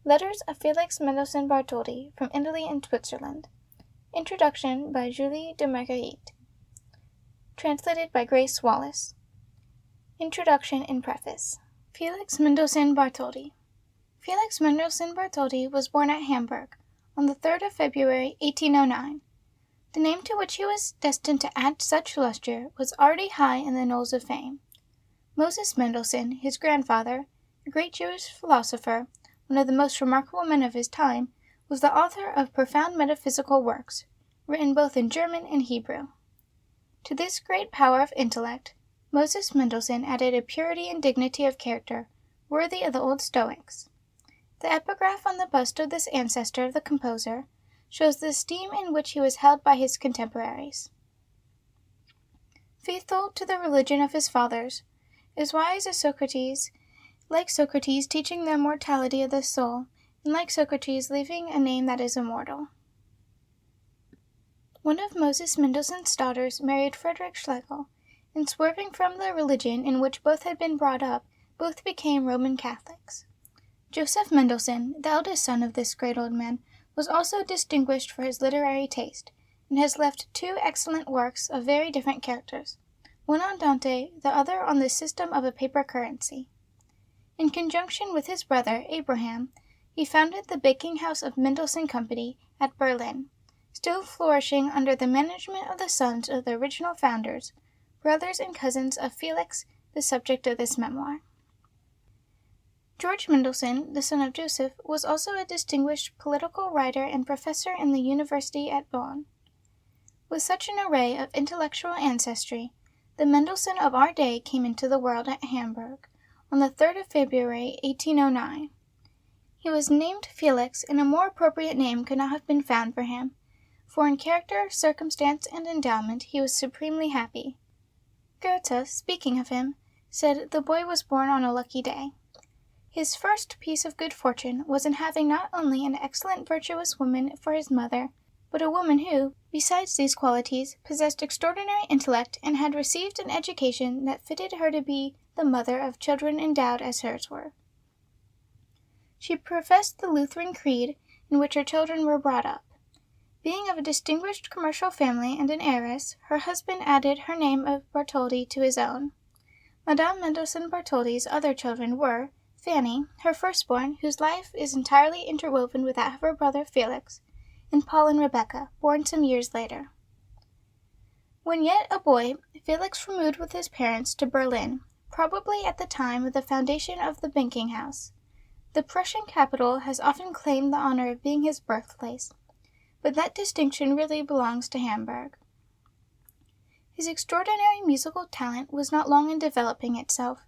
Letters of Felix Mendelssohn-Bartholdy from Italy and Switzerland. Introduction by Julie de Marguerite. Translated by Grace Wallace. Introduction and Preface. Felix Mendelssohn-Bartholdy. Felix Mendelssohn-Bartholdy was born at Hamburg on the 3rd of February, 1809. The name to which he was destined to add such lustre was already high in the knolls of fame. Moses Mendelssohn, his grandfather, a great Jewish philosopher, one of the most remarkable men of his time, was the author of profound metaphysical works, written both in German and Hebrew. To this great power of intellect, Moses Mendelssohn added a purity and dignity of character worthy of the old Stoics. The epigraph on the bust of this ancestor of the composer shows the esteem in which he was held by his contemporaries. Faithful to the religion of his fathers, as wise as Socrates, like Socrates teaching the immortality of the soul, and like Socrates leaving a name that is immortal. One of Moses Mendelssohn's daughters married Friedrich Schlegel, and swerving from the religion in which both had been brought up, both became Roman Catholics. Joseph Mendelssohn, the eldest son of this great old man, was also distinguished for his literary taste, and has left two excellent works of very different characters, one on Dante, the other on the system of a paper currency. In conjunction with his brother, Abraham, he founded the baking house of Mendelssohn Company at Berlin, still flourishing under the management of the sons of the original founders, brothers and cousins of Felix, the subject of this memoir. George Mendelssohn, the son of Joseph, was also a distinguished political writer and professor in the university at Bonn. With such an array of intellectual ancestry, the Mendelssohn of our day came into the world at Hamburg on the 3rd of February, 1809. He was named Felix, and a more appropriate name could not have been found for him, for in character, circumstance, and endowment he was supremely happy. Goethe, speaking of him, said the boy was born on a lucky day. His first piece of good fortune was in having not only an excellent virtuous woman for his mother, but a woman who, besides these qualities, possessed extraordinary intellect and had received an education that fitted her to be the mother of children endowed as hers were. She professed the Lutheran creed in which her children were brought up. Being of a distinguished commercial family and an heiress, her husband added her name of Bartholdy to his own. Madame Mendelssohn-Bartholdy's other children were Fanny, her firstborn, whose life is entirely interwoven with that of her brother Felix, and Paul and Rebecca, born some years later. When yet a boy, Felix removed with his parents to Berlin, probably at the time of the foundation of the banking house. The Prussian capital has often claimed the honor of being his birthplace, but that distinction really belongs to Hamburg. His extraordinary musical talent was not long in developing itself.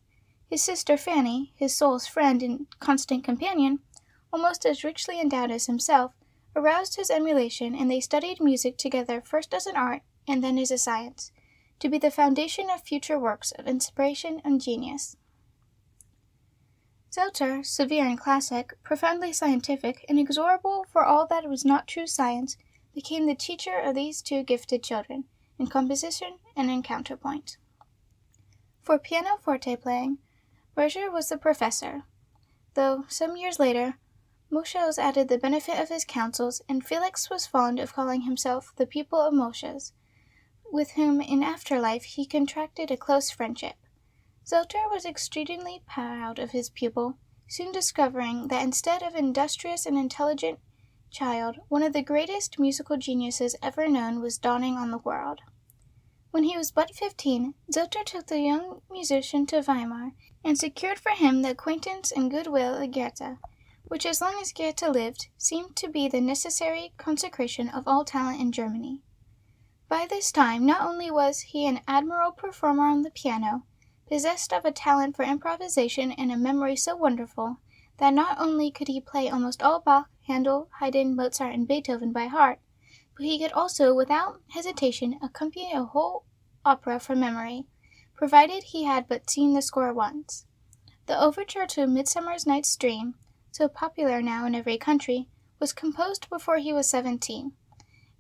His sister Fanny, his soul's friend and constant companion, almost as richly endowed as himself, aroused his emulation, and they studied music together first as an art and then as a science, to be the foundation of future works of inspiration and genius. Zelter, severe and classic, profoundly scientific, and inexorable for all that was not true science, became the teacher of these two gifted children, in composition and in counterpoint. For pianoforte playing, Berger was the professor, though, some years later, Mosches added the benefit of his counsels, and Felix was fond of calling himself the pupil of Mosches, with whom in after life he contracted a close friendship. Zelter was extremely proud of his pupil, soon discovering that instead of an industrious and intelligent child, one of the greatest musical geniuses ever known was dawning on the world. When he was but 15, Zelter took the young musician to Weimar, and secured for him the acquaintance and goodwill of Goethe, which, as long as Goethe lived, seemed to be the necessary consecration of all talent in Germany. By this time, not only was he an admirable performer on the piano, possessed of a talent for improvisation and a memory so wonderful that not only could he play almost all Bach, Handel, Haydn, Mozart, and Beethoven by heart, but he could also, without hesitation, accompany a whole opera from memory, provided he had but seen the score once. The overture to Midsummer Night's Dream, so popular now in every country, was composed before he was 17,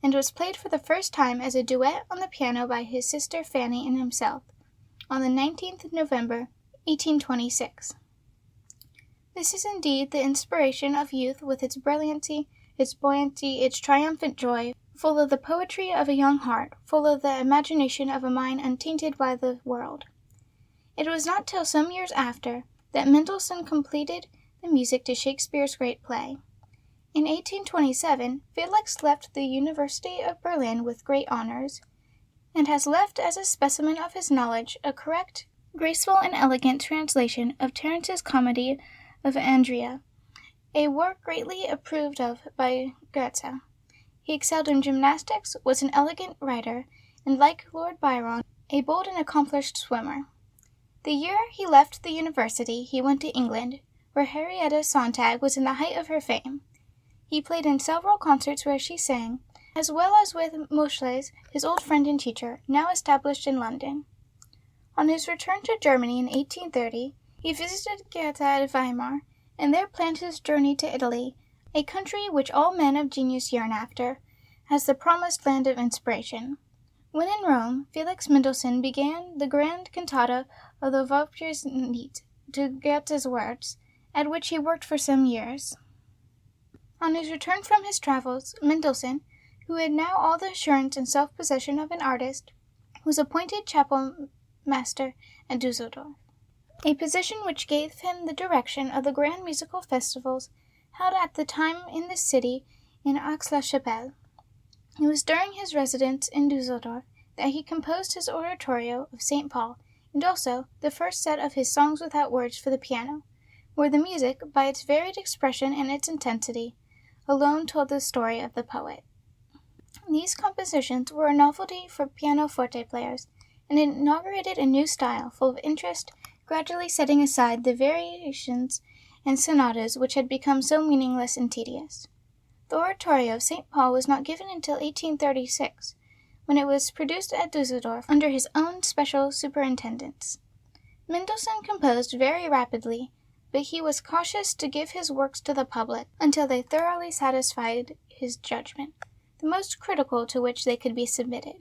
and was played for the first time as a duet on the piano by his sister Fanny and himself, on the 19th of November, 1826. This is indeed the inspiration of youth, with its brilliancy, its buoyancy, its triumphant joy, full of the poetry of a young heart, full of the imagination of a mind untainted by the world. It was not till some years after that Mendelssohn completed the music to Shakespeare's great play. In 1827, Felix left the University of Berlin with great honors, and has left as a specimen of his knowledge a correct, graceful, and elegant translation of Terence's comedy of Andrea, a work greatly approved of by Goethe. He excelled in gymnastics, was an elegant writer, and, like Lord Byron, a bold and accomplished swimmer. The year he left the university, he went to England, where Henrietta Sontag was in the height of her fame. He played in several concerts where she sang, as well as with Moscheles, his old friend and teacher, now established in London. On his return to Germany in 1830, he visited Goethe at Weimar, and there planned his journey to Italy, a country which all men of genius yearn after, as the promised land of inspiration. When in Rome, Felix Mendelssohn began the grand cantata of the Valkyries Lied to Goethe's words, at which he worked for some years. On his return from his travels, Mendelssohn, who had now all the assurance and self-possession of an artist, was appointed chapel master at Dusseldorf, a position which gave him the direction of the grand musical festivals held at the time in this city in Aix-la-Chapelle. It was during his residence in Dusseldorf that he composed his oratorio of St. Paul, and also the first set of his Songs Without Words for the piano, where the music, by its varied expression and its intensity, alone told the story of the poet. These compositions were a novelty for pianoforte players, and inaugurated a new style full of interest, gradually setting aside the variations and sonatas which had become so meaningless and tedious. The oratorio of St. Paul was not given until 1836, when it was produced at Dusseldorf under his own special superintendence. Mendelssohn composed very rapidly, but he was cautious to give his works to the public until they thoroughly satisfied his judgment, the most critical to which they could be submitted.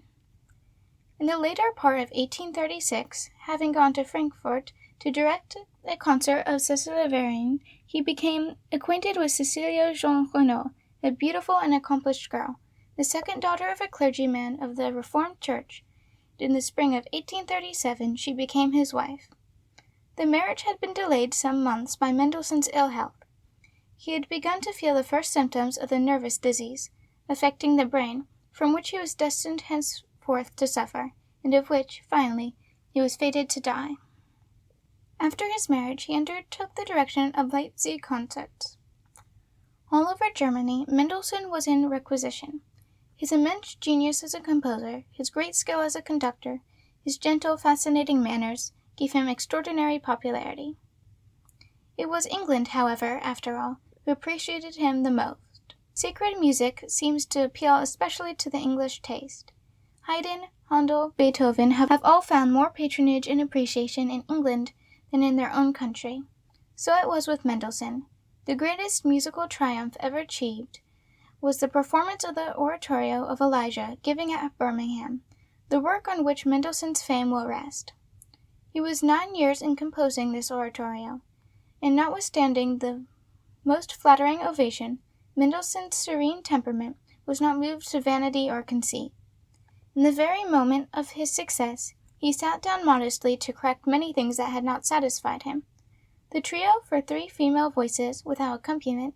In the later part of 1836, having gone to Frankfurt to direct a concert of Cécile Varine, he became acquainted with Cecilia Jean Renaud, a beautiful and accomplished girl, the second daughter of a clergyman of the Reformed Church. In the spring of 1837 she became his wife. The marriage had been delayed some months by Mendelssohn's ill health. He had begun to feel the first symptoms of the nervous disease, affecting the brain, from which he was destined henceforth to suffer, and of which, finally, he was fated to die. After his marriage, he undertook the direction of Leipzig concerts. All over Germany, Mendelssohn was in requisition. His immense genius as a composer, his great skill as a conductor, his gentle, fascinating manners, gave him extraordinary popularity. It was England, however, after all, who appreciated him the most. Sacred music seems to appeal especially to the English taste. Haydn, Handel, Beethoven have all found more patronage and appreciation in England than in their own country. So it was with Mendelssohn. The greatest musical triumph ever achieved was the performance of the oratorio of Elijah given at Birmingham, the work on which Mendelssohn's fame will rest. He was 9 years in composing this oratorio, and notwithstanding the most flattering ovation, Mendelssohn's serene temperament was not moved to vanity or conceit. In the very moment of his success, he sat down modestly to correct many things that had not satisfied him. The trio for 3 female voices, without accompaniment,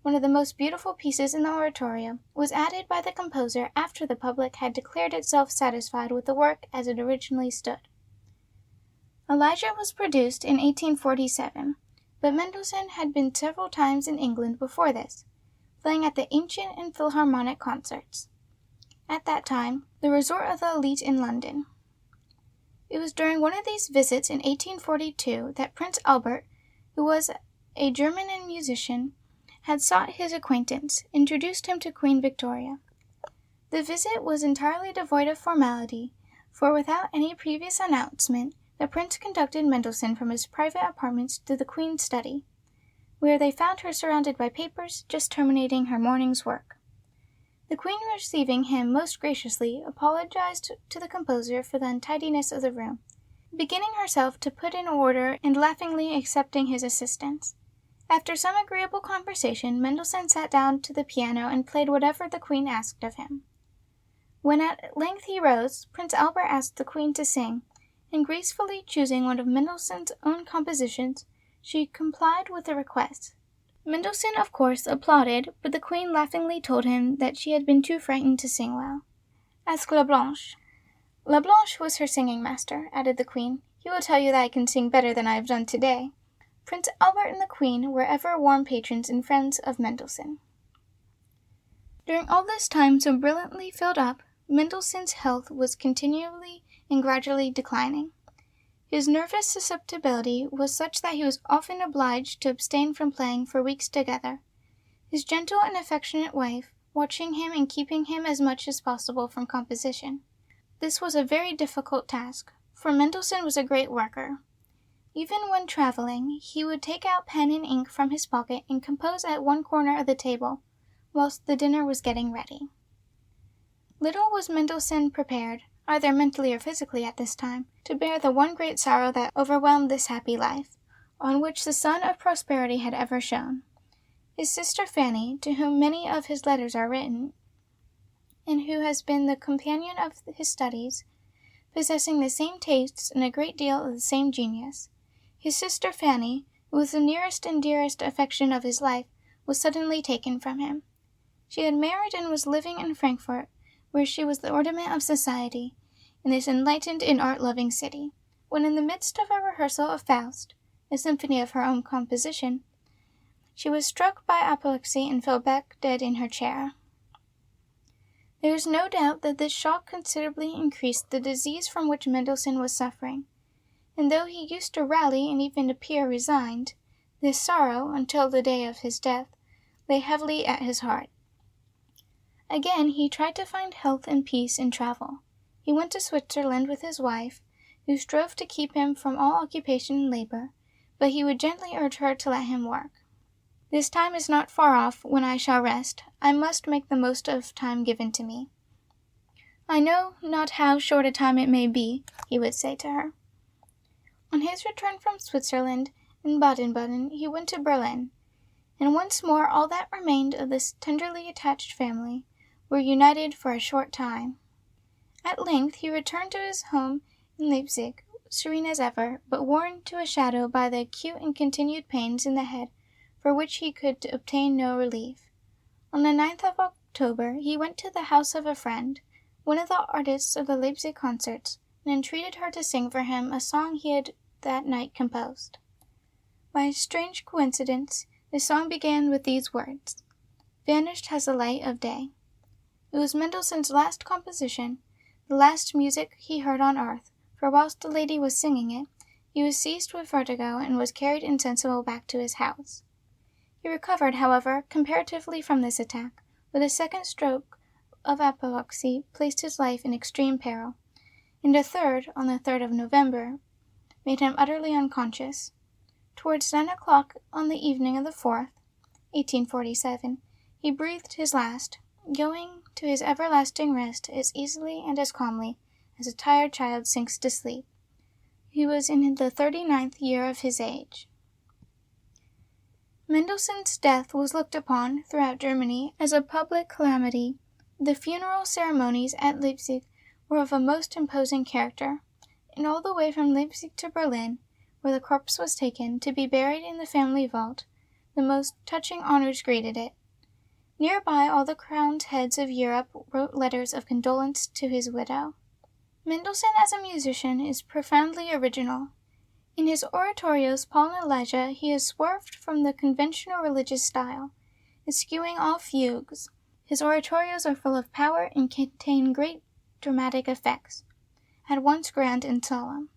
one of the most beautiful pieces in the oratorio, was added by the composer after the public had declared itself satisfied with the work as it originally stood. Elijah was produced in 1847, but Mendelssohn had been several times in England before this, playing at the Ancient and Philharmonic concerts, at that time the resort of the elite in London. It was during one of these visits in 1842 that Prince Albert, who was a German and musician, had sought his acquaintance, introduced him to Queen Victoria. The visit was entirely devoid of formality, for without any previous announcement, the prince conducted Mendelssohn from his private apartments to the Queen's study, where they found her surrounded by papers, just terminating her morning's work. The Queen, receiving him most graciously, apologized to the composer for the untidiness of the room, beginning herself to put in order and laughingly accepting his assistance. After some agreeable conversation, Mendelssohn sat down to the piano and played whatever the Queen asked of him. When at length he rose, Prince Albert asked the Queen to sing, and gracefully choosing one of Mendelssohn's own compositions, she complied with the request. Mendelssohn, of course, applauded, but the Queen laughingly told him that she had been too frightened to sing well. Ask La Blanche. La Blanche was her singing master, added the Queen. He will tell you that I can sing better than I have done today. Prince Albert and the Queen were ever warm patrons and friends of Mendelssohn. During all this time so brilliantly filled up, Mendelssohn's health was continually and gradually declining. His nervous susceptibility was such that he was often obliged to abstain from playing for weeks together, his gentle and affectionate wife watching him and keeping him as much as possible from composition. This was a very difficult task, for Mendelssohn was a great worker. Even when traveling, he would take out pen and ink from his pocket and compose at one corner of the table, whilst the dinner was getting ready. Little was Mendelssohn prepared, either mentally or physically at this time, to bear the one great sorrow that overwhelmed this happy life, on which the sun of prosperity had ever shone. His sister Fanny, to whom many of his letters are written, and who has been the companion of his studies, possessing the same tastes and a great deal of the same genius. His sister Fanny, who was the nearest and dearest affection of his life, was suddenly taken from him. She had married and was living in Frankfort, where she was the ornament of society, in this enlightened and art-loving city, when in the midst of a rehearsal of Faust, a symphony of her own composition, she was struck by apoplexy and fell back dead in her chair. There is no doubt that this shock considerably increased the disease from which Mendelssohn was suffering, and though he used to rally and even appear resigned, this sorrow, until the day of his death, lay heavily at his heart. Again he tried to find health and peace in travel. He went to Switzerland with his wife, who strove to keep him from all occupation and labor, but he would gently urge her to let him work. This time is not far off when I shall rest. I must make the most of time given to me. I know not how short a time it may be, he would say to her. On his return from Switzerland and Baden-Baden, he went to Berlin, and once more all that remained of this tenderly attached family were united for a short time. At length he returned to his home in Leipzig, serene as ever, but worn to a shadow by the acute and continued pains in the head for which he could obtain no relief. On the 9th of October he went to the house of a friend, one of the artists of the Leipzig concerts, and entreated her to sing for him a song he had that night composed. By a strange coincidence, the song began with these words, "Vanished has the light of day." It was Mendelssohn's last composition, the last music he heard on earth, for whilst the lady was singing it, he was seized with vertigo and was carried insensible back to his house. He recovered, however, comparatively from this attack, but a second stroke of apoplexy placed his life in extreme peril, and a third, on the 3rd of November, made him utterly unconscious. Towards 9 o'clock on the evening of the 4th, 1847, he breathed his last, going to his everlasting rest as easily and as calmly as a tired child sinks to sleep. He was in the 39th year of his age. Mendelssohn's death was looked upon throughout Germany as a public calamity. The funeral ceremonies at Leipzig were of a most imposing character, and all the way from Leipzig to Berlin, where the corpse was taken to be buried in the family vault, the most touching honors greeted it. Near by, all the crowned heads of Europe wrote letters of condolence to his widow. Mendelssohn as a musician is profoundly original. In his oratorios, Paul and Elijah, he has swerved from the conventional religious style, eschewing all fugues. His oratorios are full of power and contain great dramatic effects, at once grand and solemn.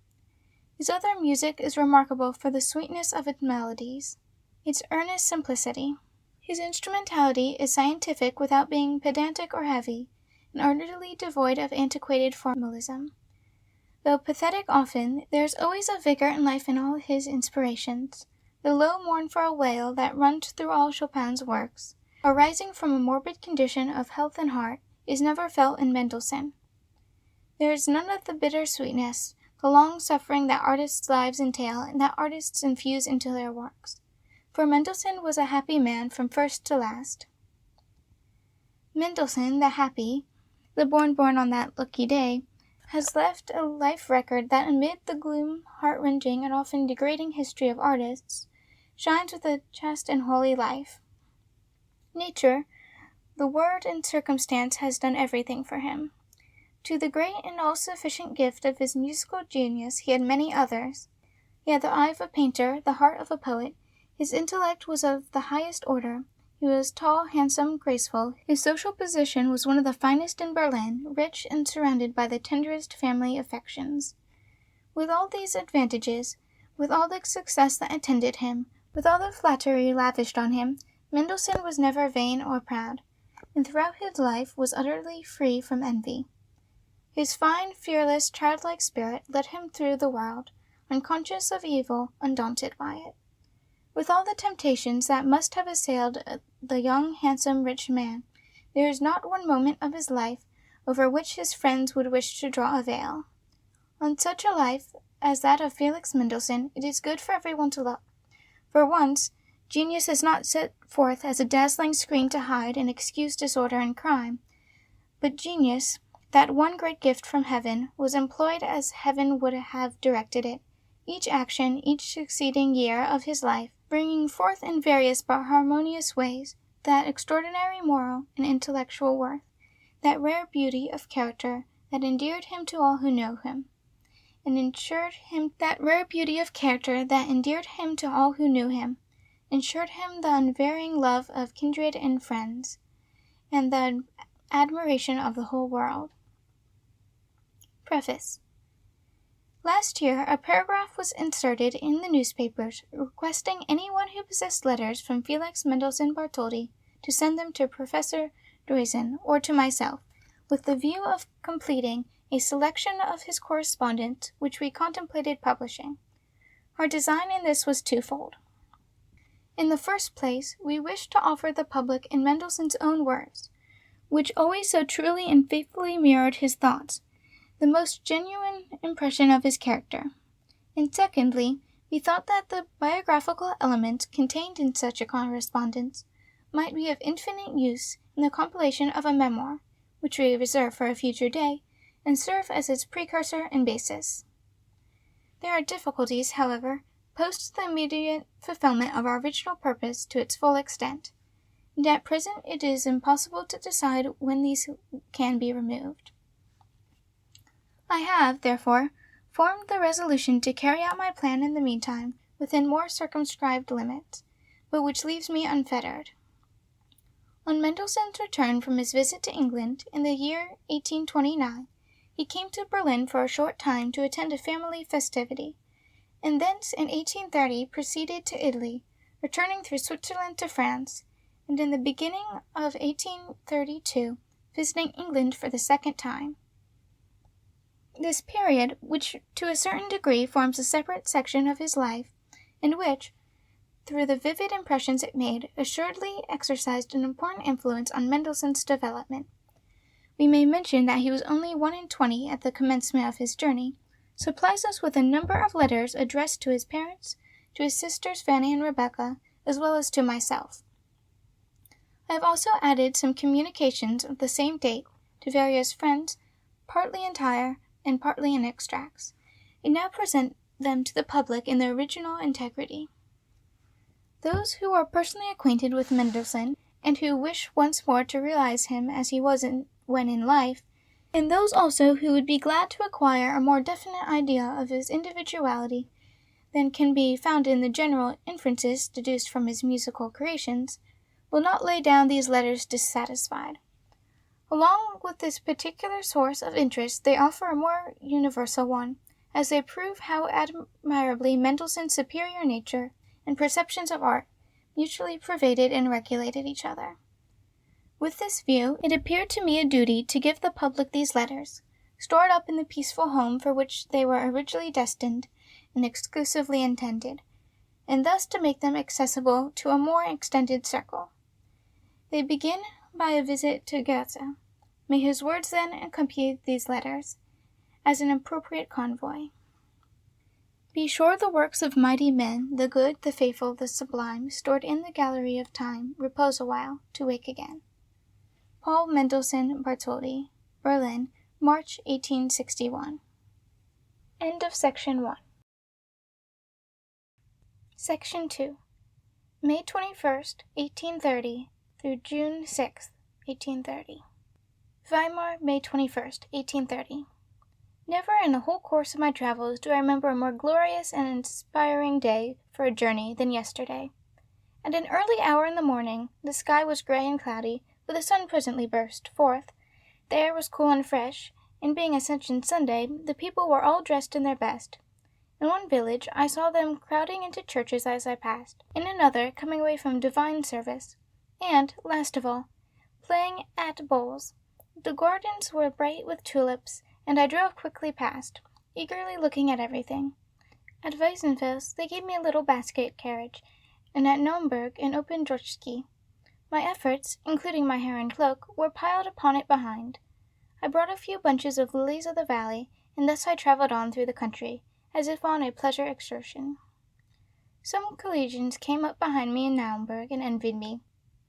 His other music is remarkable for the sweetness of its melodies, its earnest simplicity. His instrumentality is scientific without being pedantic or heavy, and utterly devoid of antiquated formalism. Though pathetic often, there is always a vigor and life in all his inspirations. The low mournful wail that runs through all Chopin's works, arising from a morbid condition of health and heart, is never felt in Mendelssohn. There is none of the bitter sweetness, the long suffering that artists' lives entail and that artists infuse into their works. for Mendelssohn was a happy man from first to last. Mendelssohn, the happy, the born on that lucky day, has left a life record that amid the gloom, heart-wrenching, and often degrading history of artists, shines with a chaste and holy life. Nature, the word and circumstance, has done everything for him. To the great and all-sufficient gift of his musical genius he had many others. He had the eye of a painter, the heart of a poet. His intellect was of the highest order. He was tall, handsome, graceful. His social position was one of the finest in Berlin, rich and surrounded by the tenderest family affections. With all these advantages, with all the success that attended him, with all the flattery lavished on him, Mendelssohn was never vain or proud, and throughout his life was utterly free from envy. His fine, fearless, childlike spirit led him through the world, unconscious of evil, undaunted by it. With all the temptations that must have assailed the young, handsome, rich man, there is not one moment of his life over which his friends would wish to draw a veil. On such a life as that of Felix Mendelssohn it is good for everyone to look. For once, genius has not set forth as a dazzling screen to hide and excuse disorder and crime, but genius, that one great gift from heaven, was employed as heaven would have directed it, each action, each succeeding year of his life, bringing forth in various but harmonious ways that extraordinary moral and intellectual worth, that rare beauty of character that endeared him to all who know him, and ensured him the unvarying love of kindred and friends, and the admiration of the whole world. Preface. Last year, a paragraph was inserted in the newspapers requesting anyone who possessed letters from Felix Mendelssohn-Bartholdy to send them to Professor Droysen or to myself, with the view of completing a selection of his correspondence which we contemplated publishing. Our design in this was twofold. In the first place, we wished to offer the public in Mendelssohn's own words, which always so truly and faithfully mirrored his thoughts, the most genuine impression of his character. And secondly, we thought that the biographical elements contained in such a correspondence might be of infinite use in the compilation of a memoir, which we reserve for a future day, and serve as its precursor and basis. There are difficulties, however, opposed to the immediate fulfillment of our original purpose to its full extent, and at present it is impossible to decide when these can be removed. I have, therefore, formed the resolution to carry out my plan in the meantime within more circumscribed limits, but which leaves me unfettered. On Mendelssohn's return from his visit to England in the year 1829, he came to Berlin for a short time to attend a family festivity, and thence in 1830 proceeded to Italy, returning through Switzerland to France, and in the beginning of 1832 visiting England for the second time. This period, which to a certain degree forms a separate section of his life, and which, through the vivid impressions it made, assuredly exercised an important influence on Mendelssohn's development. We may mention that he was only 21 at the commencement of his journey, supplies us with a number of letters addressed to his parents, to his sisters Fanny and Rebecca, as well as to myself. I have also added some communications of the same date to various friends, partly entire and partly in extracts, and now present them to the public in their original integrity. Those who are personally acquainted with Mendelssohn, and who wish once more to realize him as he was when in life, and those also who would be glad to acquire a more definite idea of his individuality than can be found in the general inferences deduced from his musical creations, will not lay down these letters dissatisfied. Along with this particular source of interest, they offer a more universal one, as they prove how admirably Mendelssohn's superior nature and perceptions of art mutually pervaded and regulated each other. With this view, it appeared to me a duty to give the public these letters, stored up in the peaceful home for which they were originally destined and exclusively intended, and thus to make them accessible to a more extended circle. They begin by a visit to Goethe. May his words then accompany these letters, as an appropriate convoy. Be sure the works of mighty men, the good, the faithful, the sublime, stored in the gallery of time, repose awhile, to wake again. Paul Mendelssohn-Bartholdy, Berlin, March 1861. End of Section 1. Section 2. May 21st, 1830, through June 6th, 1830. Weimar, May 21st, 1830. Never in the whole course of my travels do I remember a more glorious and inspiring day for a journey than yesterday. At an early hour in the morning, the sky was gray and cloudy, but the sun presently burst forth. The air was cool and fresh, and being Ascension Sunday, the people were all dressed in their best. In one village I saw them crowding into churches as I passed, in another coming away from divine service, and, last of all, playing at bowls. The gardens were bright with tulips, and I drove quickly past, eagerly looking at everything. At Weissenfels they gave me a little basket carriage, and at Naumburg an open drozhki. My efforts, including my hair and cloak, were piled upon it behind. I brought a few bunches of lilies of the valley, and thus I travelled on through the country, as if on a pleasure excursion. Some collegians came up behind me in Naumburg and envied me.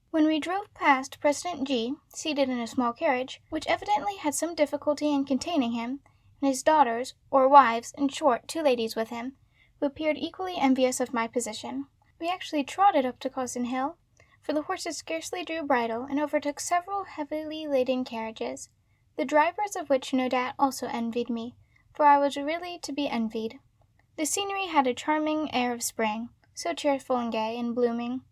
When we drove past President G, seated in a small carriage, which evidently had some difficulty in containing him, and his daughters, or wives, in short, 2 ladies with him, who appeared equally envious of my position, we actually trotted up to Cosin Hill, for the horses scarcely drew bridle, and overtook several heavily laden carriages, the drivers of which no doubt also envied me, for I was really to be envied. The scenery had a charming air of spring, so cheerful and gay and blooming.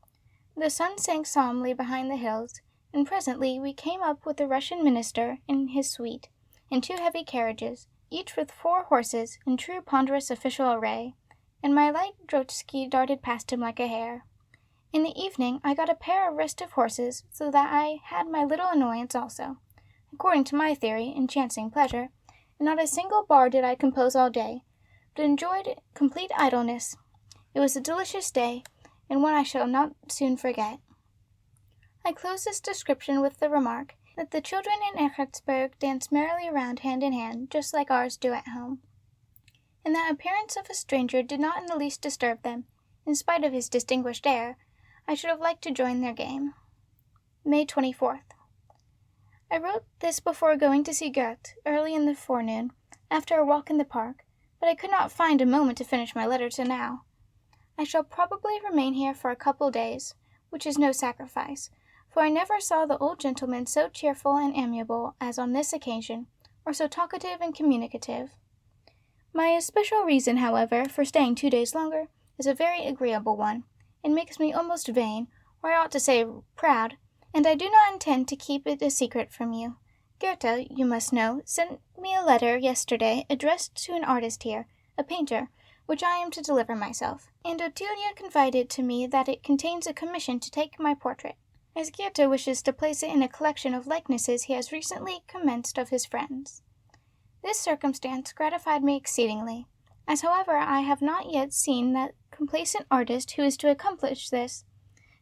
The sun sank solemnly behind the hills, and presently we came up with the Russian minister and his suite, in 2 heavy carriages, each with 4 horses in true ponderous official array, and my light drozhki darted past him like a hare. In the evening I got a pair of restive horses, so that I had my little annoyance also, according to my theory, in chancing pleasure, and not a single bar did I compose all day, but enjoyed complete idleness. It was a delicious day, and one I shall not soon forget. I close this description with the remark that the children in Eckartsburg dance merrily around hand in hand, just like ours do at home, and that appearance of a stranger did not in the least disturb them, in spite of his distinguished air. I should have liked to join their game. May 24th. I wrote this before going to see Goethe, early in the forenoon, after a walk in the park, but I could not find a moment to finish my letter till now. I shall probably remain here for a couple days, which is no sacrifice, for I never saw the old gentleman so cheerful and amiable as on this occasion, or so talkative and communicative. My especial reason, however, for staying 2 days longer is a very agreeable one, and makes me almost vain, or I ought to say proud, and I do not intend to keep it a secret from you. Goethe, you must know, sent me a letter yesterday addressed to an artist here, a painter, which I am to deliver myself, and Ottilia confided to me that it contains a commission to take my portrait, as Goethe wishes to place it in a collection of likenesses he has recently commenced of his friends. This circumstance gratified me exceedingly, as however I have not yet seen that complacent artist who is to accomplish this,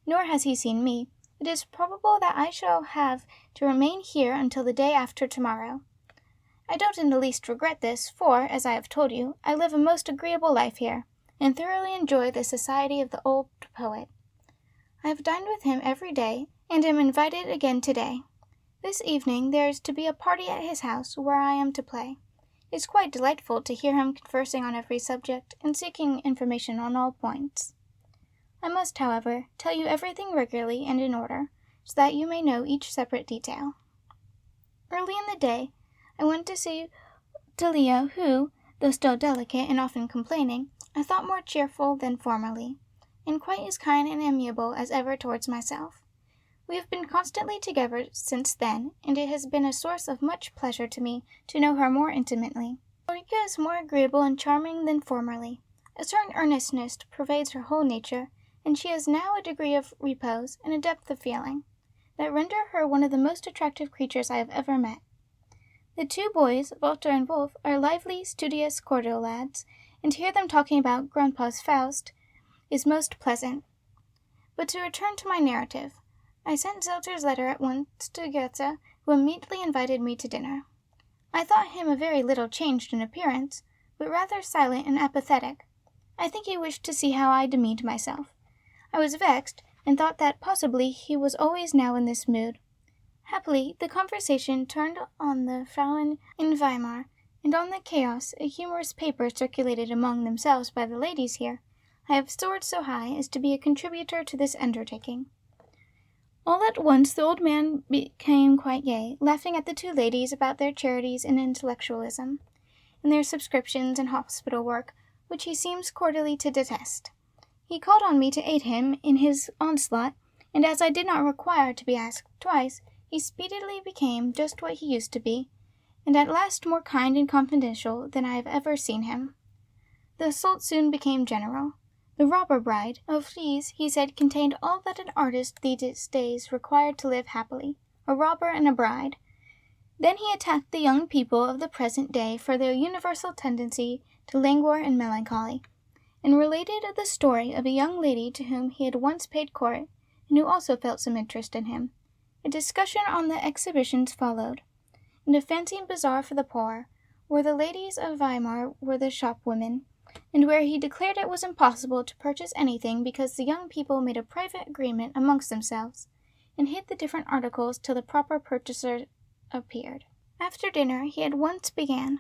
nor has he seen me. It is probable that I shall have to remain here until the day after tomorrow. I don't in the least regret this, for, as I have told you, I live a most agreeable life here, and thoroughly enjoy the society of the old poet. I have dined with him every day, and am invited again today. This evening there is to be a party at his house, where I am to play. It is quite delightful to hear him conversing on every subject, and seeking information on all points. I must, however, tell you everything regularly and in order, so that you may know each separate detail. Early in the day, I went to see Ottilia, who, though still delicate and often complaining, I thought more cheerful than formerly, and quite as kind and amiable as ever towards myself. We have been constantly together since then, and it has been a source of much pleasure to me to know her more intimately. Ulrika is more agreeable and charming than formerly. A certain earnestness pervades her whole nature, and she has now a degree of repose and a depth of feeling that render her one of the most attractive creatures I have ever met. The 2 boys, Walter and Wolf, are lively, studious, cordial lads, and to hear them talking about Grandpa's Faust is most pleasant. But to return to my narrative, I sent Zelter's letter at once to Goethe, who immediately invited me to dinner. I thought him a very little changed in appearance, but rather silent and apathetic, I think he wished to see how I demeaned myself. I was vexed, and thought that possibly he was always now in this mood. Happily, the conversation turned on the Frauen in Weimar, and on the chaos a humorous paper circulated among themselves by the ladies here. I have soared so high as to be a contributor to this undertaking. All at once the old man became quite gay, laughing at the two ladies about their charities and intellectualism, and their subscriptions and hospital work, which he seems cordially to detest. He called on me to aid him in his onslaught, and as I did not require to be asked twice, he speedily became just what he used to be, and at last more kind and confidential than I have ever seen him. The assault soon became general. The Robber Bride of Frise, he said, contained all that an artist these days required to live happily, a robber and a bride. Then he attacked the young people of the present day for their universal tendency to languor and melancholy, and related the story of a young lady to whom he had once paid court, and who also felt some interest in him. A discussion on the exhibitions followed. In a fancy bazaar for the poor, where the ladies of Weimar were the shopwomen, and where he declared it was impossible to purchase anything because the young people made a private agreement amongst themselves, and hid the different articles till the proper purchaser appeared. After dinner he at once began,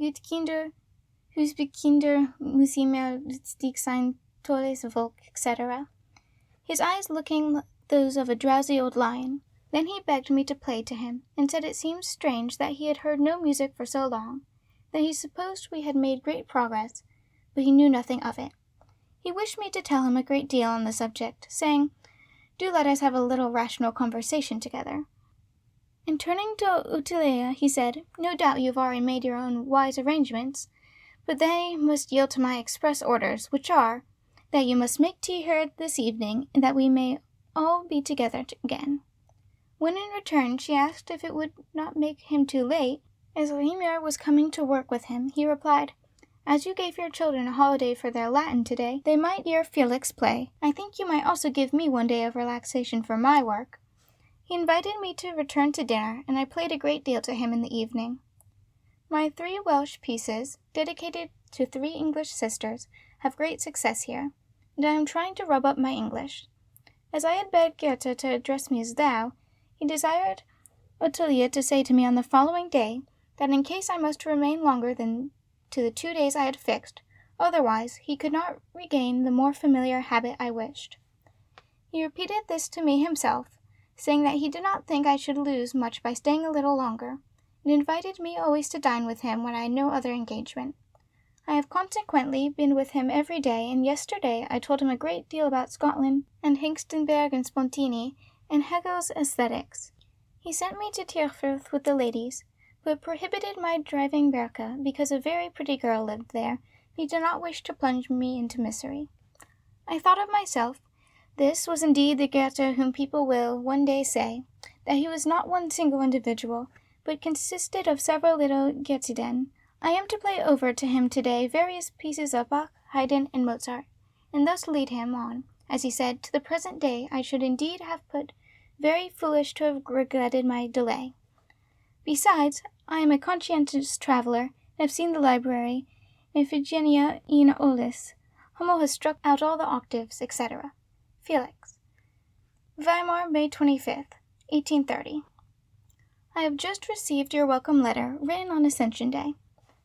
Gut Kinder, Kinder, muss immer lustig sein, tolles Volk, etc., his eyes looking those of a drowsy old lion. Then he begged me to play to him, and said it seemed strange that he had heard no music for so long, that he supposed we had made great progress, but he knew nothing of it. He wished me to tell him a great deal on the subject, saying, "Do let us have a little rational conversation together." And turning to Utilia, he said, "No doubt you have already made your own wise arrangements, but they must yield to my express orders, which are, that you must make tea here this evening, and that we may all be together again." When in return she asked if it would not make him too late, as Reimer was coming to work with him, he replied, "As you gave your children a holiday for their Latin today, they might hear Felix play. I think you might also give me one day of relaxation for my work." He invited me to return to dinner, and I played a great deal to him in the evening. My 3 Welsh pieces, dedicated to 3 English sisters, have great success here, and I am trying to rub up my English. As I had begged Goethe to address me as thou, he desired Ottilia to say to me on the following day that in case I must remain longer than to the 2 days I had fixed, otherwise he could not regain the more familiar habit I wished. He repeated this to me himself, saying that he did not think I should lose much by staying a little longer, and invited me always to dine with him when I had no other engagement. I have consequently been with him every day, and yesterday I told him a great deal about Scotland, and Hengstenberg and Spontini, and Hegel's aesthetics. He sent me to Tierfurth with the ladies, but prohibited my driving Berke, because a very pretty girl lived there, and he did not wish to plunge me into misery. I thought of myself, this was indeed the Goethe whom people will one day say, that he was not one single individual, but consisted of several little Goethiden. I am to play over to him today various pieces of Bach, Haydn, and Mozart, and thus lead him on, as he said, to the present day. I should indeed have put very foolish to have regretted my delay. Besides, I am a conscientious traveller, and have seen the library, Iphigenia in Aulis. Hummel has struck out all the octaves, etc. Felix. Weimar, May 25th, 1830. I have just received your welcome letter, written on Ascension Day.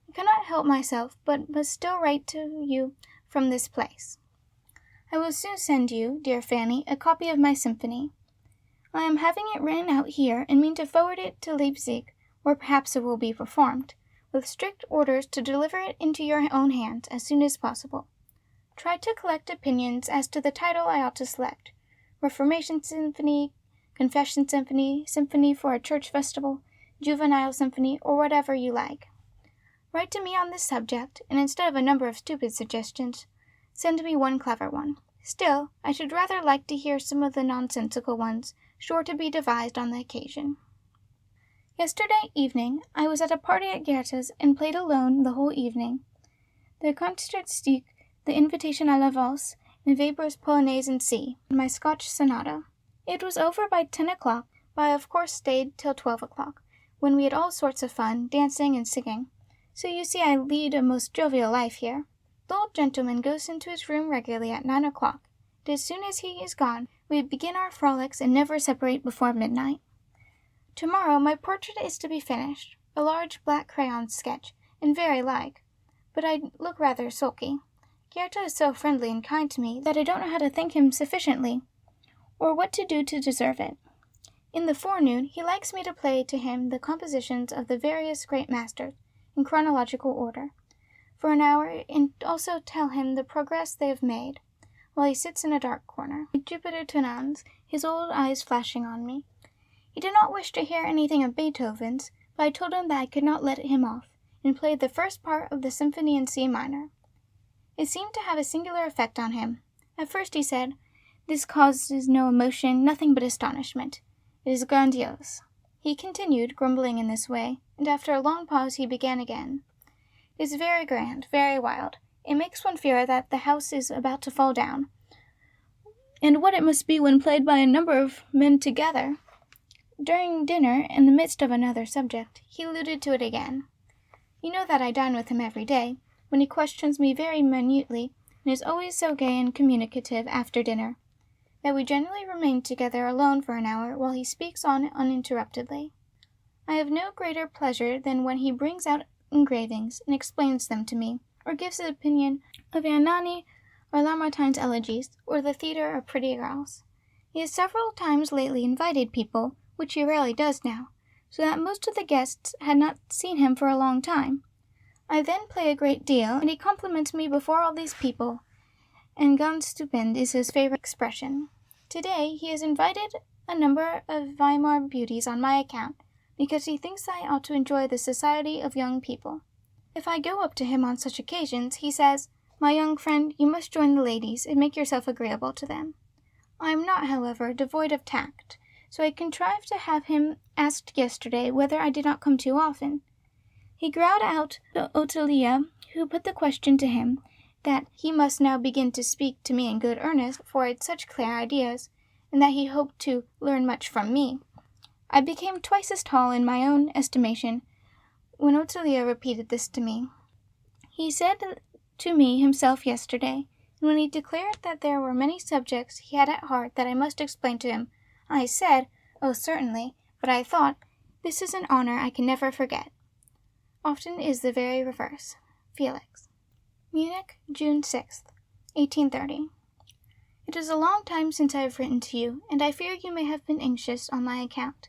I cannot help myself, but must still write to you from this place. I will soon send you, dear Fanny, a copy of my symphony. I am having it written out here, and mean to forward it to Leipzig, where perhaps it will be performed, with strict orders to deliver it into your own hands as soon as possible. Try to collect opinions as to the title I ought to select: Reformation Symphony, Confession Symphony, Symphony for a Church Festival, Juvenile Symphony, or whatever you like. Write to me on this subject, and instead of a number of stupid suggestions, send me one clever one. Still, I should rather like to hear some of the nonsensical ones, sure to be devised on the occasion. Yesterday evening I was at a party at Goethe's, and played alone the whole evening. The Concertstück, the Invitation à la Valse, and Weber's Polonaise in C, and my Scotch sonata. It was over by 10 o'clock, but I of course stayed till 12 o'clock, when we had all sorts of fun, dancing and singing. So you see I lead a most jovial life here. The old gentleman goes into his room regularly at 9 o'clock, and as soon as he is gone, we begin our frolics and never separate before midnight. Tomorrow my portrait is to be finished, a large black crayon sketch, and very like, but I look rather sulky. Goethe is so friendly and kind to me that I don't know how to thank him sufficiently, or what to do to deserve it. In the forenoon he likes me to play to him the compositions of the various great masters, in chronological order, for an hour, and also tell him the progress they have made, while he sits in a dark corner, like Jupiter Tonans, his old eyes flashing on me. He did not wish to hear anything of Beethoven's, but I told him that I could not let him off, and played the first part of the symphony in C minor. It seemed to have a singular effect on him. At first he said, "This causes no emotion, nothing but astonishment. It is grandiose." He continued, grumbling in this way, and after a long pause he began again. "It is very grand, very wild. It makes one fear that the house is about to fall down, and what it must be when played by a number of men together." During dinner, in the midst of another subject, he alluded to it again. You know that I dine with him every day, when he questions me very minutely, and is always so gay and communicative after dinner, that we generally remain together alone for an hour while he speaks on uninterruptedly. I have no greater pleasure than when he brings out engravings and explains them to me, or gives his opinion of Ernani or Lamartine's elegies, or the theatre of pretty girls. He has several times lately invited people, which he rarely does now, so that most of the guests had not seen him for a long time. I then play a great deal, and he compliments me before all these people, and ganz stupend is his favorite expression. Today he has invited a number of Weimar beauties on my account, because he thinks I ought to enjoy the society of young people. If I go up to him on such occasions, he says, "My young friend, you must join the ladies, and make yourself agreeable to them." I am not, however, devoid of tact, so I contrived to have him asked yesterday whether I did not come too often. He growled out to Ottilia, who put the question to him, that he must now begin to speak to me in good earnest, for I had such clear ideas, and that he hoped to learn much from me. I became twice as tall in my own estimation when Ottilia repeated this to me. He said to me himself yesterday, and when he declared that there were many subjects he had at heart that I must explain to him, I said, "Oh, certainly," but I thought, "This is an honor I can never forget." Often is the very reverse. Felix. Munich, June 6th, 1830. It is a long time since I have written to you, and I fear you may have been anxious on my account.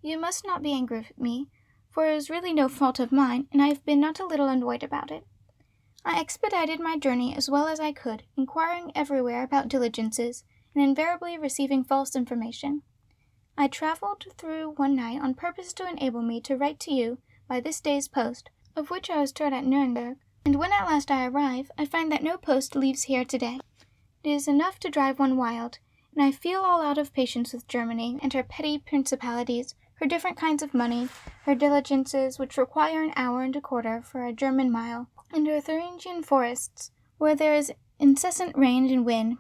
You must not be angry with me, for it is really no fault of mine, and I have been not a little annoyed about it. I expedited my journey as well as I could, inquiring everywhere about diligences, and invariably receiving false information. I travelled through one night on purpose to enable me to write to you by this day's post, of which I was told at Nuremberg, and when at last I arrive, I find that no post leaves here today. It is enough to drive one wild, and I feel all out of patience with Germany and her petty principalities, her different kinds of money, her diligences which require an hour and a quarter for a German mile, and her Thuringian forests, where there is incessant rain and wind,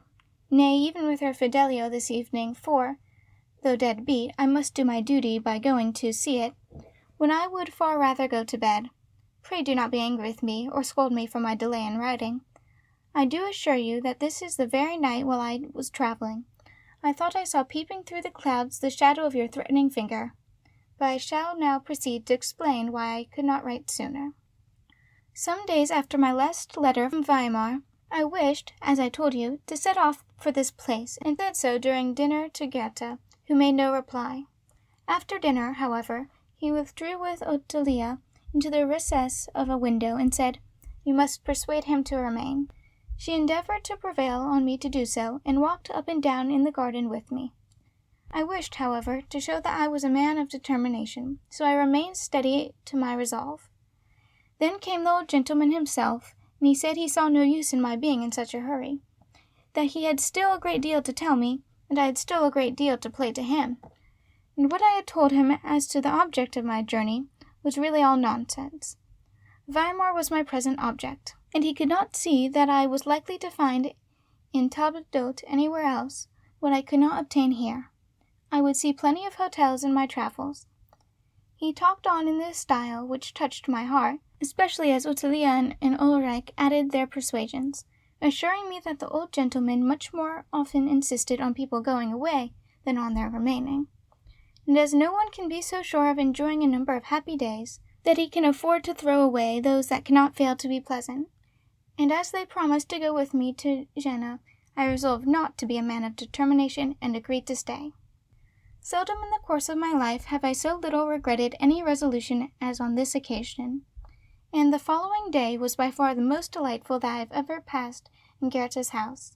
nay, even with her Fidelio this evening, for, though dead beat, I must do my duty by going to see it, when I would far rather go to bed. Pray do not be angry with me, or scold me for my delay in writing. I do assure you that this is the very night while I was travelling. I thought I saw peeping through the clouds the shadow of your threatening finger. But I shall now proceed to explain why I could not write sooner. Some days after my last letter from Weimar, I wished, as I told you, to set off for this place, and said so during dinner to Goethe, who made no reply. After dinner, however, he withdrew with Ottilia into the recess of a window, and said, "You must persuade him to remain." She endeavored to prevail on me to do so, and walked up and down in the garden with me. I wished, however, to show that I was a man of determination, so I remained steady to my resolve. Then came the old gentleman himself, and he said he saw no use in my being in such a hurry, that he had still a great deal to tell me, and I had still a great deal to play to him, and what I had told him as to the object of my journey was really all nonsense. Weimar was my present object, and he could not see that I was likely to find in table d'hôte anywhere else what I could not obtain here. I would see plenty of hotels in my travels. He talked on in this style, which touched my heart, especially as Ottilia and Ulrich added their persuasions, assuring me that the old gentleman much more often insisted on people going away than on their remaining. And as no one can be so sure of enjoying a number of happy days, that he can afford to throw away those that cannot fail to be pleasant, and as they promised to go with me to Jena, I resolved not to be a man of determination and agreed to stay. Seldom in the course of my life have I so little regretted any resolution as on this occasion, and the following day was by far the most delightful that I have ever passed in Goethe's house.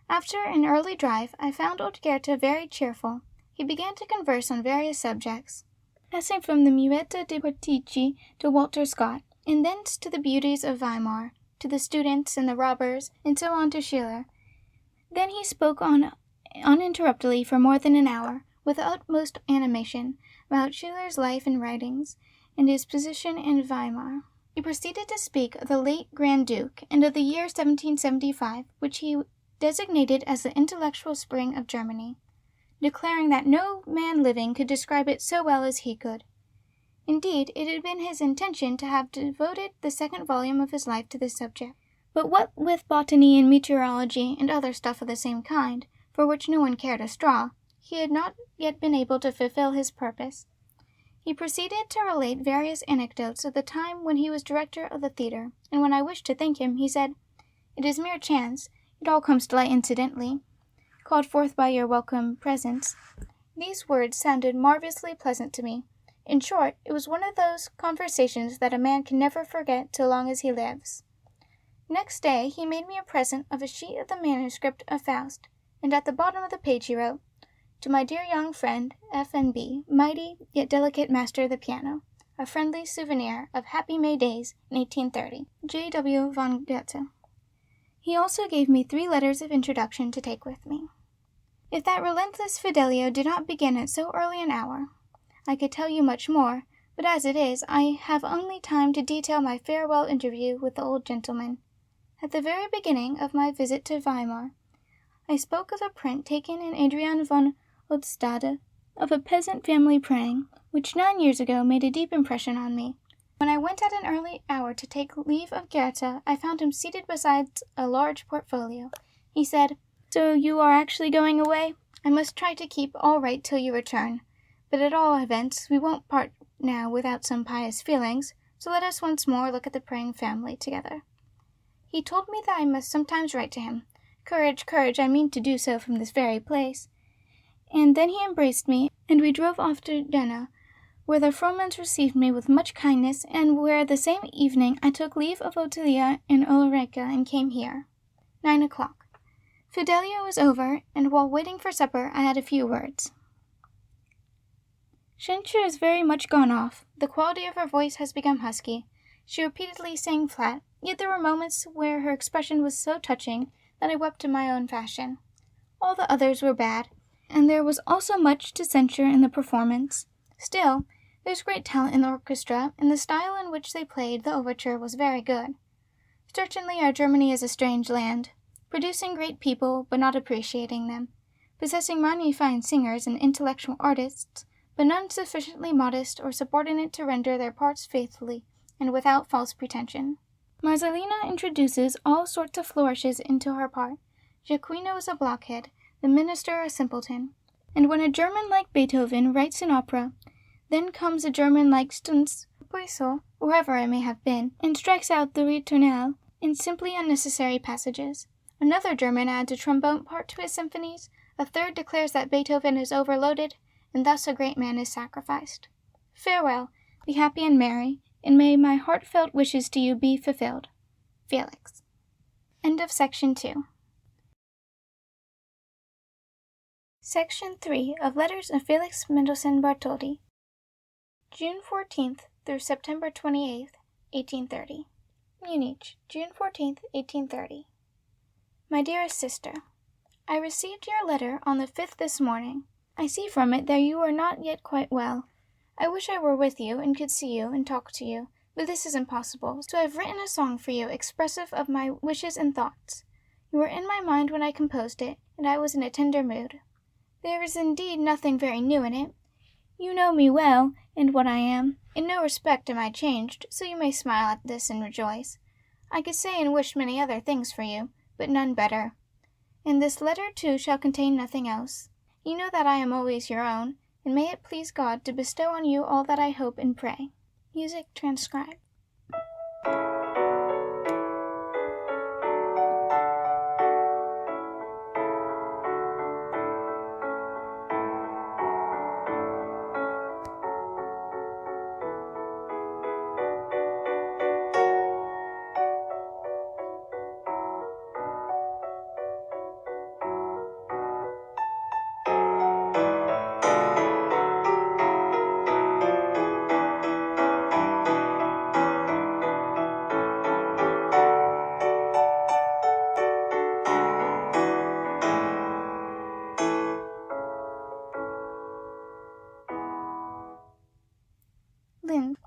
After an early drive, I found old Goethe very cheerful. He began to converse on various subjects, passing from the Muette de Portici to Walter Scott, and thence to the beauties of Weimar, to the students and the robbers, and so on to Schiller. Then he spoke on uninterruptedly for more than an hour, with the utmost animation, about Schiller's life and writings, and his position in Weimar. He proceeded to speak of the late Grand Duke, and of the year 1775, which he designated as the intellectual spring of Germany, declaring that no man living could describe it so well as he could. Indeed, it had been his intention to have devoted the second volume of his life to this subject. But what with botany and meteorology and other stuff of the same kind, for which no one cared a straw, he had not yet been able to fulfill his purpose. He proceeded to relate various anecdotes of the time when he was director of the theatre, and when I wished to thank him, he said, "It is mere chance, it all comes to light incidentally, called forth by your welcome presence." These words sounded marvellously pleasant to me. In short, it was one of those conversations that a man can never forget so long as he lives. Next day he made me a present of a sheet of the manuscript of Faust, and at the bottom of the page he wrote, "To my dear young friend, F.N.B., mighty yet delicate master of the piano, a friendly souvenir of happy May days in 1830, J.W. von Goethe." He also gave me 3 letters of introduction to take with me. If that relentless Fidelio did not begin at so early an hour, I could tell you much more, but as it is, I have only time to detail my farewell interview with the old gentleman. At the very beginning of my visit to Weimar, I spoke of a print taken in Adrian von Odstade of a peasant family praying, which 9 years ago made a deep impression on me. When I went at an early hour to take leave of Goethe, I found him seated beside a large portfolio. He said, "So you are actually going away? I must try to keep all right till you return. But at all events, we won't part now without some pious feelings, so let us once more look at the praying family together." He told me that I must sometimes write to him. Courage, courage, I mean to do so from this very place. And then he embraced me, and we drove off to Jena, where the Frohmans received me with much kindness, and where the same evening I took leave of Ottilia and Ulrica and came here. 9 o'clock. Fidelio was over, and while waiting for supper I had a few words. Shincher is very much gone off. The quality of her voice has become husky. She repeatedly sang flat, yet there were moments where her expression was so touching that I wept in my own fashion. All the others were bad, and there was also much to censure in the performance. Still, there's great talent in the orchestra, and the style in which they played the overture was very good. Certainly our Germany is a strange land, producing great people but not appreciating them, possessing many fine singers and intellectual artists, but none sufficiently modest or subordinate to render their parts faithfully and without false pretension. Marcellina introduces all sorts of flourishes into her part. Jacquino is a blockhead, the minister a simpleton. And when a German like Beethoven writes an opera, then comes a German like Stunz, Puiso, wherever it may have been, and strikes out the ritornelle in simply unnecessary passages. Another German adds a trombone part to his symphonies, a third declares that Beethoven is overloaded, and thus a great man is sacrificed. Farewell, be happy and merry, and may my heartfelt wishes to you be fulfilled. Felix. End of Section 2. Section 3 of Letters of Felix Mendelssohn-Bartholdy. June 14th through September 28th, 1830. Munich, June 14th, 1830. My dearest sister, I received your letter on the 5th this morning. I see from it that you are not yet quite well. I wish I were with you and could see you and talk to you, but this is impossible, so I have written a song for you expressive of my wishes and thoughts. You were in my mind when I composed it, and I was in a tender mood. There is indeed nothing very new in it. You know me well, and what I am. In no respect am I changed, so you may smile at this and rejoice. I could say and wish many other things for you, but none better. And this letter too shall contain nothing else. You know that I am always your own, and may it please God to bestow on you all that I hope and pray. Music transcribed.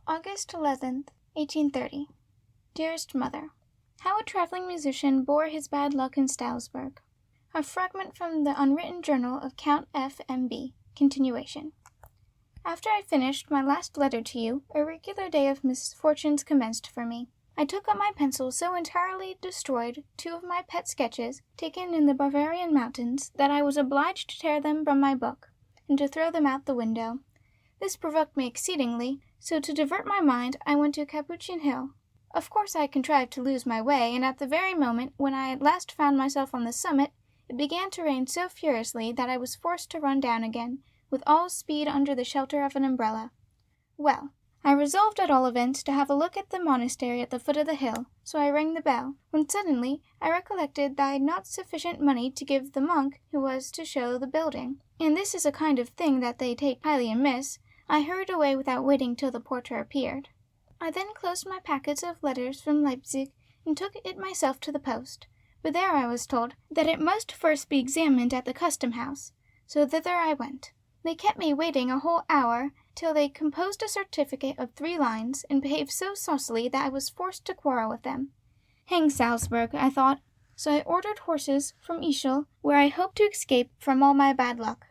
August 11th, 1830. Dearest Mother, how a traveling musician bore his bad luck in Salzburg. A fragment from the unwritten journal of Count F. M.B. Continuation. After I finished my last letter to you, a regular day of misfortunes commenced for me. I took up my pencil, so entirely destroyed two of my pet sketches taken in the Bavarian mountains that I was obliged to tear them from my book, and to throw them out the window. This provoked me exceedingly, so to divert my mind I went to Capuchin Hill. Of course I contrived to lose my way, and at the very moment when I at last found myself on the summit, it began to rain so furiously that I was forced to run down again, with all speed under the shelter of an umbrella. Well, I resolved at all events to have a look at the monastery at the foot of the hill, so I rang the bell, when suddenly I recollected that I had not sufficient money to give the monk who was to show the building, and this is a kind of thing that they take highly amiss. I hurried away without waiting till the porter appeared. I then closed my packets of letters from Leipzig and took it myself to the post, but there I was told that it must first be examined at the custom-house, so thither I went. They kept me waiting a whole hour, till they composed a certificate of 3 lines, and behaved so saucily that I was forced to quarrel with them. Hang Salzburg, I thought, so I ordered horses from Ischl, where I hoped to escape from all my bad luck.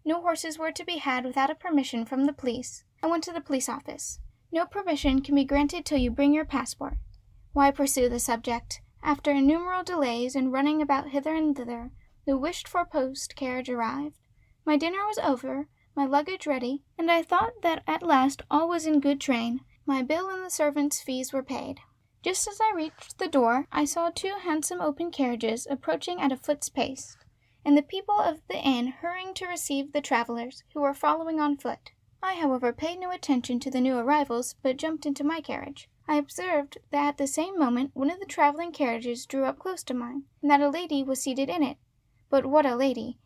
No horses were to be had without a permission from the police. I went to the police office. No permission can be granted till you bring your passport. Why pursue the subject? After innumerable delays and running about hither and thither, the wished-for post-carriage arrived. My dinner was over, my luggage ready, and I thought that at last all was in good train. My bill and the servants' fees were paid. Just as I reached the door, I saw 2 handsome open carriages approaching at a foot's pace, and the people of the inn hurrying to receive the travellers, who were following on foot. I, however, paid no attention to the new arrivals, but jumped into my carriage. I observed that at the same moment one of the travelling carriages drew up close to mine, and that a lady was seated in it. But what a lady!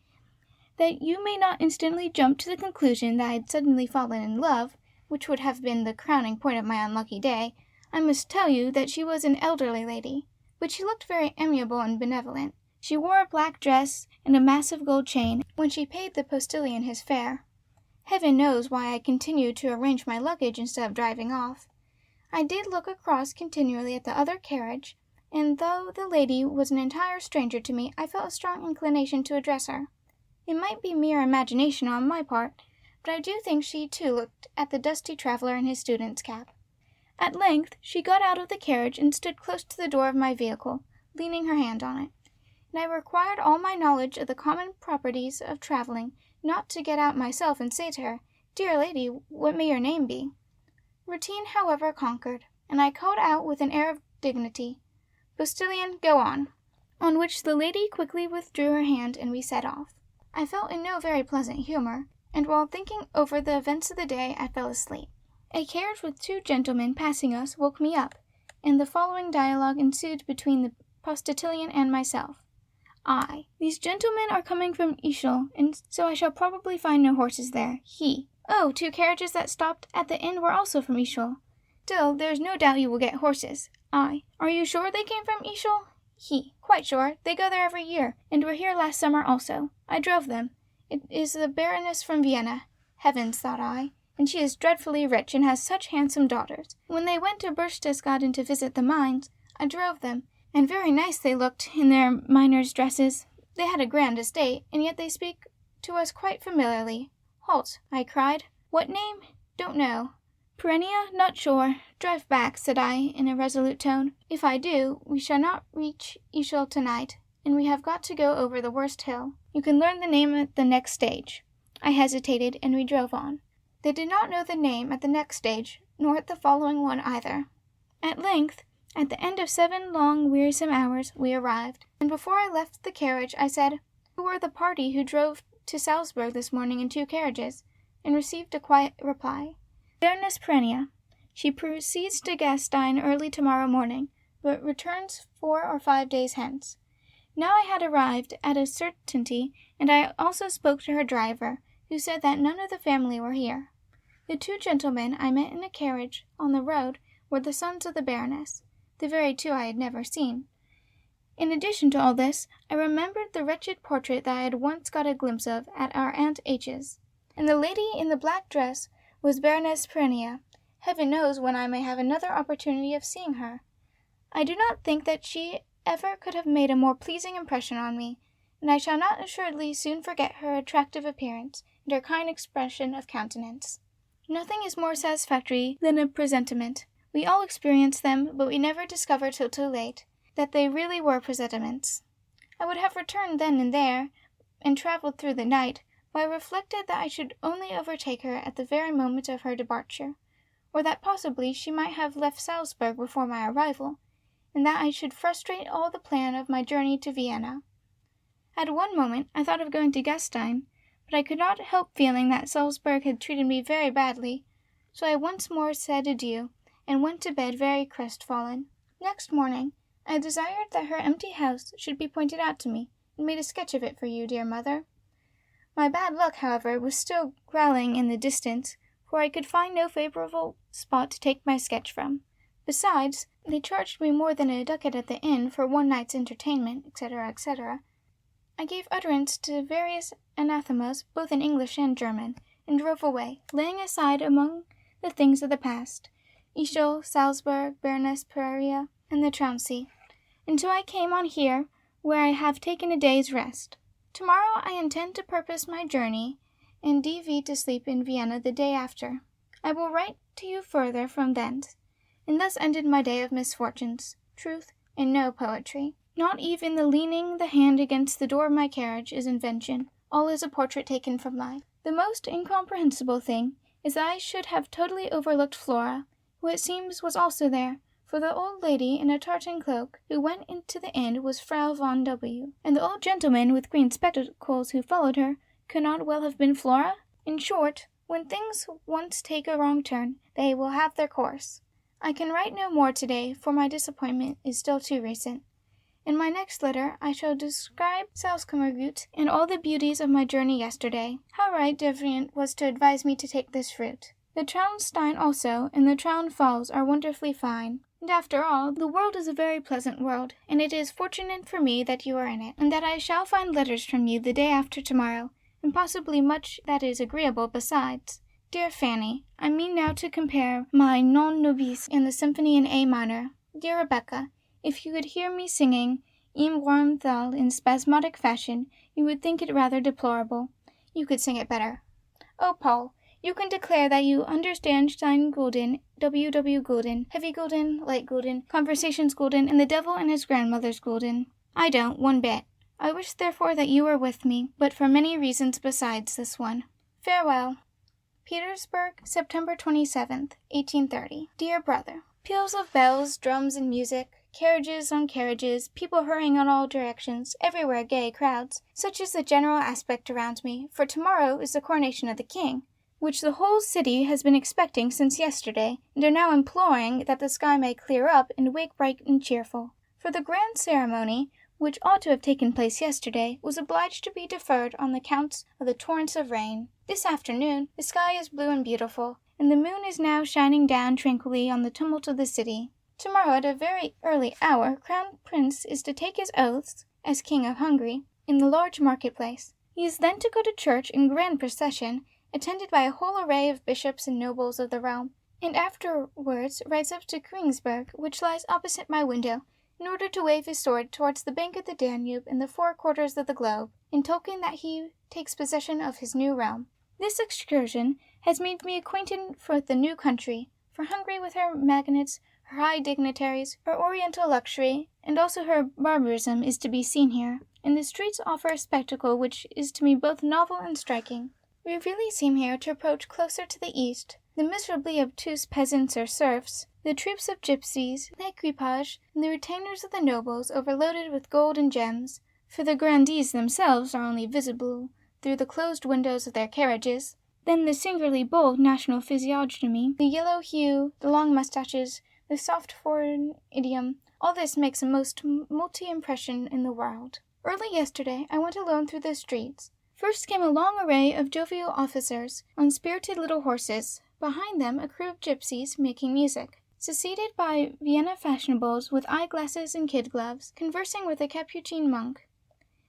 That you may not instantly jump to the conclusion that I had suddenly fallen in love, which would have been the crowning point of my unlucky day, I must tell you that she was an elderly lady, but she looked very amiable and benevolent. She wore a black dress and a massive gold chain when she paid the postilion his fare. Heaven knows why I continued to arrange my luggage instead of driving off. I did look across continually at the other carriage, and though the lady was an entire stranger to me, I felt a strong inclination to address her. It might be mere imagination on my part, but I do think she too looked at the dusty traveller in his student's cap. At length she got out of the carriage and stood close to the door of my vehicle, leaning her hand on it, and I required all my knowledge of the common proprieties of travelling not to get out myself and say to her, "Dear lady, what may your name be?" Routine, however, conquered, and I called out with an air of dignity, "Postilion, go on," on which the lady quickly withdrew her hand and we set off. I felt in no very pleasant humour, and while thinking over the events of the day I fell asleep. A carriage with 2 gentlemen passing us woke me up, and the following dialogue ensued between the postilion and myself. These gentlemen are coming from Ischl, and so I shall probably find no horses there. He. Oh, 2 carriages that stopped at the inn were also from Ischl. Still, there is no doubt you will get horses. Are you sure they came from Ischl? He. Quite sure. They go there every year, and were here last summer also. I drove them. It is the Baroness from Vienna. Heavens, thought I, and she is dreadfully rich and has such handsome daughters. When they went to Berchtesgaden to visit the mines, I drove them, and very nice they looked in their miners' dresses. They had a grand estate, and yet they speak to us quite familiarly. Halt, I cried. What name? Don't know. Perennia, not sure. Drive back, said I, in a resolute tone. If I do, we shall not reach Ischl tonight, and we have got to go over the worst hill. You can learn the name at the next stage. I hesitated, and we drove on. They did not know the name at the next stage, nor at the following one either. At length, at the end of 7 long, wearisome hours, we arrived, and before I left the carriage I said, "Who were the party who drove to Salzburg this morning in 2 carriages?" and received a quiet reply. Baroness Perennia. She proceeds to Gastein early tomorrow morning, but returns 4 or 5 days hence. Now I had arrived at a certainty, and I also spoke to her driver, who said that none of the family were here. The 2 gentlemen I met in a carriage on the road were the sons of the Baroness, the very 2 I had never seen. In addition to all this, I remembered the wretched portrait that I had once got a glimpse of at our Aunt H's, and the lady in the black dress was Baroness Perennia. Heaven knows when I may have another opportunity of seeing her. I do not think that she ever could have made a more pleasing impression on me, and I shall not assuredly soon forget her attractive appearance and her kind expression of countenance. Nothing is more satisfactory than a presentiment. We all experience them, but we never discover till too late that they really were presentiments. I would have returned then and there, and travelled through the night, but I reflected that I should only overtake her at the very moment of her departure, or that possibly she might have left Salzburg before my arrival, and that I should frustrate all the plan of my journey to Vienna. At one moment I thought of going to Gastein, but I could not help feeling that Salzburg had treated me very badly, so I once more said adieu, and went to bed very crestfallen. Next morning I desired that her empty house should be pointed out to me, and made a sketch of it for you, dear mother. My bad luck, however, was still growling in the distance, for I could find no favourable spot to take my sketch from. Besides, they charged me more than a ducat at the inn for one night's entertainment, etc., etc. I gave utterance to various anathemas, both in English and German, and drove away, laying aside among the things of the past, Ischl, Salzburg, Baroness Perennia, and the Trounsey, until I came on here, where I have taken a day's rest. Tomorrow I intend to purpose my journey, and to sleep in Vienna the day after. I will write to you further from thence. And thus ended my day of misfortunes, truth, and no poetry. Not even the leaning the hand against the door of my carriage is invention. All is a portrait taken from life. The most incomprehensible thing is that I should have totally overlooked Flora, who it seems was also there, for the old lady in a tartan cloak who went into the inn was Frau von W., and the old gentleman with green spectacles who followed her could not well have been Flora. In short, when things once take a wrong turn, they will have their course. I can write no more today, for my disappointment is still too recent. In my next letter I shall describe Salzkammergut and all the beauties of my journey yesterday. How right Devrient was to advise me to take this route. The Traunstein also and the Traun Falls are wonderfully fine. And after all, the world is a very pleasant world, and it is fortunate for me that you are in it, and that I shall find letters from you the day after tomorrow, and possibly much that is agreeable besides. Dear Fanny, I mean now to compare my Non Nobis and the Symphony in A minor. Dear Rebecca, if you could hear me singing Im Warmthal in spasmodic fashion, you would think it rather deplorable. You could sing it better. Oh, Paul, you can declare that you understand Stein Gulden, W. Gulden, Heavy Gulden, Light Gulden, Conversations Gulden, and the Devil and his grandmother's Gulden. I don't, one bit. I wish therefore that you were with me, but for many reasons besides this one. Farewell. Petersburg, September 27th, 1830. Dear brother, peals of bells, drums, and music, carriages on carriages, people hurrying in all directions, everywhere gay crowds. Such is the general aspect around me, for tomorrow is the coronation of the king, which the whole city has been expecting since yesterday, and are now imploring that the sky may clear up and wake bright and cheerful. For the grand ceremony, which ought to have taken place yesterday, was obliged to be deferred on account of the torrents of rain. This afternoon the sky is blue and beautiful, and the moon is now shining down tranquilly on the tumult of the city. Tomorrow at a very early hour, Crown Prince is to take his oaths, as King of Hungary, in the large market-place. He is then to go to church in grand procession, attended by a whole array of bishops and nobles of the realm, and afterwards rides up to Königsberg, which lies opposite my window, in order to wave his sword towards the bank of the Danube and the 4 quarters of the globe, in token that he takes possession of his new realm. This excursion has made me acquainted with the new country, for Hungary with her magnates, her high dignitaries, her oriental luxury, and also her barbarism is to be seen here, and the streets offer a spectacle which is to me both novel and striking. We really seem here to approach closer to the east, the miserably obtuse peasants or serfs, the troops of gypsies, the equipage, and the retainers of the nobles overloaded with gold and gems, for the grandees themselves are only visible through the closed windows of their carriages. Then the singularly bold national physiognomy, the yellow hue, the long moustaches, the soft foreign idiom, all this makes a most multi-impression in the world. Early yesterday I went alone through the streets. First came a long array of jovial officers on spirited little horses, behind them a crew of gypsies making music, succeeded by Vienna fashionables with eyeglasses and kid gloves, conversing with a Capuchin monk.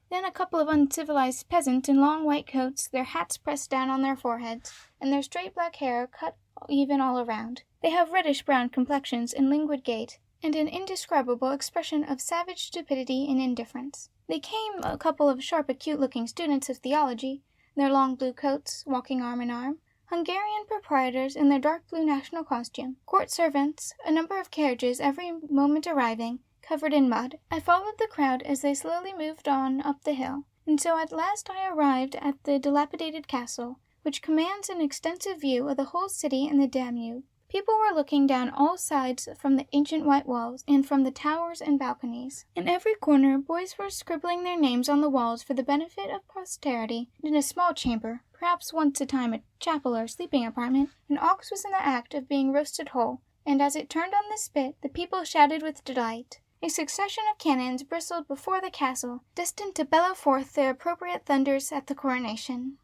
Then a couple of uncivilized peasants in long white coats, their hats pressed down on their foreheads, and their straight black hair cut even all around. They have reddish-brown complexions and languid gait, and an indescribable expression of savage stupidity and indifference. They came a couple of sharp, acute-looking students of theology, in their long blue coats, walking arm in arm, Hungarian proprietors in their dark blue national costume, court servants, a number of carriages every moment arriving, covered in mud. I followed the crowd as they slowly moved on up the hill, and so at last I arrived at the dilapidated castle, which commands an extensive view of the whole city and the Danube. People were looking down all sides from the ancient white walls and from the towers and balconies. In every corner boys were scribbling their names on the walls for the benefit of posterity, and in a small chamber, perhaps once a time a chapel or sleeping apartment, an ox was in the act of being roasted whole, and as it turned on the spit the people shouted with delight. A succession of cannons bristled before the castle, destined to bellow forth their appropriate thunders at the coronation.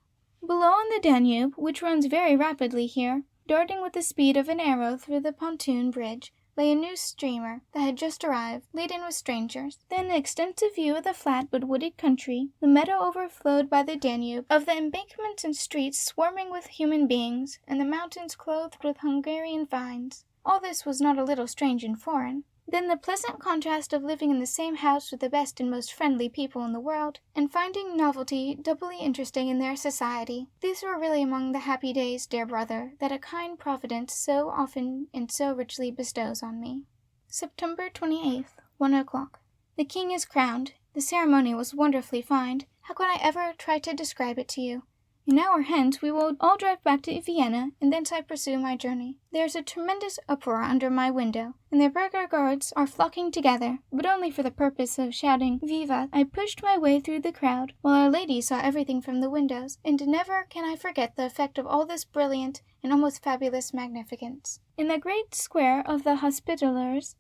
Below on the Danube, which runs very rapidly here, darting with the speed of an arrow through the pontoon bridge, lay a new steamer that had just arrived, laden with strangers. Then the extensive view of the flat but wooded country, the meadow overflowed by the Danube, of the embankments and streets swarming with human beings, and the mountains clothed with Hungarian vines. All this was not a little strange and foreign. Then the pleasant contrast of living in the same house with the best and most friendly people in the world, and finding novelty doubly interesting in their society. These were really among the happy days, dear brother, that a kind Providence so often and so richly bestows on me. September 28th, 1 o'clock. The king is crowned. The ceremony was wonderfully fine. How could I ever try to describe it to you? An hour hence we will all drive back to Vienna, and thence I pursue my journey. There is a tremendous uproar under my window, and the burgher guards are flocking together, but only for the purpose of shouting Vivat. I pushed my way through the crowd, while Our Lady saw everything from the windows, and never can I forget the effect of all this brilliant and almost fabulous magnificence. In the great square of the Hospitallers,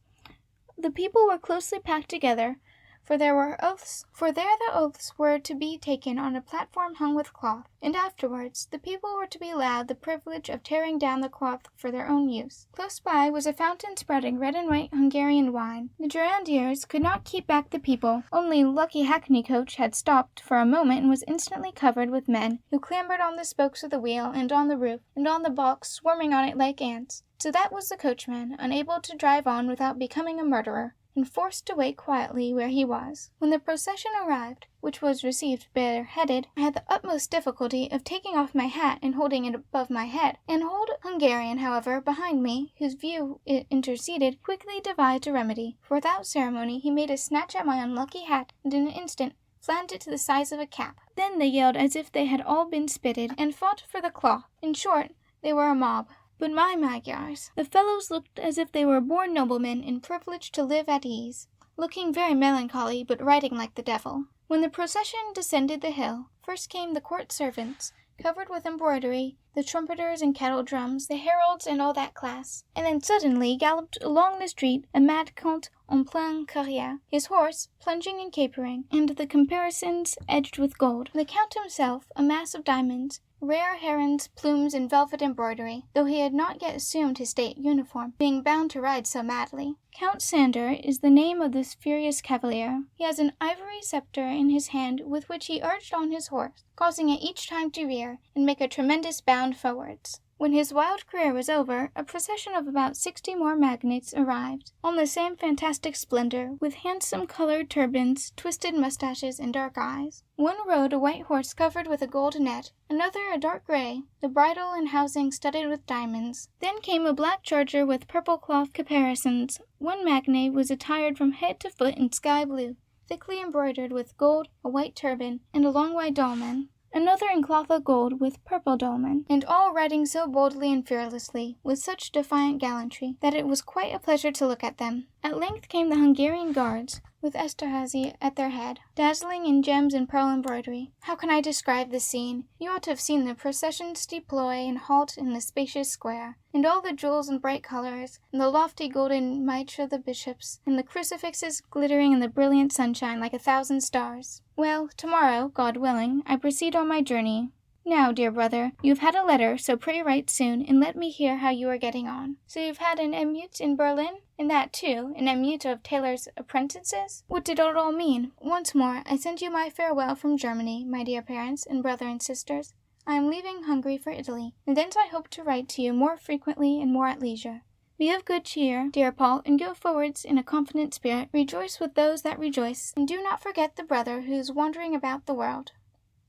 the people were closely packed together, for there the oaths were to be taken on a platform hung with cloth, and afterwards the people were to be allowed the privilege of tearing down the cloth for their own use. Close by was a fountain spouting red and white Hungarian wine. The girondiers could not keep back the people. Only lucky hackney coach had stopped for a moment and was instantly covered with men, who clambered on the spokes of the wheel and on the roof and on the box, swarming on it like ants. So that was the coachman, unable to drive on without becoming a murderer, and forced to wait quietly where he was. When the procession arrived, which was received bareheaded, I had the utmost difficulty of taking off my hat and holding it above my head. An old Hungarian, however, behind me, whose view it interceded, quickly devised a remedy, for without ceremony he made a snatch at my unlucky hat, and in an instant flanned it to the size of a cap. Then they yelled as if they had all been spitted, and fought for the cloth. In short, they were a mob. But my Magyars, the fellows looked as if they were born noblemen and privileged to live at ease, looking very melancholy, but riding like the devil. When the procession descended the hill, first came the court servants, covered with embroidery, the trumpeters and kettle drums, the heralds and all that class, and then suddenly galloped along the street a mad count en pleine carrière, his horse plunging and capering, and the caparisons edged with gold. The count himself, a mass of diamonds, rare herons, plumes, and velvet embroidery, though he had not yet assumed his state uniform, being bound to ride so madly. Count Sander is the name of this furious cavalier. He has an ivory scepter in his hand with which he urged on his horse, causing it each time to rear and make a tremendous bound forwards. When his wild career was over, a procession of about 60 more magnates arrived, on the same fantastic splendor, with handsome colored turbans, twisted mustaches, and dark eyes. One rode a white horse covered with a gold net, another a dark gray, the bridle and housing studded with diamonds. Then came a black charger with purple cloth caparisons. One magnate was attired from head to foot in sky blue, thickly embroidered with gold, a white turban, and a long white dolman. Another in cloth of gold with purple dolman, and all riding so boldly and fearlessly, with such defiant gallantry, that it was quite a pleasure to look at them. At length came the Hungarian guards, with Esterhazy at their head, dazzling in gems and pearl embroidery. How can I describe the scene? You ought to have seen the processions deploy and halt in the spacious square, and all the jewels and bright colors, and the lofty golden mitre of the bishops, and the crucifixes glittering in the brilliant sunshine like 1,000 stars. Well, tomorrow, God willing, I proceed on my journey. Now, dear brother, you have had a letter, so pray write soon, and let me hear how you are getting on. So you've had an émeute in Berlin? And that, too, an émeute of tailors' apprentices? What did it all mean? Once more, I send you my farewell from Germany, my dear parents and brother and sisters. I am leaving Hungary for Italy, and thence I hope to write to you more frequently and more at leisure. Be of good cheer, dear Paul, and go forwards in a confident spirit. Rejoice with those that rejoice, and do not forget the brother who is wandering about the world.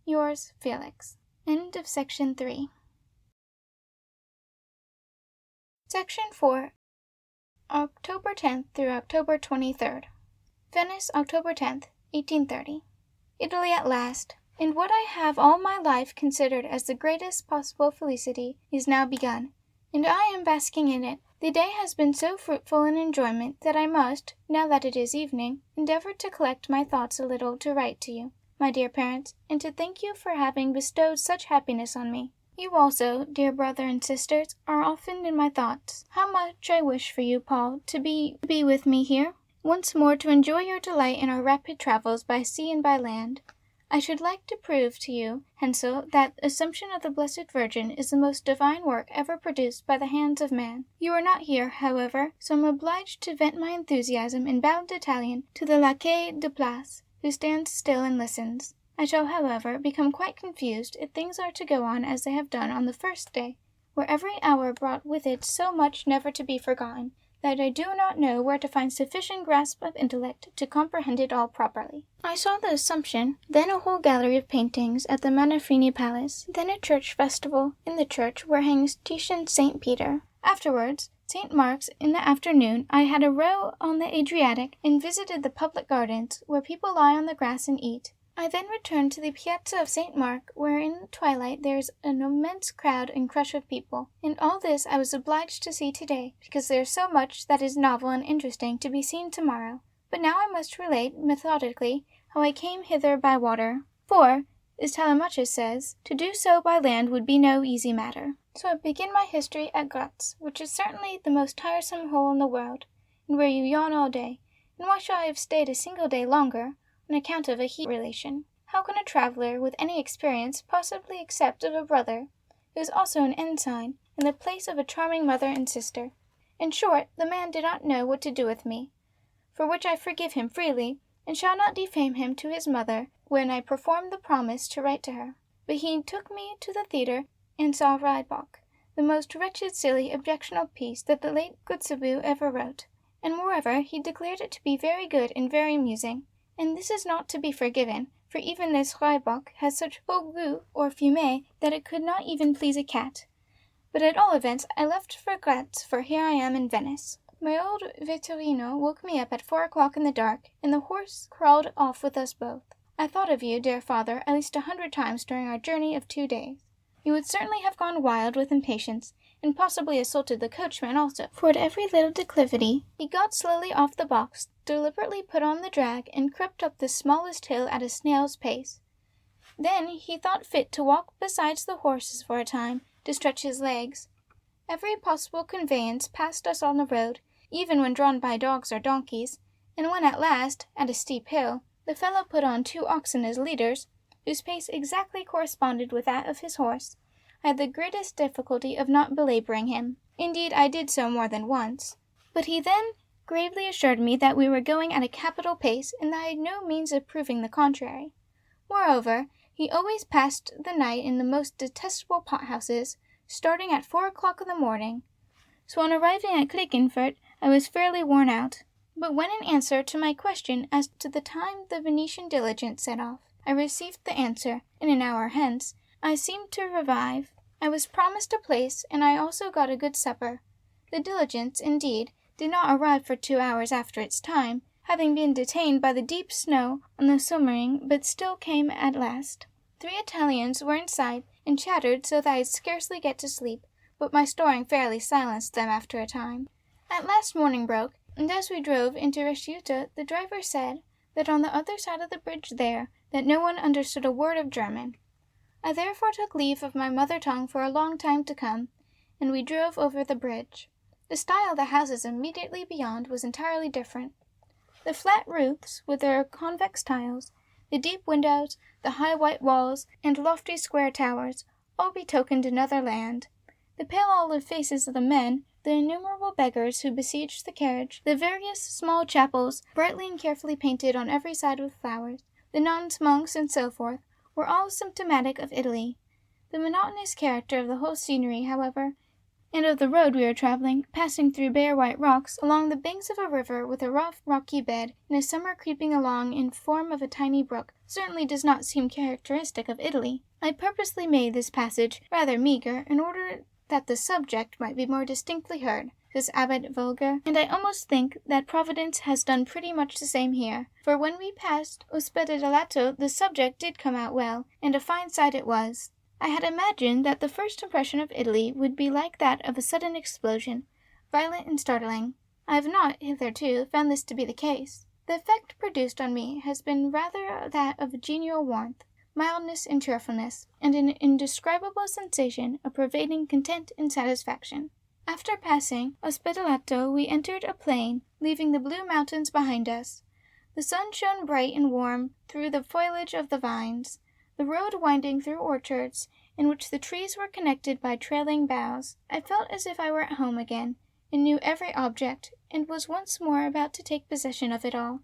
Yours, Felix. End of Section 3. Section 4. October 10th through October 23rd. Venice, October 10th, 1830. Italy at last, and what I have all my life considered as the greatest possible felicity is now begun, and I am basking in it. The day has been so fruitful in enjoyment that I must, now that it is evening, endeavor to collect my thoughts a little to write to you, my dear parents, and to thank you for having bestowed such happiness on me. You also, dear brother and sisters, are often in my thoughts. How much I wish for you, Paul, to be with me here, once more to enjoy your delight in our rapid travels by sea and by land. I should like to prove to you, Hensel, that Assumption of the Blessed Virgin is the most divine work ever produced by the hands of man. You are not here, however, so I am obliged to vent my enthusiasm in bowed Italian to the laquais de place, who stands still and listens. I shall, however, become quite confused if things are to go on as they have done on the first day, where every hour brought with it so much never to be forgotten, that I do not know where to find sufficient grasp of intellect to comprehend it all properly. I saw the Assumption, then a whole gallery of paintings at the Manfrini Palace, then a church festival in the church where hangs Titian's St. Peter. Afterwards, St. Mark's. In the afternoon I had a row on the Adriatic and visited the public gardens, where people lie on the grass and eat. I then returned to the Piazza of St. Mark, where in the twilight there is an immense crowd and crush of people. And all this I was obliged to see today, because there is so much that is novel and interesting to be seen tomorrow. But now I must relate, methodically, how I came hither by water. For, as Telemachus says, to do so by land would be no easy matter. So I begin my history at Graz, which is certainly the most tiresome hole in the world, and where you yawn all day. And why should I have stayed a single day longer? On account of a heat relation. How can a traveller with any experience possibly accept of a brother, who is also an ensign, in the place of a charming mother and sister? In short, the man did not know what to do with me, for which I forgive him freely, and shall not defame him to his mother when I perform the promise to write to her. But he took me to the theatre and saw Rybak, the most wretched, silly, objectionable piece that the late Kotzebue ever wrote, and moreover he declared it to be very good and very amusing. And this is not to be forgiven, for even this Rybak has such haut goût or fumée that it could not even please a cat. But at all events I left for Graz, for here I am in Venice. My old vetturino woke me up at 4 o'clock in the dark, and the horse crawled off with us both. I thought of you, dear father, at least 100 times during our journey of 2 days. You would certainly have gone wild with impatience, and possibly assaulted the coachman also, for at every little declivity he got slowly off the box, deliberately put on the drag, and crept up the smallest hill at a snail's pace. Then he thought fit to walk beside the horses for a time, to stretch his legs. Every possible conveyance passed us on the road, even when drawn by dogs or donkeys, and when at last, at a steep hill, the fellow put on 2 oxen as leaders, whose pace exactly corresponded with that of his horse, I had the greatest difficulty of not belabouring him. Indeed, I did so more than once. But he then gravely assured me that we were going at a capital pace, and that I had no means of proving the contrary. Moreover, he always passed the night in the most detestable pot-houses, starting at 4 o'clock in the morning, so on arriving at Klagenfurt I was fairly worn out. But when in answer to my question as to the time the Venetian diligence set off, I received the answer, in an hour hence, I seemed to revive. I was promised a place, and I also got a good supper. The diligence, indeed, did not arrive for 2 hours after its time, having been detained by the deep snow on the Sommering, but still came at last. 3 Italians were in sight, and chattered so that I could scarcely get to sleep, but my snoring fairly silenced them after a time. At last morning broke, and as we drove into Reschiuta, the driver said that on the other side of the bridge there, that no one understood a word of German. I therefore took leave of my mother tongue for a long time to come, and we drove over the bridge. The style of the houses immediately beyond was entirely different. The flat roofs, with their convex tiles, the deep windows, the high white walls, and lofty square towers, all betokened another land. The pale olive faces of the men, the innumerable beggars who besieged the carriage, the various small chapels, brightly and carefully painted on every side with flowers, the nuns, monks, and so forth, were all symptomatic of Italy. The monotonous character of the whole scenery, however, and of the road we were traveling, passing through bare white rocks, along the banks of a river with a rough rocky bed, and a summer creeping along in form of a tiny brook, certainly does not seem characteristic of Italy. I purposely made this passage rather meagre, in order that the subject might be more distinctly heard, says Abbot Vogler, and I almost think that Providence has done pretty much the same here, for when we passed Ospedaleto the subject did come out well, and a fine sight it was. I had imagined that the first impression of Italy would be like that of a sudden explosion, violent and startling. I have not, hitherto, found this to be the case. The effect produced on me has been rather that of a genial warmth, mildness and cheerfulness, and an indescribable sensation of pervading content and satisfaction. After passing Ospedaleto we entered a plain, leaving the blue mountains behind us. The sun shone bright and warm through the foliage of the vines, the road winding through orchards, in which the trees were connected by trailing boughs. I felt as if I were at home again, and knew every object, and was once more about to take possession of it all.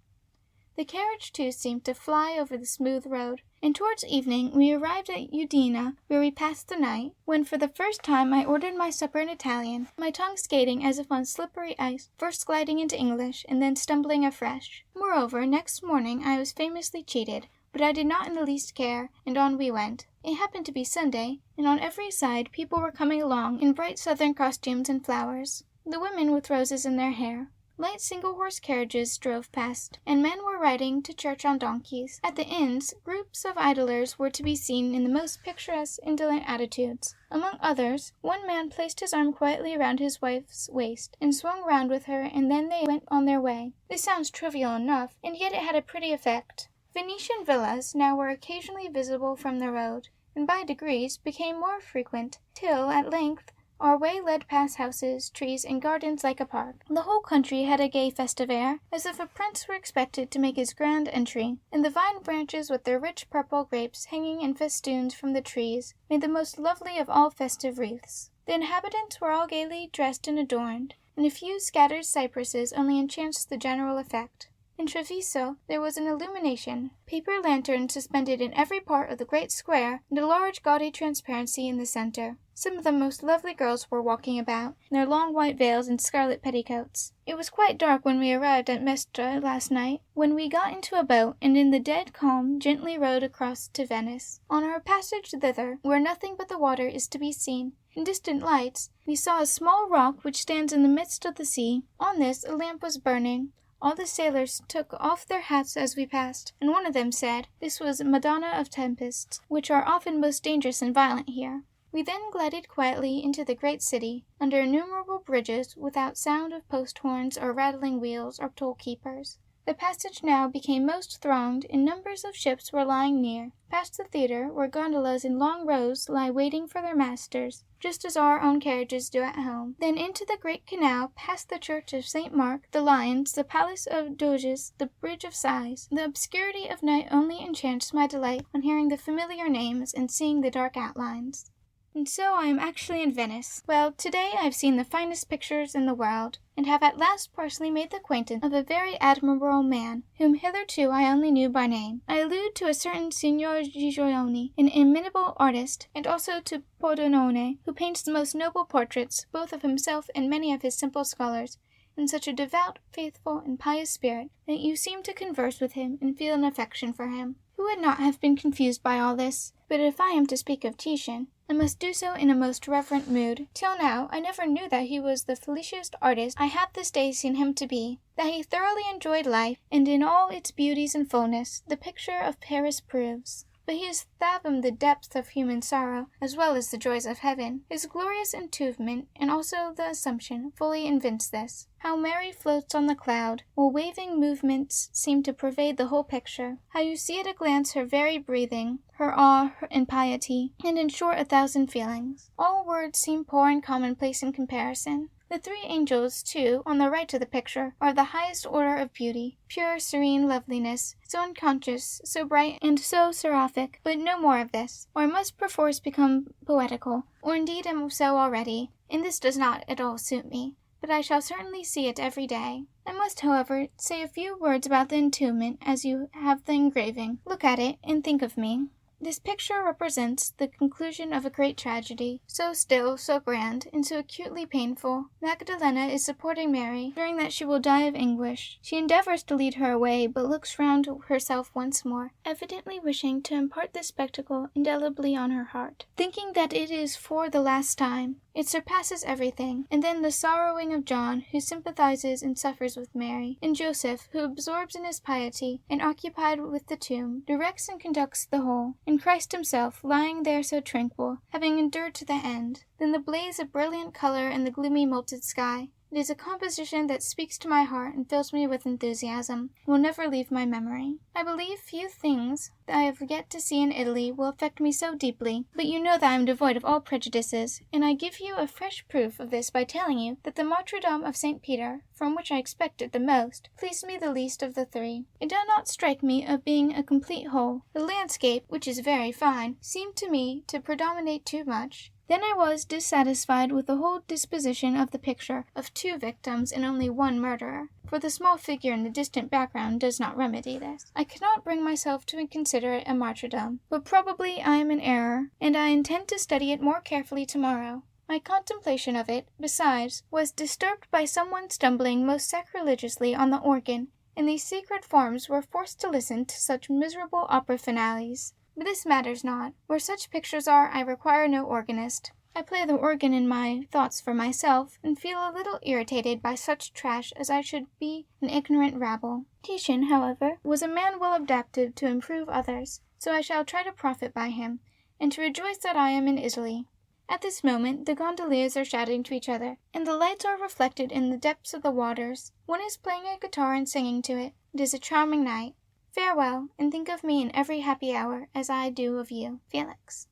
The carriage, too, seemed to fly over the smooth road, and towards evening we arrived at Udine, where we passed the night, when for the first time I ordered my supper in Italian, my tongue skating as if on slippery ice, first gliding into English, and then stumbling afresh. Moreover, next morning I was famously cheated, but I did not in the least care, and on we went. It happened to be Sunday, and on every side people were coming along in bright southern costumes and flowers, the women with roses in their hair. Light single-horse carriages drove past, and men were riding to church on donkeys. At the inns, groups of idlers were to be seen in the most picturesque, indolent attitudes. Among others, one man placed his arm quietly around his wife's waist, and swung round with her, and then they went on their way. This sounds trivial enough, and yet it had a pretty effect. Venetian villas now were occasionally visible from the road, and by degrees became more frequent, till, at length, our way led past houses, trees, and gardens like a park. The whole country had a gay festive air, as if a prince were expected to make his grand entry, and the vine branches with their rich purple grapes hanging in festoons from the trees made the most lovely of all festive wreaths. The inhabitants were all gaily dressed and adorned, and a few scattered cypresses only enhanced the general effect. In Treviso there was an illumination, paper lanterns suspended in every part of the great square, and a large gaudy transparency in the center. Some of the most lovely girls were walking about, in their long white veils and scarlet petticoats. It was quite dark when we arrived at Mestre last night, when we got into a boat, and in the dead calm gently rowed across to Venice. On our passage thither, where nothing but the water is to be seen, in distant lights, we saw a small rock which stands in the midst of the sea. On this a lamp was burning. All the sailors took off their hats as we passed, and one of them said this was Madonna of Tempests, which are often most dangerous and violent here. We then glided quietly into the great city, under innumerable bridges, without sound of post-horns or rattling wheels or toll-keepers. The passage now became most thronged, and numbers of ships were lying near, past the theatre, where gondolas in long rows lie waiting for their masters, just as our own carriages do at home. Then into the great canal, past the church of St. Mark, the Lions, the palace of Doges, the bridge of Sighs. The obscurity of night only enchants my delight on hearing the familiar names and seeing the dark outlines. And so I am actually in Venice. Well, today I have seen the finest pictures in the world, and have at last partially made the acquaintance of a very admirable man, whom hitherto I only knew by name. I allude to a certain Signor Gigioni, an inimitable artist, and also to Pordenone, who paints the most noble portraits, both of himself and many of his simple scholars, in such a devout, faithful, and pious spirit, that you seem to converse with him and feel an affection for him. Who would not have been confused by all this? But if I am to speak of Titian, I must do so in a most reverent mood. Till now, I never knew that he was the feliciest artist I have this day seen him to be, that he thoroughly enjoyed life, and in all its beauties and fullness, the picture of Paris proves. But he has fathomed the depths of human sorrow, as well as the joys of heaven. His glorious entombment, and also the Assumption, fully evince this. How Mary floats on the cloud, while waving movements seem to pervade the whole picture. How you see at a glance her very breathing, her awe and piety, and in short 1,000 feelings. All words seem poor and commonplace in comparison. The 3 angels, too, on the right of the picture, are the highest order of beauty, pure, serene loveliness, so unconscious, so bright, and so seraphic. But no more of this, or I must perforce become poetical, or indeed am so already, and this does not at all suit me. But I shall certainly see it every day. I must, however, say a few words about the entombment, as you have the engraving. Look at it, and think of me. This picture represents the conclusion of a great tragedy, so still, so grand, and so acutely painful. Magdalena is supporting Mary, fearing that she will die of anguish. She endeavors to lead her away, but looks round herself once more, evidently wishing to impart this spectacle indelibly on her heart, thinking that it is for the last time. It surpasses everything. And then the sorrowing of John, who sympathizes and suffers with Mary, and Joseph, who absorbs in his piety, and occupied with the tomb, directs and conducts the whole, and Christ himself, lying there so tranquil, having endured to the end. Then the blaze of brilliant color and the gloomy molten sky. It is a composition that speaks to my heart and fills me with enthusiasm, and will never leave my memory. I believe few things that I have yet to see in Italy will affect me so deeply, but you know that I am devoid of all prejudices, and I give you a fresh proof of this by telling you that the martyrdom of St. Peter, from which I expected the most, pleased me the least of the 3. It did not strike me of being a complete whole. The landscape, which is very fine, seemed to me to predominate too much. Then I was dissatisfied with the whole disposition of the picture of 2 victims and only 1 murderer, for the small figure in the distant background does not remedy this. I cannot bring myself to consider it a martyrdom, but probably I am in error, and I intend to study it more carefully tomorrow. My contemplation of it, besides, was disturbed by someone stumbling most sacrilegiously on the organ, and these secret forms were forced to listen to such miserable opera finales. But this matters not. Where such pictures are, I require no organist. I play the organ in my thoughts for myself, and feel a little irritated by such trash as I should be an ignorant rabble. Titian, however, was a man well adapted to improve others, so I shall try to profit by him, and to rejoice that I am in Italy. At this moment the gondoliers are shouting to each other, and the lights are reflected in the depths of the waters. One is playing a guitar and singing to it. It is a charming night. Farewell, and think of me in every happy hour, as I do of you. Felix.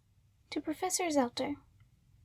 To Professor Zelter.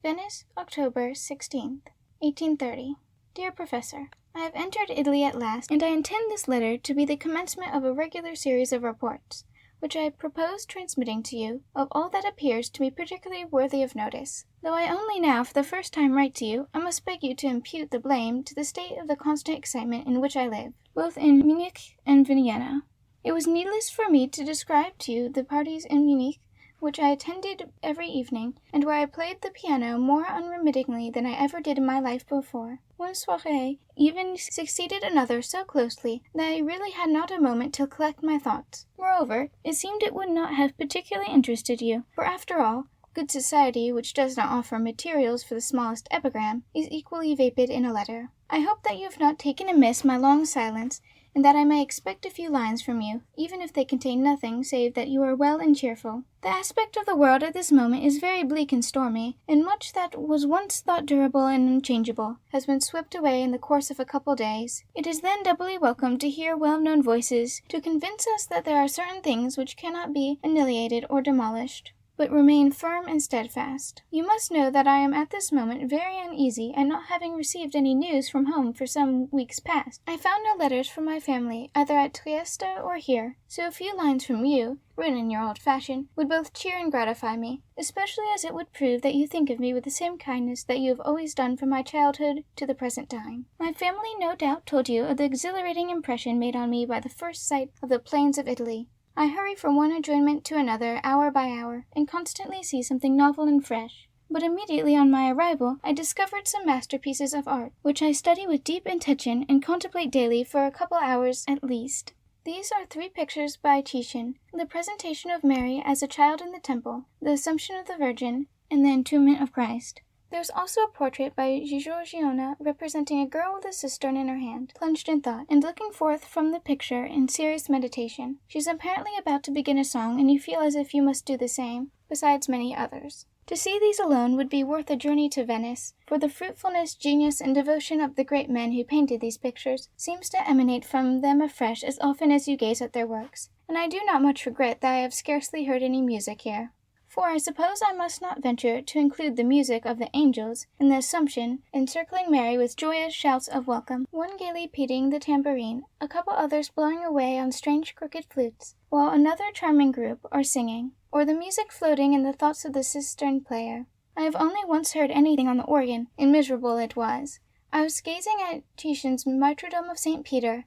Venice, October 16th, 1830. Dear Professor, I have entered Italy at last, and I intend this letter to be the commencement of a regular series of reports, which I propose transmitting to you, of all that appears to me particularly worthy of notice. Though I only now for the first time write to you, I must beg you to impute the blame to the state of the constant excitement in which I live, both in Munich and Vienna. It was needless for me to describe to you the parties in Munich, which I attended every evening, and where I played the piano more unremittingly than I ever did in my life before. One soirée even succeeded another so closely that I really had not a moment to collect my thoughts. Moreover, it seemed it would not have particularly interested you, for after all, good society, which does not offer materials for the smallest epigram, is equally vapid in a letter. I hope that you have not taken amiss my long silence, and that I may expect a few lines from you, even if they contain nothing save that you are well and cheerful. The aspect of the world at this moment is very bleak and stormy, and much that was once thought durable and unchangeable has been swept away in the course of a couple days. It is then doubly welcome to hear well-known voices, to convince us that there are certain things which cannot be annihilated or demolished, but remain firm and steadfast. You must know that I am at this moment very uneasy at not having received any news from home for some weeks past. I found no letters from my family, either at Trieste or here, so a few lines from you, written in your old fashion, would both cheer and gratify me, especially as it would prove that you think of me with the same kindness that you have always done from my childhood to the present time. My family no doubt told you of the exhilarating impression made on me by the first sight of the plains of Italy. I hurry from one enjoyment to another, hour by hour, and constantly see something novel and fresh. But immediately on my arrival, I discovered some masterpieces of art, which I study with deep intention and contemplate daily for a couple hours at least. These are 3 pictures by Titian: the Presentation of Mary as a child in the temple, the Assumption of the Virgin, and the Entombment of Christ. There is also a portrait by Giorgione representing a girl with a cistern in her hand, plunged in thought, and looking forth from the picture in serious meditation. She is apparently about to begin a song, and you feel as if you must do the same, besides many others. To see these alone would be worth a journey to Venice, for the fruitfulness, genius, and devotion of the great men who painted these pictures seems to emanate from them afresh as often as you gaze at their works, and I do not much regret that I have scarcely heard any music here. For I suppose I must not venture to include the music of the angels in the Assumption, encircling Mary with joyous shouts of welcome, one gaily beating the tambourine, a couple others blowing away on strange crooked flutes, while another charming group are singing, or the music floating in the thoughts of the cistern player. I have only once heard anything on the organ, and miserable it was. I was gazing at Titian's Martyrdom of St. Peter,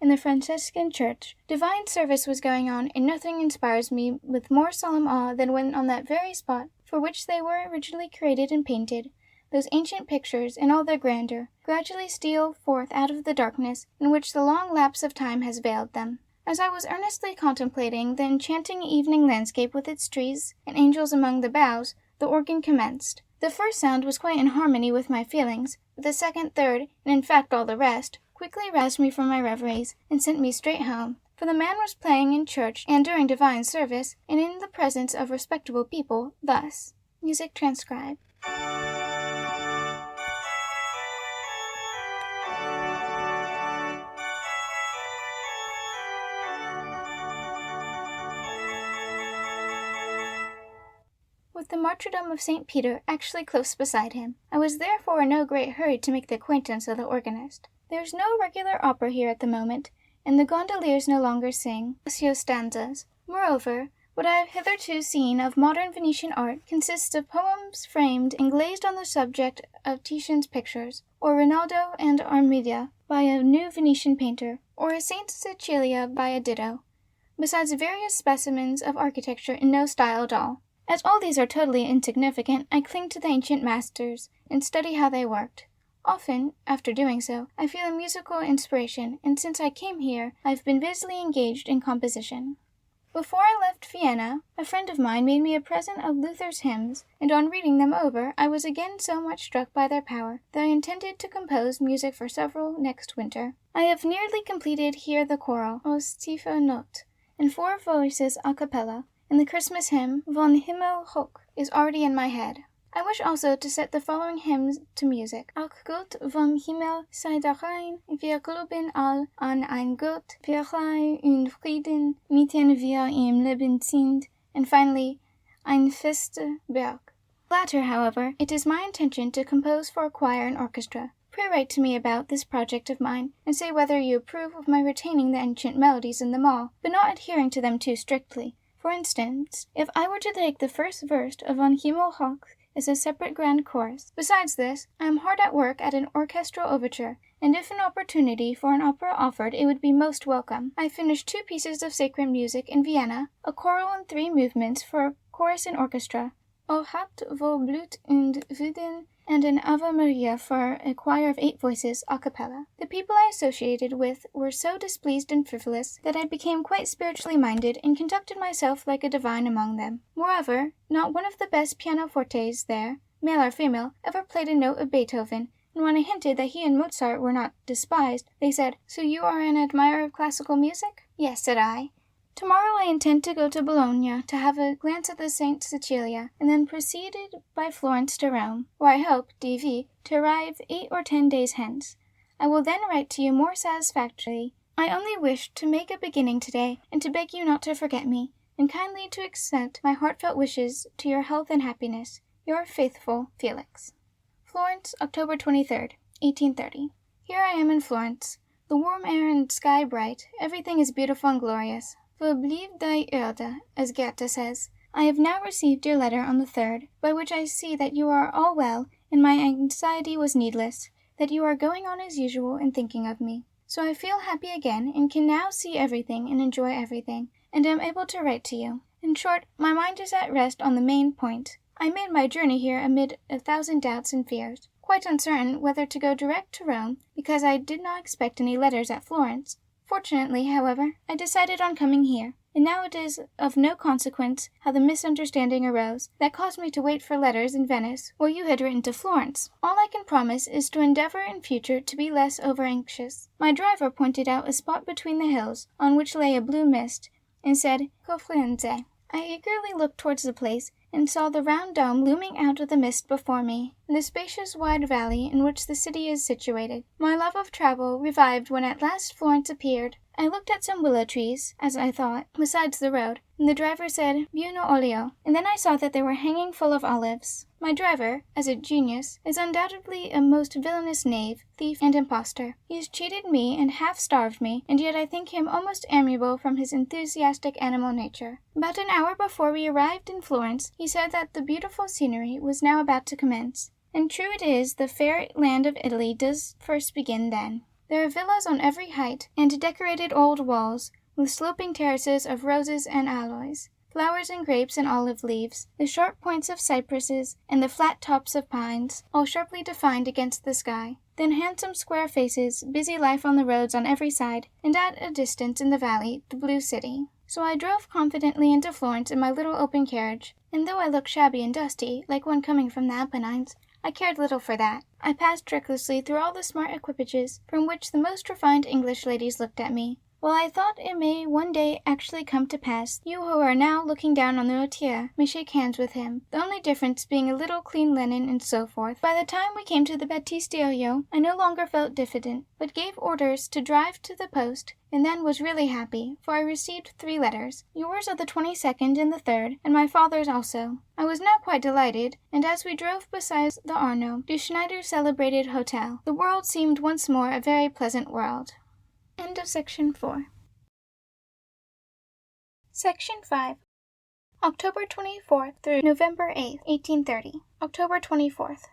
in the Franciscan church. Divine service was going on, and nothing inspires me with more solemn awe than when on that very spot for which they were originally created and painted, those ancient pictures, in all their grandeur, gradually steal forth out of the darkness in which the long lapse of time has veiled them. As I was earnestly contemplating the enchanting evening landscape with its trees and angels among the boughs, the organ commenced. The first sound was quite in harmony with my feelings, but the second, third, and in fact all the rest, quickly roused me from my reveries, and sent me straight home, for the man was playing in church and during divine service, and in the presence of respectable people, thus. Music transcribed. With the Martyrdom of St. Peter actually close beside him, I was therefore in no great hurry to make the acquaintance of the organist. There is no regular opera here at the moment, and the gondoliers no longer sing stanzas. Moreover, what I have hitherto seen of modern Venetian art consists of poems framed and glazed on the subject of Titian's pictures, or Rinaldo and Armida by a new Venetian painter, or a Saint Cecilia by a ditto, besides various specimens of architecture in no style at all. As all these are totally insignificant, I cling to the ancient masters, and study how they worked. Often, after doing so, I feel a musical inspiration, and since I came here, I have been busily engaged in composition. Before I left Vienna, a friend of mine made me a present of Luther's hymns, and on reading them over, I was again so much struck by their power that I intended to compose music for several next winter. I have nearly completed here the choral, Aus tiefer Not, and 4 voices a cappella, and the Christmas hymn, Von Himmel hoch, is already in my head. I wish also to set the following hymns to music. Auch Gott vom Himmel sei darein, wir glauben all an ein Gott, Verleih und Frieden, mitten wir im Leben sind, and finally, ein fester Berg. Latter, however, it is my intention to compose for a choir and orchestra. Pray write to me about this project of mine, and say whether you approve of my retaining the ancient melodies in them all, but not adhering to them too strictly. For instance, if I were to take the first verse of Von Himmel hoch as a separate grand chorus. Besides this, I am hard at work at an orchestral overture, and if an opportunity for an opera offered, it would be most welcome. I finished 2 pieces of sacred music in Vienna, a choral in 3 movements for chorus and orchestra, O hat vo Blut und Widen, and an Ave Maria for a choir of 8 voices a cappella. The people I associated with were so displeased and frivolous that I became quite spiritually minded and conducted myself like a divine among them. Moreover, not one of the best pianofortes there, male or female, ever played a note of Beethoven, and when I hinted that he and Mozart were not despised, they said, "So you are an admirer of classical music?" "Yes," said I. Tomorrow I intend to go to Bologna to have a glance at the Saint Cecilia, and then proceeded by Florence to Rome, where I hope, D.V., to arrive 8 or 10 days hence. I will then write to you more satisfactorily. I only wished to make a beginning today, and to beg you not to forget me. and kindly to accept my heartfelt wishes to your health and happiness. Your faithful Felix. Florence, October 23rd, 1830. Here I am in Florence. The warm air and sky bright. Everything is beautiful and glorious. Verblieb die Erde, as Goethe says. I have now received your letter on the 3rd, by which I see that you are all well, and my anxiety was needless, that you are going on as usual and thinking of me. So I feel happy again, and can now see everything and enjoy everything, and am able to write to you. In short, my mind is at rest on the main point. I made my journey here amid 1,000 doubts and fears, quite uncertain whether to go direct to Rome, because I did not expect any letters at Florence. Fortunately, however, I decided on coming here, and now it is of no consequence how the misunderstanding arose that caused me to wait for letters in Venice, while you had written to Florence. All I can promise is to endeavor in future to be less over-anxious. My driver pointed out a spot between the hills, on which lay a blue mist, and said, Cofrenze. I eagerly looked towards the place, and saw the round dome looming out of the mist before me, and the spacious wide valley in which the city is situated. My love of travel revived when at last Florence appeared. I looked at some willow trees, as I thought, besides the road, and the driver said, Buono olio, and then I saw that they were hanging full of olives. My driver, as a genius, is undoubtedly a most villainous knave, thief, and impostor. He has cheated me and half-starved me, and yet I think him almost amiable from his enthusiastic animal nature. About an hour before we arrived in Florence, he said that the beautiful scenery was now about to commence. And true it is, the fair land of Italy does first begin then. There are villas on every height, and decorated old walls, with sloping terraces of roses and aloes, flowers and grapes and olive leaves, the sharp points of cypresses, and the flat tops of pines, all sharply defined against the sky. Then handsome square faces, busy life on the roads on every side, and at a distance in the valley, the blue city. So I drove confidently into Florence in my little open carriage, and though I looked shabby and dusty, like one coming from the Apennines, I cared little for that. I passed recklessly through all the smart equipages from which the most refined English ladies looked at me, while I thought it may one day actually come to pass. You who are now looking down on the Routier may shake hands with him, the only difference being a little clean linen and so forth. By the time we came to the Battistero, I no longer felt diffident, but gave orders to drive to the post, and then was really happy, for I received 3 letters, yours of the 22nd and the 3rd, and my father's also. I was now quite delighted, and as we drove beside the Arno, to Schneider's celebrated hotel, the world seemed once more a very pleasant world. End of Section 4. Section 5. October 24th through November 8th, 1830. October 24th.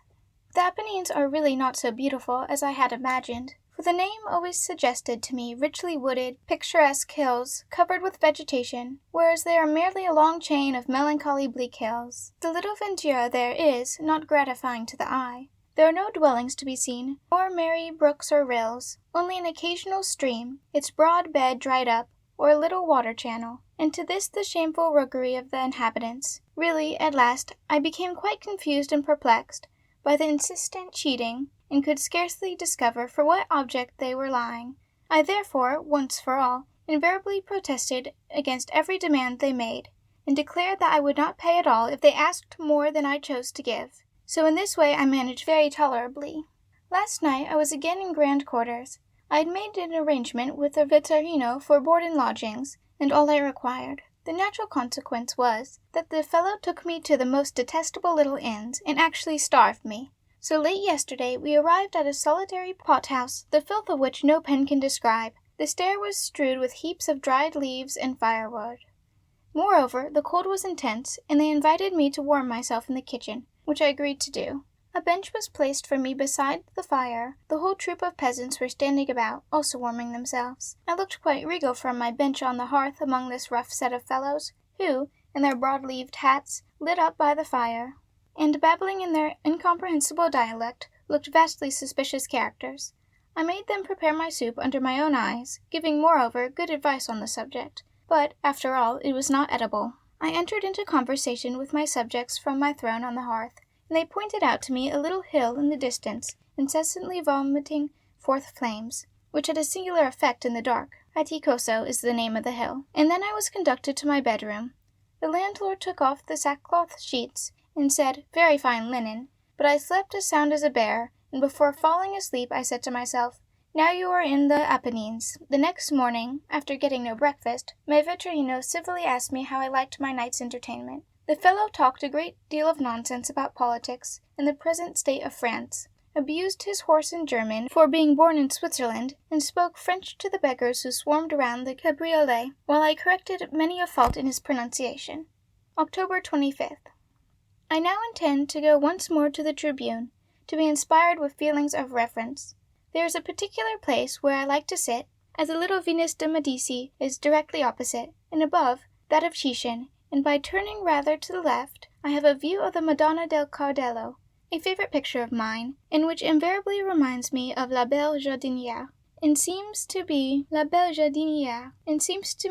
The Apennines are really not so beautiful as I had imagined, for the name always suggested to me richly wooded, picturesque hills covered with vegetation, whereas they are merely a long chain of melancholy bleak hills. The little verdure there is not gratifying to the eye. There are no dwellings to be seen, nor merry brooks or rills, only an occasional stream, its broad bed dried up, or a little water channel, and to this the shameful roguery of the inhabitants. Really, at last, I became quite confused and perplexed by the insistent cheating, and could scarcely discover for what object they were lying. I therefore, once for all, invariably protested against every demand they made, and declared that I would not pay at all if they asked more than I chose to give. So in this way I managed very tolerably. Last night I was again in grand quarters. I had made an arrangement with the vetturino for board and lodgings, and all I required. The natural consequence was that the fellow took me to the most detestable little inns, and actually starved me. So late yesterday we arrived at a solitary pot-house, the filth of which no pen can describe. The stair was strewed with heaps of dried leaves and firewood. Moreover, the cold was intense, and they invited me to warm myself in the kitchen, which I agreed to do. A bench was placed for me beside the fire. The whole troop of peasants were standing about, also warming themselves. I looked quite regal from my bench on the hearth among this rough set of fellows, who, in their broad-leaved hats, lit up by the fire, and babbling in their incomprehensible dialect, looked vastly suspicious characters. I made them prepare my soup under my own eyes, giving, moreover, good advice on the subject, but, after all, it was not edible. I entered into conversation with my subjects from my throne on the hearth, and they pointed out to me a little hill in the distance, incessantly vomiting forth flames, which had a singular effect in the dark. Aticoso is the name of the hill. And then I was conducted to my bedroom. The landlord took off the sackcloth sheets, and said, "Very fine linen," but I slept as sound as a bear, and before falling asleep I said to myself, Now you are in the Apennines. The next morning, after getting no breakfast, my vetturino civilly asked me how I liked my night's entertainment. The fellow talked a great deal of nonsense about politics and the present state of France, abused his horse in German for being born in Switzerland, and spoke French to the beggars who swarmed around the cabriolet, while I corrected many a fault in his pronunciation. October 25th. I now intend to go once more to the Tribune, to be inspired with feelings of reverence. There is a particular place where I like to sit, as the little Venus de Medici is directly opposite, and above, that of Titian, and by turning rather to the left, I have a view of the Madonna del Cardello, a favorite picture of mine, and which invariably reminds me of La Belle Jardinière, and seems to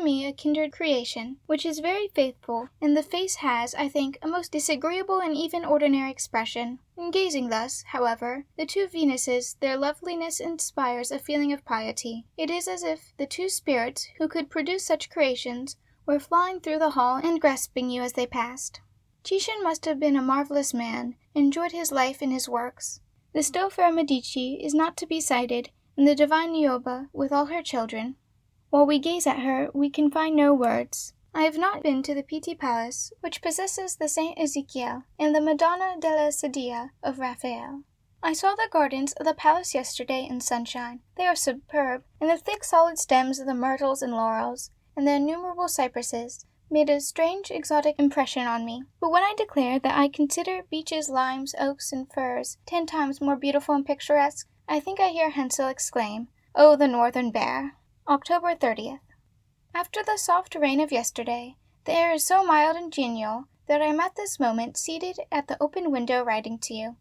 me a kindred creation, which is very faithful, and the face has, I think, a most disagreeable and even ordinary expression. In gazing thus, however, the two Venuses, their loveliness inspires a feeling of piety. It is as if the two spirits, who could produce such creations, were flying through the hall and grasping you as they passed. Titian must have been a marvelous man, enjoyed his life and his works. The still fair Medici is not to be cited, and the divine Niobe with all her children. While we gaze at her, we can find no words. I have not been to the Pitti Palace, which possesses the Saint Ezekiel and the Madonna della Sedia of Raphael. I saw the gardens of the palace yesterday in sunshine. They are superb, and the thick solid stems of the myrtles and laurels, and the innumerable cypresses, made a strange exotic impression on me. But when I declare that I consider beeches, limes, oaks, and firs 10 times more beautiful and picturesque, I think I hear Hensel exclaim, "Oh, the northern bear!" October 30th. After the soft rain of yesterday, the air is so mild and genial that I am at this moment seated at the open window writing to you.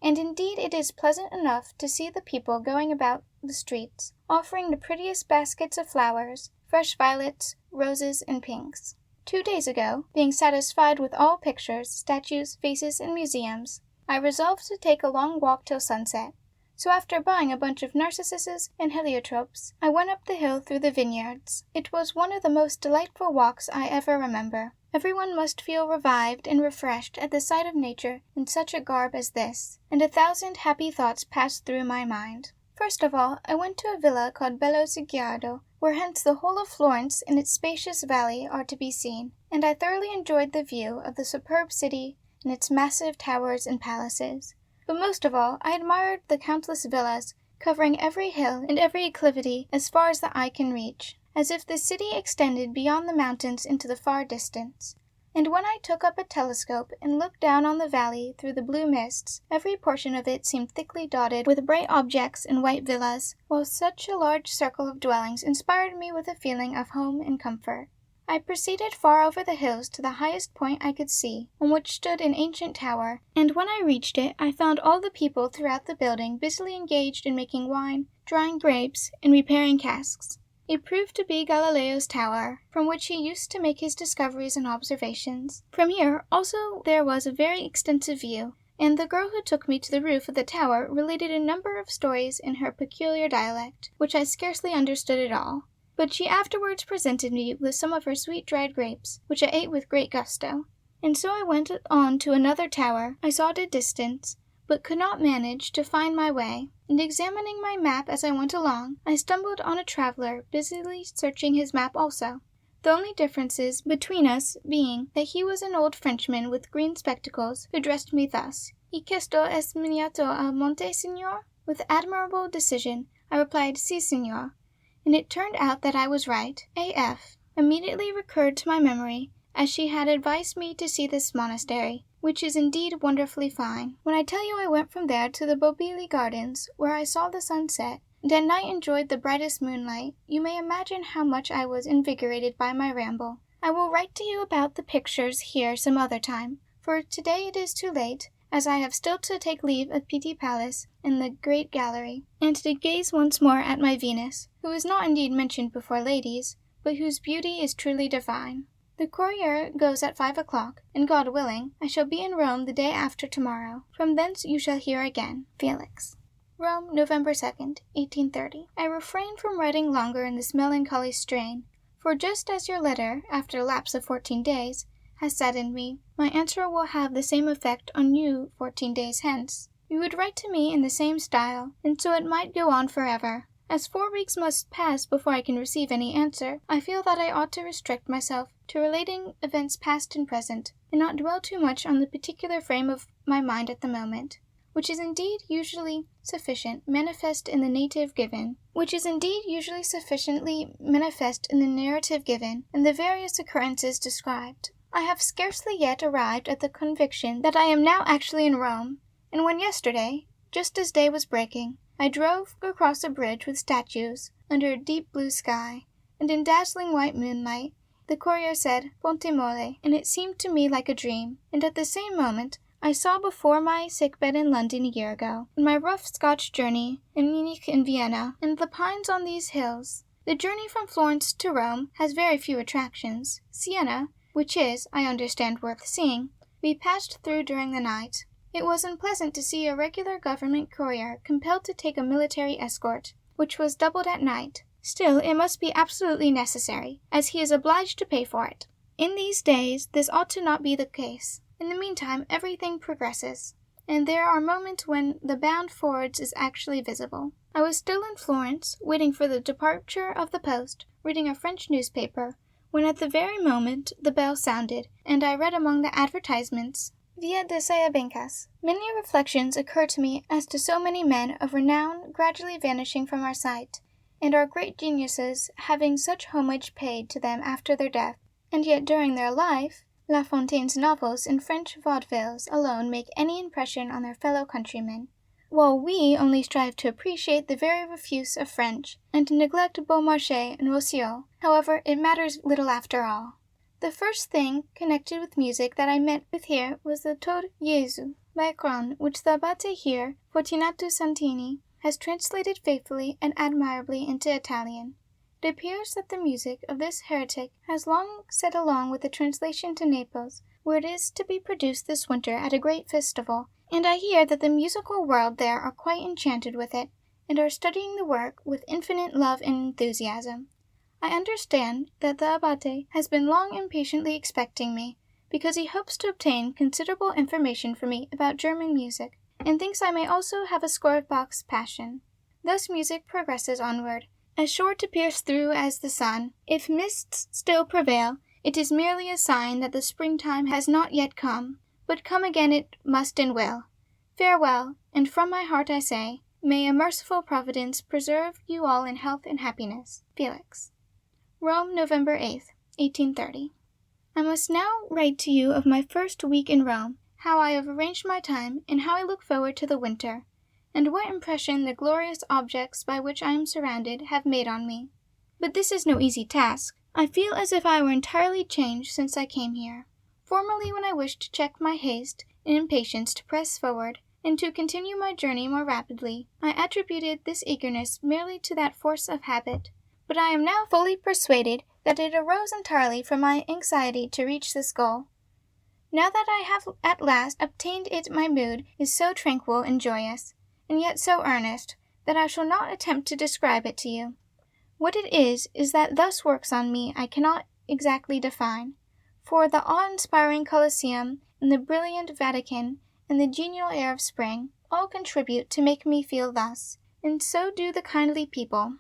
And indeed it is pleasant enough to see the people going about the streets, offering the prettiest baskets of flowers, fresh violets, roses, and pinks. 2 days ago, being satisfied with all pictures, statues, faces, and museums, I resolved to take a long walk till sunset. So after buying a bunch of narcissuses and heliotropes, I went up the hill through the vineyards. It was one of the most delightful walks I ever remember. Everyone must feel revived and refreshed at the sight of nature in such a garb as this, and 1,000 happy thoughts passed through my mind. First of all, I went to a villa called Bello Siggiardo, where hence the whole of Florence and its spacious valley are to be seen, and I thoroughly enjoyed the view of the superb city and its massive towers and palaces. But most of all, I admired the countless villas, covering every hill and every acclivity as far as the eye can reach, as if the city extended beyond the mountains into the far distance. And when I took up a telescope and looked down on the valley through the blue mists, every portion of it seemed thickly dotted with bright objects and white villas, while such a large circle of dwellings inspired me with a feeling of home and comfort. I proceeded far over the hills to the highest point I could see, on which stood an ancient tower, and when I reached it I found all the people throughout the building busily engaged in making wine, drying grapes, and repairing casks. It proved to be Galileo's tower, from which he used to make his discoveries and observations. From here also there was a very extensive view, and the girl who took me to the roof of the tower related a number of stories in her peculiar dialect, which I scarcely understood at all. But she afterwards presented me with some of her sweet dried grapes, which I ate with great gusto. And so I went on to another tower I saw at a distance, but could not manage to find my way, and examining my map as I went along, I stumbled on a traveler busily searching his map also, the only differences between us being that he was an old Frenchman with green spectacles, who addressed me thus: "Y questo es miniato al monte, signor?" With admirable decision I replied, "Si, signor," and it turned out that I was right. A.F. immediately recurred to my memory, as she had advised me to see this monastery, which is indeed wonderfully fine. When I tell you I went from there to the Bobili Gardens, where I saw the sun set, and at night enjoyed the brightest moonlight, you may imagine how much I was invigorated by my ramble. I will write to you about the pictures here some other time, for today it is too late, as I have still to take leave of Pitti Palace and the great gallery, and to gaze once more at my Venus, who is not indeed mentioned before ladies, but whose beauty is truly divine. The courier goes at 5 o'clock, and God willing, I shall be in Rome the day after tomorrow. From thence you shall hear again. Felix. Rome, November 2nd, 1830. I refrain from writing longer in this melancholy strain, for just as your letter, after a lapse of 14 days, has saddened me, my answer will have the same effect on you 14 days hence. You would write to me in the same style, and so it might go on forever. As 4 weeks must pass before I can receive any answer, I feel that I ought to restrict myself to relating events past and present, and not dwell too much on the particular frame of my mind at the moment, which is indeed usually sufficiently manifest in the narrative given, and the various occurrences described. I have scarcely yet arrived at the conviction that I am now actually in Rome, and when yesterday, just as day was breaking, I drove across a bridge with statues, under a deep blue sky, and in dazzling white moonlight, the courier said, Ponte Mole, and it seemed to me like a dream, and at the same moment I saw before my sick-bed in London a year ago, and my rough Scotch journey, in Munich and Vienna, and the pines on these hills. The journey from Florence to Rome has very few attractions. Siena, which is, I understand, worth seeing, we passed through during the night. It was unpleasant to see a regular government courier compelled to take a military escort, which was doubled at night. Still, it must be absolutely necessary, as he is obliged to pay for it. In these days this ought to not be the case. In the meantime everything progresses, and there are moments when the bound forwards is actually visible. I was still in Florence, waiting for the departure of the post, reading a French newspaper, when at the very moment the bell sounded, and I read among the advertisements, Via de Sayabencas. Many reflections occur to me as to so many men of renown gradually vanishing from our sight, and our great geniuses having such homage paid to them after their death, and yet during their life, La Fontaine's novels and French vaudevilles alone make any impression on their fellow countrymen, while we only strive to appreciate the very refuse of French, and to neglect Beaumarchais and Rousseau. However, it matters little after all. The first thing connected with music that I met with here was the Tod Jesu by Kron, which the Abate here, Fortunato Santini, has translated faithfully and admirably into Italian. It appears that the music of this heretic has long set along with the translation to Naples, where it is to be produced this winter at a great festival, and I hear that the musical world there are quite enchanted with it, and are studying the work with infinite love and enthusiasm. I understand that the Abate has been long impatiently expecting me, because he hopes to obtain considerable information from me about German music, and thinks I may also have a score of Bach's Passion. Thus music progresses onward, as sure to pierce through as the sun. If mists still prevail, it is merely a sign that the springtime has not yet come, but come again it must and will. Farewell, and from my heart I say, may a merciful Providence preserve you all in health and happiness. Felix. Rome, November 8th, 1830. I must now write to you of my first week in Rome, how I have arranged my time, and how I look forward to the winter, and what impression the glorious objects by which I am surrounded have made on me. But this is no easy task. I feel as if I were entirely changed since I came here. Formerly, when I wished to check my haste and impatience to press forward, and to continue my journey more rapidly, I attributed this eagerness merely to that force of habit. But I am now fully persuaded that it arose entirely from my anxiety to reach this goal. Now that I have at last obtained it, my mood is so tranquil and joyous, and yet so earnest, that I shall not attempt to describe it to you. What it is that thus works on me I cannot exactly define, for the awe-inspiring Colosseum and the brilliant Vatican and the genial air of spring all contribute to make me feel thus, and so do the kindly people,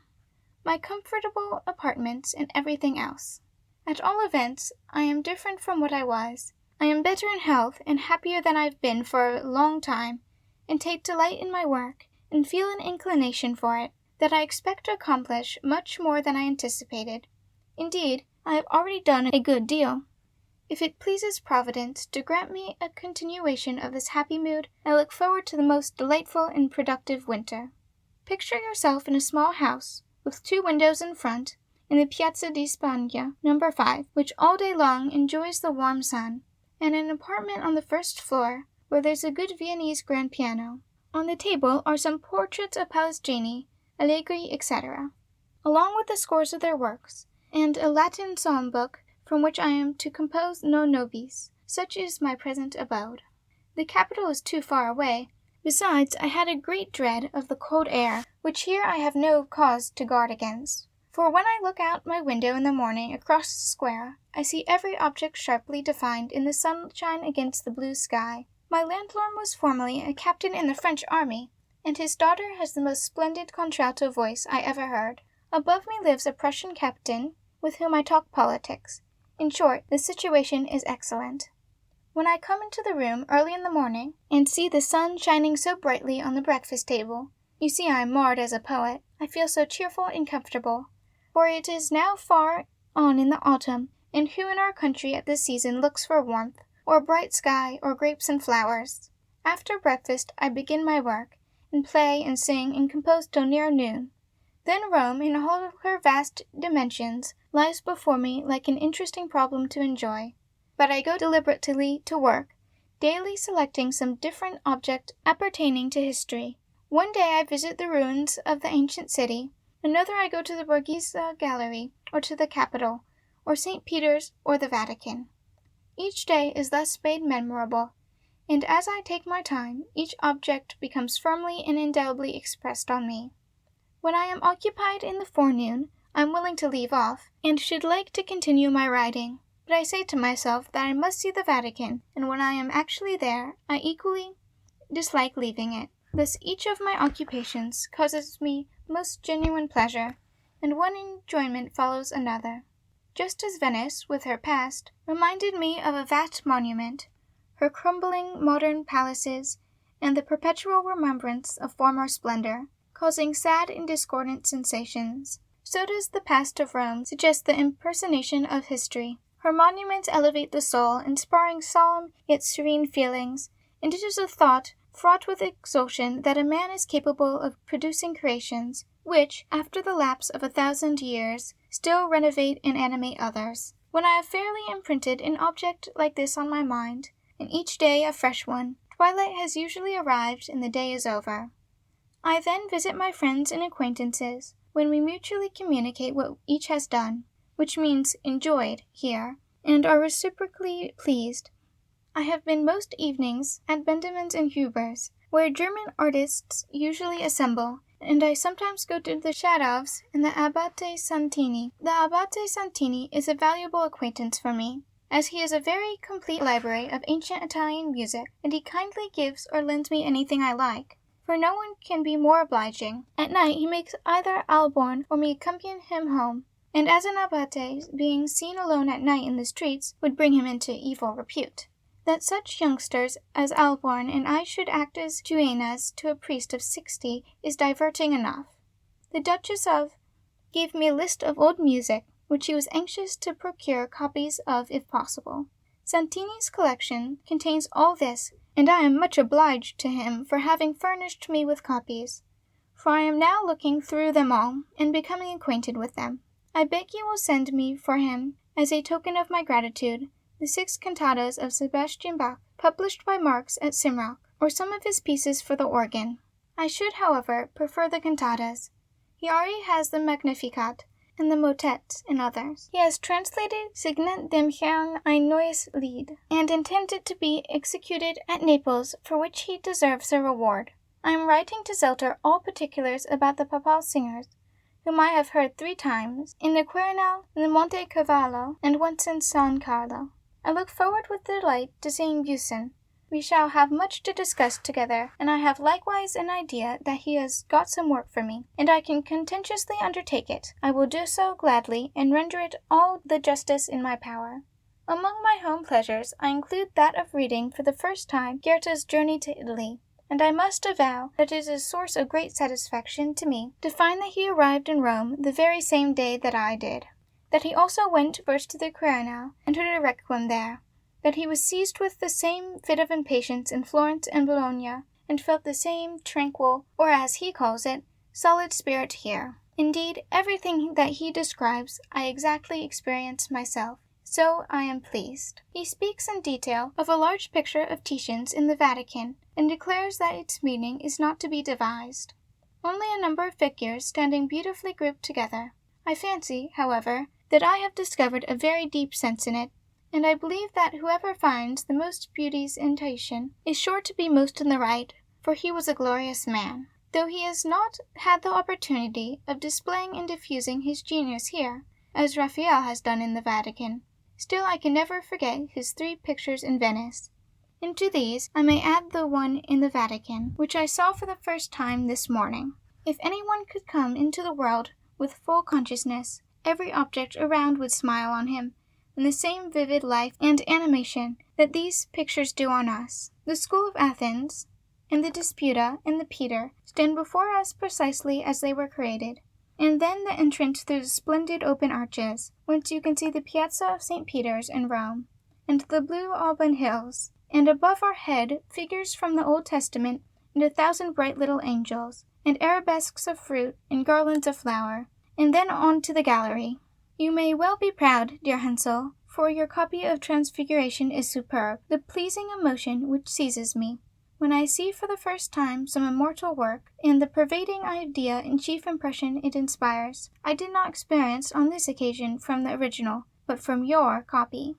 my comfortable apartments, and everything else. At all events, I am different from what I was. I am better in health and happier than I have been for a long time, and take delight in my work, and feel an inclination for it, that I expect to accomplish much more than I anticipated. Indeed, I have already done a good deal. If it pleases Providence to grant me a continuation of this happy mood, I look forward to the most delightful and productive winter. Picture yourself in a small house, with 2 windows in front, in the Piazza di Spagna, No. 5, which all day long enjoys the warm sun, and an apartment on the first floor, where there's a good Viennese grand piano. On the table are some portraits of Palestrina, Allegri, etc., along with the scores of their works, and a Latin psalm book from which I am to compose Non Nobis. Such is my present abode. The capital is too far away. Besides, I had a great dread of the cold air, which here I have no cause to guard against. For when I look out my window in the morning across the square, I see every object sharply defined in the sunshine against the blue sky. My landlord was formerly a captain in the French army, and his daughter has the most splendid contralto voice I ever heard. Above me lives a Prussian captain, with whom I talk politics. In short, the situation is excellent. When I come into the room early in the morning, and see the sun shining so brightly on the breakfast table, you see I am marred as a poet, I feel so cheerful and comfortable, for it is now far on in the autumn, and who in our country at this season looks for warmth, or a bright sky, or grapes and flowers? After breakfast I begin my work, and play and sing and compose till near noon. Then Rome, in all of her vast dimensions, lies before me like an interesting problem to enjoy. But I go deliberately to work, daily selecting some different object appertaining to history. One day I visit the ruins of the ancient city, another I go to the Borghese Gallery, or to the Capitol, or St. Peter's, or the Vatican. Each day is thus made memorable, and as I take my time, each object becomes firmly and indelibly expressed on me. When I am occupied in the forenoon, I am willing to leave off, and should like to continue my writing. But I say to myself that I must see the Vatican, and when I am actually there, I equally dislike leaving it. Thus each of my occupations causes me most genuine pleasure, and one enjoyment follows another. Just as Venice, with her past, reminded me of a vast monument, her crumbling modern palaces, and the perpetual remembrance of former splendor, causing sad and discordant sensations, so does the past of Rome suggest the impersonation of history. Her monuments elevate the soul, inspiring solemn yet serene feelings, and it is a thought fraught with exultation that a man is capable of producing creations which, after the lapse of 1,000 years, still renovate and animate others. When I have fairly imprinted an object like this on my mind, and each day a fresh one, twilight has usually arrived and the day is over. I then visit my friends and acquaintances, when we mutually communicate what each has done, which means enjoyed here, and are reciprocally pleased. I have been most evenings at Bendemann's and Huber's, where German artists usually assemble, and I sometimes go to the Shadow's and the Abate Santini. The Abate Santini is a valuable acquaintance for me, as he has a very complete library of ancient Italian music, and he kindly gives or lends me anything I like, for no one can be more obliging. At night he makes either Alborn or me accompany him home, and as an abate, being seen alone at night in the streets would bring him into evil repute. That such youngsters as Alborn and I should act as duennas to a priest of 60 is diverting enough. The Duchess of gave me a list of old music, which he was anxious to procure copies of if possible. Santini's collection contains all this, and I am much obliged to him for having furnished me with copies, for I am now looking through them all, and becoming acquainted with them. I beg you will send me for him, as a token of my gratitude, the 6 cantatas of Sebastian Bach, published by Marx at Simrock, or some of his pieces for the organ. I should, however, prefer the cantatas. He already has the Magnificat, and the motets, and others. He has translated Signet dem Herrn ein neues Lied, and intends it to be executed at Naples, for which he deserves a reward. I am writing to Zelter all particulars about the papal singers, whom I have heard 3 times, in the Quirinal, in the Monte Cavallo, and once in San Carlo. I look forward with delight to seeing Buisson. We shall have much to discuss together, and I have likewise an idea that he has got some work for me, and I can conscientiously undertake it. I will do so gladly, and render it all the justice in my power. Among my home pleasures I include that of reading for the first time Goethe's Journey to Italy, and I must avow that it is a source of great satisfaction to me to find that he arrived in Rome the very same day that I did, that he also went first to the Quirinal and to the Requiem there, that he was seized with the same fit of impatience in Florence and Bologna, and felt the same tranquil, or as he calls it, solid spirit here. Indeed, everything that he describes I exactly experienced myself, so I am pleased. He speaks in detail of a large picture of Titian's in the Vatican, and declares that its meaning is not to be devised. Only a number of figures standing beautifully grouped together. I fancy, however, that I have discovered a very deep sense in it, and I believe that whoever finds the most beauties in Titian is sure to be most in the right, for he was a glorious man. Though he has not had the opportunity of displaying and diffusing his genius here, as Raphael has done in the Vatican, still I can never forget his 3 pictures in Venice. and to these I may add the one in the Vatican, which I saw for the first time this morning. If anyone could come into the world with full consciousness, every object around would smile on him in the same vivid life and animation that these pictures do on us. The School of Athens, and the Disputa, and the Peter stand before us precisely as they were created. And then the entrance through the splendid open arches, whence you can see the Piazza of St. Peter's in Rome, and the blue Alban hills, and above our head figures from the Old Testament, and 1,000 bright little angels, and arabesques of fruit, and garlands of flower, and then on to the gallery. You may well be proud, dear Hansel, for your copy of Transfiguration is superb. The pleasing emotion which seizes me when I see for the first time some immortal work, and the pervading idea and chief impression it inspires, I did not experience on this occasion from the original, but from your copy.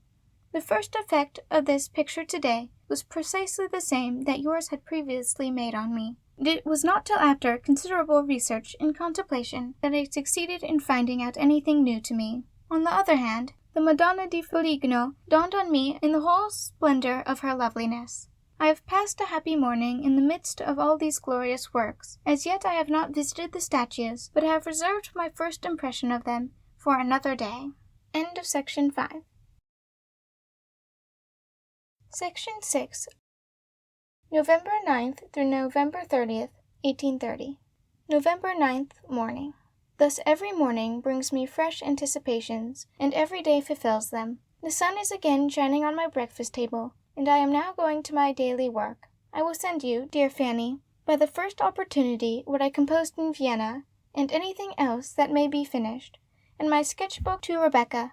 The first effect of this picture today was precisely the same that yours had previously made on me. It was not till after considerable research and contemplation that I succeeded in finding out anything new to me. On the other hand, the Madonna di Foligno dawned on me in the whole splendor of her loveliness. I have passed a happy morning in the midst of all these glorious works. As yet I have not visited the statues, but have reserved my first impression of them for another day. End of Section 5. Section 6. November 9th through November 30th, 1830. November 9th morning. Thus every morning brings me fresh anticipations, and every day fulfills them. The sun is again shining on my breakfast table, and I am now going to my daily work. I will send you, dear Fanny, by the first opportunity what I composed in Vienna, and anything else that may be finished, and my sketch-book to Rebecca.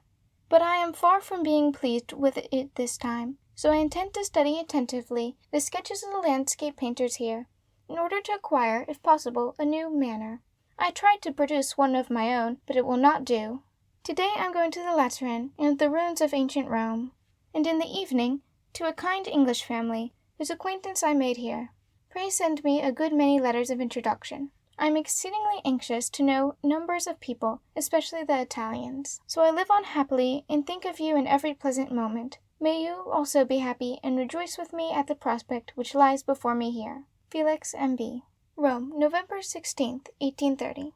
But I am far from being pleased with it this time, so I intend to study attentively the sketches of the landscape painters here, in order to acquire, if possible, a new manner. I tried to produce one of my own, but it will not do. Today I am going to the Lateran and the ruins of ancient Rome, and in the evening to a kind English family, whose acquaintance I made here. Pray send me a good many letters of introduction. I am exceedingly anxious to know numbers of people, especially the Italians. So I live on happily, and think of you in every pleasant moment. May you also be happy, and rejoice with me at the prospect which lies before me here. Felix M.B. Rome, November 16th, 1830.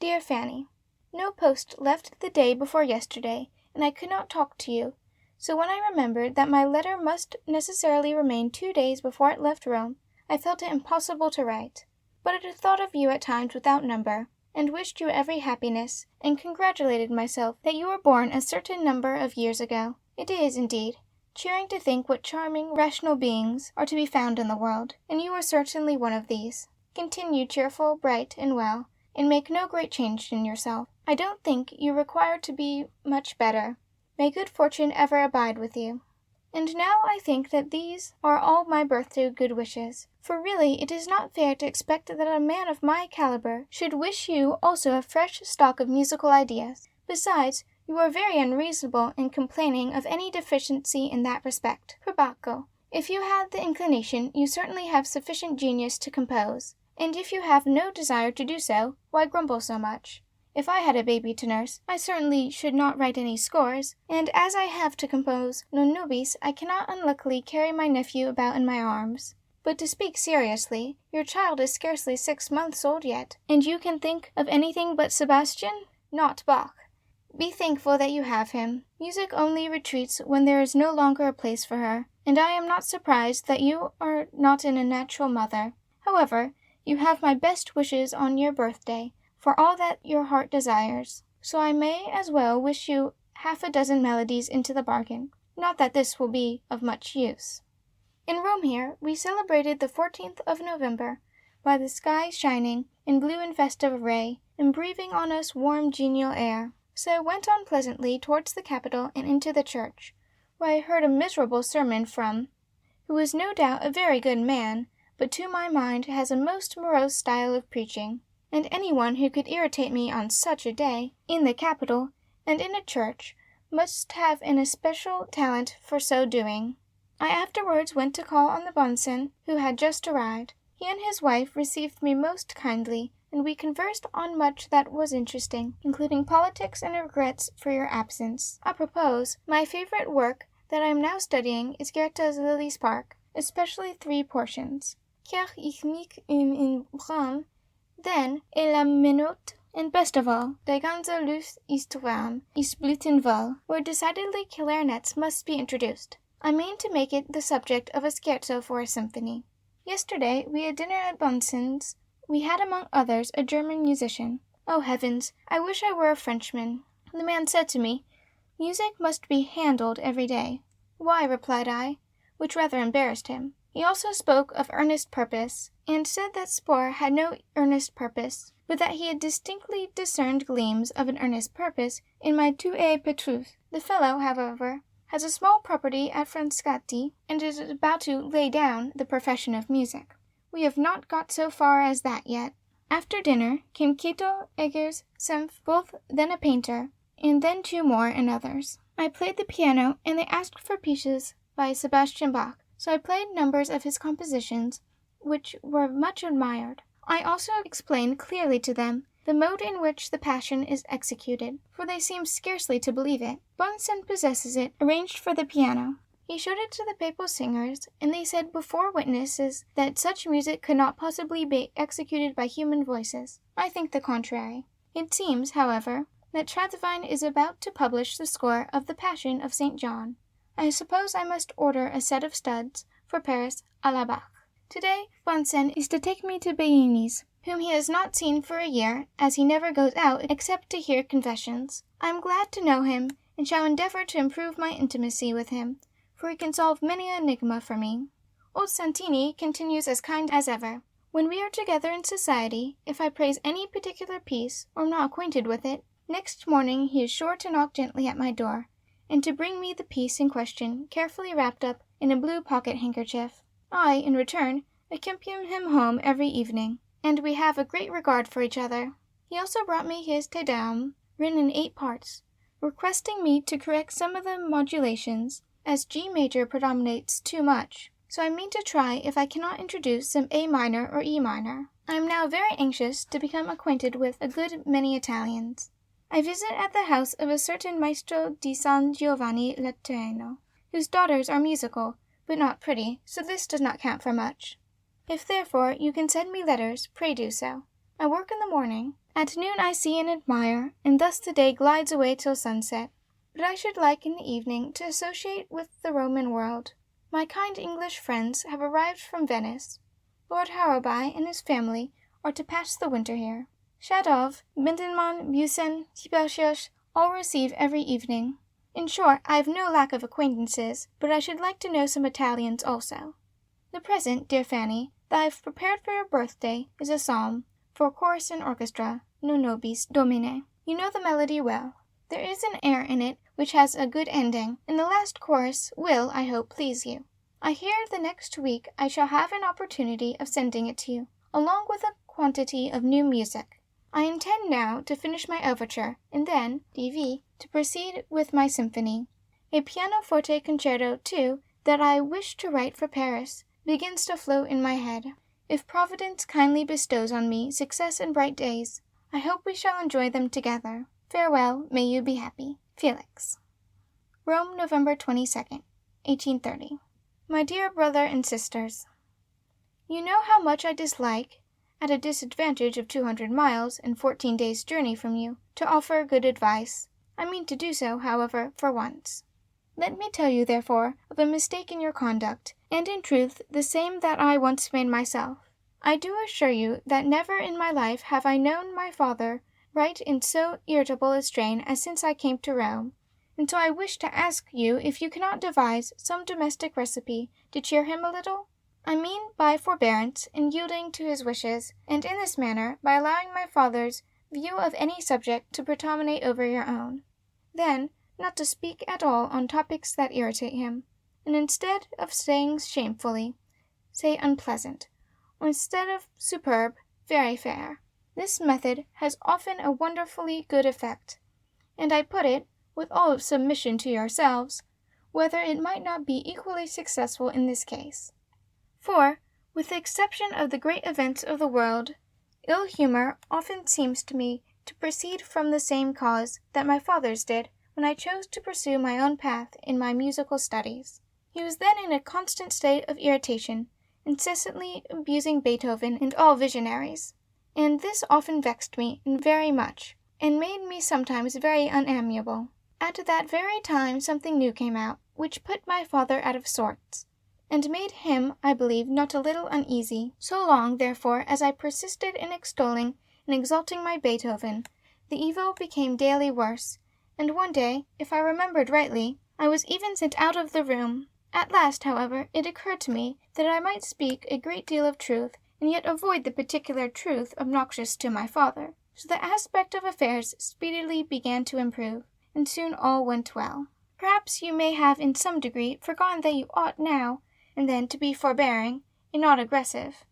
Dear Fanny, no post left the day before yesterday, and I could not talk to you. So when I remembered that my letter must necessarily remain 2 days before it left Rome, I felt it impossible to write. But I had thought of you at times without number, and wished you every happiness, and congratulated myself that you were born a certain number of years ago. It is, indeed, cheering to think what charming, rational beings are to be found in the world, and you are certainly one of these. Continue cheerful, bright, and well, and make no great change in yourself. I don't think you require to be much better. May good fortune ever abide with you. And now I think that these are all my birthday good wishes, for really it is not fair to expect that a man of my caliber should wish you also a fresh stock of musical ideas. Besides, you are very unreasonable in complaining of any deficiency in that respect. Perbacco, if you had the inclination, you certainly have sufficient genius to compose, and if you have no desire to do so, why grumble so much? If I had a baby to nurse, I certainly should not write any scores, and as I have to compose non nobis, I cannot unluckily carry my nephew about in my arms. But to speak seriously, your child is scarcely 6 months old yet, and you can think of anything but Sebastian? Not Bach. Be thankful that you have him. Music only retreats when there is no longer a place for her, and I am not surprised that you are not a natural mother. However, you have my best wishes on your birthday, for all that your heart desires, so I may as well wish you 6 melodies into the bargain. Not that this will be of much use. In Rome here, we celebrated the 14th of November, by the sky shining in blue and festive array, and breathing on us warm, genial air. So I went on pleasantly towards the Capitol and into the church, where I heard a miserable sermon from, who is no doubt a very good man, but to my mind has a most morose style of preaching. And anyone who could irritate me on such a day, in the Capitol, and in a church, must have an especial talent for so doing. I afterwards went to call on the bonson, who had just arrived. He and his wife received me most kindly, and we conversed on much that was interesting, including politics and regrets for your absence. Apropos, my favorite work that I am now studying is Goethe's Lily's Park, especially 3 portions. Car ich mich in Bram, then et la Minute, and best of all, Die ganze Luft ist warm, ist Blütenvoll, where decidedly clarinets must be introduced. I mean to make it the subject of a scherzo for a symphony. Yesterday we had dinner at Bunsen's. We had among others a German musician. Oh heavens, I wish I were a Frenchman. The man said to me, "Music must be handled every day." "Why?" replied I, which rather embarrassed him. He also spoke of earnest purpose, and said that Spohr had no earnest purpose, but that he had distinctly discerned gleams of an earnest purpose in my Tu es Petrus. The fellow, however, has a small property at Frascati, and is about to lay down the profession of music. We have not got so far as that yet. After dinner came Cato, Eggers, Senf, both then a painter, and then 2 more and others. I played the piano, and they asked for pieces by Sebastian Bach, so I played numbers of his compositions, which were much admired. I also explained clearly to them the mode in which the Passion is executed, for they seemed scarcely to believe it. Bunsen possesses it, arranged for the piano. He showed it to the papal singers, and they said before witnesses that such music could not possibly be executed by human voices. I think the contrary. It seems, however, that Trautwein is about to publish the score of the Passion of St. John. I suppose I must order a set of studs for Paris à la Bach. Today Bunsen is to take me to Bellini's, whom he has not seen for a year, as he never goes out except to hear confessions. I am glad to know him, and shall endeavor to improve my intimacy with him, for he can solve many an enigma for me. Old Santini continues as kind as ever. When we are together in society, if I praise any particular piece, or am not acquainted with it, next morning he is sure to knock gently at my door, and to bring me the piece in question carefully wrapped up in a blue pocket-handkerchief. I, in return, accompany him home every evening, and we have a great regard for each other. He also brought me his Te Deum, written in 8 parts, requesting me to correct some of the modulations, as G major predominates too much, so I mean to try if I cannot introduce some A minor or E minor. I am now very anxious to become acquainted with a good many Italians. I visit at the house of a certain Maestro di San Giovanni Laterano, whose daughters are musical, but not pretty, so this does not count for much. If, therefore, you can send me letters, pray do so. I work in the morning. At noon I see and admire, and thus the day glides away till sunset. But I should like in the evening to associate with the Roman world. My kind English friends have arrived from Venice. Lord Harrowby and his family are to pass the winter here. Shadov, Bindenman, Busen, Tibelsius all receive every evening. In short, I have no lack of acquaintances, but I should like to know some Italians also. The present, dear Fanny, that I have prepared for your birthday is a psalm, for chorus and orchestra, Non nobis Domine. You know the melody well. There is an air in it which has a good ending, and the last chorus will, I hope, please you. I hear the next week I shall have an opportunity of sending it to you, along with a quantity of new music. I intend now to finish my overture, and then, D.V., to proceed with my symphony. A pianoforte concerto, too, that I wish to write for Paris, begins to float in my head. If Providence kindly bestows on me success and bright days, I hope we shall enjoy them together. Farewell, may you be happy. Felix. Rome, November 22nd, 1830. My dear brother and sisters, you know how much I dislike, at a disadvantage of 200 miles and 14 days' journey from you, to offer good advice. I mean to do so, however, for once. Let me tell you, therefore, of a mistake in your conduct, and in truth the same that I once made myself. I do assure you that never in my life have I known my father write in so irritable a strain as since I came to Rome, and so I wish to ask you if you cannot devise some domestic recipe to cheer him a little? I mean by forbearance in yielding to his wishes, and in this manner by allowing my father's view of any subject to predominate over your own. Then, not to speak at all on topics that irritate him, and instead of saying shamefully, say unpleasant, or instead of superb, very fair. This method has often a wonderfully good effect, and I put it, with all submission to yourselves, whether it might not be equally successful in this case. For, with the exception of the great events of the world, ill humor often seems to me to proceed from the same cause that my father's did when I chose to pursue my own path in my musical studies. He was then in a constant state of irritation, incessantly abusing Beethoven and all visionaries, and this often vexed me very much, and made me sometimes very unamiable. At that very time something new came out, which put my father out of sorts, and made him, I believe, not a little uneasy. So long, therefore, as I persisted in extolling and exalting my Beethoven, the evil became daily worse, and one day, if I remembered rightly, I was even sent out of the room. At last, however, it occurred to me that I might speak a great deal of truth, and yet avoid the particular truth obnoxious to my father. So the aspect of affairs speedily began to improve, and soon all went well. Perhaps you may have in some degree forgotten that you ought now and then to be forbearing, and not aggressive.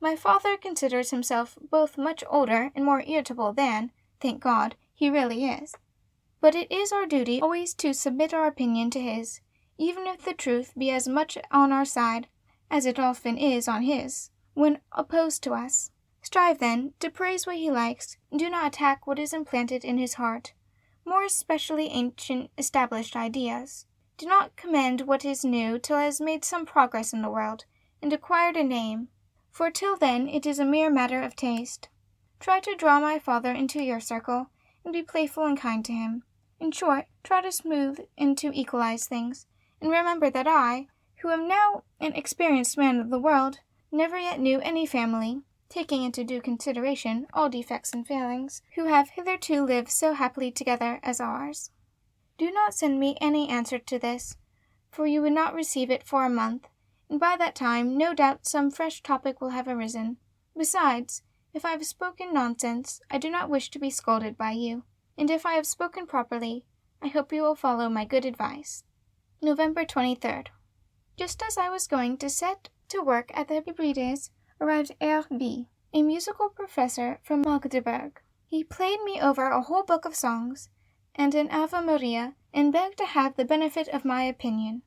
My father considers himself both much older and more irritable than, thank God, he really is. But it is our duty always to submit our opinion to his, even if the truth be as much on our side as it often is on his, when opposed to us. Strive, then, to praise what he likes, and do not attack what is implanted in his heart, more especially ancient established ideas. Do not commend what is new till it has made some progress in the world, and acquired a name, for till then it is a mere matter of taste. Try to draw my father into your circle, and be playful and kind to him. In short, try to smooth and to equalize things, and remember that I, who am now an experienced man of the world, never yet knew any family, taking into due consideration all defects and failings, who have hitherto lived so happily together as ours. Do not send me any answer to this, for you would not receive it for a month, and by that time no doubt some fresh topic will have arisen. Besides, if I have spoken nonsense, I do not wish to be scolded by you, and if I have spoken properly, I hope you will follow my good advice. November 23rd. Just as I was going to set to work at the Hebrides, arrived Herr B., a musical professor from Magdeburg. He played me over a whole book of songs and an Ave Maria, and begged to have the benefit of my opinion.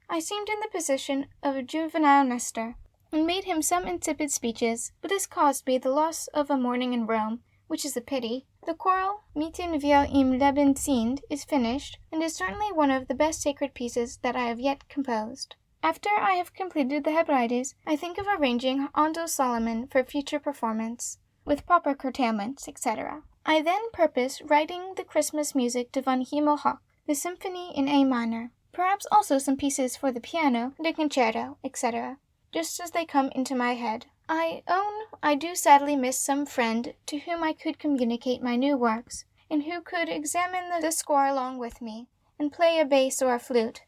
I seemed in the position of a juvenile Nestor, and made him some insipid speeches, but this caused me the loss of a morning in Rome, which is a pity. The choral Mitten wir im Leben sind is finished, and is certainly one of the best sacred pieces that I have yet composed. After I have completed the Hebrides, I think of arranging Handel's Solomon for future performance, with proper curtailments, etc. I then purpose writing the Christmas music to Von Himmel Hoch, the symphony in A minor, perhaps also some pieces for the piano and a concerto, etc., just as they come into my head. I own I do sadly miss some friend to whom I could communicate my new works, and who could examine the score along with me, and play a bass or a flute,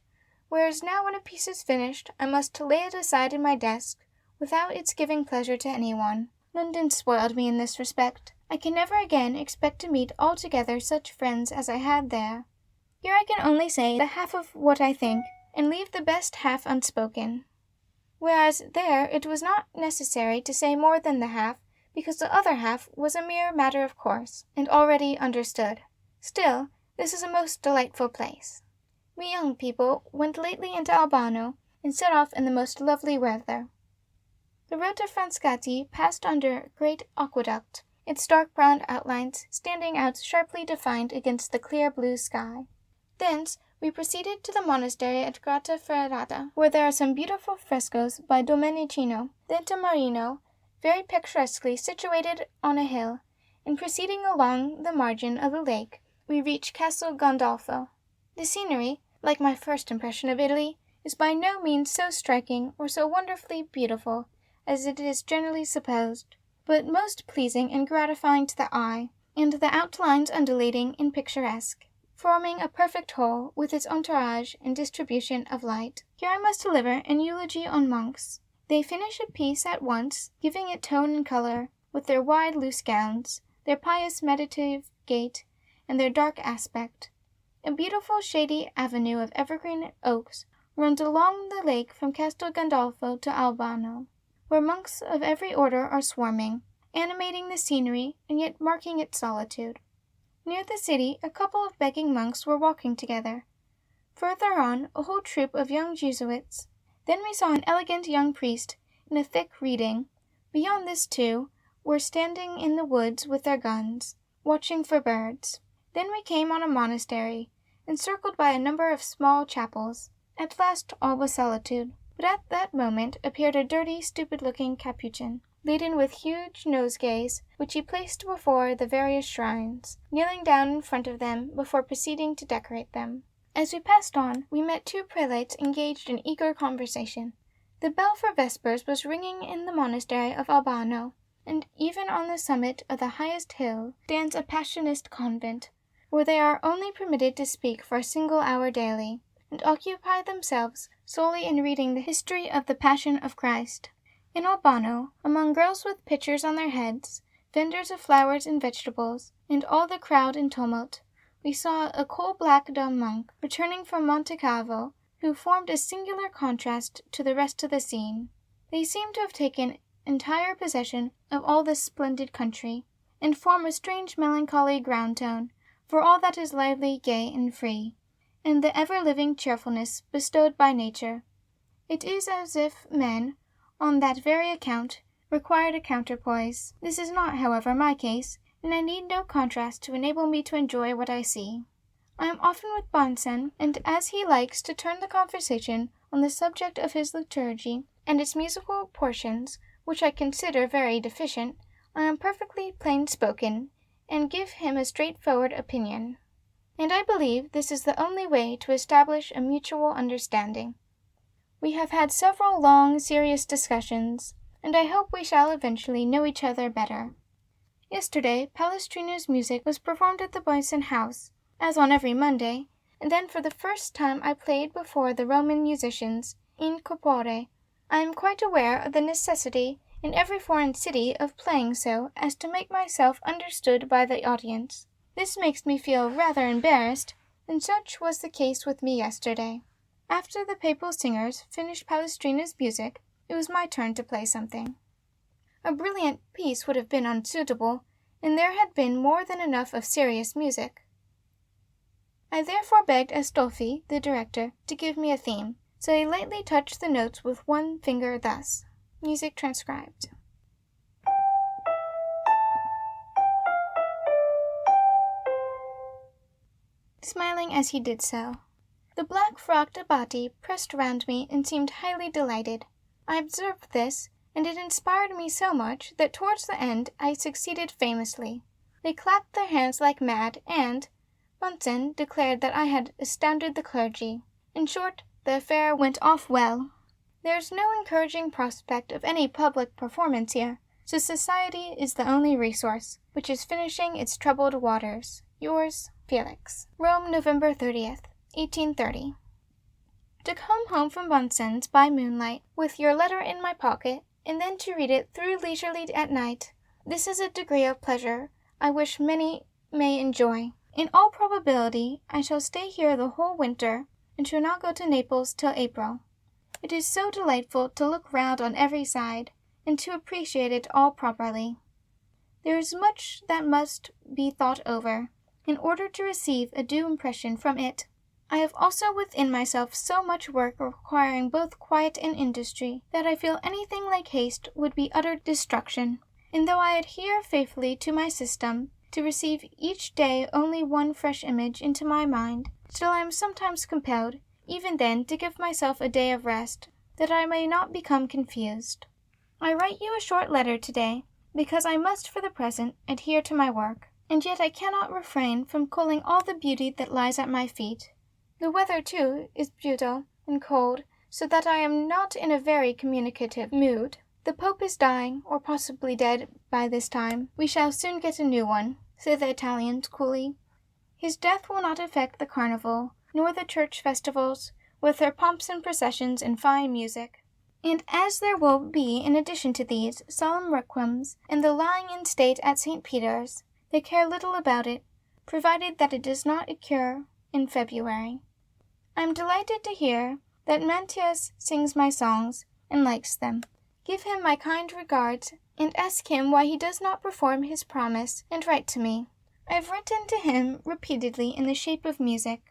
whereas now when a piece is finished, I must lay it aside in my desk, without its giving pleasure to anyone. London spoiled me in this respect. I can never again expect to meet altogether such friends as I had there. Here I can only say the half of what I think, and leave the best half unspoken. Whereas there it was not necessary to say more than the half, because the other half was a mere matter of course, and already understood. Still, this is a most delightful place. We young people went lately into Albano, and set off in the most lovely weather. The road to Frascati passed under a great aqueduct, its dark brown outlines standing out sharply defined against the clear blue sky. Thence we proceeded to the monastery at Grotta Ferrata, where there are some beautiful frescoes by Domenichino, then to Marino, very picturesquely situated on a hill, and proceeding along the margin of the lake, we reached Castel Gandolfo. The scenery, like my first impression of Italy, is by no means so striking or so wonderfully beautiful as it is generally supposed, but most pleasing and gratifying to the eye, and the outlines undulating and picturesque, forming a perfect whole with its entourage and distribution of light. Here I must deliver an eulogy on monks. They finish a piece at once, giving it tone and color, with their wide loose gowns, their pious meditative gait, and their dark aspect. A beautiful shady avenue of evergreen oaks runs along the lake from Castel Gandolfo to Albano, where monks of every order are swarming, animating the scenery and yet marking its solitude. Near the city a couple of begging monks were walking together. Further on a whole troop of young Jesuits. Then we saw an elegant young priest in a thick reading. Beyond this two were standing in the woods with their guns, watching for birds. Then we came on a monastery, encircled by a number of small chapels. At last all was solitude, but at that moment appeared a dirty, stupid-looking Capuchin, laden with huge nosegays, which he placed before the various shrines, kneeling down in front of them before proceeding to decorate them. As we passed on, we met two prelates engaged in eager conversation. The bell for vespers was ringing in the monastery of Albano, and even on the summit of the highest hill stands a Passionist convent, where they are only permitted to speak for a single hour daily, and occupy themselves solely in reading the history of the Passion of Christ. In Albano, among girls with pitchers on their heads, vendors of flowers and vegetables, and all the crowd and tumult, we saw a coal-black dumb monk returning from Monte Cavo, who formed a singular contrast to the rest of the scene. They seemed to have taken entire possession of all this splendid country, and form a strange melancholy ground tone for all that is lively, gay, and free, and the ever-living cheerfulness bestowed by nature. It is as if men, on that very account, required a counterpoise. This is not, however, my case, and I need no contrast to enable me to enjoy what I see. I am often with Bunsen, and as he likes to turn the conversation on the subject of his liturgy and its musical portions, which I consider very deficient, I am perfectly plain-spoken, and give him a straightforward opinion. And I believe this is the only way to establish a mutual understanding. We have had several long, serious discussions, and I hope we shall eventually know each other better. Yesterday, Palestrina's music was performed at the Boyson House, as on every Monday, and then for the first time I played before the Roman musicians, in corpore. I am quite aware of the necessity in every foreign city of playing so as to make myself understood by the audience. This makes me feel rather embarrassed, and such was the case with me yesterday. After the papal singers finished Palestrina's music, it was my turn to play something. A brilliant piece would have been unsuitable, and there had been more than enough of serious music. I therefore begged Astolfi, the director, to give me a theme, so I lightly touched the notes with one finger thus. Music transcribed. Smiling as he did so. The black-frocked abbati pressed round me and seemed highly delighted. I observed this, and it inspired me so much that towards the end I succeeded famously. They clapped their hands like mad, and Bunsen declared that I had astounded the clergy. In short, the affair went off well. There is no encouraging prospect of any public performance here, so society is the only resource, which is finishing its troubled waters. Yours, Felix. Rome, November 30th, 1830. To come home from Bunsen's by moonlight, with your letter in my pocket, and then to read it through leisurely at night, this is a degree of pleasure I wish many may enjoy. In all probability, I shall stay here the whole winter, and shall not go to Naples till April. It is so delightful to look round on every side, and to appreciate it all properly. There is much that must be thought over, in order to receive a due impression from it. I have also within myself so much work requiring both quiet and industry, that I feel anything like haste would be utter destruction. And though I adhere faithfully to my system, to receive each day only one fresh image into my mind, still I am sometimes compelled, even then, to give myself a day of rest, that I may not become confused. I write you a short letter today, because I must for the present adhere to my work, and yet I cannot refrain from culling all the beauty that lies at my feet. The weather, too, is brutal and cold, so that I am not in a very communicative mood. The Pope is dying, or possibly dead by this time. We shall soon get a new one, say the Italians coolly. His death will not affect the carnival, nor the church festivals, with their pomps and processions and fine music. And as there will be, in addition to these, solemn requiems, and the lying in state at St. Peter's, they care little about it, provided that it does not occur in February. I am delighted to hear that Mantius sings my songs, and likes them. Give him my kind regards, and ask him why he does not perform his promise, and write to me. I have written to him repeatedly in the shape of music.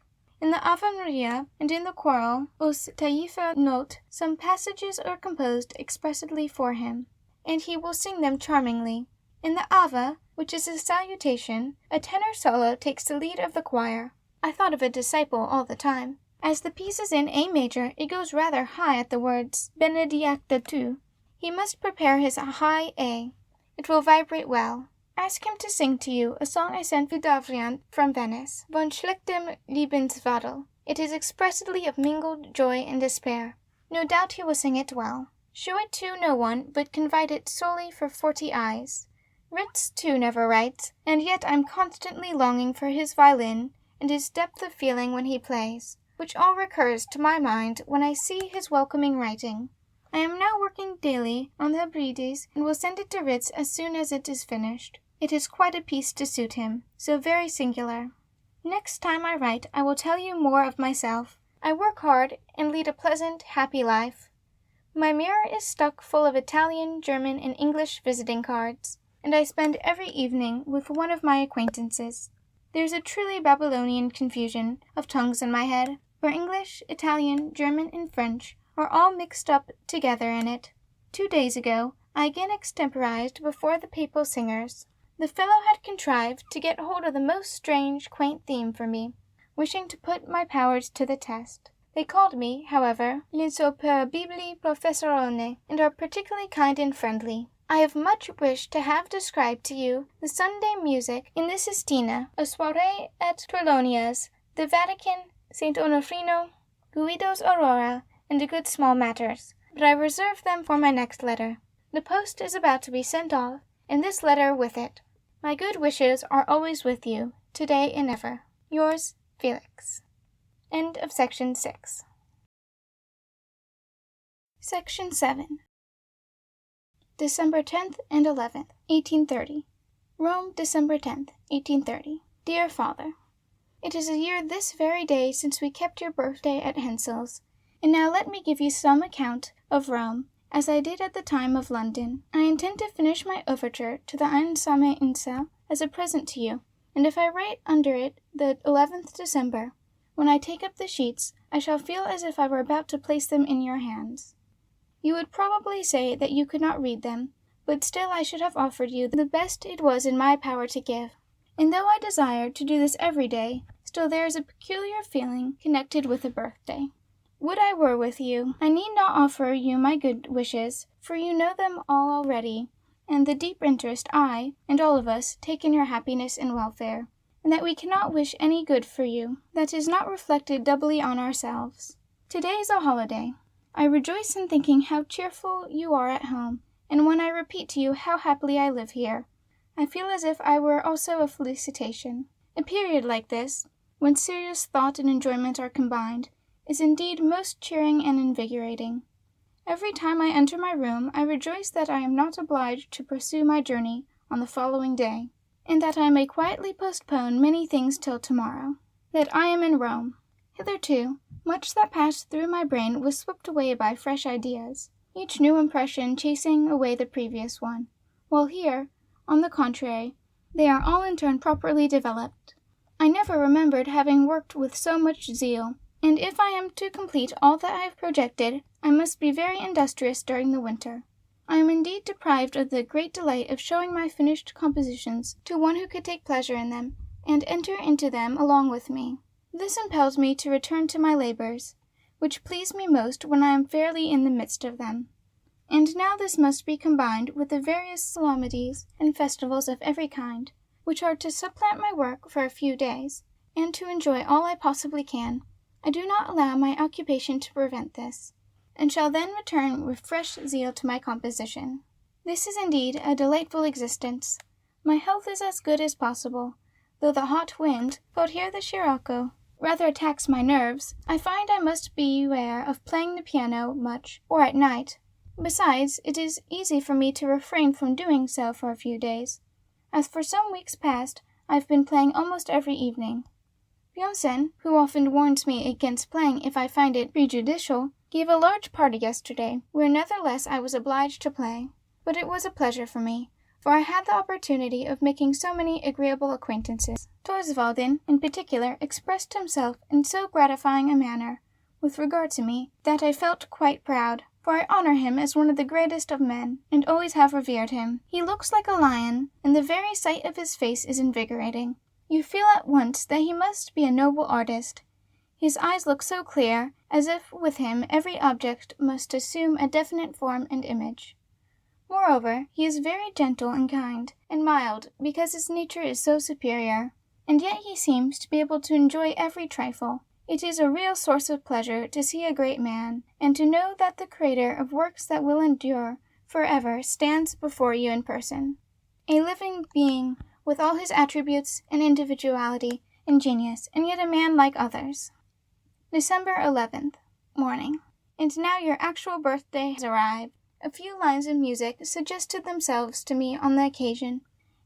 In the Ave Maria and in the choral, Os Taifa note, some passages are composed expressly for him, and he will sing them charmingly. In the Ave, which is a salutation, a tenor solo takes the lead of the choir. I thought of a disciple all the time. As the piece is in A major, it goes rather high at the words benedicta tu. He must prepare his high A. It will vibrate well. Ask him to sing to you a song I sent Vidavriant from Venice, von schlechtem Lebenswadel. It is expressly of mingled joy and despair. No doubt he will sing it well. Show it to no one, but confide it solely for 40 eyes. Ritz, too, never writes, and yet I'm constantly longing for his violin and his depth of feeling when he plays, which all recurs to my mind when I see his welcoming writing. I am now working daily on the Hebrides, and will send it to Ritz as soon as it is finished. It is quite a piece to suit him, so very singular. Next time I write, I will tell you more of myself. I work hard and lead a pleasant, happy life. My mirror is stuck full of Italian, German, and English visiting cards, and I spend every evening with one of my acquaintances. There's a truly Babylonian confusion of tongues in my head, for English, Italian, German, and French are all mixed up together in it. 2 days ago, I again extemporized before the papal singers. The fellow had contrived to get hold of the most strange, quaint theme for me, wishing to put my powers to the test. They called me, however, l'insoperabile professorone, and are particularly kind and friendly. I have much wished to have described to you the Sunday music in the Sistina, a soirée at Torlonia's, the Vatican, St. Onofrino, Guido's Aurora, and a good small matters, but I reserve them for my next letter. The post is about to be sent off, and this letter with it. My good wishes are always with you, today and ever. Yours, Felix. End of Section 6. Section 7. December 10th and 11th, 1830. Rome, December 10th, 1830. Dear Father, it is a year this very day since we kept your birthday at Hensel's, and now let me give you some account of Rome, as I did at the time of London. I intend to finish my overture to the Einsame Insel as a present to you, and if I write under it the 11th December, when I take up the sheets, I shall feel as if I were about to place them in your hands. You would probably say that you could not read them, but still I should have offered you the best it was in my power to give. And though I desire to do this every day, still there is a peculiar feeling connected with a birthday. Would I were with you! I need not offer you my good wishes, for you know them all already, and the deep interest I, and all of us, take in your happiness and welfare, and that we cannot wish any good for you that is not reflected doubly on ourselves. Today is a holiday. I rejoice in thinking how cheerful you are at home, and when I repeat to you how happily I live here, I feel as if I were also a felicitation. A period like this, when serious thought and enjoyment are combined, is indeed most cheering and invigorating. Every time I enter my room, I rejoice that I am not obliged to pursue my journey on the following day, and that I may quietly postpone many things till tomorrow. That I am in Rome. Hitherto, much that passed through my brain was swept away by fresh ideas, each new impression chasing away the previous one, while here, on the contrary, they are all in turn properly developed. I never remembered having worked with so much zeal, and if I am to complete all that I have projected, I must be very industrious during the winter. I am indeed deprived of the great delight of showing my finished compositions to one who could take pleasure in them, and enter into them along with me. This impels me to return to my labors, which please me most when I am fairly in the midst of them. And now this must be combined with the various solemnities and festivals of every kind, which are to supplant my work for a few days, and to enjoy all I possibly can. I do not allow my occupation to prevent this, and shall then return with fresh zeal to my composition. This is indeed a delightful existence. My health is as good as possible, though the hot wind, called here the scirocco, rather attacks my nerves. I find I must beware of playing the piano much, or at night. Besides, it is easy for me to refrain from doing so for a few days, as for some weeks past I have been playing almost every evening. Bjornsen, who often warns me against playing if I find it prejudicial, gave a large party yesterday, where nevertheless I was obliged to play. But it was a pleasure for me, for I had the opportunity of making so many agreeable acquaintances. Torsvalden, in particular, expressed himself in so gratifying a manner with regard to me that I felt quite proud, for I honor him as one of the greatest of men, and always have revered him. He looks like a lion, and the very sight of his face is invigorating. You feel at once that he must be a noble artist. His eyes look so clear, as if with him every object must assume a definite form and image. Moreover, he is very gentle and kind, and mild, because his nature is so superior, and yet he seems to be able to enjoy every trifle. It is a real source of pleasure to see a great man, and to know that the creator of works that will endure forever stands before you in person, a living being with all his attributes and individuality and genius, and yet a man like others. December 11th, morning. And now your actual birthday has arrived. A few lines of music suggested themselves to me on the occasion,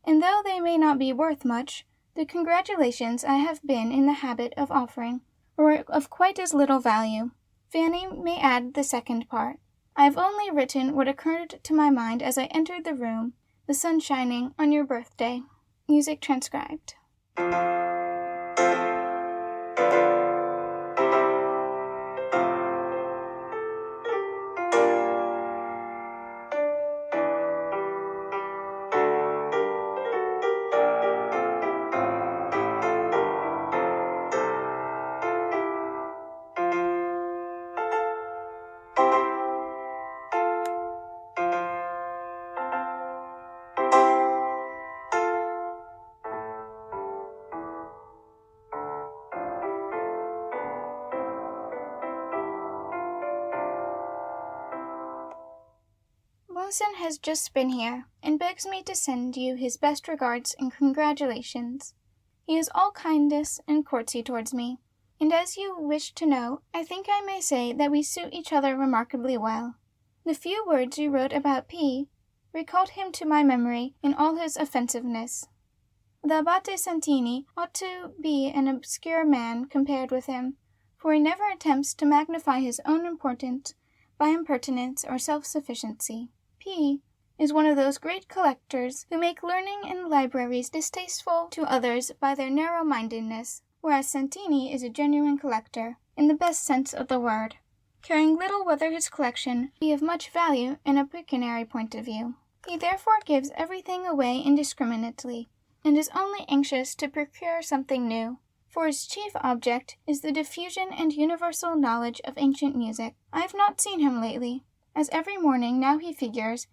and though they may not be worth much, the congratulations I have been in the habit of offering were of quite as little value. Fanny may add the second part. I have only written what occurred to my mind as I entered the room, the sun shining on your birthday. Music transcribed. Wilson has just been here, and begs me to send you his best regards and congratulations. He is all kindness and courtesy towards me, and as you wish to know, I think I may say that we suit each other remarkably well. The few words you wrote about P recalled him to my memory in all his offensiveness. The Abate Santini ought to be an obscure man compared with him, for he never attempts to magnify his own importance by impertinence or self-sufficiency. P is one of those great collectors who make learning in libraries distasteful to others by their narrow-mindedness, whereas Santini is a genuine collector, in the best sense of the word, caring little whether his collection be of much value in a pecuniary point of view. He therefore gives everything away indiscriminately, and is only anxious to procure something new, for his chief object is the diffusion and universal knowledge of ancient music. I have not seen him lately, as every morning now he figures,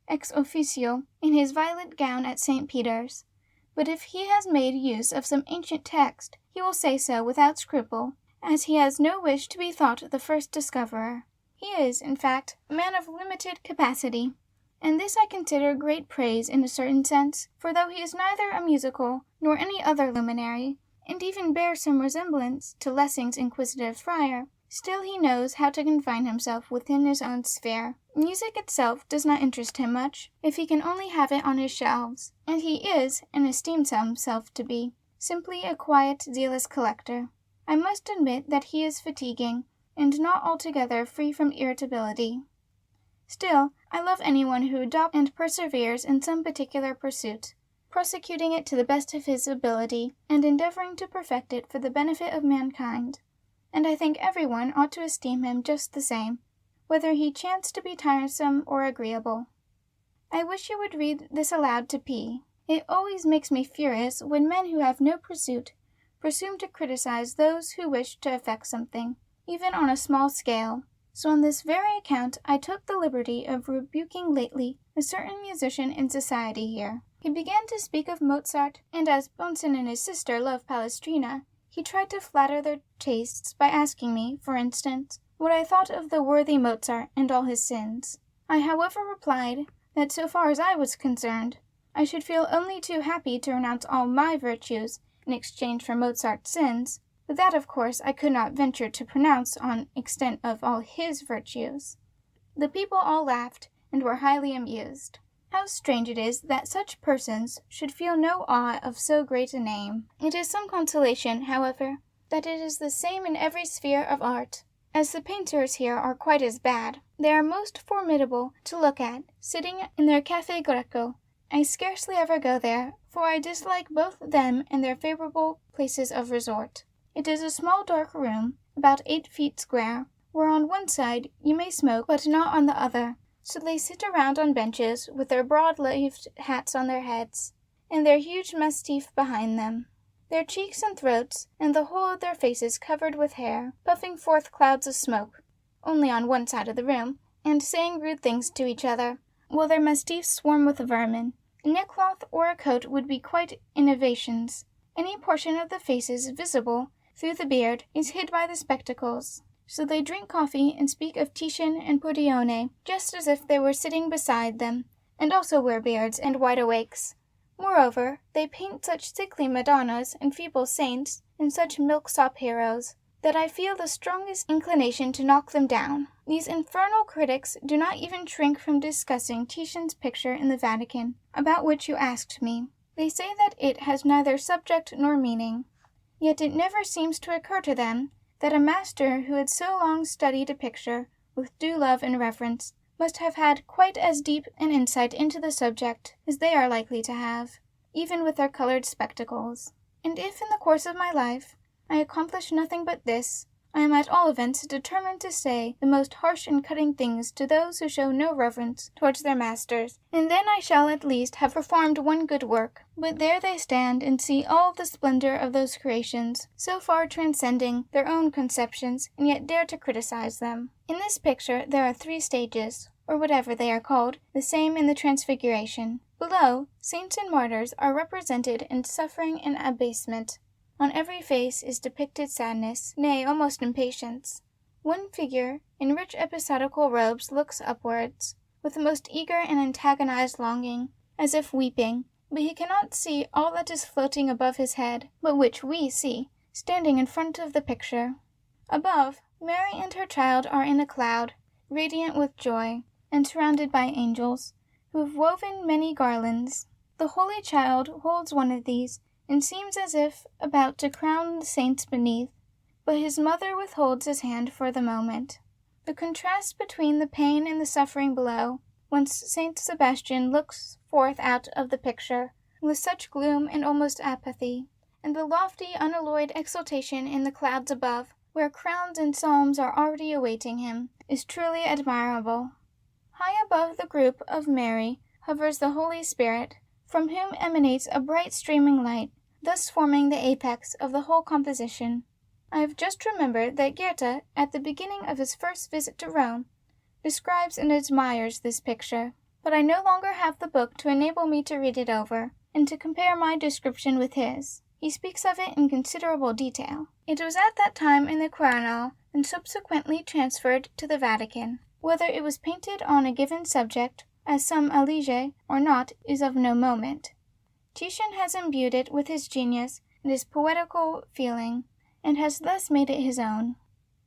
ex officio, in his violet gown at St. Peter's. But if he has made use of some ancient text, he will say so without scruple, as he has no wish to be thought the first discoverer. He is, in fact, a man of limited capacity, and this I consider great praise in a certain sense, for though he is neither a musical nor any other luminary, and even bears some resemblance to Lessing's inquisitive friar, still he knows how to confine himself within his own sphere. Music itself does not interest him much, if he can only have it on his shelves, and he is, and esteems himself to be, simply a quiet, zealous collector. I must admit that he is fatiguing, and not altogether free from irritability. Still, I love anyone who adopts and perseveres in some particular pursuit, prosecuting it to the best of his ability, and endeavoring to perfect it for the benefit of mankind. And I think everyone ought to esteem him just the same, whether he chance to be tiresome or agreeable. I wish you would read this aloud to P. It always makes me furious when men who have no pursuit presume to criticize those who wish to effect something, even on a small scale. So on this very account I took the liberty of rebuking lately a certain musician in society here. He began to speak of Mozart, and as Bonson and his sister love Palestrina, he tried to flatter their tastes by asking me, for instance, what I thought of the worthy Mozart and all his sins. I however replied that so far as I was concerned, I should feel only too happy to renounce all my virtues in exchange for Mozart's sins, but that of course I could not venture to pronounce on extent of all his virtues. The people all laughed and were highly amused. How strange it is that such persons should feel no awe of so great a name. It is some consolation, however, that it is the same in every sphere of art. As the painters here are quite as bad, they are most formidable to look at, sitting in their Café Greco. I scarcely ever go there, for I dislike both them and their favorable places of resort. It is a small dark room, about 8 feet square, where on one side you may smoke, but not on the other. So they sit around on benches, with their broad-leaved hats on their heads, and their huge mastiff behind them. their cheeks and throats, and the whole of their faces covered with hair, puffing forth clouds of smoke, only on one side of the room, and saying rude things to each other, while their mastiffs swarm with vermin. A neckcloth or a coat would be quite innovations. Any portion of the faces visible through the beard is hid by the spectacles. So they drink coffee and speak of Titian and Pudione just as if they were sitting beside them, and also wear beards and wide awakes. Moreover, they paint such sickly Madonnas and feeble saints and such milksop heroes, that I feel the strongest inclination to knock them down. These infernal critics do not even shrink from discussing Titian's picture in the Vatican, about which you asked me. They say that it has neither subject nor meaning. Yet it never seems to occur to them that a master who had so long studied a picture with due love and reverence must have had quite as deep an insight into the subject as they are likely to have, even with their colored spectacles. And if in the course of my life I accomplish nothing but this, I am at all events determined to say the most harsh and cutting things to those who show no reverence towards their masters, and then I shall at least have performed one good work. But there they stand and see all the splendor of those creations, so far transcending their own conceptions, and yet dare to criticize them. In this picture there are 3 stages, or whatever they are called, the same in the Transfiguration. Below, saints and martyrs are represented in suffering and abasement. On every face is depicted sadness, nay, almost impatience. One figure, in rich episodical robes, looks upwards, with the most eager and antagonized longing, as if weeping, but he cannot see all that is floating above his head, but which we see, standing in front of the picture. Above, Mary and her child are in a cloud, radiant with joy, and surrounded by angels, who have woven many garlands. The Holy Child holds one of these, and seems as if about to crown the saints beneath, but his mother withholds his hand for the moment. The contrast between the pain and the suffering below, whence Saint Sebastian looks forth out of the picture, with such gloom and almost apathy, and the lofty unalloyed exultation in the clouds above, where crowns and psalms are already awaiting him, is truly admirable. High above the group of Mary hovers the Holy Spirit, from whom emanates a bright streaming light, thus forming the apex of the whole composition. I have just remembered that Goethe, at the beginning of his first visit to Rome, describes and admires this picture, but I no longer have the book to enable me to read it over, and to compare my description with his. He speaks of it in considerable detail. It was at that time in the Quirinal, and subsequently transferred to the Vatican. Whether it was painted on a given subject, as some Alige, or not, is of no moment. Titian has imbued it with his genius and his poetical feeling, and has thus made it his own.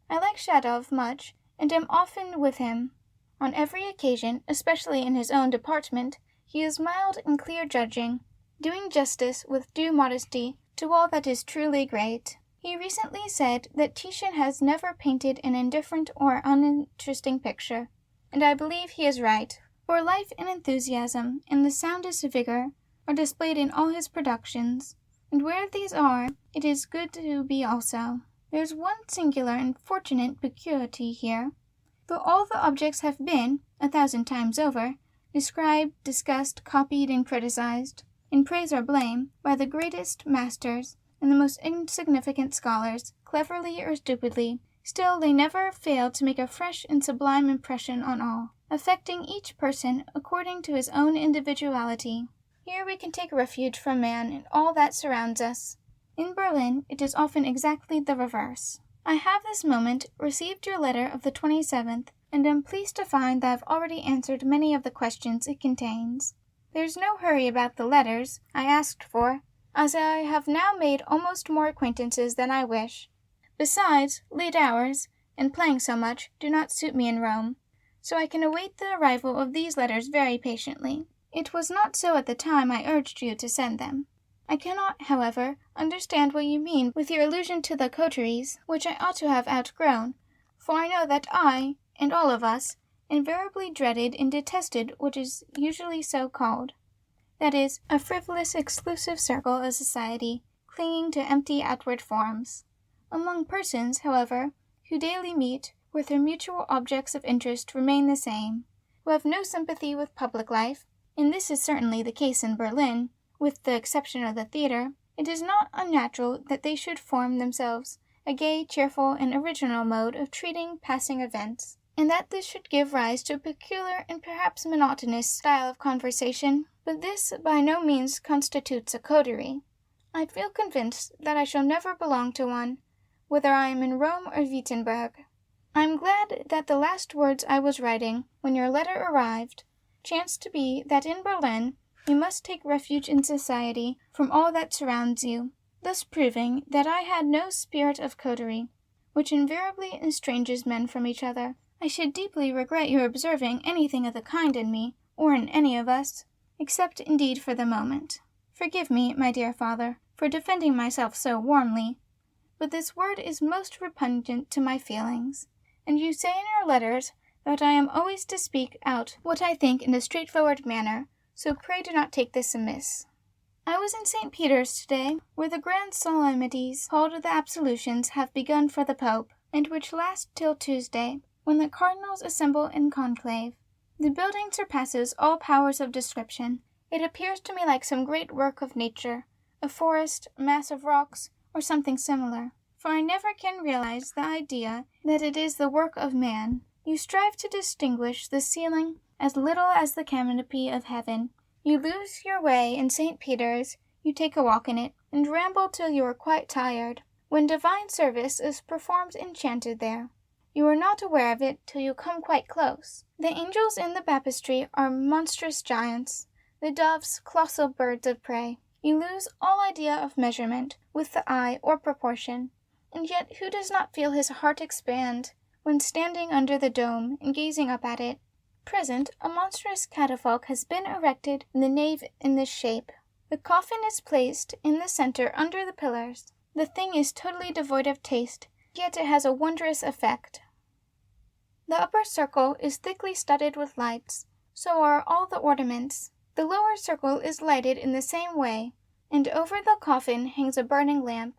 I like Shadov much, and am often with him. On every occasion, especially in his own department, he is mild and clear-judging, doing justice with due modesty to all that is truly great. He recently said that Titian has never painted an indifferent or uninteresting picture, and I believe he is right, for life and enthusiasm and the soundest vigor are displayed in all his productions, and where these are, it is good to be also. There is one singular and fortunate peculiarity here. Though all the objects have been, 1,000 times over, described, discussed, copied, and criticized, in praise or blame, by the greatest masters and the most insignificant scholars, cleverly or stupidly, still they never fail to make a fresh and sublime impression on all, affecting each person according to his own individuality. Here we can take refuge from man and all that surrounds us. In Berlin it is often exactly the reverse. I have this moment received your letter of the 27th, and am pleased to find that I have already answered many of the questions it contains. There is no hurry about the letters I asked for, as I have now made almost more acquaintances than I wish. Besides, late hours, and playing so much, do not suit me in Rome, so I can await the arrival of these letters very patiently. It was not so at the time I urged you to send them. I cannot, however, understand what you mean with your allusion to the coteries, which I ought to have outgrown, for I know that I, and all of us, invariably dreaded and detested what is usually so called. That is, a frivolous, exclusive circle of society, clinging to empty outward forms. Among persons, however, who daily meet, where their mutual objects of interest remain the same, who have no sympathy with public life, and this is certainly the case in Berlin, with the exception of the theatre, It is not unnatural that they should form themselves a gay, cheerful, and original mode of treating passing events, and that this should give rise to a peculiar and perhaps monotonous style of conversation, but this by no means constitutes a coterie. I feel convinced that I shall never belong to one, whether I am in Rome or Wittenberg. I am glad that the last words I was writing, when your letter arrived, chanced to be that in Berlin you must take refuge in society from all that surrounds you, thus proving that I had no spirit of coterie, which invariably estranges men from each other. I should deeply regret your observing anything of the kind in me, or in any of us, except indeed for the moment. Forgive me, my dear father, for defending myself so warmly, but this word is most repugnant to my feelings, and you say in your letters that I am always to speak out what I think in a straightforward manner, so pray do not take this amiss. I was in St. Peter's today, where the grand solemnities called the absolutions have begun for the Pope, and which last till Tuesday, when the cardinals assemble in conclave. The building surpasses all powers of description. It appears to me like some great work of nature, a forest, a mass of rocks, or something similar, for I never can realize the idea that it is the work of man. You strive to distinguish the ceiling as little as the canopy of heaven. You lose your way in St. Peter's, you take a walk in it, and ramble till you are quite tired. When divine service is performed enchanted there, you are not aware of it till you come quite close. The angels in the baptistry are monstrous giants, the doves colossal birds of prey. You lose all idea of measurement with the eye or proportion, and yet who does not feel his heart expand when standing under the dome and gazing up at it? Present, a monstrous catafalque has been erected in the nave in this shape. The coffin is placed in the center under the pillars. The thing is totally devoid of taste, yet it has a wondrous effect. The upper circle is thickly studded with lights, so are all the ornaments. The lower circle is lighted in the same way, and over the coffin hangs a burning lamp,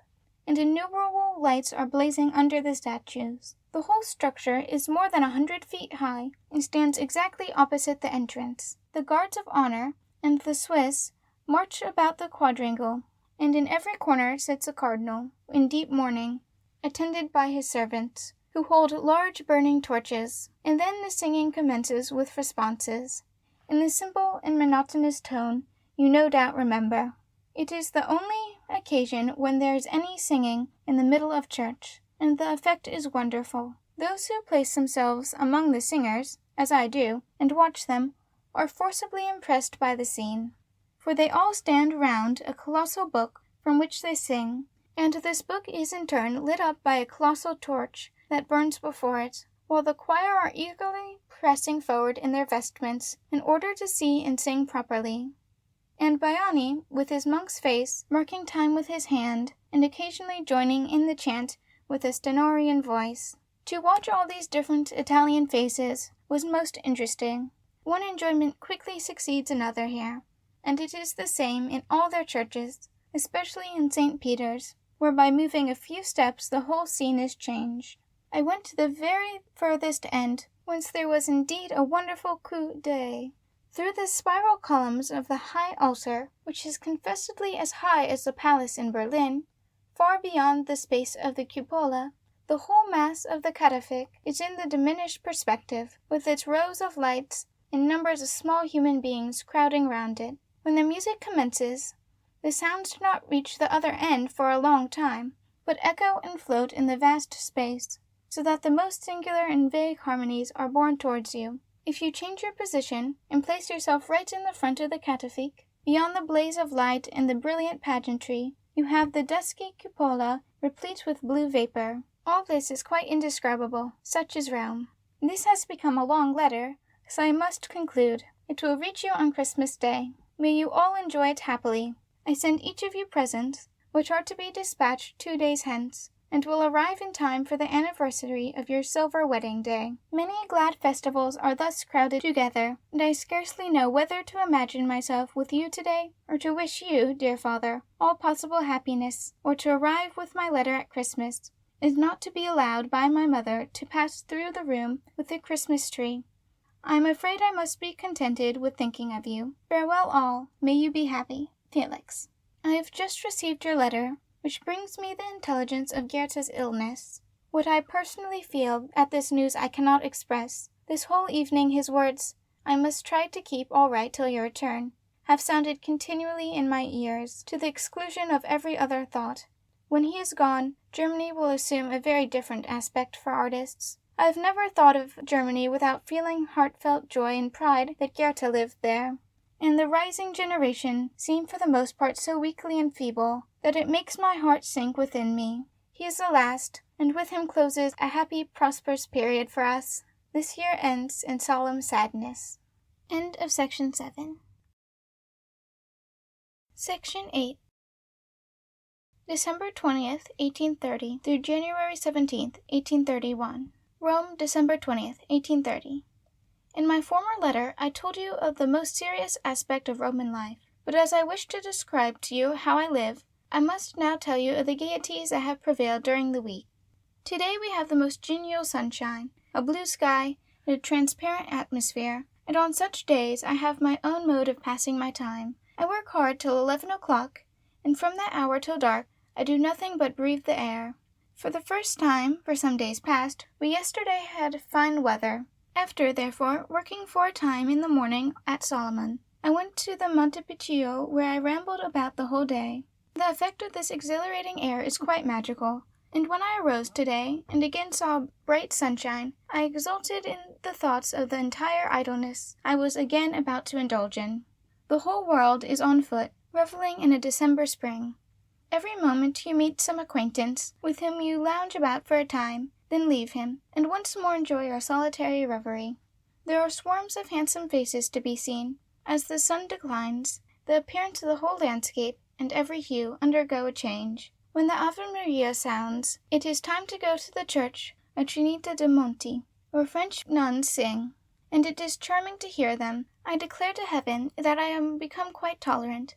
and innumerable lights are blazing under the statues. The whole structure is more than 100 feet high, and stands exactly opposite the entrance. The guards of honor and the Swiss march about the quadrangle, and in every corner sits a cardinal, in deep mourning, attended by his servants, who hold large burning torches, and then the singing commences with responses, in the simple and monotonous tone you no doubt remember. It is the only occasion when there is any singing in the middle of church, and the effect is wonderful. Those who place themselves among the singers, as I do, and watch them, are forcibly impressed by the scene, for they all stand round a colossal book from which they sing, and this book is in turn lit up by a colossal torch that burns before it, while the choir are eagerly pressing forward in their vestments in order to see and sing properly, and Biani, with his monk's face, marking time with his hand, and occasionally joining in the chant with a stentorian voice. To watch all these different Italian faces was most interesting. One enjoyment quickly succeeds another here, and it is the same in all their churches, especially in St. Peter's, where by moving a few steps the whole scene is changed. I went to the very furthest end, whence there was indeed a wonderful coup d'oeil. Through the spiral columns of the high altar, which is confessedly as high as the palace in Berlin, far beyond the space of the cupola, the whole mass of the catafalque is in the diminished perspective, with its rows of lights and numbers of small human beings crowding round it. When the music commences, the sounds do not reach the other end for a long time, but echo and float in the vast space, so that the most singular and vague harmonies are borne towards you. If you change your position and place yourself right in the front of the catafalque, beyond the blaze of light and the brilliant pageantry, you have the dusky cupola replete with blue vapor. All this is quite indescribable. Such is Rome. This has become a long letter, so I must conclude. It will reach you on Christmas Day. May you all enjoy it happily. I send each of you presents, which are to be dispatched 2 days hence, and will arrive in time for the anniversary of your silver wedding day. Many glad festivals are thus crowded together, and I scarcely know whether to imagine myself with you today, or to wish you, dear father, all possible happiness, or to arrive with my letter at Christmas, and not to be allowed by my mother to pass through the room with the Christmas tree. I am afraid I must be contented with thinking of you. Farewell all. May you be happy. Felix. I have just received your letter, which brings me the intelligence of Goethe's illness. What I personally feel at this news I cannot express. This whole evening his words, "I must try to keep all right till your return," have sounded continually in my ears, to the exclusion of every other thought. When he is gone, Germany will assume a very different aspect for artists. I have never thought of Germany without feeling heartfelt joy and pride that Goethe lived there. And the rising generation seem for the most part so weakly and feeble that it makes my heart sink within me. He is the last, and with him closes a happy, prosperous period for us. This year ends in solemn sadness. End of Section 7. Section 8. December 20th, 1830 through January 17th, 1831. Rome, December 20th, 1830. In my former letter I told you of the most serious aspect of Roman life, but as I wish to describe to you how I live, I must now tell you of the gaieties that have prevailed during the week. Today we have the most genial sunshine, a blue sky, and a transparent atmosphere, and on such days I have my own mode of passing my time. I work hard till 11 o'clock, and from that hour till dark I do nothing but breathe the air. For the first time, for some days past, we yesterday had fine weather. After, therefore, working for a time in the morning at Solomon, I went to the Monte Picchio, where I rambled about the whole day. The effect of this exhilarating air is quite magical, and when I arose today, and again saw bright sunshine, I exulted in the thoughts of the entire idleness I was again about to indulge in. The whole world is on foot, revelling in a December spring. Every moment you meet some acquaintance, with whom you lounge about for a time, then leave him, and once more enjoy your solitary reverie. There are swarms of handsome faces to be seen. As the sun declines, the appearance of the whole landscape and every hue undergo a change. When the Ave Maria sounds, it is time to go to the church of Trinita de' Monti, where French nuns sing, and it is charming to hear them. I declare to heaven that I am become quite tolerant,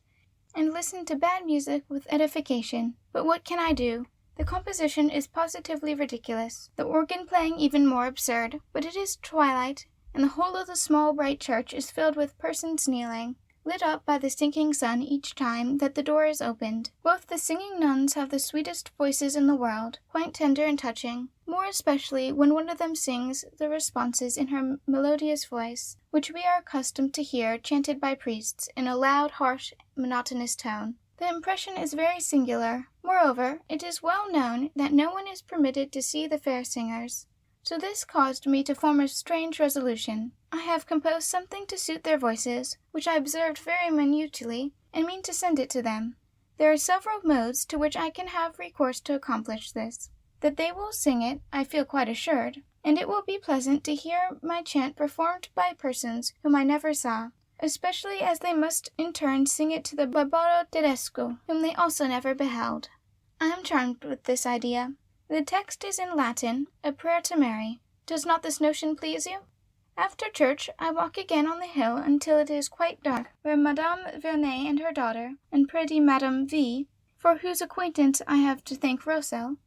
and listen to bad music with edification. But what can I do? The composition is positively ridiculous, the organ playing even more absurd, but it is twilight, and the whole of the small bright church is filled with persons kneeling, lit up by the sinking sun each time that the door is opened. Both the singing nuns have the sweetest voices in the world, quite tender and touching, more especially when one of them sings the responses in her melodious voice, which we are accustomed to hear chanted by priests in a loud, harsh, monotonous tone. The impression is very singular. Moreover, it is well known that no one is permitted to see the fair singers. So this caused me to form a strange resolution. I have composed something to suit their voices, which I observed very minutely, and mean to send it to them. There are several modes to which I can have recourse to accomplish this. That they will sing it, I feel quite assured, and it will be pleasant to hear my chant performed by persons whom I never saw, especially as they must in turn sing it to the Barbaro Tedesco, whom they also never beheld. I am charmed with this idea. The text is in Latin, a prayer to Mary. Does not this notion please you? After church, I walk again on the hill until it is quite dark, where Madame Vernet and her daughter, and pretty Madame V., for whose acquaintance I have to thank Rossel,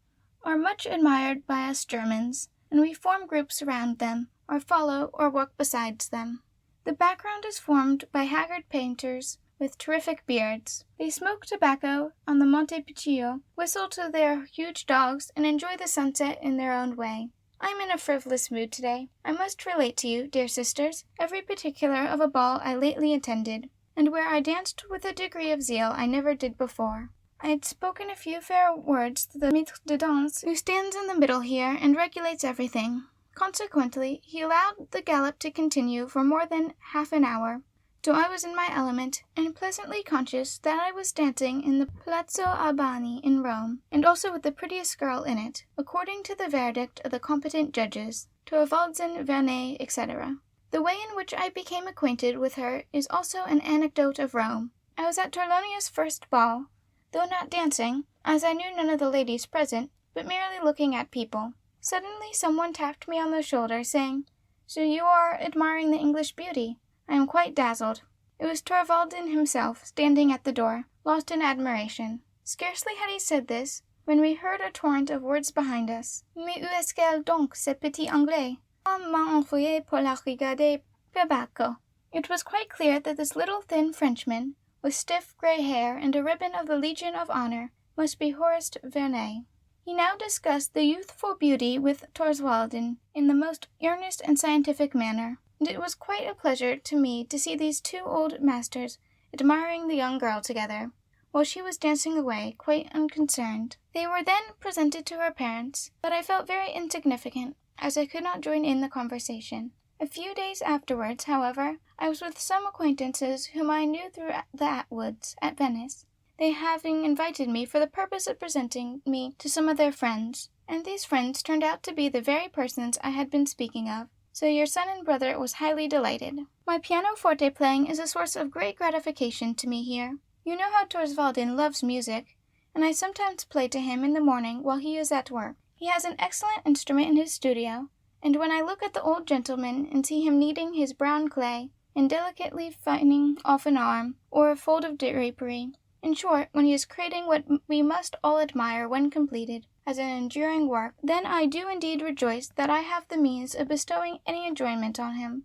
are much admired by us Germans, and we form groups around them, or follow or walk beside them. The background is formed by haggard painters with terrific beards. They smoke tobacco on the Monte Picchio, whistle to their huge dogs, and enjoy the sunset in their own way. I am in a frivolous mood today. I must relate to you, dear sisters, every particular of a ball I lately attended, and where I danced with a degree of zeal I never did before. I had spoken a few fair words to the maître de danse, who stands in the middle here and regulates everything. Consequently, he allowed the gallop to continue for more than half an hour, till I was in my element, and pleasantly conscious that I was dancing in the Palazzo Albani in Rome, and also with the prettiest girl in it, according to the verdict of the competent judges, Thorvaldsen, Vernet, etc. The way in which I became acquainted with her is also an anecdote of Rome. I was at Torlonia's first ball, though not dancing, as I knew none of the ladies present, but merely looking at people. Suddenly someone tapped me on the shoulder, saying, "So you are admiring the English beauty? I am quite dazzled." It was Thorvaldsen himself, standing at the door, lost in admiration. Scarcely had he said this, when we heard a torrent of words behind us. "Mais où est-ce qu'elle donc, ce petit Anglais? On m'a envoyé pour la regarder, per bacco." It was quite clear that this little thin Frenchman with stiff grey hair and a ribbon of the Legion of Honor, must be Horace Vernet. He now discussed the youthful beauty with Torswalden in the most earnest and scientific manner, and it was quite a pleasure to me to see these two old masters admiring the young girl together, while she was dancing away, quite unconcerned. They were then presented to her parents, but I felt very insignificant, as I could not join in the conversation. A few days afterwards, however, I was with some acquaintances whom I knew through the Atwoods at Venice, they having invited me for the purpose of presenting me to some of their friends, and these friends turned out to be the very persons I had been speaking of, so your son and brother was highly delighted. My pianoforte playing is a source of great gratification to me here. You know how Torswalden loves music, and I sometimes play to him in the morning while he is at work. He has an excellent instrument in his studio, and when I look at the old gentleman and see him kneading his brown clay, and delicately fining off an arm, or a fold of drapery, in short, when he is creating what we must all admire when completed, as an enduring work, then I do indeed rejoice that I have the means of bestowing any enjoyment on him.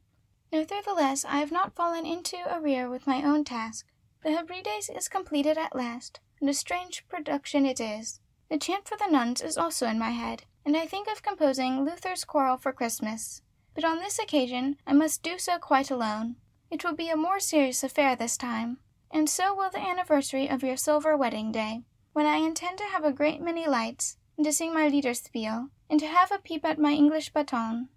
Nevertheless, I have not fallen into arrear with my own task. The Hebrides is completed at last, and a strange production it is. The chant for the nuns is also in my head, and I think of composing Luther's choral for Christmas. But on this occasion I must do so quite alone. It will be a more serious affair this time, and so will the anniversary of your silver wedding day, when I intend to have a great many lights, and to sing my Liederspiel, and to have a peep at my English baton.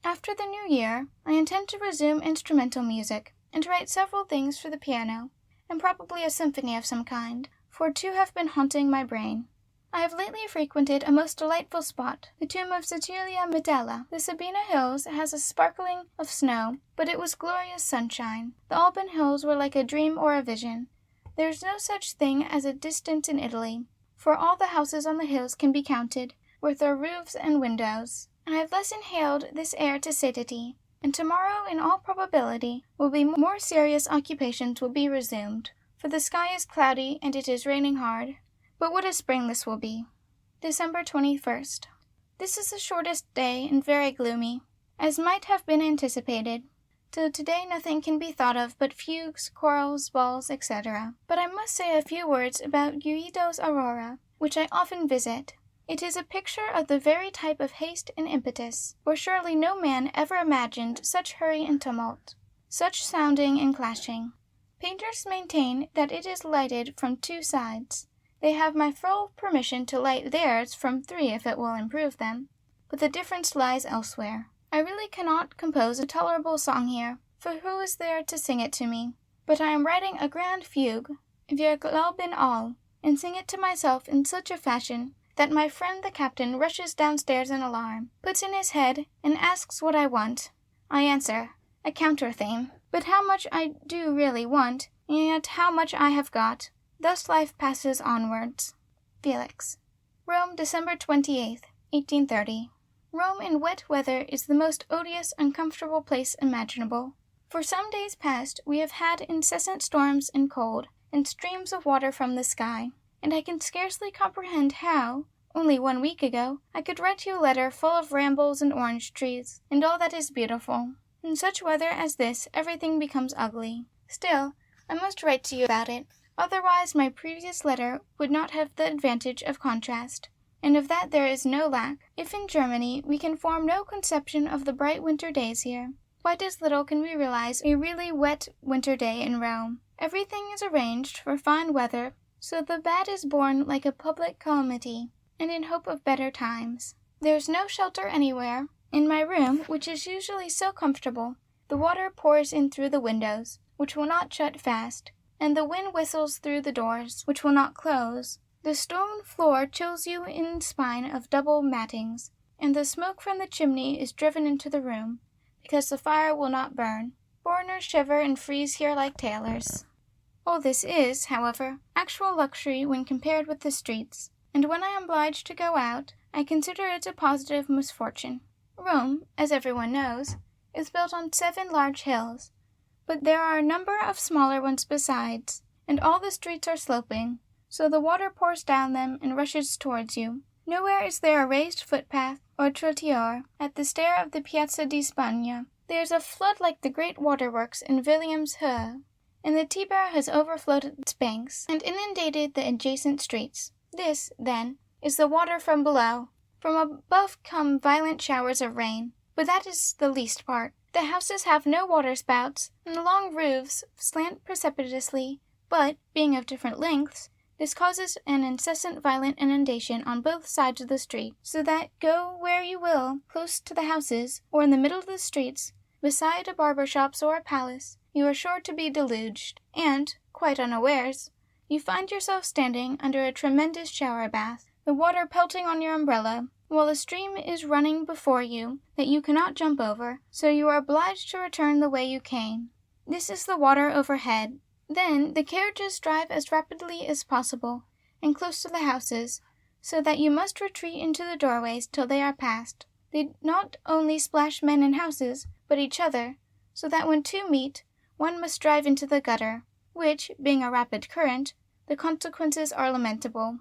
After the new year, I intend to resume instrumental music, and to write several things for the piano, and probably a symphony of some kind, for two have been haunting my brain. I have lately frequented a most delightful spot, the tomb of Cecilia Metella. The Sabina Hills has a sparkling of snow, but it was glorious sunshine. The Alban Hills were like a dream or a vision. There is no such thing as a distance in Italy, for all the houses on the hills can be counted, with their roofs and windows. I have thus inhaled this air to satiety, and tomorrow, in all probability, more serious occupations will be resumed, for the sky is cloudy and it is raining hard. But what a spring this will be. December 21st. This is the shortest day and very gloomy, as might have been anticipated. Till today nothing can be thought of but fugues, chorals, balls, etc. But I must say a few words about Guido's Aurora, which I often visit. It is a picture of the very type of haste and impetus, for surely no man ever imagined such hurry and tumult, such sounding and clashing. Painters maintain that it is lighted from 2 sides. They have my full permission to light theirs from 3 if it will improve them, but the difference lies elsewhere. I really cannot compose a tolerable song here, for who is there to sing it to me? But I am writing a grand fugue, Wir glauben all, and sing it to myself in such a fashion that my friend the captain rushes downstairs in alarm, puts in his head, and asks what I want. I answer, a counter-theme, but how much I do really want, and yet how much I have got. Thus life passes onwards. Felix. Rome, December 28th, 1830. Rome in wet weather is the most odious, uncomfortable place imaginable. For some days past we have had incessant storms and cold, and streams of water from the sky, and I can scarcely comprehend how, only 1 week ago, I could write you a letter full of rambles and orange trees, and all that is beautiful. In such weather as this everything becomes ugly. Still, I must write to you about it. Otherwise my previous letter would not have the advantage of contrast, and of that there is no lack. If in Germany we can form no conception of the bright winter days here, quite as little can we realize a really wet winter day in Rome. Everything is arranged for fine weather, so the bad is borne like a public calamity, and in hope of better times. There is no shelter anywhere. In my room, which is usually so comfortable, the water pours in through the windows, which will not shut fast, and the wind whistles through the doors, which will not close. The stone floor chills you in spine of double mattings, and the smoke from the chimney is driven into the room, because the fire will not burn. Foreigners shiver and freeze here like tailors. All this is, however, actual luxury when compared with the streets, and when I am obliged to go out, I consider it a positive misfortune. Rome, as everyone knows, is built on 7 large hills, but there are a number of smaller ones besides, and all the streets are sloping, so the water pours down them and rushes towards you. Nowhere is there a raised footpath or trottoir at the stair of the Piazza di Spagna. There is a flood like the great waterworks in William's Höhe, and the Tiber has overflowed its banks and inundated the adjacent streets. This, then, is the water from below. From above come violent showers of rain, but that is the least part. The houses have no waterspouts, and the long roofs slant precipitously, but, being of different lengths, this causes an incessant violent inundation on both sides of the street, so that, go where you will, close to the houses, or in the middle of the streets, beside a barber shop's or a palace, you are sure to be deluged, and, quite unawares, you find yourself standing under a tremendous shower bath, the water pelting on your umbrella, while a stream is running before you that you cannot jump over, so you are obliged to return the way you came. This is the water overhead. Then the carriages drive as rapidly as possible, and close to the houses, so that you must retreat into the doorways till they are passed. They not only splash men and houses, but each other, so that when two meet, one must drive into the gutter, which, being a rapid current, the consequences are lamentable.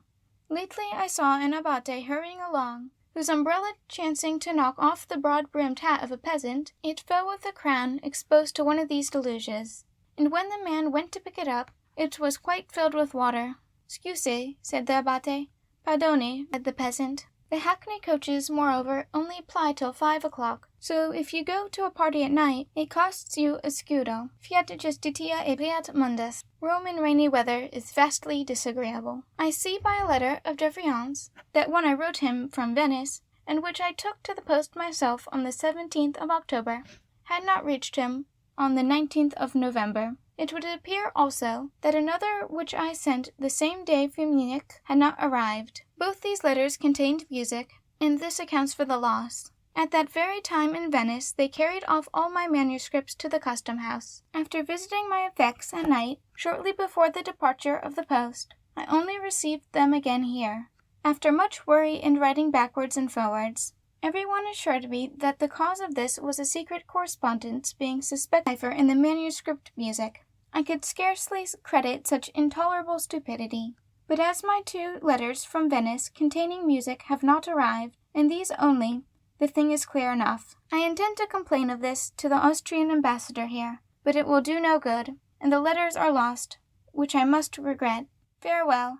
Lately I saw an abbate hurrying along, whose umbrella chancing to knock off the broad-brimmed hat of a peasant, it fell with the crown exposed to one of these deluges, and when the man went to pick it up, it was quite filled with water. "Scuse," said the abbate. "Pardone," said the peasant. The hackney coaches, moreover, only ply till 5 o'clock, so if you go to a party at night, it costs you a scudo. Fiat justitia ebriat mundus. Rome in rainy weather is vastly disagreeable. I see by a letter of Devrion's, that one I wrote him from Venice, and which I took to the post myself on the 17th of October, had not reached him on the 19th of November. It would appear also that another which I sent the same day from Munich had not arrived. Both these letters contained music, and this accounts for the loss. At that very time in Venice they carried off all my manuscripts to the custom-house. After visiting my effects at night, shortly before the departure of the post, I only received them again here, after much worry and writing backwards and forwards. Everyone assured me that the cause of this was a secret correspondence being suspected in the manuscript music. I could scarcely credit such intolerable stupidity. But as my 2 letters from Venice containing music have not arrived, and these only, the thing is clear enough. I intend to complain of this to the Austrian ambassador here, but it will do no good, and the letters are lost, which I must regret. Farewell,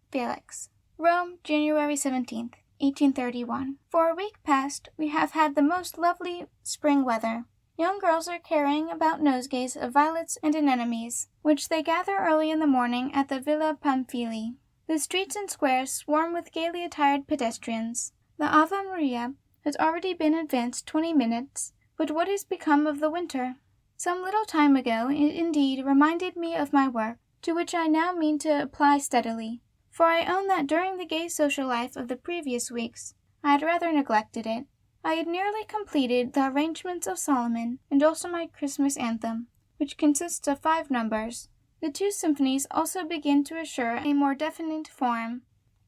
Felix. Rome, January 17th, 1831. For a week past we have had the most lovely spring weather. Young girls are carrying about nosegays of violets and anemones, which they gather early in the morning at the Villa Pamphili. The streets and squares swarm with gaily attired pedestrians. The Ave Maria has already been advanced 20 minutes, but what is become of the winter? Some little time ago it indeed reminded me of my work, to which I now mean to apply steadily, for I own that during the gay social life of the previous weeks I had rather neglected it. I had nearly completed the arrangements of Solomon, and also my Christmas anthem, which consists of 5 numbers. The 2 symphonies also begin to assure a more definite form,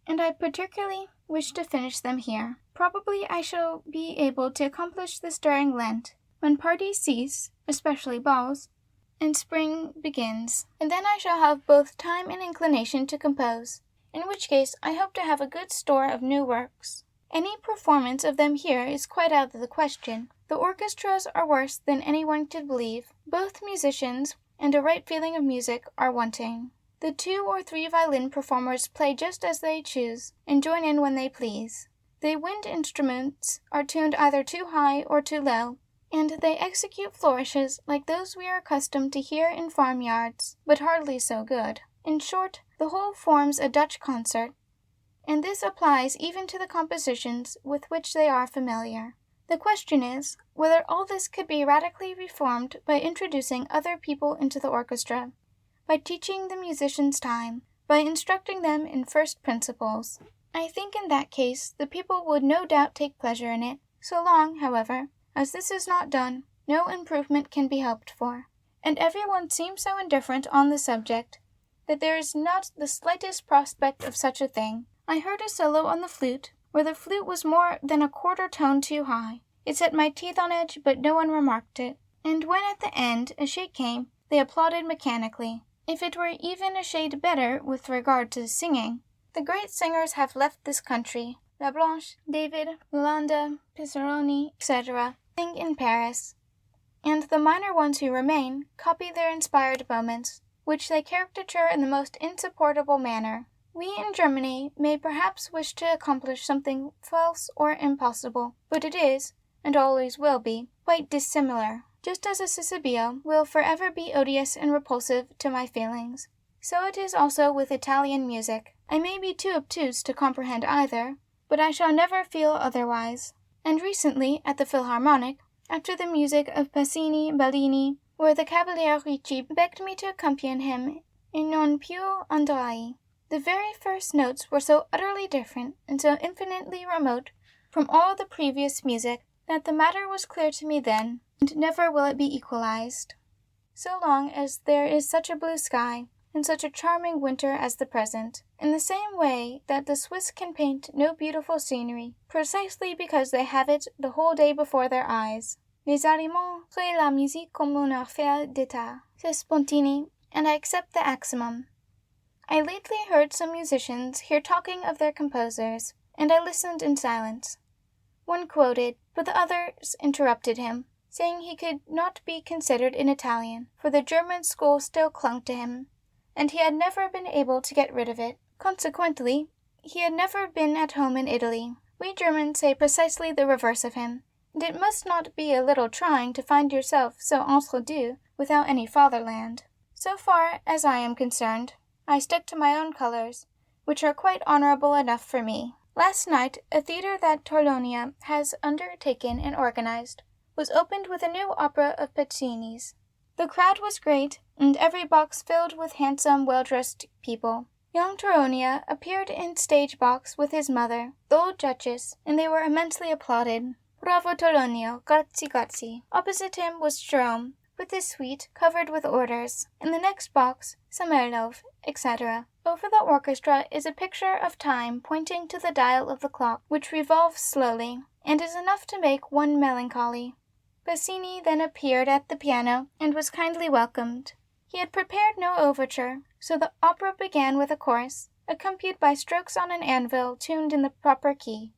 and I particularly wish to finish them here. Probably I shall be able to accomplish this during Lent, when parties cease, especially balls, and spring begins, and then I shall have both time and inclination to compose, in which case I hope to have a good store of new works. Any performance of them here is quite out of the question. The orchestras are worse than anyone could believe. Both musicians and a right feeling of music are wanting. The 2 or 3 violin performers play just as they choose, and join in when they please. The wind instruments are tuned either too high or too low, and they execute flourishes like those we are accustomed to hear in farmyards, but hardly so good. In short, the whole forms a Dutch concert, and this applies even to the compositions with which they are familiar. The question is, whether all this could be radically reformed by introducing other people into the orchestra, by teaching the musicians time, by instructing them in first principles. I think in that case the people would no doubt take pleasure in it. So long, however, as this is not done, no improvement can be hoped for, and everyone seems so indifferent on the subject that there is not the slightest prospect of such a thing. I heard a solo on the flute, where the flute was more than a quarter tone too high. It set my teeth on edge, but no one remarked it, and when at the end a shake came, they applauded mechanically. If it were even a shade better with regard to singing, the great singers have left this country. La Blanche, David, Yolande, Pissaroni, etc., sing in Paris. and the minor ones who remain copy their inspired moments, which they caricature in the most insupportable manner. We in Germany may perhaps wish to accomplish something false or impossible, but it is, and always will be, quite dissimilar. Just as a Cicisbeo will forever be odious and repulsive to my feelings, so it is also with Italian music. I may be too obtuse to comprehend either, but I shall never feel otherwise. And recently, at the Philharmonic, after the music of Pacini, Bellini, where the Cavaliere Ricci begged me to accompany him in Non più andrai, the very first notes were so utterly different and so infinitely remote from all the previous music that the matter was clear to me then, and never will it be equalized. So long as there is such a blue sky, and such a charming winter as the present, in the same way that the Swiss can paint no beautiful scenery, precisely because they have it the whole day before their eyes. Les Allemands créent la musique comme une affaire d'état, says Spontini, and I accept the axiom. I lately heard some musicians here talking of their composers, and I listened in silence. One quoted, but the others interrupted him, saying he could not be considered an Italian, for the German school still clung to him, and he had never been able to get rid of it. Consequently, he had never been at home in Italy. We Germans say precisely the reverse of him, and it must not be a little trying to find yourself so entre deux without any fatherland. So far as I am concerned, I stick to my own colors, which are quite honorable enough for me. Last night, a theatre that Torlonia has undertaken and organized was opened with a new opera of Puccini's. The crowd was great, and every box filled with handsome, well-dressed people. Young Torlonia appeared in stage box with his mother, the old duchess, and they were immensely applauded. Bravo Torlonia, grazie grazie. Opposite him was Jerome, with his suite covered with orders. In the next box, Samerlov, etc. Over the orchestra is a picture of time pointing to the dial of the clock, which revolves slowly, and is enough to make one melancholy. Pacini then appeared at the piano and was kindly welcomed. He had prepared no overture, so the opera began with a chorus, accompanied by strokes on an anvil tuned in the proper key.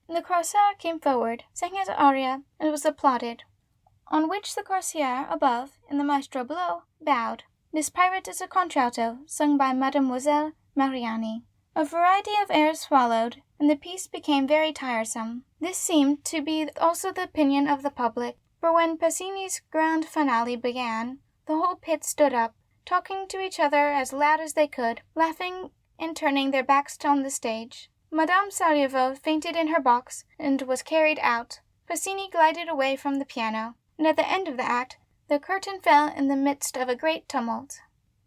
The corsaire came forward, sang his aria, and was applauded, on which the corsaire above, and the maestro below, bowed. This pirate is a contralto, sung by Mademoiselle Mariani. A variety of airs followed, and the piece became very tiresome. This seemed to be also the opinion of the public, for when Pacini's grand finale began, the whole pit stood up, talking to each other as loud as they could, laughing and turning their backs on the stage. Madame Sarajevo fainted in her box and was carried out. Pacini glided away from the piano, and at the end of the act, the curtain fell in the midst of a great tumult.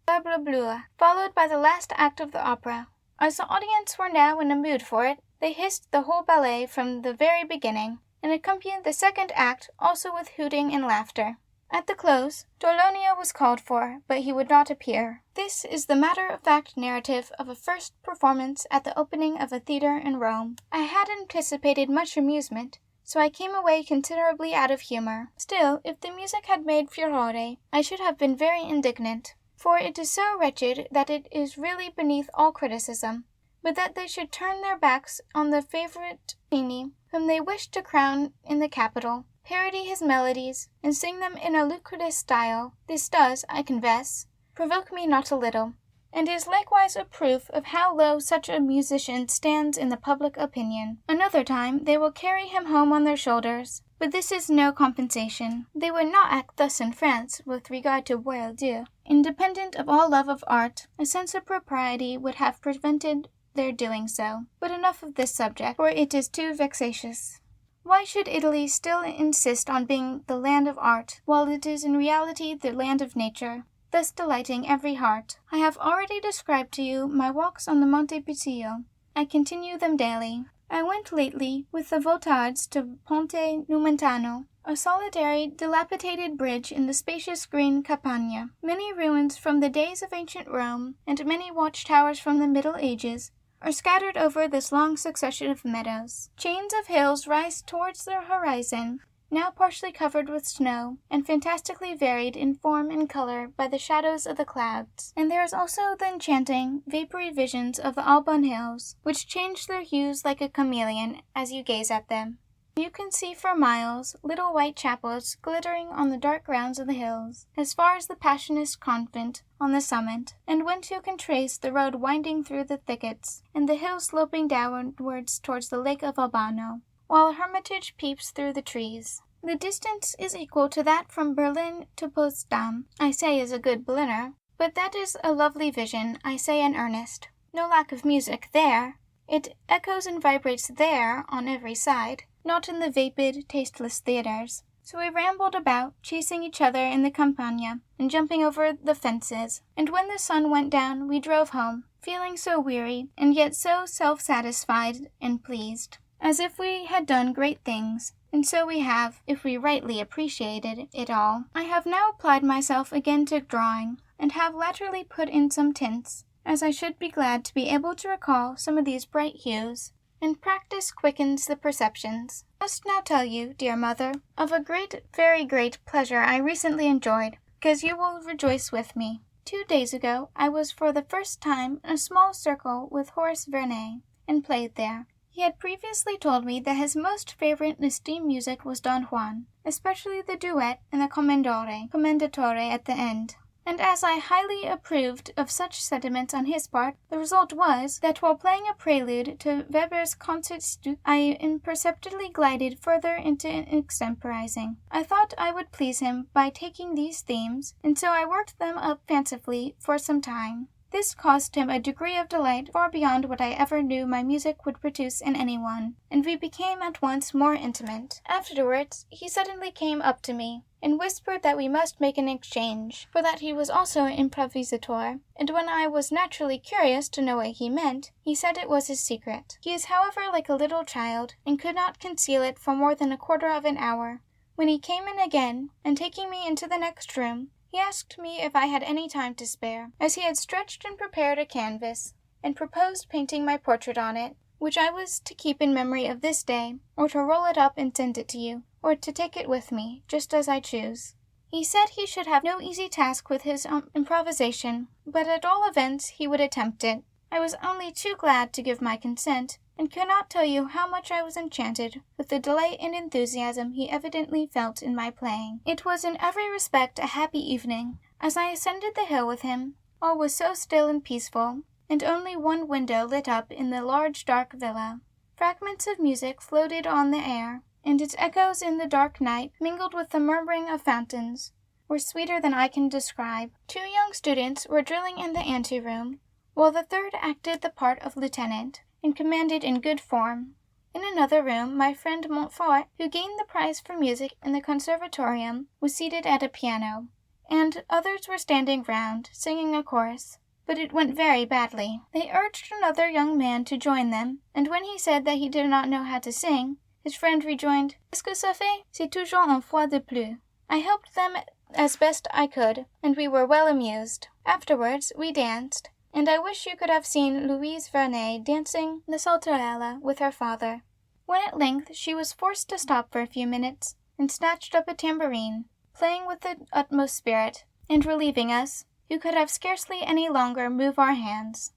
Bla bla, followed by the last act of the opera. As the audience were now in a mood for it, they hissed the whole ballet from the very beginning, and accompanied the second act also with hooting and laughter. At the close, Torlonia was called for, but he would not appear. This is the matter-of-fact narrative of a first performance at the opening of a theatre in Rome. I had anticipated much amusement, so I came away considerably out of humor. Still, if the music had made furore, I should have been very indignant, for it is so wretched that it is really beneath all criticism. But that they should turn their backs on the favorite Pacini, whom they wished to crown in the capital, parody his melodies, and sing them in a lucrative style, this does, I confess, provoke me not a little, and is likewise a proof of how low such a musician stands in the public opinion. Another time they will carry him home on their shoulders, but this is no compensation. They would not act thus in France with regard to Boieldieu. Independent of all love of art, a sense of propriety would have prevented their doing so. But enough of this subject, for it is too vexatious. Why should Italy still insist on being the land of art, while it is in reality the land of nature, thus delighting every heart? I have already described to you my walks on the Monte Puccio. I continue them daily. I went lately with the Voltards to Ponte Numentano, a solitary, dilapidated bridge in the spacious green Campagna. Many ruins from the days of ancient Rome, and many watchtowers from the Middle Ages, are scattered over this long succession of meadows. Chains of hills rise towards the horizon, now partially covered with snow, and fantastically varied in form and color by the shadows of the clouds. And there is also the enchanting, vapory visions of the Alpine hills, which change their hues like a chameleon as you gaze at them. You can see for miles little white chapels glittering on the dark grounds of the hills, as far as the Passionist convent on the summit, and whence you can trace the road winding through the thickets, and the hill sloping downwards towards the lake of Albano, while a hermitage peeps through the trees. The distance is equal to that from Berlin to Potsdam, I say as a good Berliner, but that is a lovely vision, I say in earnest. No lack of music there. It echoes and vibrates there on every side, not in the vapid, tasteless theatres. So we rambled about, chasing each other in the Campagna, and jumping over the fences, and when the sun went down we drove home, feeling so weary, and yet so self-satisfied and pleased, as if we had done great things, and so we have, if we rightly appreciated it all. I have now applied myself again to drawing, and have latterly put in some tints, as I should be glad to be able to recall some of these bright hues, and practice quickens the perceptions. I must now tell you, dear mother, of a great, very great pleasure I recently enjoyed, because you will rejoice with me. 2 days ago I was for the first time in a small circle with Horace Vernet, and played there. He had previously told me that his most favorite and esteemed music was Don Juan, especially the duet and the commendatore at the end. And as I highly approved of such sentiments on his part, the result was that while playing a prelude to Weber's Concertstück, I imperceptibly glided further into extemporizing. I thought I would please him by taking these themes, and so I worked them up fancifully for some time. This caused him a degree of delight far beyond what I ever knew my music would produce in anyone, and we became at once more intimate. Afterwards he suddenly came up to me, and whispered that we must make an exchange, for that he was also an improvisator, and when I was naturally curious to know what he meant, he said it was his secret. He is however like a little child, and could not conceal it for more than a quarter of an hour, when he came in again, and taking me into the next room, he asked me if I had any time to spare, as he had stretched and prepared a canvas, and proposed painting my portrait on it, which I was to keep in memory of this day, or to roll it up and send it to you, or to take it with me, just as I choose. He said he should have no easy task with his improvisation, but at all events he would attempt it. I was only too glad to give my consent, and cannot tell you how much I was enchanted with the delight and enthusiasm he evidently felt in my playing. It was in every respect a happy evening. As I ascended the hill with him, all was so still and peaceful, and only one window lit up in the large dark villa. Fragments of music floated on the air, and its echoes in the dark night, mingled with the murmuring of fountains, were sweeter than I can describe. 2 young students were drilling in the anteroom, while the third acted the part of lieutenant, and commanded in good form. In another room, my friend Montfort, who gained the prize for music in the conservatorium, was seated at a piano, and others were standing round, singing a chorus, but it went very badly. They urged another young man to join them, and when he said that he did not know how to sing, his friend rejoined, "Qu'est-ce que ça fait? C'est toujours une fois de plus." I helped them as best I could, and we were well amused. Afterwards we danced, and I wish you could have seen Louise Vernet dancing the saltarella with her father. When at length she was forced to stop for a few minutes, and snatched up a tambourine, playing with the utmost spirit, and relieving us, who could have scarcely any longer move our hands.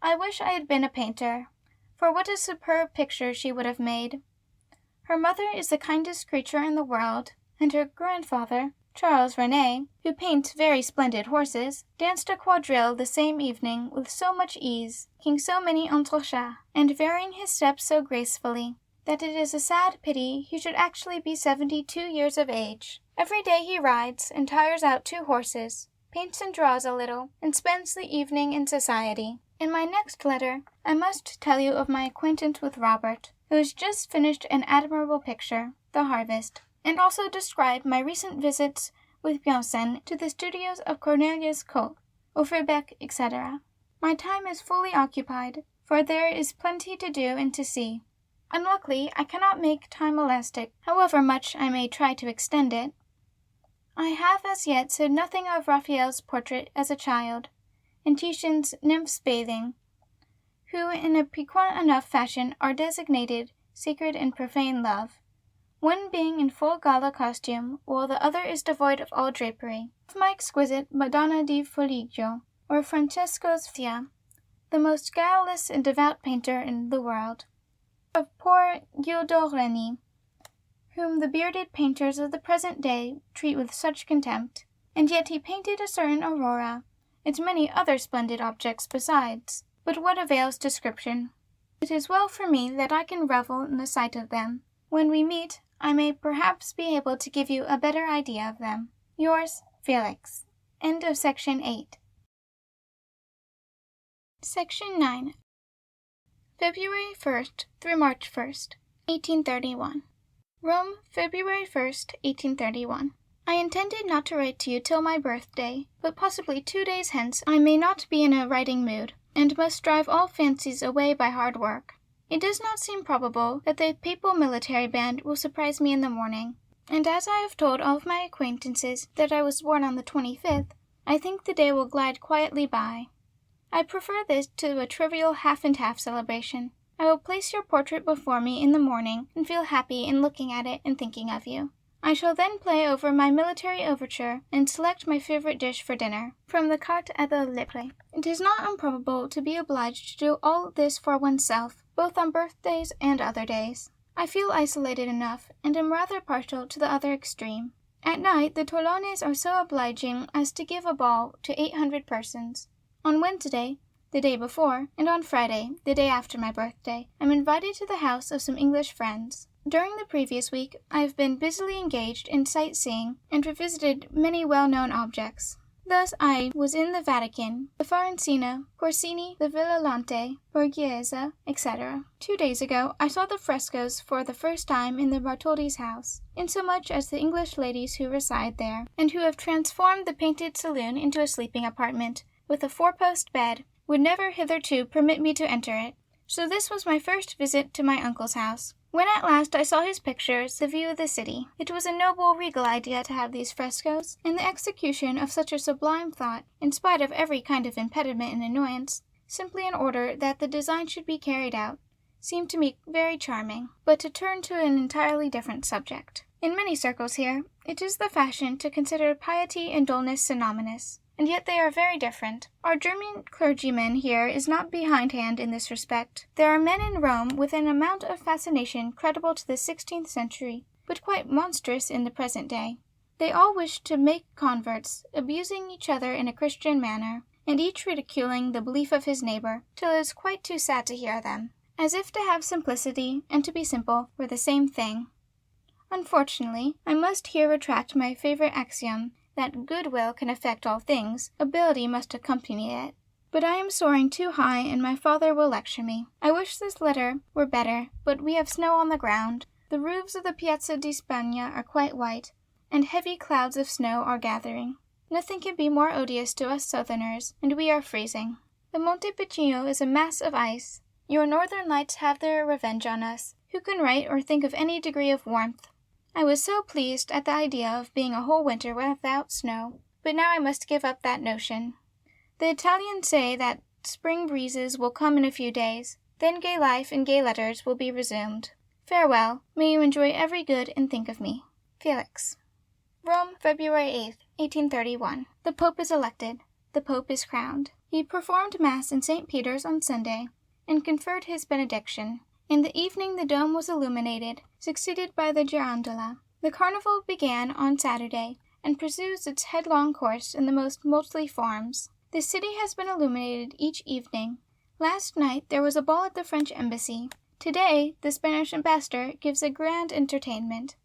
I wish I had been a painter, for what a superb picture she would have made. Her mother is the kindest creature in the world, and her grandfather, Charles Vernet, who paints very splendid horses, danced a quadrille the same evening with so much ease, making so many entrechats, and varying his steps so gracefully, that it is a sad pity he should actually be 72 years of age. Every day he rides, and tires out 2 horses, paints and draws a little, and spends the evening in society. In my next letter, I must tell you of my acquaintance with Robert, who has just finished an admirable picture, The Harvest, and also describe my recent visits with Björnsen to the studios of Cornelius Koch, Overbeck, etc. My time is fully occupied, for there is plenty to do and to see. Unluckily, I cannot make time elastic, however much I may try to extend it. I have as yet said nothing of Raphael's portrait as a child, and Titian's Nymphs Bathing, who in a piquant enough fashion are designated Sacred and Profane Love, one being in full gala costume, while the other is devoid of all drapery. Of my exquisite Madonna di Foligno, or Francesco Sfia, the most guileless and devout painter in the world. of poor Giuldolini, whom the bearded painters of the present day treat with such contempt, and yet he painted a certain aurora, and many other splendid objects besides. But what avails description? It is well for me that I can revel in the sight of them. When we meet, I may perhaps be able to give you a better idea of them. Yours, Felix. End of Section 8. Section 9. February 1st through March 1st, 1831. Rome, February 1st, 1831. I intended not to write to you till my birthday, but possibly 2 days hence I may not be in a writing mood, and must drive all fancies away by hard work. It does not seem probable that the papal military band will surprise me in the morning, and as I have told all of my acquaintances that I was born on the 25th, I think the day will glide quietly by. I prefer this to a trivial half-and-half celebration. I will place your portrait before me in the morning, and feel happy in looking at it and thinking of you. I shall then play over my military overture, and select my favorite dish for dinner, from the carte à la lettre. It is not improbable to be obliged to do all this for oneself, both on birthdays and other days. I feel isolated enough, and am rather partial to the other extreme. At night the Tolones are so obliging as to give a ball to 800 persons. On Wednesday, the day before, and on Friday, the day after my birthday, I am invited to the house of some English friends. During the previous week, I have been busily engaged in sightseeing, and revisited many well-known objects. Thus I was in the Vatican, the Fiorentina, Corsini, the Villa Lante, Borghese, etc. 2 days ago I saw the frescoes for the first time in the Bartholdy's house, insomuch as the English ladies who reside there, and who have transformed the painted saloon into a sleeping apartment, with a 4-post bed, would never hitherto permit me to enter it. So this was my first visit to my uncle's house. When at last I saw his pictures, the view of the city, it was a noble, regal idea to have these frescoes, and the execution of such a sublime thought, in spite of every kind of impediment and annoyance, simply in order that the design should be carried out, seemed to me very charming. But to turn to an entirely different subject. In many circles here, it is the fashion to consider piety and dullness synonymous, and yet they are very different. Our German clergyman here is not behindhand in this respect. There are men in Rome with an amount of fascination credible to the 16th century, but quite monstrous in the present day. They all wish to make converts, abusing each other in a Christian manner, and each ridiculing the belief of his neighbor, till it is quite too sad to hear them, as if to have simplicity and to be simple were the same thing. Unfortunately, I must here retract my favorite axiom, that goodwill can affect all things, ability must accompany it. But I am soaring too high, and my father will lecture me. I wish this letter were better, but we have snow on the ground. The roofs of the Piazza di Spagna are quite white, and heavy clouds of snow are gathering. Nothing can be more odious to us southerners, and we are freezing. The Monte Picchio is a mass of ice. Your northern lights have their revenge on us. Who can write or think of any degree of warmth? I was so pleased at the idea of being a whole winter without snow, but now I must give up that notion. The Italians say that spring breezes will come in a few days, then gay life and gay letters will be resumed. Farewell, may you enjoy every good and think of me. Felix. Rome, February 8th, 1831. The Pope is elected. The Pope is crowned. He performed Mass in St. Peter's on Sunday, and conferred his benediction. In the evening the dome was illuminated, succeeded by the girandola. The carnival began on Saturday, and pursues its headlong course in the most motley forms. The city has been illuminated each evening. Last night there was a ball at the French embassy. Today the Spanish ambassador gives a grand entertainment.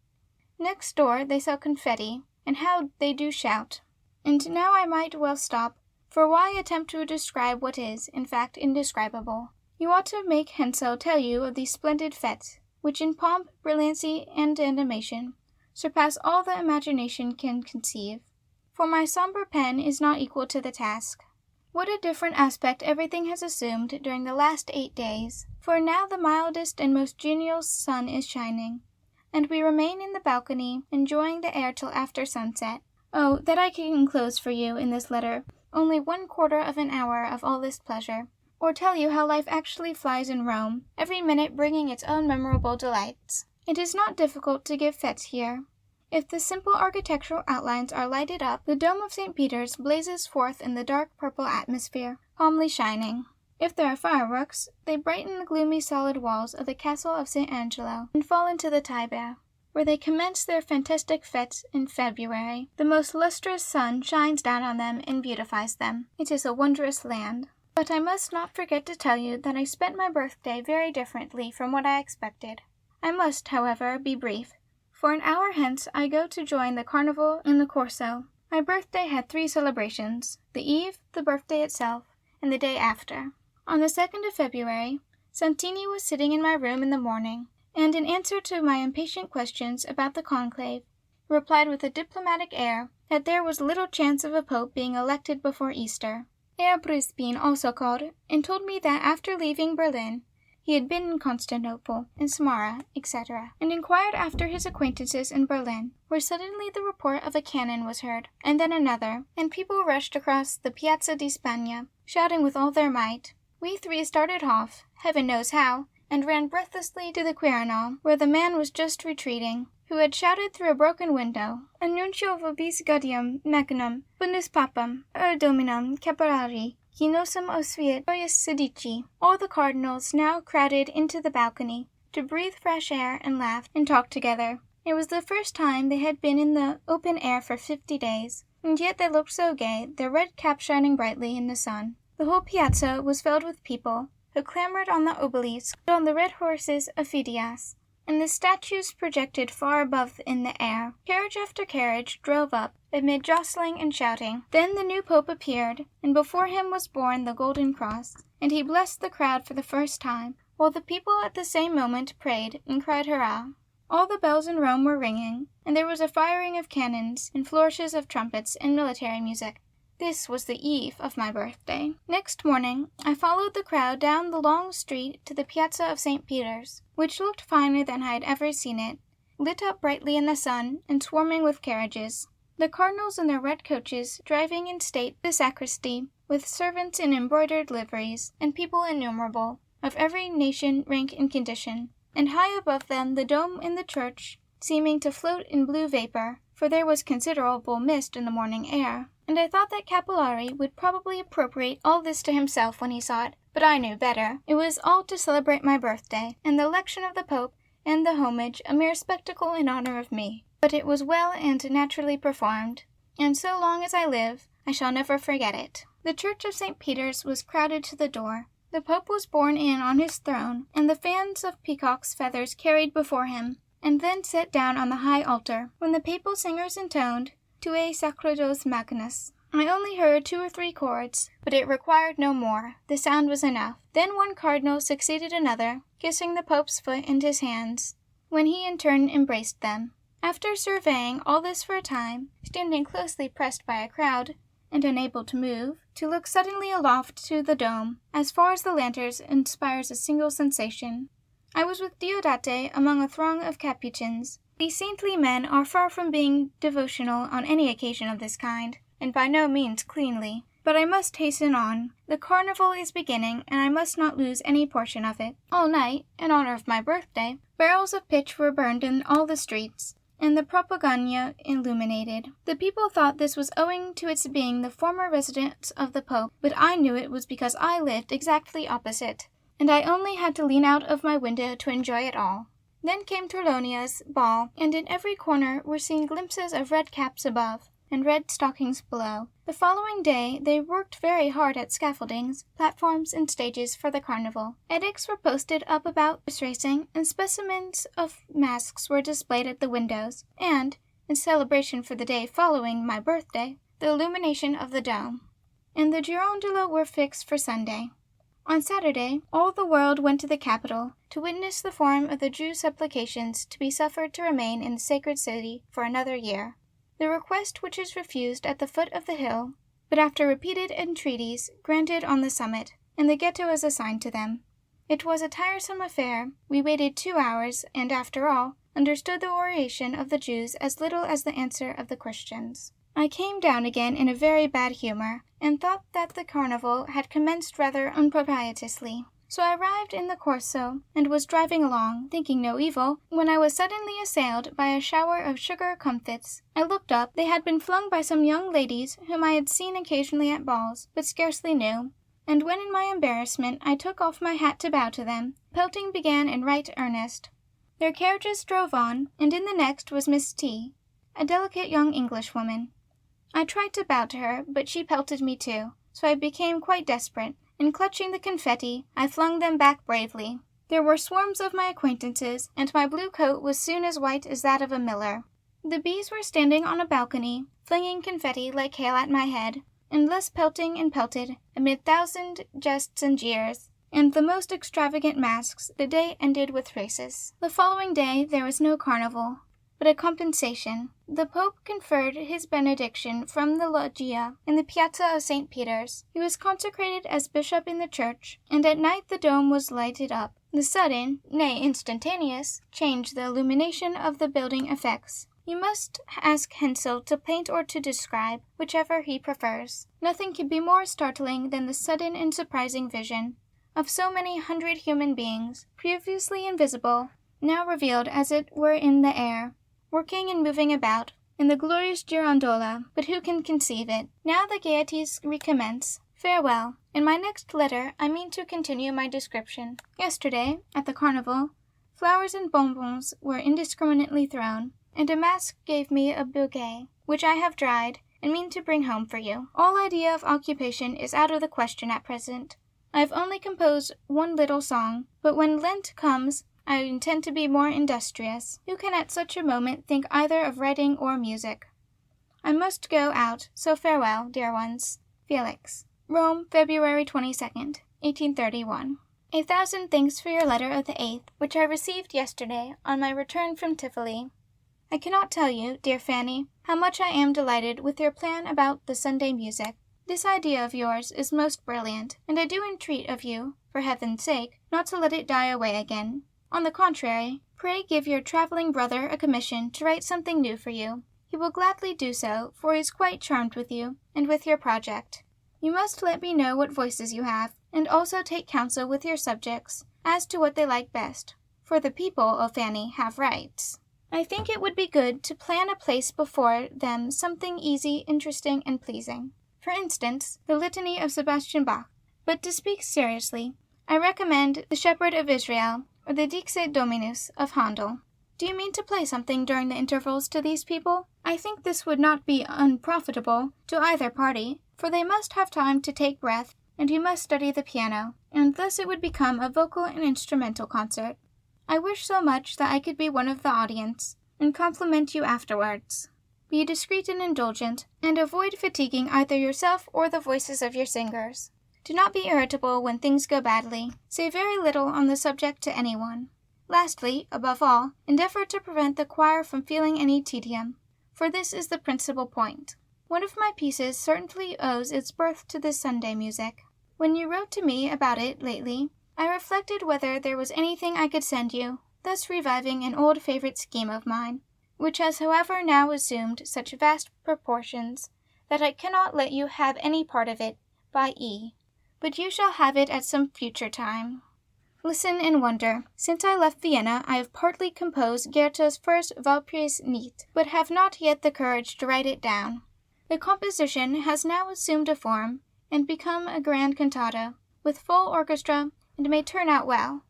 Next door they sell confetti, and how they do shout. And now I might well stop, for why attempt to describe what is, in fact, indescribable? You ought to make Hensel tell you of these splendid fêtes, which in pomp, brilliancy, and animation surpass all the imagination can conceive. For my sombre pen is not equal to the task. What a different aspect everything has assumed during the last 8 days! For now the mildest and most genial sun is shining, and we remain in the balcony, enjoying the air till after sunset. Oh, that I could enclose for you in this letter only 1/4 of an hour of all this pleasure, or tell you how life actually flies in Rome, every minute bringing its own memorable delights. It is not difficult to give fêtes here. If the simple architectural outlines are lighted up, the dome of St. Peter's blazes forth in the dark purple atmosphere, calmly shining. If there are fireworks, they brighten the gloomy solid walls of the castle of St. Angelo and fall into the Tiber, where they commence their fantastic fêtes in February. The most lustrous sun shines down on them and beautifies them. It is a wondrous land. But I must not forget to tell you that I spent my birthday very differently from what I expected. I must, however, be brief, for an hour hence I go to join the carnival in the Corso. My birthday had 3 celebrations: the eve, the birthday itself, and the day after. On the 2nd of February, Santini was sitting in my room in the morning, and in answer to my impatient questions about the conclave, replied with a diplomatic air that there was little chance of a pope being elected before Easter. Herr Brisbane also called, and told me that after leaving Berlin, he had been in Constantinople, in Samara, etc., and inquired after his acquaintances in Berlin, where suddenly the report of a cannon was heard, and then another, and people rushed across the Piazza di Spagna, shouting with all their might. We 3 started off, heaven knows how, and ran breathlessly to the Quirinal, where the man was just retreating, who had shouted through a broken window, Annuncio vobis gaudium magnum, bundus papam, dominum capillari, qui nosum osviet joius sedici. All the cardinals now crowded into the balcony, to breathe fresh air and laugh and talk together. It was the first time they had been in the open air for 50 days, and yet they looked so gay, their red caps shining brightly in the sun. The whole piazza was filled with people, who clambered on the obelisks, on the red horses of Phidias, and the statues projected far above in the air. Carriage after carriage drove up, amid jostling and shouting. Then the new pope appeared, and before him was borne the golden cross, and he blessed the crowd for the first time, while the people at the same moment prayed and cried hurrah. All the bells in Rome were ringing, and there was a firing of cannons and flourishes of trumpets and military music. This was the eve of my birthday. Next morning, I followed the crowd down the long street to the Piazza of St. Peter's, which looked finer than I had ever seen it, lit up brightly in the sun and swarming with carriages. The cardinals in their red coaches driving in state the sacristy, with servants in embroidered liveries, and people innumerable, of every nation, rank, and condition, and high above them the dome in the church, seeming to float in blue vapor, for there was considerable mist in the morning air. And I thought that Capillari would probably appropriate all this to himself when he saw it, but I knew better. It was all to celebrate my birthday, and the election of the Pope, and the homage, a mere spectacle in honor of me. But it was well and naturally performed, and so long as I live, I shall never forget it. The church of St. Peter's was crowded to the door. The Pope was borne in on his throne, and the fans of peacock's feathers carried before him, and then set down on the high altar, when the papal singers intoned, Tue Sacrados Magnus. I only heard 2 or 3 chords, but it required no more. The sound was enough. Then one cardinal succeeded another, kissing the Pope's foot and his hands, when he in turn embraced them. After surveying all this for a time, standing closely pressed by a crowd, and unable to move, to look suddenly aloft to the dome, as far as the lanterns inspires a single sensation. I was with Diodate among a throng of Capuchins. These saintly men are far from being devotional on any occasion of this kind, and by no means cleanly. But I must hasten on. The carnival is beginning, and I must not lose any portion of it. All night, in honor of my birthday, barrels of pitch were burned in all the streets, and the propaganda illuminated. The people thought this was owing to its being the former residence of the Pope, but I knew it was because I lived exactly opposite, and I only had to lean out of my window to enjoy it all. Then came Torlonia's ball, and in every corner were seen glimpses of red caps above, and red stockings below. The following day they worked very hard at scaffoldings, platforms, and stages for the carnival. Edicts were posted up about horse racing, and specimens of masks were displayed at the windows, and, in celebration for the day following my birthday, the illumination of the dome, and the girondola were fixed for Sunday. On Saturday, all the world went to the capital to witness the form of the Jews' supplications to be suffered to remain in the sacred city for another year. The request which is refused at the foot of the hill, but after repeated entreaties granted on the summit, and the ghetto is assigned to them. It was a tiresome affair. We waited 2 hours, and after all, understood the oration of the Jews as little as the answer of the Christians. I came down again in a very bad humor, and thought that the carnival had commenced rather unpropitiously. So I arrived in the Corso, and was driving along, thinking no evil, when I was suddenly assailed by a shower of sugar comfits. I looked up. They had been flung by some young ladies whom I had seen occasionally at balls, but scarcely knew. and when in my embarrassment I took off my hat to bow to them, pelting began in right earnest. Their carriages drove on, and in the next was Miss T., a delicate young Englishwoman. I tried to bow to her, but she pelted me too, so I became quite desperate, and clutching the confetti, I flung them back bravely. There were swarms of my acquaintances, and my blue coat was soon as white as that of a miller. The bees were standing on a balcony, flinging confetti like hail at my head, and thus pelting and pelted, amid thousand jests and jeers, and the most extravagant masks. The day ended with races. The following day there was no carnival, but a compensation. The Pope conferred his benediction from the loggia in the Piazza of St. Peter's. He was consecrated as bishop in the church, and at night the dome was lighted up. The sudden, nay instantaneous, change the illumination of the building effects. You must ask Hensel to paint or to describe, whichever he prefers. Nothing can be more startling than the sudden and surprising vision of so many hundred human beings, previously invisible, now revealed as it were in the air, working and moving about, in the glorious girandola. But who can conceive it? Now the gaieties recommence. Farewell. In my next letter I mean to continue my description. Yesterday, at the carnival, flowers and bonbons were indiscriminately thrown, and a mask gave me a bouquet, which I have dried, and mean to bring home for you. All idea of occupation is out of the question at present. I have only composed one little song, but when Lent comes, I intend to be more industrious. Who can at such a moment think either of writing or music? I must go out, so farewell, dear ones. Felix. Rome, February 22nd, 1831. 1,000 thanks for your letter of the 8th, which I received yesterday on my return from Tivoli. I cannot tell you, dear Fanny, how much I am delighted with your plan about the Sunday music. This idea of yours is most brilliant, and I do entreat of you, for heaven's sake, not to let it die away again. On the contrary, pray give your travelling brother a commission to write something new for you. He will gladly do so, for he is quite charmed with you, and with your project. You must let me know what voices you have, and also take counsel with your subjects, as to what they like best, for the people, O Fanny, have rights. I think it would be good to plan a place before them something easy, interesting, and pleasing. For instance, the Litany of Sebastian Bach. But to speak seriously, I recommend the Shepherd of Israel, or the Dixit Dominus of Handel. Do you mean to play something during the intervals to these people? I think this would not be unprofitable to either party, for they must have time to take breath, and you must study the piano, and thus it would become a vocal and instrumental concert. I wish so much that I could be one of the audience, and compliment you afterwards. Be discreet and indulgent, and avoid fatiguing either yourself or the voices of your singers. Do not be irritable when things go badly. Say very little on the subject to anyone. Lastly, above all, endeavor to prevent the choir from feeling any tedium, for this is the principal point. One of my pieces certainly owes its birth to this Sunday music. When you wrote to me about it lately, I reflected whether there was anything I could send you, thus reviving an old favorite scheme of mine, which has however now assumed such vast proportions that I cannot let you have any part of it by E. But you shall have it at some future time. Listen and wonder. Since I left Vienna, I have partly composed Goethe's first Valkyries Nicht, but have not yet the courage to write it down. The composition has now assumed a form, and become a grand cantata, with full orchestra, and may turn out well.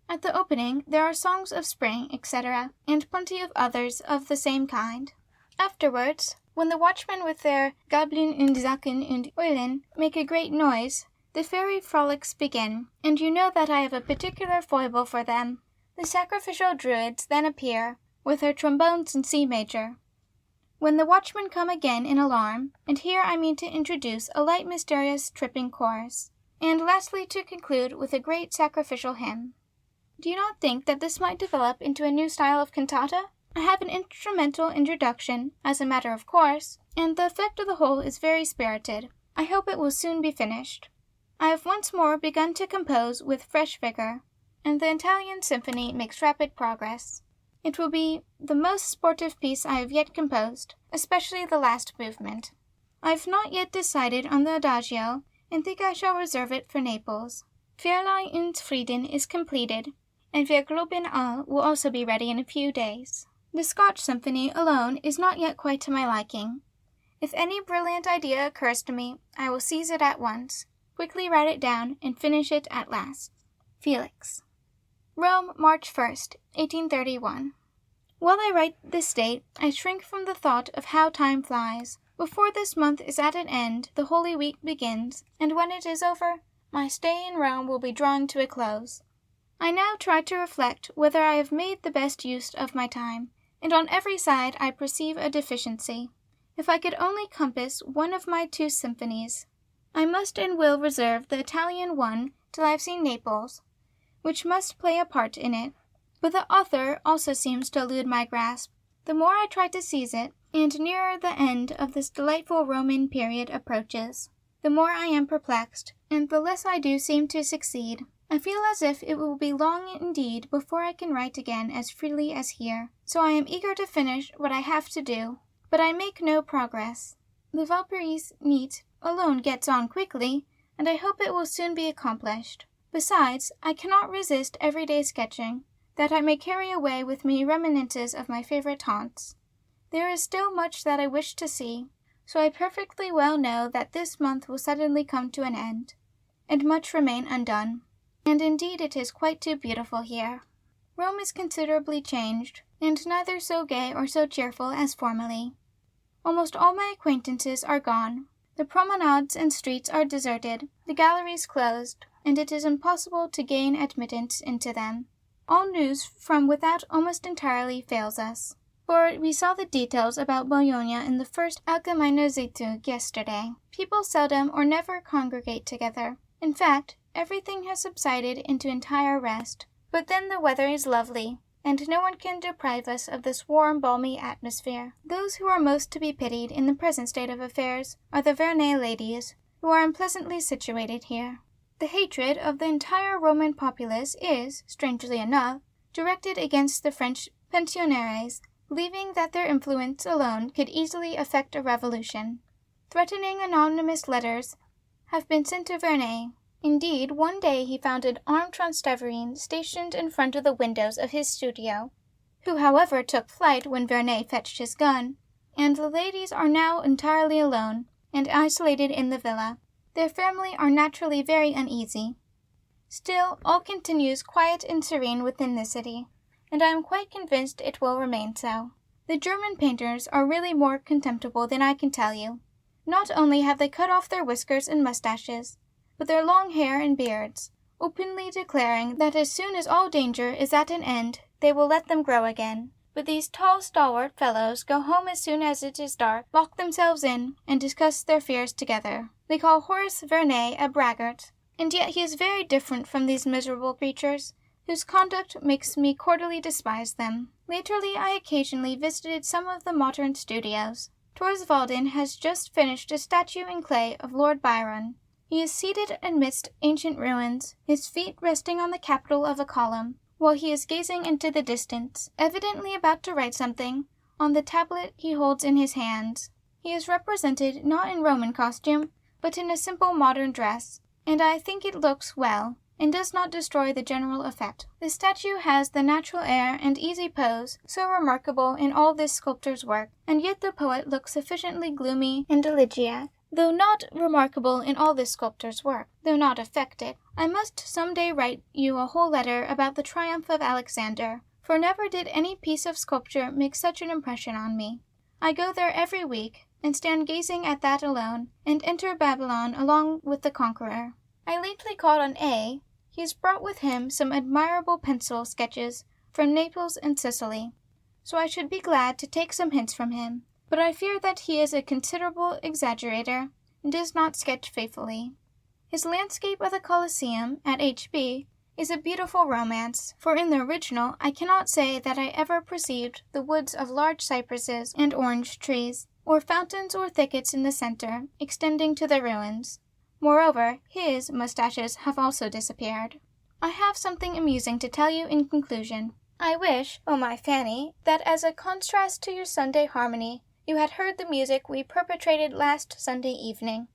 At the opening there are songs of spring, etc., and plenty of others of the same kind. Afterwards, when the watchmen with their Gabeln und Sacken und Eulen make a great noise, the fairy frolics begin, and you know that I have a particular foible for them. The sacrificial druids then appear, with their trombones in C major, when the watchmen come again in alarm, and here I mean to introduce a light mysterious tripping chorus, and lastly to conclude with a great sacrificial hymn. Do you not think that this might develop into a new style of cantata? I have an instrumental introduction, as a matter of course, and the effect of the whole is very spirited. I hope it will soon be finished. I have once more begun to compose with fresh vigor, and the Italian symphony makes rapid progress. It will be the most sportive piece I have yet composed, especially the last movement. I have not yet decided on the adagio, and think I shall reserve it for Naples. Fräulein und Frieden is completed, and Wir glauben alle will also be ready in a few days. The Scotch symphony alone is not yet quite to my liking. If any brilliant idea occurs to me, I will seize it at once. quickly write it down, and finish it at last. Felix. Rome, March 1st, 1831. While I write this date, I shrink from the thought of how time flies. Before this month is at an end, the Holy Week begins, and when it is over, my stay in Rome will be drawing to a close. I now try to reflect whether I have made the best use of my time, and on every side I perceive a deficiency. If I could only compass one of my 2 symphonies. I must and will reserve the Italian one till I have seen Naples, which must play a part in it. But the author also seems to elude my grasp. The more I try to seize it, and nearer the end of this delightful Roman period approaches, the more I am perplexed, and the less I do seem to succeed. I feel as if it will be long indeed before I can write again as freely as here, so I am eager to finish what I have to do, but I make no progress. The Valparaiso neat alone gets on quickly, and I hope it will soon be accomplished. Besides, I cannot resist everyday sketching, that I may carry away with me reminiscences of my favorite haunts. There is still much that I wish to see, so I perfectly well know that this month will suddenly come to an end, and much remain undone. And indeed it is quite too beautiful here. Rome is considerably changed, and neither so gay or so cheerful as formerly. Almost all my acquaintances are gone. The promenades and streets are deserted, the galleries closed, and it is impossible to gain admittance into them. All news from without almost entirely fails us, for we saw the details about Bologna in the first Allgemeine Zeitung yesterday. People seldom or never congregate together. In fact, everything has subsided into entire rest. But then the weather is lovely, and no one can deprive us of this warm, balmy atmosphere. Those who are most to be pitied in the present state of affairs are the Vernay ladies, who are unpleasantly situated here. The hatred of the entire Roman populace is, strangely enough, directed against the French pensionnaires, believing that their influence alone could easily effect a revolution. Threatening anonymous letters have been sent to Vernay. Indeed, one day he found an armed Transteverine stationed in front of the windows of his studio, who however took flight when Vernay fetched his gun, and the ladies are now entirely alone and isolated in the villa. Their family are naturally very uneasy. Still, all continues quiet and serene within the city, and I am quite convinced it will remain so. The German painters are really more contemptible than I can tell you. Not only have they cut off their whiskers and mustaches, but their long hair and beards, openly declaring that as soon as all danger is at an end, they will let them grow again. But these tall, stalwart fellows go home as soon as it is dark, lock themselves in, and discuss their fears together. They call Horace Vernet a braggart, and yet he is very different from these miserable creatures, whose conduct makes me cordially despise them. Latterly I occasionally visited some of the modern studios. Torsvalden has just finished a statue in clay of Lord Byron. He is seated amidst ancient ruins, his feet resting on the capital of a column, while he is gazing into the distance, evidently about to write something on the tablet he holds in his hands. He is represented not in Roman costume, but in a simple modern dress, and I think it looks well, and does not destroy the general effect. The statue has the natural air and easy pose so remarkable in all this sculptor's work, and yet the poet looks sufficiently gloomy and elegiac, though not remarkable in all this sculptor's work, though not affected. I must some day write you a whole letter about the triumph of Alexander, for never did any piece of sculpture make such an impression on me. I go there every week, and stand gazing at that alone, and enter Babylon along with the conqueror. I lately called on A. He has brought with him some admirable pencil sketches from Naples and Sicily, so I should be glad to take some hints from him, but I fear that he is a considerable exaggerator, and does not sketch faithfully. His landscape of the Colosseum at H.B. is a beautiful romance, for in the original I cannot say that I ever perceived the woods of large cypresses and orange trees, or fountains or thickets in the center, extending to the ruins. Moreover, his mustaches have also disappeared. I have something amusing to tell you in conclusion. I wish, O my Fanny, that as a contrast to your Sunday harmony, you had heard the music we perpetrated last Sunday evening.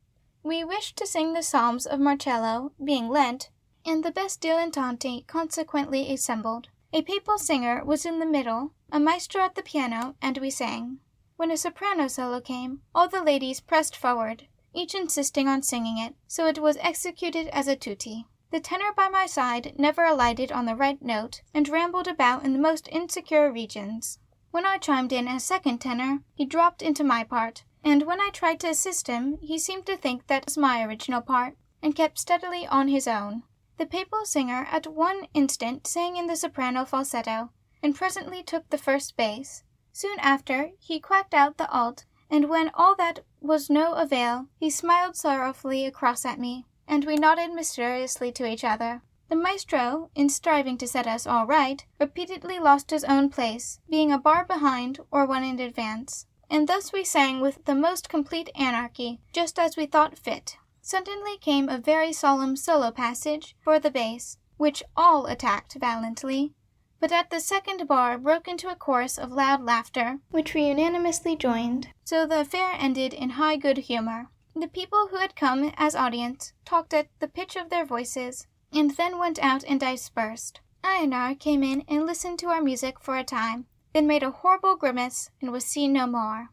We wished to sing the Psalms of Marcello, being Lent, and the best dilettanti consequently assembled. A papal singer was in the middle, a maestro at the piano, and we sang. When a soprano solo came, all the ladies pressed forward, each insisting on singing it, so it was executed as a tutti. The tenor by my side never alighted on the right note, and rambled about in the most insecure regions. When I chimed in as second tenor, he dropped into my part, and when I tried to assist him, he seemed to think that was my original part, and kept steadily on his own. The papal singer at one instant sang in the soprano falsetto, and presently took the first bass. Soon after, he quacked out the alt, and when all that was no avail, he smiled sorrowfully across at me, and we nodded mysteriously to each other. The maestro, in striving to set us all right, repeatedly lost his own place, being a bar behind or one in advance, and thus we sang with the most complete anarchy, just as we thought fit. Suddenly came a very solemn solo passage for the bass, which all attacked valiantly, but at the second bar broke into a chorus of loud laughter, which we unanimously joined, so the affair ended in high good humor. The people who had come as audience talked at the pitch of their voices, and then went out and dispersed. Einar came in and listened to our music for a time, then made a horrible grimace, and was seen no more.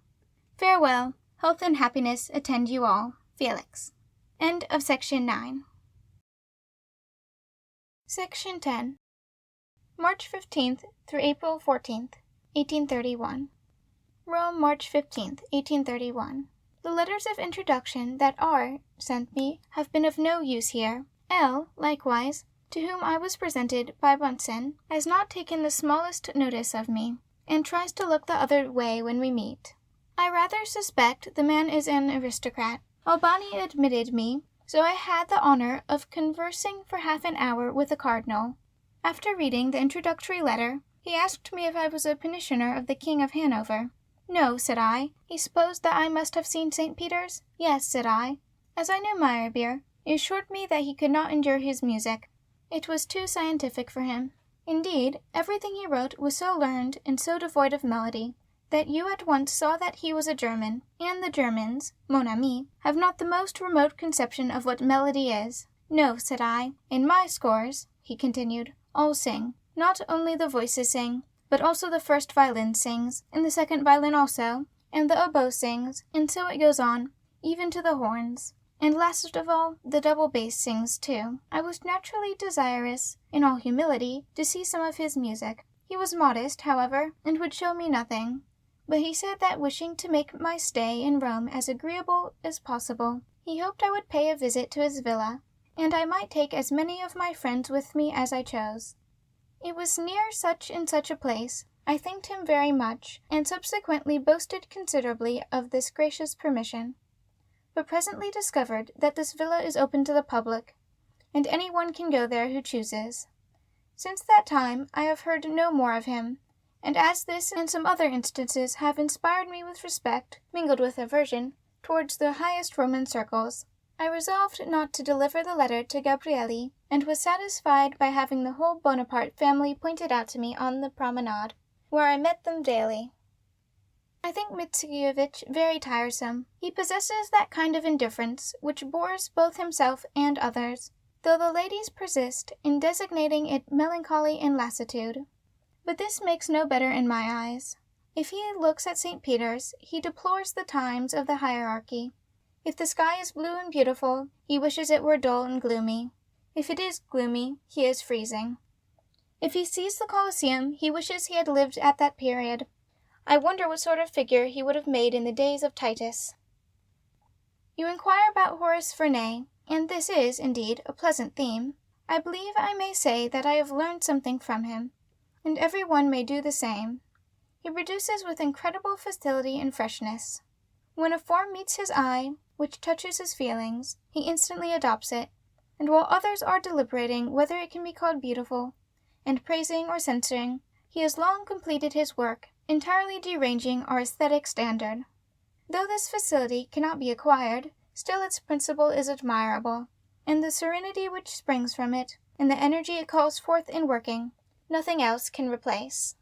Farewell, health and happiness attend you all. Felix. End of section 9. Section 10. March 15th through April 14th, 1831. Rome, March 15th, 1831. The letters of introduction that R. sent me have been of no use here. L., likewise, to whom I was presented by Bunsen, has not taken the smallest notice of me, and tries to look the other way when we meet. I rather suspect the man is an aristocrat. Albani admitted me, so I had the honor of conversing for half an hour with the cardinal. After reading the introductory letter, he asked me if I was a petitioner of the King of Hanover. No, said I. He supposed that I must have seen St. Peter's? Yes, said I. As I knew Meyerbeer, he assured me that he could not endure his music. It was too scientific for him. Indeed, everything he wrote was so learned and so devoid of melody, that you at once saw that he was a German, and the Germans, mon ami, have not the most remote conception of what melody is. No, said I. In my scores, he continued, all sing. Not only the voices sing, but also the first violin sings, and the second violin also, and the oboe sings, and so it goes on, even to the horns. And last of all, the double bass sings too. I was naturally desirous, in all humility, to see some of his music. He was modest, however, and would show me nothing. But he said that wishing to make my stay in Rome as agreeable as possible, he hoped I would pay a visit to his villa, and I might take as many of my friends with me as I chose. It was near such and such a place. I thanked him very much, and subsequently boasted considerably of this gracious permission, but presently discovered that this villa is open to the public, and any one can go there who chooses. Since that time I have heard no more of him, and as this and some other instances have inspired me with respect, mingled with aversion, towards the highest Roman circles, I resolved not to deliver the letter to Gabrielli, and was satisfied by having the whole Bonaparte family pointed out to me on the promenade, where I met them daily. I think Mickiewicz very tiresome. He possesses that kind of indifference which bores both himself and others, though the ladies persist in designating it melancholy and lassitude. But this makes no better in my eyes. If he looks at St. Peter's, he deplores the times of the hierarchy. If the sky is blue and beautiful, he wishes it were dull and gloomy. If it is gloomy, he is freezing. If he sees the Colosseum, he wishes he had lived at that period. I wonder what sort of figure he would have made in the days of Titus. You inquire about Horace Vernet, and this is, indeed, a pleasant theme. I believe I may say that I have learned something from him, and every one may do the same. He produces with incredible facility and freshness. When a form meets his eye, which touches his feelings, he instantly adopts it, and while others are deliberating whether it can be called beautiful, and praising or censoring, he has long completed his work, entirely deranging our aesthetic standard. Though this facility cannot be acquired, still its principle is admirable, and the serenity which springs from it, and the energy it calls forth in working, nothing else can replace.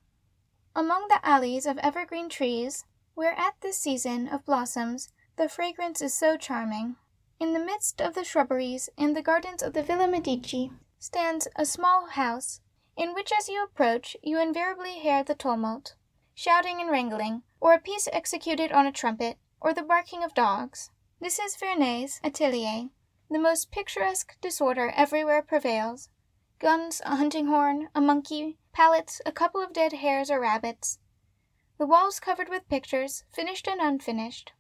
Among the alleys of evergreen trees, where at this season of blossoms the fragrance is so charming, in the midst of the shrubberies and the gardens of the Villa Medici, stands a small house, in which as you approach you invariably hear the tumult, shouting and wrangling, or a piece executed on a trumpet, or the barking of dogs. This is Vernet's atelier. The most picturesque disorder everywhere prevails. Guns, a hunting horn, a monkey, pallets, a couple of dead hares or rabbits. The walls covered with pictures, finished and unfinished.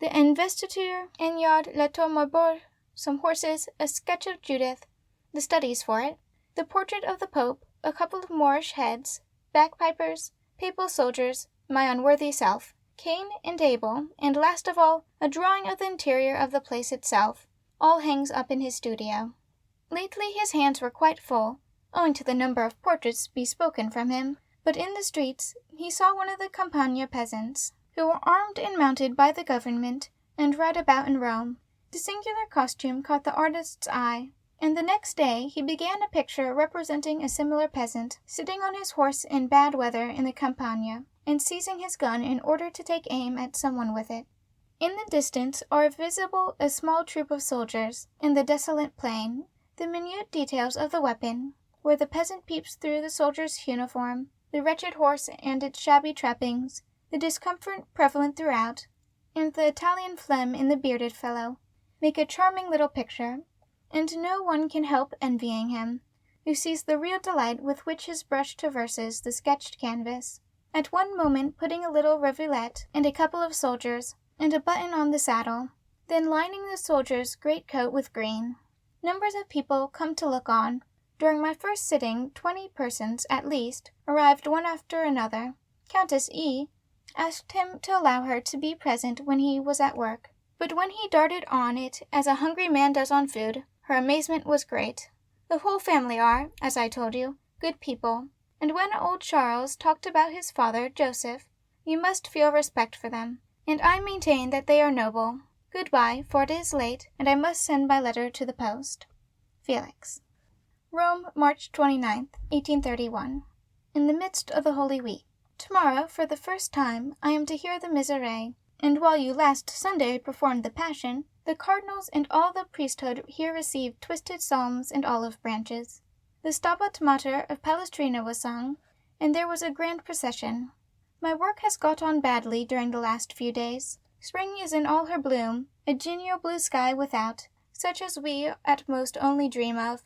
The investiture, Enyard, La Tour Maubourg, some horses, a sketch of Judith, the studies for it, the portrait of the Pope, a couple of Moorish heads, bagpipers, papal soldiers, my unworthy self, Cain and Abel, and last of all, a drawing of the interior of the place itself, all hangs up in his studio. Lately his hands were quite full, owing to the number of portraits bespoken from him, but in the streets he saw one of the Campagna peasants, who were armed and mounted by the government, and ride about in Rome. The singular costume caught the artist's eye, and the next day he began a picture representing a similar peasant, sitting on his horse in bad weather in the Campagna, and seizing his gun in order to take aim at someone with it. In the distance are visible a small troop of soldiers, in the desolate plain, the minute details of the weapon, where the peasant peeps through the soldier's uniform, the wretched horse and its shabby trappings, the discomfort prevalent throughout, and the Italian phlegm in the bearded fellow, make a charming little picture, and no one can help envying him, who sees the real delight with which his brush traverses the sketched canvas, at one moment putting a little rivulet and a couple of soldiers, and a button on the saddle, then lining the soldier's great coat with green. Numbers of people come to look on. During my first sitting 20 persons, at least, arrived one after another. Countess E. asked him to allow her to be present when he was at work, but when he darted on it as a hungry man does on food, her amazement was great. The whole family are, as I told you, good people, and when old Charles talked about his father, Joseph, you must feel respect for them, and I maintain that they are noble. Goodbye, for it is late, and I must send my letter to the post. Felix. Rome, March 29th, 1831. In the midst of the Holy Week. Tomorrow, for the first time, I am to hear the Miserere, and while you last Sunday performed the Passion, the cardinals and all the priesthood here received twisted psalms and olive branches. The Stabat Mater of Palestrina was sung, and there was a grand procession. My work has got on badly during the last few days. Spring is in all her bloom, a genial blue sky without, such as we at most only dream of,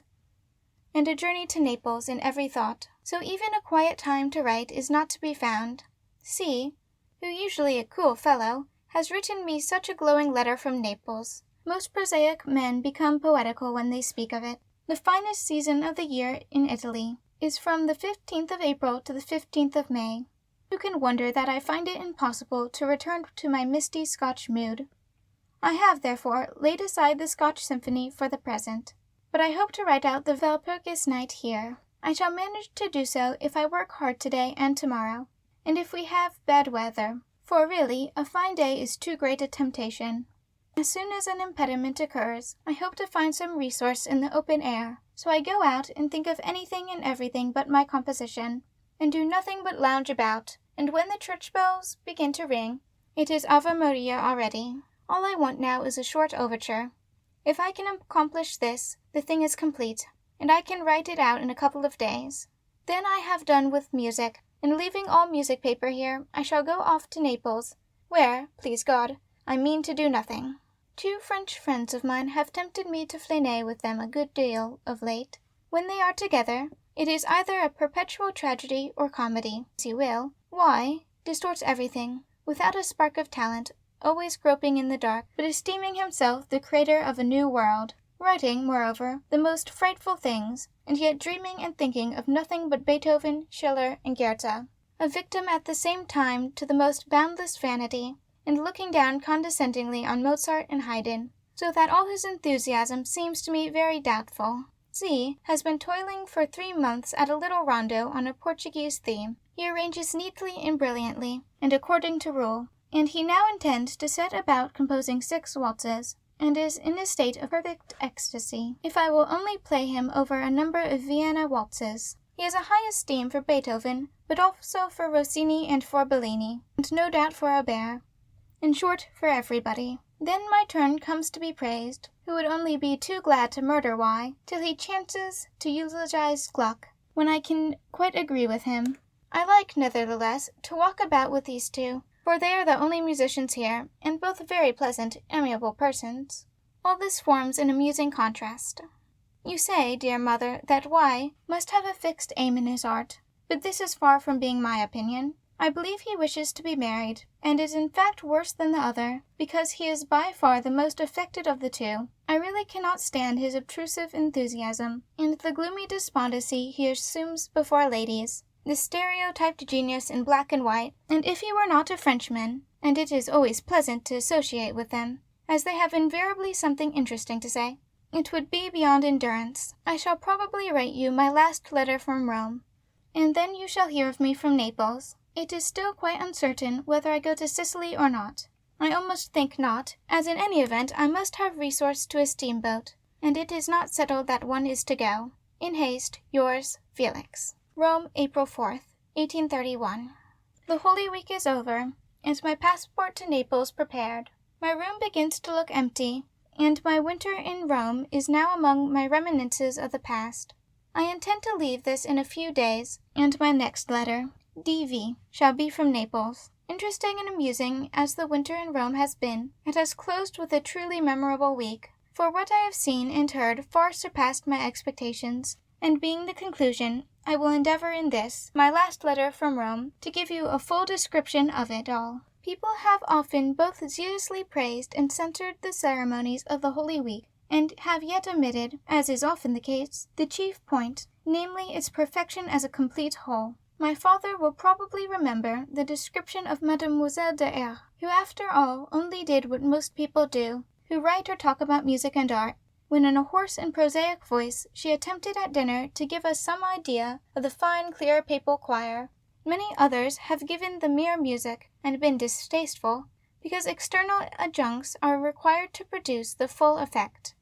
and a journey to Naples in every thought. So even a quiet time to write is not to be found. C., who usually a cool fellow, has written me such a glowing letter from Naples. Most prosaic men become poetical when they speak of it. The finest season of the year in Italy is from the 15th of April to the 15th of May. Who can wonder that I find it impossible to return to my misty Scotch mood? I have, therefore, laid aside the Scotch symphony for the present, but I hope to write out the Walpurgis Night here. I shall manage to do so if I work hard today and tomorrow, and if we have bad weather, for really a fine day is too great a temptation. As soon as an impediment occurs, I hope to find some resource in the open air, so I go out and think of anything and everything but my composition, and do nothing but lounge about, and when the church bells begin to ring, it is Ave Maria already. All I want now is a short overture. If I can accomplish this, the thing is complete, and I can write it out in a couple of days. Then I have done with music, and leaving all music paper here, I shall go off to Naples, where, please God, I mean to do nothing. 2 French friends of mine have tempted me to flâner with them a good deal of late. When they are together, it is either a perpetual tragedy or comedy, as you will. Why distorts everything, without a spark of talent, always groping in the dark, but esteeming himself the creator of a new world, writing, moreover, the most frightful things, and yet dreaming and thinking of nothing but Beethoven, Schiller, and Goethe, a victim at the same time to the most boundless vanity, and looking down condescendingly on Mozart and Haydn, so that all his enthusiasm seems to me very doubtful. Z. has been toiling for 3 months at a little rondo on a Portuguese theme. He arranges neatly and brilliantly, and according to rule, and he now intends to set about composing 6 waltzes, and is in a state of perfect ecstasy, if I will only play him over a number of Vienna waltzes. He has a high esteem for Beethoven, but also for Rossini and for Bellini, and no doubt for Auber. In short, for everybody. Then my turn comes to be praised, who would only be too glad to murder Y, till he chances to eulogize Gluck, when I can quite agree with him. I like, nevertheless, to walk about with these 2, for they are the only musicians here, and both very pleasant, amiable persons. All this forms an amusing contrast. You say, dear mother, that Y must have a fixed aim in his art, but this is far from being my opinion. I believe he wishes to be married, and is in fact worse than the other, because he is by far the most affected of the two. I really cannot stand his obtrusive enthusiasm, and the gloomy despondency he assumes before ladies, the stereotyped genius in black and white, and if he were not a Frenchman, and it is always pleasant to associate with them, as they have invariably something interesting to say, it would be beyond endurance. I shall probably write you my last letter from Rome, and then you shall hear of me from Naples. It is still quite uncertain whether I go to Sicily or not. I almost think not, as in any event I must have resource to a steamboat, and it is not settled that one is to go. In haste, yours, Felix. Rome, April 4th, 1831. The Holy Week is over, and my passport to Naples prepared. My room begins to look empty, and my winter in Rome is now among my reminiscences of the past. I intend to leave this in a few days, and my next letter, D.V., shall be from Naples. Interesting and amusing as the winter in Rome has been, it has closed with a truly memorable week, for what I have seen and heard far surpassed my expectations, and being the conclusion, I will endeavor in this, my last letter from Rome, to give you a full description of it all. People have often both zealously praised and censored the ceremonies of the Holy Week, and have yet omitted, as is often the case, the chief point, namely its perfection as a complete whole. My father will probably remember the description of Mademoiselle de R., who after all only did what most people do, who write or talk about music and art, when in a hoarse and prosaic voice she attempted at dinner to give us some idea of the fine clear papal choir. Many others have given the mere music, and been distasteful, because external adjuncts are required to produce the full effect.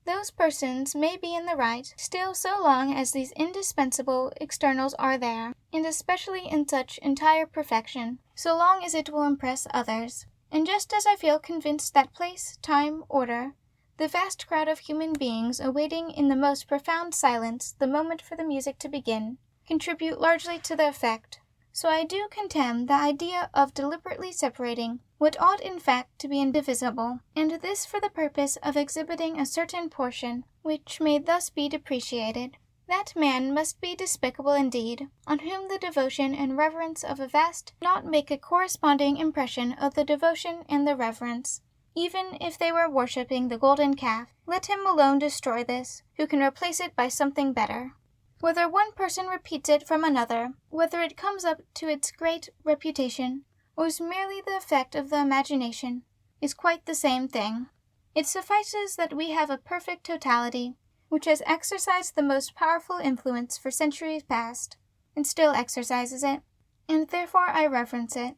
Those persons may be in the right, still so long as these indispensable externals are there, and especially in such entire perfection, so long as it will impress others. And just as I feel convinced that place, time, order, the vast crowd of human beings awaiting in the most profound silence the moment for the music to begin, contribute largely to the effect, so I do contemn the idea of deliberately separating what ought in fact to be indivisible, and this for the purpose of exhibiting a certain portion which may thus be depreciated. That man must be despicable indeed, on whom the devotion and reverence of a vast not make a corresponding impression of the devotion and the reverence. Even if they were worshipping the golden calf, let him alone destroy this, who can replace it by something better. Whether one person repeats it from another, whether it comes up to its great reputation, or is merely the effect of the imagination, is quite the same thing. It suffices that we have a perfect totality, which has exercised the most powerful influence for centuries past, and still exercises it, and therefore I reverence it.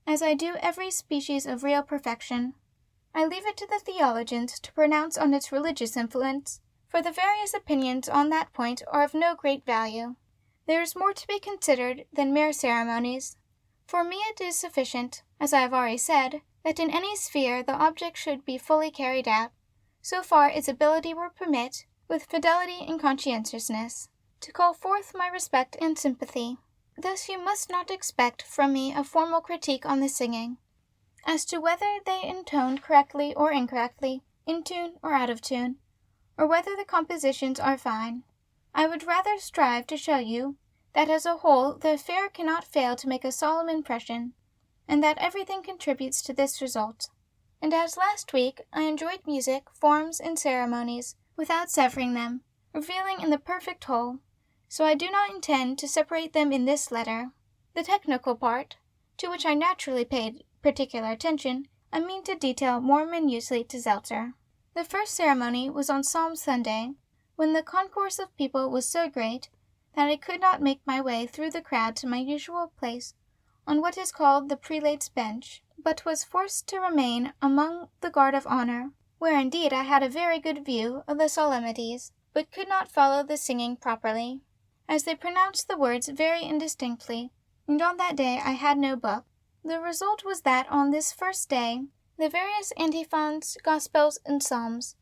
As I do every species of real perfection, I leave it to the theologians to pronounce on its religious influence, for the various opinions on that point are of no great value. There is more to be considered than mere ceremonies. For me it is sufficient, as I have already said, that in any sphere the object should be fully carried out, so far its ability will permit, with fidelity and conscientiousness, to call forth my respect and sympathy. Thus you must not expect from me a formal critique on the singing, as to whether they intone correctly or incorrectly, in tune or out of tune, or whether the compositions are fine. I would rather strive to show you that as a whole the affair cannot fail to make a solemn impression, and that everything contributes to this result. And as last week I enjoyed music, forms, and ceremonies, without severing them, revealing in the perfect whole, so I do not intend to separate them in this letter. The technical part, to which I naturally paid particular attention, I mean to detail more minutely to Zelter. The first ceremony was on Psalm Sunday, when the concourse of people was so great that I could not make my way through the crowd to my usual place on what is called the prelate's bench, but was forced to remain among the guard of honor, where indeed I had a very good view of the solemnities, but could not follow the singing properly, as they pronounced the words very indistinctly, and on that day I had no book. The result was that on this first day the various antiphons, gospels, and psalms,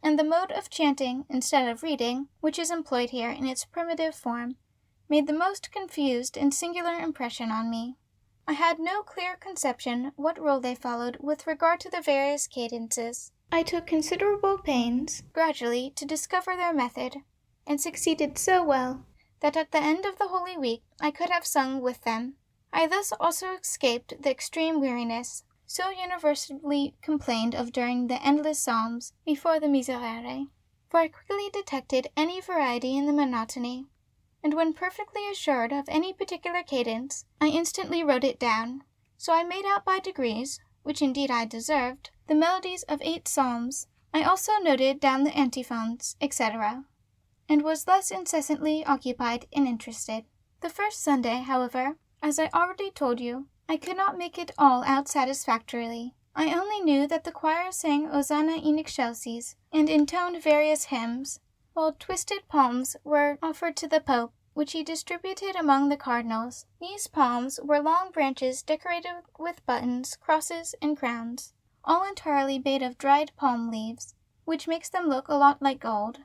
and the mode of chanting instead of reading, which is employed here in its primitive form, made the most confused and singular impression on me. I had no clear conception what rule they followed with regard to the various cadences. I took considerable pains gradually to discover their method, and succeeded so well that at the end of the Holy Week I could have sung with them. I thus also escaped the extreme weariness so universally complained of during the endless psalms before the Miserere, for I quickly detected any variety in the monotony, and when perfectly assured of any particular cadence, I instantly wrote it down. So I made out by degrees, which indeed I deserved, the melodies of 8 psalms. I also noted down the antiphons, etc., and was thus incessantly occupied and interested. The first Sunday, however, as I already told you, I could not make it all out satisfactorily. I only knew that the choir sang Hosanna in excelsis, and intoned various hymns, while twisted palms were offered to the Pope, which he distributed among the cardinals. These palms were long branches decorated with buttons, crosses, and crowns, all entirely made of dried palm leaves, which makes them look a lot like gold.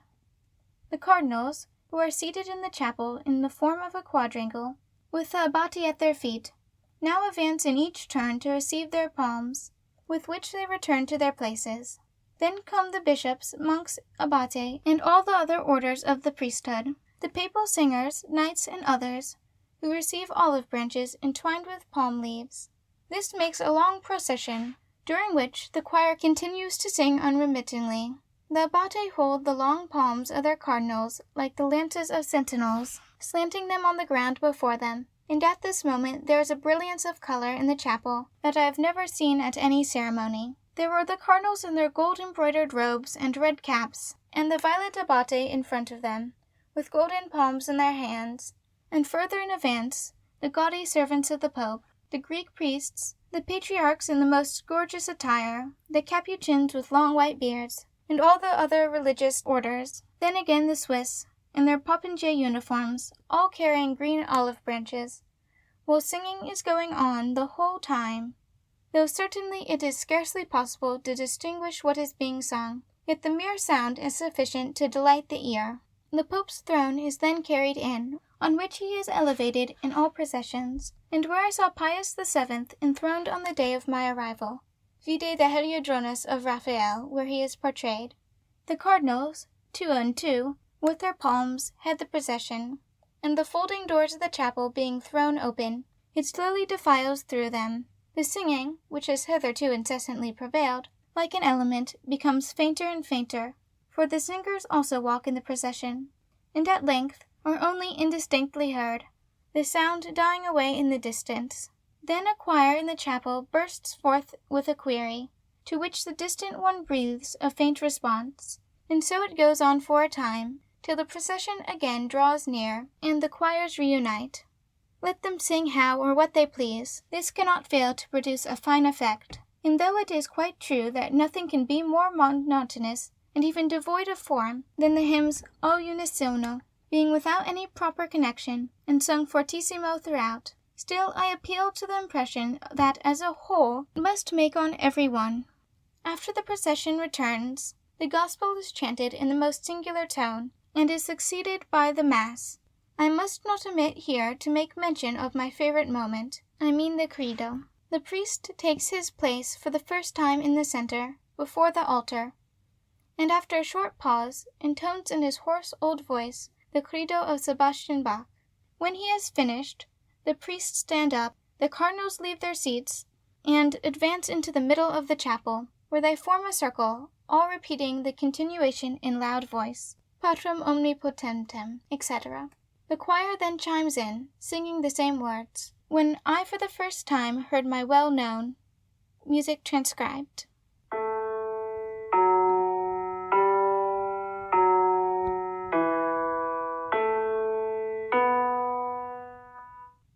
The cardinals, who are seated in the chapel in the form of a quadrangle, with the abbate at their feet, now advance in each turn to receive their palms, with which they return to their places. Then come the bishops, monks, abbate, and all the other orders of the priesthood, the papal singers, knights, and others, who receive olive branches entwined with palm leaves. This makes a long procession, during which the choir continues to sing unremittingly. The abbate hold the long palms of their cardinals like the lances of sentinels, slanting them on the ground before them, and at this moment there is a brilliance of color in the chapel that I have never seen at any ceremony. There were the cardinals in their gold-embroidered robes and red caps, and the violet abbate in front of them, with golden palms in their hands, and further in advance, the gaudy servants of the Pope, the Greek priests, the patriarchs in the most gorgeous attire, the Capuchins with long white beards, and all the other religious orders. Then again the Swiss, in their popinjay uniforms, all carrying green olive branches, while singing is going on the whole time, though certainly it is scarcely possible to distinguish what is being sung, yet the mere sound is sufficient to delight the ear. The Pope's throne is then carried in, on which he is elevated in all processions, and where I saw Pius VII enthroned on the day of my arrival. Vide the Heliodromus of Raphael, where he is portrayed. The cardinals, 2 and 2, with their palms, head the procession, and the folding doors of the chapel being thrown open, it slowly defiles through them. The singing, which has hitherto incessantly prevailed, like an element, becomes fainter and fainter, for the singers also walk in the procession, and at length are only indistinctly heard, the sound dying away in the distance. Then a choir in the chapel bursts forth with a query, to which the distant one breathes a faint response, and so it goes on for a time, till the procession again draws near, and the choirs reunite. Let them sing how or what they please, this cannot fail to produce a fine effect, and though it is quite true that nothing can be more monotonous, and even devoid of form, than the hymns O unisono, being without any proper connection, and sung fortissimo throughout, still I appeal to the impression that as a whole it must make on every one. After the procession returns, the gospel is chanted in the most singular tone, and is succeeded by the Mass. I must not omit here to make mention of my favorite moment, I mean the Credo. The priest takes his place for the first time in the center, before the altar, and after a short pause, intones in his hoarse old voice the Credo of Sebastian Bach. When he has finished, the priests stand up, the cardinals leave their seats, and advance into the middle of the chapel, where they form a circle, all repeating the continuation in loud voice, Patrum omnipotentem, etc. The choir then chimes in, singing the same words, when I for the first time heard my well-known music transcribed.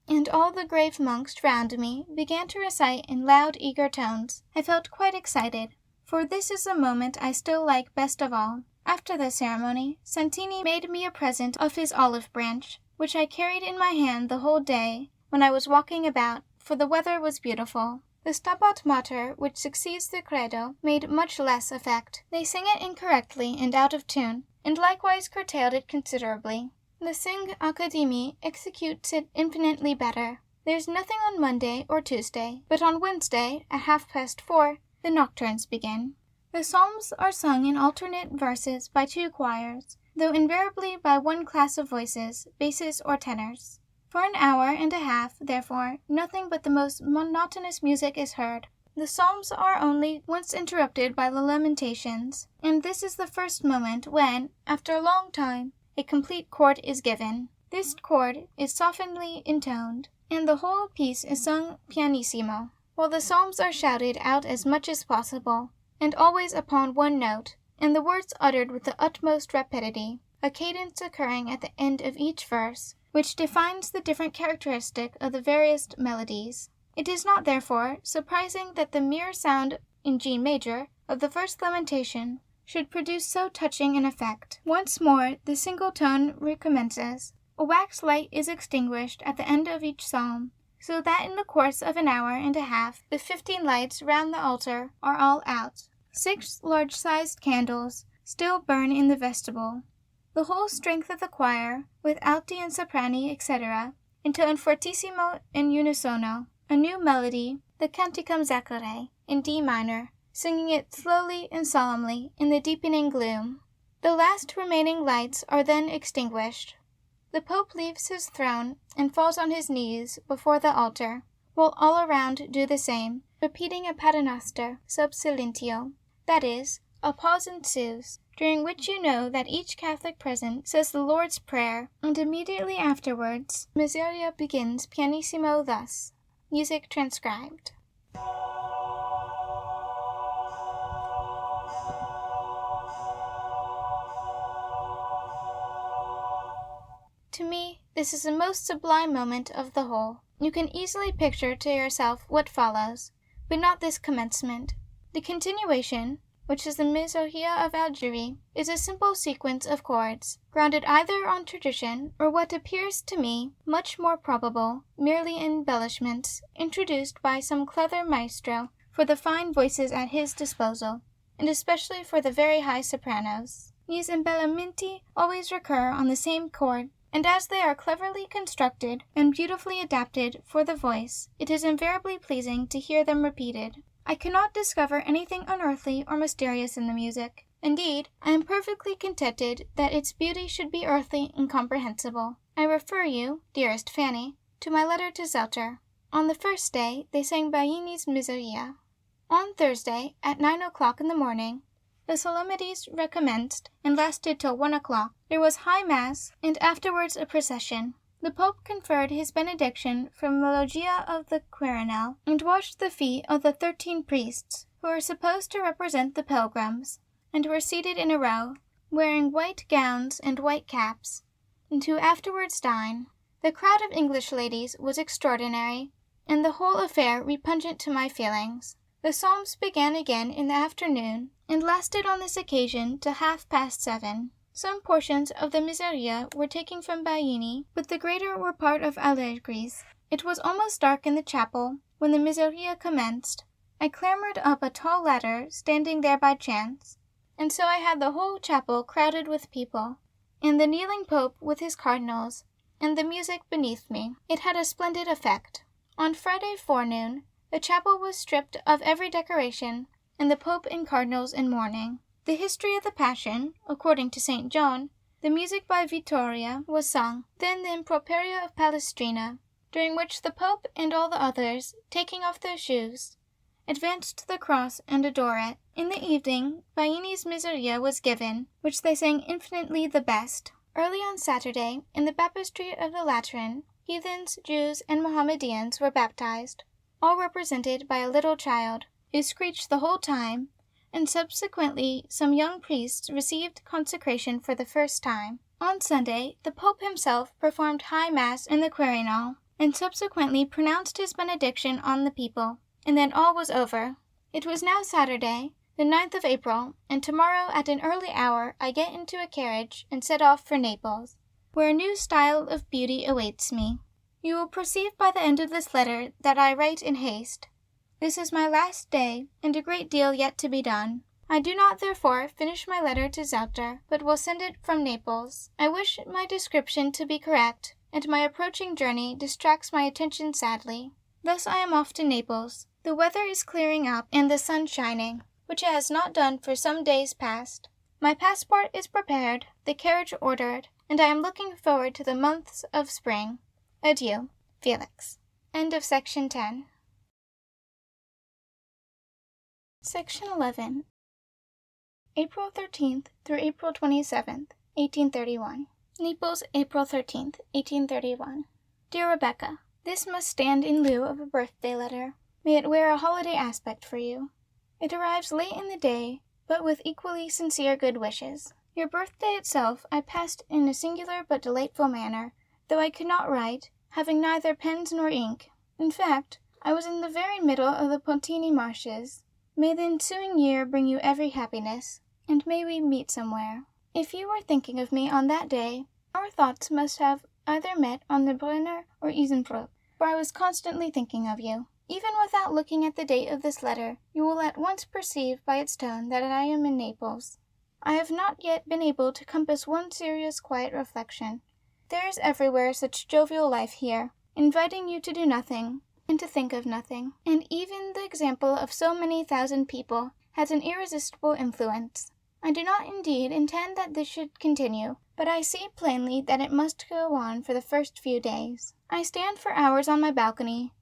And all the grave monks round me began to recite in loud, eager tones. I felt quite excited, for this is the moment I still like best of all. After the ceremony, Santini made me a present of his olive branch, which I carried in my hand the whole day when I was walking about, for the weather was beautiful. The Stabat Mater, which succeeds the Credo, made much less effect. They sang it incorrectly and out of tune, and likewise curtailed it considerably. The Sing Academy executes it infinitely better. There's nothing on Monday or Tuesday, but on Wednesday, at 4:30, the nocturnes begin. The psalms are sung in alternate verses by 2 choirs, though invariably by one class of voices, basses or tenors. For an hour and a half, therefore, nothing but the most monotonous music is heard. The psalms are only once interrupted by the lamentations, and this is the first moment when, after a long time, a complete chord is given. This chord is softeningly intoned, and the whole piece is sung pianissimo, while the psalms are shouted out as much as possible, and always upon one note, and the words uttered with the utmost rapidity, a cadence occurring at the end of each verse, which defines the different characteristic of the various melodies. It is not, therefore, surprising that the mere sound in G major of the first lamentation should produce so touching an effect. Once more the single tone recommences. A wax light is extinguished at the end of each psalm, so that in the course of an hour and a half the 15 lights round the altar are all out. 6 large-sized candles still burn in the vestibule. The whole strength of the choir, with alti and soprani, etc., intone fortissimo and unisono a new melody, the Canticum Zacchae, in D minor, singing it slowly and solemnly in the deepening gloom. The last remaining lights are then extinguished. The Pope leaves his throne and falls on his knees before the altar, while all around do the same, repeating a paternoster sub silentio, that is, a pause ensues, during which you know that each Catholic present says the Lord's Prayer, and immediately afterwards Miseria begins pianissimo thus. Music transcribed. To me, this is the most sublime moment of the whole. You can easily picture to yourself what follows, but not this commencement. The continuation, which is the Miseria of Algerie, is a simple sequence of chords, grounded either on tradition or what appears to me much more probable, merely embellishments, introduced by some clever maestro for the fine voices at his disposal, and especially for the very high sopranos. These embellimenti always recur on the same chord, and as they are cleverly constructed and beautifully adapted for the voice, it is invariably pleasing to hear them repeated. I cannot discover anything unearthly or mysterious in the music. Indeed, I am perfectly contented that its beauty should be earthly and incomprehensible. I refer you, dearest Fanny, to my letter to Zelter. On the first day they sang Baglini's Miseria. On Thursday, at 9 o'clock in the morning, the solemnities recommenced and lasted till 1 o'clock. There was high mass, and afterwards a procession. The Pope conferred his benediction from the loggia of the Quirinal, and washed the feet of the 13 priests, who were supposed to represent the pilgrims, and were seated in a row, wearing white gowns and white caps, and who afterwards dined. The crowd of English ladies was extraordinary, and the whole affair repugnant to my feelings. The psalms began again in the afternoon, and lasted on this occasion till 7:30. Some portions of the Miseria were taken from Baglini, but the greater were part of Allegri's. It was almost dark in the chapel when the Miseria commenced. I clambered up a tall ladder standing there by chance, and so I had the whole chapel crowded with people, and the kneeling Pope with his cardinals, and the music beneath me. It had a splendid effect. On Friday forenoon the chapel was stripped of every decoration, and the Pope and cardinals in mourning. The history of the Passion, according to St. John, the music by Vittoria was sung, then the Improperia of Palestrina, during which the Pope and all the others, taking off their shoes, advanced to the cross and adore it. In the evening, Baglini's Miseria was given, which they sang infinitely the best. Early on Saturday, in the baptistry of the Lateran, heathens, Jews, and Mohammedans were baptized, all represented by a little child, who screeched the whole time, and subsequently some young priests received consecration for the first time. On Sunday, the Pope himself performed high mass in the Quirinal, and subsequently pronounced his benediction on the people, and then all was over. It was now Saturday, the 9th of April, and tomorrow at an early hour I get into a carriage and set off for Naples, where a new style of beauty awaits me. You will perceive by the end of this letter that I write in haste. This is my last day, and a great deal yet to be done. I do not, therefore, finish my letter to Zelter, but will send it from Naples. I wish my description to be correct, and my approaching journey distracts my attention sadly. Thus I am off to Naples. The weather is clearing up and the sun shining, which it has not done for some days past. My passport is prepared, the carriage ordered, and I am looking forward to the months of spring. Adieu, Felix. End of section 10. Section 11. April 13th through April 27th, 1831. Naples, April 13th, 1831. Dear Rebecca, this must stand in lieu of a birthday letter. May it wear a holiday aspect for you. It arrives late in the day, but with equally sincere good wishes. Your birthday itself I passed in a singular but delightful manner, though I could not write, having neither pens nor ink. In fact, I was in the very middle of the Pontini marshes. May the ensuing year bring you every happiness, and may we meet somewhere. If you were thinking of me on that day, our thoughts must have either met on the Brenner or Isenbrück, for I was constantly thinking of you. Even without looking at the date of this letter, you will at once perceive by its tone that I am in Naples. I have not yet been able to compass one serious, quiet reflection. There is everywhere such jovial life here, inviting you to do nothing, and to think of nothing, and even the example of so many thousand people has an irresistible influence. I do not indeed intend that this should continue, but I see plainly that it must go on for the first few days. I stand for hours on my balcony,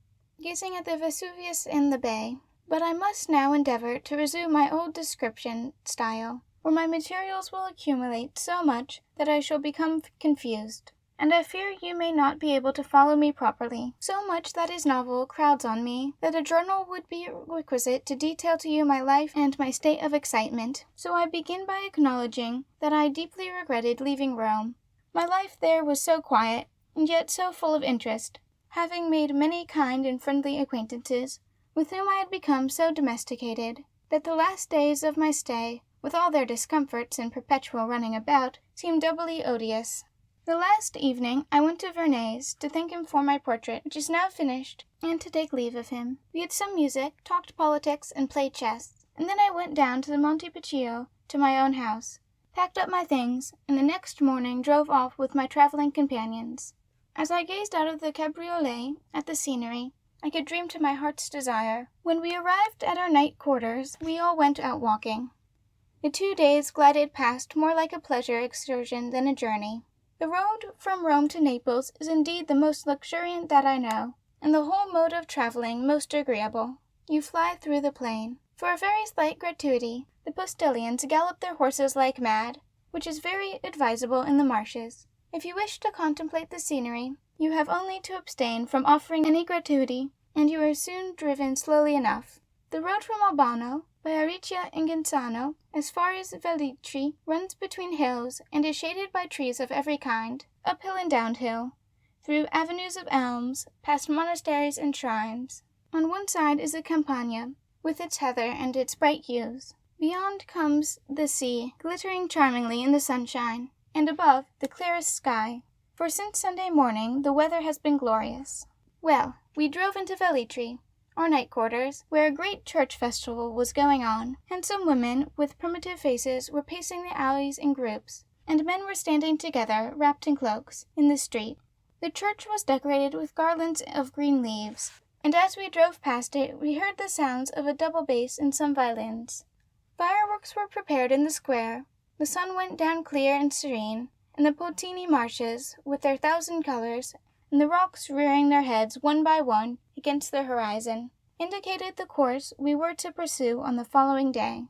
gazing at the Vesuvius and the bay, but I must now endeavor to resume my old description style, or my materials will accumulate so much that I shall become confused, and I fear you may not be able to follow me properly. So much that is novel crowds on me, that a journal would be requisite to detail to you my life and my state of excitement. So I begin by acknowledging that I deeply regretted leaving Rome. My life there was so quiet, and yet so full of interest, having made many kind and friendly acquaintances, with whom I had become so domesticated, that the last days of my stay, with all their discomforts and perpetual running about, seemed doubly odious. The last evening I went to Vernet's to thank him for my portrait, which is now finished, and to take leave of him. We had some music, talked politics, and played chess, and then I went down to the Montepulciano to my own house, packed up my things, and the next morning drove off with my travelling companions. As I gazed out of the cabriolet at the scenery, I could dream to my heart's desire. When we arrived at our night quarters, we all went out walking. The 2 days glided past more like a pleasure excursion than a journey. The road from Rome to Naples is indeed the most luxuriant that I know, and the whole mode of travelling most agreeable. You fly through the plain. For a very slight gratuity, the postilions gallop their horses like mad, which is very advisable in the marshes. If you wish to contemplate the scenery, you have only to abstain from offering any gratuity, and you are soon driven slowly enough. The road from Albano, by Aricia and Genzano, as far as Velletri, runs between hills, and is shaded by trees of every kind, uphill and downhill, through avenues of elms, past monasteries and shrines. On one side is the Campagna, with its heather and its bright hues. Beyond comes the sea, glittering charmingly in the sunshine, and above, the clearest sky, for since Sunday morning the weather has been glorious. Well, we drove into Velletri, our night quarters, where a great church festival was going on. Handsome women with primitive faces were pacing the alleys in groups, and men were standing together, wrapped in cloaks, in the street. The church was decorated with garlands of green leaves, and as we drove past it we heard the sounds of a double bass and some violins. Fireworks were prepared in the square. The sun went down clear and serene, and the Pontini marshes, with their 1,000 colors, and the rocks rearing their heads one by one against the horizon, indicated the course we were to pursue on the following day.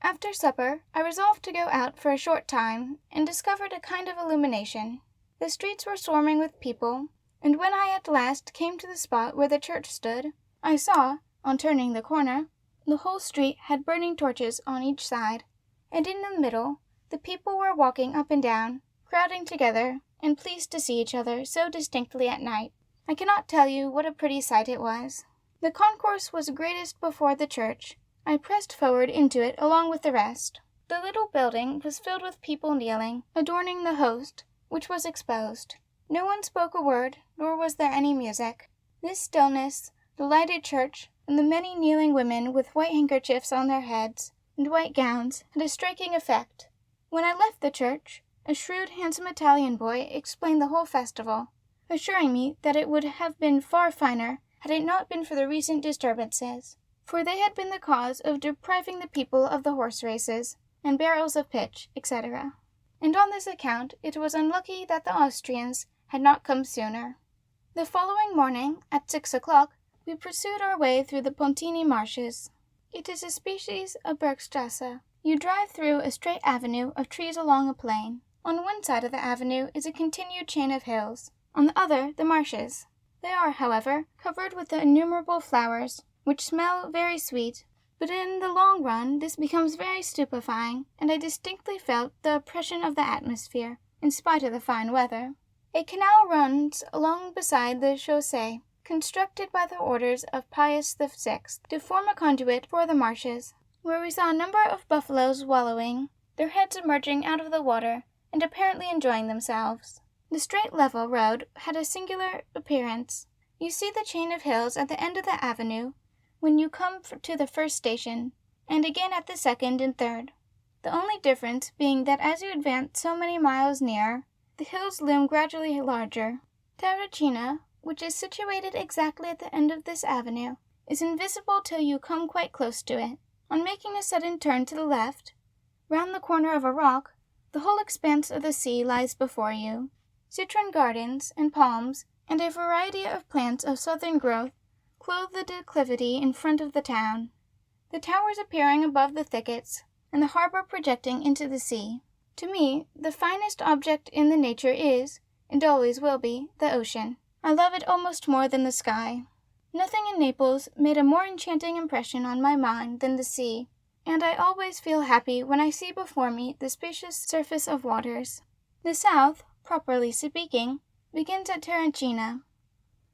After supper, I resolved to go out for a short time, and discovered a kind of illumination. The streets were swarming with people, and when I at last came to the spot where the church stood, I saw, on turning the corner, the whole street had burning torches on each side, and in the middle the people were walking up and down, crowding together, and pleased to see each other so distinctly at night. I cannot tell you what a pretty sight it was. The concourse was greatest before the church. I pressed forward into it along with the rest. The little building was filled with people kneeling, adorning the host, which was exposed. No one spoke a word, nor was there any music. This stillness, the lighted church, and the many kneeling women with white handkerchiefs on their heads and white gowns had a striking effect. When I left the church, a shrewd, handsome Italian boy explained the whole festival. assuring me that it would have been far finer had it not been for the recent disturbances, for they had been the cause of depriving the people of the horse races, and barrels of pitch, etc. And on this account it was unlucky that the Austrians had not come sooner. The following morning, at 6 o'clock, we pursued our way through the Pontini marshes. It is a species of Bergstrasse. You drive through a straight avenue of trees along a plain. On one side of the avenue is a continued chain of hills, on the other the marshes. They are, however, covered with the innumerable flowers, which smell very sweet, but in the long run this becomes very stupefying, and I distinctly felt the oppression of the atmosphere, in spite of the fine weather. A canal runs along beside the chaussée, constructed by the orders of Pius VI to form a conduit for the marshes, where we saw a number of buffaloes wallowing, their heads emerging out of the water, and apparently enjoying themselves. The straight level road had a singular appearance. You see the chain of hills at the end of the avenue when you come to the first station, and again at the second and third, the only difference being that as you advance so many miles nearer, the hills loom gradually larger. Terracina, which is situated exactly at the end of this avenue, is invisible till you come quite close to it. On making a sudden turn to the left, round the corner of a rock, the whole expanse of the sea lies before you. Citron gardens and palms and a variety of plants of southern growth clothe the declivity in front of the town, the towers appearing above the thickets, and the harbor projecting into the sea. To me, the finest object in the nature is, and always will be, the ocean. I love it almost more than the sky. Nothing in Naples made a more enchanting impression on my mind than the sea, and I always feel happy when I see before me the spacious surface of waters. The south, properly speaking, begins at Terracina.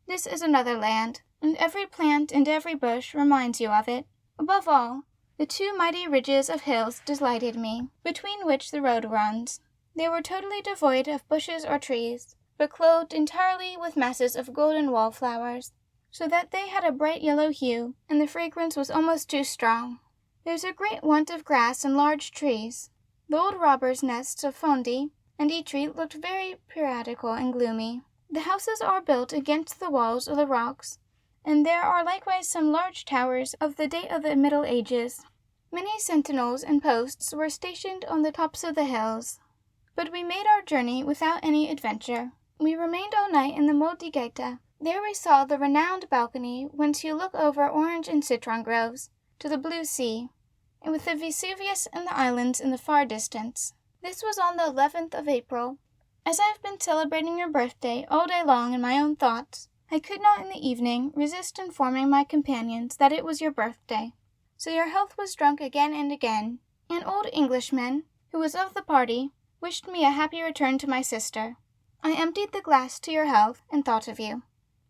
This is another land, and every plant and every bush reminds you of it. Above all, the two mighty ridges of hills delighted me, between which the road runs. They were totally devoid of bushes or trees, but clothed entirely with masses of golden wallflowers, so that they had a bright yellow hue, and the fragrance was almost too strong. There is a great want of grass and large trees. The old robbers' nests of Fondi and Itri looked very piratical and gloomy. The houses are built against the walls of the rocks, and there are likewise some large towers of the date of the Middle Ages. Many sentinels and posts were stationed on the tops of the hills. But we made our journey without any adventure. We remained all night in the Monte Gaeta. There we saw the renowned balcony whence you look over orange and citron groves to the blue sea, and with the Vesuvius and the islands in the far distance. This was on the 11th of April. As I have been celebrating your birthday all day long in my own thoughts, I could not in the evening resist informing my companions that it was your birthday. So your health was drunk again and again. An old Englishman, who was of the party, wished me a happy return to my sister. I emptied the glass to your health and thought of you.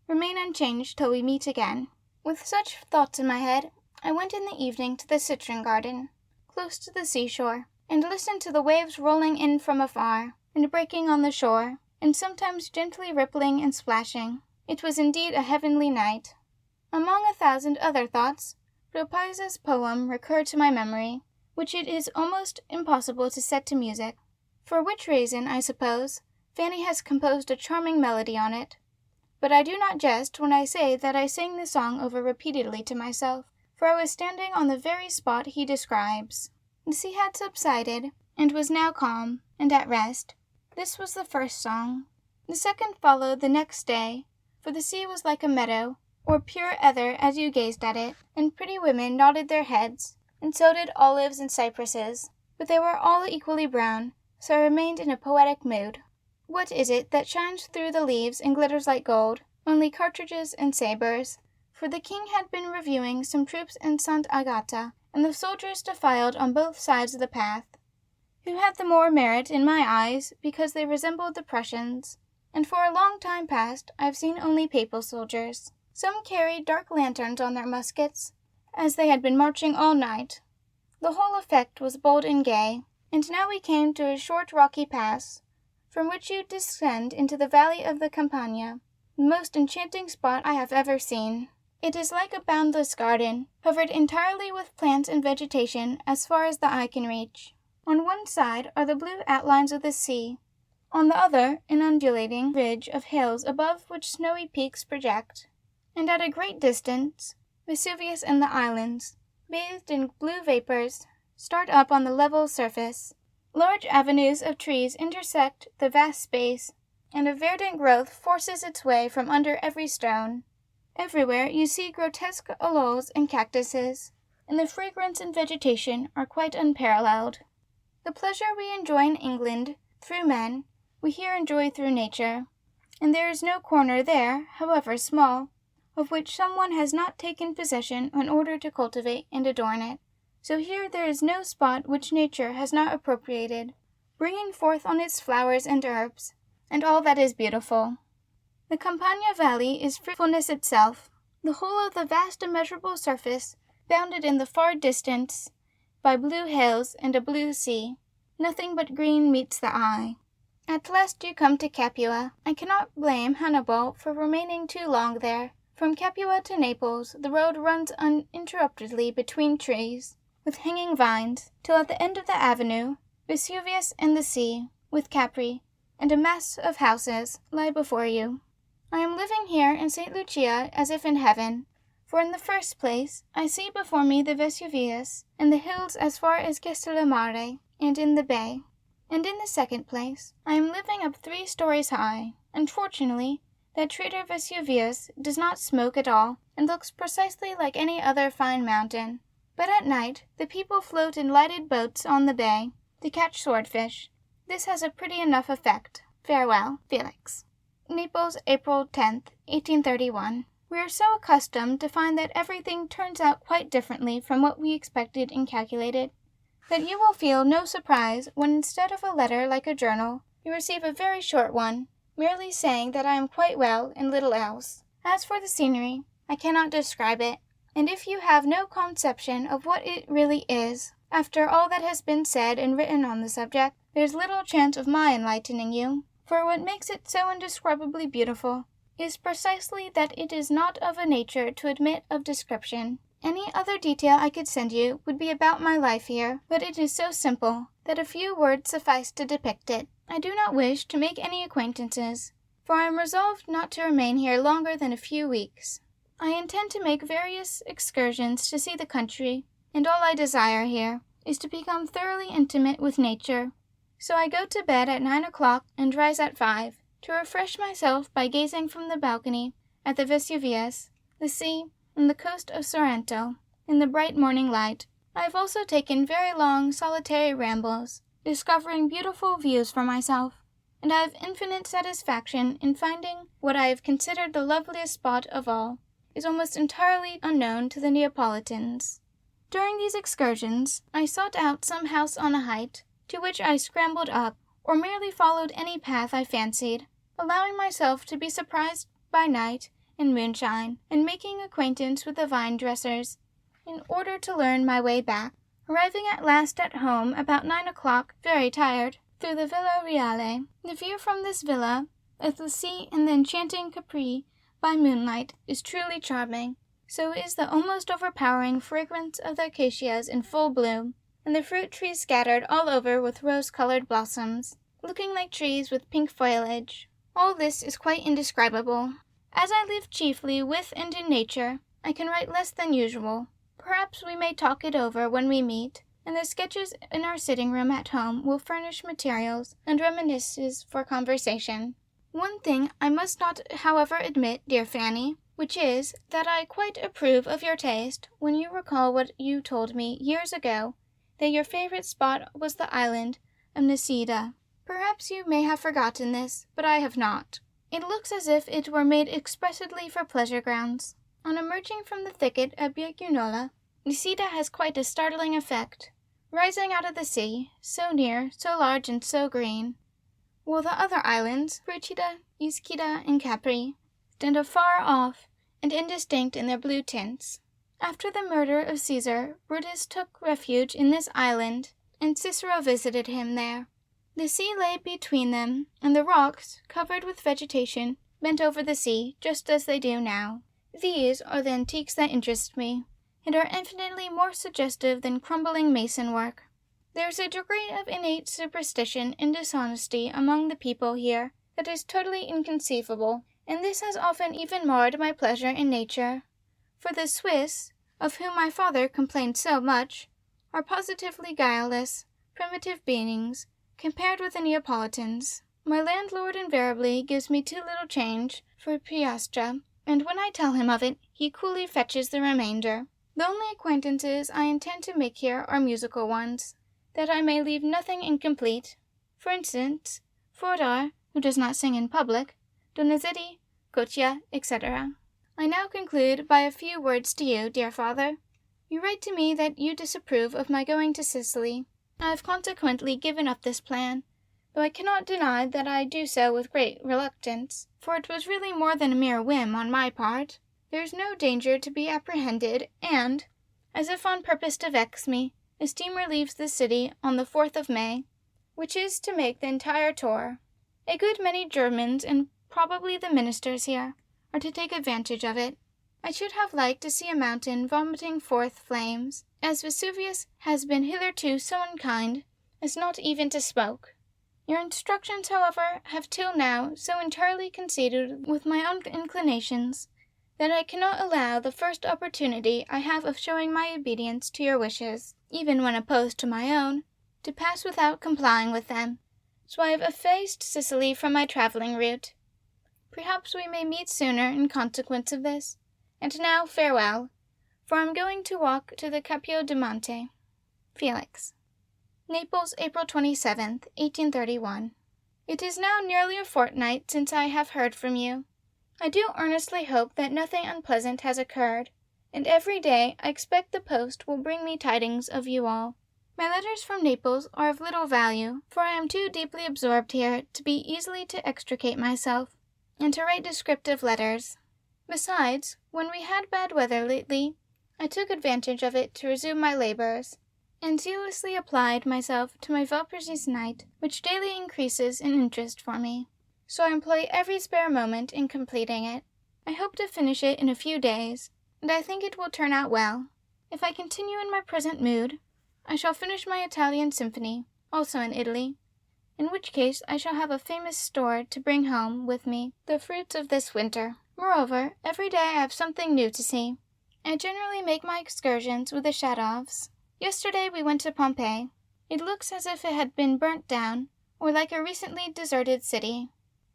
Remain unchanged till we meet again. With such thoughts in my head, I went in the evening to the citron garden, close to the seashore, and listened to the waves rolling in from afar, and breaking on the shore, and sometimes gently rippling and splashing. It was indeed a heavenly night. Among 1,000 other thoughts, Propice's poem recurred to my memory, which it is almost impossible to set to music, for which reason, I suppose, Fanny has composed a charming melody on it. But I do not jest when I say that I sang the song over repeatedly to myself, for I was standing on the very spot he describes. The sea had subsided, and was now calm, and at rest. This was the first song. The second followed the next day, for the sea was like a meadow, or pure ether as you gazed at it, and pretty women nodded their heads, and so did olives and cypresses, but they were all equally brown, so I remained in a poetic mood. What is it that shines through the leaves and glitters like gold? Only cartridges and sabres. For the king had been reviewing some troops in St. Agata, and the soldiers defiled on both sides of the path. Who had the more merit in my eyes, because they resembled the Prussians, and for a long time past I have seen only papal soldiers. Some carried dark lanterns on their muskets, as they had been marching all night. The whole effect was bold and gay, and now we came to a short rocky pass, from which you descend into the valley of the Campagna, the most enchanting spot I have ever seen. It is like a boundless garden, covered entirely with plants and vegetation as far as the eye can reach. On one side are the blue outlines of the sea, on the other an undulating ridge of hills above which snowy peaks project, and at a great distance Vesuvius and the islands, bathed in blue vapors, start up on the level surface. Large avenues of trees intersect the vast space, and a verdant growth forces its way from under every stone. Everywhere you see grotesque aloes and cactuses, and the fragrance and vegetation are quite unparalleled. The pleasure we enjoy in England through men, we here enjoy through nature, and there is no corner there, however small, of which someone has not taken possession in order to cultivate and adorn it. So here there is no spot which nature has not appropriated, bringing forth on its flowers and herbs, and all that is beautiful. The Campagna Valley is fruitfulness itself, the whole of the vast immeasurable surface, bounded in the far distance by blue hills and a blue sea. Nothing but green meets the eye. At last you come to Capua. I cannot blame Hannibal for remaining too long there. From Capua to Naples the road runs uninterruptedly between trees, with hanging vines, till at the end of the avenue, Vesuvius and the sea, with Capri, and a mass of houses, lie before you. I am living here in St. Lucia as if in heaven, for in the first place I see before me the Vesuvius, and the hills as far as Castellamare, and in the bay. And in the second place, I am living up 3 stories high, and fortunately that traitor Vesuvius does not smoke at all, and looks precisely like any other fine mountain. But at night the people float in lighted boats on the bay, to catch swordfish. This has a pretty enough effect. Farewell, Felix. Naples, April 10th, 1831. We are so accustomed to find that everything turns out quite differently from what we expected and calculated, that you will feel no surprise when instead of a letter like a journal, you receive a very short one, merely saying that I am quite well and little else. As for the scenery, I cannot describe it, and if you have no conception of what it really is, after all that has been said and written on the subject, there is little chance of my enlightening you, for what makes it so indescribably beautiful is precisely that it is not of a nature to admit of description. Any other detail I could send you would be about my life here, but it is so simple that a few words suffice to depict it. I do not wish to make any acquaintances, for I am resolved not to remain here longer than a few weeks. I intend to make various excursions to see the country, and all I desire here is to become thoroughly intimate with nature. So I go to bed at 9 o'clock and rise at 5, to refresh myself by gazing from the balcony at the Vesuvius, the sea, and the coast of Sorrento, in the bright morning light. I have also taken very long solitary rambles, discovering beautiful views for myself, and I have infinite satisfaction in finding what I have considered the loveliest spot of all is almost entirely unknown to the Neapolitans. During these excursions I sought out some house on a height, to which I scrambled up, or merely followed any path I fancied, allowing myself to be surprised by night and moonshine, and making acquaintance with the vine-dressers, in order to learn my way back. Arriving at last at home about 9 o'clock, very tired, through the Villa Reale. The view from this villa of the sea and the enchanting Capri by moonlight is truly charming. So is the almost overpowering fragrance of the acacias in full bloom, and the fruit trees scattered all over with rose-colored blossoms, looking like trees with pink foliage. All this is quite indescribable. As I live chiefly with and in nature, I can write less than usual. Perhaps we may talk it over when we meet, and the sketches in our sitting-room at home will furnish materials and reminiscences for conversation. One thing I must not, however, admit, dear Fanny, which is, that I quite approve of your taste when you recall what you told me years ago, that your favorite spot was the island of Nisida. Perhaps you may have forgotten this, but I have not. It looks as if it were made expressly for pleasure grounds. On emerging from the thicket at Biacunola, Nisida has quite a startling effect, rising out of the sea, so near, so large, and so green, while the other islands, Procida, Ischia, and Capri, stand afar off and indistinct in their blue tints. After the murder of Caesar, Brutus took refuge in this island, and Cicero visited him there. The sea lay between them, and the rocks, covered with vegetation, bent over the sea, just as they do now. These are the antiques that interest me, and are infinitely more suggestive than crumbling mason work. There's a degree of innate superstition and dishonesty among the people here that is totally inconceivable, and this has often even marred my pleasure in nature. For the Swiss, of whom my father complained so much, are positively guileless, primitive beings, compared with the Neapolitans. My landlord invariably gives me too little change for a piastra, and when I tell him of it, he coolly fetches the remainder. The only acquaintances I intend to make here are musical ones, that I may leave nothing incomplete. For instance, Fodor, who does not sing in public, Donizetti, Gotia, etc. I now conclude by a few words to you, dear father. You write to me that you disapprove of my going to Sicily. I have consequently given up this plan, though I cannot deny that I do so with great reluctance, for it was really more than a mere whim on my part. There is no danger to be apprehended, and, as if on purpose to vex me, a steamer leaves the city on the 4th of May, which is to make the entire tour. A good many Germans, and probably the ministers here, are to take advantage of it. I should have liked to see a mountain vomiting forth flames, as Vesuvius has been hitherto so unkind as not even to smoke. Your instructions, however, have till now so entirely conceded with my own inclinations, that I cannot allow the first opportunity I have of showing my obedience to your wishes, even when opposed to my own, to pass without complying with them. So I have effaced Sicily from my travelling route. Perhaps we may meet sooner in consequence of this. And now farewell, for I am going to walk to the Capio di Monte. Felix. Naples, April 27th, 1831. It is now nearly a fortnight since I have heard from you. I do earnestly hope that nothing unpleasant has occurred, and every day I expect the post will bring me tidings of you all. My letters from Naples are of little value, for I am too deeply absorbed here to be easily to extricate myself, and to write descriptive letters. Besides, when we had bad weather lately, I took advantage of it to resume my labours, and zealously applied myself to my Valpurgis night, which daily increases in interest for me. So I employ every spare moment in completing it. I hope to finish it in a few days, and I think it will turn out well. If I continue in my present mood, I shall finish my Italian symphony, also in Italy, in which case I shall have a famous store to bring home with me the fruits of this winter. Moreover, every day I have something new to see. I generally make my excursions with the Shadovs. Yesterday we went to Pompeii. It looks as if it had been burnt down, or like a recently deserted city.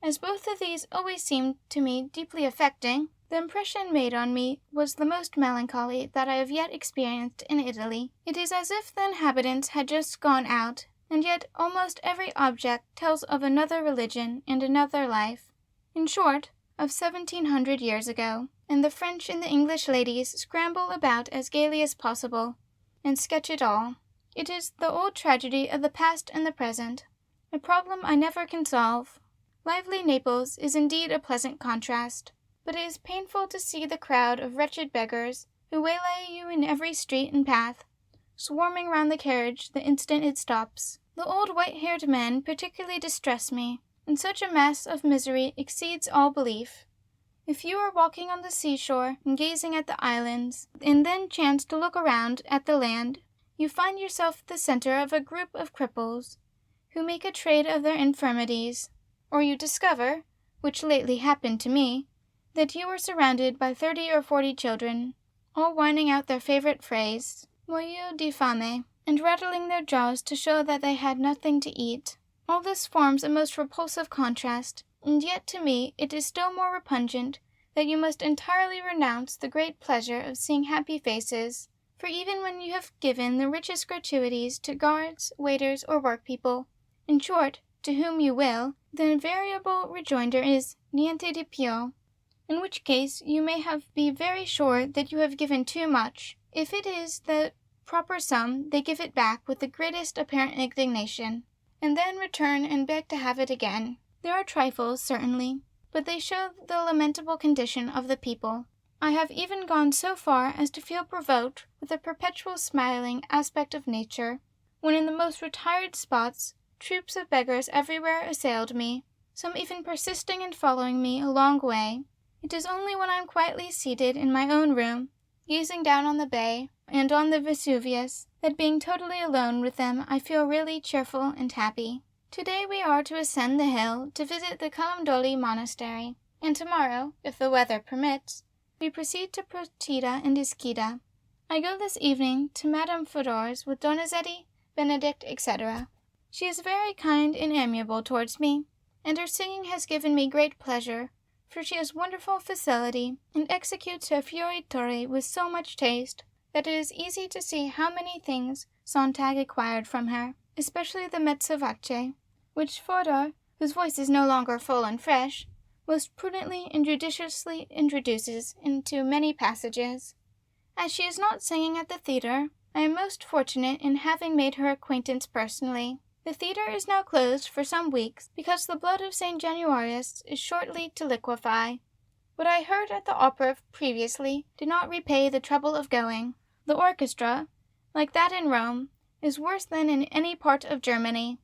As both of these always seemed to me deeply affecting, the impression made on me was the most melancholy that I have yet experienced in Italy. It is as if the inhabitants had just gone out, and yet almost every object tells of another religion and another life. In short, of 1700 years ago, and the French and the English ladies scramble about as gaily as possible, and sketch it all. It is the old tragedy of the past and the present, a problem I never can solve. Lively Naples is indeed a pleasant contrast, but it is painful to see the crowd of wretched beggars, who waylay you in every street and path, swarming round the carriage the instant it stops. The old white-haired men particularly distress me, and such a mass of misery exceeds all belief. If you are walking on the seashore and gazing at the islands, and then chance to look around at the land, you find yourself the center of a group of cripples, who make a trade of their infirmities, or you discover, which lately happened to me, that you are surrounded by 30 or 40 children, all whining out their favorite phrase, "Muoio di fame," and rattling their jaws to show that they had nothing to eat. All this forms a most repulsive contrast, and yet to me it is still more repugnant that you must entirely renounce the great pleasure of seeing happy faces, for even when you have given the richest gratuities to guards, waiters, or workpeople, in short, to whom you will, the invariable rejoinder is niente di più, in which case you may be very sure that you have given too much. If it is the proper sum, they give it back with the greatest apparent indignation, and then return and beg to have it again. There are trifles, certainly, but they show the lamentable condition of the people. I have even gone so far as to feel provoked with the perpetual smiling aspect of nature, when in the most retired spots troops of beggars everywhere assailed me, some even persisting in following me a long way. It is only when I am quietly seated in my own room, gazing down on the bay and on the Vesuvius, that being totally alone with them I feel really cheerful and happy. Today we are to ascend the hill to visit the Calamdoli monastery, and tomorrow, if the weather permits, we proceed to Procida and Ischida. I go this evening to Madame Fodor's with Donizetti, Benedict, etc. She is very kind and amiable towards me, and her singing has given me great pleasure, for she has wonderful facility, and executes her fioritori with so much taste, that it is easy to see how many things Sontag acquired from her, especially the mezzo voce, which Fodor, whose voice is no longer full and fresh, most prudently and judiciously introduces into many passages. As she is not singing at the theatre, I am most fortunate in having made her acquaintance personally. The theatre is now closed for some weeks, because the blood of St. Januarius is shortly to liquefy. What I heard at the opera previously did not repay the trouble of going. The orchestra, like that in Rome, is worse than in any part of Germany,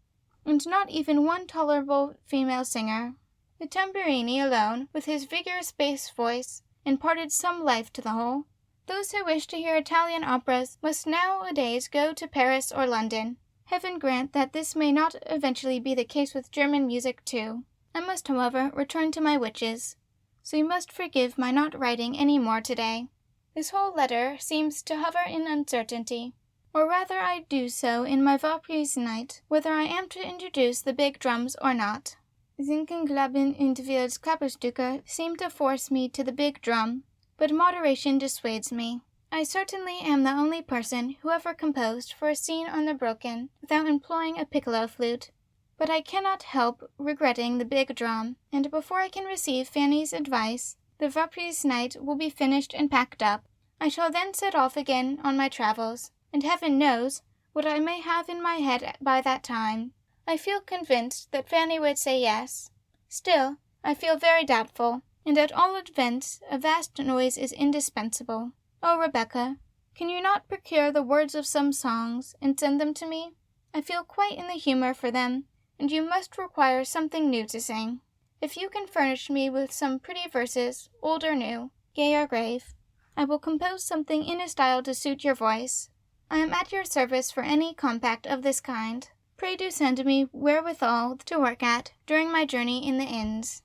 and not even one tolerable female singer. The Tamburini alone, with his vigorous bass voice, imparted some life to the whole. Those who wish to hear Italian operas must nowadays go to Paris or London. Heaven grant that this may not eventually be the case with German music too. I must, however, return to my witches, so you must forgive my not writing any more today. This whole letter seems to hover in uncertainty, or rather I do so in my Vaupri's night, whether I am to introduce the big drums or not. Zinkenglabin und Wilds Klapperstücke seem to force me to the big drum, but moderation dissuades me. I certainly am the only person who ever composed for a scene on the Brocken without employing a piccolo flute, but I cannot help regretting the big drum, and before I can receive Fanny's advice, the Vaupri's night will be finished and packed up. I shall then set off again on my travels, and heaven knows what I may have in my head by that time. I feel convinced that Fanny would say yes. Still, I feel very doubtful, and at all events a vast noise is indispensable. Oh, Rebecca, can you not procure the words of some songs and send them to me? I feel quite in the humor for them, and you must require something new to sing. If you can furnish me with some pretty verses, old or new, gay or grave, I will compose something in a style to suit your voice. I am at your service for any compact of this kind. Pray do send me wherewithal to work at during my journey in the inns.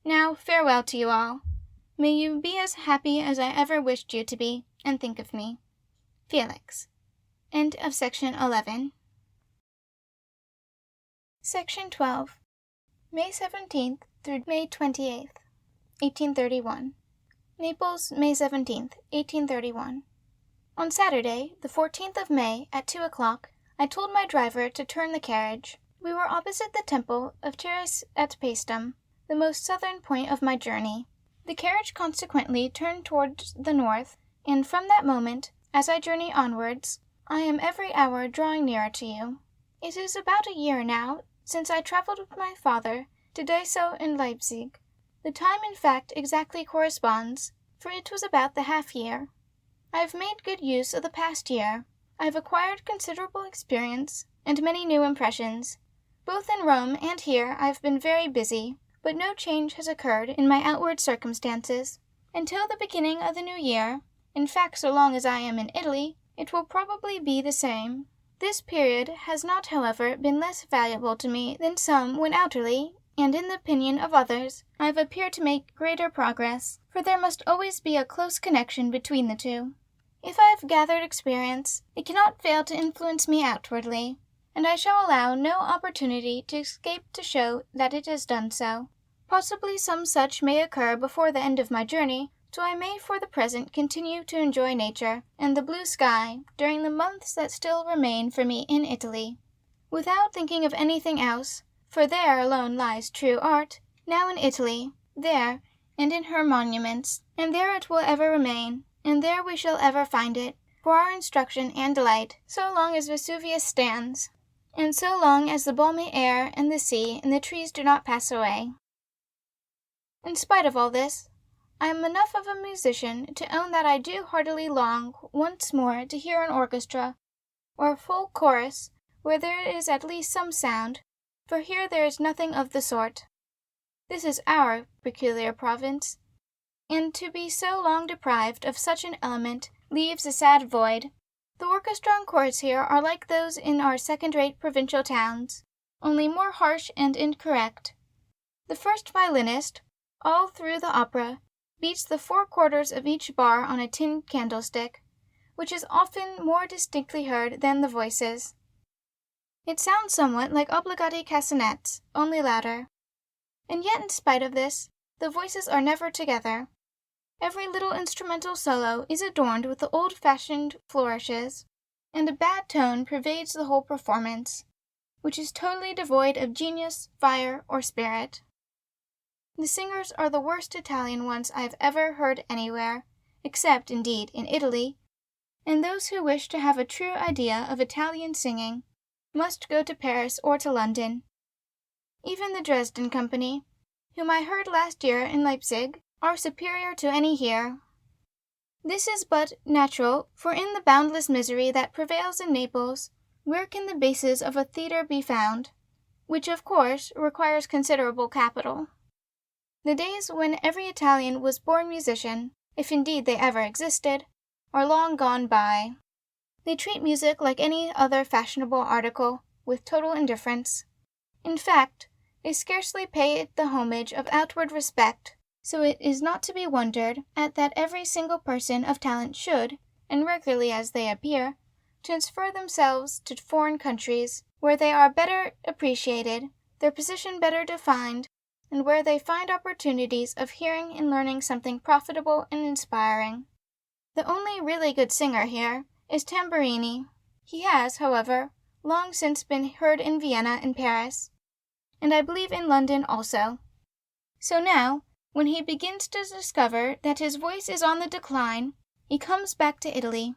Now, farewell to you all. May you be as happy as I ever wished you to be, and think of me. Felix. End of section 11. Section 12. May 17th through May 28th, 1831. Naples, May 17th, 1831. On Saturday, the 14th of May, at 2 o'clock, I told my driver to turn the carriage. We were opposite the temple of Ceres et Paestum, the most southern point of my journey. The carriage consequently turned towards the north, and from that moment, as I journey onwards, I am every hour drawing nearer to you. It is about a year now since I travelled with my father to Dessau and Leipzig. The time, in fact, exactly corresponds, for it was about the half-year. I have made good use of the past year. I have acquired considerable experience and many new impressions. Both in Rome and here I have been very busy, but no change has occurred in my outward circumstances. Until the beginning of the new year, in fact so long as I am in Italy, it will probably be the same. This period has not, however, been less valuable to me than some when outwardly, and in the opinion of others, I have appeared to make greater progress, for there must always be a close connection between the two. If I have gathered experience, it cannot fail to influence me outwardly, and I shall allow no opportunity to escape to show that it has done so. Possibly some such may occur before the end of my journey, so I may for the present continue to enjoy nature and the blue sky during the months that still remain for me in Italy, without thinking of anything else, for there alone lies true art, now in Italy, there, and in her monuments, and there it will ever remain, and there we shall ever find it, for our instruction and delight, so long as Vesuvius stands, and so long as the balmy air and the sea and the trees do not pass away. In spite of all this, I am enough of a musician to own that I do heartily long once more to hear an orchestra, or a full chorus, where there is at least some sound, for here there is nothing of the sort. This is our peculiar province. and to be so long deprived of such an element leaves a sad void. The orchestra and chorus here are like those in our second-rate provincial towns, only more harsh and incorrect. The first violinist, all through the opera, beats the 4 quarters of each bar on a tin candlestick, which is often more distinctly heard than the voices. It sounds somewhat like obbligati castanets, only louder. And yet, in spite of this, the voices are never together. Every little instrumental solo is adorned with the old-fashioned flourishes, and a bad tone pervades the whole performance, which is totally devoid of genius, fire, or spirit. The singers are the worst Italian ones I have ever heard anywhere, except, indeed, in Italy, and those who wish to have a true idea of Italian singing must go to Paris or to London. Even the Dresden company, whom I heard last year in Leipzig, are superior to any here. This is but natural, for in the boundless misery that prevails in Naples, where can the basis of a theatre be found, which of course requires considerable capital? The days when every Italian was born musician, if indeed they ever existed, are long gone by. They treat music like any other fashionable article, with total indifference. In fact, they scarcely pay it the homage of outward respect, so it is not to be wondered at that every single person of talent should, and regularly as they appear, transfer themselves to foreign countries, where they are better appreciated, their position better defined, and where they find opportunities of hearing and learning something profitable and inspiring. The only really good singer here is Tamburini. He has, however, long since been heard in Vienna and Paris, and I believe in London also. So now, when he begins to discover that his voice is on the decline, he comes back to Italy.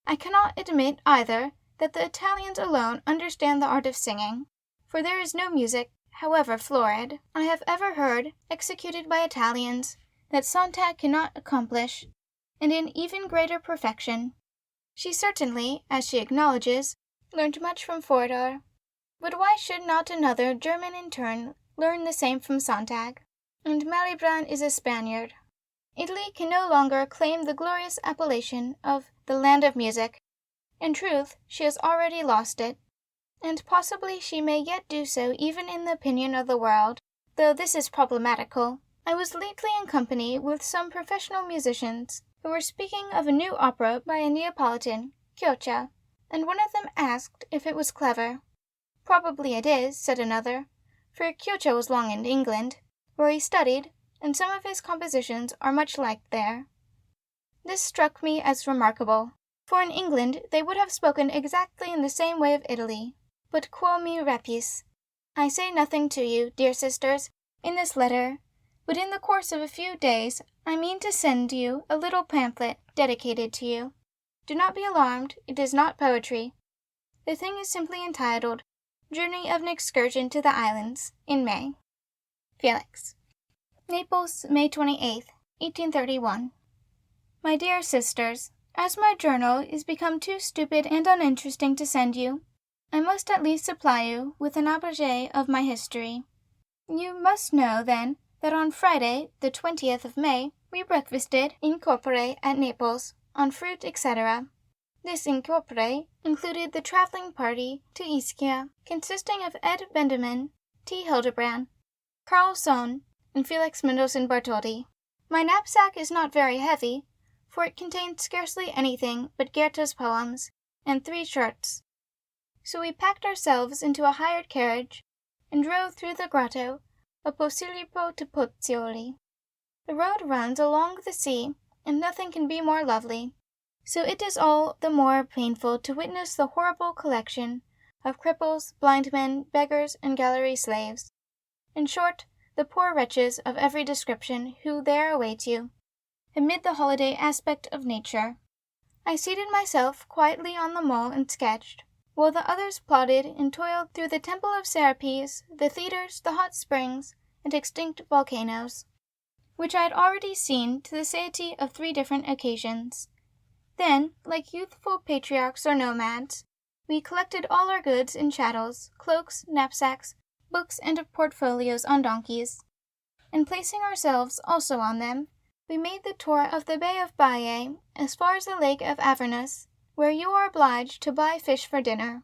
I cannot admit, either, that the Italians alone understand the art of singing, for there is no music, however florid, I have ever heard executed by Italians that Sontag cannot accomplish, and in even greater perfection. She certainly, as she acknowledges, learned much from Fodor, but why should not another German in turn learn the same from Sontag? And Malibran is a Spaniard. Italy can no longer claim the glorious appellation of the land of music. In truth, she has already lost it, and possibly she may yet do so even in the opinion of the world, though this is problematical. I was lately in company with some professional musicians who were speaking of a new opera by a Neapolitan, Chioccia, and one of them asked if it was clever. Probably it is, said another, for Chioccia was long in England, where he studied, and some of his compositions are much liked there. This struck me as remarkable, for in England they would have spoken exactly in the same way of Italy. But quo mi repis? I say nothing to you, dear sisters, in this letter, but in the course of a few days I mean to send you a little pamphlet dedicated to you. Do not be alarmed, it is not poetry. The thing is simply entitled Journey of an Excursion to the Islands, in May. Felix. Naples, May 28th, 1831. My dear sisters, as my journal is become too stupid and uninteresting to send you, I must at least supply you with an abrégé of my history. You must know, then, that on Friday, the 20th of May, we breakfasted in corpore at Naples, on fruit, etc. This in corpore included the travelling party to Ischia, consisting of Ed Bendeman, T. Hildebrand, Carl Sohn, and Felix Mendelssohn-Bartholdy. My knapsack is not very heavy, for it contained scarcely anything but Goethe's poems and 3 shirts. So we packed ourselves into a hired carriage and drove through the grotto of Posillipo to Pozzuoli. The road runs along the sea, and nothing can be more lovely, so it is all the more painful to witness the horrible collection of cripples, blind men, beggars, and gallery slaves. In short, the poor wretches of every description who there await you, amid the holiday aspect of nature. I seated myself quietly on the mole and sketched, while the others plodded and toiled through the Temple of Serapis, the theatres, the hot springs, and extinct volcanoes, which I had already seen to the satiety of 3 different occasions. Then, like youthful patriarchs or nomads, we collected all our goods and chattels, cloaks, knapsacks, books, and portfolios on donkeys, and placing ourselves also on them, We made the tour of the Bay of Baiae as far as the Lake of Avernus, where you are obliged to buy fish for dinner.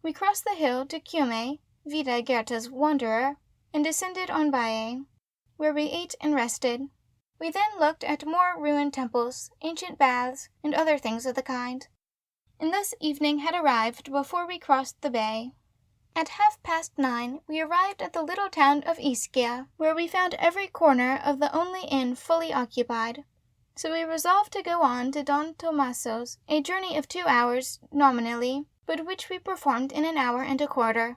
We crossed the hill to Cumae, Vida Goethe's wanderer, and descended on Baiae, where we ate and rested. We then looked at more ruined temples, ancient baths, and other things of the kind. And thus evening had arrived before we crossed the bay. At 9:30 we arrived at the little town of Ischia, where we found every corner of the only inn fully occupied. So we resolved to go on to Don Tomaso's, a journey of 2 hours, nominally, but which we performed in an hour and a quarter.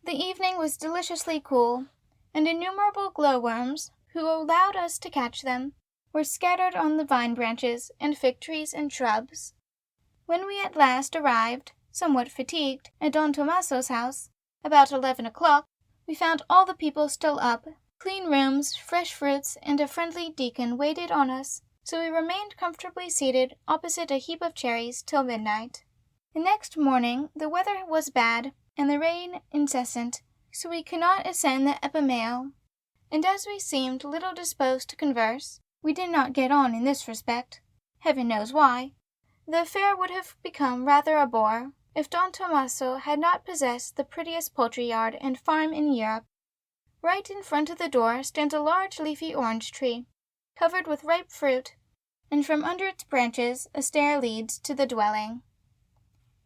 The evening was deliciously cool, and innumerable glowworms, who allowed us to catch them, were scattered on the vine branches and fig trees and shrubs. When we at last arrived, somewhat fatigued, at Don Tomaso's house, about 11 o'clock, we found all the people still up. Clean rooms, fresh fruits, and a friendly deacon waited on us, so we remained comfortably seated opposite a heap of cherries till midnight. The next morning the weather was bad, and the rain incessant, so we could not ascend the Epimeo, and as we seemed little disposed to converse, we did not get on in this respect. Heaven knows why. The affair would have become rather a bore, if Don Tomaso had not possessed the prettiest poultry-yard and farm in Europe. Right in front of the door stands a large leafy orange tree, covered with ripe fruit, and from under its branches a stair leads to the dwelling.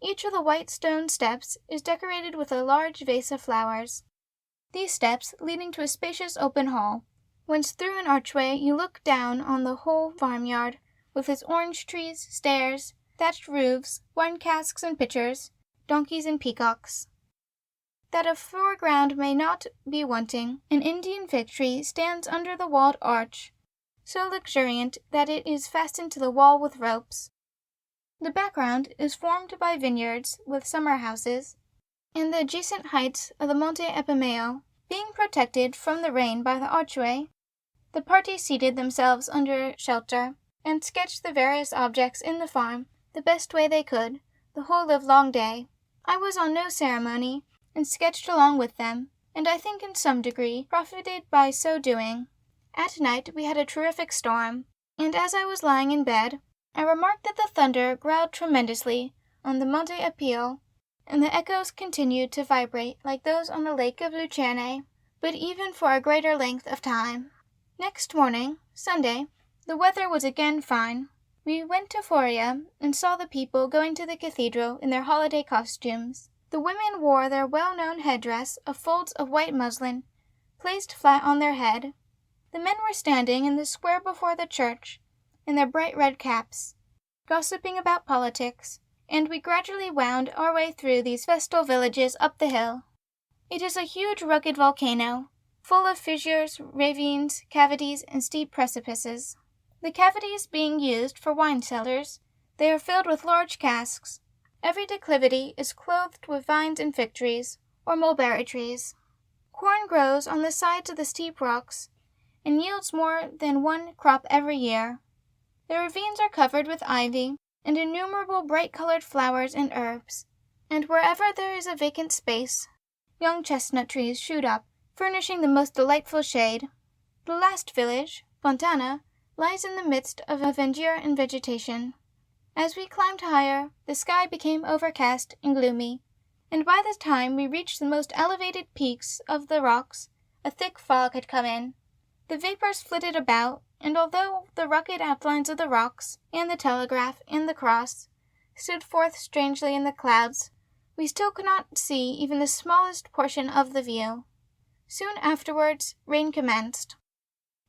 Each of the white stone steps is decorated with a large vase of flowers. These steps leading to a spacious open hall, whence through an archway you look down on the whole farmyard, with its orange trees, stairs, thatched roofs, wine casks and pitchers, donkeys and peacocks. That a foreground may not be wanting, an Indian fig tree stands under the walled arch, so luxuriant that it is fastened to the wall with ropes. The background is formed by vineyards with summer houses, and the adjacent heights of the Monte Epimeo being protected from the rain by the archway. The party seated themselves under shelter, and sketched the various objects in the farm the best way they could, the whole livelong day. I was on no ceremony, and sketched along with them, and I think in some degree profited by so doing. At night we had a terrific storm, and as I was lying in bed, I remarked that the thunder growled tremendously on the Monte Apio, and the echoes continued to vibrate like those on the lake of Lucerne, but even for a greater length of time. Next morning, Sunday, the weather was again fine. We went to Foria and saw the people going to the cathedral in their holiday costumes. The women wore their well-known headdress of folds of white muslin, placed flat on their head. The men were standing in the square before the church, in their bright red caps, gossiping about politics, and we gradually wound our way through these festal villages up the hill. It is a huge rugged volcano, full of fissures, ravines, cavities, and steep precipices. The cavities being used for wine cellars, they are filled with large casks. Every declivity is clothed with vines and fig trees, or mulberry trees. Corn grows on the sides of the steep rocks, and yields more than one crop every year. The ravines are covered with ivy, and innumerable bright-colored flowers and herbs, and wherever there is a vacant space, young chestnut trees shoot up, furnishing the most delightful shade. The last village, Fontana, lies in the midst of a verdure and vegetation. As we climbed higher, the sky became overcast and gloomy, and by the time we reached the most elevated peaks of the rocks, a thick fog had come in. The vapors flitted about, and although the rugged outlines of the rocks, and the telegraph, and the cross, stood forth strangely in the clouds, we still could not see even the smallest portion of the view. Soon afterwards rain commenced,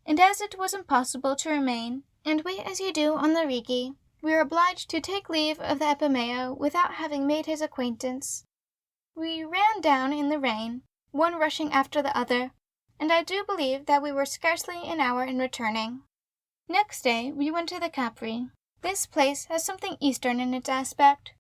and as it was impossible to remain and wait as you do on the Rigi, we were obliged to take leave of the Epimeo without having made his acquaintance. We ran down in the rain, one rushing after the other, and I do believe that we were scarcely an hour in returning. Next day we went to the Capri. This place has something Eastern in its aspect,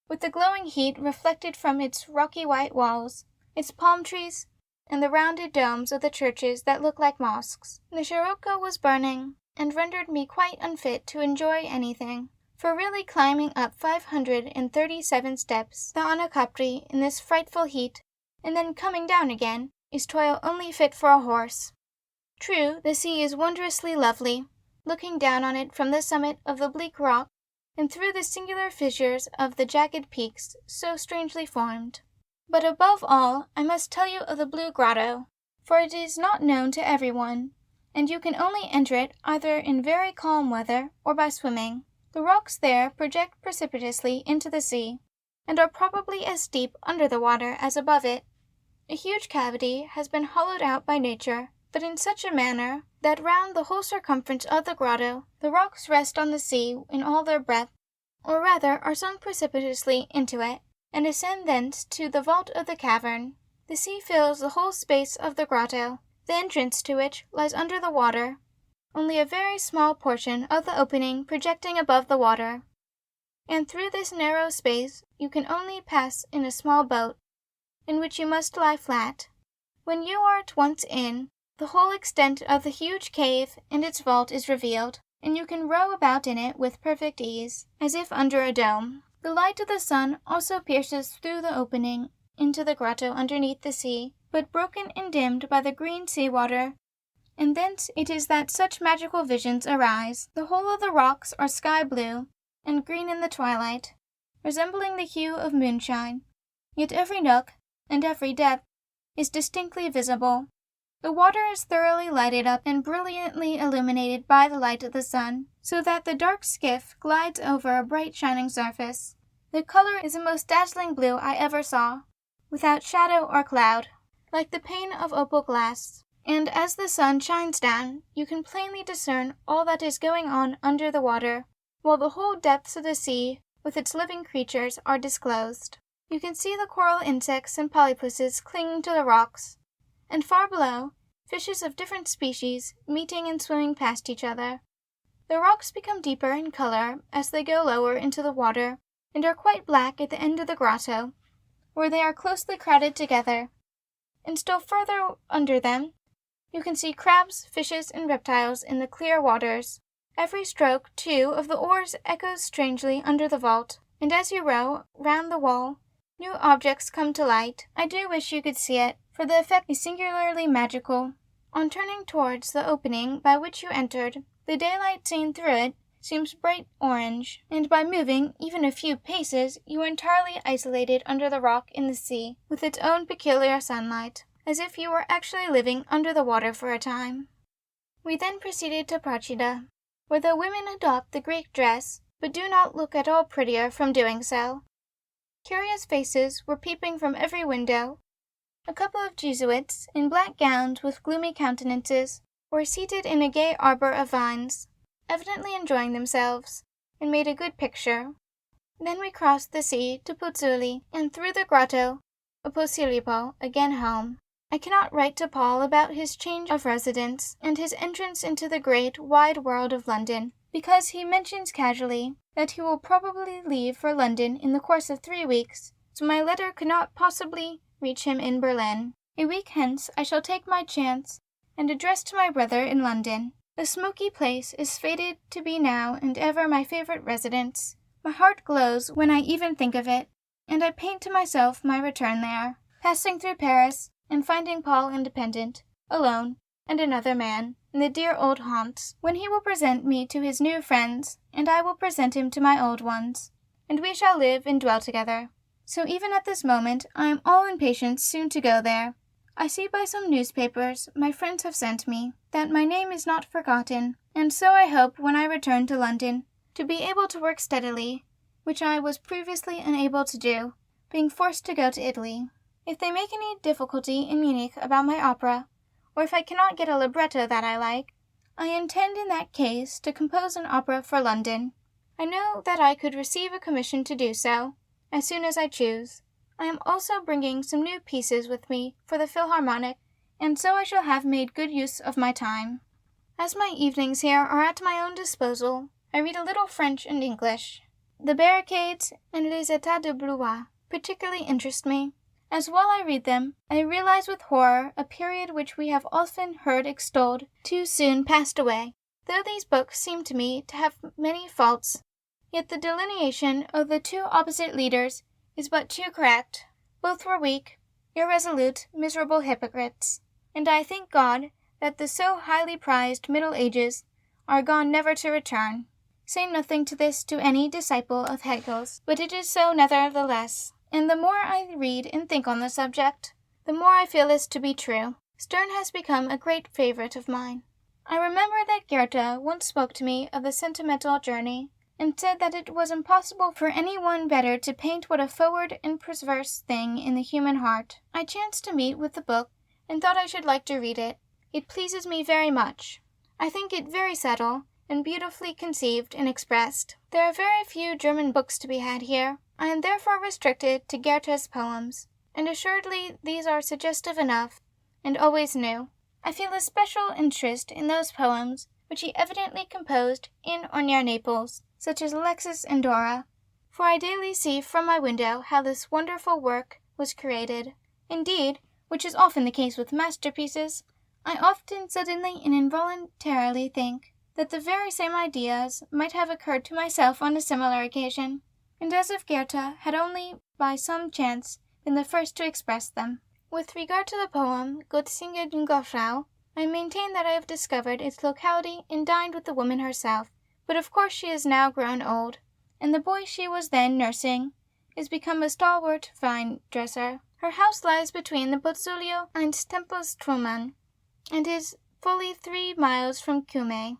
with the glowing heat reflected from its rocky white walls, its palm trees, and the rounded domes of the churches that look like mosques. The Scirocco was burning, and rendered me quite unfit to enjoy anything, for really climbing up 537 steps on a Capri in this frightful heat, and then coming down again, is toil only fit for a horse. True, the sea is wondrously lovely, looking down on it from the summit of the bleak rock and through the singular fissures of the jagged peaks so strangely formed. But above all, I must tell you of the Blue Grotto, for it is not known to everyone, and you can only enter it either in very calm weather or by swimming. The rocks there project precipitously into the sea, and are probably as deep under the water as above it. A huge cavity has been hollowed out by nature, but in such a manner that round the whole circumference of the grotto the rocks rest on the sea in all their breadth, or rather are sunk precipitously into it, and ascend thence to the vault of the cavern. The sea fills the whole space of the grotto, the entrance to which lies under the water, only a very small portion of the opening projecting above the water, and through this narrow space you can only pass in a small boat, in which you must lie flat. When you are at once in, the whole extent of the huge cave and its vault is revealed, and you can row about in it with perfect ease, as if under a dome. The light of the sun also pierces through the opening into the grotto underneath the sea, but broken and dimmed by the green sea-water, and thence it is that such magical visions arise. The whole of the rocks are sky-blue and green in the twilight, resembling the hue of moonshine, yet every nook and every depth is distinctly visible. The water is thoroughly lighted up and brilliantly illuminated by the light of the sun, so that the dark skiff glides over a bright shining surface. The color is the most dazzling blue I ever saw, without shadow or cloud, like the pane of opal glass, and as the sun shines down, you can plainly discern all that is going on under the water, while the whole depths of the sea, with its living creatures, are disclosed. You can see the coral insects and polypuses clinging to the rocks, and far below, fishes of different species meeting and swimming past each other. The rocks become deeper in color as they go lower into the water, and are quite black at the end of the grotto, where they are closely crowded together, and still further under them you can see crabs, fishes, and reptiles in the clear waters. Every stroke, too, of the oars echoes strangely under the vault, and as you row round the wall, new objects come to light. I do wish you could see it, for the effect is singularly magical. On turning towards the opening by which you entered, the daylight seen through it seems bright orange, and by moving even a few paces you are entirely isolated under the rock in the sea, with its own peculiar sunlight, as if you were actually living under the water for a time. We then proceeded to Procida, where the women adopt the Greek dress, but do not look at all prettier from doing so. Curious faces were peeping from every window. A couple of Jesuits, in black gowns with gloomy countenances, were seated in a gay arbor of vines, evidently enjoying themselves, and made a good picture. Then we crossed the sea to Puzzuli, and through the grotto of Posillipo again home. I cannot write to Paul about his change of residence and his entrance into the great, wide world of London, because he mentions casually that he will probably leave for London in the course of 3 weeks, so my letter could not possibly reach him in Berlin. A week hence I shall take my chance and address to my brother in London. The smoky place is fated to be now and ever my favorite residence. My heart glows when I even think of it, and I paint to myself my return there, passing through Paris, and finding Paul independent, alone, and another man, in the dear old haunts, when he will present me to his new friends, and I will present him to my old ones, and we shall live and dwell together. So even at this moment I am all impatience soon to go there. I see by some newspapers my friends have sent me that my name is not forgotten, and so I hope when I return to London to be able to work steadily, which I was previously unable to do, being forced to go to Italy. If they make any difficulty in Munich about my opera, or if I cannot get a libretto that I like, I intend in that case to compose an opera for London. I know that I could receive a commission to do so, as soon as I choose. I am also bringing some new pieces with me for the Philharmonic, and so I shall have made good use of my time. As my evenings here are at my own disposal, I read a little French and English. The Barricades and Les Etats de Blois particularly interest me, as while I read them, I realize with horror a period which we have often heard extolled too soon passed away. Though these books seem to me to have many faults, yet the delineation of the two opposite leaders is but too correct. Both were weak, irresolute, miserable hypocrites, and I thank God that the so highly prized Middle Ages are gone never to return. Say nothing to this to any disciple of Hegel's, but it is so nevertheless, and the more I read and think on the subject, the more I feel this to be true. Sterne has become a great favorite of mine. I remember that Goethe once spoke to me of the sentimental journey, and said that it was impossible for any one better to paint what a forward and perverse thing in the human heart. I chanced to meet with the book, and thought I should like to read it. It pleases me very much. I think it very subtle, and beautifully conceived and expressed. There are very few German books to be had here. I am therefore restricted to Goethe's poems, and assuredly these are suggestive enough, and always new. I feel a special interest in those poems which he evidently composed in or near Naples, such as Alexis and Dora, for I daily see from my window how this wonderful work was created. Indeed, which is often the case with masterpieces, I often suddenly and involuntarily think that the very same ideas might have occurred to myself on a similar occasion, and as if Goethe had only by some chance been the first to express them. With regard to the poem Gott singe Jungfrau, I maintain that I have discovered its locality and dined with the woman herself, but of course she is now grown old, and the boy she was then nursing is become a stalwart vine-dresser. Her house lies between the Pozzolio and Tempelstrumen, and is fully 3 miles from Cumae.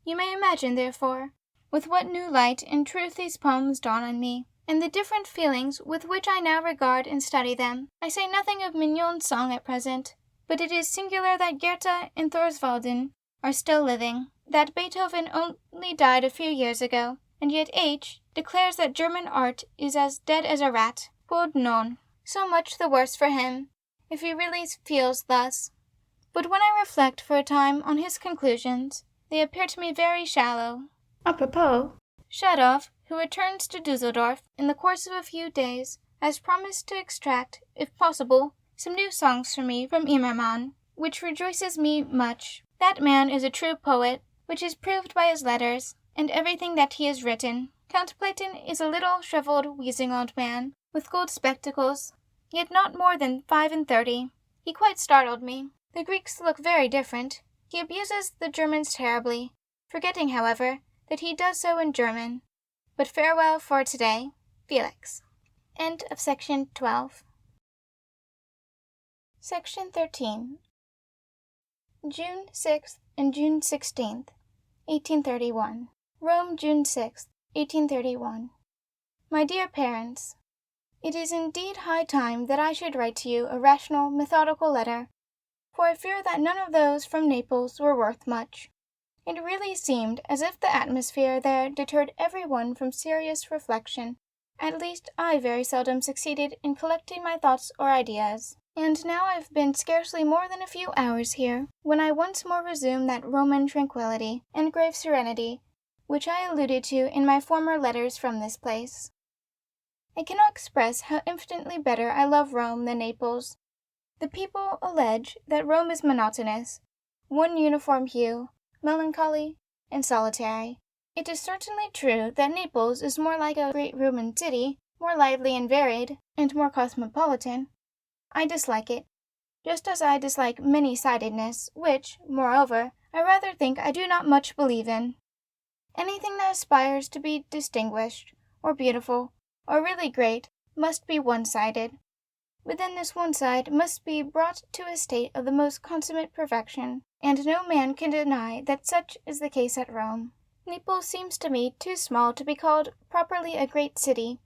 You may imagine, therefore, with what new light and truth these poems dawn on me, and the different feelings with which I now regard and study them. I say nothing of Mignon's song at present, but it is singular that Goethe and Thorswalden are still living, that Beethoven only died a few years ago, and yet H. declares that German art is as dead as a rat. Quod non. So much the worse for him, if he really feels thus. But when I reflect for a time on his conclusions, they appear to me very shallow. Apropos, Schadow, who returns to Dusseldorf in the course of a few days, has promised to extract, if possible, some new songs for me from Immermann, which rejoices me much. That man is a true poet, which is proved by his letters, and everything that he has written. Count Platen is a little shriveled, wheezing old man, with gold spectacles, yet not more than 35. He quite startled me. The Greeks look very different. He abuses the Germans terribly, forgetting, however, that he does so in German. But farewell for today, Felix. End of section 12. Section 13. June 6th and June 16th, 1831. Rome, June 6th, 1831. My dear parents, it is indeed high time that I should write to you a rational, methodical letter, for I fear that none of those from Naples were worth much. It really seemed as if the atmosphere there deterred every one from serious reflection. At least I very seldom succeeded in collecting my thoughts or ideas. And now I have been scarcely more than a few hours here, when I once more resume that Roman tranquillity and grave serenity which I alluded to in my former letters from this place. I cannot express how infinitely better I love Rome than Naples. The people allege that Rome is monotonous, one uniform hue, melancholy, and solitary. It is certainly true that Naples is more like a great Roman city, more lively and varied, and more cosmopolitan. I dislike it, just as I dislike many-sidedness, which, moreover, I rather think I do not much believe in. Anything that aspires to be distinguished, or beautiful, or really great, must be one-sided. But then this one side must be brought to a state of the most consummate perfection, and no man can deny that such is the case at Rome. Naples seems to me too small to be called properly a great city.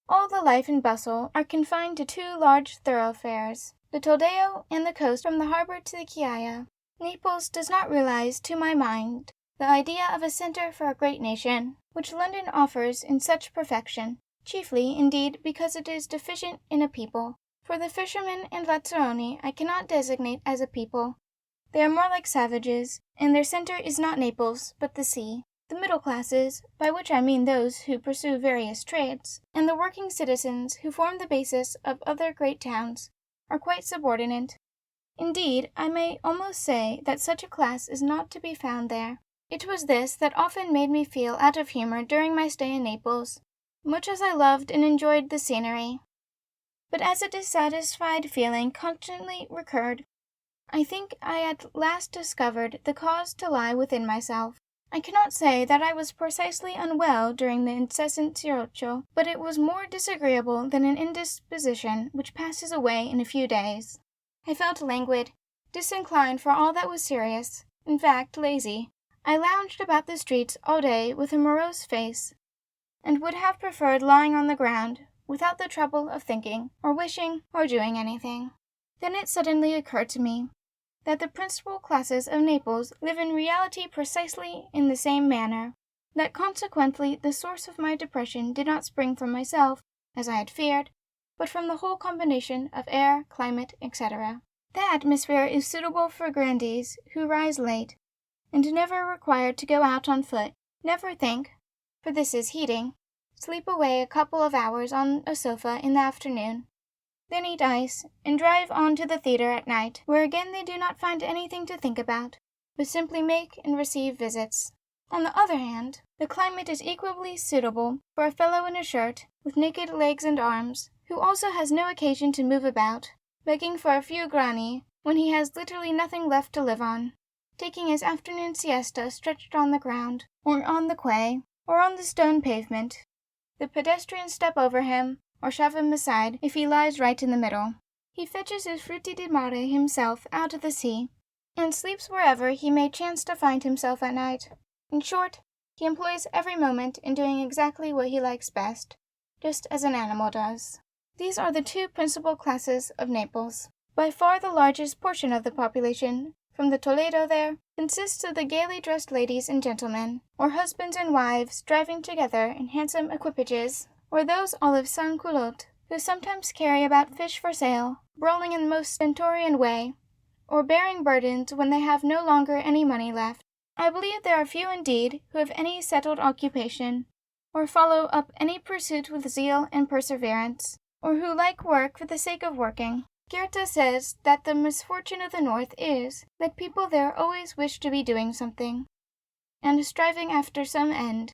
All the life and bustle are confined to 2 large thoroughfares, the Toldeo and the coast from the harbor to the Chiaia. Naples does not realize, to my mind, the idea of a center for a great nation, which London offers in such perfection, chiefly, indeed, because it is deficient in a people. For the fishermen and Lazzaroni I cannot designate as a people. They are more like savages, and their center is not Naples, but the sea. The middle classes, by which I mean those who pursue various trades, and the working citizens who form the basis of other great towns, are quite subordinate. Indeed, I may almost say that such a class is not to be found there. It was this that often made me feel out of humor during my stay in Naples, much as I loved and enjoyed the scenery. But as a dissatisfied feeling constantly recurred, I think I at last discovered the cause to lie within myself. I cannot say that I was precisely unwell during the incessant sirocco, but it was more disagreeable than an indisposition which passes away in a few days. I felt languid, disinclined for all that was serious, in fact, lazy. I lounged about the streets all day with a morose face, and would have preferred lying on the ground, without the trouble of thinking, or wishing, or doing anything. Then it suddenly occurred to me that the principal classes of Naples live in reality precisely in the same manner, that consequently the source of my depression did not spring from myself, as I had feared, but from the whole combination of air, climate, etc. The atmosphere is suitable for grandees who rise late, and never required to go out on foot, never think, for this is heating, sleep away a couple of hours on a sofa in the afternoon, then eat ice, and drive on to the theatre at night, where again they do not find anything to think about, but simply make and receive visits. On the other hand, the climate is equally suitable for a fellow in a shirt, with naked legs and arms, who also has no occasion to move about, begging for a few grani, when he has literally nothing left to live on, taking his afternoon siesta stretched on the ground, or on the quay, or on the stone pavement. The pedestrians step over him, or shove him aside if he lies right in the middle. He fetches his frutti di mare himself out of the sea, and sleeps wherever he may chance to find himself at night. In short, he employs every moment in doing exactly what he likes best, just as an animal does. These are the two principal classes of Naples. By far the largest portion of the population, from the Toledo there, consists of the gaily dressed ladies and gentlemen, or husbands and wives driving together in handsome equipages, or those olive sans-culottes, who sometimes carry about fish for sale, brawling in the most stentorian way, or bearing burdens when they have no longer any money left. I believe there are few indeed who have any settled occupation, or follow up any pursuit with zeal and perseverance, or who like work for the sake of working. Goethe says that the misfortune of the North is that people there always wish to be doing something, and striving after some end.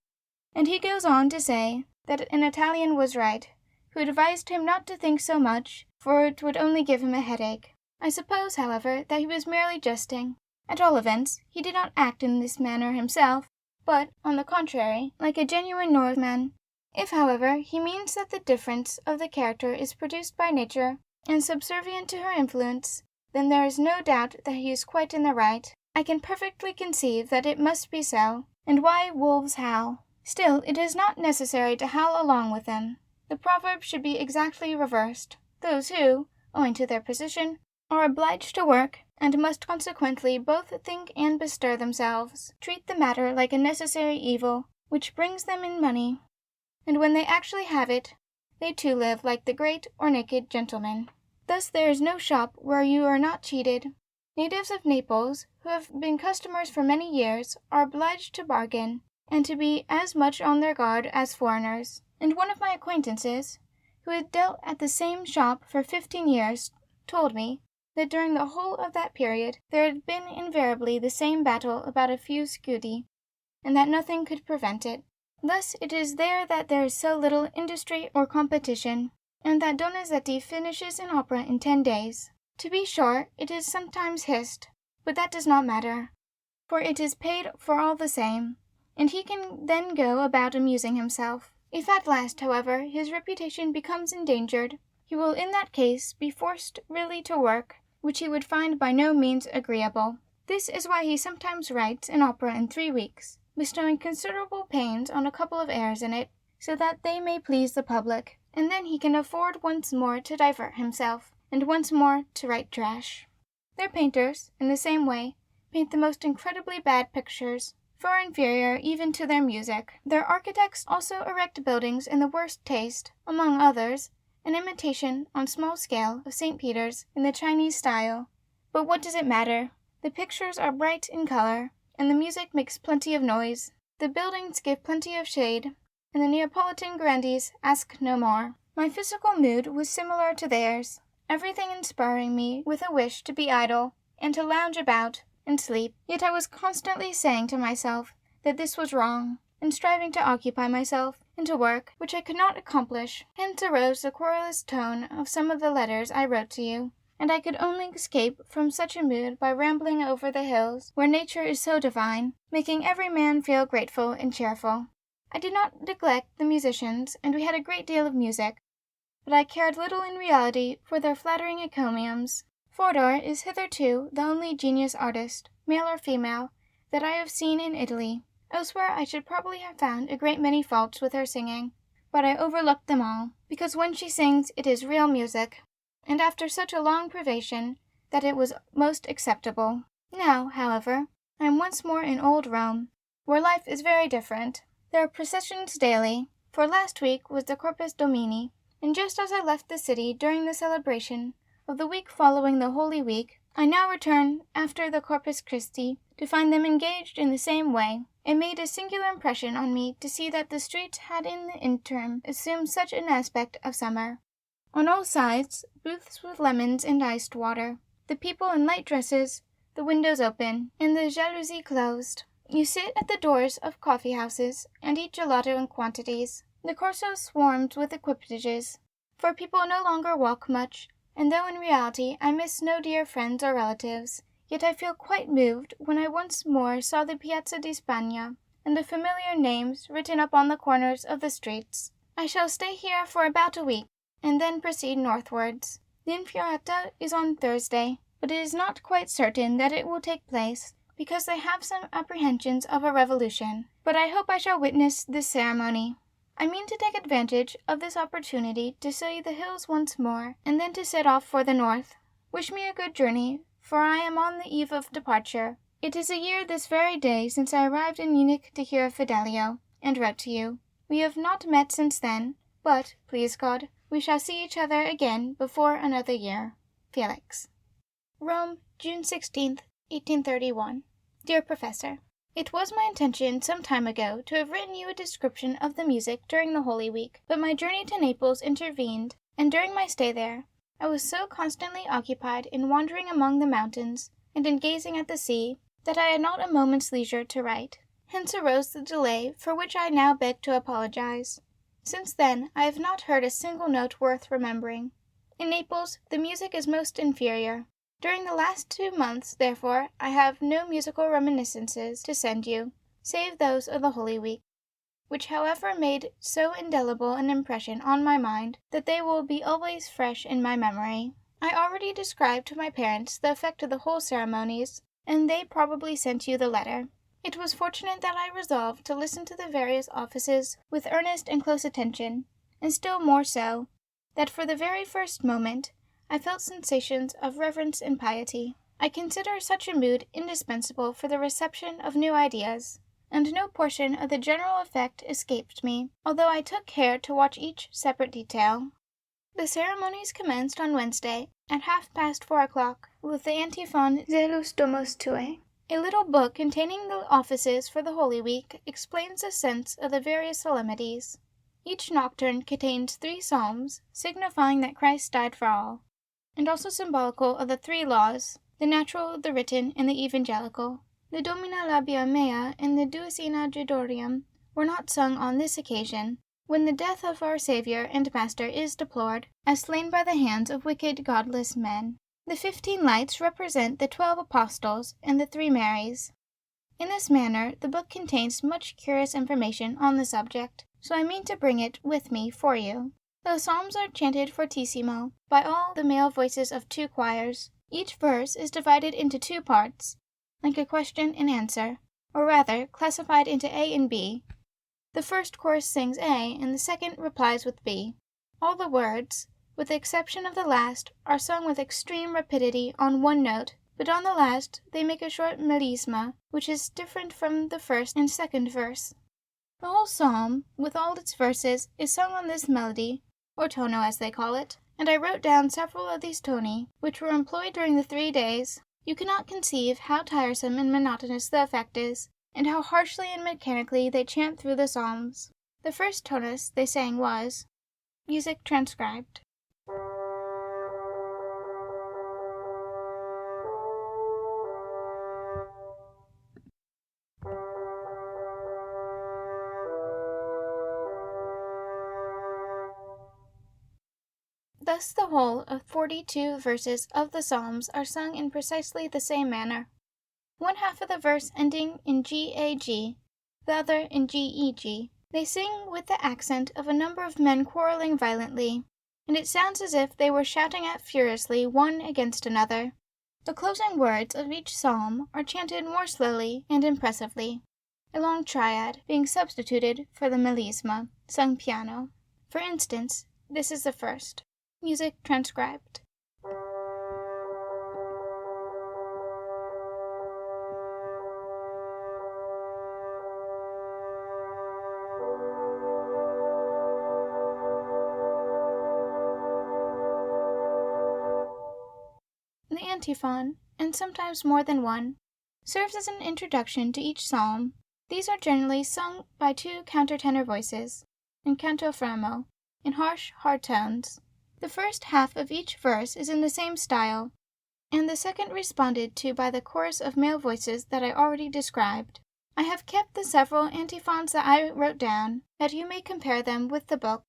And he goes on to say that an Italian was right, who advised him not to think so much, for it would only give him a headache. I suppose, however, that he was merely jesting. At all events, he did not act in this manner himself, but, on the contrary, like a genuine Northman. If, however, he means that the difference of the character is produced by nature, and subservient to her influence, then there is no doubt that he is quite in the right. I can perfectly conceive that it must be so, and why wolves howl. Still, it is not necessary to howl along with them. The proverb should be exactly reversed. Those who, owing to their position, are obliged to work, and must consequently both think and bestir themselves, treat the matter like a necessary evil, which brings them in money, and when they actually have it, they too live like the great or naked gentleman. Thus there is no shop where you are not cheated. Natives of Naples, who have been customers for many years, are obliged to bargain, and to be as much on their guard as foreigners. And one of my acquaintances, who had dealt at the same shop for 15 years, told me that during the whole of that period there had been invariably the same battle about a few scudi, and that nothing could prevent it. Thus it is there that there is so little industry or competition, and that Donizetti finishes an opera in 10 days. To be sure, it is sometimes hissed, but that does not matter, for it is paid for all the same, and he can then go about amusing himself. If at last, however, his reputation becomes endangered, he will in that case be forced really to work, which he would find by no means agreeable. This is why he sometimes writes an opera in 3 weeks, bestowing considerable pains on a couple of airs in it, so that they may please the public, and then he can afford once more to divert himself, and once more to write trash. Their painters, in the same way, paint the most incredibly bad pictures, far inferior even to their music. Their architects also erect buildings in the worst taste, among others, an imitation, on small scale, of St. Peter's in the Chinese style. But what does it matter? The pictures are bright in color, and the music makes plenty of noise. The buildings give plenty of shade, and the Neapolitan grandees ask no more. My physical mood was similar to theirs, everything inspiring me with a wish to be idle, and to lounge about, and sleep. Yet I was constantly saying to myself that this was wrong, and striving to occupy myself, and to work, which I could not accomplish. Hence arose the querulous tone of some of the letters I wrote to you, and I could only escape from such a mood by rambling over the hills, where nature is so divine, making every man feel grateful and cheerful. I did not neglect the musicians, and we had a great deal of music, but I cared little in reality for their flattering encomiums. Fodor is hitherto the only genius artist, male or female, that I have seen in Italy. Elsewhere I should probably have found a great many faults with her singing, but I overlooked them all, because when she sings it is real music, and after such a long privation that it was most acceptable. Now, however, I am once more in old Rome, where life is very different. There are processions daily, for last week was the Corpus Domini, and just as I left the city during the celebration of the week following the Holy Week, I now return after the Corpus Christi to find them engaged in the same way. It made a singular impression on me to see that the streets had in the interim assumed such an aspect of summer. On all sides, booths with lemons and iced water, the people in light dresses, the windows open, and the jalousie closed. You sit at the doors of coffee-houses, and eat gelato in quantities. The Corso swarms with equipages, for people no longer walk much, and though in reality I miss no dear friends or relatives, yet I feel quite moved when I once more saw the Piazza di Spagna, and the familiar names written up on the corners of the streets. I shall stay here for about a week, and then proceed northwards. The Infiorata is on Thursday, but it is not quite certain that it will take place, because they have some apprehensions of a revolution. But I hope I shall witness this ceremony. I mean to take advantage of this opportunity to see the hills once more, and then to set off for the north. Wish me a good journey, for I am on the eve of departure. It is a year this very day since I arrived in Munich to hear of Fidelio, and wrote to you. We have not met since then, but, please God, we shall see each other again before another year. Felix. Rome, June 16th, 1831. Dear Professor, it was my intention some time ago to have written you a description of the music during the Holy Week, but my journey to Naples intervened, and during my stay there, I was so constantly occupied in wandering among the mountains and in gazing at the sea that I had not a moment's leisure to write. Hence arose the delay, for which I now beg to apologize. Since then I have not heard a single note worth remembering. In Naples the music is most inferior. During the last 2 months, therefore, I have no musical reminiscences to send you, save those of the Holy Week, which however made so indelible an impression on my mind that they will be always fresh in my memory. I already described to my parents the effect of the whole ceremonies, and they probably sent you the letter. It was fortunate that I resolved to listen to the various offices with earnest and close attention, and still more so, that for the very first moment I felt sensations of reverence and piety. I consider such a mood indispensable for the reception of new ideas, and no portion of the general effect escaped me, although I took care to watch each separate detail. The ceremonies commenced on Wednesday at 4:30 with the antiphon Zelus Domus Tue. A little book containing the offices for the Holy Week explains the sense of the various solemnities. Each nocturne contains 3 psalms, signifying that Christ died for all, and also symbolical of the 3 laws, the natural, the written, and the evangelical. The Domina Labia Mea and the Duis in Adjudorium were not sung on this occasion, when the death of our Saviour and Master is deplored, as slain by the hands of wicked, godless men. The 15 lights represent the 12 apostles and the 3 Marys. In this manner, the book contains much curious information on the subject, so I mean to bring it with me for you. The psalms are chanted fortissimo by all the male voices of 2 choirs. Each verse is divided into 2 parts, like a question and answer, or rather classified into A and B. The first chorus sings A, and the second replies with B. All the words, with the exception of the last, are sung with extreme rapidity on 1 note, but on the last they make a short melisma, which is different from the first and second verse. The whole psalm, with all its verses, is sung on this melody, or tono as they call it, and I wrote down several of these toni, which were employed during the 3 days. You cannot conceive how tiresome and monotonous the effect is, and how harshly and mechanically they chant through the psalms. The first tonus they sang was music transcribed. Thus the whole of 42 verses of the Psalms are sung in precisely the same manner. One half of the verse ending in G-A-G, the other in G-E-G. They sing with the accent of a number of men quarreling violently, and it sounds as if they were shouting out furiously one against another. The closing words of each psalm are chanted more slowly and impressively, a long triad being substituted for the melisma, sung piano. For instance, this is the first. Music transcribed. The antiphon, and sometimes more than one, serves as an introduction to each psalm. These are generally sung by two countertenor voices, in canto fermo, in harsh, hard tones. The first half of each verse is in the same style, and the second responded to by the chorus of male voices that I already described. I have kept the several antiphons that I wrote down, that you may compare them with the book.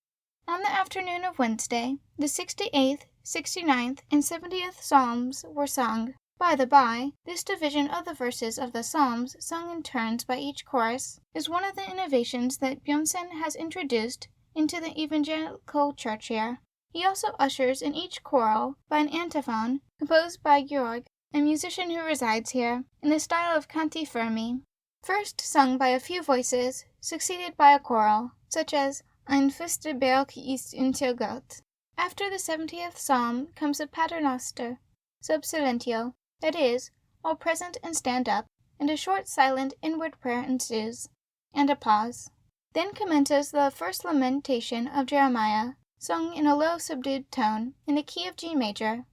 On the afternoon of Wednesday, the 68th, 69th, and 70th Psalms were sung. By the by, this division of the verses of the Psalms, sung in turns by each chorus, is one of the innovations that Björnson has introduced into the evangelical church here. He also ushers in each choral by an antiphon composed by Georg, a musician who resides here, in the style of canti fermi, first sung by a few voices, succeeded by a choral, such as Ein fester Berg ist unter Gott. After the 70th psalm comes a paternoster, sub silentio, that is, all present and stand up, and a short silent inward prayer ensues, and a pause. Then commences the first lamentation of Jeremiah, sung in a low subdued tone, in the key of G major,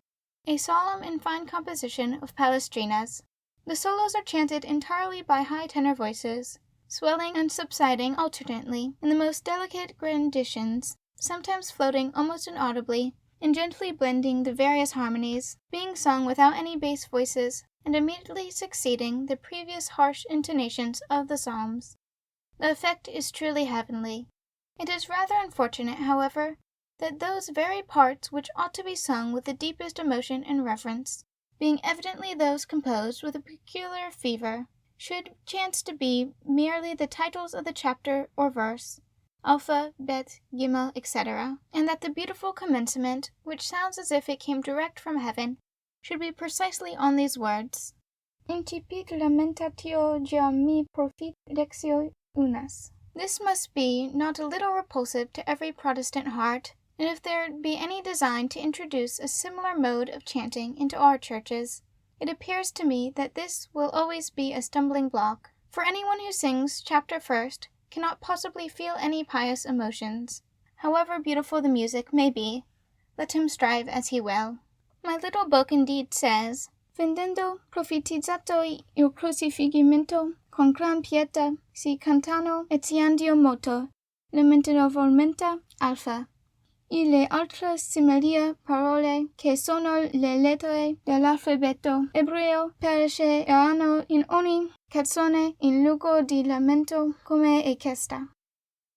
a solemn and fine composition of Palestrina's. The solos are chanted entirely by high tenor voices, swelling and subsiding alternately in the most delicate granditions, sometimes floating almost inaudibly, and gently blending the various harmonies, being sung without any bass voices, and immediately succeeding the previous harsh intonations of the psalms. The effect is truly heavenly. It is rather unfortunate, however, that those very parts which ought to be sung with the deepest emotion and reverence, being evidently those composed with a peculiar fervor, should chance to be merely the titles of the chapter or verse, Alpha, Bet, Gimel, etc., and that the beautiful commencement, which sounds as if it came direct from heaven, should be precisely on these words, Incipit lamentatio geami profit lexio unas. This must be not a little repulsive to every Protestant heart, and if there be any design to introduce a similar mode of chanting into our churches, it appears to me that this will always be a stumbling block, for anyone who sings chapter first cannot possibly feel any pious emotions. However beautiful the music may be, let him strive as he will. My little book indeed says, Vendendo profitizzato il crucifigimento con gran pietà si cantano etiandio moto, lamentavolmente alpha. E le altre similia parole che sono le lettere dell'alfabeto ebreo perisceranno in ogni canzone in luogo di lamento come è questa.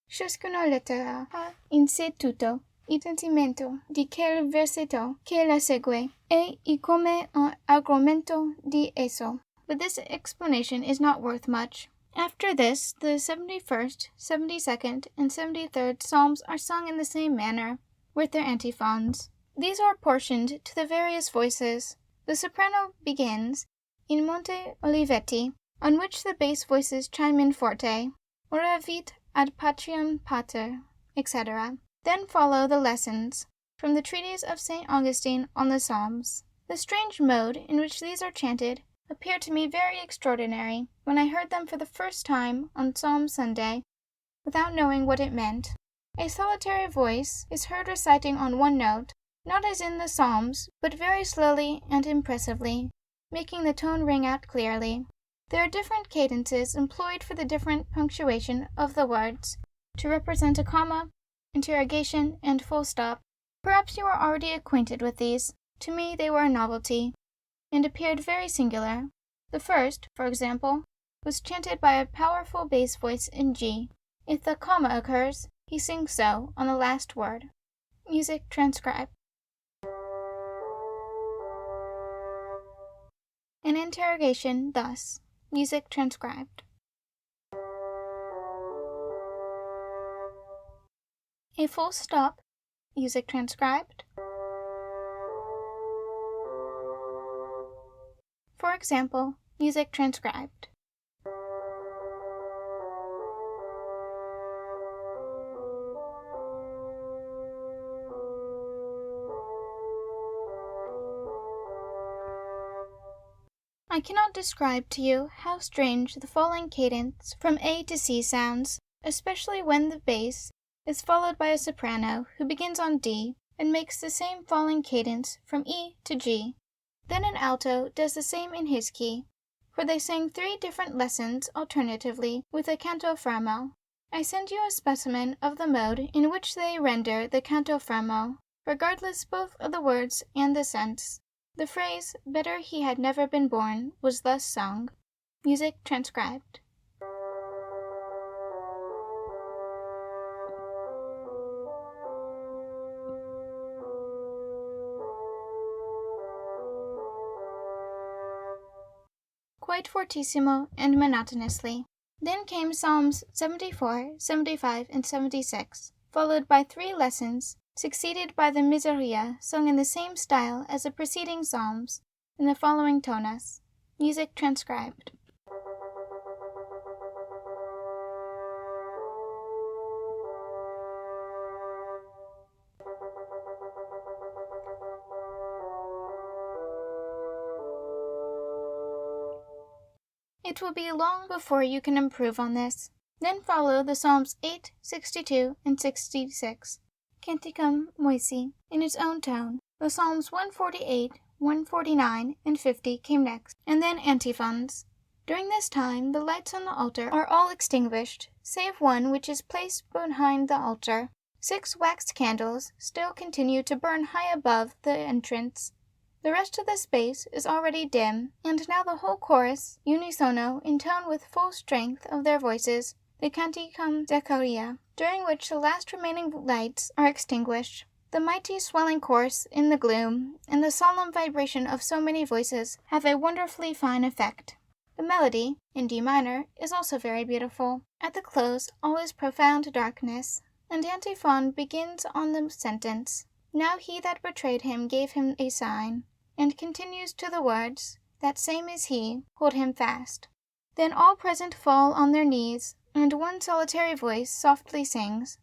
Ciascuna lettera ha in sé tutto il sentimento di quel versetto che la segue e come un argomento di esso. But this explanation is not worth much. After this, the 71st, 72nd, and 73rd Psalms are sung in the same manner, with their antiphons. These are apportioned to the various voices. The soprano begins, In Monte Olivetti, on which the bass voices chime in forte, Oravit ad Patriam Pater, etc. Then follow the lessons, from the treatise of St. Augustine on the Psalms. The strange mode in which these are chanted appeared to me very extraordinary when I heard them for the first time on Psalm Sunday, without knowing what it meant. A solitary voice is heard reciting on one note, not as in the Psalms, but very slowly and impressively, making the tone ring out clearly. There are different cadences employed for the different punctuation of the words, to represent a comma, interrogation, and full stop. Perhaps you are already acquainted with these. To me they were a novelty, and appeared very singular. The first, for example, was chanted by a powerful bass voice in G. If the comma occurs, he sings so on the last word. Music transcribed. An interrogation thus. Music transcribed. A full stop. Music transcribed. For example, music transcribed. I cannot describe to you how strange the falling cadence from A to C sounds, especially when the bass is followed by a soprano who begins on D and makes the same falling cadence from E to G. Then an alto does the same in his key, for they sang 3 different lessons alternatively with a canto fermo. I send you a specimen of the mode in which they render the canto fermo, regardless both of the words and the sense. The phrase, "better he had never been born," was thus sung. Music transcribed. Quite fortissimo and monotonously. Then came Psalms 74, 75, and 76, followed by 3 lessons, succeeded by the Miseria, sung in the same style as the preceding psalms, in the following tonas. Music transcribed. It will be long before you can improve on this. Then follow the Psalms 8, 62, and 66. Canticum Moisi, in its own tone. The Psalms 148, 149, and 50 came next, and then antiphons. During this time the lights on the altar are all extinguished, save one which is placed behind the altar. 6 waxed candles still continue to burn high above the entrance. The rest of the space is already dim, and now the whole chorus, unisono, intone with full strength of their voices, the Canticum Zaccaria, during which the last remaining lights are extinguished. The mighty swelling chorus in the gloom, and the solemn vibration of so many voices have a wonderfully fine effect. The melody, in D minor, is also very beautiful. At the close, all is profound darkness, and antiphon begins on the sentence, "Now he that betrayed him gave him a sign," and continues to the words, "That same is he, hold him fast." Then all present fall on their knees, and one solitary voice softly sings,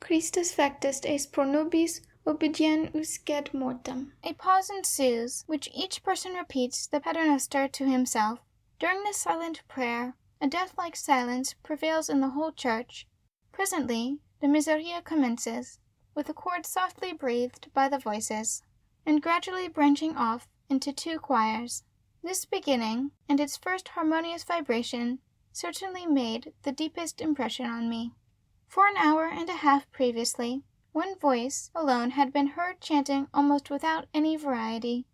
"Christus factus est pro nobis obedient usquet mortem." A pause ensues, which each person repeats the paternoster to himself. During this silent prayer, a death-like silence prevails in the whole church. Presently, the Miseria commences, with a chord softly breathed by the voices, and gradually branching off into 2 choirs. This beginning, and its first harmonious vibration, certainly made the deepest impression on me. For an hour and a half previously, one voice alone had been heard chanting almost without any variety.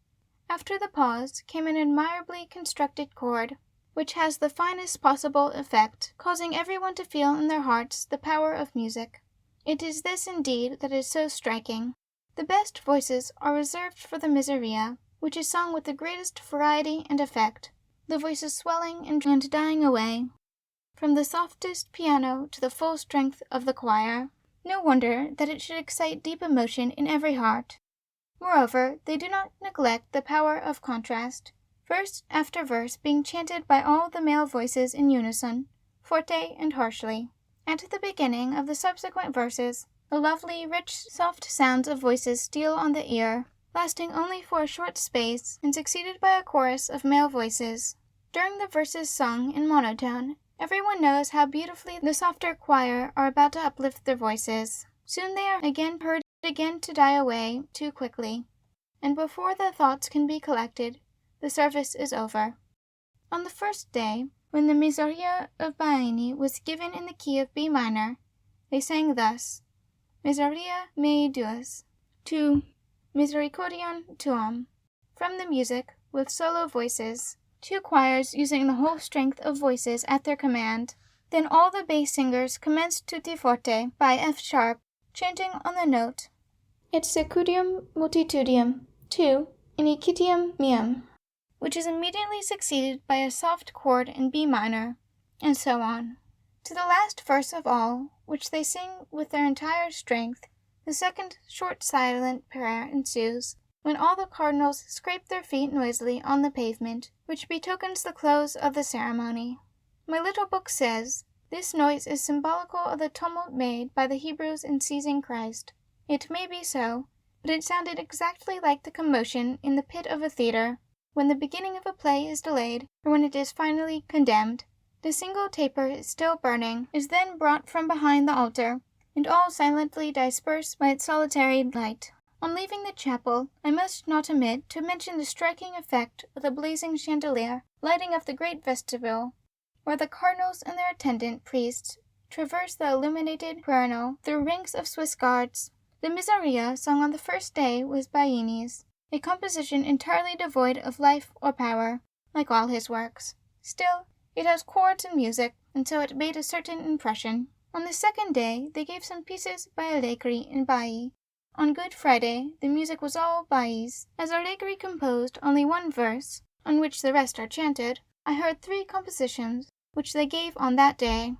After the pause came an admirably constructed chord, which has the finest possible effect, causing everyone to feel in their hearts the power of music. It is this indeed that is so striking. The best voices are reserved for the Miseria, which is sung with the greatest variety and effect, the voices swelling and dying away, from the softest piano to the full strength of the choir. No wonder that it should excite deep emotion in every heart. Moreover, they do not neglect the power of contrast, verse after verse being chanted by all the male voices in unison, forte and harshly. At the beginning of the subsequent verses, the lovely, rich, soft sounds of voices steal on the ear, lasting only for a short space, and succeeded by a chorus of male voices. During the verses sung in monotone, everyone knows how beautifully the softer choir are about to uplift their voices. Soon they are again heard again to die away too quickly, and before the thoughts can be collected, the service is over. On the first day, when the Miseria of Baini was given in the key of B minor, they sang thus, Miseria mei duas, to Misericordiam tuam, from the music, with solo voices, 2 choirs using the whole strength of voices at their command. Then all the bass singers commenced tutti forte by F sharp, chanting on the note, Et secudium multitudinem, tu, inicidium meum. which is immediately succeeded by a soft chord in B minor, and so on. To the last verse of all, which they sing with their entire strength, the second short silent prayer ensues, when all the cardinals scrape their feet noisily on the pavement, which betokens the close of the ceremony. My little book says, this noise is symbolical of the tumult made by the Hebrews in seizing Christ. It may be so, but it sounded exactly like the commotion in the pit of a theatre, when the beginning of a play is delayed, or when it is finally condemned. The single taper is still burning, is then brought from behind the altar, and all silently disperse by its solitary light. On leaving the chapel, I must not omit to mention the striking effect of the blazing chandelier lighting up the great vestibule, where the cardinals and their attendant priests traverse the illuminated quirinal through ranks of Swiss guards. The Miseria sung on the first day was Baiini's, a composition entirely devoid of life or power, like all his works. Still, it has chords and music, and so it made a certain impression. On the second day, they gave some pieces by Allegri in Baiie. On Good Friday, the music was all Baiie's. As Allegri composed only one verse, on which the rest are chanted, I heard 3 compositions, which they gave on that day.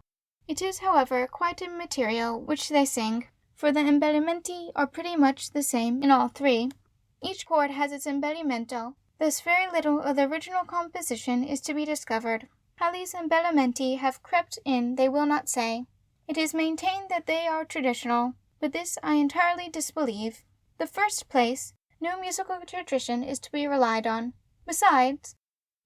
It is, however, quite immaterial which they sing, for the embellimenti are pretty much the same in all 3. Each chord has its embellimento, thus very little of the original composition is to be discovered. How these embellimenti have crept in they will not say. It is maintained that they are traditional, but this I entirely disbelieve. The first place, no musical tradition is to be relied on. Besides,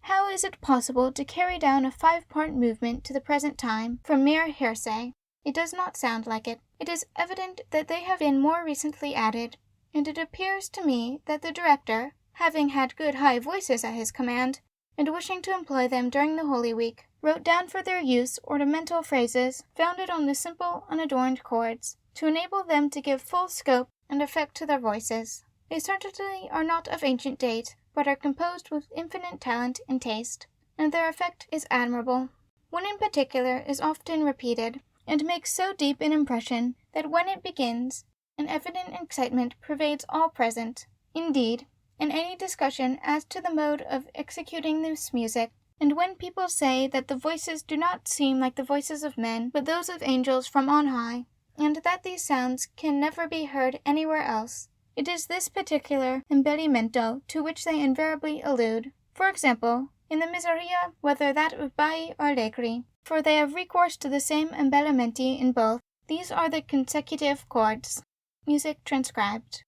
how is it possible to carry down a 5-part movement to the present time from mere hearsay? It does not sound like it. It is evident that they have been more recently added, and it appears to me that the director, having had good high voices at his command, and wishing to employ them during the Holy Week, wrote down for their use ornamental phrases founded on the simple, unadorned chords, to enable them to give full scope and effect to their voices. They certainly are not of ancient date, but are composed with infinite talent and taste, and their effect is admirable. One in particular is often repeated, and makes so deep an impression that when it begins, an evident excitement pervades all present. Indeed, in any discussion as to the mode of executing this music, and when people say that the voices do not seem like the voices of men, but those of angels from on high, and that these sounds can never be heard anywhere else, it is this particular embellimento to which they invariably allude. For example, in the Miseria, whether that of Baiie or Allegri, for they have recourse to the same embellimenti in both. These are the consecutive chords. Music transcribed.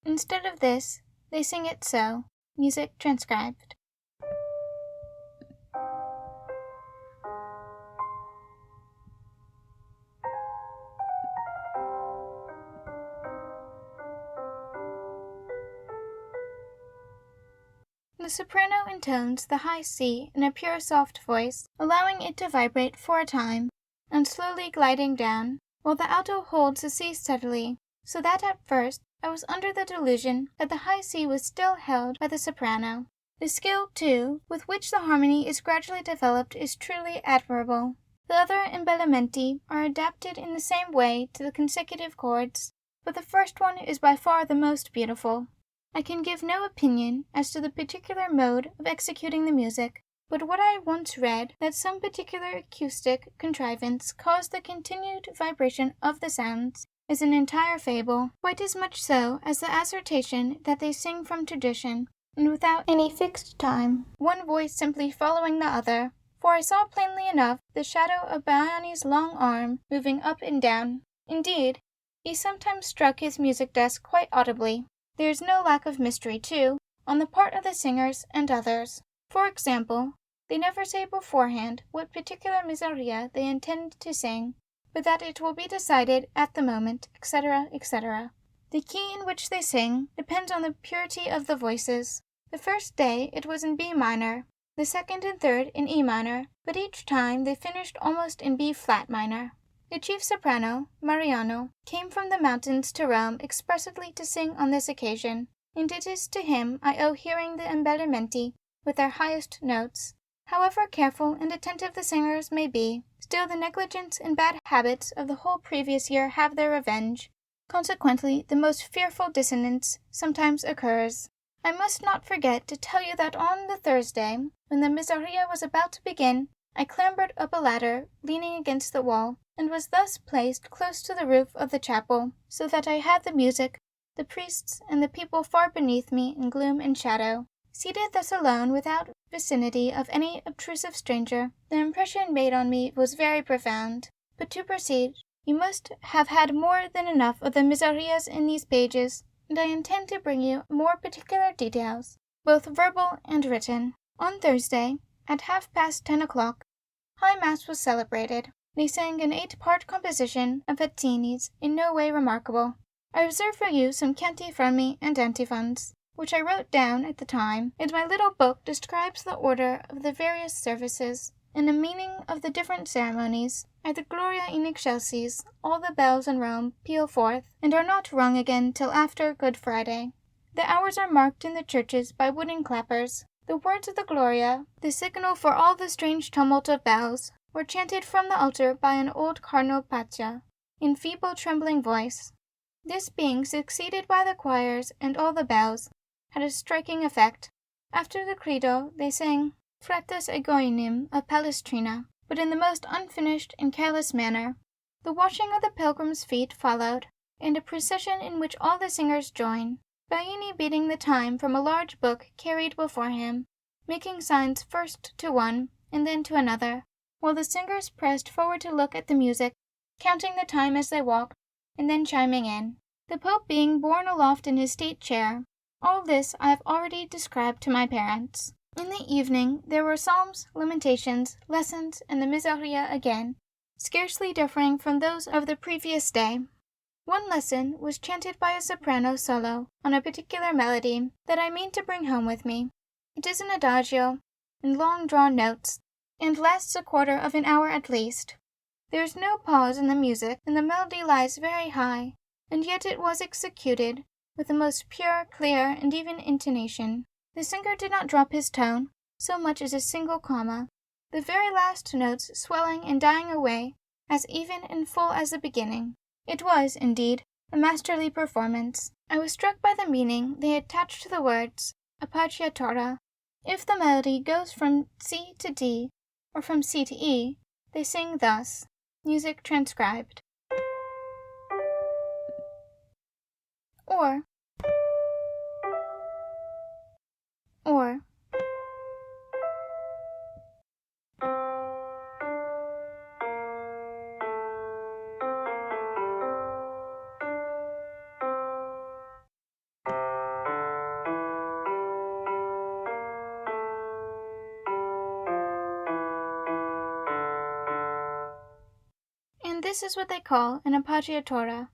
Instead of this, they sing it so. Music transcribed. The soprano intones the high C in a pure soft voice, allowing it to vibrate for a time, and slowly gliding down, while the alto holds the C steadily, so that at first I was under the delusion that the high C was still held by the soprano. The skill, too, with which the harmony is gradually developed is truly admirable. The other embellimenti are adapted in the same way to the consecutive chords, but the first one is by far the most beautiful. I can give no opinion as to the particular mode of executing the music, but what I once read, that some particular acoustic contrivance caused the continued vibration of the sounds, is an entire fable, quite as much so as the assertion that they sing from tradition, and without any fixed time, one voice simply following the other, for I saw plainly enough the shadow of Baiani's long arm moving up and down. Indeed, he sometimes struck his music desk quite audibly. There is no lack of mystery, too, on the part of the singers and others. For example, they never say beforehand what particular Miseria they intend to sing, but that it will be decided at the moment, etc., etc. The key in which they sing depends on the purity of the voices. The first day it was in B minor, the second and third in E minor, but each time they finished almost in B flat minor. The chief soprano, Mariano, came from the mountains to Rome expressly to sing on this occasion, and it is to him I owe hearing the embellimenti with their highest notes. However careful and attentive the singers may be, still the negligence and bad habits of the whole previous year have their revenge. Consequently, the most fearful dissonance sometimes occurs. I must not forget to tell you that on the Thursday, when the Miseria was about to begin, I clambered up a ladder, leaning against the wall, and was thus placed close to the roof of the chapel, so that I had the music, the priests, and the people far beneath me in gloom and shadow. Seated thus alone, without vicinity of any obtrusive stranger, the impression made on me was very profound. But to proceed, you must have had more than enough of the Miserias in these pages, and I intend to bring you more particular details, both verbal and written. On Thursday, at 10:30, High Mass was celebrated. They sang an 8-part composition of Fazzini's, in no way remarkable. I reserve for you some canti fermi and antiphons, which I wrote down at the time, and my little book describes the order of the various services, and the meaning of the different ceremonies. At the Gloria in Excelsis, all the bells in Rome peal forth, and are not rung again till after Good Friday. The hours are marked in the churches by wooden clappers. The words of the Gloria, the signal for all the strange tumult of bells, were chanted from the altar by an old Cardinal Paccia, in feeble trembling voice. This being succeeded by the choirs and all the bells, had a striking effect. After the Credo they sang Frates Egoinim of Palestrina, but in the most unfinished and careless manner. The washing of the pilgrims' feet followed, and a procession in which all the singers join, Baini beating the time from a large book carried before him, making signs first to one and then to another, while the singers pressed forward to look at the music, counting the time as they walked, and then chiming in. The Pope being borne aloft in his state chair. All this I have already described to my parents. In the evening there were psalms, lamentations, lessons, and the Miseria again, scarcely differing from those of the previous day. One lesson was chanted by a soprano solo on a particular melody that I mean to bring home with me. It is an adagio, in long-drawn notes, and lasts a quarter of an hour at least. There is no pause in the music, and the melody lies very high, and yet it was executed with the most pure, clear, and even intonation. The singer did not drop his tone, so much as a single comma, the very last notes swelling and dying away, as even and full as the beginning. It was, indeed, a masterly performance. I was struck by the meaning they attached to the words appoggiatura. If the melody goes from C to D, or from C to E, they sing thus. Music transcribed. Or and this is what they call an appoggiatura.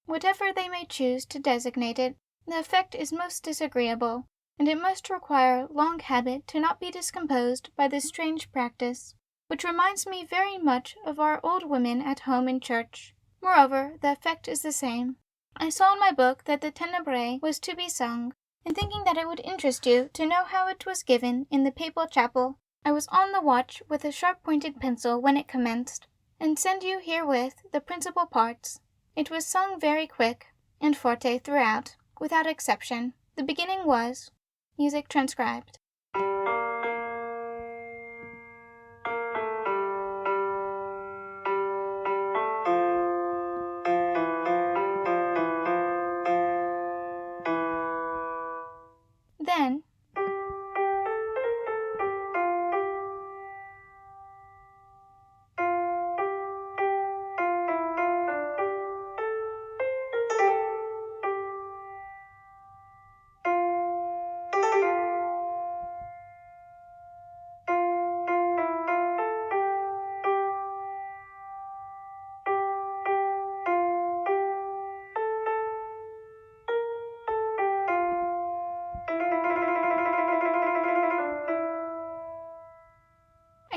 Whatever they may choose to designate it, the effect is most disagreeable, and it must require long habit to not be discomposed by this strange practice, which reminds me very much of our old women at home in church. Moreover, the effect is the same. I saw in my book that the Tenebrae was to be sung, and thinking that it would interest you to know how it was given in the papal chapel, I was on the watch with a sharp-pointed pencil when it commenced, and send you herewith the principal parts. It was sung very quick, and forte throughout, without exception. The beginning was music transcribed. Then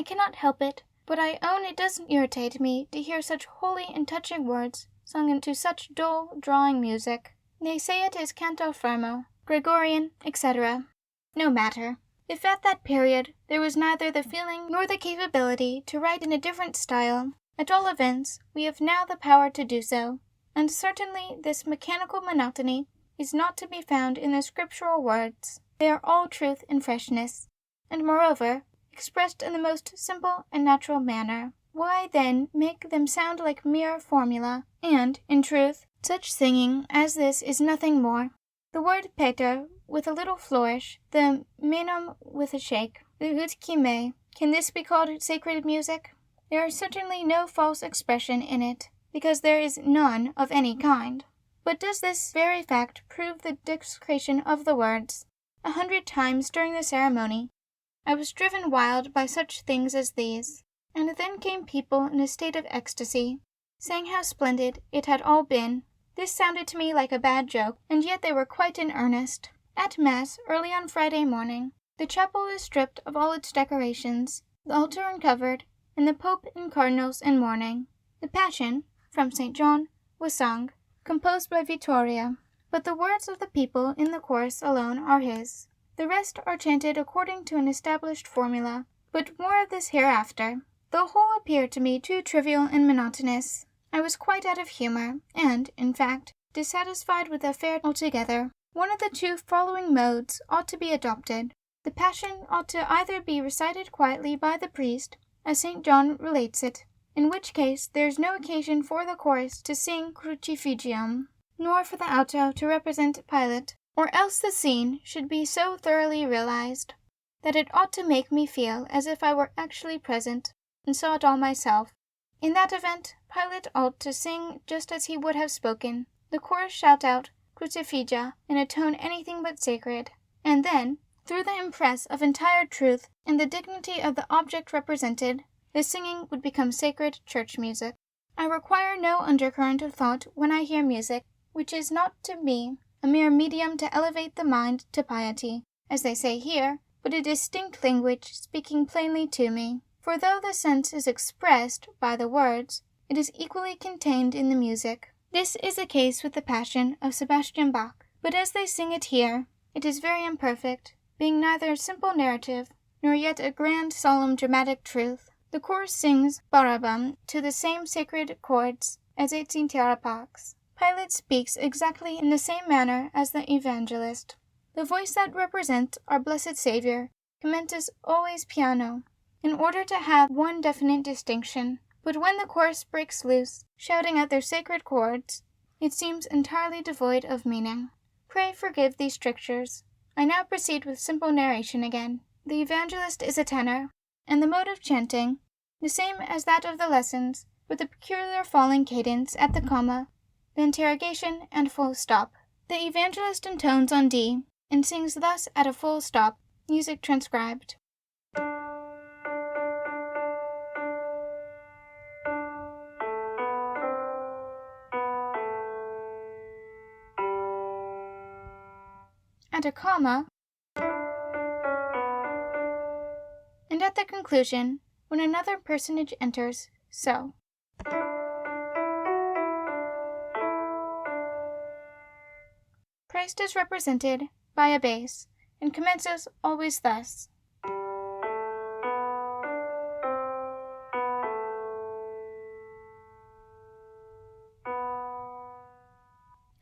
I cannot help it, but I own it doesn't irritate me to hear such holy and touching words sung into such dull, drawing music. They say it is canto fermo, Gregorian, etc. No matter. If at that period there was neither the feeling nor the capability to write in a different style, at all events we have now the power to do so, and certainly this mechanical monotony is not to be found in the scriptural words. They are all truth and freshness, and moreover expressed in the most simple and natural manner. Why, then, make them sound like mere formula? And, in truth, such singing as this is nothing more. The word pater with a little flourish, the menum with a shake, the ut qui me. Can this be called sacred music? There is certainly no false expression in it, because there is none of any kind. But does this very fact prove the desecration of the words? 100 times during the ceremony I was driven wild by such things as these, and then came people in a state of ecstasy, saying how splendid it had all been. This sounded to me like a bad joke, and yet they were quite in earnest. At Mass, early on Friday morning, the chapel was stripped of all its decorations, the altar uncovered, and the Pope and cardinals in mourning. The Passion, from St. John, was sung, composed by Vittoria, but the words of the people in the chorus alone are his. The rest are chanted according to an established formula, but more of this hereafter. The whole appeared to me too trivial and monotonous. I was quite out of humor, and, in fact, dissatisfied with the affair altogether. One of the two following modes ought to be adopted. The Passion ought to either be recited quietly by the priest, as St. John relates it, in which case there is no occasion for the chorus to sing Crucifixium, nor for the alto to represent Pilate, or else the scene should be so thoroughly realized that it ought to make me feel as if I were actually present and saw it all myself. In that event, Pilate ought to sing just as he would have spoken, the chorus shout out Crucifigia in a tone anything but sacred, and then, through the impress of entire truth and the dignity of the object represented, the singing would become sacred church music. I require no undercurrent of thought when I hear music, which is not to me a mere medium to elevate the mind to piety, as they say here, but a distinct language speaking plainly to me. For though the sense is expressed by the words, it is equally contained in the music. This is the case with the Passion of Sebastian Bach, but as they sing it here, it is very imperfect, being neither simple narrative, nor yet a grand solemn dramatic truth. The chorus sings Barabam to the same sacred chords as its entire parts. Pilate speaks exactly in the same manner as the evangelist. The voice that represents our blessed Saviour commences always piano, in order to have one definite distinction, but when the chorus breaks loose, shouting at their sacred chords, it seems entirely devoid of meaning. Pray forgive these strictures. I now proceed with simple narration again. The evangelist is a tenor, and the mode of chanting, the same as that of the lessons, with a peculiar falling cadence at the comma, the interrogation, and full stop. The evangelist intones on D, and sings thus at a full stop, music transcribed. At a comma, and at the conclusion, when another personage enters, so. Christ is represented by a bass, and commences always thus.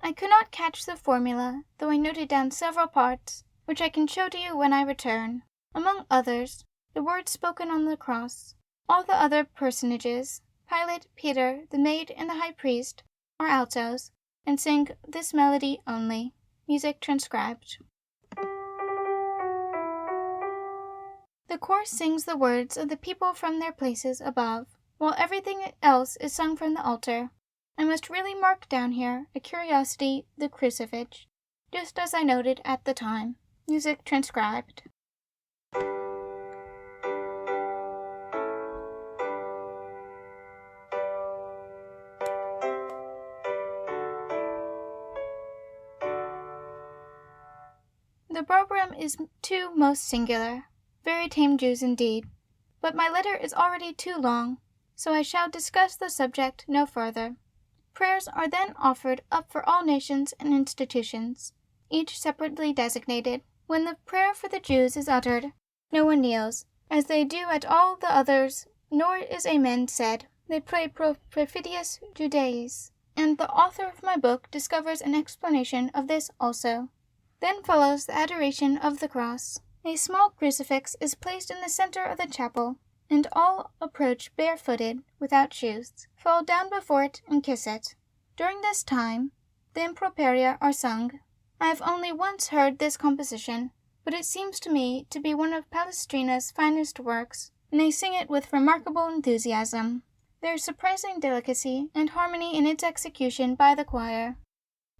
I could not catch the formula, though I noted down several parts, which I can show to you when I return. Among others, the words spoken on the cross. All the other personages, Pilate, Peter, the maid, and the high priest, are altos, and sing this melody only. Music transcribed. The chorus sings the words of the people from their places above, while everything else is sung from the altar. I must really mark down here a curiosity, the crucifix, just as I noted at the time. Music transcribed. The Barbarian is too most singular, very tame Jews indeed, but my letter is already too long, so I shall discuss the subject no further. Prayers are then offered up for all nations and institutions, each separately designated. When the prayer for the Jews is uttered, no one kneels, as they do at all the others, nor is amen said. They pray pro perfidias Judaeis, and the author of my book discovers an explanation of this also. Then follows the adoration of the cross. A small crucifix is placed in the center of the chapel, and all approach barefooted, without shoes, fall down before it and kiss it. During this time, the improperia are sung. I have only once heard this composition, but it seems to me to be one of Palestrina's finest works, and they sing it with remarkable enthusiasm. There is surprising delicacy and harmony in its execution by the choir.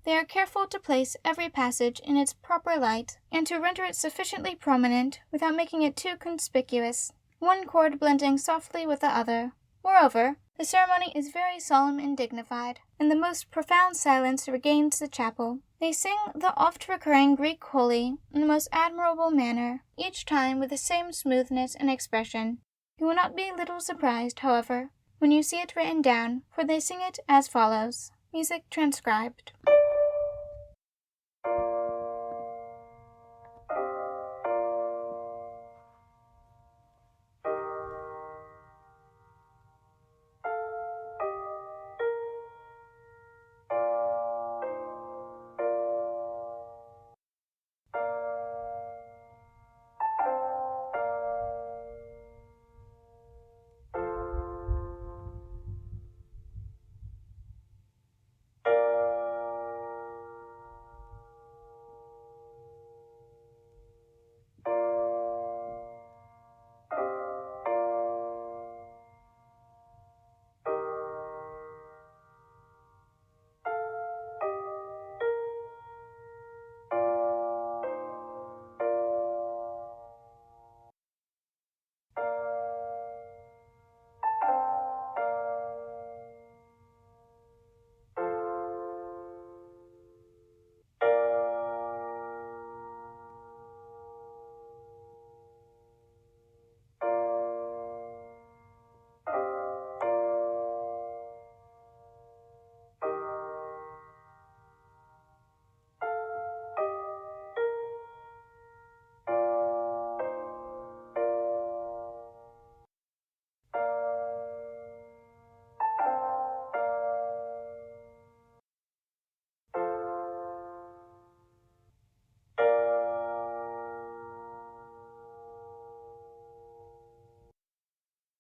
They are careful to place every passage in its proper light, and to render it sufficiently prominent without making it too conspicuous, one chord blending softly with the other. Moreover, the ceremony is very solemn and dignified, and the most profound silence regains the chapel. They sing the oft-recurring Greek Holy in the most admirable manner, each time with the same smoothness and expression. You will not be a little surprised, however, when you see it written down, for they sing it as follows. Music transcribed.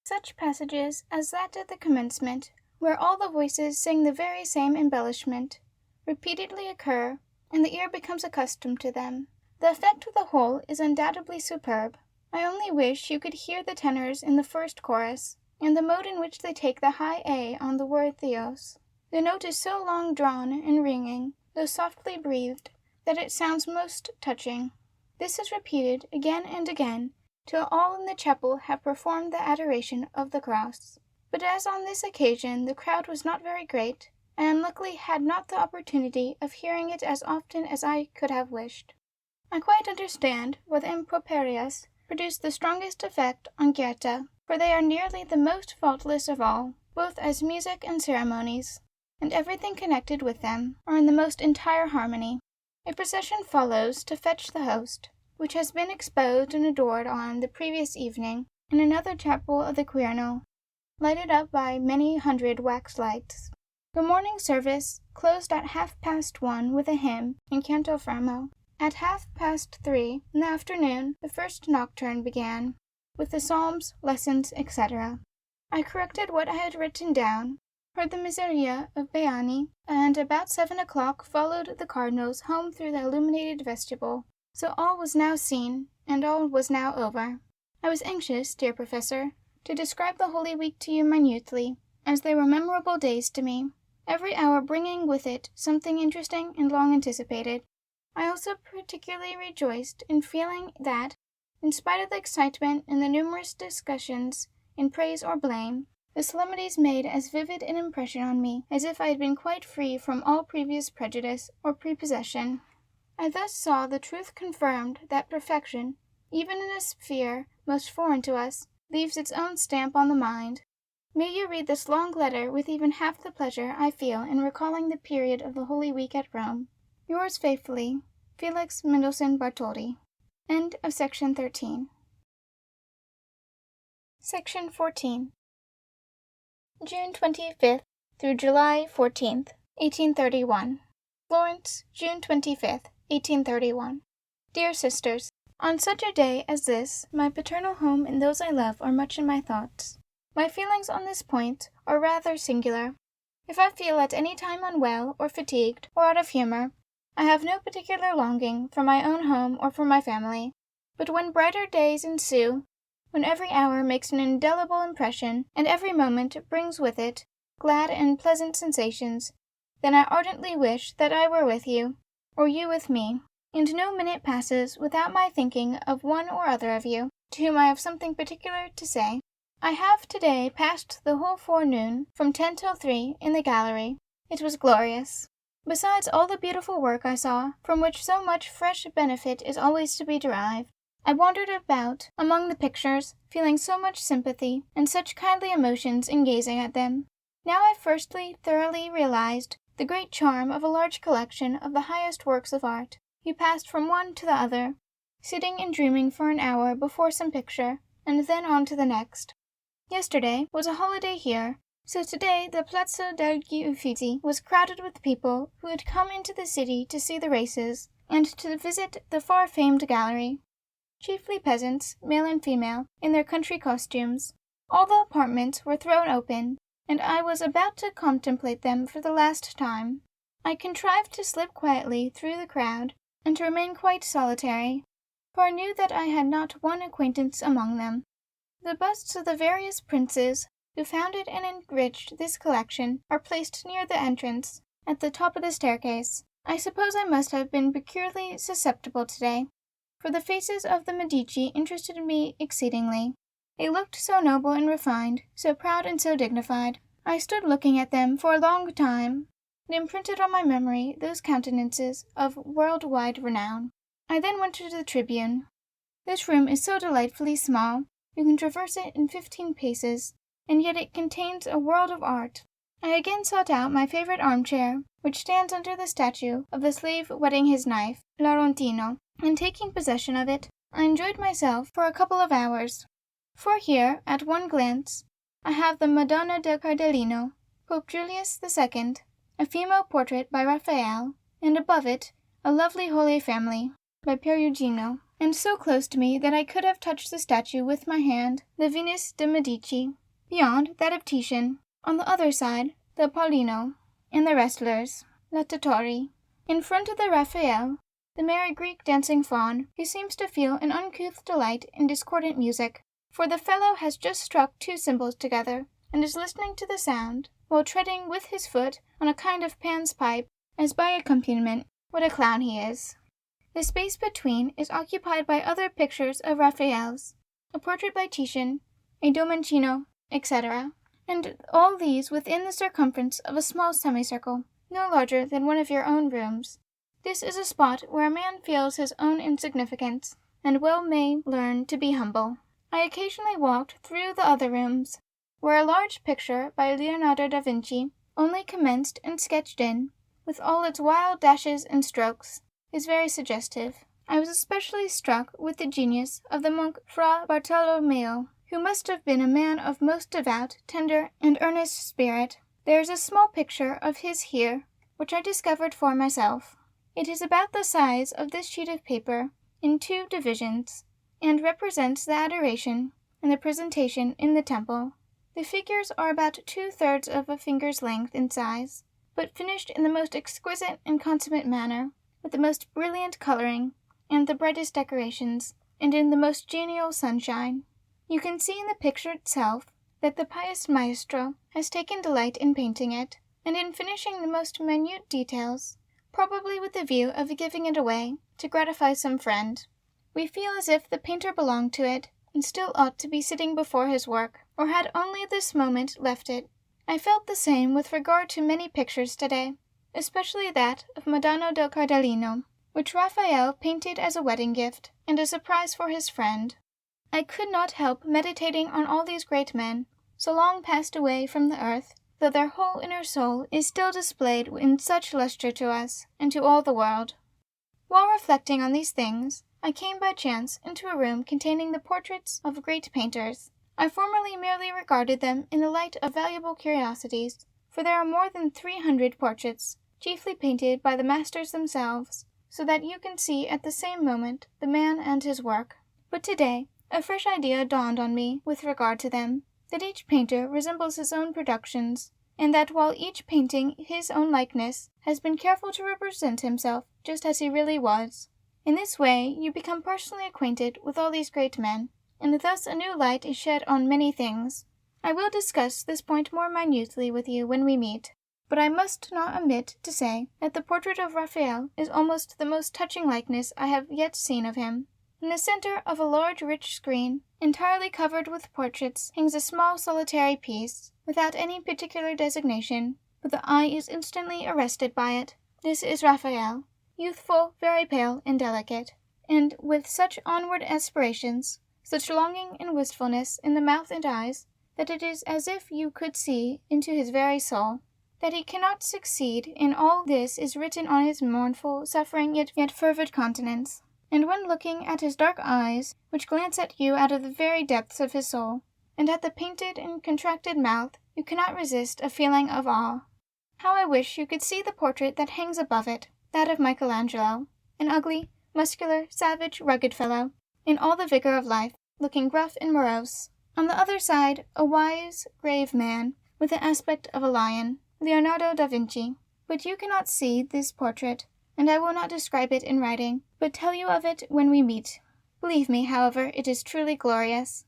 Such passages as that at the commencement, where all the voices sing the very same embellishment, repeatedly occur, and the ear becomes accustomed to them. The effect of the whole is undoubtedly superb. I only wish you could hear the tenors in the first chorus, and the mode in which they take the high A on the word theos. The note is so long drawn and ringing, though softly breathed, that it sounds most touching. This is repeated again and again, till all in the chapel have performed the adoration of the cross. But as on this occasion the crowd was not very great, I unluckily had not the opportunity of hearing it as often as I could have wished. I quite understand why the improperias produce the strongest effect on Goethe, for they are nearly the most faultless of all, both as music and ceremonies, and everything connected with them are in the most entire harmony. A procession follows to fetch the host, which has been exposed and adored on the previous evening in another chapel of the Quirinal, lighted up by many hundred wax lights. The morning service closed at 1:30 with a hymn in canto fermo. At 3:30 in the afternoon the first nocturne began, with the psalms, lessons, etc. I corrected what I had written down, heard the Miseria of Beani, and about 7 o'clock followed the cardinals home through the illuminated vestibule. So all was now seen, and all was now over. I was anxious, dear Professor, to describe the Holy Week to you minutely, as they were memorable days to me, every hour bringing with it something interesting and long anticipated. I also particularly rejoiced in feeling that, in spite of the excitement and the numerous discussions in praise or blame, the solemnities made as vivid an impression on me as if I had been quite free from all previous prejudice or prepossession. I thus saw the truth confirmed that perfection, even in a sphere most foreign to us, leaves its own stamp on the mind. May you read this long letter with even half the pleasure I feel in recalling the period of the Holy Week at Rome. Yours faithfully, Felix Mendelssohn-Bartholdy. End of section 13. Section 14. June 25th through July 14th, 1831. Florence, June 25th, 1831. Dear Sisters, on such a day as this, my paternal home and those I love are much in my thoughts. My feelings on this point are rather singular. If I feel at any time unwell or fatigued or out of humor, I have no particular longing for my own home or for my family. But when brighter days ensue, when every hour makes an indelible impression, and every moment brings with it glad and pleasant sensations, then I ardently wish that I were with you, or you with me, and no minute passes without my thinking of one or other of you, to whom I have something particular to say. I have today passed the whole forenoon, from 10 till 3, in the gallery. It was glorious. Besides all the beautiful work I saw, from which so much fresh benefit is always to be derived, I wandered about among the pictures, feeling so much sympathy and such kindly emotions in gazing at them. Now I firstly thoroughly realized the great charm of a large collection of the highest works of art. You passed from one to the other, sitting and dreaming for an hour before some picture, and then on to the next. Yesterday was a holiday here, so today the Piazza degli Uffizi was crowded with people who had come into the city to see the races, and to visit the far-famed gallery. Chiefly peasants, male and female, in their country costumes. All the apartments were thrown open, and I was about to contemplate them for the last time. I contrived to slip quietly through the crowd, and to remain quite solitary, for I knew that I had not one acquaintance among them. The busts of the various princes who founded and enriched this collection are placed near the entrance, at the top of the staircase. I suppose I must have been peculiarly susceptible today, for the faces of the Medici interested me exceedingly. They looked so noble and refined, so proud and so dignified. I stood looking at them for a long time, and imprinted on my memory those countenances of world-wide renown. I then went to the tribune. This room is so delightfully small, you can traverse it in 15 paces, and yet it contains a world of art. I again sought out my favorite armchair, which stands under the statue of the slave whetting his knife, Laurentino, and taking possession of it, I enjoyed myself for a couple of hours. For here, at one glance, I have the Madonna del Cardellino, Pope Julius II, a female portrait by Raphael, and above it, a lovely Holy Family, by Perugino, and so close to me that I could have touched the statue with my hand, the Venus de Medici. Beyond, that of Titian. On the other side, the Paulino, and the wrestlers, Latatori. In front of the Raphael, the merry Greek dancing faun, who seems to feel an uncouth delight in discordant music, for the fellow has just struck 2 cymbals together, and is listening to the sound, while treading with his foot on a kind of Pan's pipe, as by accompaniment. What a clown he is! The space between is occupied by other pictures of Raphael's, a portrait by Titian, a Domenichino, etc., and all these within the circumference of a small semicircle, no larger than one of your own rooms. This is a spot where a man feels his own insignificance, and well may learn to be humble. I occasionally walked through the other rooms, where a large picture by Leonardo da Vinci, only commenced and sketched in, with all its wild dashes and strokes, is very suggestive. I was especially struck with the genius of the monk Fra Bartolomeo, who must have been a man of most devout, tender, and earnest spirit. There is a small picture of his here, which I discovered for myself. It is about the size of this sheet of paper, in 2 divisions, and represents the adoration and the presentation in the temple. The figures are about 2/3 of a finger's length in size, but finished in the most exquisite and consummate manner, with the most brilliant coloring, and the brightest decorations, and in the most genial sunshine. You can see in the picture itself that the pious maestro has taken delight in painting it, and in finishing the most minute details, probably with the view of giving it away to gratify some friend. We feel as if the painter belonged to it, and still ought to be sitting before his work, or had only this moment left it. I felt the same with regard to many pictures today, especially that of Madonna del Cardellino, which Raphael painted as a wedding gift, and as a prize for his friend. I could not help meditating on all these great men, so long passed away from the earth, though their whole inner soul is still displayed in such lustre to us, and to all the world. While reflecting on these things, I came by chance into a room containing the portraits of great painters. I formerly merely regarded them in the light of valuable curiosities, for there are more than 300 portraits, chiefly painted by the masters themselves, so that you can see at the same moment the man and his work. But today a fresh idea dawned on me with regard to them, that each painter resembles his own productions, and that while each painting his own likeness, has been careful to represent himself just as he really was. In this way you become personally acquainted with all these great men, and thus a new light is shed on many things. I will discuss this point more minutely with you when we meet, but I must not omit to say that the portrait of Raphael is almost the most touching likeness I have yet seen of him. In the center of a large rich screen, entirely covered with portraits, hangs a small solitary piece, without any particular designation, but the eye is instantly arrested by it. This is Raphael, youthful, very pale and delicate, and with such onward aspirations, such longing and wistfulness in the mouth and eyes, that it is as if you could see into his very soul. That he cannot succeed in all this is written on his mournful, suffering, yet fervid countenance. And when looking at his dark eyes, which glance at you out of the very depths of his soul, and at the painted and contracted mouth, you cannot resist a feeling of awe. How I wish you could see the portrait that hangs above it, that of Michelangelo, an ugly, muscular, savage, rugged fellow, in all the vigor of life, looking gruff and morose. On the other side, a wise, grave man, with the aspect of a lion, Leonardo da Vinci. But you cannot see this portrait, and I will not describe it in writing, but tell you of it when we meet. Believe me, however, it is truly glorious.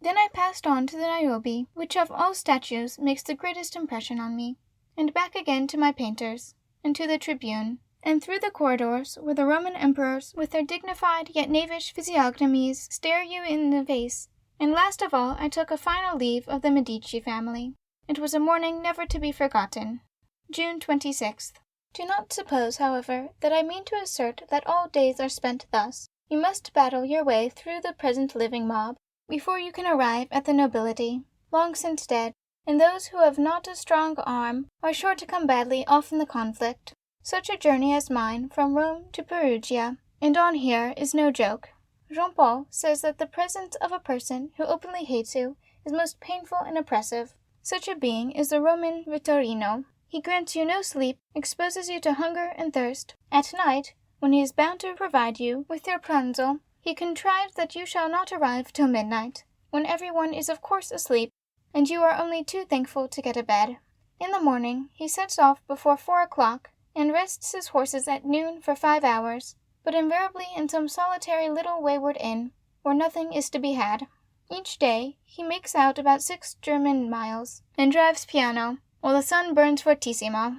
Then I passed on to the Niobe, which of all statues makes the greatest impression on me, and back again to my painters, and to the tribune, and through the corridors where the Roman emperors, with their dignified yet knavish physiognomies, stare you in the face, and last of all I took a final leave of the Medici family. It was a morning never to be forgotten. June 26th. Do not suppose, however, that I mean to assert that all days are spent thus. You must battle your way through the present living mob, before you can arrive at the nobility, long since dead, and those who have not a strong arm are sure to come badly off in the conflict. Such a journey as mine from Rome to Perugia, and on here, is no joke. Jean-Paul says that the presence of a person who openly hates you is most painful and oppressive. Such a being is the Roman Vittorino. He grants you no sleep, exposes you to hunger and thirst. At night, when he is bound to provide you with your pranzo, he contrives that you shall not arrive till midnight, when everyone is of course asleep, and you are only too thankful to get a bed. In the morning he sets off before 4 o'clock, and rests his horses at noon for 5 hours, but invariably in some solitary little wayward inn, where nothing is to be had. Each day he makes out about 6 German miles, and drives piano, while the sun burns fortissimo.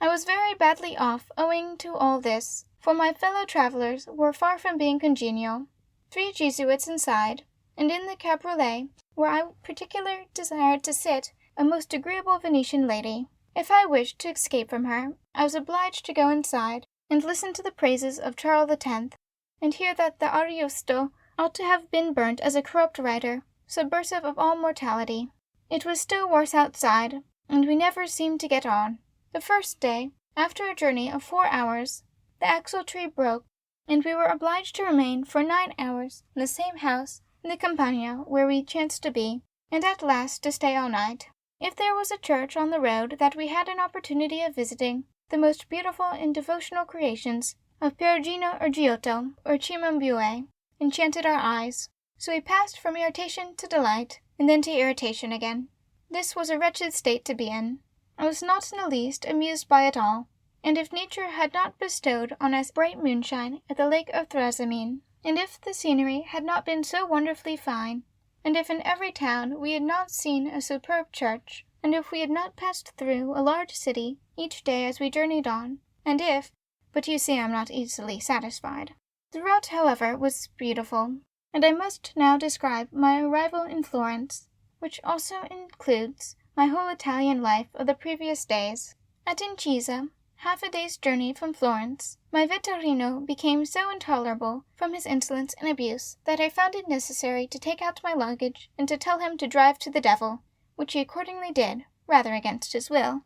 I was very badly off owing to all this, for my fellow travelers were far from being congenial. 3 Jesuits inside, and in the cabriolet, where I particularly desired to sit, a most agreeable Venetian lady. If I wished to escape from her, I was obliged to go inside, and listen to the praises of Charles X, and hear that the Ariosto ought to have been burnt as a corrupt writer, subversive of all mortality. It was still worse outside, and we never seemed to get on. The first day, after a journey of 4 hours, the axle-tree broke, and we were obliged to remain for 9 hours in the same house in the Campagna where we chanced to be, and at last to stay all night. If there was a church on the road that we had an opportunity of visiting, the most beautiful and devotional creations of Perugino or Giotto or Cimabue enchanted our eyes, so we passed from irritation to delight, and then to irritation again. This was a wretched state to be in. I was not in the least amused by it all, and if nature had not bestowed on us bright moonshine at the lake of Trasimene, and if the scenery had not been so wonderfully fine, and if in every town we had not seen a superb church, and if we had not passed through a large city each day as we journeyed on, and if— but you see I am not easily satisfied. The route, however, was beautiful, and I must now describe my arrival in Florence, which also includes my whole Italian life of the previous days. At Incisa, half a day's journey from Florence, my Vittorino became so intolerable from his insolence and abuse that I found it necessary to take out my luggage and to tell him to drive to the devil, which he accordingly did, rather against his will.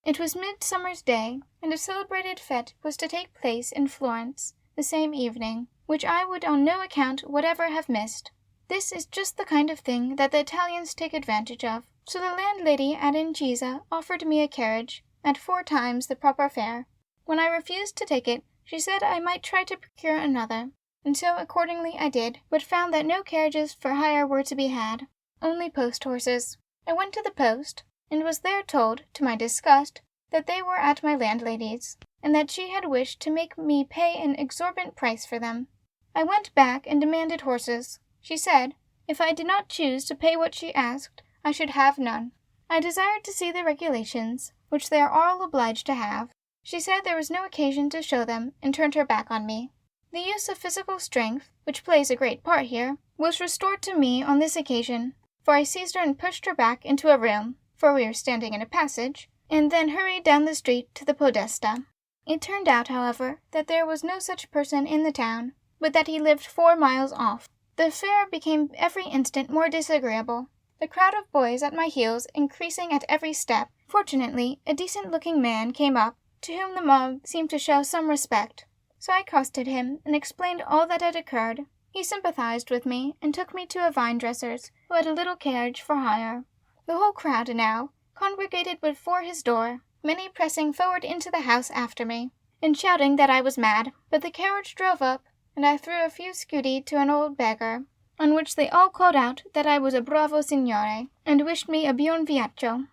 It was Midsummer's Day, and a celebrated fête was to take place in Florence the same evening, which I would on no account whatever have missed. This is just the kind of thing that the Italians take advantage of. So the landlady at Incisa offered me a carriage at 4 times the proper fare. When I refused to take it, she said I might try to procure another, and so accordingly I did, but found that no carriages for hire were to be had, only post-horses. I went to the post, and was there told, to my disgust, that they were at my landlady's, and that she had wished to make me pay an exorbitant price for them. I went back and demanded horses. She said, if I did not choose to pay what she asked, I should have none. I desired to see the regulations, which they are all obliged to have. She said there was no occasion to show them, and turned her back on me. The use of physical strength, which plays a great part here, was restored to me on this occasion, for I seized her and pushed her back into a room, for we were standing in a passage, and then hurried down the street to the Podesta. It turned out, however, that there was no such person in the town, but that he lived 4 miles off. The affair became every instant more disagreeable, the crowd of boys at my heels increasing at every step. Fortunately, a decent-looking man came up, to whom the mob seemed to show some respect. So I accosted him and explained all that had occurred. He sympathized with me and took me to a vine-dresser's, who had a little carriage for hire. The whole crowd now congregated before his door, many pressing forward into the house after me, and shouting that I was mad. But the carriage drove up, and I threw a few scudi to an old beggar, on which they all called out that I was a bravo signore, and wished me a buon viaggio.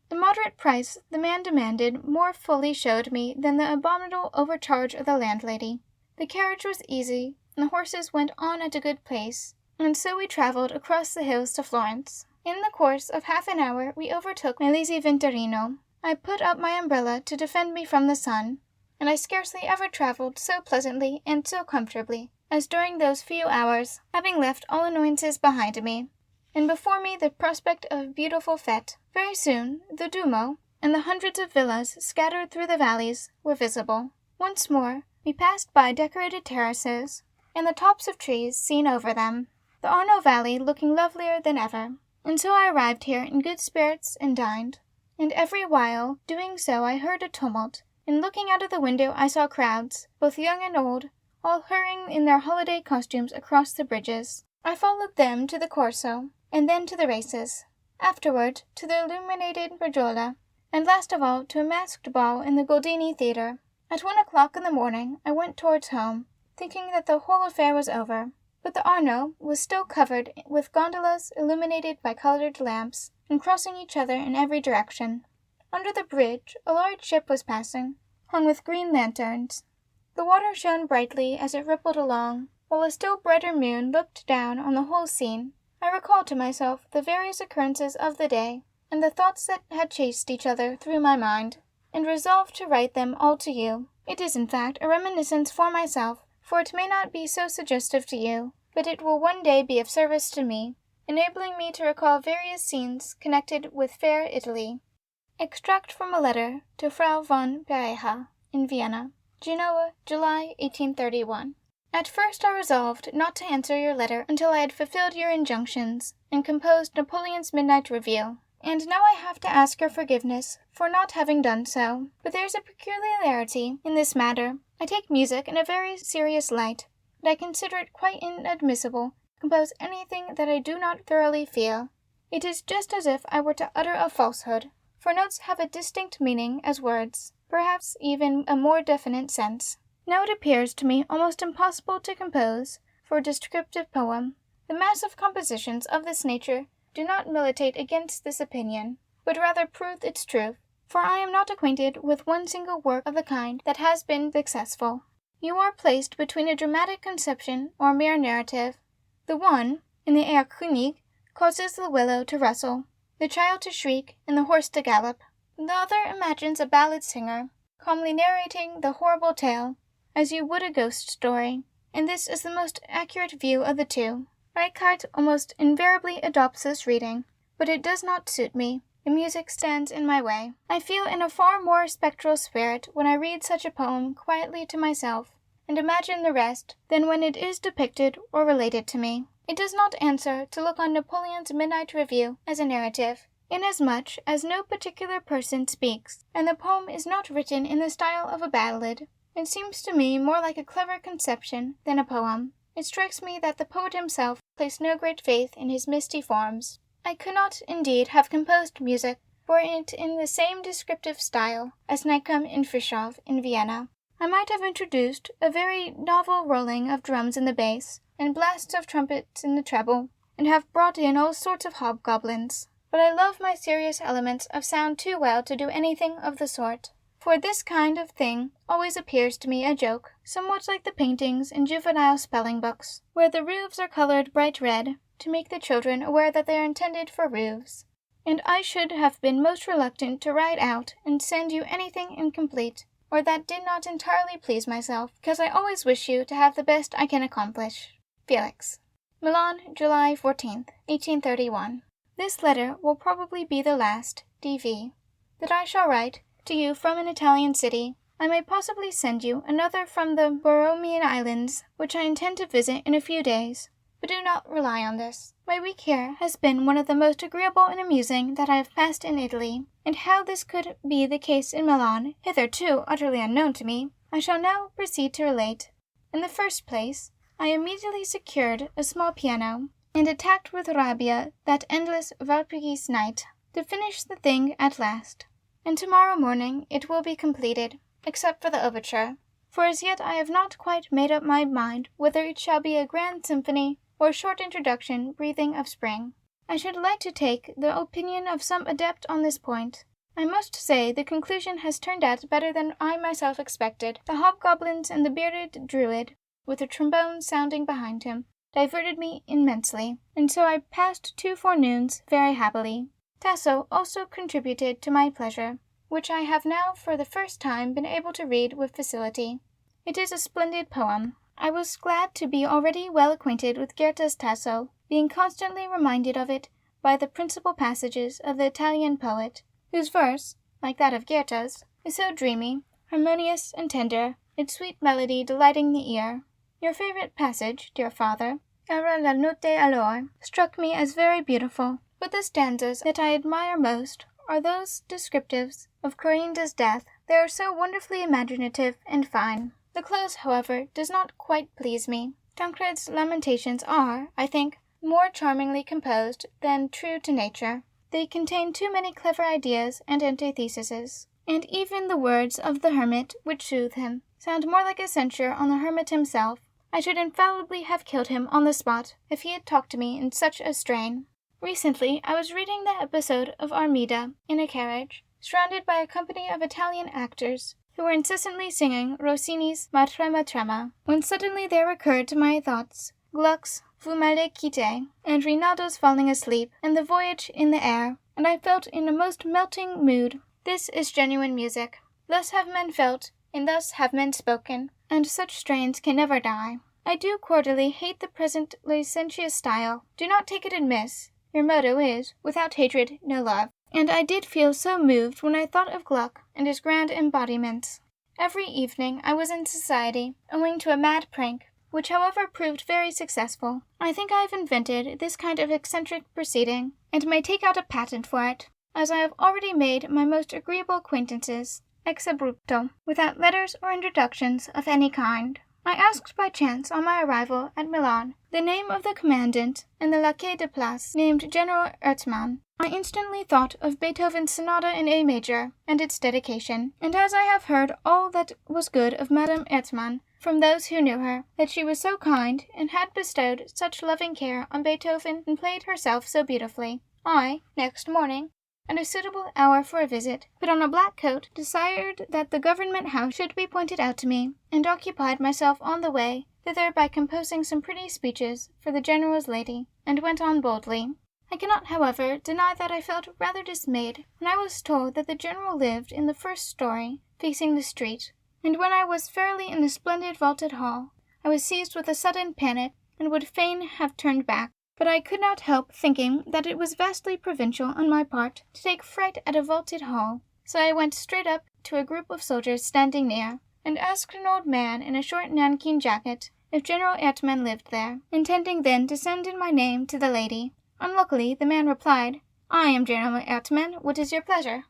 The moderate price the man demanded more fully showed me than the abominable overcharge of the landlady. The carriage was easy, and the horses went on at a good pace, and so we travelled across the hills to Florence. In the course of half an hour we overtook my lazy Venturino. I put up my umbrella to defend me from the sun, and I scarcely ever travelled so pleasantly and so comfortably as during those few hours, having left all annoyances behind me, and before me the prospect of a beautiful fete. Very soon the Duomo, and the hundreds of villas scattered through the valleys, were visible. Once more we passed by decorated terraces, and the tops of trees seen over them, the Arno valley looking lovelier than ever. And so I arrived here in good spirits and dined, and every while doing so I heard a tumult, and looking out of the window I saw crowds, both young and old, all hurrying in their holiday costumes across the bridges. I followed them to the Corso, and then to the races, afterward to the illuminated Pergola, and last of all to a masked ball in the Goldini Theatre. At 1 o'clock in the morning I went towards home, thinking that the whole affair was over, but the Arno was still covered with gondolas illuminated by coloured lamps, and crossing each other in every direction. Under the bridge a large ship was passing, hung with green lanterns. The water shone brightly as it rippled along, while a still brighter moon looked down on the whole scene. I recalled to myself the various occurrences of the day, and the thoughts that had chased each other through my mind, and resolved to write them all to you. It is, in fact, a reminiscence for myself, for it may not be so suggestive to you, but it will one day be of service to me, enabling me to recall various scenes connected with fair Italy. Extract from a letter to Frau von Pareja, in Vienna, Genoa, July 1831. At first I resolved not to answer your letter until I had fulfilled your injunctions, and composed Napoleon's Midnight Review, and now I have to ask your forgiveness for not having done so. But there is a peculiarity in this matter. I take music in a very serious light, but I consider it quite inadmissible to compose anything that I do not thoroughly feel. It is just as if I were to utter a falsehood, for notes have a distinct meaning as words, perhaps even a more definite sense. Now it appears to me almost impossible to compose for a descriptive poem. The mass of compositions of this nature do not militate against this opinion, but rather prove its truth, for I am not acquainted with one single work of the kind that has been successful. You are placed between a dramatic conception or mere narrative. The one, in the Air König, causes the willow to rustle, the child to shriek, and the horse to gallop. The other imagines a ballad singer, calmly narrating the horrible tale, as you would a ghost story, and this is the most accurate view of the two. Reichardt almost invariably adopts this reading, but it does not suit me. The music stands in my way. I feel in a far more spectral spirit when I read such a poem quietly to myself, and imagine the rest, than when it is depicted or related to me. It does not answer to look on Napoleon's Midnight Review as a narrative, inasmuch as no particular person speaks, and the poem is not written in the style of a ballad. It seems to me more like a clever conception than a poem. It strikes me that the poet himself placed no great faith in his misty forms. I could not, indeed, have composed music for it in the same descriptive style as Naikum and Fischow in Vienna. I might have introduced a very novel rolling of drums in the bass, and blasts of trumpets in the treble, and have brought in all sorts of hobgoblins. But I love my serious elements of sound too well to do anything of the sort. For this kind of thing always appears to me a joke, somewhat like the paintings in juvenile spelling books, where the roofs are colored bright red, to make the children aware that they are intended for roofs. And I should have been most reluctant to write out and send you anything incomplete, or that did not entirely please myself, because I always wish you to have the best I can accomplish. Felix. Milan, July 14th, 1831. This letter will probably be the last, D.V., that I shall write to you from an Italian city. I may possibly send you another from the Borromean Islands, which I intend to visit in a few days, but do not rely on this. My week here has been one of the most agreeable and amusing that I have passed in Italy, and how this could be the case in Milan, hitherto utterly unknown to me, I shall now proceed to relate. In the first place, I immediately secured a small piano, and attacked with rabbia that endless Walpurgis night, to finish the thing at last. And tomorrow morning it will be completed, except for the overture, for as yet I have not quite made up my mind whether it shall be a grand symphony or a short introduction breathing of spring. I should like to take the opinion of some adept on this point. I must say the conclusion has turned out better than I myself expected. The hobgoblins and the bearded druid, with the trombone sounding behind him, diverted me immensely, and so I passed 2 forenoons very happily. Tasso also contributed to my pleasure, which I have now for the first time been able to read with facility. It is a splendid poem. I was glad to be already well acquainted with Goethe's Tasso, being constantly reminded of it by the principal passages of the Italian poet, whose verse, like that of Goethe's, is so dreamy, harmonious, and tender, its sweet melody delighting the ear. Your favorite passage, dear father, Era la notte all'or, struck me as very beautiful, but the stanzas that I admire most are those descriptives of Clorinda's death. They are so wonderfully imaginative and fine. The close, however, does not quite please me. Tancred's lamentations are, I think, more charmingly composed than true to nature. They contain too many clever ideas and antitheses, and even the words of the hermit, which soothe him, sound more like a censure on the hermit himself. I should infallibly have killed him on the spot if he had talked to me in such a strain. Recently I was reading the episode of Armida in a carriage, surrounded by a company of Italian actors, who were incessantly singing Rossini's Ma trema trema, when suddenly there recurred to my thoughts Gluck's Vous m'allez quitter, and Rinaldo's falling asleep, and the voyage in the air, and I felt in a most melting mood. This is genuine music. Thus have men felt, and thus have men spoken, and such strains can never die. I do cordially hate the present licentious style. Do not take it amiss. Your motto is, without hatred, no love. And I did feel so moved when I thought of Gluck and his grand embodiments. Every evening I was in society, owing to a mad prank, which however proved very successful. I think I have invented this kind of eccentric proceeding, and may take out a patent for it, as I have already made my most agreeable acquaintances, ex abrupto, without letters or introductions of any kind. I asked by chance on my arrival at Milan the name of the commandant, and the laquais de place named General Ertzmann. I instantly thought of Beethoven's Sonata in A major and its dedication, and as I have heard all that was good of Madame Ertzmann from those who knew her, that she was so kind and had bestowed such loving care on Beethoven and played herself so beautifully, I, next morning, at a suitable hour for a visit, put on a black coat, desired that the government house should be pointed out to me, and occupied myself on the way thither by composing some pretty speeches for the General's lady, and went on boldly. I cannot, however, deny that I felt rather dismayed when I was told that the General lived in the first story, facing the street, and when I was fairly in the splendid vaulted hall, I was seized with a sudden panic, and would fain have turned back. But I could not help thinking that it was vastly provincial on my part to take fright at a vaulted hall, so I went straight up to a group of soldiers standing near, and asked an old man in a short nankeen jacket if General Ertzmann lived there, intending then to send in my name to the lady. Unluckily the man replied, "I am General Ertzmann, what is your pleasure?"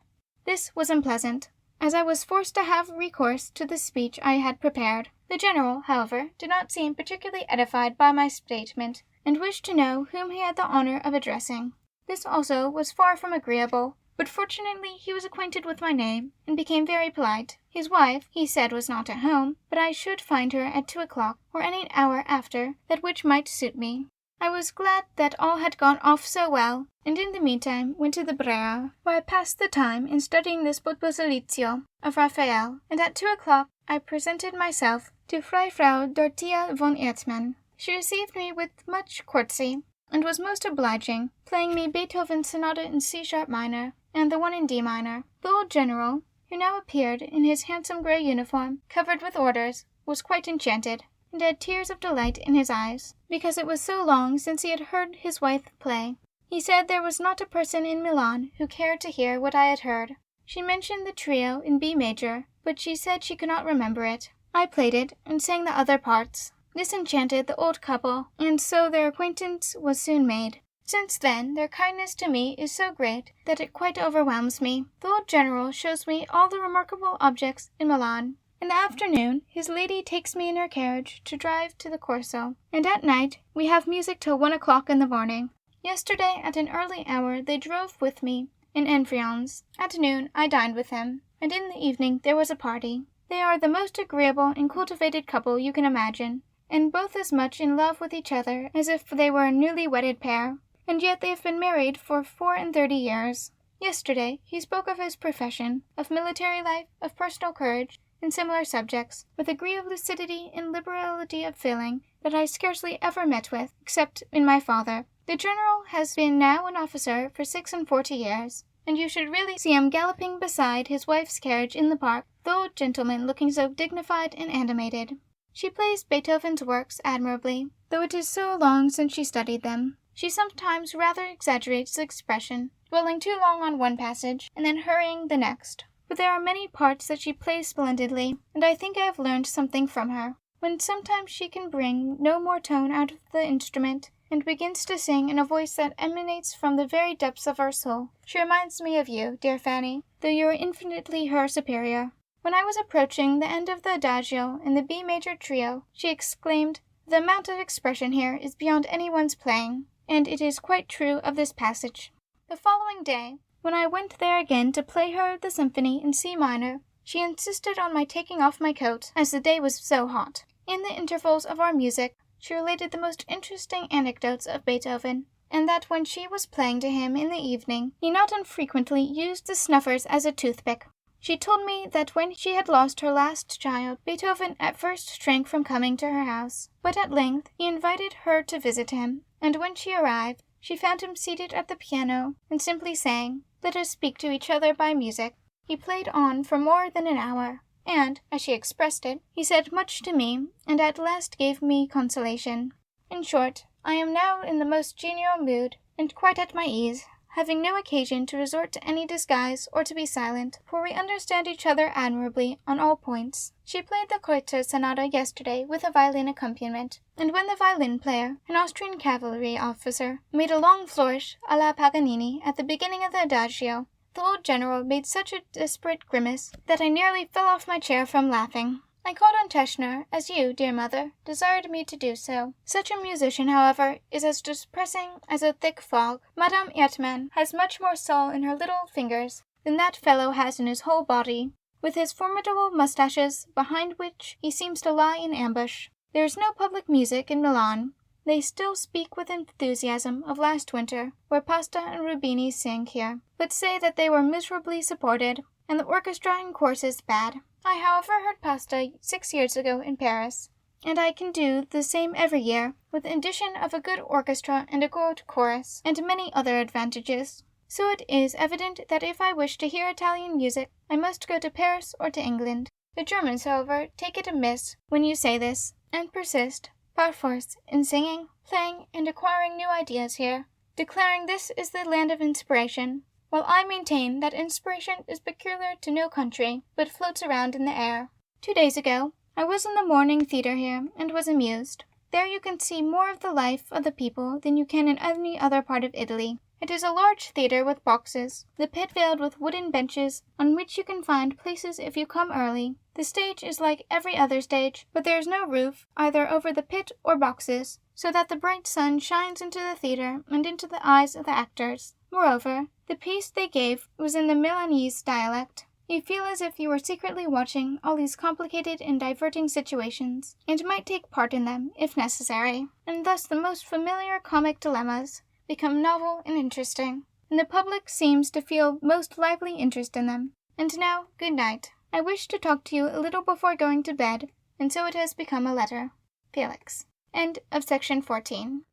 This was unpleasant. as I was forced to have recourse to the speech I had prepared. The general, however, did not seem particularly edified by my statement, and wished to know whom he had the honour of addressing. This also was far from agreeable, but fortunately he was acquainted with my name, and became very polite. His wife, he said, was not at home, but I should find her at 2 o'clock, or any hour after, that which might suit me. I was glad that all had gone off so well, and in the meantime went to the Brera, where I passed the time in studying the Sposalizio of Raphael, and at 2 o'clock I presented myself to Frau Dorothea von Ertmann. She received me with much courtesy, and was most obliging, playing me Beethoven's sonata in C-sharp minor, and the one in D minor. The old general, who now appeared in his handsome grey uniform, covered with orders, was quite enchanted, and had tears of delight in his eyes, because it was so long since he had heard his wife play. He said there was not a person in Milan who cared to hear what I had heard. She mentioned the trio in B major, but she said she could not remember it. I played it, and sang the other parts. This enchanted the old couple, and so their acquaintance was soon made. Since then, their kindness to me is so great that it quite overwhelms me. The old general shows me all the remarkable objects in Milan. In the afternoon, his lady takes me in her carriage to drive to the Corso, and at night we have music till 1 o'clock in the morning. Yesterday, at an early hour, they drove with me in Enfrions. At noon I dined with them, and in the evening there was a party. They are the most agreeable and cultivated couple you can imagine, and both as much in love with each other as if they were a newly wedded pair, and yet they have been married for 34 years. Yesterday he spoke of his profession, of military life, of personal courage, and similar subjects, with a degree of lucidity and liberality of feeling that I scarcely ever met with, except in my father. The general has been now an officer for 46 years, and you should really see him galloping beside his wife's carriage in the park, the old gentleman looking so dignified and animated. She plays Beethoven's works admirably, though it is so long since she studied them. She sometimes rather exaggerates the expression, dwelling too long on one passage, and then hurrying the next. But there are many parts that she plays splendidly, and I think I have learned something from her. When sometimes she can bring no more tone out of the instrument, and begins to sing in a voice that emanates from the very depths of her soul, she reminds me of you, dear Fanny, though you are infinitely her superior. When I was approaching the end of the Adagio in the B major trio, she exclaimed, "The amount of expression here is beyond anyone's playing," and it is quite true of this passage. The following day, when I went there again to play her the symphony in C minor, she insisted on my taking off my coat, as the day was so hot. In the intervals of our music, she related the most interesting anecdotes of Beethoven, and that when she was playing to him in the evening, he not unfrequently used the snuffers as a toothpick. She told me that when she had lost her last child, Beethoven at first shrank from coming to her house, but at length he invited her to visit him, and when she arrived, she found him seated at the piano and simply sang, "Let us speak to each other by music." He played on for more than an hour, and, as she expressed it, he said much to me, and at last gave me consolation. In short, I am now in the most genial mood, and quite at my ease, having no occasion to resort to any disguise or to be silent, for we understand each other admirably on all points. She played the Kreutzer Sonata yesterday with a violin accompaniment, and when the violin player, an Austrian cavalry officer, made a long flourish à la Paganini at the beginning of the Adagio, the old general made such a desperate grimace that I nearly fell off my chair from laughing. I called on Teschner, as you, dear mother, desired me to do so. Such a musician, however, is as depressing as a thick fog. Madame Ertmann has much more soul in her little fingers than that fellow has in his whole body, with his formidable moustaches, behind which he seems to lie in ambush. There is no public music in Milan. They still speak with enthusiasm of last winter, where Pasta and Rubini sang here, but say that they were miserably supported, and the orchestra and courses bad. I, however, heard Pasta 6 years ago in Paris, and I can do the same every year, with the addition of a good orchestra and a good chorus, and many other advantages. So it is evident that if I wish to hear Italian music, I must go to Paris or to England. The Germans, however, take it amiss when you say this, and persist, par force, in singing, playing, and acquiring new ideas here, declaring this is the land of inspiration, while I maintain that inspiration is peculiar to no country, but floats around in the air. 2 days ago, I was in the morning theatre here, and was amused. There you can see more of the life of the people than you can in any other part of Italy. It is a large theatre with boxes, the pit filled with wooden benches on which you can find places if you come early. The stage is like every other stage, but there is no roof either over the pit or boxes, so that the bright sun shines into the theatre and into the eyes of the actors. Moreover, the piece they gave was in the Milanese dialect. You feel as if you were secretly watching all these complicated and diverting situations, and might take part in them, if necessary, and thus the most familiar comic dilemmas become novel and interesting, and the public seems to feel most lively interest in them. And now, good night. I wish to talk to you a little before going to bed, and so it has become a letter. Felix. End of section 14.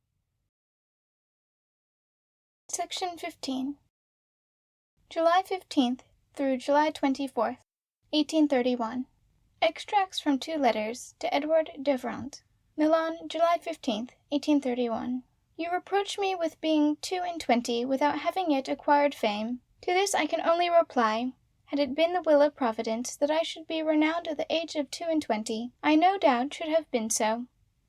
Section 15. July 15th through July 24th, 1831. Extracts from 2 letters to Edward Devrant. Milan, July 15th, 1831. You reproach me with being 22 without having yet acquired fame. To this I can only reply, had it been the will of Providence that I should be renowned at the age of 22, I no doubt should have been so.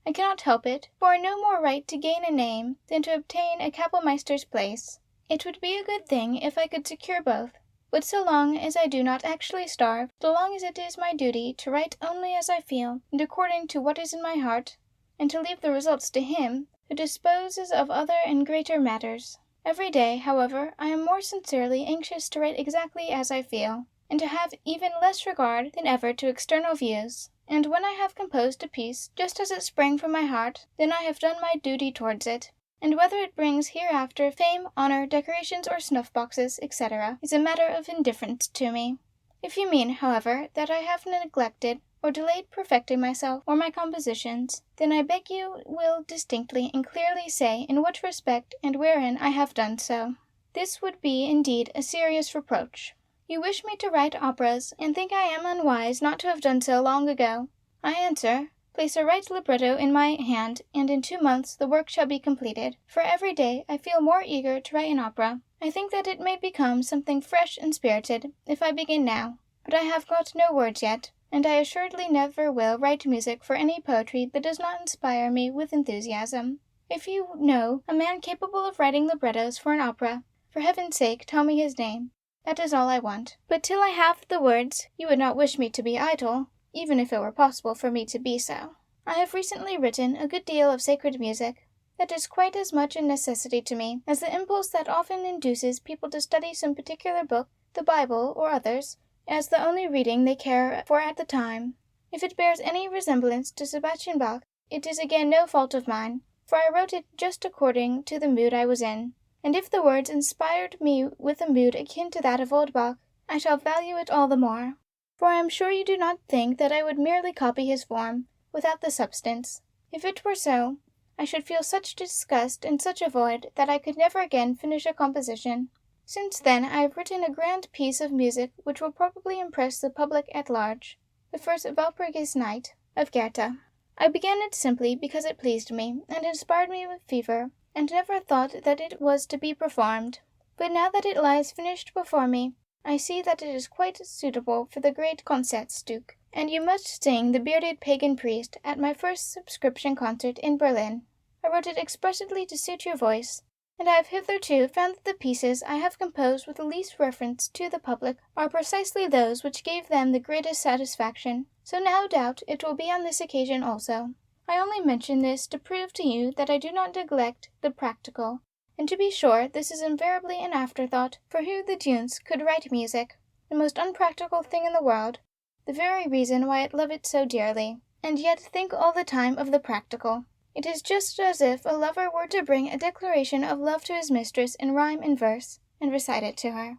I cannot help it, for I no more right to gain a name than to obtain a kapellmeister's place. It would be a good thing if I could secure both, but so long as I do not actually starve, so long as it is my duty to write only as I feel, and according to what is in my heart, and to leave the results to Him who disposes of other and greater matters. Every day, however, I am more sincerely anxious to write exactly as I feel, and to have even less regard than ever to external views. And when I have composed a piece just as it sprang from my heart, then I have done my duty towards it. And whether it brings hereafter fame, honor, decorations, or snuff-boxes, etc., is a matter of indifference to me. If you mean, however, that I have neglected or delayed perfecting myself or my compositions, then I beg you will distinctly and clearly say in what respect and wherein I have done so. This would be indeed a serious reproach. You wish me to write operas, and think I am unwise not to have done so long ago. I answer, place a right libretto in my hand, and in 2 months the work shall be completed. For every day I feel more eager to write an opera. I think that it may become something fresh and spirited if I begin now, but I have got no words yet, and I assuredly never will write music for any poetry that does not inspire me with enthusiasm. If you know a man capable of writing librettos for an opera, for heaven's sake tell me his name. That is all I want. But till I have the words, you would not wish me to be idle, even if it were possible for me to be so. I have recently written a good deal of sacred music. That is quite as much a necessity to me as the impulse that often induces people to study some particular book, the Bible or others, as the only reading they care for at the time. If it bears any resemblance to Sebastian Bach, it is again no fault of mine, for I wrote it just according to the mood I was in. And if the words inspired me with a mood akin to that of old Bach, I shall value it all the more. For I am sure you do not think that I would merely copy his form, without the substance. If it were so, I should feel such disgust and such a void that I could never again finish a composition. Since then I have written a grand piece of music which will probably impress the public at large, the first Walpurgis Night of Goethe. I began it simply because it pleased me, and inspired me with fever, and never thought that it was to be performed. But now that it lies finished before me, I see that it is quite suitable for the great Concertstück, and you must sing The Bearded Pagan Priest at my first subscription concert in Berlin. I wrote it expressly to suit your voice, and I have hitherto found that the pieces I have composed with the least reference to the public are precisely those which gave them the greatest satisfaction, so no doubt it will be on this occasion also. I only mention this to prove to you that I do not neglect the practical, and to be sure this is invariably an afterthought, for who the deuce could write music, the most unpractical thing in the world, the very reason why I love it so dearly, and yet think all the time of the practical. It is just as if a lover were to bring a declaration of love to his mistress in rhyme and verse, and recite it to her.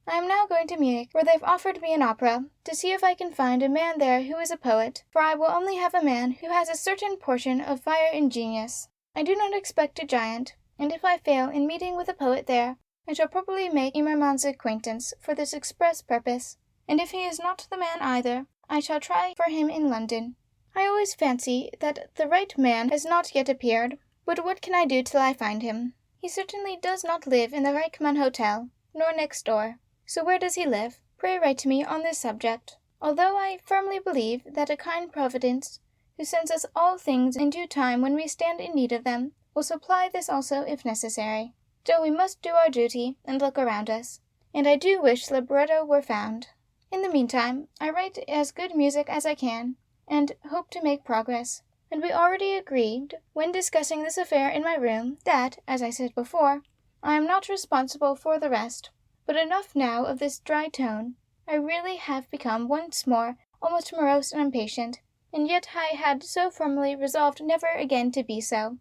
I am now going to Munich, where they've offered me an opera, to see if I can find a man there who is a poet, for I will only have a man who has a certain portion of fire and genius. I do not expect a giant, and if I fail in meeting with a poet there, I shall probably make Immermann's acquaintance for this express purpose, and if he is not the man either, I shall try for him in London. I always fancy that the right man has not yet appeared, but what can I do till I find him? He certainly does not live in the Reichmann Hotel, nor next door. So where does he live? Pray write to me on this subject, although I firmly believe that a kind Providence, who sends us all things in due time when we stand in need of them, will supply this also if necessary. Still we must do our duty and look around us, and I do wish libretto were found. In the meantime, I write as good music as I can, and hope to make progress. And we already agreed, when discussing this affair in my room, that, as I said before, I am not responsible for the rest. But enough now of this dry tone. I really have become once more almost morose and impatient, and yet I had so firmly resolved never again to be so.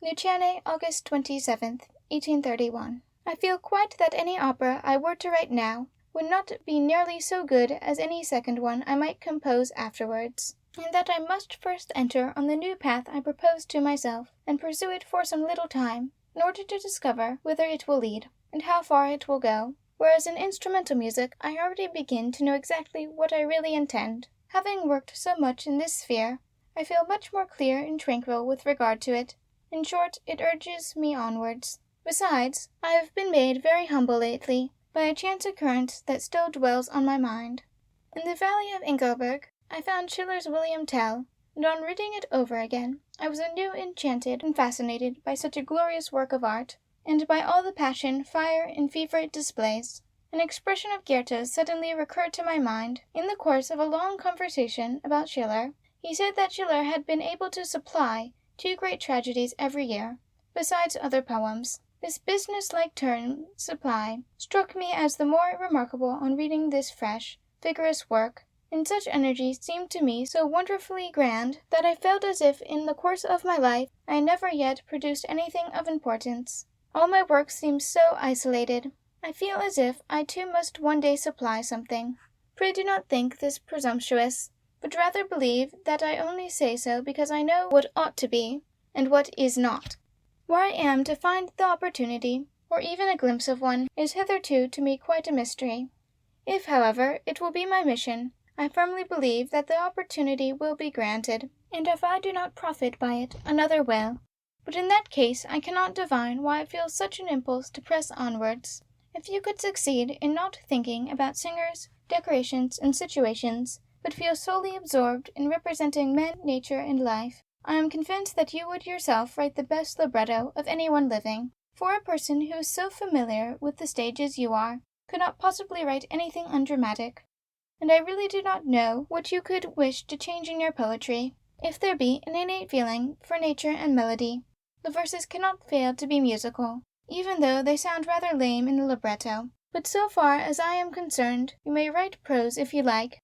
Luciane, August 27th, 1831. I feel quite that any opera I were to write now would not be nearly so good as any second one I might compose afterwards, and that I must first enter on the new path I propose to myself, and pursue it for some little time, in order to discover whither it will lead, and how far it will go. Whereas in instrumental music I already begin to know exactly what I really intend. Having worked so much in this sphere, I feel much more clear and tranquil with regard to it. In short, it urges me onwards. Besides, I have been made very humble lately by a chance occurrence that still dwells on my mind. In the valley of Engelberg I found Schiller's William Tell, and on reading it over again, I was anew enchanted and fascinated by such a glorious work of art, and by all the passion, fire, and fever it displays. An expression of Goethe's suddenly recurred to my mind. In the course of a long conversation about Schiller, he said that Schiller had been able to supply 2 great tragedies every year, besides other poems. This business-like term, supply, struck me as the more remarkable on reading this fresh, vigorous work, and such energy seemed to me so wonderfully grand that I felt as if in the course of my life I had never yet produced anything of importance. All my work seems so isolated. I feel as if I too must one day supply something. Pray do not think this presumptuous, but rather believe that I only say so because I know what ought to be, and what is not. Where I am to find the opportunity, or even a glimpse of one, is hitherto to me quite a mystery. If, however, it will be my mission, I firmly believe that the opportunity will be granted, and if I do not profit by it, another will. But in that case I cannot divine why I feel such an impulse to press onwards. If you could succeed in not thinking about singers, decorations, and situations, but feel solely absorbed in representing men, nature, and life, I am convinced that you would yourself write the best libretto of anyone living. For a person who is so familiar with the stage as you are, could not possibly write anything undramatic. And I really do not know what you could wish to change in your poetry. If there be an innate feeling for nature and melody, the verses cannot fail to be musical, even though they sound rather lame in the libretto. But so far as I am concerned, you may write prose if you like.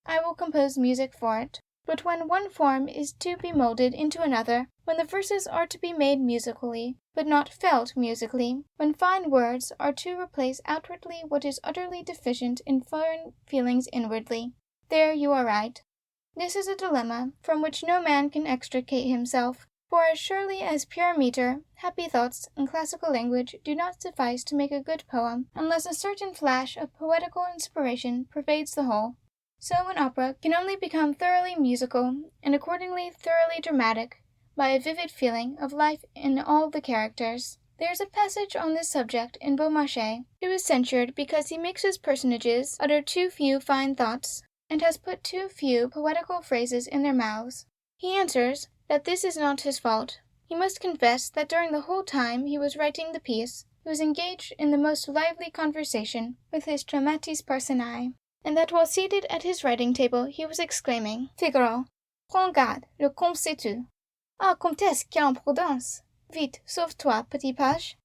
I will compose music for it. But when one form is to be molded into another, when the verses are to be made musically, but not felt musically, when fine words are to replace outwardly what is utterly deficient in foreign feelings inwardly, there you are right. This is a dilemma from which no man can extricate himself, for as surely as pure metre, happy thoughts, and classical language do not suffice to make a good poem, unless a certain flash of poetical inspiration pervades the whole, so an opera can only become thoroughly musical, and accordingly thoroughly dramatic, by a vivid feeling of life in all the characters. There is a passage on this subject in Beaumarchais, who is censured because he makes his personages utter too few fine thoughts, and has put too few poetical phrases in their mouths. He answers that this is not his fault. He must confess that during the whole time he was writing the piece, he was engaged in the most lively conversation with his dramatis personae, and that while seated at his writing table he was exclaiming, Figaro, prends garde, le comte sait tout. Ah, comtesse, quelle imprudence! Vite, sauve-toi, petit page.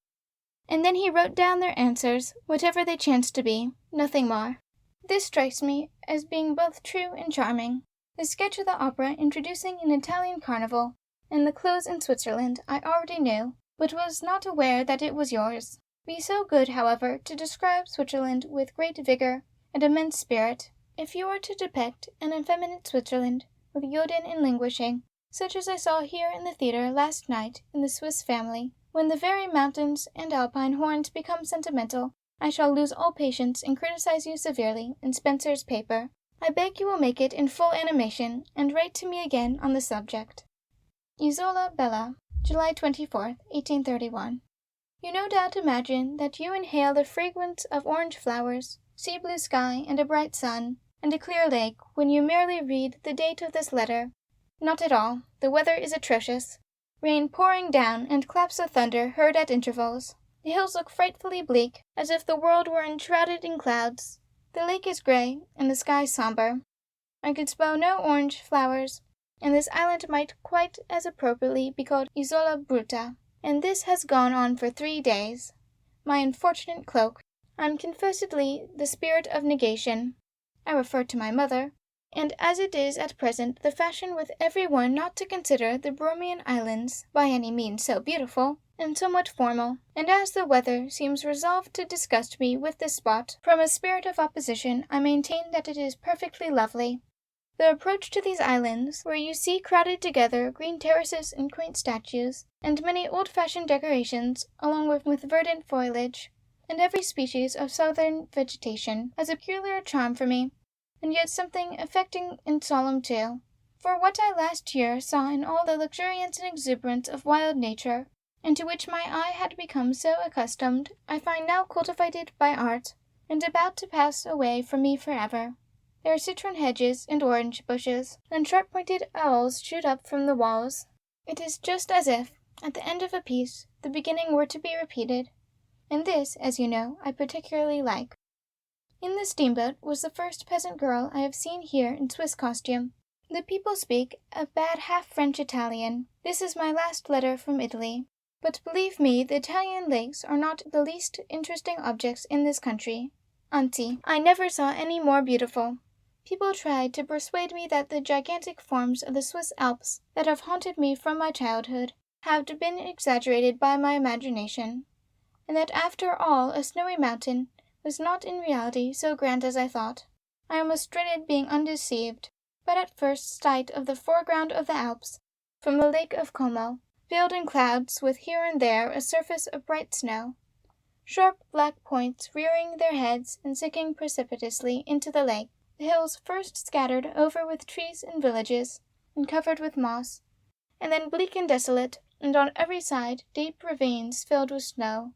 And then he wrote down their answers, whatever they chanced to be, nothing more. This strikes me as being both true and charming. The sketch of the opera introducing an Italian carnival, and the close in Switzerland, I already knew, but was not aware that it was yours. Be so good, however, to describe Switzerland with great vigor and immense spirit. If you are to depict an effeminate Switzerland, with Jodin and languishing, such as I saw here in the theatre last night in the Swiss Family, when the very mountains and alpine horns become sentimental, I shall lose all patience and criticize you severely in Spencer's paper. I beg you will make it in full animation, and write to me again on the subject. Isola Bella, July 24th, 1831. You no doubt imagine that you inhale the fragrance of orange flowers, sea blue sky, and a bright sun, and a clear lake, when you merely read the date of this letter. Not at all. The weather is atrocious. Rain pouring down, and claps of thunder heard at intervals. The hills look frightfully bleak, as if the world were enshrouded in clouds. The lake is grey, and the sky sombre. I could spell no orange flowers, and this island might quite as appropriately be called Isola Bruta. And this has gone on for 3 days. My unfortunate cloak. I am confessedly the spirit of negation. I refer to my mother, and as it is at present the fashion with every one not to consider the Bromian Islands by any means so beautiful, and somewhat formal, and as the weather seems resolved to disgust me with this spot, from a spirit of opposition I maintain that it is perfectly lovely. The approach to these islands, where you see crowded together green terraces and quaint statues, and many old-fashioned decorations, along with verdant foliage, and every species of southern vegetation, has a peculiar charm for me, and yet something affecting and solemn too. For what I last year saw in all the luxuriance and exuberance of wild nature, and to which my eye had become so accustomed, I find now cultivated by art, and about to pass away from me forever. There are citron hedges and orange bushes, and sharp-pointed owls shoot up from the walls. It is just as if, at the end of a piece, the beginning were to be repeated, and this, as you know, I particularly like. In the steamboat was the first peasant girl I have seen here in Swiss costume. The people speak a bad half-French Italian. This is my last letter from Italy. But believe me, the Italian lakes are not the least interesting objects in this country. Anzi, I never saw any more beautiful. People tried to persuade me that the gigantic forms of the Swiss Alps that have haunted me from my childhood have been exaggerated by my imagination, and that after all a snowy mountain was not in reality so grand as I thought. I almost dreaded being undeceived, but at first sight of the foreground of the Alps, from the Lake of Como, veiled in clouds, with here and there a surface of bright snow, sharp black points rearing their heads and sinking precipitously into the lake, the hills first scattered over with trees and villages, and covered with moss, and then bleak and desolate, and on every side deep ravines filled with snow.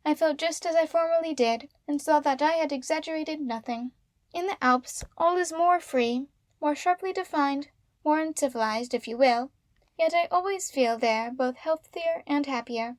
I felt just as I formerly did, and saw that I had exaggerated nothing. In the Alps all is more free, more sharply defined, more uncivilized, if you will, yet I always feel there both healthier and happier.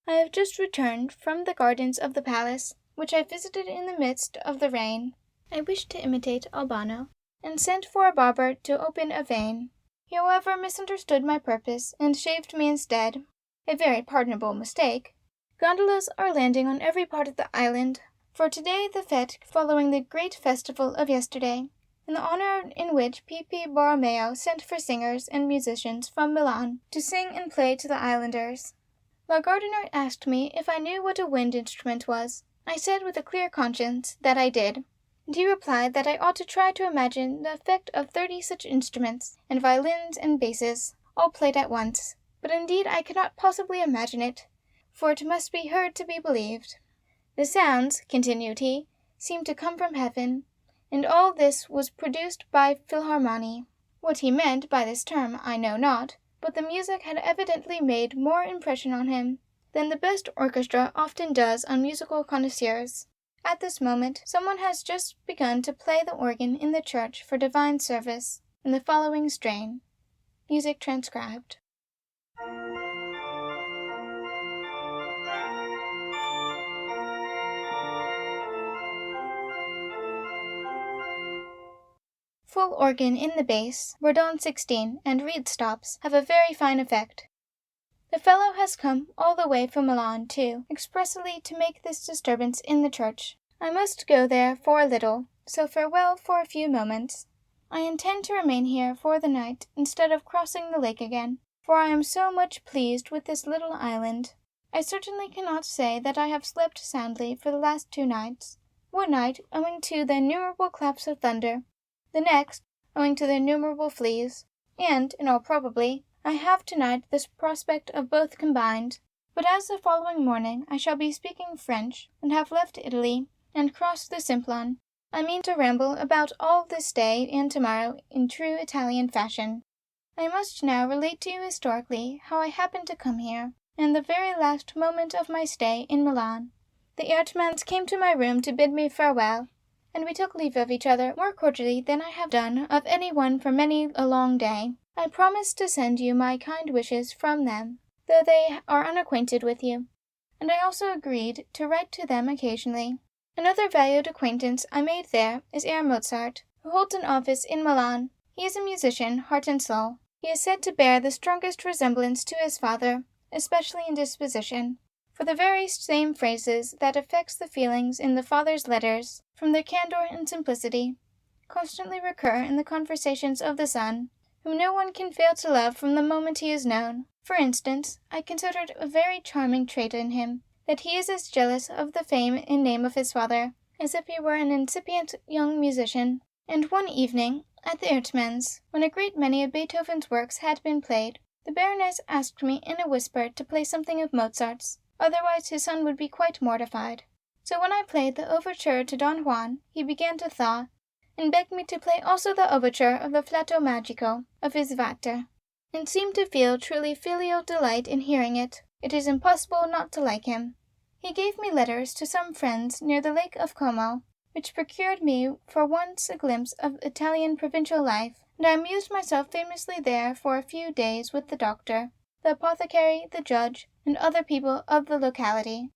I have just returned from the gardens of the palace, which I visited in the midst of the rain. I wished to imitate Albano, and sent for a barber to open a vein. He, however, misunderstood my purpose, and shaved me instead. A very pardonable mistake. Gondolas are landing on every part of the island, for today the fete following the great festival of yesterday, in the honor in which Pipi Borromeo sent for singers and musicians from Milan to sing and play to the islanders. La Gardiner asked me if I knew what a wind instrument was. I said with a clear conscience that I did, and he replied that I ought to try to imagine the effect of 30 such instruments, and violins and basses, all played at once. But indeed I cannot possibly imagine it, for it must be heard to be believed. The sounds, continued he, seemed to come from heaven, and all this was produced by Philharmonie. What he meant by this term I know not, but the music had evidently made more impression on him than the best orchestra often does on musical connoisseurs. At this moment someone has just begun to play the organ in the church for divine service, in the following strain. Music transcribed. Full organ in the bass, Bourdon 16, and reed stops have a very fine effect. The fellow has come all the way from Milan, too, expressly to make this disturbance in the church. I must go there for a little, so farewell for a few moments. I intend to remain here for the night instead of crossing the lake again, for I am so much pleased with this little island. I certainly cannot say that I have slept soundly for the last 2 nights. One night, owing to the innumerable claps of thunder, the next, owing to the innumerable fleas, and, in all probability, I have tonight this prospect of both combined. But as the following morning I shall be speaking French, and have left Italy, and crossed the Simplon, I mean to ramble about all this day and tomorrow in true Italian fashion. I must now relate to you historically how I happened to come here, and the very last moment of my stay in Milan. The Erdmanns came to my room to bid me farewell, and we took leave of each other more cordially than I have done of any one for many a long day. I promised to send you my kind wishes from them, though they are unacquainted with you. and I also agreed to write to them occasionally. Another valued acquaintance I made there is Herr Mozart, who holds an office in Milan. He is a musician, heart and soul. He is said to bear the strongest resemblance to his father, especially in disposition, for the very same phrases that affects the feelings in the father's letters, from their candor and simplicity, constantly recur in the conversations of the son, whom no one can fail to love from the moment he is known. For instance, I considered a very charming trait in him, that he is as jealous of the fame and name of his father, as if he were an incipient young musician. And one evening, at the Ertmanns, when a great many of Beethoven's works had been played, the Baroness asked me in a whisper to play something of Mozart's, otherwise his son would be quite mortified. So when I played the overture to Don Juan, he began to thaw, and begged me to play also the overture of the Flato Magico of his Vater, and seemed to feel truly filial delight in hearing it. It is impossible not to like him. He gave me letters to some friends near the Lake of Como, which procured me for once a glimpse of Italian provincial life, and I amused myself famously there for a few days with the doctor, the apothecary, the judge, and other people of the locality.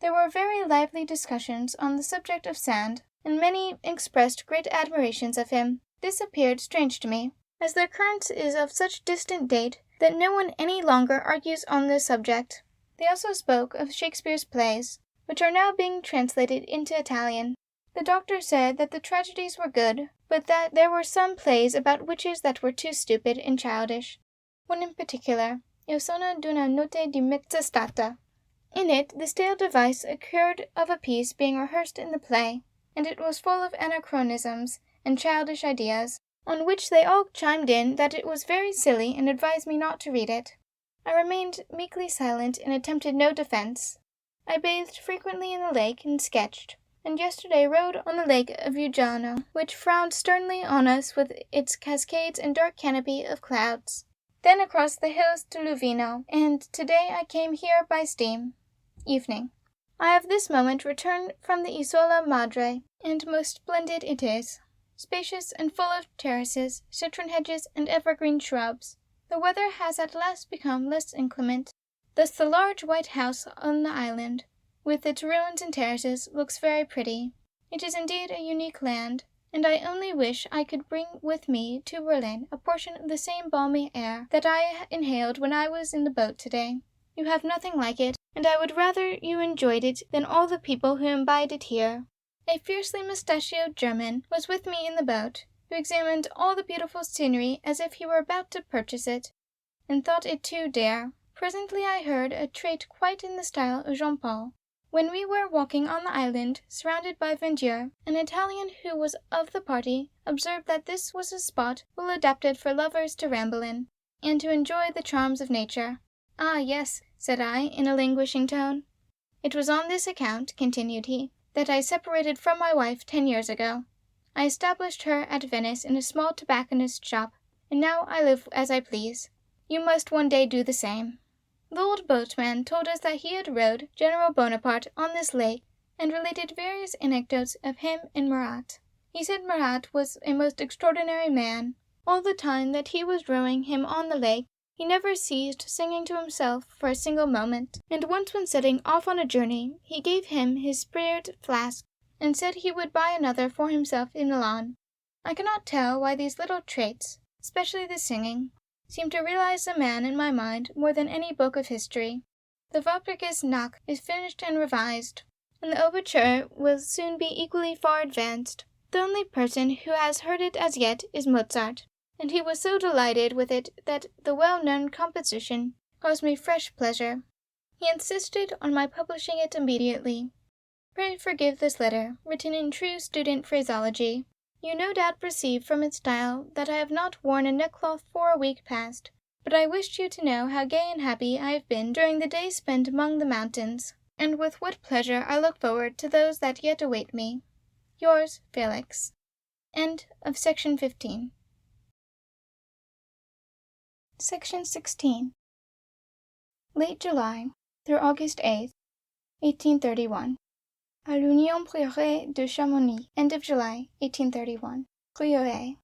There were very lively discussions on the subject of Sand, and many expressed great admirations of him. This appeared strange to me, as the occurrence is of such distant date that no one any longer argues on this subject. They also spoke of Shakespeare's plays, which are now being translated into Italian. The doctor said that the tragedies were good, but that there were some plays about witches that were too stupid and childish. One in particular, Il Sonno d'una notte di mezz'estate. In it, the stale device occurred of a piece being rehearsed in the play, and it was full of anachronisms and childish ideas, on which they all chimed in that it was very silly and advised me not to read it. I remained meekly silent and attempted no defense. I bathed frequently in the lake and sketched, and yesterday rode on the lake of Uggiano, which frowned sternly on us with its cascades and dark canopy of clouds. Then across the hills to Luvino, and today I came here by steam. Evening. I have this moment returned from the Isola Madre, and most splendid it is, spacious and full of terraces, citron hedges, and evergreen shrubs. The weather has at last become less inclement. Thus the large white house on the island, with its ruins and terraces, looks very pretty. It is indeed a unique land, and I only wish I could bring with me to Berlin a portion of the same balmy air that I inhaled when I was in the boat today. You have nothing like it, and I would rather you enjoyed it than all the people who imbibe it here. A fiercely mustachioed German was with me in the boat, who examined all the beautiful scenery as if he were about to purchase it, and thought it too dear. Presently I heard a trait quite in the style of Jean-Paul. When we were walking on the island, surrounded by verdure, an Italian who was of the party observed that this was a spot well adapted for lovers to ramble in, and to enjoy the charms of nature. "Ah, yes," said I, in a languishing tone. "It was on this account," continued he, "that I separated from my wife 10 years ago. I established her at Venice in a small tobacconist's shop, and now I live as I please. You must one day do the same." The old boatman told us that he had rowed General Bonaparte on this lake, and related various anecdotes of him and Murat. He said Murat was a most extraordinary man. All the time that he was rowing him on the lake, he never ceased singing to himself for a single moment, and once when setting off on a journey, he gave him his spirit flask, and said he would buy another for himself in Milan. I cannot tell why these little traits, especially the singing, seem to realize the man in my mind more than any book of history. The Walpurgis Nacht is finished and revised, and the overture will soon be equally far advanced. The only person who has heard it as yet is Mozart, and he was so delighted with it that the well-known composition caused me fresh pleasure. He insisted on my publishing it immediately. Pray forgive this letter, written in true student phraseology. You no doubt perceive from its style that I have not worn a neckcloth for a week past, but I wished you to know how gay and happy I have been during the days spent among the mountains, and with what pleasure I look forward to those that yet await me. Yours, Felix. End of section 15. Section 16. Late July, through August 8th, 1831. À l'Union Prieuré de Chamonix, end of July, 1831. Prieuré.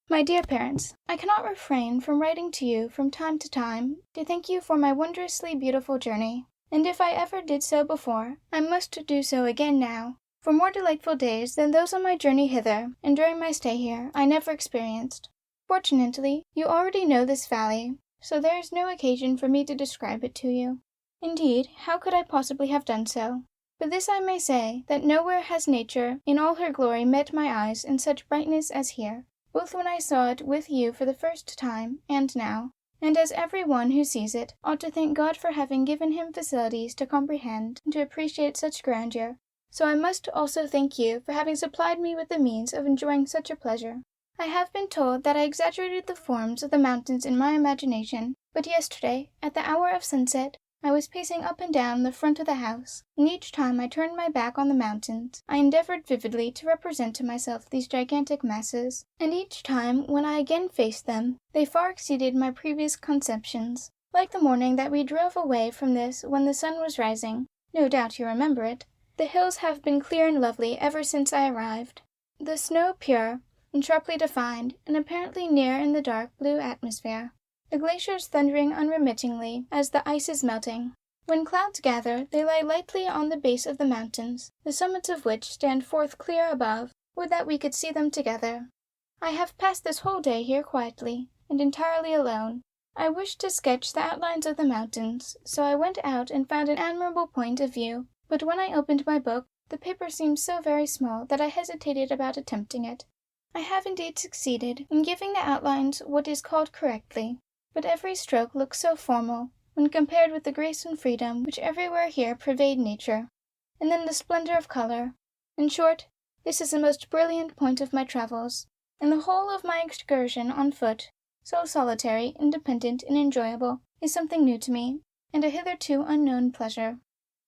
My dear parents, I cannot refrain from writing to you from time to time to thank you for my wondrously beautiful journey, and if I ever did so before, I must do so again now, for more delightful days than those on my journey hither and during my stay here I never experienced. Fortunately, you already know this valley, so there is no occasion for me to describe it to you. Indeed, how could I possibly have done so? But this I may say, that nowhere has nature in all her glory met my eyes in such brightness as here, both when I saw it with you for the first time and now, and as every one who sees it ought to thank God for having given him facilities to comprehend and to appreciate such grandeur, so I must also thank you for having supplied me with the means of enjoying such a pleasure. I have been told that I exaggerated the forms of the mountains in my imagination, but yesterday, at the hour of sunset, I was pacing up and down the front of the house, and each time I turned my back on the mountains, I endeavored vividly to represent to myself these gigantic masses, and each time when I again faced them, they far exceeded my previous conceptions. Like the morning that we drove away from this when the sun was rising, no doubt you remember it, the hills have been clear and lovely ever since I arrived, the snow pure and sharply defined, and apparently near in the dark blue atmosphere, the glaciers thundering unremittingly as the ice is melting. When clouds gather, they lie lightly on the base of the mountains, the summits of which stand forth clear above. Would that we could see them together. I have passed this whole day here quietly, and entirely alone. I wished to sketch the outlines of the mountains, so I went out and found an admirable point of view, but when I opened my book, the paper seemed so very small that I hesitated about attempting it. I have indeed succeeded in giving the outlines what is called correctly, but every stroke looks so formal, when compared with the grace and freedom which everywhere here pervade nature, and then the splendor of color. In short, this is the most brilliant point of my travels, and the whole of my excursion on foot, so solitary, independent, and enjoyable, is something new to me, and a hitherto unknown pleasure.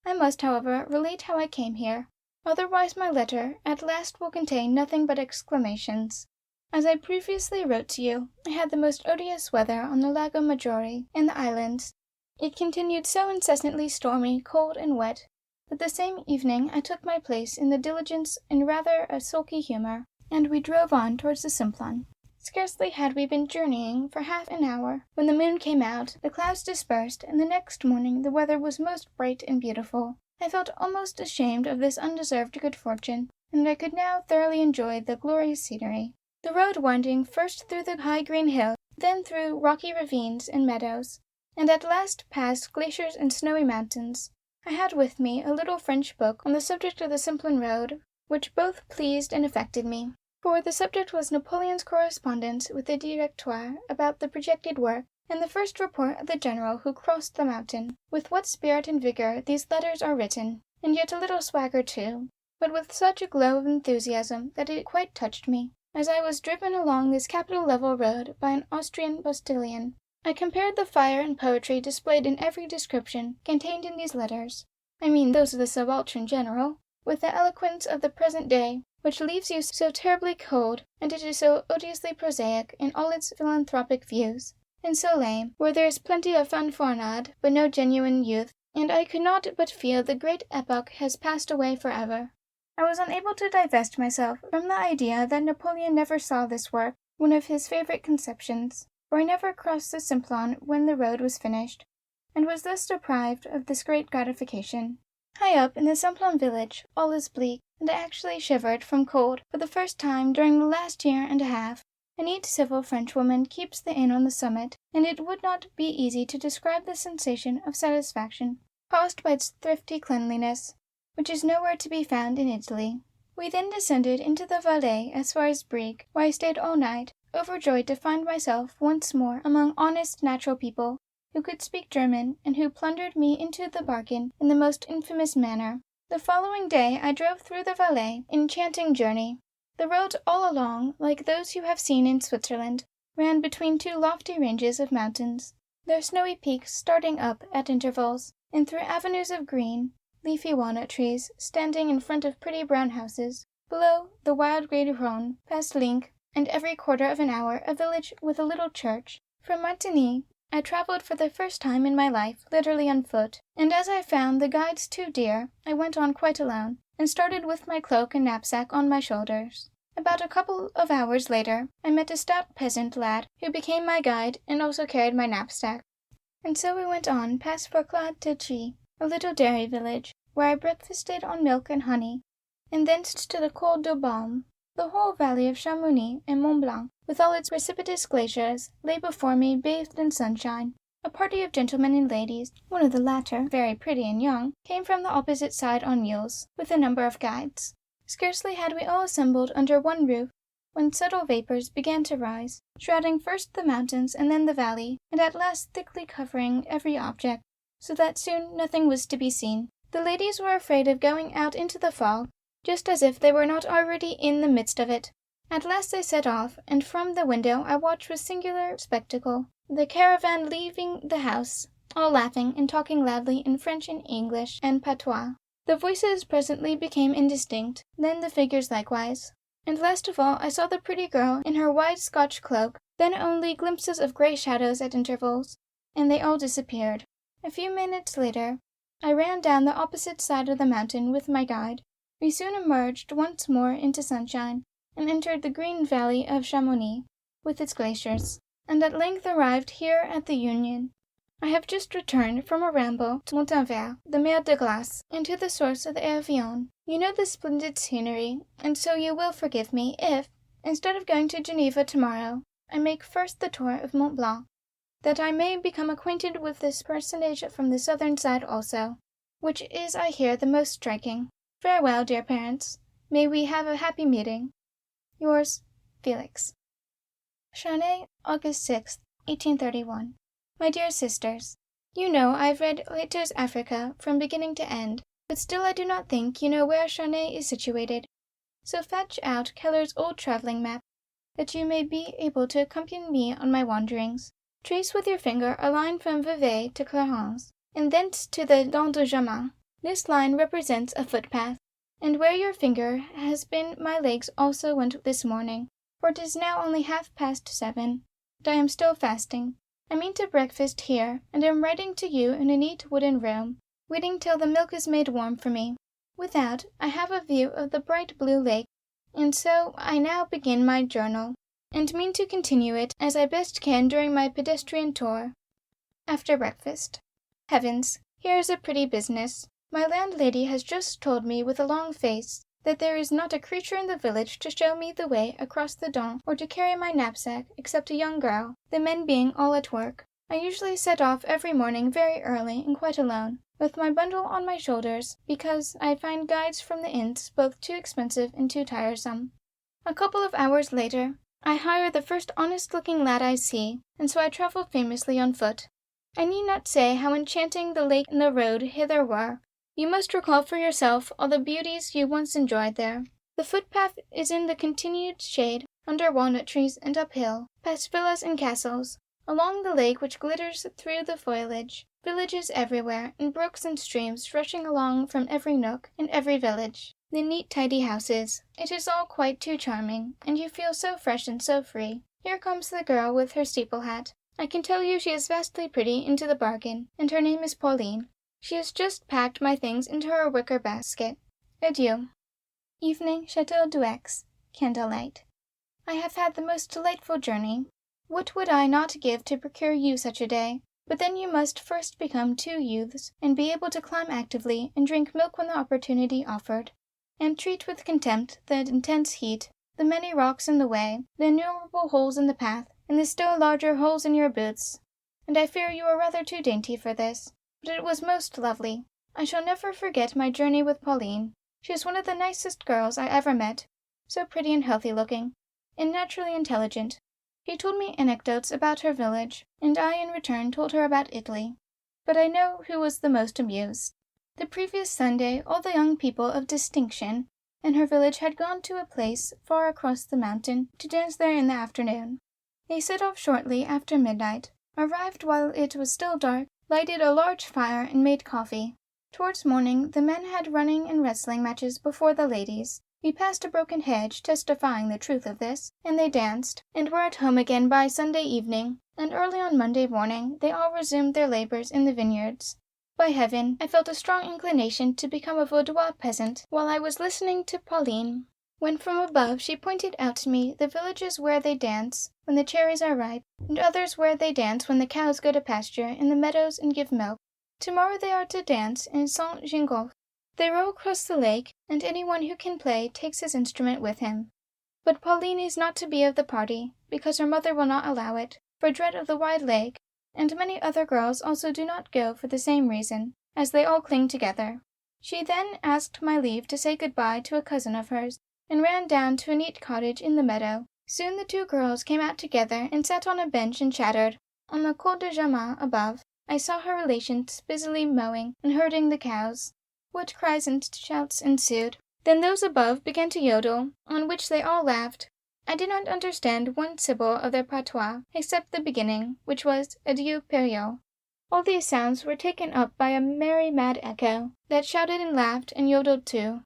I must, however, relate how I came here. Otherwise my letter at last will contain nothing but exclamations. As I previously wrote to you, I had the most odious weather on the Lago Maggiore and the islands. It continued so incessantly stormy, cold, and wet, that the same evening I took my place in the diligence in rather a sulky humor, and we drove on towards the Simplon. Scarcely had we been journeying for half an hour, when the moon came out, the clouds dispersed, and the next morning the weather was most bright and beautiful. I felt almost ashamed of this undeserved good fortune, and I could now thoroughly enjoy the glorious scenery. The road winding first through the high green hills, then through rocky ravines and meadows, and at last past glaciers and snowy mountains. I had with me a little French book on the subject of the Simplon road, which both pleased and affected me, for the subject was Napoleon's correspondence with the Directoire about the projected work, and the first report of the general who crossed the mountain. With what spirit and vigor these letters are written, and yet a little swagger too, but with such a glow of enthusiasm that it quite touched me. As I was driven along this capital level road by an Austrian postilion, I compared the fire and poetry displayed in every description contained in these letters, I mean those of the subaltern general, with the eloquence of the present day, which leaves you so terribly cold, and it is so odiously prosaic in all its philanthropic views, and so lame, where there is plenty of fanfaronade, but no genuine youth, and I could not but feel the great epoch has passed away forever. I was unable to divest myself from the idea that Napoleon never saw this work, one of his favorite conceptions, for I never crossed the Simplon when the road was finished, and was thus deprived of this great gratification. High up in the Simplon village all is bleak, and I actually shivered from cold for the first time during the last year and a half. A neat civil Frenchwoman keeps the inn on the summit, and it would not be easy to describe the sensation of satisfaction caused by its thrifty cleanliness, which is nowhere to be found in Italy. We then descended into the Valais as far as Brieg, where I stayed all night, overjoyed to find myself once more among honest natural people, who could speak German, and who plundered me into the bargain in the most infamous manner. The following day I drove through the Valais, an enchanting journey. The roads all along, like those you have seen in Switzerland, ran between two lofty ranges of mountains, their snowy peaks starting up at intervals, and through avenues of green, leafy walnut trees standing in front of pretty brown houses. Below, the wild grey Rhone, past Link, and every quarter of an hour a village with a little church. From Martigny I travelled for the first time in my life literally on foot, and as I found the guides too dear, I went on quite alone, and started with my cloak and knapsack on my shoulders. About a couple of hours later, I met a stout peasant lad who became my guide and also carried my knapsack. And so we went on past Forclaz-Tilly, a little dairy village, where I breakfasted on milk and honey, and thence to the Col de Balme. The whole valley of Chamonix and Mont Blanc, with all its precipitous glaciers, lay before me bathed in sunshine. A party of gentlemen and ladies, one of the latter, very pretty and young, came from the opposite side on mules, with a number of guides. Scarcely had we all assembled under one roof, when subtle vapours began to rise, shrouding first the mountains and then the valley, and at last thickly covering every object, so that soon nothing was to be seen. The ladies were afraid of going out into the fog, just as if they were not already in the midst of it. At last they set off, and from the window I watched with singular spectacle the caravan leaving the house, all laughing and talking loudly in French and English and patois. The voices presently became indistinct, then the figures likewise, and last of all I saw the pretty girl in her wide Scotch cloak, then only glimpses of grey shadows at intervals, and they all disappeared. A few minutes later I ran down the opposite side of the mountain with my guide. We soon emerged once more into sunshine, and entered the green valley of Chamonix, with its glaciers, and at length arrived here at the Union. I have just returned from a ramble to Montanvert, the Mer de Glace, and to the source of the Evian. You know the splendid scenery, and so you will forgive me if, instead of going to Geneva tomorrow, I make first the tour of Mont Blanc, that I may become acquainted with this personage from the southern side also, which is, I hear, the most striking. Farewell, dear parents. May we have a happy meeting. Yours, Felix. Chennai, August 6th, 1831. My dear sisters, you know I have read Letters Africa from beginning to end, but still I do not think you know where Chennai is situated. So fetch out Keller's old travelling map, that you may be able to accompany me on my wanderings. Trace with your finger a line from Vevey to Clarens, and thence to the Dent du Jamin. This line represents a footpath, and where your finger has been my legs also went this morning, for it is now only 7:30, and I am still fasting. I mean to breakfast here, and am writing to you in a neat wooden room, waiting till the milk is made warm for me. Without, I have a view of the bright blue lake, and so I now begin my journal, and mean to continue it as I best can during my pedestrian tour. After breakfast. Heavens, here is a pretty business. My landlady has just told me with a long face that there is not a creature in the village to show me the way across the Dent or to carry my knapsack except a young girl, the men being all at work. I usually set off every morning very early and quite alone, with my bundle on my shoulders, because I find guides from the inns both too expensive and too tiresome. A couple of hours later, I hire the first honest-looking lad I see, and so I travel famously on foot. I need not say how enchanting the lake and the road hither were. You must recall for yourself all the beauties you once enjoyed there. The footpath is in the continued shade, under walnut trees and uphill, past villas and castles, along the lake which glitters through the foliage, villages everywhere, and brooks and streams rushing along from every nook and every village. The neat, tidy houses. It is all quite too charming, and you feel so fresh and so free. Here comes the girl with her steeple hat. I can tell you she is vastly pretty into the bargain, and her name is Pauline. She has just packed my things into her wicker basket. Adieu. Evening, Château d'Eux, candlelight. I have had the most delightful journey. What would I not give to procure you such a day? But then you must first become 2 youths, and be able to climb actively, and drink milk when the opportunity offered, and treat with contempt the intense heat, the many rocks in the way, the innumerable holes in the path, and the still larger holes in your boots. And I fear you are rather too dainty for this. But it was most lovely. I shall never forget my journey with Pauline. She is one of the nicest girls I ever met, so pretty and healthy-looking, and naturally intelligent. She told me anecdotes about her village, and I in return told her about Italy. But I know who was the most amused. The previous Sunday all the young people of distinction in her village had gone to a place far across the mountain to dance there in the afternoon. They set off shortly after midnight, arrived while it was still dark, lighted a large fire, and made coffee. Towards morning the men had running and wrestling matches before the ladies. We passed a broken hedge, testifying the truth of this, and they danced, and were at home again by Sunday evening, and early on Monday morning they all resumed their labours in the vineyards. By heaven, I felt a strong inclination to become a Vaudois peasant while I was listening to Pauline, when from above she pointed out to me the villages where they dance when the cherries are ripe, and others where they dance when the cows go to pasture in the meadows and give milk. Tomorrow they are to dance in Saint-Gingolph. They row across the lake, and anyone who can play takes his instrument with him. But Pauline is not to be of the party, because her mother will not allow it, for dread of the wide lake, and many other girls also do not go for the same reason, as they all cling together. She then asked my leave to say good-bye to a cousin of hers, and ran down to a neat cottage in the meadow. Soon the two girls came out together and sat on a bench and chattered. On the Col de Jamin above, I saw her relations busily mowing and herding the cows. What cries and shouts ensued! Then those above began to yodel, on which they all laughed. I did not understand one syllable of their patois, except the beginning, which was Adieu Periot. All these sounds were taken up by a merry mad echo, that shouted and laughed and yodeled too.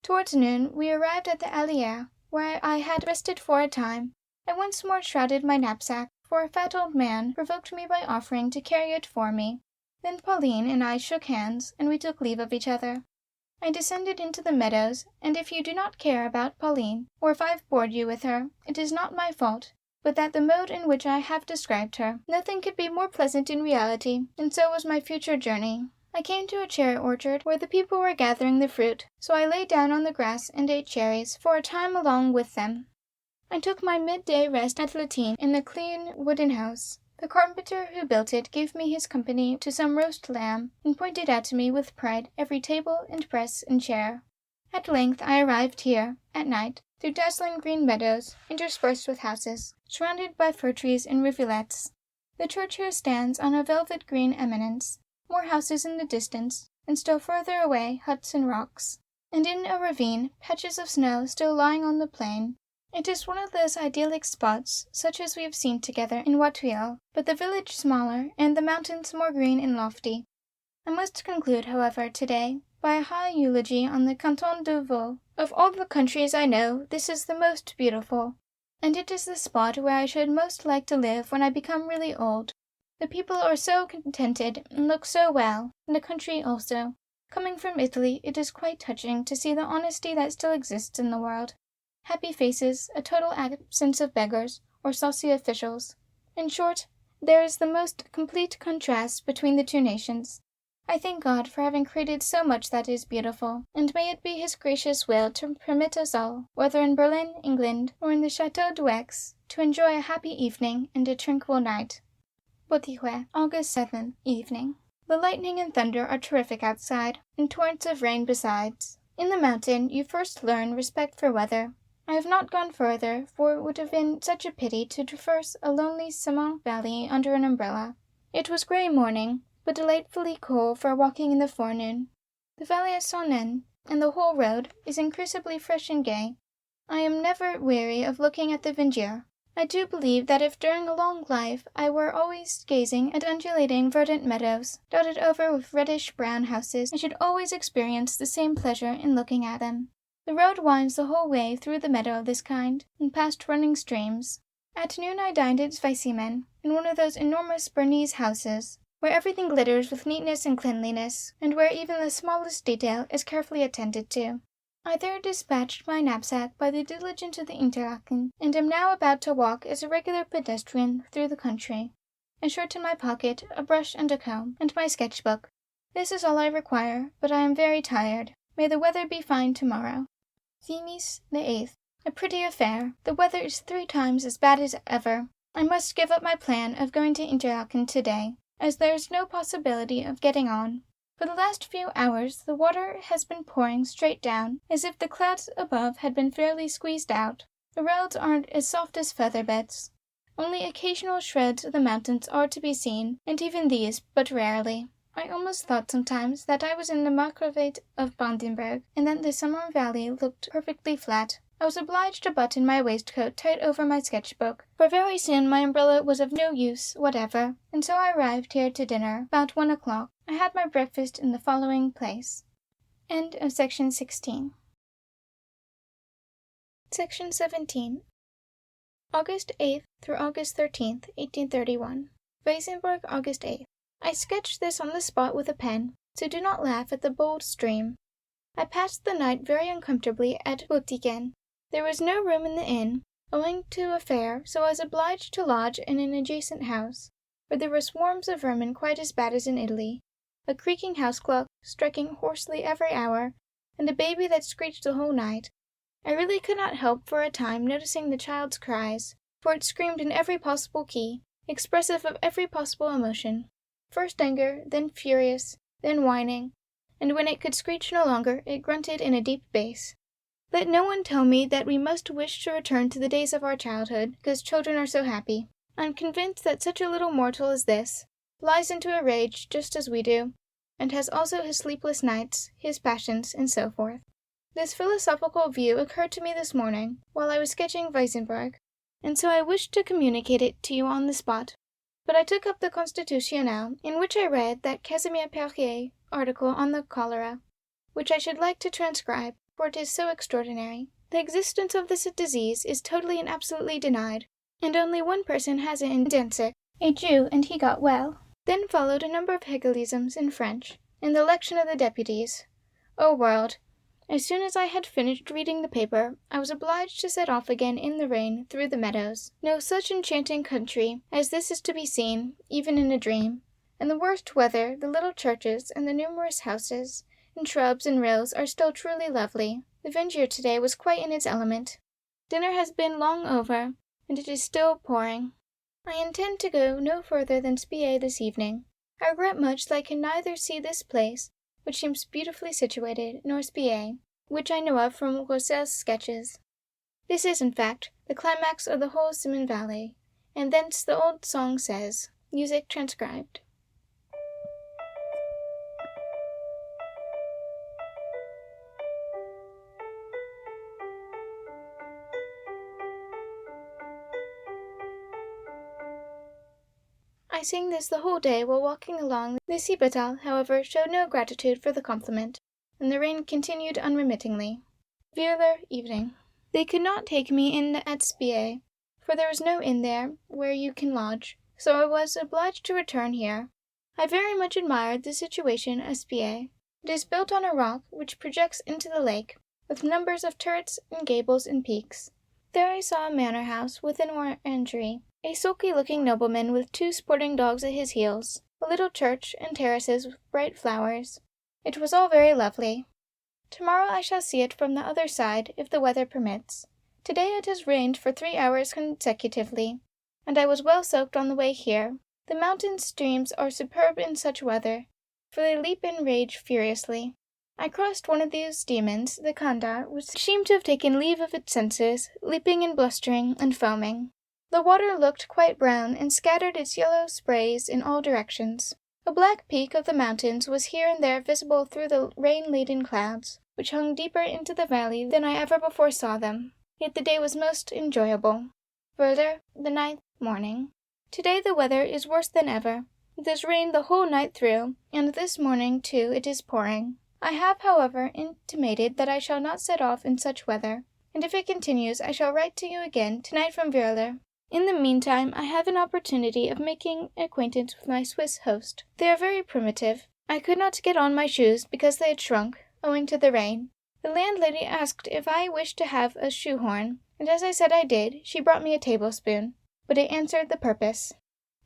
Towards noon we arrived at the Allier, where I had rested for a time. I once more shrouded my knapsack, for a fat old man provoked me by offering to carry it for me. Then Pauline and I shook hands, and we took leave of each other. I descended into the meadows, and if you do not care about Pauline, or if I have bored you with her, it is not my fault, but that the mode in which I have described her. Nothing could be more pleasant in reality, and so was my future journey. I came to a cherry orchard where the people were gathering the fruit, so I lay down on the grass and ate cherries for a time along with them. I took my midday rest at Latine in a clean wooden house. The carpenter who built it gave me his company to some roast lamb, and pointed out to me with pride every table and press and chair. At length I arrived here, at night, through dazzling green meadows, interspersed with houses, surrounded by fir trees and rivulets. The church here stands on a velvet green eminence, more houses in the distance, and still further away huts and rocks, and in a ravine patches of snow still lying on the plain. It is one of those idyllic spots, such as we have seen together in Watteville, but the village smaller, and the mountains more green and lofty. I must conclude, however, today, by a high eulogy on the Canton de Vaud. Of all the countries I know, this is the most beautiful, and it is the spot where I should most like to live when I become really old. The people are so contented, and look so well, and the country also. Coming from Italy, it is quite touching to see the honesty that still exists in the world. Happy faces, a total absence of beggars, or saucy officials. In short, there is the most complete contrast between the two nations. I thank God for having created so much that is beautiful, and may it be His gracious will to permit us all, whether in Berlin, England, or in the Château d'Aix, to enjoy a happy evening and a tranquil night. Boutigüe, August 7th, evening. The lightning and thunder are terrific outside, and torrents of rain besides. In the mountain you first learn respect for weather. I have not gone further, for it would have been such a pity to traverse a lonely cement valley under an umbrella. It was grey morning, but delightfully cool for walking in the forenoon. The valley of Sonnen, and the whole road, is increasingly fresh and gay. I am never weary of looking at the verdure. I do believe that if during a long life I were always gazing at undulating verdant meadows, dotted over with reddish-brown houses, I should always experience the same pleasure in looking at them. The road winds the whole way through the meadow of this kind, and past running streams. At noon I dined at Weissiemen, in one of those enormous Bernese houses, where everything glitters with neatness and cleanliness, and where even the smallest detail is carefully attended to. I there dispatched my knapsack by the diligence of the Interlaken, and am now about to walk as a regular pedestrian through the country. A shirt in my pocket, a brush and a comb, and my sketch-book. This is all I require, but I am very tired. May the weather be fine tomorrow. Themis the 8th. A pretty affair. The weather is 3 times as bad as ever. I must give up my plan of going to Interlaken today, as there is no possibility of getting on. For the last few hours the water has been pouring straight down, as if the clouds above had been fairly squeezed out. The roads aren't as soft as feather beds. Only occasional shreds of the mountains are to be seen, and even these but rarely. I almost thought sometimes that I was in the Margravate of Brandenburg, and that the Samar Valley looked perfectly flat. I was obliged to button my waistcoat tight over my sketch-book, for very soon my umbrella was of no use whatever, and so I arrived here to dinner about 1 o'clock. I had my breakfast in the following place. End of section 16. Section 17. August 8th through August 13th, 1831. Weissenburg, August 8th. I sketched this on the spot with a pen, so do not laugh at the bold stream. I passed the night very uncomfortably at Boutiguen. There was no room in the inn, owing to a fair, so I was obliged to lodge in an adjacent house, where there were swarms of vermin quite as bad as in Italy. a creaking house clock striking hoarsely every hour, and a baby that screeched the whole night. I really could not help for a time noticing the child's cries, for it screamed in every possible key, expressive of every possible emotion. First anger, then furious, then whining, and when it could screech no longer, it grunted in a deep bass. Let no one tell me that we must wish to return to the days of our childhood, because children are so happy. I am convinced that such a little mortal as this flies into a rage just as we do, and has also his sleepless nights, his passions, and so forth. This philosophical view occurred to me this morning, while I was sketching Weissenberg, and so I wished to communicate it to you on the spot. But I took up the Constitutionnel, in which I read that Casimir Perrier article on the cholera, which I should like to transcribe, for it is so extraordinary. The existence of this disease is totally and absolutely denied, and only one person has it in Danzig, a Jew, and he got well. Then followed a number of Hegelisms in French, and the election of the deputies. O world! As soon as I had finished reading the paper, I was obliged to set off again in the rain through the meadows. No such enchanting country as this is to be seen, even in a dream. In the worst weather, the little churches and the numerous houses, and shrubs and rills are still truly lovely. The vineyard today was quite in its element. Dinner has been long over, and it is still pouring. I intend to go no further than Spie this evening. I regret much that I can neither see this place, which seems beautifully situated, nor Spie, which I know of from Roussel's sketches. This is, in fact, the climax of the whole Simon Valley, and thence the old song says, music transcribed. I sing this the whole day while walking along. The Cibétal, however, showed no gratitude for the compliment, and the rain continued unremittingly. Vierler, evening. They could not take me in at Spie, for there is no inn there where you can lodge, so I was obliged to return here. I very much admired the situation of Spie. It is built on a rock which projects into the lake, with numbers of turrets and gables and peaks. There I saw a manor house with an orangery, a sulky-looking nobleman with 2 sporting dogs at his heels, a little church, and terraces with bright flowers. It was all very lovely. Tomorrow I shall see it from the other side, if the weather permits. Today it has rained for 3 hours consecutively, and I was well soaked on the way here. The mountain streams are superb in such weather, for they leap and rage furiously. I crossed one of these demons, the Kanda, which seemed to have taken leave of its senses, leaping and blustering and foaming. The water looked quite brown, and scattered its yellow sprays in all directions. A black peak of the mountains was here and there visible through the rain-laden clouds, which hung deeper into the valley than I ever before saw them. Yet the day was most enjoyable. Further, the 9th morning. Today the weather is worse than ever. It has rained the whole night through, and this morning, too, it is pouring. I have, however, intimated that I shall not set off in such weather, and if it continues I shall write to you again tonight from Vierler. In the meantime I have an opportunity of making acquaintance with my Swiss host. They are very primitive. I could not get on my shoes because they had shrunk, owing to the rain. The landlady asked if I wished to have a shoehorn, and as I said I did, she brought me a tablespoon, but it answered the purpose.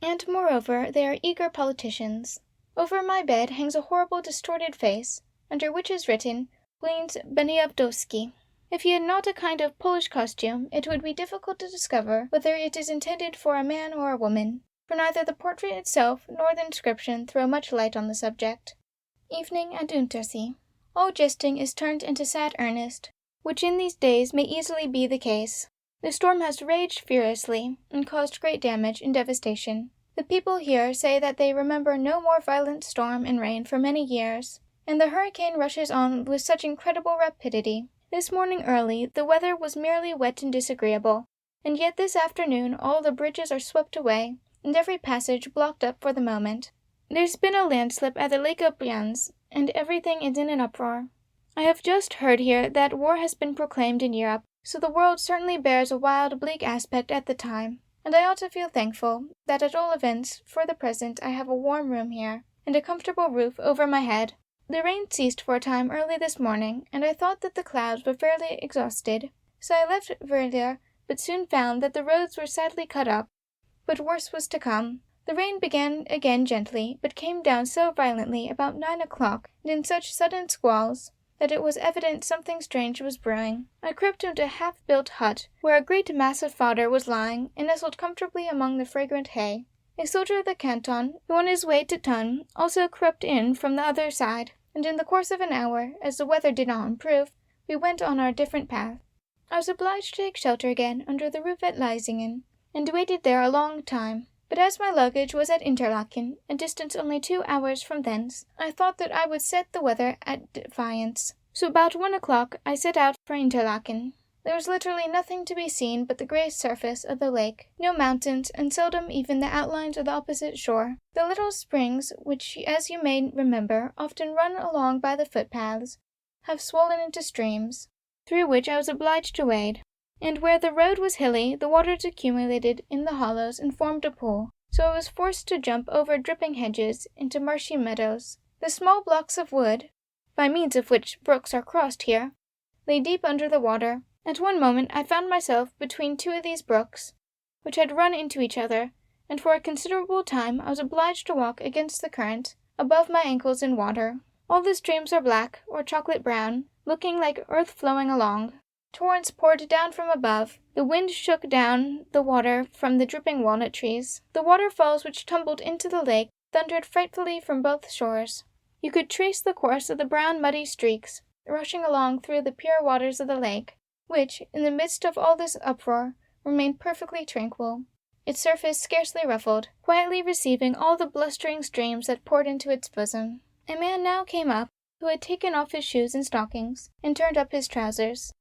And moreover, they are eager politicians. Over my bed hangs a horrible distorted face, under which is written, Queen's Beniavdowski. If he had not a kind of Polish costume, it would be difficult to discover whether it is intended for a man or a woman, for neither the portrait itself nor the inscription throw much light on the subject. Evening at Untersee. All jesting is turned into sad earnest, which in these days may easily be the case. The storm has raged furiously, and caused great damage and devastation. The people here say that they remember no more violent storm and rain for many years, and the hurricane rushes on with such incredible rapidity. This morning early the weather was merely wet and disagreeable, and yet this afternoon all the bridges are swept away, and every passage blocked up for the moment. There's been a landslip at the Lake of Brienz, and everything is in an uproar. I have just heard here that war has been proclaimed in Europe, so the world certainly bears a wild, bleak aspect at the time, and I ought to feel thankful that at all events, for the present, I have a warm room here, and a comfortable roof over my head. The rain ceased for a time early this morning, and I thought that the clouds were fairly exhausted, so I left Verlier, but soon found that the roads were sadly cut up. But worse was to come. The rain began again gently, but came down so violently about 9 o'clock, and in such sudden squalls, that it was evident something strange was brewing. I crept into a half-built hut, where a great mass of fodder was lying, and nestled comfortably among the fragrant hay. A soldier of the canton, who on his way to Thun, also crept in from the other side, and in the course of an hour, as the weather did not improve, we went on our different paths. I was obliged to take shelter again under the roof at Leisingen, and waited there a long time. But as my luggage was at Interlaken, a distance only 2 hours from thence, I thought that I would set the weather at defiance. So about 1 o'clock I set out for Interlaken. There was literally nothing to be seen but the grey surface of the lake, no mountains, and seldom even the outlines of the opposite shore. The little springs, which, as you may remember, often run along by the footpaths, have swollen into streams, through which I was obliged to wade. And where the road was hilly, the waters accumulated in the hollows and formed a pool, so I was forced to jump over dripping hedges into marshy meadows. The small blocks of wood, by means of which brooks are crossed here, lay deep under the water. At one moment I found myself between two of these brooks, which had run into each other, and for a considerable time I was obliged to walk against the current, above my ankles in water. All the streams are black, or chocolate brown, looking like earth flowing along. Torrents poured down from above. The wind shook down the water from the dripping walnut trees. The waterfalls which tumbled into the lake thundered frightfully from both shores. You could trace the course of the brown muddy streaks, rushing along through the pure waters of the lake, which, in the midst of all this uproar, remained perfectly tranquil, its surface scarcely ruffled, quietly receiving all the blustering streams that poured into its bosom. A man now came up, who had taken off his shoes and stockings, and turned up his trousers.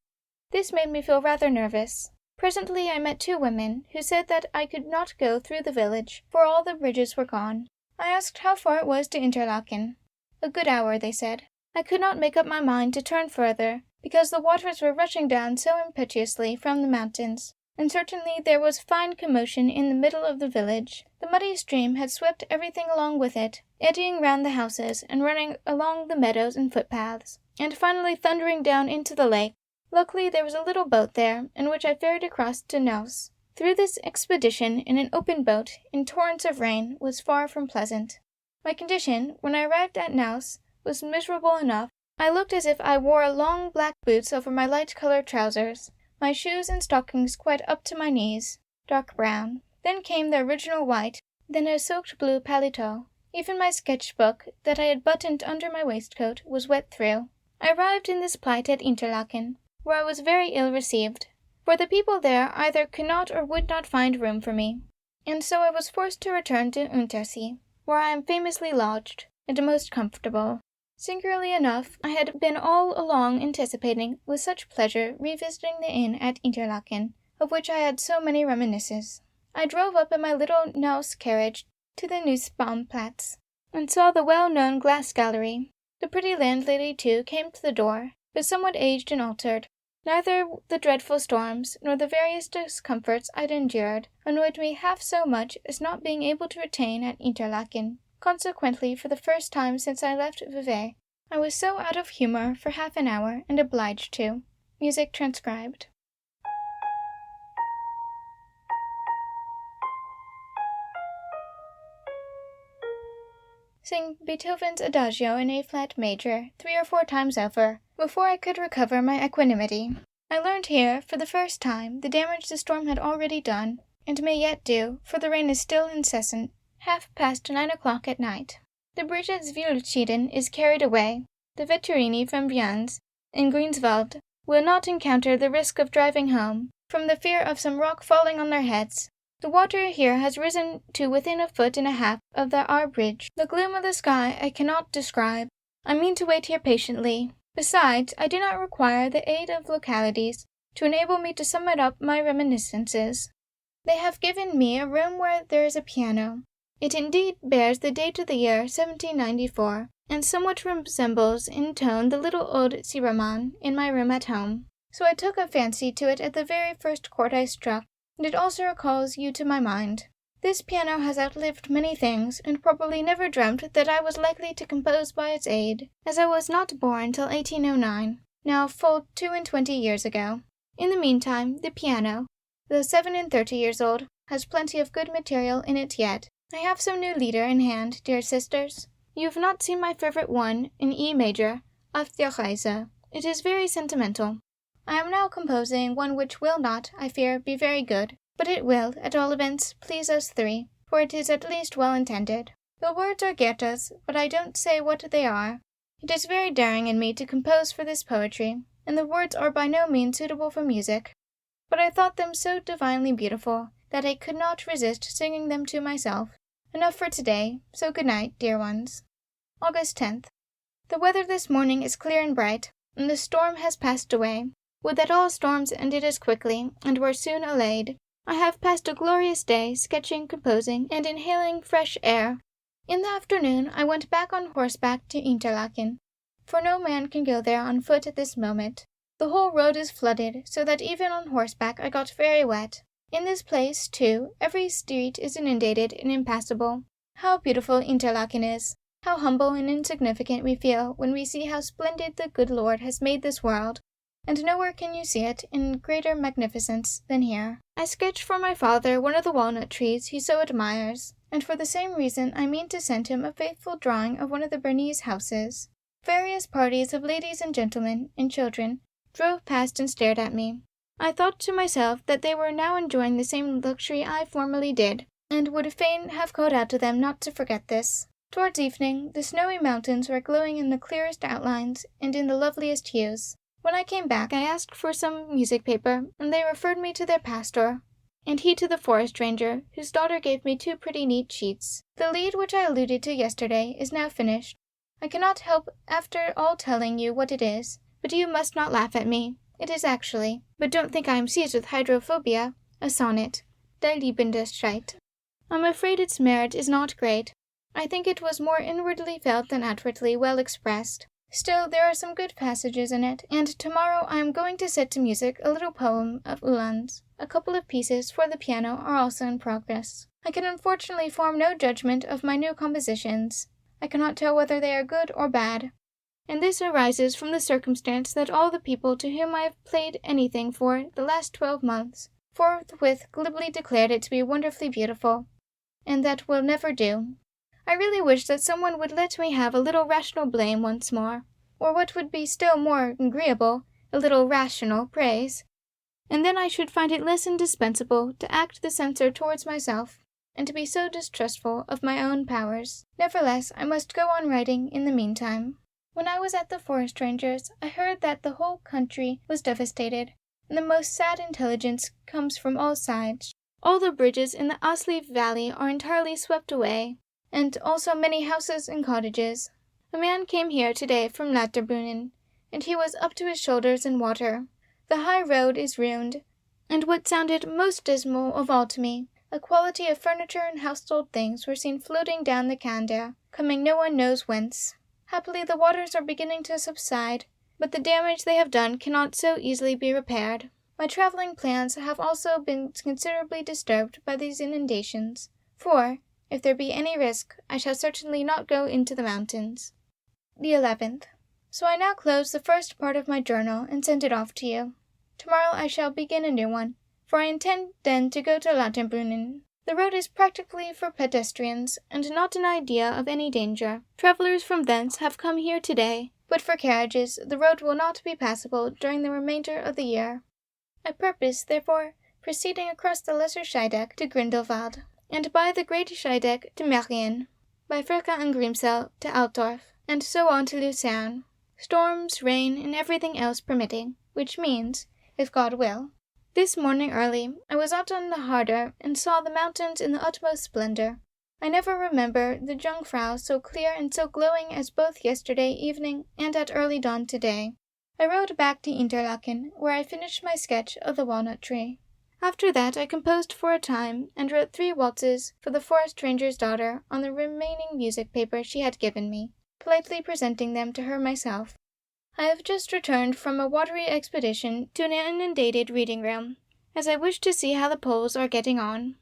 This made me feel rather nervous. Presently I met two women, who said that I could not go through the village, for all the bridges were gone. I asked how far it was to Interlaken. A good hour, they said. I could not make up my mind to turn further, because the waters were rushing down so impetuously from the mountains, and certainly there was fine commotion in the middle of the village. The muddy stream had swept everything along with it, eddying round the houses, and running along the meadows and footpaths, and finally thundering down into the lake. Luckily there was a little boat there, in which I ferried across to Neuss. Through this expedition in an open boat, in torrents of rain, was far from pleasant. My condition, when I arrived at Neuss, was miserable enough. I looked as if I wore long black boots over my light-coloured trousers, my shoes and stockings quite up to my knees, dark brown. Then came the original white, then a soaked blue paletot. Even my sketch-book, that I had buttoned under my waistcoat, was wet through. I arrived in this plight at Interlaken, where I was very ill received, for the people there either could not or would not find room for me, and so I was forced to return to Untersee, where I am famously lodged, and most comfortable. Singularly enough, I had been all along anticipating with such pleasure revisiting the inn at Interlaken, of which I had so many reminiscences. I drove up in my little Neuss carriage to the Nussbaumplatz, and saw the well-known glass gallery. The pretty landlady, too, came to the door, but somewhat aged and altered. Neither the dreadful storms, nor the various discomforts I had endured, annoyed me half so much as not being able to retain at Interlaken. Consequently, for the first time since I left Vevey, I was so out of humour for half an hour, and obliged to. Music transcribed. Sing Beethoven's Adagio in A-flat major 3 or 4 times over, before I could recover my equanimity. I learned here, for the first time, the damage the storm had already done, and may yet do, for the rain is still incessant. 9:30 o'clock at night. The bridge at Zwilschieden is carried away. The Vetturini from Vians, in Greenswald, will not encounter the risk of driving home, from the fear of some rock falling on their heads. The water here has risen to within 1.5 feet of the Aar bridge. The gloom of the sky I cannot describe. I mean to wait here patiently. Besides, I do not require the aid of localities to enable me to sum up my reminiscences. They have given me a room where there is a piano. It indeed bears the date of the year 1794, and somewhat resembles in tone the little old Siraman in my room at home. So I took a fancy to it at the very first chord I struck, and it also recalls you to my mind. This piano has outlived many things, and probably never dreamt that I was likely to compose by its aid, as I was not born till 1809, now full 22 years ago. In the meantime, the piano, though 37 years old, has plenty of good material in it yet, I have some new lieder in hand, dear sisters. You have not seen my favorite one, in E major, Auf der Reise. It is very sentimental. I am now composing one which will not, I fear, be very good, but it will, at all events, please us three, for it is at least well intended. The words are Goethe's, but I don't say what they are. It is very daring in me to compose for this poetry, and the words are by no means suitable for music, but I thought them so divinely beautiful that I could not resist singing them to myself. Enough for today, so good night, dear ones. August 10th. The weather this morning is clear and bright, and the storm has passed away. Would that all storms ended as quickly, and were soon allayed. I have passed a glorious day, sketching, composing, and inhaling fresh air. In the afternoon I went back on horseback to Interlaken, for no man can go there on foot at this moment. The whole road is flooded, so that even on horseback I got very wet. In this place, too, every street is inundated and impassable. How beautiful Interlaken is! How humble and insignificant we feel when we see how splendid the good Lord has made this world, and nowhere can you see it in greater magnificence than here. I sketched for my father one of the walnut trees he so admires, and for the same reason I mean to send him a faithful drawing of one of the Bernese houses. Various parties of ladies and gentlemen and children drove past and stared at me. I thought to myself that they were now enjoying the same luxury I formerly did, and would fain have called out to them not to forget this. Towards evening, the snowy mountains were glowing in the clearest outlines and in the loveliest hues. When I came back, I asked for some music paper, and they referred me to their pastor, and he to the forest ranger, whose daughter gave me 2 pretty neat sheets. The lead which I alluded to yesterday is now finished. I cannot help after all telling you what it is, but you must not laugh at me. It is actually, but don't think I am seized with hydrophobia, a sonnet, Der liebende Streit. I'm afraid its merit is not great. I think it was more inwardly felt than outwardly well expressed. Still, there are some good passages in it, and tomorrow I am going to set to music a little poem of Uhland's. A couple of pieces for the piano are also in progress. I can unfortunately form no judgment of my new compositions. I cannot tell whether they are good or bad, and this arises from the circumstance that all the people to whom I have played anything for the last 12 months forthwith glibly declared it to be wonderfully beautiful, and that will never do. I really wish that someone would let me have a little rational blame once more, or what would be still more agreeable, a little rational praise, and then I should find it less indispensable to act the censor towards myself, and to be so distrustful of my own powers. Nevertheless, I must go on writing in the meantime. When I was at the forest ranger's, I heard that the whole country was devastated, and the most sad intelligence comes from all sides. All the bridges in the Asleaf valley are entirely swept away, and also many houses and cottages. A man came here today from Lauterbrunnen, and he was up to his shoulders in water. The high road is ruined, and what sounded most dismal of all to me, a quantity of furniture and household things were seen floating down the Kander, coming no one knows whence. Happily the waters are beginning to subside, but the damage they have done cannot so easily be repaired. My travelling plans have also been considerably disturbed by these inundations, for, if there be any risk, I shall certainly not go into the mountains. The 11th. So I now close the first part of my journal and send it off to you. Tomorrow I shall begin a new one, for I intend then to go to Lauterbrunnen. The road is practically for pedestrians, and not an idea of any danger. Travellers from thence have come here today, but for carriages the road will not be passable during the remainder of the year. I purpose, therefore, proceeding across the Lesser Scheideck to Grindelwald, and by the Great Scheideck to Merien, by Ferka and Grimsel to Altdorf, and so on to Lucerne, storms, rain, and everything else permitting, which means, if God will. This morning early, I was out on the Harder and saw the mountains in the utmost splendor. I never remember the Jungfrau so clear and so glowing as both yesterday evening and at early dawn today. I rode back to Interlaken, where I finished my sketch of the walnut tree. After that I composed for a time, and wrote 3 waltzes for the forest ranger's daughter on the remaining music paper she had given me, politely presenting them to her myself. I have just returned from a watery expedition to an inundated reading-room, as I wish to see how the Poles are getting on.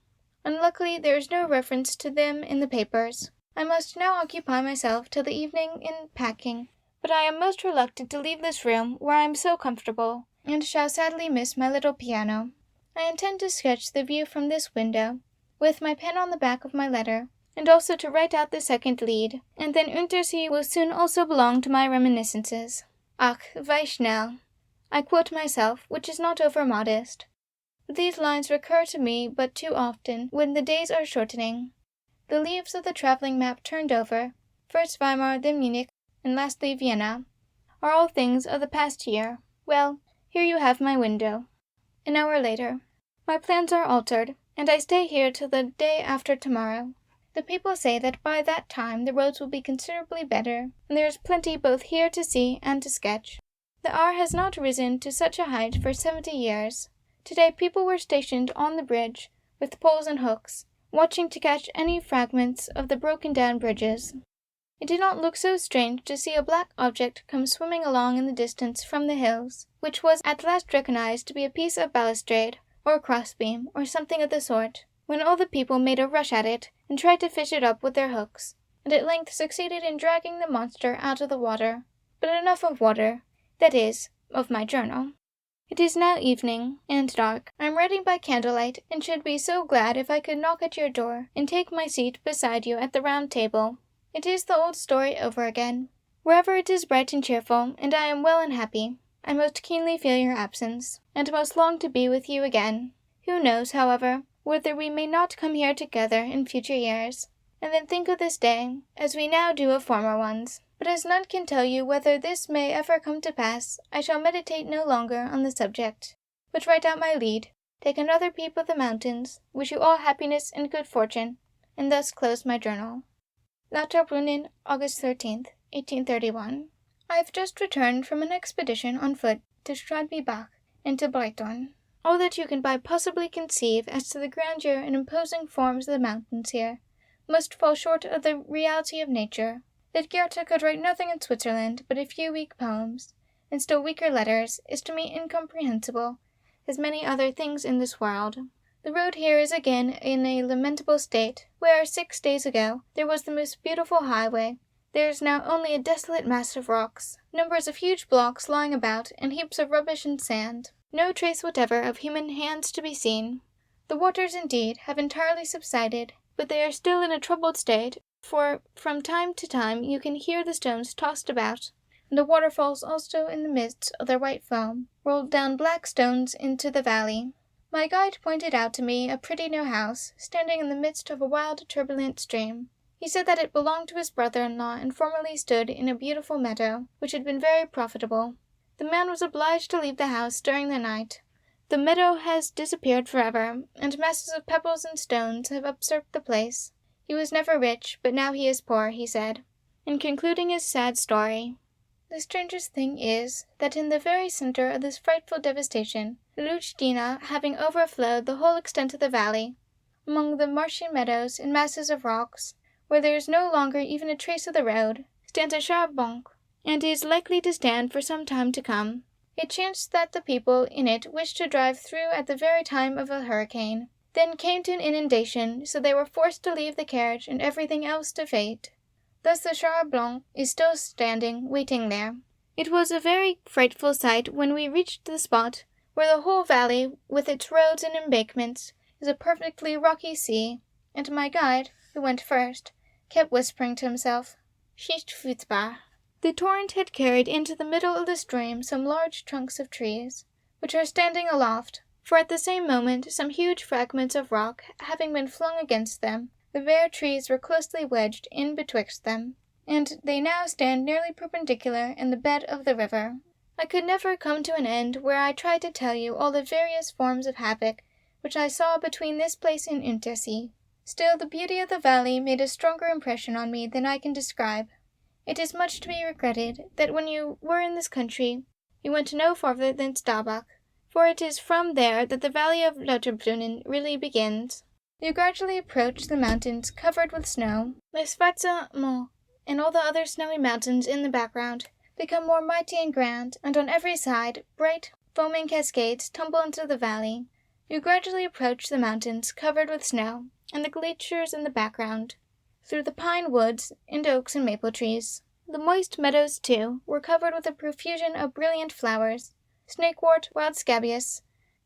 Unluckily, there is no reference to them in the papers. I must now occupy myself till the evening in packing, but I am most reluctant to leave this room where I am so comfortable, and shall sadly miss my little piano. I intend to sketch the view from this window, with my pen on the back of my letter, and also to write out the second lead, and then Untersee will soon also belong to my reminiscences. Ach, wie schnell. I quote myself, which is not over-modest. These lines recur to me but too often when the days are shortening. The leaves of the travelling map turned over, first Weimar, then Munich, and lastly Vienna, are all things of the past year. Well, here you have my window. An hour later. My plans are altered, and I stay here till the day after tomorrow. The people say that by that time the roads will be considerably better, and there is plenty both here to see and to sketch. The R has not risen to such a height for 70 years. Today people were stationed on the bridge, with poles and hooks, watching to catch any fragments of the broken-down bridges. It did not look so strange to see a black object come swimming along in the distance from the hills, which was at last recognized to be a piece of balustrade, or a crossbeam, or something of the sort, when all the people made a rush at it, and tried to fish it up with their hooks, and at length succeeded in dragging the monster out of the water. But enough of water, that is, of my journal. It is now evening, and dark. I am writing by candlelight, and should be so glad if I could knock at your door, and take my seat beside you at the round table. It is the old story over again. Wherever it is bright and cheerful, and I am well and happy, I most keenly feel your absence, and most long to be with you again. Who knows, however, whether we may not come here together in future years, and then think of this day, as we now do of former ones. But as none can tell you whether this may ever come to pass, I shall meditate no longer on the subject, but write out my lead, take another peep of the mountains, wish you all happiness and good fortune, and thus close my journal. Lauterbrunnen, August 13th, 1831. I have just returned from an expedition on foot to Stradby Bach and to Breithorn. All that you can possibly conceive as to the grandeur and imposing forms of the mountains here must fall short of the reality of nature. That Goethe could write nothing in Switzerland but a few weak poems, and still weaker letters, is to me incomprehensible, as many other things in this world. The road here is again in a lamentable state, where 6 days ago there was the most beautiful highway. There is now only a desolate mass of rocks, numbers of huge blocks lying about, and heaps of rubbish and sand. No trace whatever of human hands to be seen. The waters, indeed, have entirely subsided, but they are still in a troubled state, for from time to time you can hear the stones tossed about, and the waterfalls also in the midst of their white foam, rolled down black stones into the valley. My guide pointed out to me a pretty new house, standing in the midst of a wild, turbulent stream. He said that it belonged to his brother-in-law and formerly stood in a beautiful meadow, which had been very profitable. The man was obliged to leave the house during the night. The meadow has disappeared forever, and masses of pebbles and stones have usurped the place. He was never rich, but now he is poor, he said, in concluding his sad story. The strangest thing is, that in the very centre of this frightful devastation, the Luchdina, having overflowed the whole extent of the valley, among the marshy meadows and masses of rocks, where there is no longer even a trace of the road, stands a charbonk, and is likely to stand for some time to come. It chanced that the people in it wished to drive through at the very time of a hurricane. Then came to an inundation, so they were forced to leave the carriage and everything else to fate. Thus the Char Blanc is still standing, waiting there. It was a very frightful sight when we reached the spot where the whole valley, with its roads and embankments, is a perfectly rocky sea, and my guide, who went first, kept whispering to himself, "Nicht furchtbar." The torrent had carried into the middle of the stream some large trunks of trees, which are standing aloft, for at the same moment some huge fragments of rock having been flung against them, the bare trees were closely wedged in betwixt them, and they now stand nearly perpendicular in the bed of the river. I could never come to an end where I tried to tell you all the various forms of havoc which I saw between this place and Untersee. Still, the beauty of the valley made a stronger impression on me than I can describe. It is much to be regretted that when you were in this country you went no farther than Starbach, for it is from there that the valley of Lauterbrunnen really begins. You gradually approach the mountains covered with snow. The Schwarze Mont and all the other snowy mountains in the background become more mighty and grand, and on every side bright, foaming cascades tumble into the valley. You gradually approach the mountains covered with snow, and the glaciers in the background, through the pine woods and oaks and maple trees. The moist meadows, too, were covered with a profusion of brilliant flowers, snakewort, wild scabious,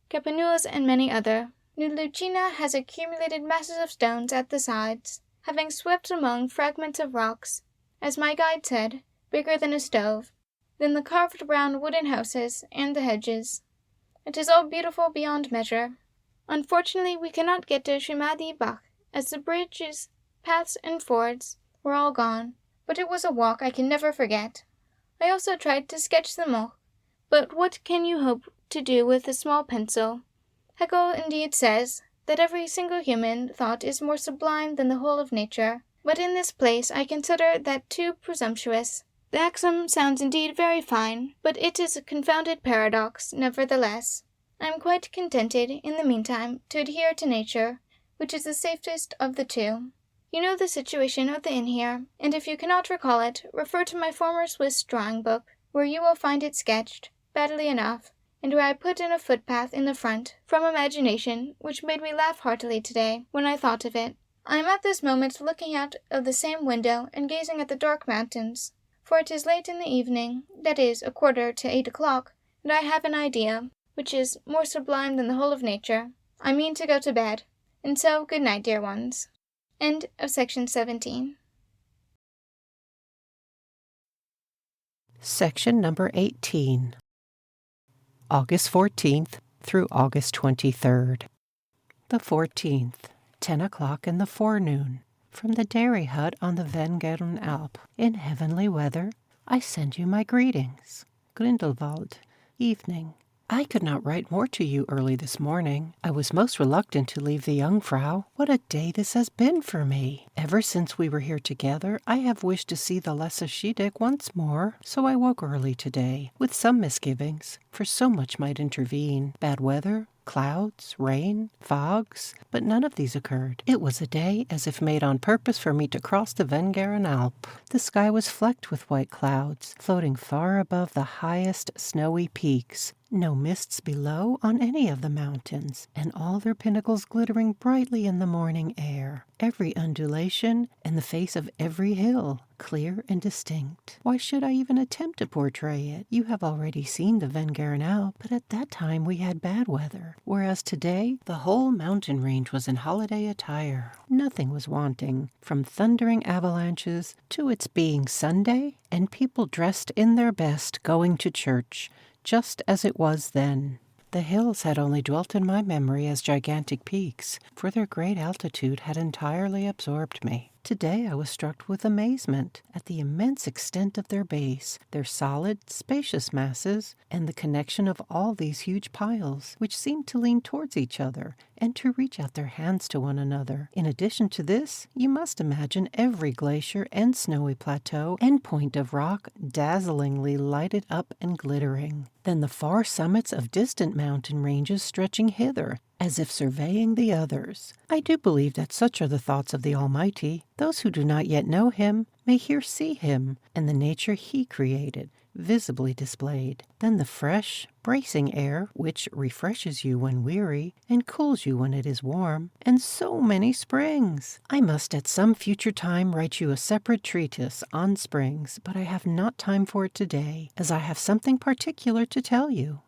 campanulas, and many other. New Lucina has accumulated masses of stones at the sides, having swept among fragments of rocks, as my guide said, bigger than a stove, then the carved brown wooden houses and the hedges. It is all beautiful beyond measure. Unfortunately, we cannot get to Schimadi Bach, as the bridges, paths, and fords were all gone, but it was a walk I can never forget. I also tried to sketch the Moch, but what can you hope to do with a small pencil? Hegel indeed says that every single human thought is more sublime than the whole of nature, but in this place I consider that too presumptuous. The axiom sounds indeed very fine, but it is a confounded paradox, nevertheless. I am quite contented, in the meantime, to adhere to nature, which is the safest of the two. You know the situation of the inn here, and if you cannot recall it, refer to my former Swiss drawing book, where you will find it sketched, badly enough, and where I put in a footpath in the front, from imagination, which made me laugh heartily today, when I thought of it. I am at this moment looking out of the same window and gazing at the dark mountains, for it is late in the evening, that is, 7:45, and I have an idea, which is more sublime than the whole of nature. I mean to go to bed, and so good night, dear ones. End of section 17. Section number 18. August 14th through August 23rd. The 14th, 10 o'clock in the forenoon. From the dairy hut on the Vengeren Alp, in heavenly weather, I send you my greetings. Grindelwald, evening. I could not write more to you early this morning. I was most reluctant to leave the Jungfrau. What a day this has been for me! Ever since we were here together, I have wished to see the Lesse Schiedek once more, so I woke early today, with some misgivings, for so much might intervene. Bad weather, clouds, rain, fogs, but none of these occurred. It was a day as if made on purpose for me to cross the Vengeren Alp. The sky was flecked with white clouds, floating far above the highest snowy peaks. No mists below on any of the mountains, and all their pinnacles glittering brightly in the morning air. Every undulation and the face of every hill, clear and distinct. Why should I even attempt to portray it? You have already seen the Vengeren Alp, but at that time we had bad weather, whereas today the whole mountain range was in holiday attire. Nothing was wanting, from thundering avalanches to its being Sunday and people dressed in their best going to church, just as it was then. The hills had only dwelt in my memory as gigantic peaks, for their great altitude had entirely absorbed me. Today I was struck with amazement at the immense extent of their base, their solid, spacious masses, and the connection of all these huge piles, which seemed to lean towards each other and to reach out their hands to one another. In addition to this, you must imagine every glacier and snowy plateau and point of rock dazzlingly lighted up and glittering. Then the far summits of distant mountain ranges stretching hither, as if surveying the others. I do believe that such are the thoughts of the Almighty. Those who do not yet know Him may here see Him and the nature He created, visibly displayed. Then the fresh, bracing air, which refreshes you when weary and cools you when it is warm, and so many springs. I must at some future time write you a separate treatise on springs, but I have not time for it today, as I have something particular to tell you.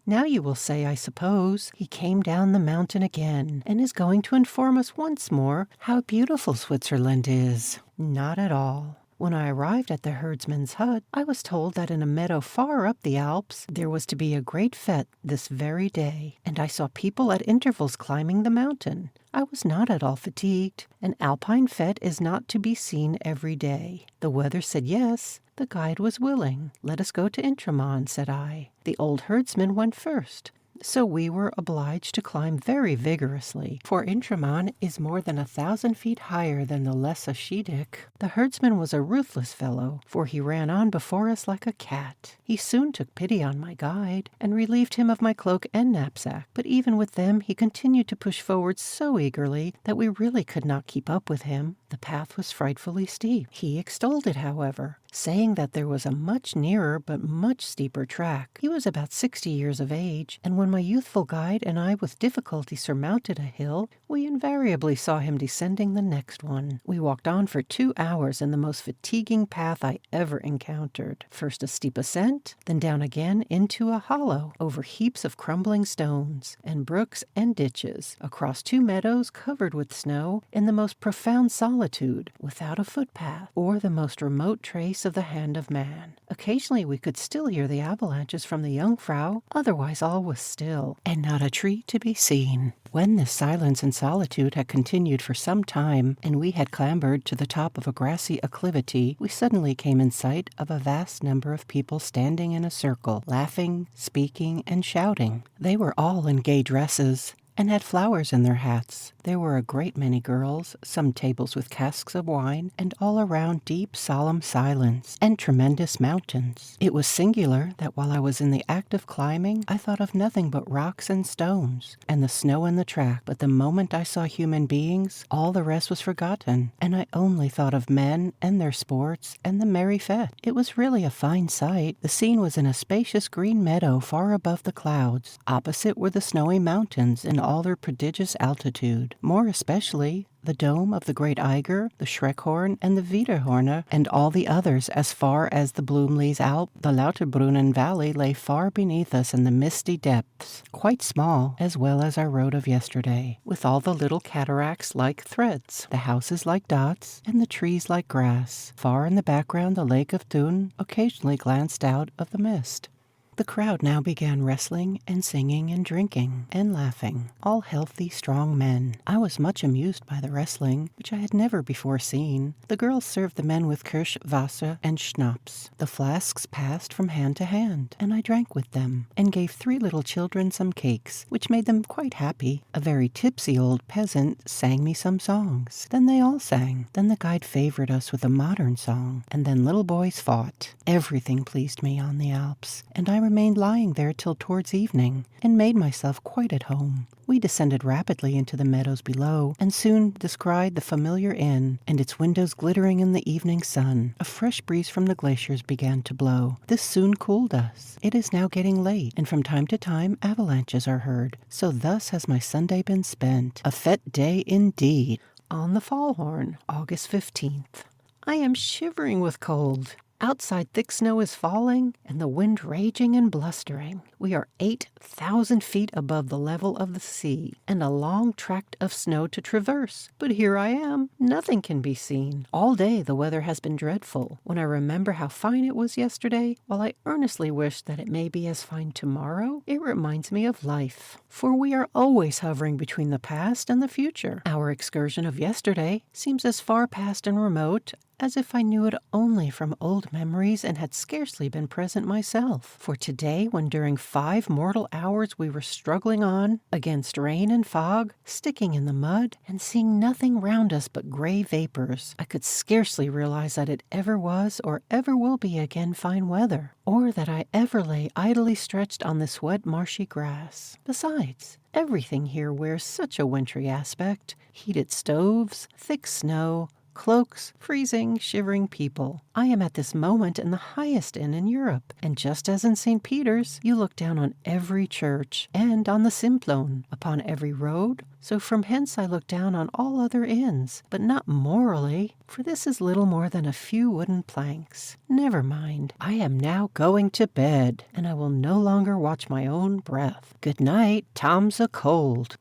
Now you will say, I suppose, he came down the mountain again and is going to inform us once more how beautiful Switzerland is. Not at all. When I arrived at the herdsman's hut, I was told that in a meadow far up the Alps there was to be a great fete this very day, and I saw people at intervals climbing the mountain. I was not at all fatigued. An alpine fete is not to be seen every day. The weather said yes. The guide was willing. Let us go to Intraman, said I. The old herdsman went first, so we were obliged to climb very vigorously, for Intraman is more than 1,000 feet higher than the Lesse Schiedek. The herdsman was a ruthless fellow, for he ran on before us like a cat. He soon took pity on my guide, and relieved him of my cloak and knapsack, but even with them he continued to push forward so eagerly that we really could not keep up with him. The path was frightfully steep. He extolled it, however, saying that there was a much nearer but much steeper track. He was about 60 years of age, and when my youthful guide and I with difficulty surmounted a hill, we invariably saw him descending the next one. We walked on for 2 hours in the most fatiguing path I ever encountered. First a steep ascent, then down again into a hollow, over heaps of crumbling stones, and brooks and ditches, across 2 meadows covered with snow, in the most profound solitude, without a footpath, or the most remote trace of the hand of man. Occasionally we could still hear the avalanches from the Jungfrau, otherwise all was still, and not a tree to be seen. When this silence and solitude had continued for some time, and we had clambered to the top of a grassy acclivity, we suddenly came in sight of a vast number of people standing in a circle, laughing, speaking, and shouting. They were all in gay dresses, and had flowers in their hats. There were a great many girls, some tables with casks of wine, and all around deep, solemn silence, and tremendous mountains. It was singular that while I was in the act of climbing, I thought of nothing but rocks and stones, and the snow in the track, but the moment I saw human beings, all the rest was forgotten, and I only thought of men, and their sports, and the merry fete. It was really a fine sight. The scene was in a spacious green meadow far above the clouds. Opposite were the snowy mountains in all their prodigious altitude, more especially the dome of the Great Eiger, the Schreckhorn, and the Wiederhorne, and all the others as far as the Blumleys Alp. The Lauterbrunnen Valley lay far beneath us in the misty depths, quite small, as well as our road of yesterday, with all the little cataracts like threads, the houses like dots, and the trees like grass. Far in the background the lake of Thun occasionally glanced out of the mist. The crowd now began wrestling and singing and drinking and laughing, all healthy, strong men. I was much amused by the wrestling, which I had never before seen. The girls served the men with Kirschwasser and Schnapps. The flasks passed from hand to hand, and I drank with them, and gave 3 little children some cakes, which made them quite happy. A very tipsy old peasant sang me some songs. Then they all sang. Then the guide favored us with a modern song, and then little boys fought. Everything pleased me on the Alps, and I remained lying there till towards evening, and made myself quite at home. We descended rapidly into the meadows below, and soon descried the familiar inn, and its windows glittering in the evening sun. A fresh breeze from the glaciers began to blow. This soon cooled us. It is now getting late, and from time to time avalanches are heard. So thus has my Sunday been spent. A fete day indeed. On the Fallhorn, August 15th. I am shivering with cold. Outside thick snow is falling, and the wind raging and blustering. We are 8,000 feet above the level of the sea, and a long tract of snow to traverse. But here I am. Nothing can be seen. All day the weather has been dreadful. When I remember how fine it was yesterday, while I earnestly wish that it may be as fine tomorrow, it reminds me of life. For we are always hovering between the past and the future. Our excursion of yesterday seems as far past and remote as if I knew it only from old memories and had scarcely been present myself. For today, when during 5 mortal hours we were struggling on, against rain and fog, sticking in the mud, and seeing nothing round us but gray vapors, I could scarcely realize that it ever was or ever will be again fine weather, or that I ever lay idly stretched on this wet marshy grass. Besides, everything here wears such a wintry aspect: heated stoves, thick snow, cloaks, freezing, shivering people. I am at this moment in the highest inn in Europe, and just as in St. Peter's, you look down on every church, and on the Simplon, upon every road, so from hence I look down on all other inns, but not morally, for this is little more than a few wooden planks. Never mind, I am now going to bed, and I will no longer watch my own breath. Good night, Tom's a cold.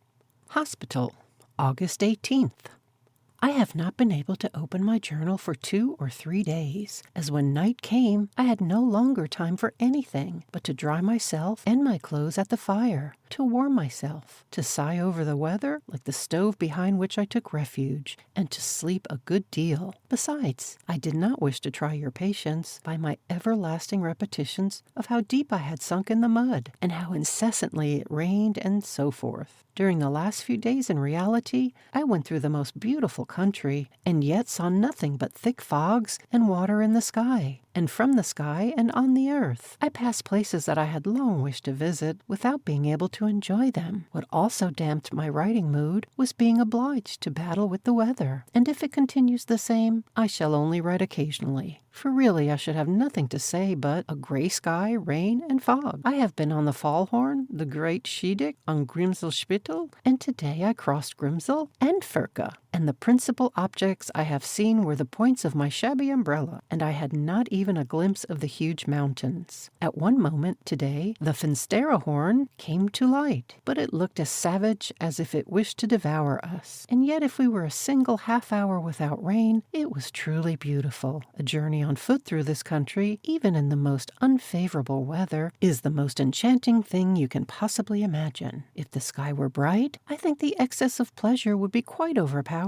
Hospital, August 18th. I have not been able to open my journal for 2 or 3 days, as when night came, I had no longer time for anything but to dry myself and my clothes at the fire, to warm myself, to sigh over the weather like the stove behind which I took refuge, and to sleep a good deal. Besides, I did not wish to try your patience by my everlasting repetitions of how deep I had sunk in the mud, and how incessantly it rained, and so forth. During the last few days, in reality, I went through the most beautiful country, and yet saw nothing but thick fogs and water in the sky, and from the sky and on the earth. I passed places that I had long wished to visit without being able to enjoy them. What also damped my writing mood was being obliged to battle with the weather, and if it continues the same, I shall only write occasionally. for really I should have nothing to say but a grey sky, rain, and fog. I have been on the Fallhorn, the Great Schiedick, on Grimselspittel, and today I crossed Grimsel and Furka. And the principal objects I have seen were the points of my shabby umbrella, and I had not even a glimpse of the huge mountains. At one moment today, the Finsteraarhorn came to light, but it looked as savage as if it wished to devour us. And yet if we were a single half-hour without rain, it was truly beautiful. A journey on foot through this country, even in the most unfavorable weather, is the most enchanting thing you can possibly imagine. If the sky were bright, I think the excess of pleasure would be quite overpowering.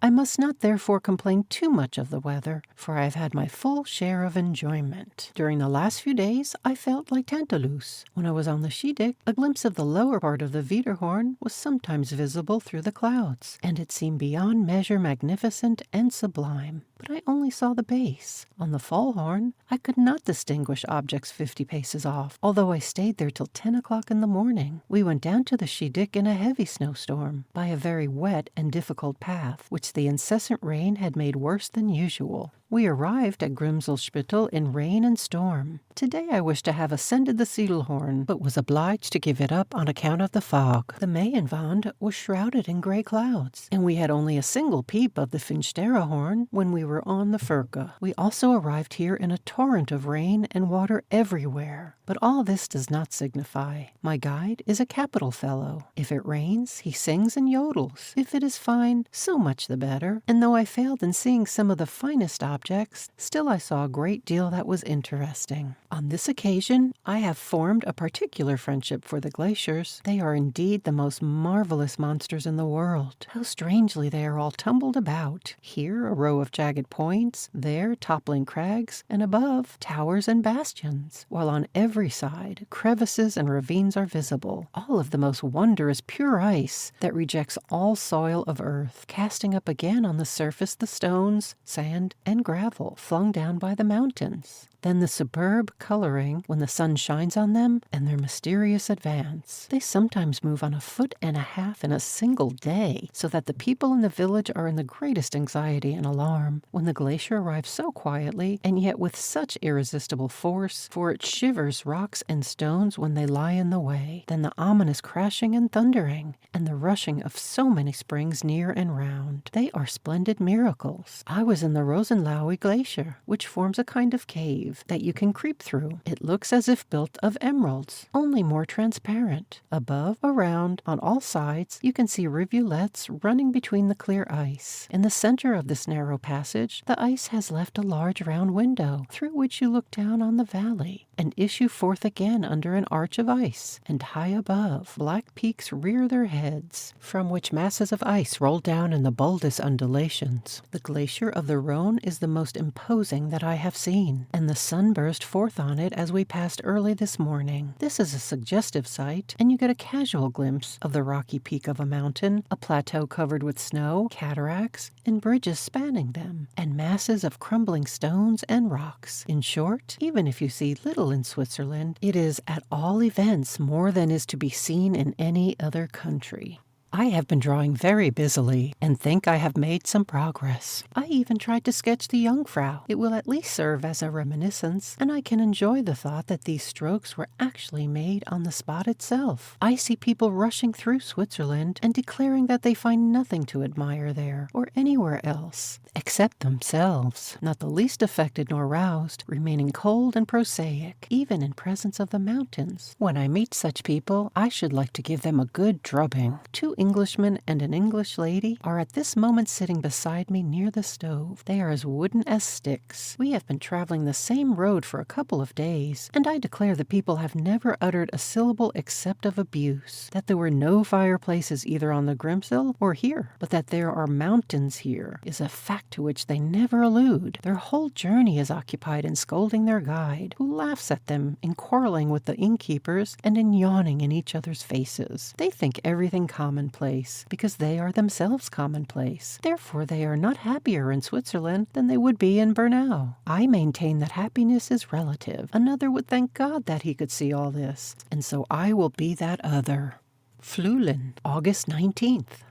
I must not therefore complain too much of the weather, for I have had my full share of enjoyment. During the last few days, I felt like Tantalus. When I was on the Schiedick, a glimpse of the lower part of the Wiederhorn was sometimes visible through the clouds, and it seemed beyond measure magnificent and sublime. But I only saw the base. On the Fallhorn, I could not distinguish objects 50 paces off, although I stayed there till 10 o'clock in the morning. We went down to the Schiedick in a heavy snowstorm, by a very wet and difficult path, which the incessant rain had made worse than usual. We arrived at Grimselspittel in rain and storm. Today I wished to have ascended the Siedelhorn, but was obliged to give it up on account of the fog. The Mayenwand was shrouded in grey clouds, and we had only a single peep of the Finsteraarhorn when we were on the Furka. We also arrived here in a torrent of rain and water everywhere. But all this does not signify. My guide is a capital fellow. If it rains, he sings and yodels. If it is fine, so much the better. And though I failed in seeing some of the finest objects, still I saw a great deal that was interesting. On this occasion, I have formed a particular friendship for the glaciers. They are indeed the most marvelous monsters in the world. How strangely they are all tumbled about. Here a row of jagged points, there toppling crags, and above towers and bastions, while on every side crevices and ravines are visible, all of the most wondrous pure ice that rejects all soil of earth, casting up again on the surface the stones, sand, and gravel flung down by the mountains. Then the superb coloring when the sun shines on them, and their mysterious advance. They sometimes move on 1.5 feet in a single day, so that the people in the village are in the greatest anxiety and alarm when the glacier arrives so quietly, and yet with such irresistible force, for it shivers rocks and stones when they lie in the way. Then the ominous crashing and thundering, and the rushing of so many springs near and round. They are splendid miracles. I was in the Rosenlaui Glacier, which forms a kind of cave that you can creep through. It looks as if built of emeralds, only more transparent. Above, around, on all sides, you can see rivulets running between the clear ice. In the center of this narrow passage, the ice has left a large round window, through which you look down on the valley, and issue forth again under an arch of ice, and high above, black peaks rear their heads, from which masses of ice roll down in the boldest undulations. The glacier of the Rhone is the most imposing that I have seen, and the sun burst forth on it as we passed early this morning. This is a suggestive sight, and you get a casual glimpse of the rocky peak of a mountain, a plateau covered with snow, cataracts, and bridges spanning them, and masses of crumbling stones and rocks. In short, even if you see little in Switzerland, it is at all events more than is to be seen in any other country. I have been drawing very busily, and think I have made some progress. I even tried to sketch the Jungfrau. It will at least serve as a reminiscence, and I can enjoy the thought that these strokes were actually made on the spot itself. I see people rushing through Switzerland and declaring that they find nothing to admire there, or anywhere else, except themselves, not the least affected nor roused, remaining cold and prosaic, even in presence of the mountains. When I meet such people, I should like to give them a good drubbing. 2 Englishmen and an English lady are at this moment sitting beside me near the stove. They are as wooden as sticks. We have been traveling the same road for a couple of days, and I declare the people have never uttered a syllable except of abuse. That there were no fireplaces either on the Grimsel or here, but that there are mountains here, is a fact to which they never allude. Their whole journey is occupied in scolding their guide, who laughs at them, in quarreling with the innkeepers, and in yawning in each other's faces. They think everything commonplace, because they are themselves commonplace. Therefore they are not happier in Switzerland than they would be in Bernau. I maintain that happiness is relative. Another would thank God that he could see all this, and so I will be that other. Fluelen, August 19th.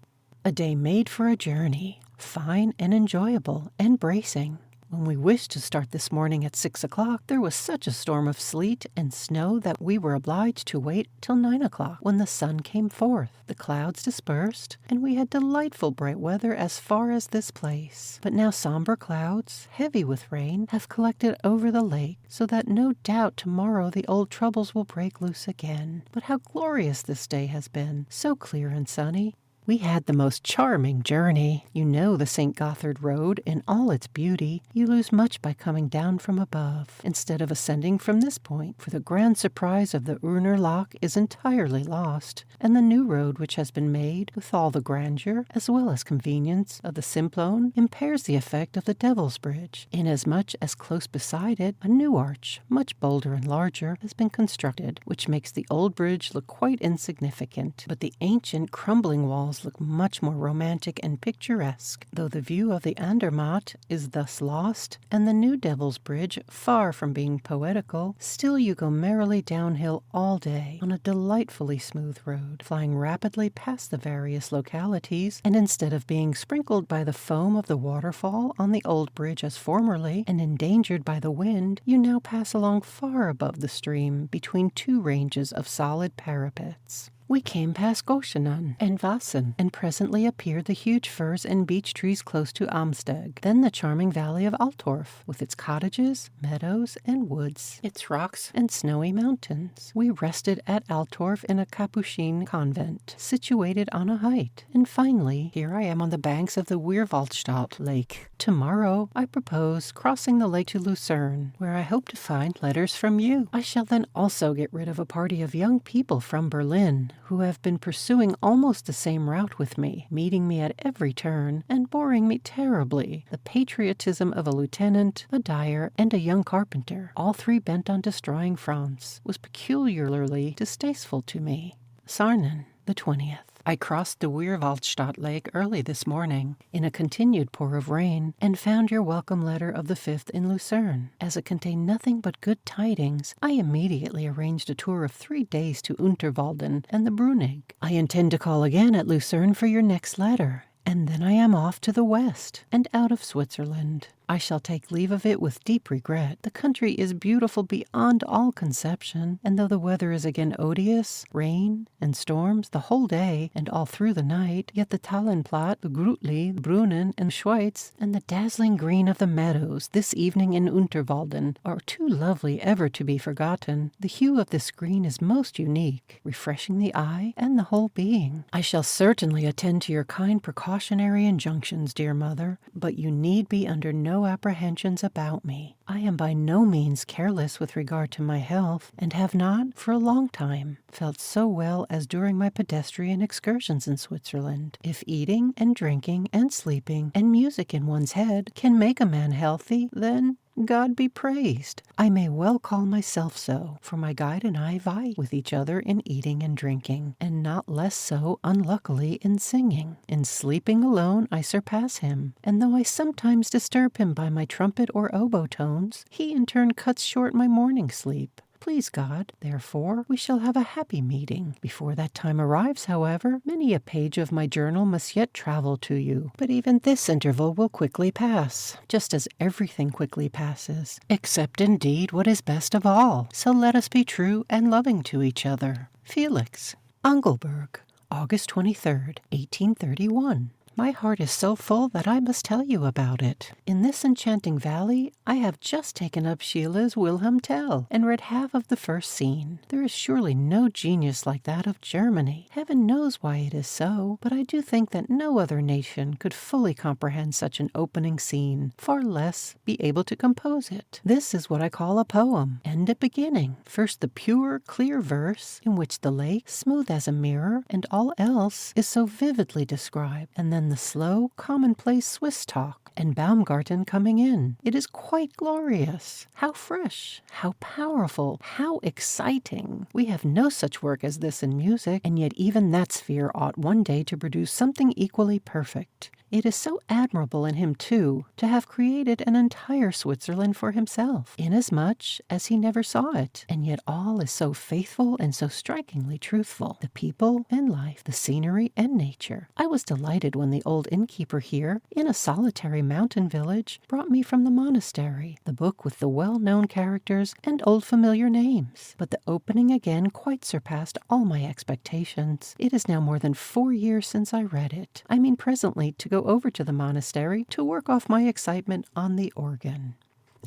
A day made for a journey, fine and enjoyable and bracing, When we wished to start this morning at 6 o'clock, there was such a storm of sleet and snow that we were obliged to wait till 9 o'clock, when the sun came forth. The clouds dispersed, and we had delightful bright weather as far as this place. But now somber clouds, heavy with rain, have collected over the lake, so that no doubt tomorrow the old troubles will break loose again. But how glorious this day has been, so clear and sunny. We had the most charming journey. You know the St. Gothard Road in all its beauty. You lose much by coming down from above, instead of ascending from this point, for the grand surprise of the Urner Loch is entirely lost, and the new road which has been made, with all the grandeur, as well as convenience, of the Simplon, impairs the effect of the Devil's Bridge, inasmuch as close beside it a new arch, much bolder and larger, has been constructed, which makes the old bridge look quite insignificant, but the ancient crumbling walls look much more romantic and picturesque, though the view of the Andermatt is thus lost, and the new Devil's Bridge, far from being poetical, still you go merrily downhill all day on a delightfully smooth road, flying rapidly past the various localities, and instead of being sprinkled by the foam of the waterfall on the old bridge as formerly, and endangered by the wind, you now pass along far above the stream, between two ranges of solid parapets. We came past Goschenan and Vassen, and presently appeared the huge firs and beech trees close to Amsteg, then the charming valley of Altorf, with its cottages, meadows, and woods, its rocks and snowy mountains. We rested at Altorf in a Capuchin convent, situated on a height, and finally, here I am on the banks of the Weerwaldstadt lake. Tomorrow, I propose crossing the lake to Lucerne, where I hope to find letters from you. I shall then also get rid of a party of young people from Berlin, who have been pursuing almost the same route with me, meeting me at every turn, and boring me terribly. The patriotism of a lieutenant, a dyer, and a young carpenter, all three bent on destroying France, was peculiarly distasteful to me. Sarnen, the 20th. I crossed the Weerwaldstadt lake early this morning, in a continued pour of rain, and found your welcome letter of the 5th in Lucerne. As it contained nothing but good tidings, I immediately arranged a tour of 3 days to Unterwalden and the Brunig. I intend to call again at Lucerne for your next letter, and then I am off to the west, and out of Switzerland. I shall take leave of it with deep regret. The country is beautiful beyond all conception, and though the weather is again odious, rain and storms the whole day and all through the night, yet the Talenplatt, the Grutli, the Brunnen, and Schweitz, and the dazzling green of the meadows this evening in Unterwalden are too lovely ever to be forgotten. The hue of this green is most unique, refreshing the eye and the whole being. I shall certainly attend to your kind precautionary injunctions, dear mother, but you need be under no apprehensions about me. I am by no means careless with regard to my health, and have not, for a long time, felt so well as during my pedestrian excursions in Switzerland. If eating and drinking and sleeping and music in one's head can make a man healthy, then God be praised. I may well call myself so, for my guide and I vie with each other in eating and drinking, and not less so, unluckily, in singing. In sleeping alone I surpass him, and though I sometimes disturb him by my trumpet or oboe tones, he in turn cuts short my morning sleep. Please God, therefore, we shall have a happy meeting. Before that time arrives, however, many a page of my journal must yet travel to you, but even this interval will quickly pass, just as everything quickly passes, except indeed what is best of all. So let us be true and loving to each other. Felix. Engelberg, August 23rd, 1831. My heart is so full that I must tell you about it. In this enchanting valley, I have just taken up Schiller's Wilhelm Tell and read half of the first scene. There is surely no genius like that of Germany. Heaven knows why it is so, but I do think that no other nation could fully comprehend such an opening scene, far less be able to compose it. This is what I call a poem, and a beginning. First the pure, clear verse, in which the lake, smooth as a mirror, and all else is so vividly described, and then the slow, commonplace Swiss talk, and Baumgarten coming in. It is quite glorious. How fresh, how powerful, how exciting. We have no such work as this in music, and yet even that sphere ought one day to produce something equally perfect. It is so admirable in him, too, to have created an entire Switzerland for himself, inasmuch as he never saw it, and yet all is so faithful and so strikingly truthful. The people and life, the scenery and nature. I was delighted when the old innkeeper here, in a solitary mountain village, brought me from the monastery, the book with the well-known characters and old familiar names. But the opening again quite surpassed all my expectations. It is now more than 4 years since I read it. I mean presently to go over to the monastery to work off my excitement on the organ.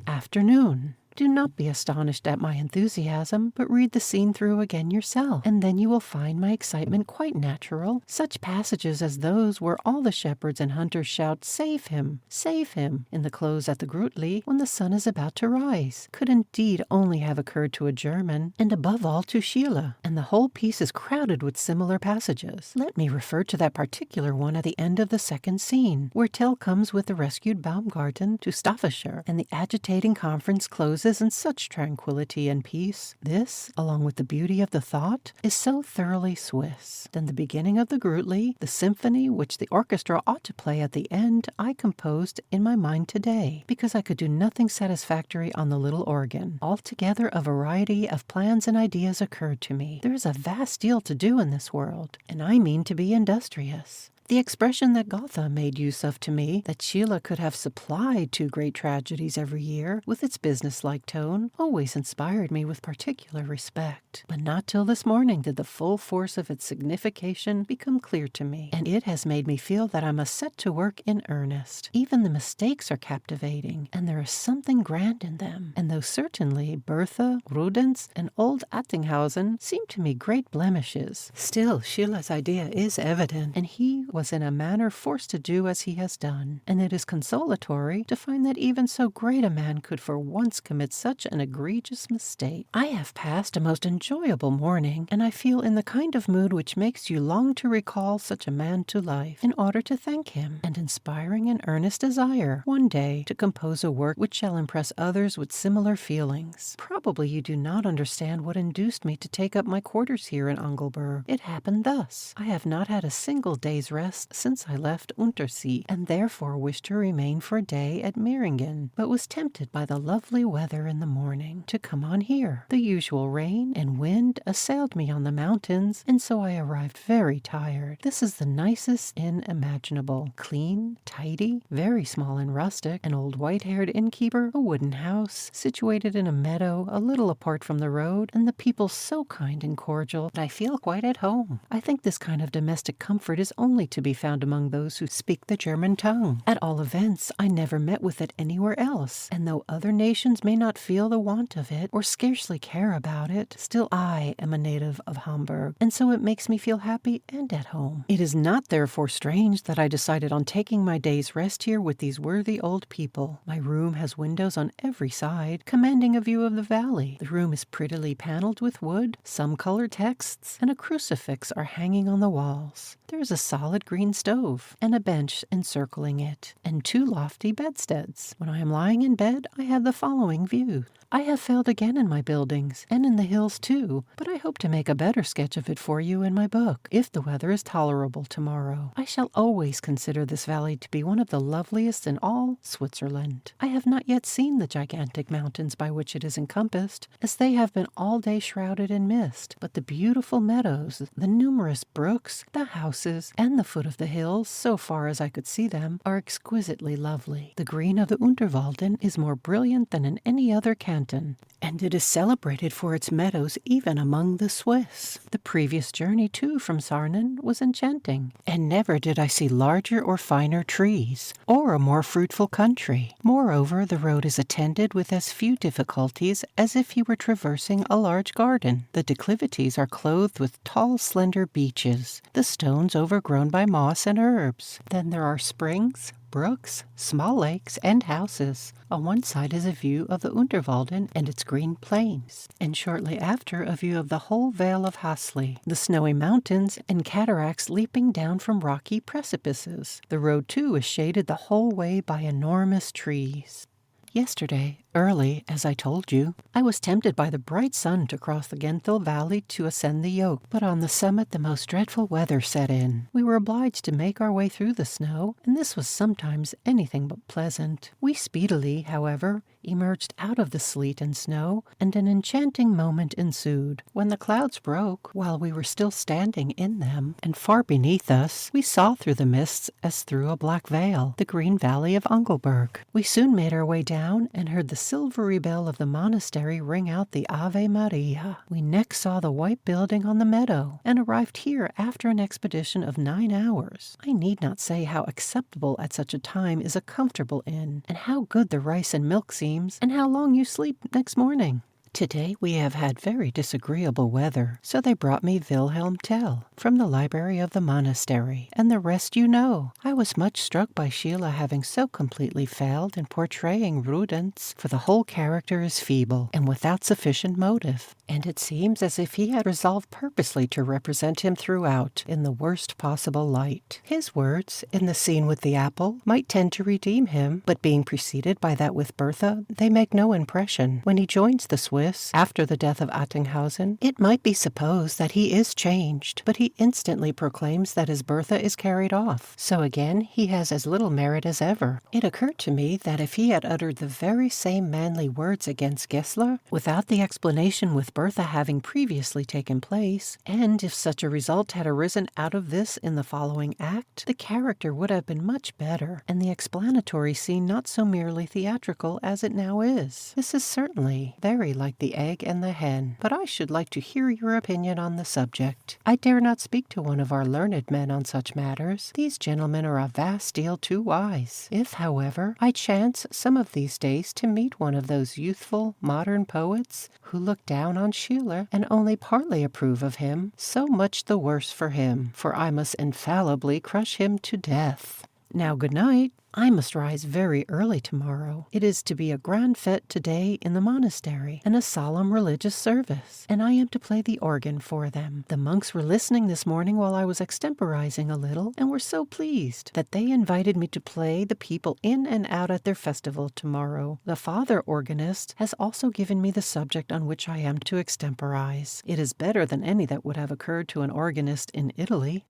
Afternoon. Do not be astonished at my enthusiasm, but read the scene through again yourself, and then you will find my excitement quite natural. Such passages as those where all the shepherds and hunters shout, "Save him! Save him!" in the close at the Grütli when the sun is about to rise, could indeed only have occurred to a German, and above all to Schiele, and the whole piece is crowded with similar passages. Let me refer to that particular one at the end of the second scene, where Tell comes with the rescued Baumgarten to Staffordshire, and the agitating conference closes in such tranquility and peace. This, along with the beauty of the thought, is so thoroughly Swiss. Then the beginning of the Grütli, the symphony which the orchestra ought to play at the end, I composed in my mind today, because I could do nothing satisfactory on the little organ. Altogether a variety of plans and ideas occurred to me. There is a vast deal to do in this world, and I mean to be industrious. The expression that Goethe made use of to me, that Schiele could have supplied 2 great tragedies every year, with its business-like tone, always inspired me with particular respect. But not till this morning did the full force of its signification become clear to me, and it has made me feel that I must set to work in earnest. Even the mistakes are captivating, and there is something grand in them, and though certainly Bertha, Rudenz, and old Attinghausen seem to me great blemishes, still Schiele's idea is evident, and he was in a manner forced to do as he has done, and it is consolatory to find that even so great a man could for once commit such an egregious mistake. I have passed a most enjoyable morning, and I feel in the kind of mood which makes you long to recall such a man to life, in order to thank him, and inspiring an earnest desire, one day, to compose a work which shall impress others with similar feelings. Probably you do not understand what induced me to take up my quarters here in Engelberg. It happened thus. I have not had a single day's rest since I left Untersee, and therefore wished to remain for a day at Meiringen, but was tempted by the lovely weather in the morning to come on here. The usual rain and wind assailed me on the mountains, and so I arrived very tired. This is the nicest inn imaginable, clean, tidy, very small and rustic, an old white-haired innkeeper, a wooden house, situated in a meadow a little apart from the road, and the people so kind and cordial that I feel quite at home. I think this kind of domestic comfort is only to be found among those who speak the German tongue. At all events, I never met with it anywhere else, and though other nations may not feel the want of it, or scarcely care about it, still I am a native of Hamburg, and so it makes me feel happy and at home. It is not therefore strange that I decided on taking my day's rest here with these worthy old people. My room has windows on every side, commanding a view of the valley. The room is prettily paneled with wood, some colored texts, and a crucifix are hanging on the walls. There is a solid green stove, and a bench encircling it, and 2 lofty bedsteads. When I am lying in bed, I have the following view. I have failed again in my buildings, and in the hills too, but I hope to make a better sketch of it for you in my book, if the weather is tolerable tomorrow. I shall always consider this valley to be one of the loveliest in all Switzerland. I have not yet seen the gigantic mountains by which it is encompassed, as they have been all day shrouded in mist, but the beautiful meadows, the numerous brooks, the houses, and the foot of the hills, so far as I could see them, are exquisitely lovely. The green of the Unterwalden is more brilliant than in any other canton, and it is celebrated for its meadows even among the Swiss. The previous journey, too, from Sarnen was enchanting, and never did I see larger or finer trees, or a more fruitful country. Moreover, the road is attended with as few difficulties as if you were traversing a large garden. The declivities are clothed with tall, slender beeches, the stones overgrown by moss and herbs. Then there are springs, brooks, small lakes, and houses. On one side is a view of the Unterwalden and its green plains, and shortly after a view of the whole vale of Hasli, the snowy mountains and cataracts leaping down from rocky precipices. The road, too, is shaded the whole way by enormous trees. Yesterday, Early, as I told you, I was tempted by the bright sun to cross the Genthil Valley to ascend the yoke, but on the summit the most dreadful weather set in. We were obliged to make our way through the snow, and this was sometimes anything but pleasant. We speedily, however, emerged out of the sleet and snow, and an enchanting moment ensued. When the clouds broke, while we were still standing in them, and far beneath us, we saw through the mists as through a black veil the green valley of Engelberg. We soon made our way down and heard the silvery bell of the monastery ring out the Ave Maria. We next saw the white building on the meadow, and arrived here after an expedition of 9 hours. I need not say how acceptable at such a time is a comfortable inn, and how good the rice and milk seems, and how long you sleep next morning. Today we have had very disagreeable weather, so they brought me Wilhelm Tell from the library of the monastery, and the rest you know. I was much struck by Sheila having so completely failed in portraying Rudens, for the whole character is feeble and without sufficient motive, and it seems as if he had resolved purposely to represent him throughout in the worst possible light. His words, in the scene with the apple, might tend to redeem him, but being preceded by that with Bertha, they make no impression. When he joins the Swiss, after the death of Attinghausen, it might be supposed that he is changed, but he instantly proclaims that his Bertha is carried off. So again he has as little merit as ever. It occurred to me that if he had uttered the very same manly words against Gessler, without the explanation with Bertha having previously taken place, and if such a result had arisen out of this in the following act, the character would have been much better, and the explanatory scene not so merely theatrical as it now is. This is certainly very like the egg and the hen, but I should like to hear your opinion on the subject. I dare not speak to one of our learned men on such matters. These gentlemen are a vast deal too wise. If, however, I chance some of these days to meet one of those youthful, modern poets who look down on Schiller and only partly approve of him, so much the worse for him, for I must infallibly crush him to death. Now good night. I must rise very early tomorrow. It is to be a grand fête today in the monastery, and a solemn religious service, and I am to play the organ for them. The monks were listening this morning while I was extemporizing a little, and were so pleased that they invited me to play the people in and out at their festival tomorrow. The father organist has also given me the subject on which I am to extemporize. It is better than any that would have occurred to an organist in Italy.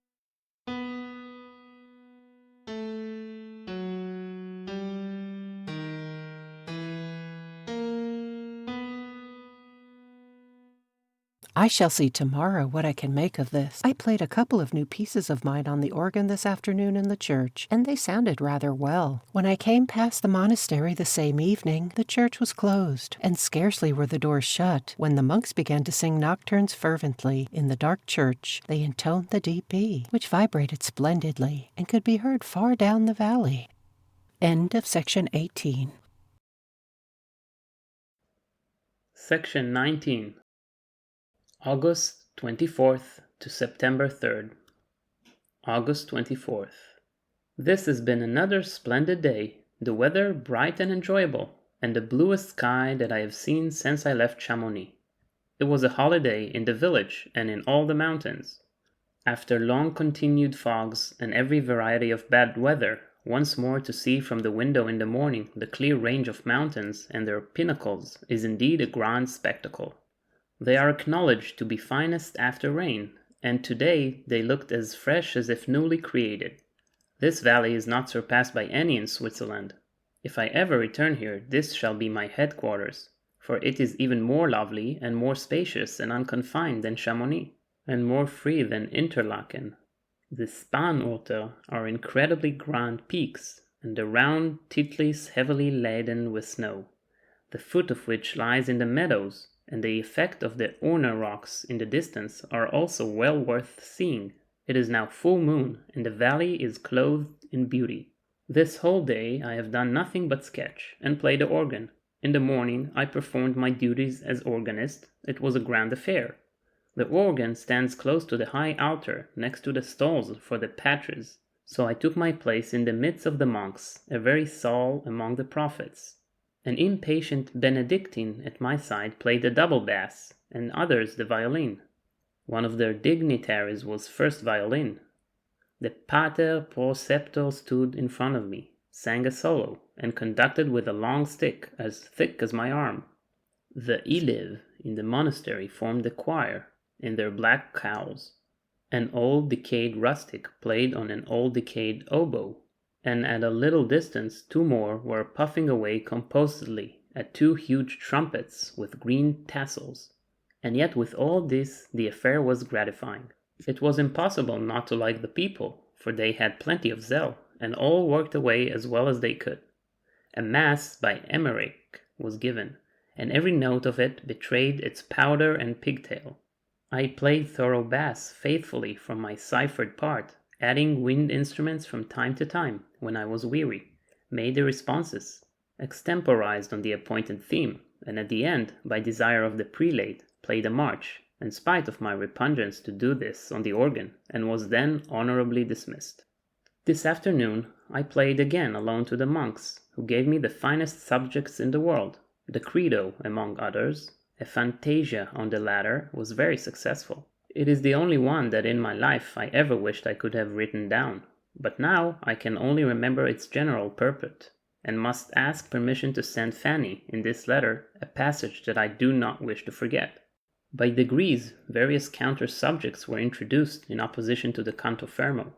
I shall see tomorrow what I can make of this. I played a couple of new pieces of mine on the organ this afternoon in the church, and they sounded rather well. When I came past the monastery the same evening, the church was closed, and scarcely were the doors shut when the monks began to sing nocturnes fervently. In the dark church, they intoned the deep B, which vibrated splendidly, and could be heard far down the valley. End of section 18. Section 19. August 24th to September 3rd. August 24th. This has been another splendid day, the weather bright and enjoyable, and the bluest sky that I have seen since I left Chamonix. It was a holiday in the village and in all the mountains. After long continued fogs and every variety of bad weather, once more to see from the window in the morning the clear range of mountains and their pinnacles is indeed a grand spectacle. They are acknowledged to be finest after rain, and today they looked as fresh as if newly created. This valley is not surpassed by any in Switzerland. If I ever return here, this shall be my headquarters, for it is even more lovely and more spacious and unconfined than Chamonix, and more free than Interlaken. The Spanurter are incredibly grand peaks, and the round Titlis heavily laden with snow, the foot of which lies in the meadows, and the effect of the Urner rocks in the distance are also well worth seeing. It is now full moon, and the valley is clothed in beauty. This whole day I have done nothing but sketch, and play the organ. In the morning I performed my duties as organist. It was a grand affair. The organ stands close to the high altar, next to the stalls for the patres, so I took my place in the midst of the monks, a very Saul among the prophets. An impatient Benedictine at my side played the double bass, and others the violin. One of their dignitaries was first violin. The pater preceptor stood in front of me, sang a solo and conducted with a long stick as thick as my arm. The Eliv in the monastery formed the choir in their black cowls. An old decayed rustic played on an old decayed oboe, and at a little distance 2 more were puffing away composedly at 2 huge trumpets with green tassels. And yet with all this the affair was gratifying. It was impossible not to like the people, for they had plenty of zeal, and all worked away as well as they could. A mass by Emmerich was given, and every note of it betrayed its powder and pigtail. I played thorough bass faithfully from my ciphered part, adding wind instruments from time to time when I was weary, made the responses, extemporized on the appointed theme, and at the end, by desire of the prelate, played a march, in spite of my repugnance to do this on the organ, and was then honorably dismissed. This afternoon I played again alone to the monks, who gave me the finest subjects in the world. The Credo, among others. A fantasia on the latter was very successful. It is the only one that in my life I ever wished I could have written down, but now I can only remember its general purport, and must ask permission to send Fanny, in this letter, a passage that I do not wish to forget. By degrees, various counter-subjects were introduced in opposition to the canto fermo.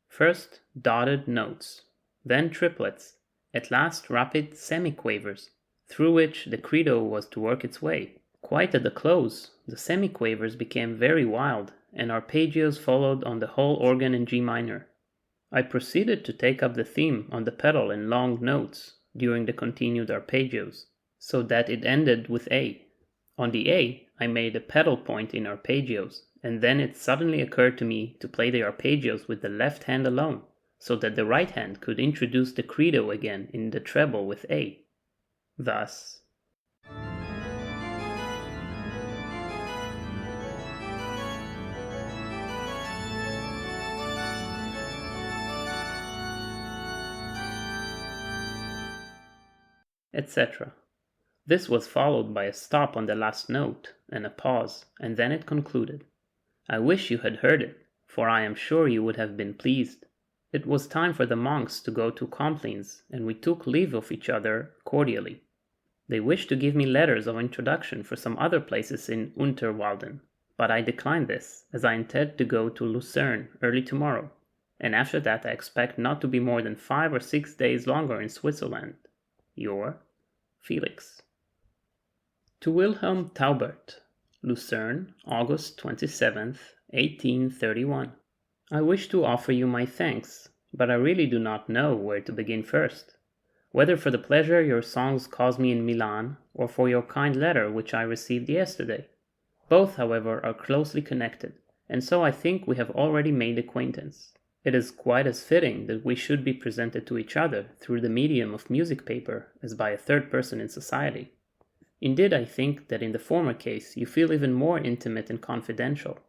First, dotted notes, then triplets, at last rapid semiquavers, through which the Credo was to work its way. Quite at the close, the semiquavers became very wild, and arpeggios followed on the whole organ in G minor. I proceeded to take up the theme on the pedal in long notes during the continued arpeggios, so that it ended with A. On the A, I made a pedal point in arpeggios, and then it suddenly occurred to me to play the arpeggios with the left hand alone, so that the right hand could introduce the Credo again in the treble with A. Thus, etc. This was followed by a stop on the last note, and a pause, and then it concluded. I wish you had heard it, for I am sure you would have been pleased. It was time for the monks to go to Complines, and we took leave of each other cordially. They wished to give me letters of introduction for some other places in Unterwalden, but I declined this, as I intend to go to Lucerne early tomorrow, and after that I expect not to be more than 5 or 6 days longer in Switzerland. Your Felix. To Wilhelm Taubert, Lucerne, August 27th, 1831. I wish to offer you my thanks, but I really do not know where to begin first, whether for the pleasure your songs caused me in Milan, or for your kind letter which I received yesterday. Both, however, are closely connected, and so I think we have already made acquaintance. It is quite as fitting that we should be presented to each other through the medium of music paper as by a third person in society. Indeed, I think that in the former case you feel even more intimate and confidential.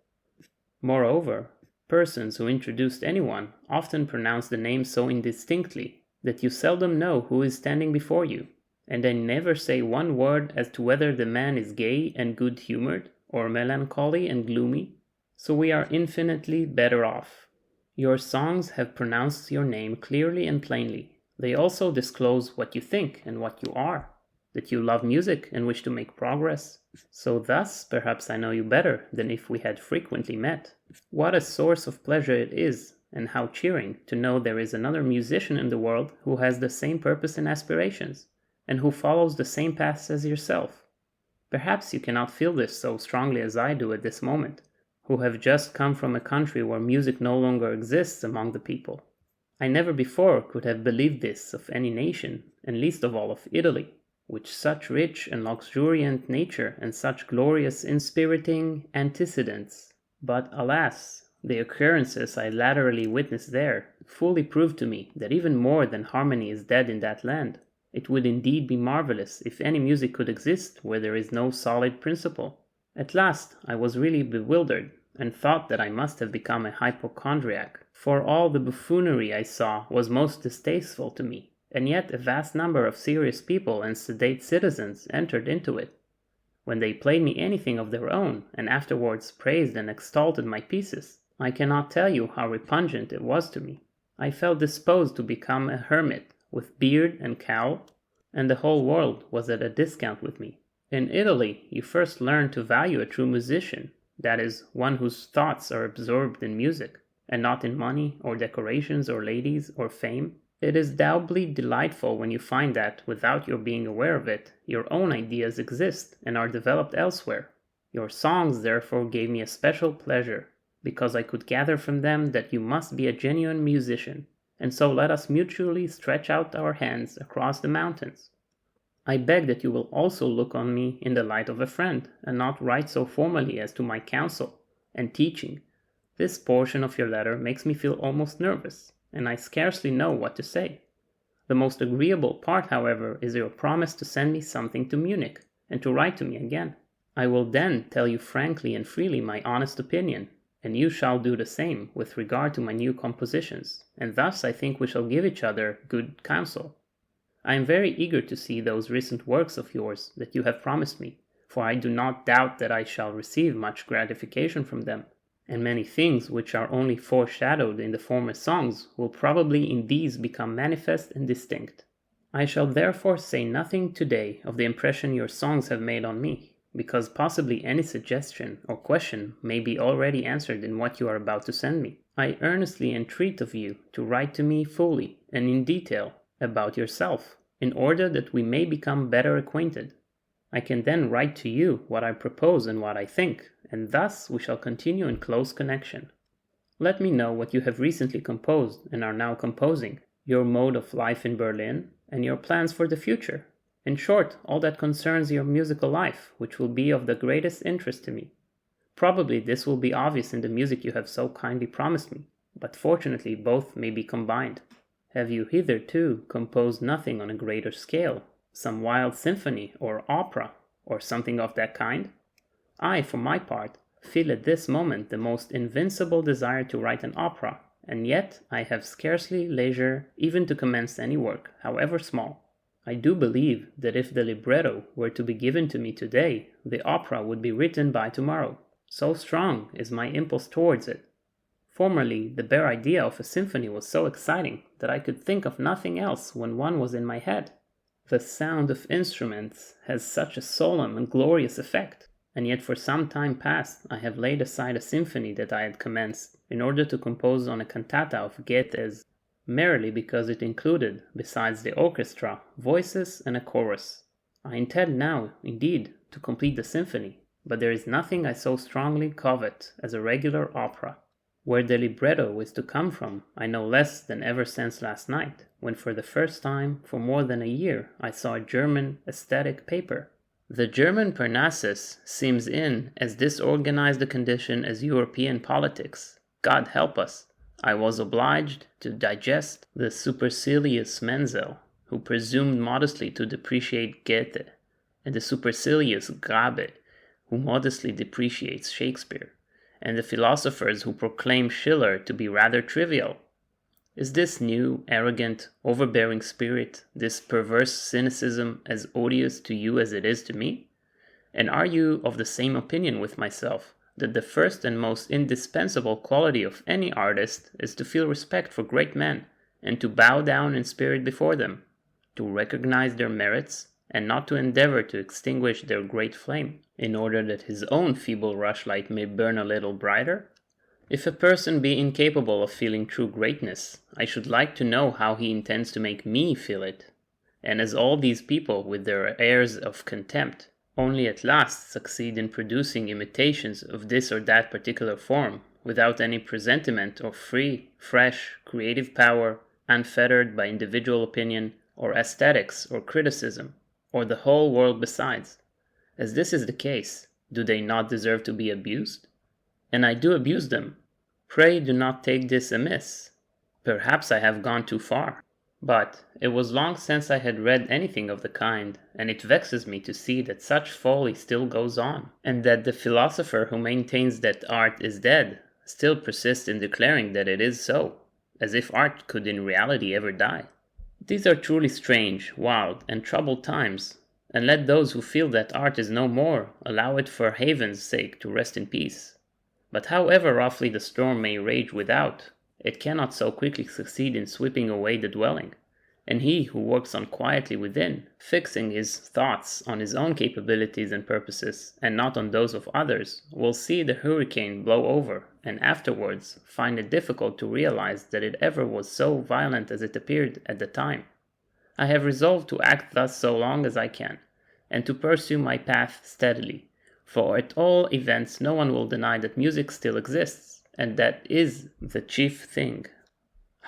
Moreover, persons who introduced anyone often pronounce the name so indistinctly that you seldom know who is standing before you, and they never say one word as to whether the man is gay and good-humored, or melancholy and gloomy, so we are infinitely better off. Your songs have pronounced your name clearly and plainly. They also disclose what you think and what you are, that you love music and wish to make progress. So thus, perhaps I know you better than if we had frequently met. What a source of pleasure it is, and how cheering to know there is another musician in the world who has the same purpose and aspirations, and who follows the same paths as yourself. Perhaps you cannot feel this so strongly as I do at this moment, who have just come from a country where music no longer exists among the people. I never before could have believed this of any nation, and least of all of Italy, with such rich and luxuriant nature and such glorious inspiriting antecedents. But alas, the occurrences I latterly witnessed there fully proved to me that even more than harmony is dead in that land. It would indeed be marvelous if any music could exist where there is no solid principle. At last I was really bewildered, and thought that I must have become a hypochondriac, for all the buffoonery I saw was most distasteful to me, and yet a vast number of serious people and sedate citizens entered into it. When they played me anything of their own, and afterwards praised and exalted my pieces, I cannot tell you how repugnant it was to me. I felt disposed to become a hermit, with beard and cowl, and the whole world was at a discount with me. In Italy, you first learn to value a true musician, that is, one whose thoughts are absorbed in music, and not in money, or decorations, or ladies, or fame. It is doubly delightful when you find that, without your being aware of it, your own ideas exist and are developed elsewhere. Your songs therefore gave me a special pleasure, because I could gather from them that you must be a genuine musician, and so let us mutually stretch out our hands across the mountains. I beg that you will also look on me in the light of a friend, and not write so formally as to my counsel and teaching. This portion of your letter makes me feel almost nervous, and I scarcely know what to say. The most agreeable part, however, is your promise to send me something to Munich, and to write to me again. I will then tell you frankly and freely my honest opinion, and you shall do the same with regard to my new compositions, and thus I think we shall give each other good counsel. I am very eager to see those recent works of yours that you have promised me, for I do not doubt that I shall receive much gratification from them, and many things which are only foreshadowed in the former songs will probably in these become manifest and distinct. I shall therefore say nothing today of the impression your songs have made on me, because possibly any suggestion or question may be already answered in what you are about to send me. I earnestly entreat of you to write to me fully and in detail about yourself, in order that we may become better acquainted. I can then write to you what I propose and what I think, and thus we shall continue in close connection. Let me know what you have recently composed and are now composing, your mode of life in Berlin, and your plans for the future. In short, all that concerns your musical life, which will be of the greatest interest to me. Probably this will be obvious in the music you have so kindly promised me, but fortunately both may be combined. Have you hitherto composed nothing on a greater scale, some wild symphony or opera, or something of that kind? I, for my part, feel at this moment the most invincible desire to write an opera, and yet I have scarcely leisure even to commence any work, however small. I do believe that if the libretto were to be given to me today, the opera would be written by tomorrow. So strong is my impulse towards it. Formerly, the bare idea of a symphony was so exciting that I could think of nothing else when one was in my head. The sound of instruments has such a solemn and glorious effect, and yet for some time past I have laid aside a symphony that I had commenced in order to compose on a cantata of Goethe's, merely because it included, besides the orchestra, voices and a chorus. I intend now, indeed, to complete the symphony, but there is nothing I so strongly covet as a regular opera. Where the libretto is to come from, I know less than ever since last night, when for the first time, for more than a year, I saw a German aesthetic paper. The German Parnassus seems in as disorganized a condition as European politics. God help us! I was obliged to digest the supercilious Menzel, who presumed modestly to depreciate Goethe, and the supercilious Grabe, who modestly depreciates Shakespeare, and the philosophers who proclaim Schiller to be rather trivial. Is this new, arrogant, overbearing spirit, this perverse cynicism, as odious to you as it is to me? And are you of the same opinion with myself, that the first and most indispensable quality of any artist is to feel respect for great men, and to bow down in spirit before them, to recognize their merits, and not to endeavor to extinguish their great flame, in order that his own feeble rushlight may burn a little brighter? If a person be incapable of feeling true greatness, I should like to know how he intends to make me feel it. And as all these people, with their airs of contempt, only at last succeed in producing imitations of this or that particular form, without any presentiment of free, fresh, creative power, unfettered by individual opinion, or aesthetics, or criticism, or the whole world besides. As this is the case, do they not deserve to be abused? And I do abuse them. Pray do not take this amiss. Perhaps I have gone too far. But it was long since I had read anything of the kind, and it vexes me to see that such folly still goes on, and that the philosopher who maintains that art is dead still persists in declaring that it is so, as if art could in reality ever die. These are truly strange, wild, and troubled times, and let those who feel that art is no more allow it for haven's sake to rest in peace. But however roughly the storm may rage without, it cannot so quickly succeed in sweeping away the dwelling, and he who works on quietly within, fixing his thoughts on his own capabilities and purposes, and not on those of others, will see the hurricane blow over, and afterwards find it difficult to realize that it ever was so violent as it appeared at the time. I have resolved to act thus so long as I can, and to pursue my path steadily, for at all events no one will deny that music still exists, and that is the chief thing.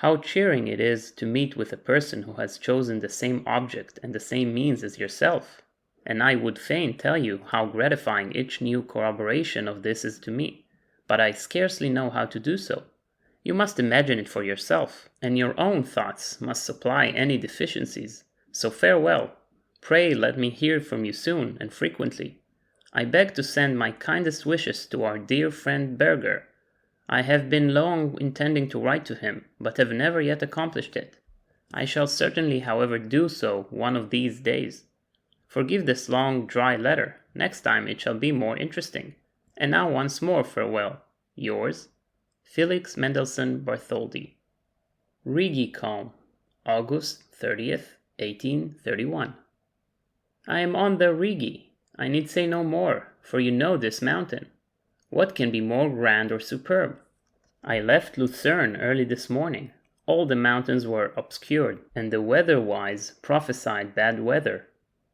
How cheering it is to meet with a person who has chosen the same object and the same means as yourself, and I would fain tell you how gratifying each new corroboration of this is to me, but I scarcely know how to do so. You must imagine it for yourself, and your own thoughts must supply any deficiencies. So farewell. Pray let me hear from you soon and frequently. I beg to send my kindest wishes to our dear friend Berger. I have been long intending to write to him, but have never yet accomplished it. I shall certainly, however, do so one of these days. Forgive this long, dry letter. Next time it shall be more interesting. And now once more farewell. Yours, Felix Mendelssohn-Bartholdy. Rigi Calm, August 30th, 1831. I am on the Rigi. I need say no more, for you know this mountain. What can be more grand or superb? I left Lucerne early this morning. All the mountains were obscured, and the weather-wise prophesied bad weather.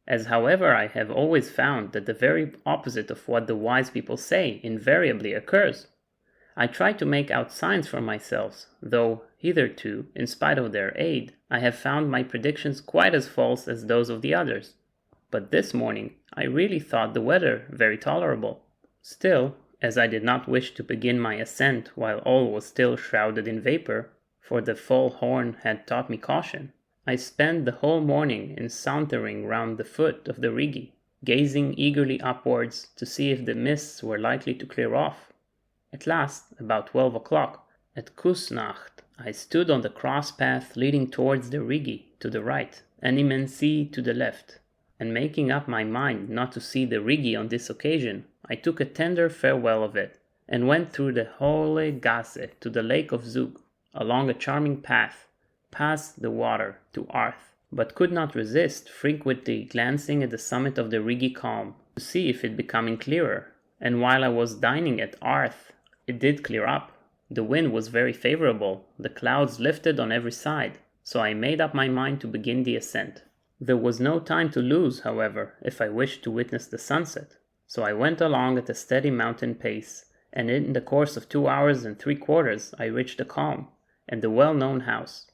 As however I have always found that the very opposite of what the wise people say invariably occurs. I try to make out signs for myself, though hitherto, in spite of their aid, I have found my predictions quite as false as those of the others. But this morning I really thought the weather very tolerable. Still, as I did not wish to begin my ascent while all was still shrouded in vapor, for the full horn had taught me caution, I spent the whole morning in sauntering round the foot of the Rigi, gazing eagerly upwards to see if the mists were likely to clear off. At last, about 12 o'clock, at Kusnacht, I stood on the cross path leading towards the Rigi to the right, and Imensi to the left, and making up my mind not to see the Rigi on this occasion, I took a tender farewell of it, and went through the Hohle Gasse to the lake of Zug, along a charming path, past the water to Arth, but could not resist frequently glancing at the summit of the Rigi Calm to see if it becoming clearer, and while I was dining at Arth, it did clear up. The wind was very favorable, the clouds lifted on every side, so I made up my mind to begin the ascent. There was no time to lose, however, if I wished to witness the sunset, so I went along at a steady mountain pace, and in the course of 2 hours and 3/4 I reached the calm, and the well-known house.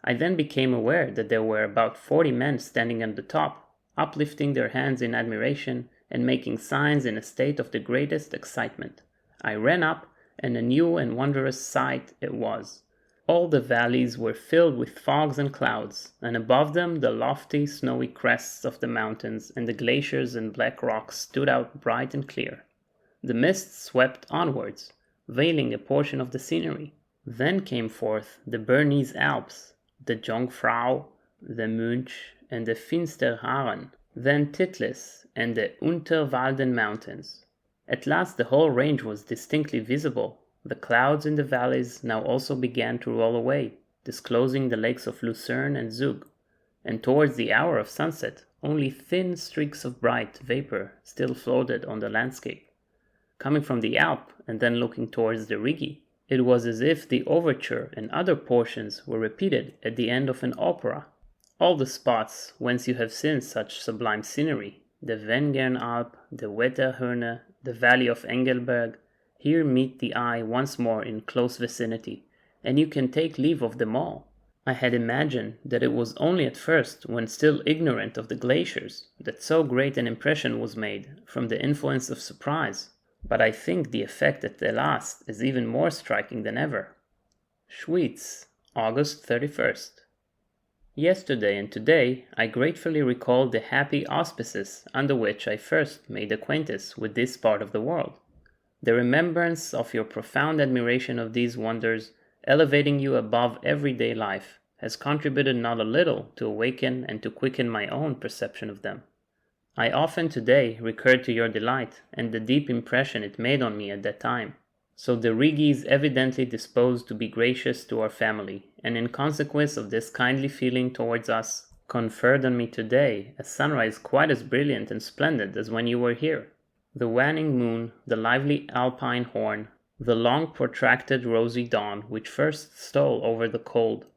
I then became aware that there were about 40 men standing at the top, uplifting their hands in admiration, and making signs in a state of the greatest excitement. I ran up, and a new and wondrous sight it was. All the valleys were filled with fogs and clouds, and above them the lofty snowy crests of the mountains and the glaciers and black rocks stood out bright and clear. The mist swept onwards, veiling a portion of the scenery. Then came forth the Bernese Alps, the Jungfrau, the Mönch, and the Finsterharen, then Titlis and the Unterwalden mountains. At last the whole range was distinctly visible. The clouds in the valleys now also began to roll away, disclosing the lakes of Lucerne and Zug, and towards the hour of sunset only thin streaks of bright vapor still floated on the landscape. Coming from the Alp and then looking towards the Rigi, it was as if the overture and other portions were repeated at the end of an opera. All the spots whence you have seen such sublime scenery, the Wengern Alp, the Wetterhörne, the valley of Engelberg, here meet the eye once more in close vicinity, and you can take leave of them all. I had imagined that it was only at first, when still ignorant of the glaciers, that so great an impression was made from the influence of surprise, but I think the effect at the last is even more striking than ever. Schwyz, August 31st. Yesterday and today I gratefully recalled the happy auspices under which I first made acquaintance with this part of the world. The remembrance of your profound admiration of these wonders, elevating you above everyday life, has contributed not a little to awaken and to quicken my own perception of them. I often today recurred to your delight and the deep impression it made on me at that time. So the Rigi is evidently disposed to be gracious to our family, and in consequence of this kindly feeling towards us, conferred on me today a sunrise quite as brilliant and splendid as when you were here. The waning moon, the lively alpine horn, the long protracted rosy dawn which first stole over the cold,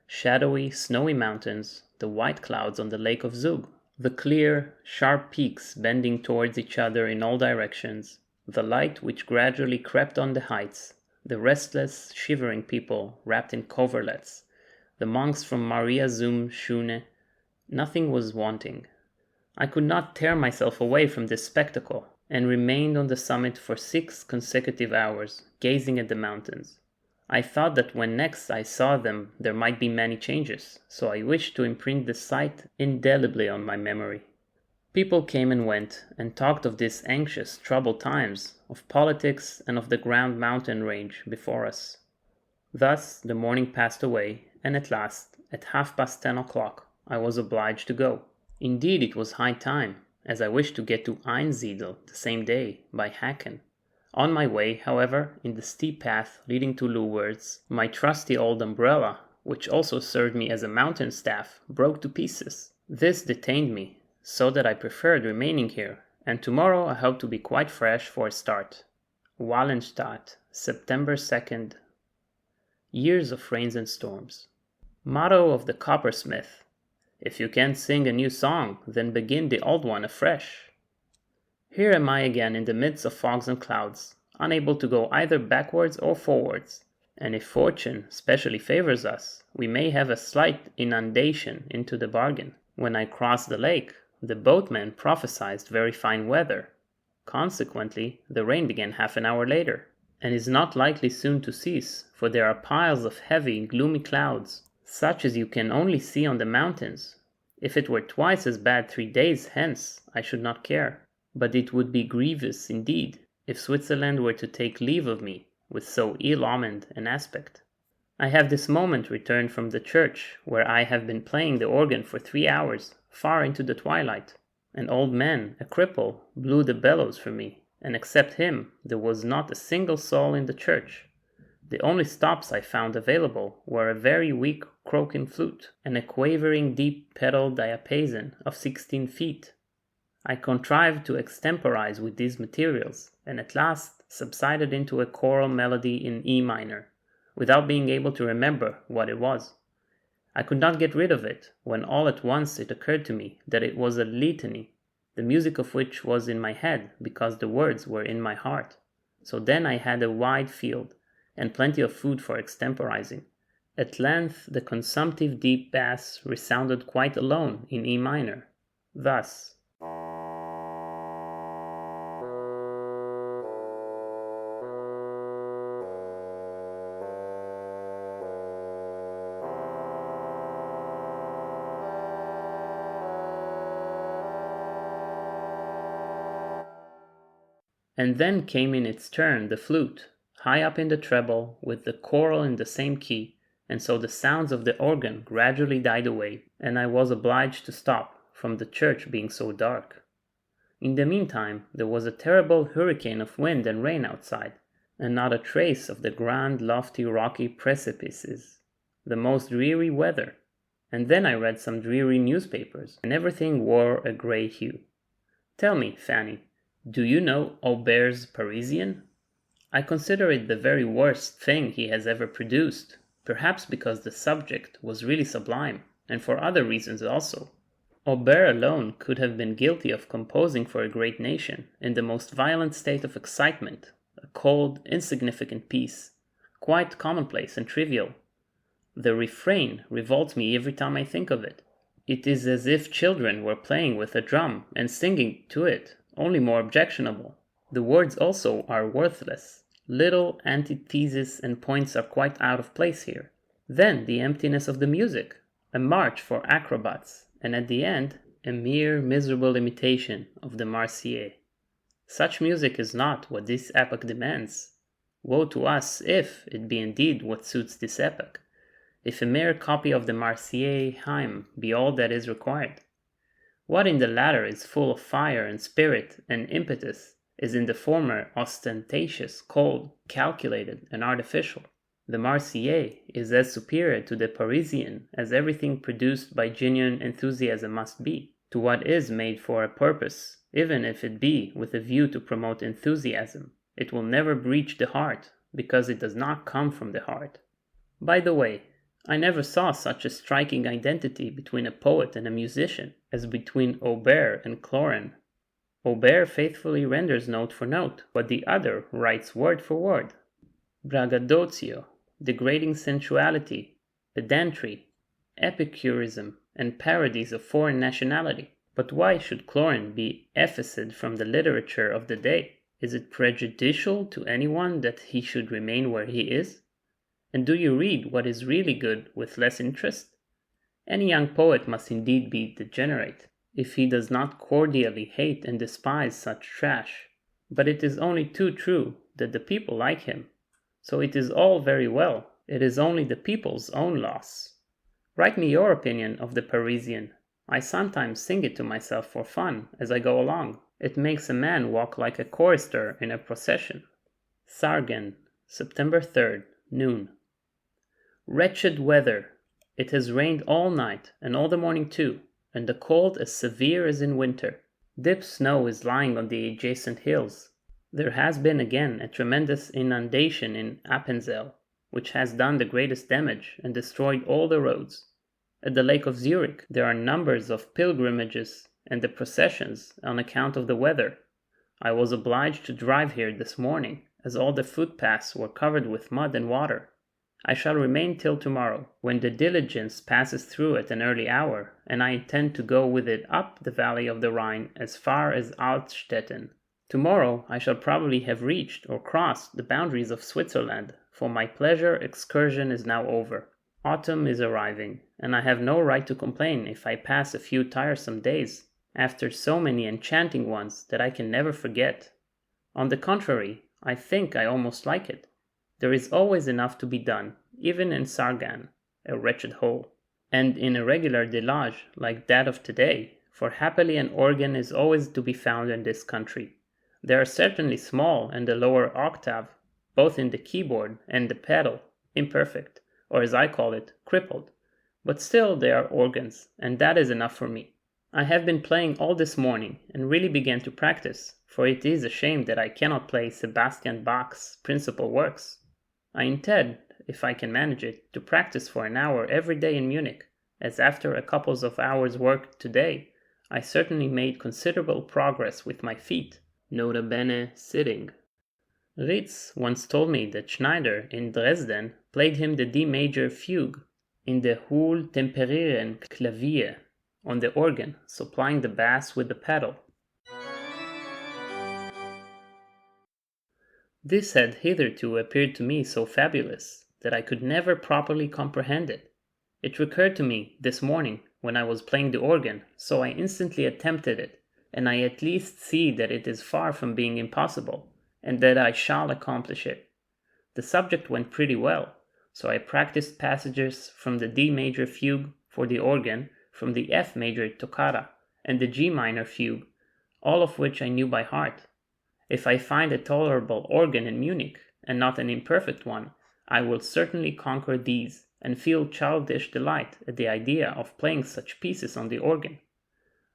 shadowy, snowy mountains, the white clouds on the lake of Zug, the clear, sharp peaks bending towards each other in all directions, the light which gradually crept on the heights, the restless, shivering people wrapped in coverlets, the monks from Maria Zum Schune, nothing was wanting. I could not tear myself away from this spectacle, and remained on the summit for 6 consecutive hours, gazing at the mountains. I thought that when next I saw them there might be many changes, so I wished to imprint the sight indelibly on my memory. People came and went, and talked of these anxious, troubled times, of politics, and of the grand mountain range before us. Thus the morning passed away, and at last, at 10:30 o'clock, I was obliged to go. Indeed, it was high time, as I wished to get to Einsiedel the same day, by Hacken. On my way, however, in the steep path leading to Lewards, my trusty old umbrella, which also served me as a mountain staff, broke to pieces. This detained me, so that I preferred remaining here, and tomorrow I hope to be quite fresh for a start. Wallenstadt, September 2nd. Years of rains and storms. Motto of the coppersmith: if you can't sing a new song, then begin the old one afresh. Here am I again in the midst of fogs and clouds, unable to go either backwards or forwards, and if fortune specially favors us, we may have a slight inundation into the bargain. When I crossed the lake, the boatman prophesied very fine weather. Consequently, the rain began half an hour later, and is not likely soon to cease, for there are piles of heavy, gloomy clouds, such as you can only see on the mountains. If it were twice as bad 3 days hence, I should not care, but it would be grievous indeed if Switzerland were to take leave of me with so ill-omened an aspect. I have this moment returned from the church, where I have been playing the organ for 3 hours, far into the twilight. An old man, a cripple, blew the bellows for me, and except him, there was not a single soul in the church. The only stops I found available were a very weak croaking flute, and a quavering deep pedal diapason of 16 feet. I contrived to extemporize with these materials, and at last subsided into a choral melody in E minor, without being able to remember what it was. I could not get rid of it, when all at once it occurred to me that it was a litany, the music of which was in my head because the words were in my heart. So then I had a wide field, and plenty of food for extemporizing. At length the consumptive deep bass resounded quite alone in E minor, thus. And then came in its turn the flute, high up in the treble, with the choral in the same key, and so the sounds of the organ gradually died away, and I was obliged to stop, from the church being so dark. In the meantime, there was a terrible hurricane of wind and rain outside, and not a trace of the grand, lofty, rocky precipices. The most dreary weather. And then I read some dreary newspapers, and everything wore a grey hue. Tell me, Fanny, do you know Auber's Parisian? I consider it the very worst thing he has ever produced, perhaps because the subject was really sublime, and for other reasons also. Aubert alone could have been guilty of composing for a great nation, in the most violent state of excitement, a cold, insignificant piece, quite commonplace and trivial. The refrain revolts me every time I think of it. It is as if children were playing with a drum and singing to it, only more objectionable. The words also are worthless. Little antitheses and points are quite out of place here. Then the emptiness of the music, a march for acrobats, and at the end, a mere miserable imitation of the Marseillaise. Such music is not what this epoch demands. Woe to us if it be indeed what suits this epoch, if a mere copy of the Marseillaise hymn be all that is required. What in the latter is full of fire and spirit and impetus is in the former ostentatious, cold, calculated, and artificial. The Marseillaise is as superior to the Parisian as everything produced by genuine enthusiasm must be, to what is made for a purpose, even if it be with a view to promote enthusiasm. It will never reach the heart, because it does not come from the heart. By the way, I never saw such a striking identity between a poet and a musician as between Aubert and Cloran. Aubert faithfully renders note for note, but the other writes word for word. Braggadocio, degrading sensuality, pedantry, epicurism, and parodies of foreign nationality. But why should Cloran be effaced from the literature of the day? Is it prejudicial to anyone that he should remain where he is? And do you read what is really good with less interest? Any young poet must indeed be degenerate, if he does not cordially hate and despise such trash. But it is only too true that the people like him. So it is all very well. It is only the people's own loss. Write me your opinion of the Parisian. I sometimes sing it to myself for fun as I go along. It makes a man walk like a chorister in a procession. Sargan, September 3rd, noon. Wretched weather. It has rained all night and all the morning too, and the cold as severe as in winter. Deep snow is lying on the adjacent hills. There has been again a tremendous inundation in Appenzell, which has done the greatest damage and destroyed all the roads. At the Lake of Zurich there are numbers of pilgrimages and the processions on account of the weather. I was obliged to drive here this morning, as all the footpaths were covered with mud and water. I shall remain till tomorrow, when the diligence passes through at an early hour, and I intend to go with it up the valley of the Rhine as far as Altstetten. Tomorrow I shall probably have reached or crossed the boundaries of Switzerland, for my pleasure excursion is now over. Autumn is arriving, and I have no right to complain if I pass a few tiresome days, after so many enchanting ones that I can never forget. On the contrary, I think I almost like it. There is always enough to be done, even in Sargan, a wretched hole, and in a regular delage like that of today, for happily an organ is always to be found in this country. They are certainly small, and the lower octave, both in the keyboard and the pedal, imperfect, or as I call it, crippled. But still they are organs, and that is enough for me. I have been playing all this morning, and really began to practice, for it is a shame that I cannot play Sebastian Bach's principal works. I intend, if I can manage it, to practice for an hour every day in Munich, as after a couple of hours' work today, I certainly made considerable progress with my feet, nota bene sitting. Ritz once told me that Schneider in Dresden played him the D major fugue in the Hohl Temperieren Klavier on the organ, supplying the bass with the pedal. This had hitherto appeared to me so fabulous that I could never properly comprehend it. It recurred to me this morning when I was playing the organ, so I instantly attempted it, and I at least see that it is far from being impossible, and that I shall accomplish it. The subject went pretty well, so I practiced passages from the D major fugue for the organ, from the F major toccata, and the G minor fugue, all of which I knew by heart. If I find a tolerable organ in Munich, and not an imperfect one, I will certainly conquer these, and feel childish delight at the idea of playing such pieces on the organ.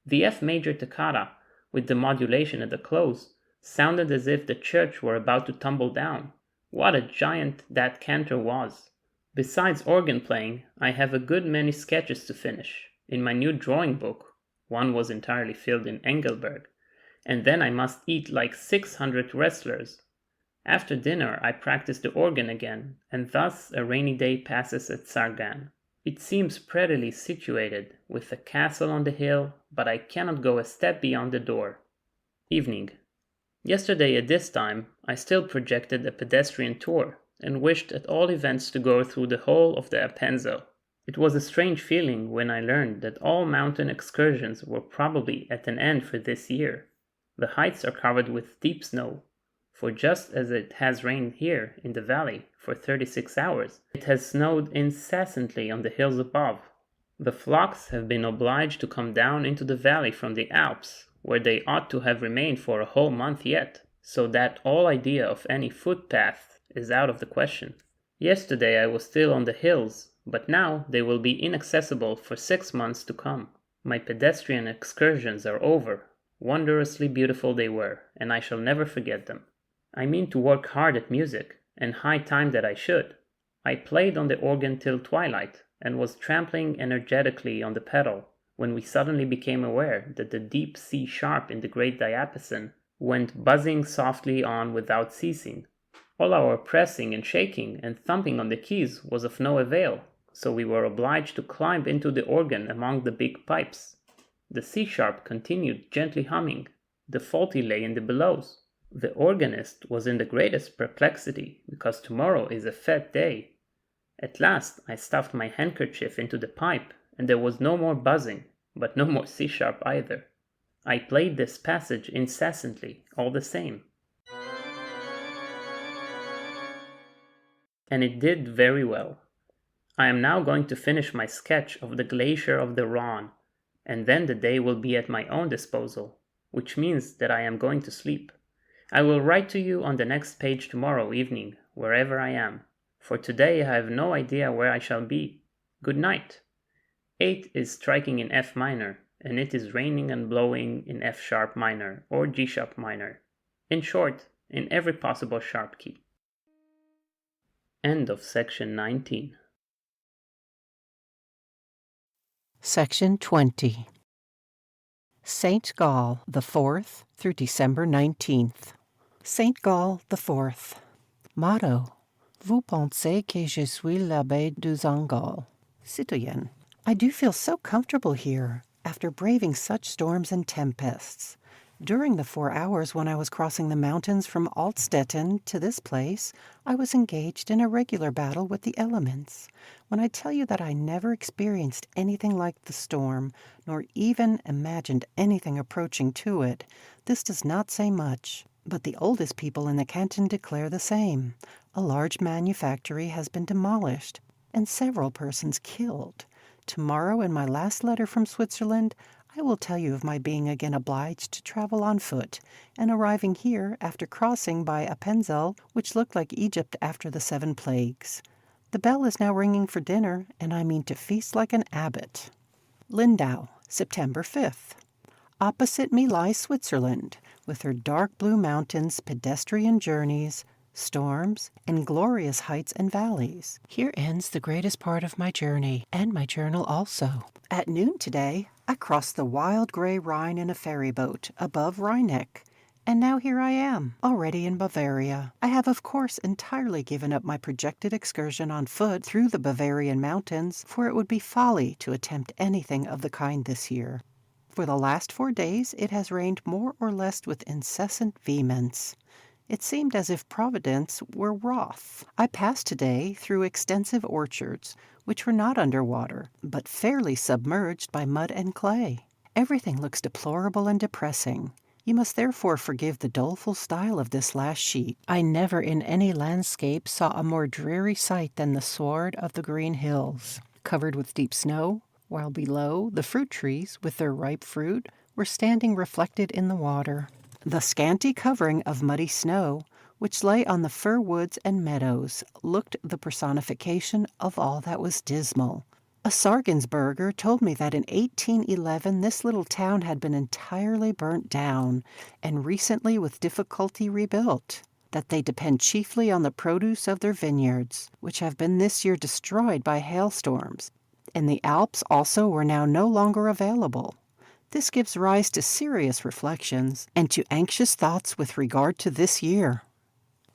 The F major toccata, with the modulation at the close, sounded as if the church were about to tumble down. What a giant that cantor was! Besides organ playing, I have a good many sketches to finish. In my new drawing book, one was entirely filled in Engelberg, and then I must eat like 600 wrestlers. After dinner I practice the organ again, and thus a rainy day passes at Sargan. It seems prettily situated, with a castle on the hill, but I cannot go a step beyond the door. Evening. Yesterday at this time I still projected a pedestrian tour, and wished at all events to go through the whole of the Appenzell. It was a strange feeling when I learned that all mountain excursions were probably at an end for this year. The heights are covered with deep snow, for just as it has rained here in the valley for 36 hours, it has snowed incessantly on the hills above. The flocks have been obliged to come down into the valley from the Alps, where they ought to have remained for a whole month yet. so that all idea of any footpath is out of the question. Yesterday I was still on the hills, but now they will be inaccessible for 6 months to come. My pedestrian excursions are over. Wondrously beautiful they were, and I shall never forget them. I mean to work hard at music, and high time that I should. I played on the organ till twilight, and was trampling energetically on the pedal, when we suddenly became aware that the deep C sharp in the great diapason went buzzing softly on without ceasing. All our pressing and shaking and thumping on the keys was of no avail, so we were obliged to climb into the organ among the big pipes. The C sharp continued gently humming. The faulty lay in the bellows. The organist was in the greatest perplexity, because tomorrow is a fete day. At last I stuffed my handkerchief into the pipe, and there was no more buzzing, but no more C sharp either. I played this passage incessantly, all the same. And it did very well. I am now going to finish my sketch of the glacier of the Rhone, and then the day will be at my own disposal, which means that I am going to sleep. I will write to you on the next page tomorrow evening, wherever I am. For today I have no idea where I shall be. Good night. 8 is striking in F minor, and it is raining and blowing in F sharp minor or G sharp minor. In short, in every possible sharp key. End of section 19. Section 20. St. Gall the 4th through December 19th. St. Gall the 4th. Motto: Vous pensez que je suis l'abbé du Zangal. Citoyen, I do feel so comfortable here, after braving such storms and tempests. During the 4 hours when I was crossing the mountains from Altstetten to this place, I was engaged in a regular battle with the elements. When I tell you that I never experienced anything like the storm, nor even imagined anything approaching to it, this does not say much. But the oldest people in the canton declare the same. A large manufactory has been demolished, and several persons killed. Tomorrow, in my last letter from Switzerland, I will tell you of my being again obliged to travel on foot, and arriving here after crossing by Appenzell, which looked like Egypt after the 7 plagues. The bell is now ringing for dinner, and I mean to feast like an abbot. Lindau, September 5th. Opposite me lies Switzerland, with her dark blue mountains, pedestrian journeys, storms, and glorious heights and valleys. Here ends the greatest part of my journey, and my journal also. At noon today, I crossed the wild gray Rhine in a ferry boat above Rheineck, and now here I am, already in Bavaria. I have, of course, entirely given up my projected excursion on foot through the Bavarian mountains, for it would be folly to attempt anything of the kind this year. For the last 4 days it has rained more or less with incessant vehemence. It seemed as if Providence were wroth. I passed today through extensive orchards, which were not under water, but fairly submerged by mud and clay. Everything looks deplorable and depressing. You must therefore forgive the doleful style of this last sheet. I never in any landscape saw a more dreary sight than the sward of the green hills, covered with deep snow, while below the fruit trees, with their ripe fruit, were standing reflected in the water. The scanty covering of muddy snow, which lay on the fir woods and meadows, looked the personification of all that was dismal. A Sargensberger told me that in 1811 this little town had been entirely burnt down, and recently with difficulty rebuilt, that they depend chiefly on the produce of their vineyards, which have been this year destroyed by hailstorms, and the Alps also were now no longer available. This gives rise to serious reflections and to anxious thoughts with regard to this year.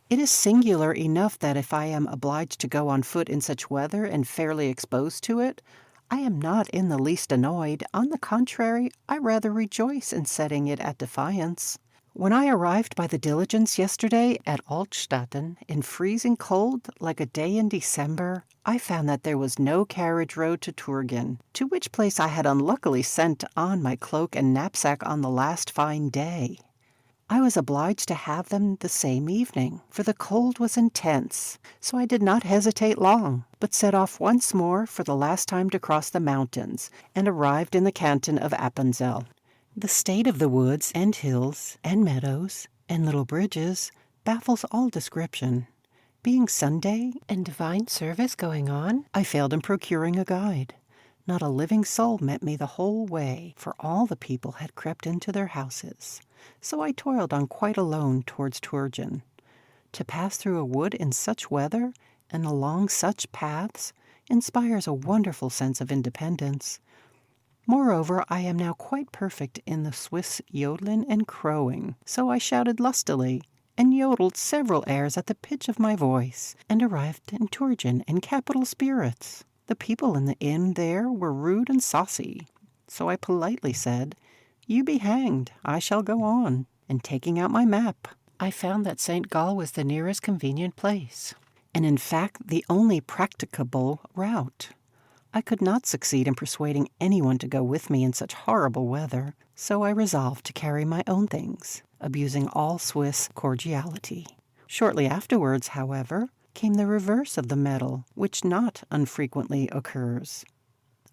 It is singular enough that if I am obliged to go on foot in such weather and fairly exposed to it, I am not in the least annoyed. On the contrary, I rather rejoice in setting it at defiance. When I arrived by the diligence yesterday at Altstetten in freezing cold like a day in December, I found that there was no carriage road to Turgen, to which place I had unluckily sent on my cloak and knapsack on the last fine day. I was obliged to have them the same evening, for the cold was intense, so I did not hesitate long, but set off once more for the last time to cross the mountains, and arrived in the canton of Appenzell. The state of the woods and hills and meadows and little bridges baffles all description. Being Sunday and divine service going on, I failed in procuring a guide. Not a living soul met me the whole way, for all the people had crept into their houses. So I toiled on quite alone towards Turgen. To pass through a wood in such weather and along such paths inspires a wonderful sense of independence. Moreover, I am now quite perfect in the Swiss yodeling and crowing, so I shouted lustily and yodeled several airs at the pitch of my voice, and arrived in Turgen in capital spirits. The people in the inn there were rude and saucy, so I politely said, "You be hanged, I shall go on," and taking out my map, I found that St. Gall was the nearest convenient place, and in fact the only practicable route. I could not succeed in persuading anyone to go with me in such horrible weather, so I resolved to carry my own things, abusing all Swiss cordiality. Shortly afterwards, however, came the reverse of the medal, which not unfrequently occurs.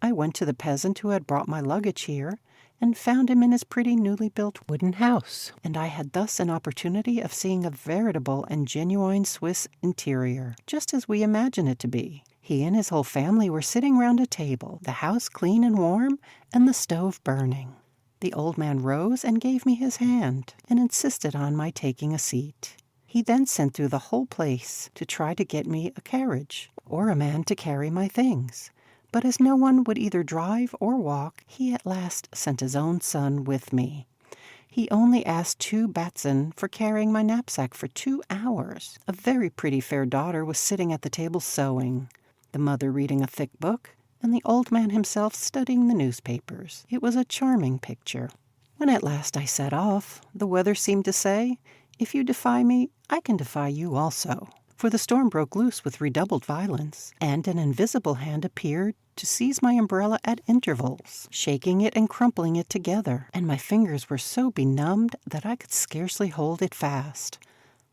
I went to the peasant who had brought my luggage here, and found him in his pretty newly built wooden house, and I had thus an opportunity of seeing a veritable and genuine Swiss interior, just as we imagine it to be. He and his whole family were sitting round a table, the house clean and warm, and the stove burning. The old man rose and gave me his hand, and insisted on my taking a seat. He then sent through the whole place to try to get me a carriage, or a man to carry my things. But as no one would either drive or walk, he at last sent his own son with me. He only asked 2 batzen for carrying my knapsack for 2 hours. A very pretty fair daughter was sitting at the table sewing, the mother reading a thick book, and the old man himself studying the newspapers. It was a charming picture. When at last I set off, the weather seemed to say, "If you defy me, I can defy you also." For the storm broke loose with redoubled violence, and an invisible hand appeared to seize my umbrella at intervals, shaking it and crumpling it together, and my fingers were so benumbed that I could scarcely hold it fast.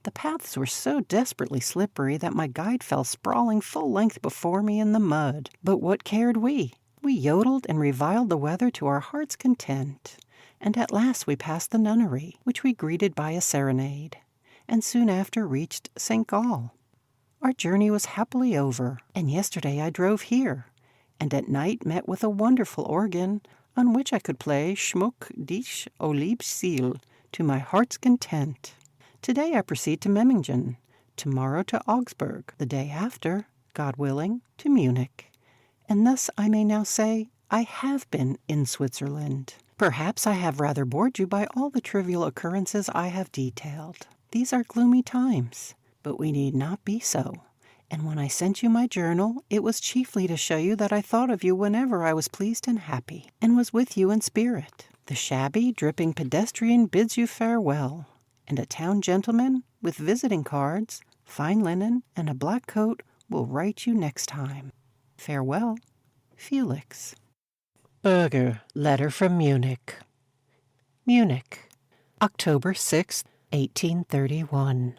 The paths were so desperately slippery that my guide fell sprawling full length before me in the mud. But what cared we? We yodeled and reviled the weather to our heart's content, and at last we passed the nunnery, which we greeted by a serenade, and soon after reached St. Gall. Our journey was happily over, and yesterday I drove here, and at night met with a wonderful organ, on which I could play Schmuck dich o lieb Ziel to my heart's content. Today I proceed to Memmingen, tomorrow to Augsburg, the day after, God willing, to Munich. And thus I may now say I have been in Switzerland. Perhaps I have rather bored you by all the trivial occurrences I have detailed. These are gloomy times, but we need not be so. And when I sent you my journal, it was chiefly to show you that I thought of you whenever I was pleased and happy, and was with you in spirit. The shabby, dripping pedestrian bids you farewell, and a town gentleman, with visiting cards, fine linen, and a black coat, will write you next time. Farewell, Felix. Berger, letter from Munich. Munich, October 6, 1831.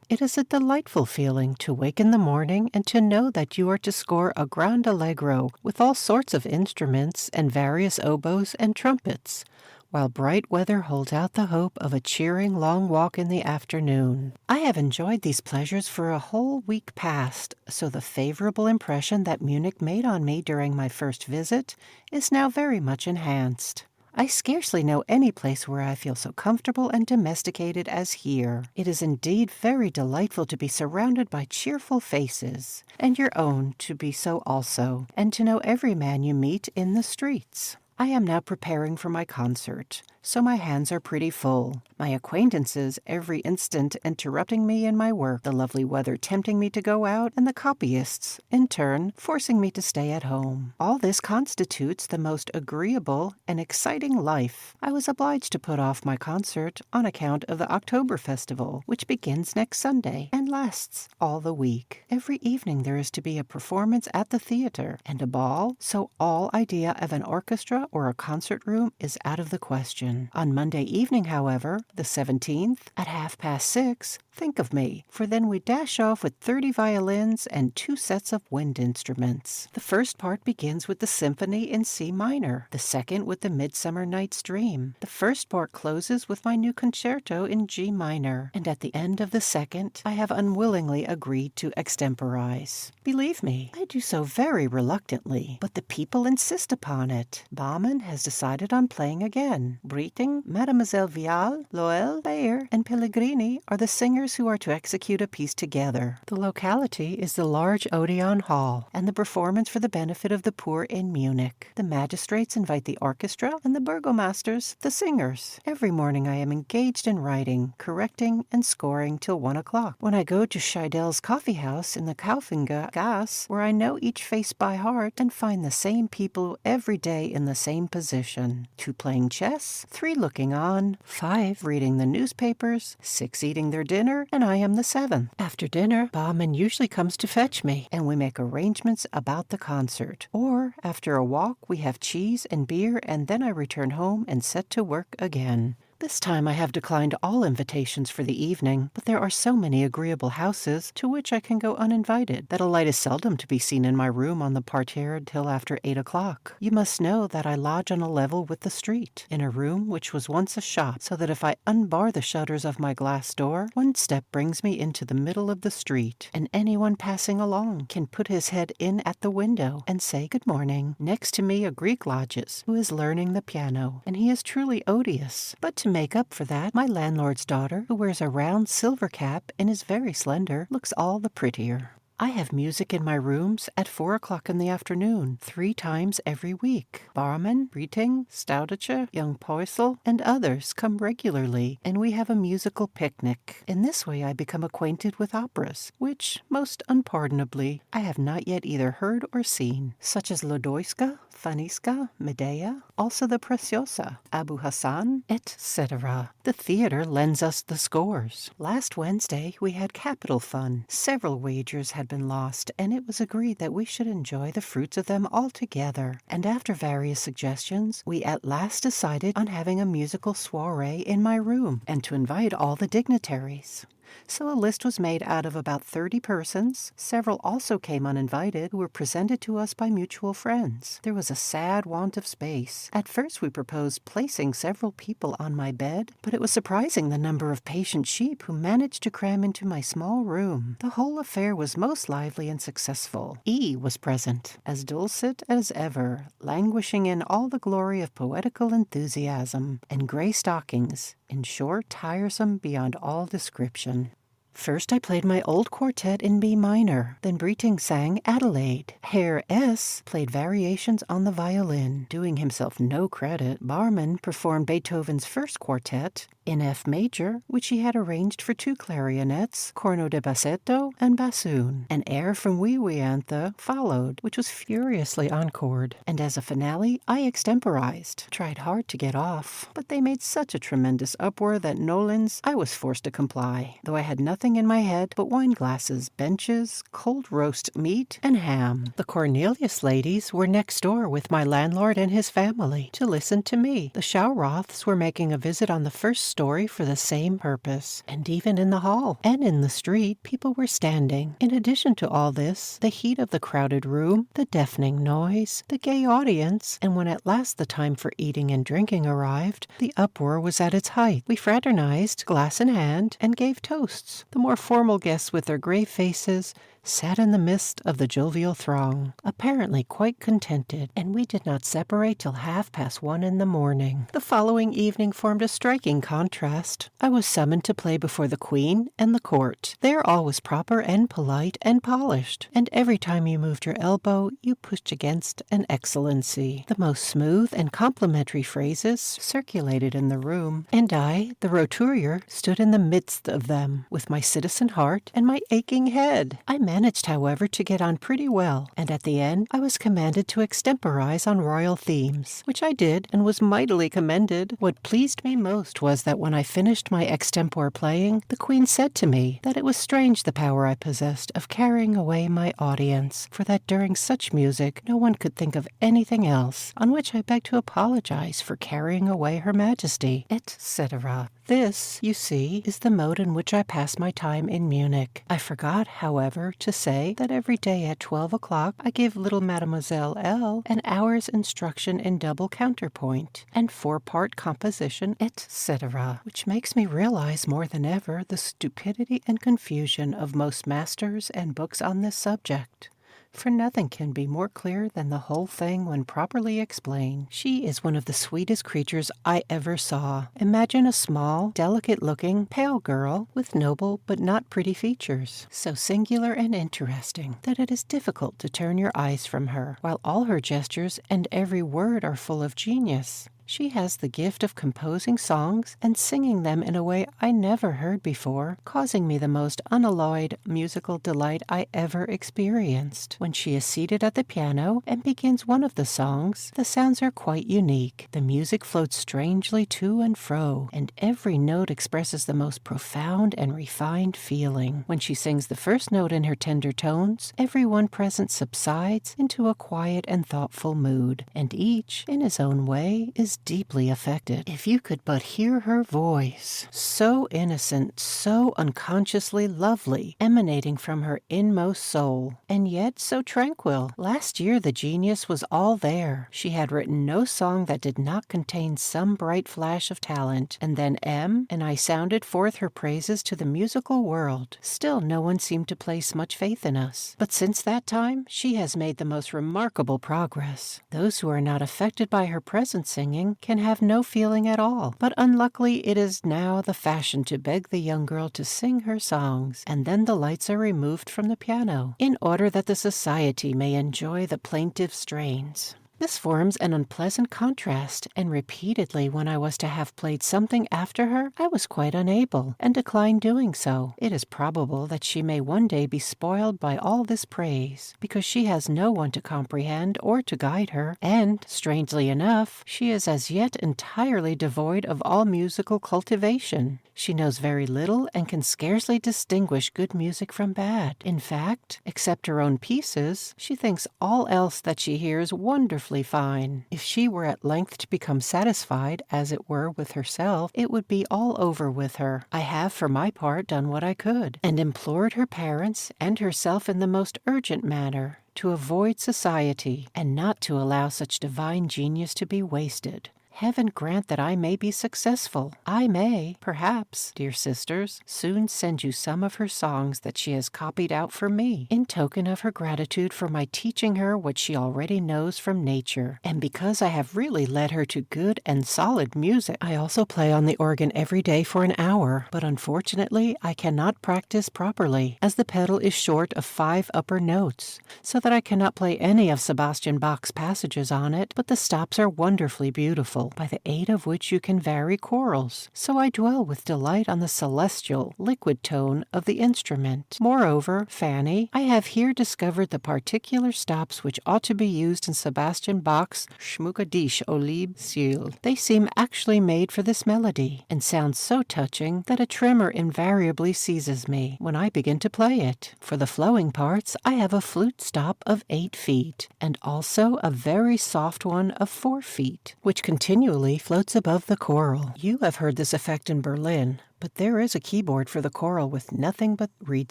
It is a delightful feeling to wake in the morning and to know that you are to score a grand allegro with all sorts of instruments and various oboes and trumpets, while bright weather holds out the hope of a cheering long walk in the afternoon. I have enjoyed these pleasures for a whole week past, so the favorable impression that Munich made on me during my first visit is now very much enhanced. I scarcely know any place where I feel so comfortable and domesticated as here. It is indeed very delightful to be surrounded by cheerful faces, and your own to be so also, and to know every man you meet in the streets. I am now preparing for my concert, so my hands are pretty full. My acquaintances every instant interrupting me in my work, the lovely weather tempting me to go out, and the copyists, in turn, forcing me to stay at home. All this constitutes the most agreeable and exciting life. I was obliged to put off my concert on account of the October Festival, which begins next Sunday and lasts all the week. Every evening there is to be a performance at the theater and a ball, so all idea of an orchestra or a concert room is out of the question. occasion. On Monday evening, however, the 17th, at 6:30, think of me, for then we dash off with 30 violins and 2 sets of wind instruments. The first part begins with the symphony in C minor, the second with the Midsummer Night's Dream. The first part closes with my new concerto in G minor, and at the end of the second, I have unwillingly agreed to extemporize. Believe me, I do so very reluctantly, but the people insist upon it. Baumann has decided on playing again. Breathtaking, Mademoiselle Vial, Loel, Bayer, and Pellegrini are the singers who are to execute a piece together. The locality is the large Odeon Hall, and the performance for the benefit of the poor in Munich. The magistrates invite the orchestra, and the burgomasters, the singers. Every morning I am engaged in writing, correcting, and scoring till 1 o'clock, when I go to Scheidel's coffee house in the Kaufinga Gasse, where I know each face by heart and find the same people every day in the same position. 2 playing chess, 3 looking on, 5 reading the newspapers, 6 eating their dinner, and I am the 7th. After dinner, Baumann usually comes to fetch me, and we make arrangements about the concert. Or, after a walk, we have cheese and beer, and then I return home and set to work again. This time I have declined all invitations for the evening, but there are so many agreeable houses to which I can go uninvited that a light is seldom to be seen in my room on the parterre till after 8 o'clock. You must know that I lodge on a level with the street, in a room which was once a shop, so that if I unbar the shutters of my glass door, 1 step brings me into the middle of the street, and anyone passing along can put his head in at the window and say good morning. Next to me a Greek lodges, who is learning the piano, and he is truly odious, but to make up for that, my landlord's daughter, who wears a round silver cap and is very slender, looks all the prettier. I have music in my rooms at 4 o'clock in the afternoon, 3 times every week. Barman, Breathtaking, Staudice, young Poisel, and others come regularly, and we have a musical picnic. In this way I become acquainted with operas, which, most unpardonably, I have not yet either heard or seen, such as Lodoiska, Faniska, Medea, also the Preciosa, Abu Hassan, etc. The theater lends us the scores. Last Wednesday we had capital fun. Several wagers had been lost, and it was agreed that we should enjoy the fruits of them all together. And after various suggestions, we at last decided on having a musical soiree in my room, and to invite all the dignitaries. So a list was made out of about 30 persons. Several also came uninvited, who were presented to us by mutual friends. There was a sad want of space. At first we proposed placing several people on my bed, but it was surprising the number of patient sheep who managed to cram into my small room. The whole affair was most lively and successful. E. was present, as dulcet as ever, languishing in all the glory of poetical enthusiasm, and grey stockings, in short, tiresome beyond all description. First I played my old quartet in B minor, then Breathtaking sang Adelaide. Herr S. played variations on the violin. Doing himself no credit, Barman performed Beethoven's first quartet in F major, which he had arranged for 2 clarionets, corno de bassetto, and bassoon. An air from Wee Wee Anthe followed, which was furiously encored, and as a finale I extemporized. Tried hard to get off, but they made such a tremendous uproar that nolens I was forced to comply, though I had nothing in my head but wine glasses, benches, cold roast meat, and ham. The Cornelius ladies were next door with my landlord and his family to listen to me. The Schauroths were making a visit on the first story for the same purpose, and even in the hall and in the street people were standing. In addition to all this, the heat of the crowded room, the deafening noise, the gay audience, and when at last the time for eating and drinking arrived, the uproar was at its height. We fraternized, glass in hand, and gave toasts. The more formal guests with their grave faces sat in the midst of the jovial throng, apparently quite contented, and we did not separate till 1:30 in the morning. The following evening formed a striking contrast. I was summoned to play before the Queen and the court. There all was proper and polite and polished, and every time you moved your elbow you pushed against an excellency. The most smooth and complimentary phrases circulated in the room, and I, the roturier, stood in the midst of them, with my citizen heart and my aching head. I managed managed, however, to get on pretty well, and at the end I was commanded to extemporize on royal themes, which I did and was mightily commended. What pleased me most was that when I finished my extempore playing, the Queen said to me that it was strange the power I possessed of carrying away my audience, for that during such music no one could think of anything else, on which I begged to apologize for carrying away Her Majesty, etc. This, you see, is the mode in which I pass my time in Munich. I forgot, however, to say that every day at 12 o'clock I give little Mademoiselle L. an hour's instruction in double counterpoint and 4-part composition, etc., which makes me realize more than ever the stupidity and confusion of most masters and books on this subject. For nothing can be more clear than the whole thing when properly explained. She is one of the sweetest creatures I ever saw. Imagine a small, delicate-looking, pale girl with noble but not pretty features, so singular and interesting that it is difficult to turn your eyes from her, while all her gestures and every word are full of genius. She has the gift of composing songs and singing them in a way I never heard before, causing me the most unalloyed musical delight I ever experienced. When she is seated at the piano and begins one of the songs, the sounds are quite unique. The music floats strangely to and fro, and every note expresses the most profound and refined feeling. When she sings the first note in her tender tones, everyone present subsides into a quiet and thoughtful mood, and each, in his own way, is deeply affected. If you could but hear her voice, so innocent, so unconsciously lovely, emanating from her inmost soul, and yet so tranquil. Last year the genius was all there. She had written no song that did not contain some bright flash of talent, and then M. and I sounded forth her praises to the musical world. Still no one seemed to place much faith in us. But since that time she has made the most remarkable progress. Those who are not affected by her present singing can have no feeling at all, but unluckily it is now the fashion to beg the young girl to sing her songs, and then the lights are removed from the piano, in order that the society may enjoy the plaintive strains. This forms an unpleasant contrast, and repeatedly when I was to have played something after her, I was quite unable, and declined doing so. It is probable that she may one day be spoiled by all this praise, because she has no one to comprehend or to guide her, and, strangely enough, she is as yet entirely devoid of all musical cultivation. She knows very little and can scarcely distinguish good music from bad. In fact, except her own pieces, she thinks all else that she hears wonderfully fine. If she were at length to become satisfied, as it were, with herself, it would be all over with her. I have, for my part, done what I could, and implored her parents and herself in the most urgent manner to avoid society, and not to allow such divine genius to be wasted. Heaven grant that I may be successful. I may, perhaps, dear sisters, soon send you some of her songs that she has copied out for me, in token of her gratitude for my teaching her what she already knows from nature, and because I have really led her to good and solid music. I also play on the organ every day for an hour, but unfortunately I cannot practice properly, as the pedal is short of 5 upper notes, so that I cannot play any of Sebastian Bach's passages on it, but the stops are wonderfully beautiful, by the aid of which you can vary chorals. So I dwell with delight on the celestial, liquid tone of the instrument. Moreover, Fanny, I have here discovered the particular stops which ought to be used in Sebastian Bach's Schmucke dich, o lieb Ziel. They seem actually made for this melody, and sound so touching that a tremor invariably seizes me when I begin to play it. For the flowing parts, I have a flute stop of 8 feet, and also a very soft one of 4 feet, which continually floats above the choral. You have heard this effect in Berlin, but there is a keyboard for the choral with nothing but reed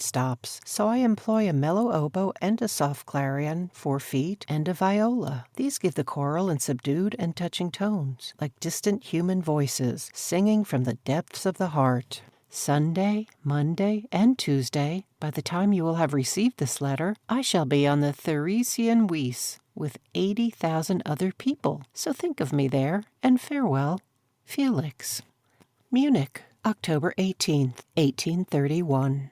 stops, so I employ a mellow oboe and a soft clarion, 4 feet, and a viola. These give the choral in subdued and touching tones, like distant human voices, singing from the depths of the heart. Sunday, Monday, and Tuesday, by the time you will have received this letter, I shall be on the Theresienwiese with 80,000 other people, so think of me there, and farewell, Felix. Munich, October 18th, 1831.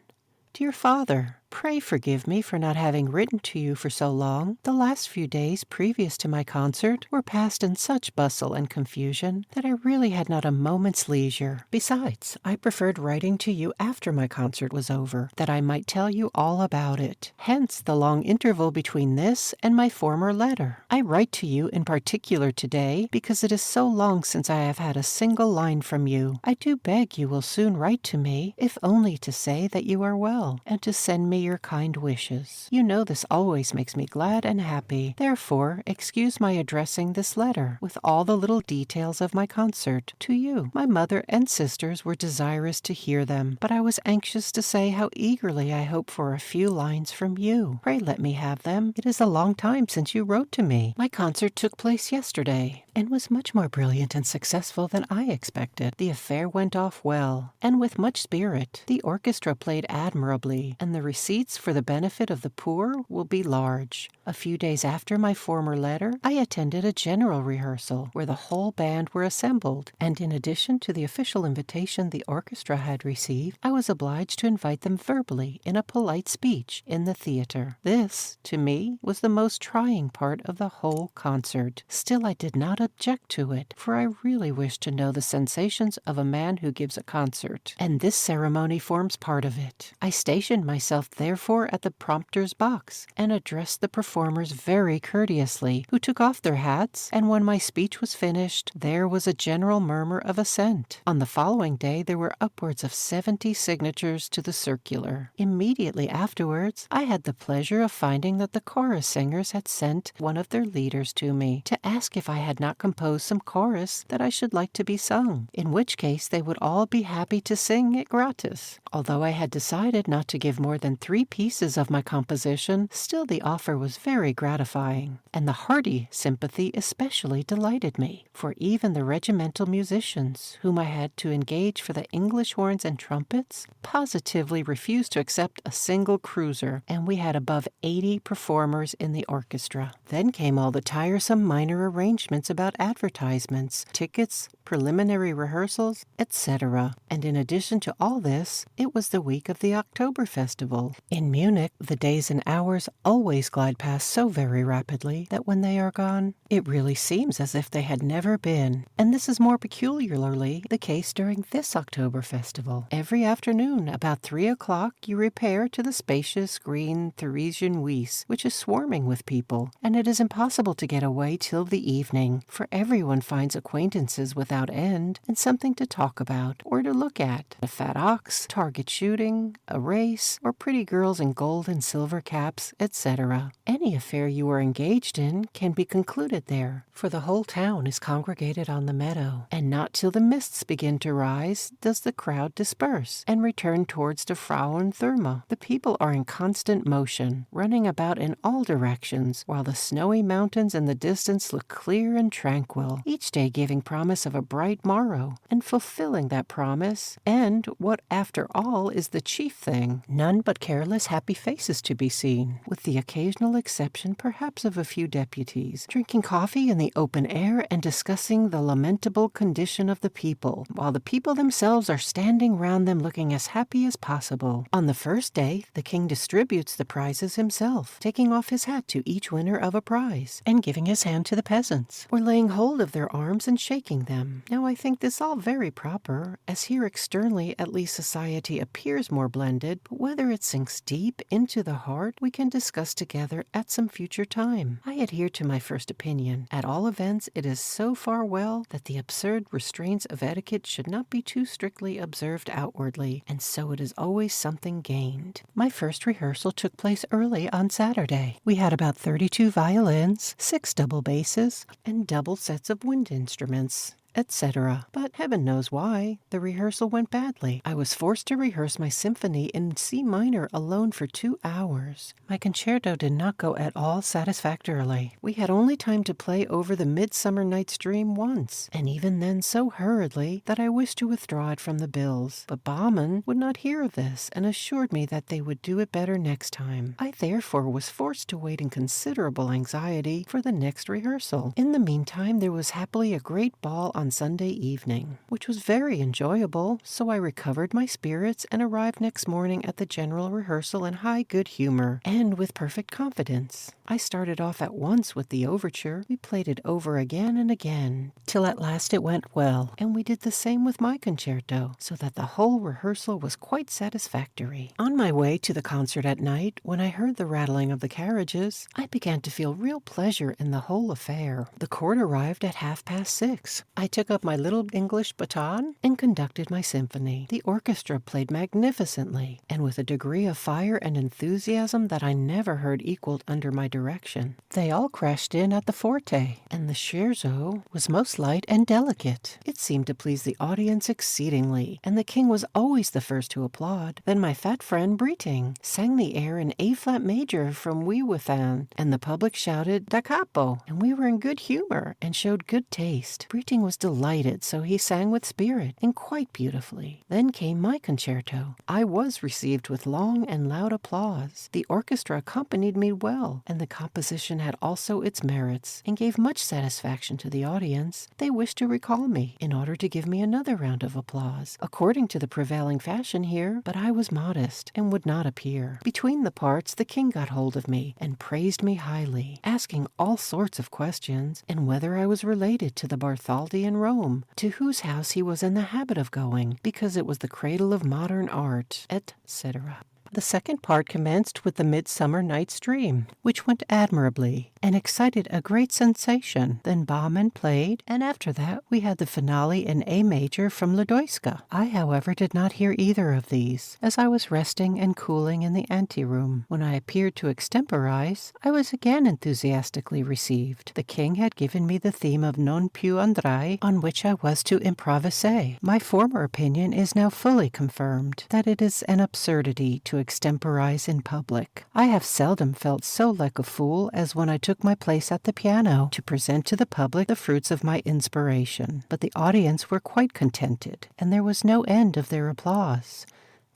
Dear Father, Pray forgive me for not having written to you for so long. The last few days previous to my concert were passed in such bustle and confusion that I really had not a moment's leisure. Besides, I preferred writing to you after my concert was over, that I might tell you all about it. Hence the long interval between this and my former letter. I write to you in particular today because it is so long since I have had a single line from you. I do beg you will soon write to me, if only to say that you are well, and to send me your kind wishes. You know this always makes me glad and happy. Therefore, excuse my addressing this letter, with all the little details of my concert, to you. My mother and sisters were desirous to hear them, but I was anxious to say how eagerly I hope for a few lines from you. Pray let me have them. It is a long time since you wrote to me. My concert took place yesterday, and was much more brilliant and successful than I expected. The affair went off well, and with much spirit. The orchestra played admirably, and the receipts for the benefit of the poor will be large. A few days after my former letter, I attended a general rehearsal, where the whole band were assembled, and in addition to the official invitation the orchestra had received, I was obliged to invite them verbally in a polite speech in the theatre. This, to me, was the most trying part of the whole concert. Still I did not object to it, for I really wished to know the sensations of a man who gives a concert, and this ceremony forms part of it. I stationed myself therefore at the prompter's box, and addressed the performers very courteously, who took off their hats, and when my speech was finished, there was a general murmur of assent. On the following day there were upwards of 70 signatures to the circular. Immediately afterwards, I had the pleasure of finding that the chorus singers had sent one of their leaders to me, to ask if I had not composed some chorus that I should like to be sung, in which case they would all be happy to sing it gratis. Although I had decided not to give more than 3 pieces of my composition, still the offer was very gratifying, and the hearty sympathy especially delighted me, for even the regimental musicians, whom I had to engage for the English horns and trumpets, positively refused to accept a single cruiser, and we had above 80 performers in the orchestra. Then came all the tiresome minor arrangements about advertisements, tickets, preliminary rehearsals, etc. And in addition to all this, it was the week of the October Festival. In Munich, the days and hours always glide past so very rapidly that when they are gone, it really seems as if they had never been. And this is more peculiarly the case during this October Festival. Every afternoon, about 3 o'clock, you repair to the spacious green Theresian Wies, which is swarming with people, and it is impossible to get away till the evening, for everyone finds acquaintances without end, and something to talk about, or to look at. A fat ox, target shooting, a race, or pretty girls in gold and silver caps, etc. Any affair you are engaged in can be concluded there, for the whole town is congregated on the meadow, and not till the mists begin to rise does the crowd disperse, and return towards the Frauentherme. The people are in constant motion, running about in all directions, while the snowy mountains in the distance look clear and tranquil, each day giving promise of a bright morrow, and fulfilling that promise, and, what after all is the chief thing, none but careless happy faces to be seen, with the occasional exception perhaps of a few deputies, drinking coffee in the open air and discussing the lamentable condition of the people, while the people themselves are standing round them looking as happy as possible. On the first day, the king distributes the prizes himself, taking off his hat to each winner of a prize, and giving his hand to the peasants, or laying hold of their arms and shaking them. Now I think this all very proper, as here externally at least society appears more blended, but whether it sinks deep into the heart we can discuss together at some future time. I adhere to my first opinion. At all events, it is so far well that the absurd restraints of etiquette should not be too strictly observed outwardly, and so it is always something gained. My first rehearsal took place early on Saturday. We had about 32 violins, 6 double basses, and double sets of wind instruments, etc. But heaven knows why, the rehearsal went badly. I was forced to rehearse my symphony in C minor alone for 2 hours. My concerto did not go at all satisfactorily. We had only time to play over the Midsummer Night's Dream once, and even then so hurriedly that I wished to withdraw it from the bills. But Baumann would not hear of this, and assured me that they would do it better next time. I therefore was forced to wait in considerable anxiety for the next rehearsal. In the meantime there was happily a great ball on on Sunday evening, which was very enjoyable, so I recovered my spirits and arrived next morning at the general rehearsal in high good humor and with perfect confidence. I started off at once with the overture. We played it over again and again, till at last it went well, and we did the same with my concerto, so that the whole rehearsal was quite satisfactory. On my way to the concert at night, when I heard the rattling of the carriages, I began to feel real pleasure in the whole affair. The court arrived at 6:30. I took up my little English baton and conducted my symphony. The orchestra played magnificently, and with a degree of fire and enthusiasm that I never heard equaled under my direction. They all crashed in at the forte, and the scherzo was most light and delicate. It seemed to please the audience exceedingly, and the king was always the first to applaud. Then my fat friend Breathtaking sang the air in A-flat major from Wee Withan, and the public shouted da capo, and we were in good humor and showed good taste. Breathtaking was delighted, so he sang with spirit and quite beautifully. Then came my concerto. I was received with long and loud applause. The orchestra accompanied me well, and the composition had also its merits, and gave much satisfaction to the audience. They wished to recall me, in order to give me another round of applause, according to the prevailing fashion here, but I was modest, and would not appear. Between the parts, the king got hold of me, and praised me highly, asking all sorts of questions, and whether I was related to the Bartholdy in Rome, to whose house he was in the habit of going, because it was the cradle of modern art, etc. The second part commenced with the Midsummer Night's Dream, which went admirably, and excited a great sensation. Then Baumann played, and after that we had the finale in A major from Lodoiska. I, however, did not hear either of these, as I was resting and cooling in the anteroom. When I appeared to extemporize, I was again enthusiastically received. The king had given me the theme of Non più andrai, on which I was to improvise. My former opinion is now fully confirmed, that it is an absurdity to extemporize in public. I have seldom felt so like a fool as when I took my place at the piano to present to the public the fruits of my inspiration. But the audience were quite contented, and there was no end of their applause.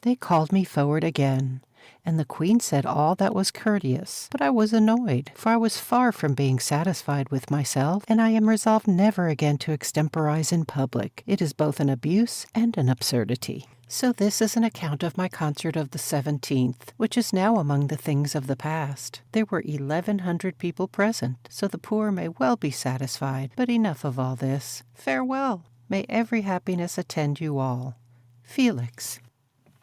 They called me forward again, and the queen said all that was courteous, but I was annoyed, for I was far from being satisfied with myself, and I am resolved never again to extemporize in public. It is both an abuse and an absurdity. So this is an account of my concert of the 17th, which is now among the things of the past. There were 1,100 people present, so the poor may well be satisfied. But enough of all this. Farewell. May every happiness attend you all. Felix.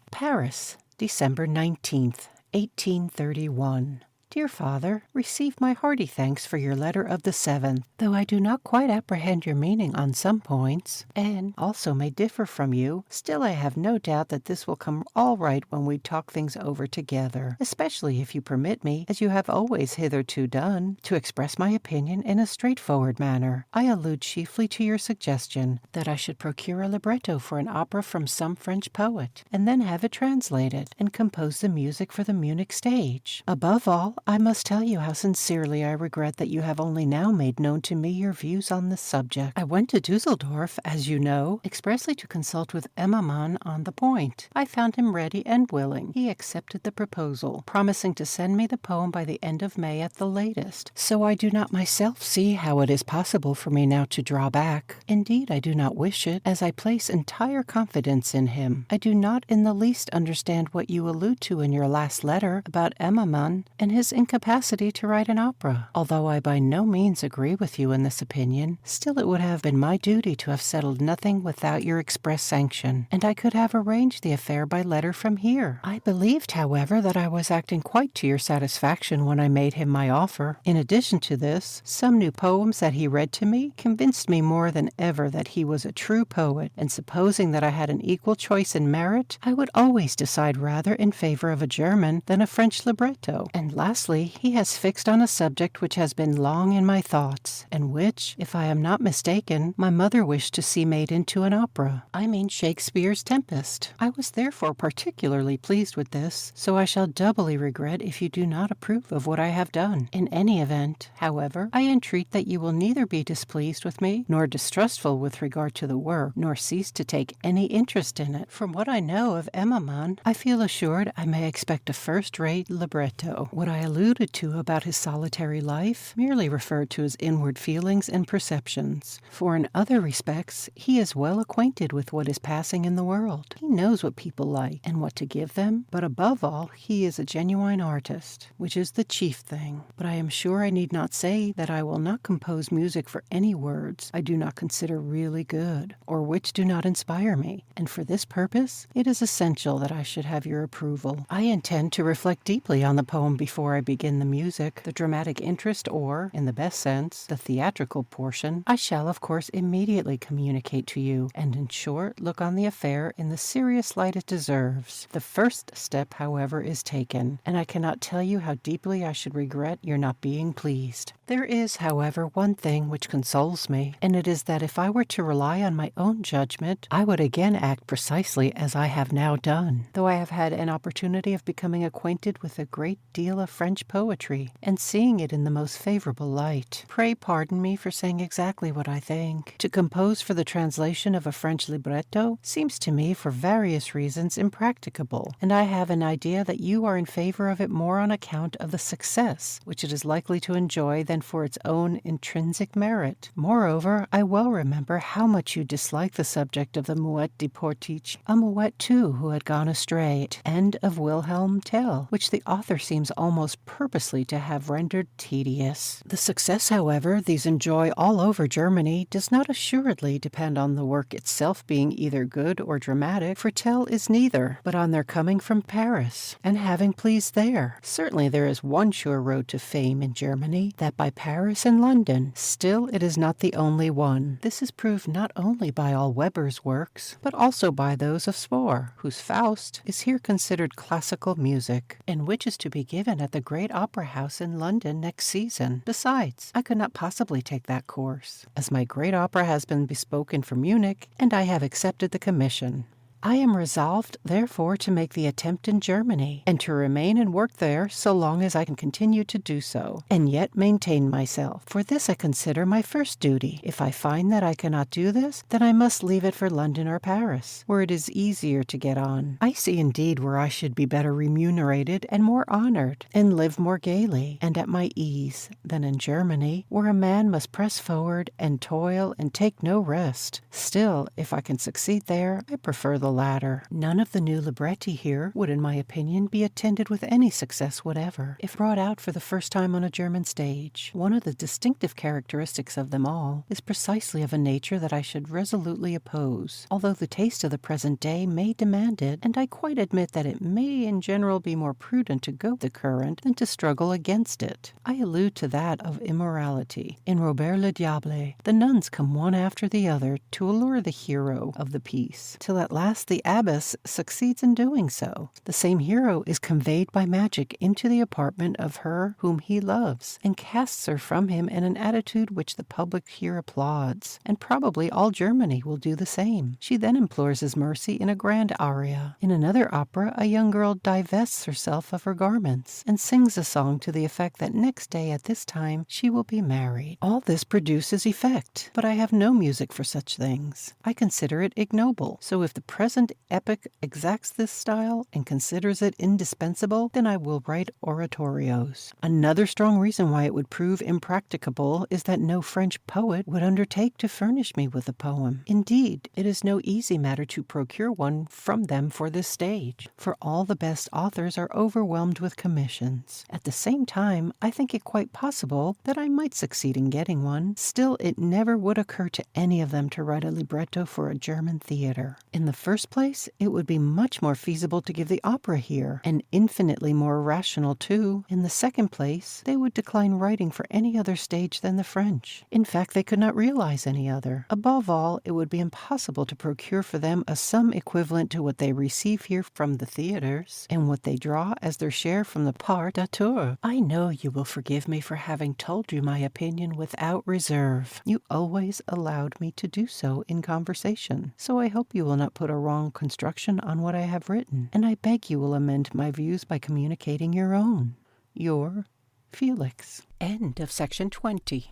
Paris, December 19th, 1831. Dear Father, receive my hearty thanks for your letter of the 7th, though I do not quite apprehend your meaning on some points, and also may differ from you. Still I have no doubt that this will come all right when we talk things over together, especially if you permit me, as you have always hitherto done, to express my opinion in a straightforward manner. I allude chiefly to your suggestion that I should procure a libretto for an opera from some French poet, and then have it translated, and compose the music for the Munich stage. Above all, I must tell you how sincerely I regret that you have only now made known to me your views on this subject. I went to Dusseldorf, as you know, expressly to consult with Emmermann on the point. I found him ready and willing. He accepted the proposal, promising to send me the poem by the end of May at the latest. So I do not myself see how it is possible for me now to draw back. Indeed, I do not wish it, as I place entire confidence in him. I do not in the least understand what you allude to in your last letter about Emmermann and his incapacity to write an opera. Although I by no means agree with you in this opinion, still it would have been my duty to have settled nothing without your express sanction, and I could have arranged the affair by letter from here. I believed, however, that I was acting quite to your satisfaction when I made him my offer. In addition to this, some new poems that he read to me convinced me more than ever that he was a true poet, and supposing that I had an equal choice in merit, I would always decide rather in favor of a German than a French libretto. And lastly, he has fixed on a subject which has been long in my thoughts, and which, if I am not mistaken, my mother wished to see made into an opera. I mean Shakespeare's Tempest. I was therefore particularly pleased with this, so I shall doubly regret if you do not approve of what I have done. In any event, however, I entreat that you will neither be displeased with me, nor distrustful with regard to the work, nor cease to take any interest in it. From what I know of Emmermann, I feel assured I may expect a first-rate libretto. What I alluded to about his solitary life merely referred to his inward feelings and perceptions, for in other respects he is well acquainted with what is passing in the world. He knows what people like and what to give them, but above all he is a genuine artist, which is the chief thing. But I am sure I need not say that I will not compose music for any words I do not consider really good, or which do not inspire me, and for this purpose it is essential that I should have your approval. I intend to reflect deeply on the poem before I begin the music. The dramatic interest, or, in the best sense, the theatrical portion, I shall of course immediately communicate to you, and in short, look on the affair in the serious light it deserves. The first step, however, is taken, and I cannot tell you how deeply I should regret your not being pleased. There is, however, one thing which consoles me, and it is that if I were to rely on my own judgment, I would again act precisely as I have now done, though I have had an opportunity of becoming acquainted with a great deal of French poetry, and seeing it in the most favorable light. Pray pardon me for saying exactly what I think. To compose for the translation of a French libretto seems to me, for various reasons, impracticable, and I have an idea that you are in favor of it more on account of the success which it is likely to enjoy than for its own intrinsic merit. Moreover, I well remember how much you dislike the subject of the Mouette de Portiche, a Mouette too who had gone astray, and of Wilhelm Tell, which the author seems almost purposely to have rendered tedious. The success, however, these enjoy all over Germany does not assuredly depend on the work itself being either good or dramatic, for Tell is neither, but on their coming from Paris, and having pleased there. Certainly there is one sure road to fame in Germany, that by Paris and London. Still, it is not the only one. This is proved not only by all Weber's works, but also by those of Spohr, whose Faust is here considered classical music, and which is to be given at the Great Opera House in London next season. Besides, I could not possibly take that course, as my great opera has been bespoken for Munich, and I have accepted the commission. I am resolved, therefore, to make the attempt in Germany, and to remain and work there so long as I can continue to do so, and yet maintain myself. For this I consider my first duty. If I find that I cannot do this, then I must leave it for London or Paris, where it is easier to get on. I see indeed where I should be better remunerated and more honored, and live more gaily and at my ease, than in Germany, where a man must press forward and toil and take no rest. Still, if I can succeed there, I prefer the latter. None of the new libretti here would, in my opinion, be attended with any success whatever, if brought out for the first time on a German stage. One of the distinctive characteristics of them all is precisely of a nature that I should resolutely oppose, although the taste of the present day may demand it, and I quite admit that it may in general be more prudent to go with the current than to struggle against it. I allude to that of immorality. In Robert le Diable, the nuns come one after the other to allure the hero of the piece, till at last the abbess succeeds in doing so. The same hero is conveyed by magic into the apartment of her whom he loves, and casts her from him in an attitude which the public here applauds, and probably all Germany will do the same. She then implores his mercy in a grand aria. In another opera, a young girl divests herself of her garments, and sings a song to the effect that next day at this time she will be married. All this produces effect, but I have no music for such things. I consider it ignoble, so if the present epoch exacts this style and considers it indispensable, then I will write oratorios. Another strong reason why it would prove impracticable is that no French poet would undertake to furnish me with a poem. Indeed, it is no easy matter to procure one from them for this stage, for all the best authors are overwhelmed with commissions. At the same time, I think it quite possible that I might succeed in getting one. Still, it never would occur to any of them to write a libretto for a German theater. In the first place, it would be much more feasible to give the opera here, and infinitely more rational too. In the second place, they would decline writing for any other stage than the French. In fact, they could not realize any other. Above all, it would be impossible to procure for them a sum equivalent to what they receive here from the theaters, and what they draw as their share from the part d'auteur. I know you will forgive me for having told you my opinion without reserve. You always allowed me to do so in conversation, so I hope you will not put a wrong construction on what I have written, and I beg you will amend my views by communicating your own. Your Felix. End of section 20.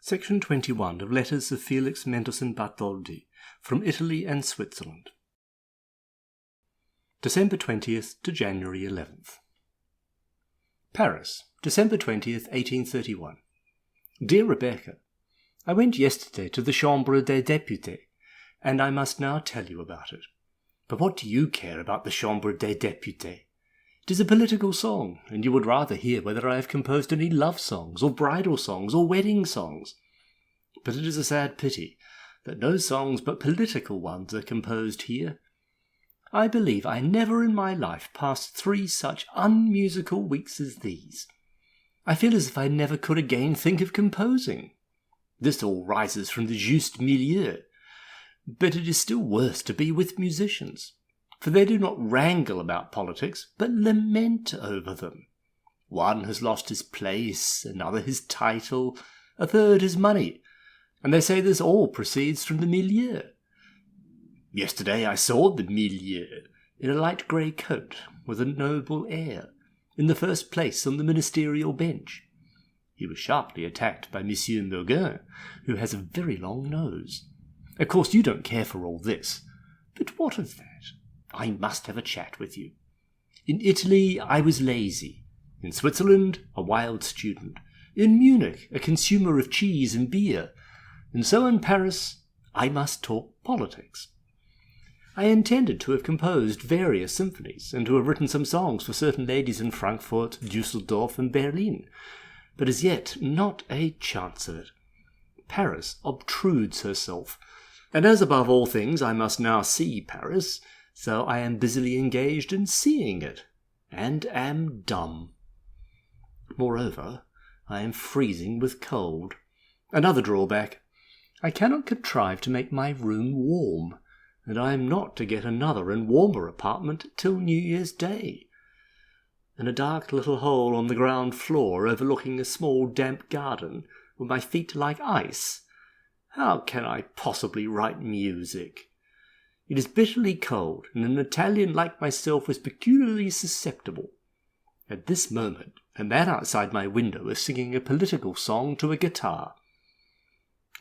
Section 21 of Letters of Felix Mendelssohn-Bartholdy from Italy and Switzerland. December 20th to January 11th. Paris, December 20th, 1831. Dear Rebecca, I went yesterday to the Chambre des Députés, and I must now tell you about it. But what do you care about the Chambre des Députés? It is a political song, and you would rather hear whether I have composed any love songs, or bridal songs, or wedding songs. But it is a sad pity that no songs but political ones are composed here. I believe I never in my life passed 3 such unmusical weeks as these. I feel as if I never could again think of composing. This all rises from the juste milieu. But it is still worse to be with musicians, for they do not wrangle about politics, but lament over them. One has lost his place, another his title, a third his money, and they say this all proceeds from the milieu. Yesterday I saw the milieu, in a light grey coat, with a noble air, in the first place on the ministerial bench. He was sharply attacked by Monsieur Mauguin, who has a very long nose. Of course you don't care for all this, but what of that? I must have a chat with you. In Italy I was lazy, in Switzerland a wild student, in Munich a consumer of cheese and beer, and so in Paris I must talk politics. I intended to have composed various symphonies, and to have written some songs for certain ladies in Frankfurt, Düsseldorf, and Berlin, but as yet not a chance of it. Paris obtrudes herself, and as above all things I must now see Paris, so I am busily engaged in seeing it, and am dumb. Moreover, I am freezing with cold. Another drawback. I cannot contrive to make my room warm, and I am not to get another and warmer apartment till New Year's Day. In a dark little hole on the ground floor overlooking a small damp garden, with my feet like ice, how can I possibly write music? It is bitterly cold, and an Italian like myself is peculiarly susceptible. At this moment, a man outside my window is singing a political song to a guitar.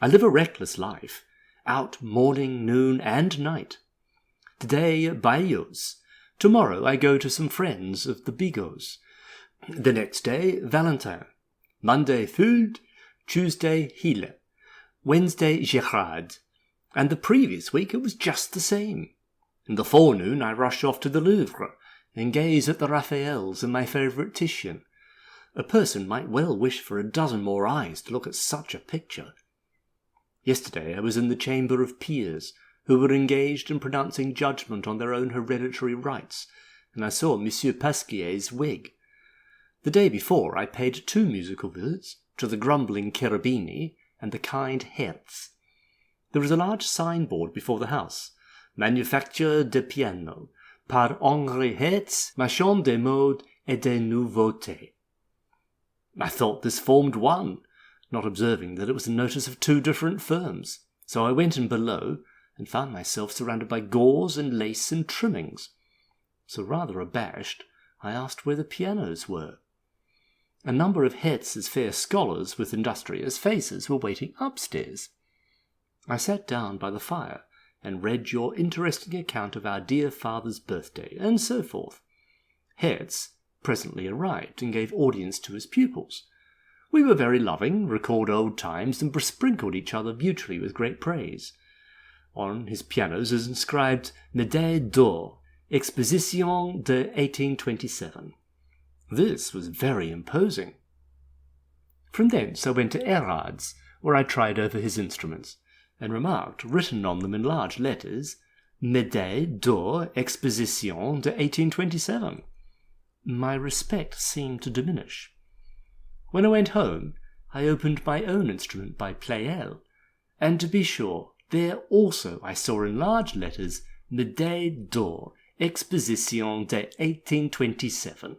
I live a reckless life, out morning, noon, and night. Today, Bayeux. Tomorrow I go to some friends of the Bigots. The next day, Valentin. Monday, Fuld. Tuesday, Hille. Wednesday, Gérard. And the previous week it was just the same. In the forenoon I rush off to the Louvre, and gaze at the Raphaels and my favourite Titian. A person might well wish for a dozen more eyes to look at such a picture. Yesterday I was in the Chamber of Peers, who were engaged in pronouncing judgment on their own hereditary rights, and I saw Monsieur Pasquier's wig. The day before I paid 2 musical visits, to the grumbling Cherubini and the kind Hertz. There was a large signboard before the house, Manufacture de piano, par Henri Hertz, marchand des modes et des nouveautés. I thought this formed one, not observing that it was a notice of 2 different firms, so I went in below, and found myself surrounded by gauze and lace and trimmings. So rather abashed, I asked where the pianos were. A number of Hertz's fair scholars with industrious faces were waiting upstairs. I sat down by the fire, and read your interesting account of our dear father's birthday, and so forth. Hertz presently arrived, and gave audience to his pupils. We were very loving, recalled old times, and besprinkled each other mutually with great praise. On his pianos is inscribed Médaille d'Or, Exposition de 1827. This was very imposing. From thence I went to Erard's, where I tried over his instruments, and remarked, written on them in large letters, Médaille d'Or, Exposition de 1827. My respect seemed to diminish. When I went home, I opened my own instrument by Pleyel, and to be sure, there also I saw in large letters Médaille d'Or, Exposition de 1827.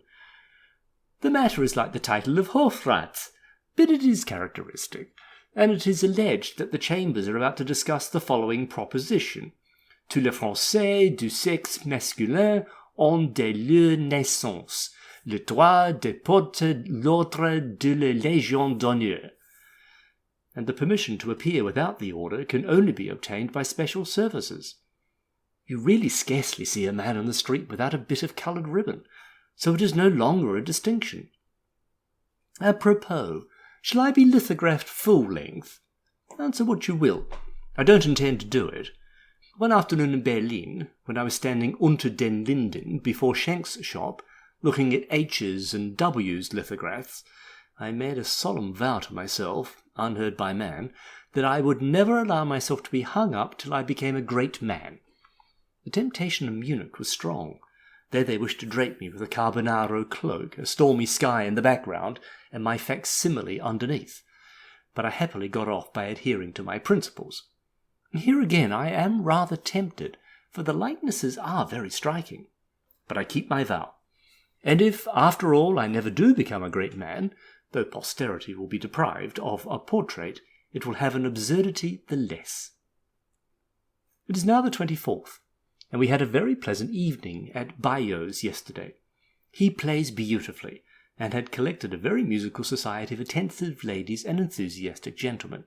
The matter is like the title of Hofrat, but it is characteristic, and it is alleged that the Chambers are about to discuss the following proposition. Tous les Français du sexe masculin ont des lieux naissance, le droit de porter l'ordre de la Légion d'honneur. And the permission to appear without the order can only be obtained by special services. You really scarcely see a man on the street without a bit of coloured ribbon, so it is no longer a distinction. Apropos, shall I be lithographed full length? Answer what you will. I don't intend to do it. One afternoon in Berlin, when I was standing unter den Linden before Schenk's shop, looking at H's and W's lithographs, I made a solemn vow to myself, unheard by man, that I would never allow myself to be hung up till I became a great man. The temptation in Munich was strong. There they wished to drape me with a carbonaro cloak, a stormy sky in the background, and my facsimile underneath. But I happily got off by adhering to my principles. Here again I am rather tempted, for the likenesses are very striking. But I keep my vow. And if, after all, I never do become a great man, though posterity will be deprived of a portrait, it will have an absurdity the less. It is now the 24th, and we had a very pleasant evening at Bayeux's yesterday. He plays beautifully, and had collected a very musical society of attentive ladies and enthusiastic gentlemen.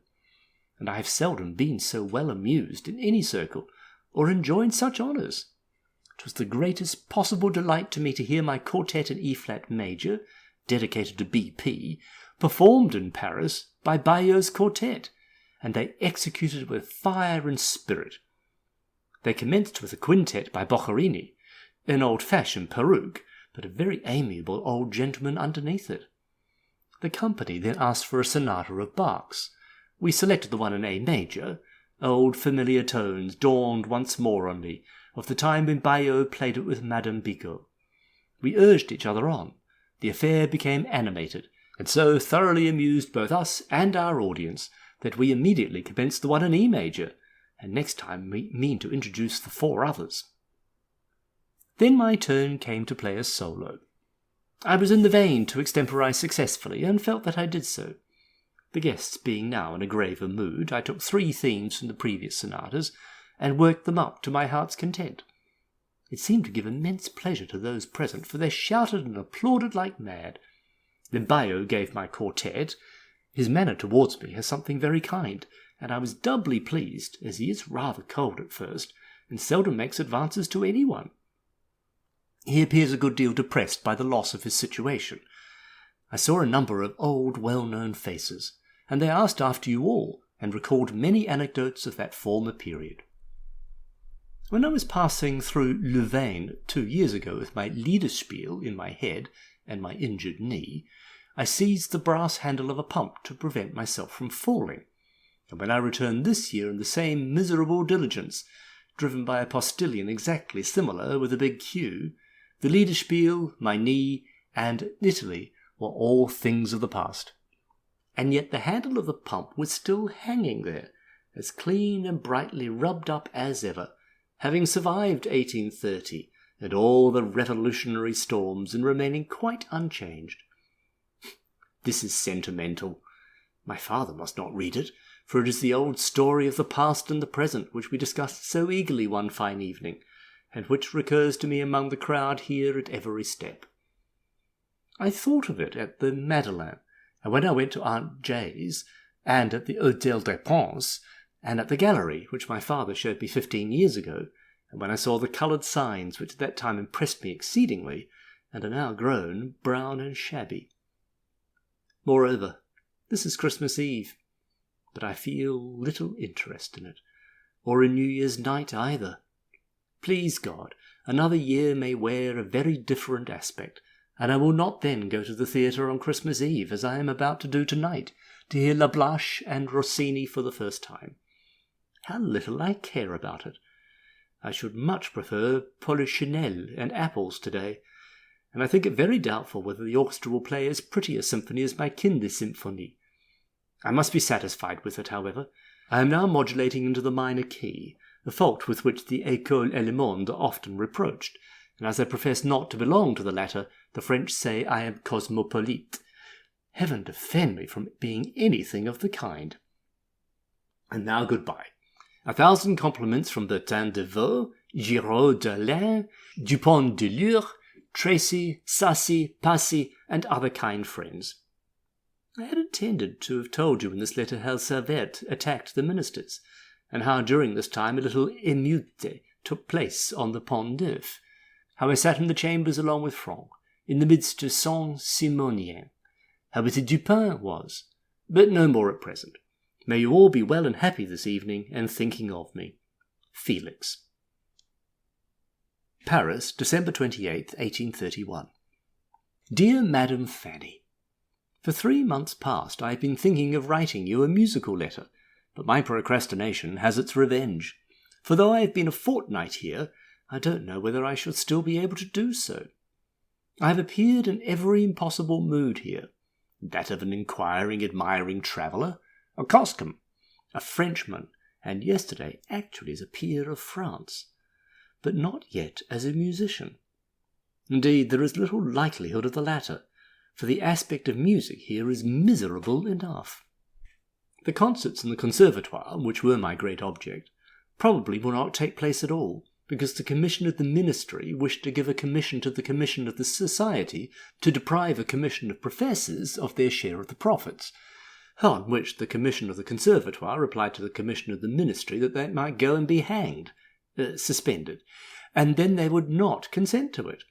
And I have seldom been so well amused in any circle, or enjoyed such honours. It was the greatest possible delight to me to hear my quartet in E-flat major, dedicated to B.P., performed in Paris by Bayeux's quartet, and they executed it with fire and spirit. They commenced with a quintet by Boccherini, an old-fashioned peruke, but a very amiable old gentleman underneath it. The company then asked for a sonata of Bach's. We selected the one in A major. Old familiar tones dawned once more on me, of the time when Bayeux played it with Madame Bigot. We urged each other on. The affair became animated, and so thoroughly amused both us and our audience that we immediately commenced the one in E major, and next time we mean to introduce the 4 others. Then my turn came to play a solo. I was in the vein to extemporize successfully, and felt that I did so. The guests being now in a graver mood, I took 3 themes from the previous sonatas, and worked them up to my heart's content. It seemed to give immense pleasure to those present, for they shouted and applauded like mad. Then Bayeux gave my quartet. His manner towards me has something very kind, and I was doubly pleased, as he is rather cold at first, and seldom makes advances to any one. He appears a good deal depressed by the loss of his situation. I saw a number of old, well-known faces, and they asked after you all, and recalled many anecdotes of that former period. When I was passing through Louvain 2 years ago with my Liederspiel in my head and my injured knee, I seized the brass handle of a pump to prevent myself from falling, and when I returned this year in the same miserable diligence, driven by a postilion exactly similar with a big queue, the Liederspiel, my knee, and Italy were all things of the past. And yet the handle of the pump was still hanging there, as clean and brightly rubbed up as ever, having survived 1830 and all the revolutionary storms and remaining quite unchanged. This is sentimental. My father must not read it, for it is the old story of the past and the present which we discussed so eagerly one fine evening, and which recurs to me among the crowd here at every step. I thought of it at the Madeleine, and when I went to Aunt J's, and at the Hôtel des Princes, and at the gallery, which my father showed me 15 years ago, and when I saw the coloured signs which at that time impressed me exceedingly, and are now grown brown and shabby. Moreover, this is Christmas Eve, but I feel little interest in it, or in New Year's night either. Please God, another year may wear a very different aspect, and I will not then go to the theatre on Christmas Eve, as I am about to do tonight, to hear La Blache and Rossini for the first time. How little I care about it! I should much prefer Polichinelle and apples today, and I think it very doubtful whether the orchestra will play as pretty a symphony as my Kindersymphonie. I must be satisfied with it, however. I am now modulating into the minor key, a fault with which the École Allemande are often reproached, and as I profess not to belong to the latter, the French say I am cosmopolite. Heaven defend me from being anything of the kind. And now goodbye. 1,000 compliments from Bertin de Vaux, Giraud d'Alain, Dupont de Lure, Tracy, Sassy, Passy, and other kind friends. I had intended to have told you in this letter how Servet attacked the ministers, and how during this time a little émeute took place on the Pont Neuf, how I sat in the chambers along with Franck, in the midst of Saint-Simonien, how witty Dupin was. But no more at present. May you all be well and happy this evening, and thinking of me. Felix. Paris, December 28th, 1831. Dear Madam Fanny, for 3 months past I have been thinking of writing you a musical letter, but my procrastination has its revenge, for though I have been a fortnight here, I don't know whether I shall still be able to do so. I have appeared in every impossible mood here, that of an inquiring, admiring traveller, a Coscom, a Frenchman, and yesterday actually as a peer of France, but not yet as a musician. Indeed, there is little likelihood of the latter, for the aspect of music here is miserable enough. The concerts in the Conservatoire, which were my great object, probably will not take place at all, because the Commission of the Ministry wished to give a commission to the Commission of the Society to deprive a commission of professors of their share of the profits, on which the Commission of the Conservatoire replied to the Commission of the Ministry that they might go and be hanged, suspended, and then they would not consent to it.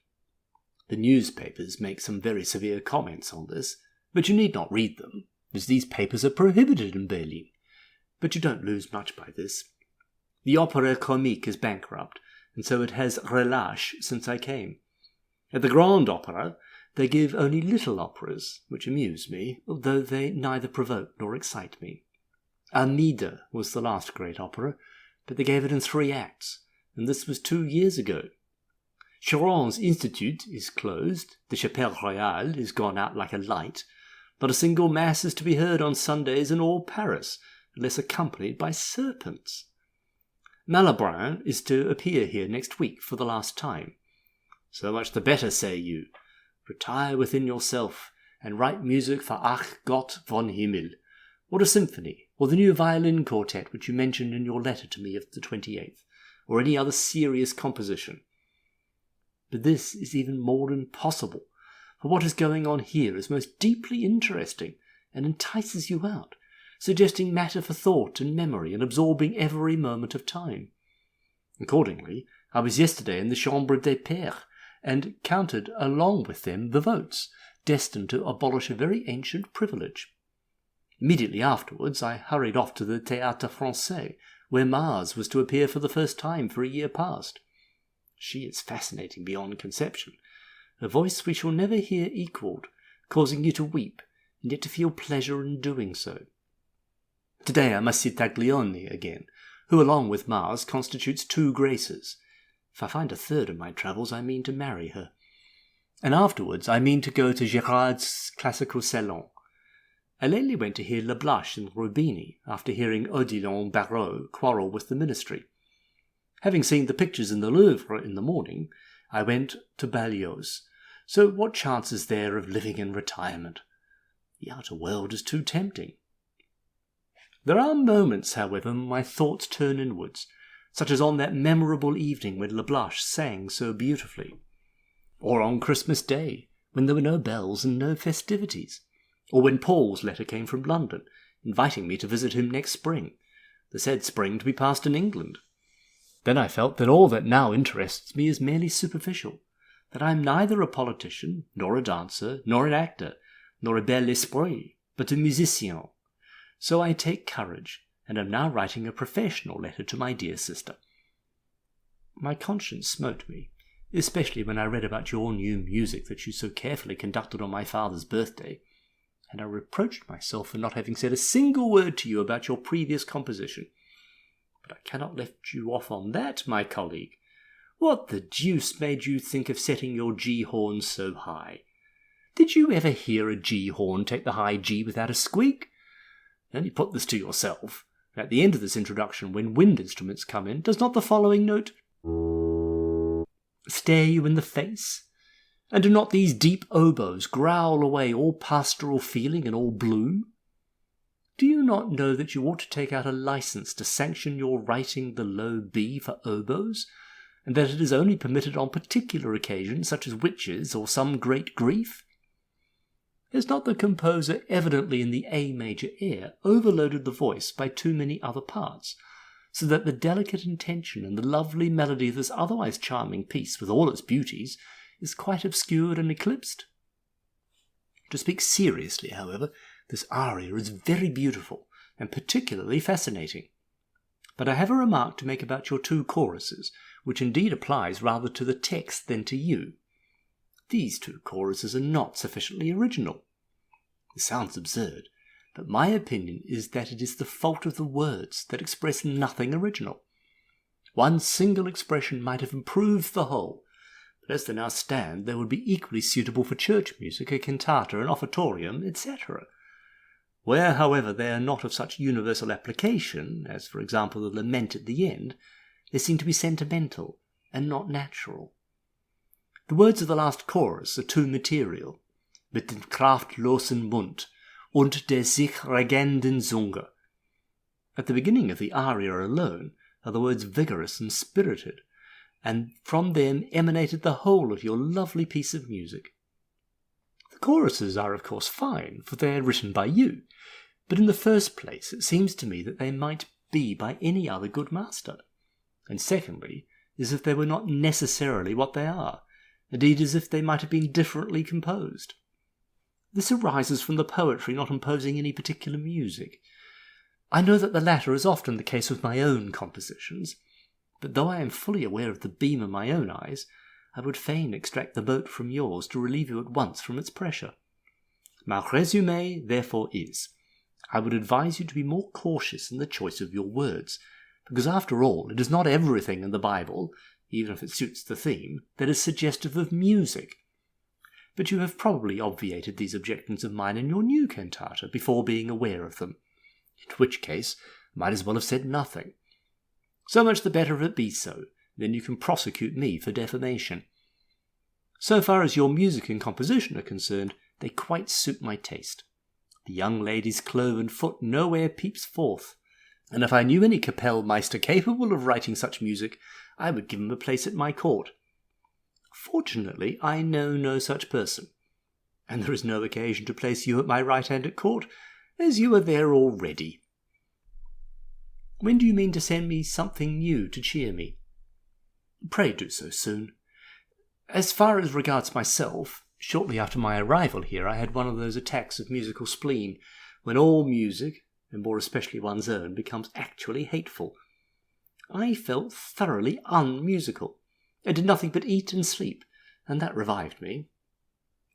The newspapers make some very severe comments on this, but you need not read them, as these papers are prohibited in Berlin. But you don't lose much by this. The Opéra Comique is bankrupt, and so it has relâche since I came. At the Grand Opera they give only little operas, which amuse me, though they neither provoke nor excite me. Armida was the last great opera, but they gave it in 3 acts, and this was 2 years ago. Chiron's Institute is closed, the Chapelle Royale is gone out like a light, not a single mass is to be heard on Sundays in all Paris, unless accompanied by serpents. Malibran is to appear here next week for the last time. So much the better, say you. Retire within yourself, and write music for Ach Gott von Himmel, or a symphony, or the new violin quartet which you mentioned in your letter to me of the 28th, or any other serious composition. But this is even more impossible, for what is going on here is most deeply interesting, and entices you out, suggesting matter for thought and memory, and absorbing every moment of time. Accordingly, I was yesterday in the Chambre des Pairs, and counted along with them the votes, destined to abolish a very ancient privilege. Immediately afterwards I hurried off to the Théâtre Français, where Mars was to appear for the first time for a year past. She is fascinating beyond conception, a voice we shall never hear equalled, causing you to weep, and yet to feel pleasure in doing so. Today I must see Taglioni again, who along with Mars constitutes 2 graces. If I find a third in my travels, I mean to marry her. And afterwards I mean to go to Gérard's classical salon. I lately went to hear Lablache and Rubini, after hearing Odilon Barrot quarrel with the ministry. Having seen the pictures in the Louvre in the morning, I went to Balliol's. So what chance is there of living in retirement? The outer world is too tempting. There are moments, however, when my thoughts turn inwards, such as on that memorable evening when Lablache sang so beautifully, or on Christmas Day, when there were no bells and no festivities, or when Paul's letter came from London, inviting me to visit him next spring, the said spring to be passed in England. Then I felt that all that now interests me is merely superficial, that I am neither a politician, nor a dancer, nor an actor, nor a bel esprit, but a musicien. So I take courage, and am now writing a professional letter to my dear sister. My conscience smote me, especially when I read about your new music that you so carefully conducted on my father's birthday, and I reproached myself for not having said a single word to you about your previous composition. But I cannot let you off on that, my colleague. What the deuce made you think of setting your G-horn so high? Did you ever hear a G-horn take the high G without a squeak? Only put this to yourself. At the end of this introduction, when wind instruments come in, does not the following note stare you in the face? And do not these deep oboes growl away all pastoral feeling and all bloom? Do you not know that you ought to take out a license to sanction your writing the low B for oboes, and that it is only permitted on particular occasions, such as witches or some great grief? Is not the composer evidently in the A major air overloaded the voice by too many other parts, so that the delicate intention and the lovely melody of this otherwise charming piece, with all its beauties, is quite obscured and eclipsed? To speak seriously, however, this aria is very beautiful and particularly fascinating. But I have a remark to make about your 2 choruses, which indeed applies rather to the text than to you. These 2 choruses are not sufficiently original. This sounds absurd, but my opinion is that it is the fault of the words that express nothing original. One single expression might have improved the whole, but as they now stand, they would be equally suitable for church music, a cantata, an offertorium, etc. Where, however, they are not of such universal application, as for example the lament at the end, they seem to be sentimental and not natural. The words of the last chorus are too material, mit dem kraftlosen Mund und der sich regenden Zunge. At the beginning of the aria alone are the words vigorous and spirited, and from them emanated the whole of your lovely piece of music. The choruses are of course fine, for they are written by you, but in the first place it seems to me that they might be by any other good master, and secondly, as if they were not necessarily what they are, indeed as if they might have been differently composed. This arises from the poetry not imposing any particular music. I know that the latter is often the case with my own compositions, but though I am fully aware of the beam in my own eyes, I would fain extract the mote from yours to relieve you at once from its pressure. My résumé, therefore, is, I would advise you to be more cautious in the choice of your words, because after all, it is not everything in the Bible, even if it suits the theme, that is suggestive of music. But you have probably obviated these objections of mine in your new cantata before being aware of them, in which case I might as well have said nothing. So much the better if it be so, then you can prosecute me for defamation. So far as your music and composition are concerned, they quite suit my taste. The young lady's cloven foot nowhere peeps forth, and if I knew any Kapellmeister capable of writing such music, I would give him a place at my court. Fortunately, I know no such person, and there is no occasion to place you at my right hand at court, as you are there already. When do you mean to send me something new to cheer me? Pray do so soon. As far as regards myself, shortly after my arrival here I had one of those attacks of musical spleen, when all music, and more especially one's own, becomes actually hateful. I felt thoroughly unmusical. I did nothing but eat and sleep, and that revived me.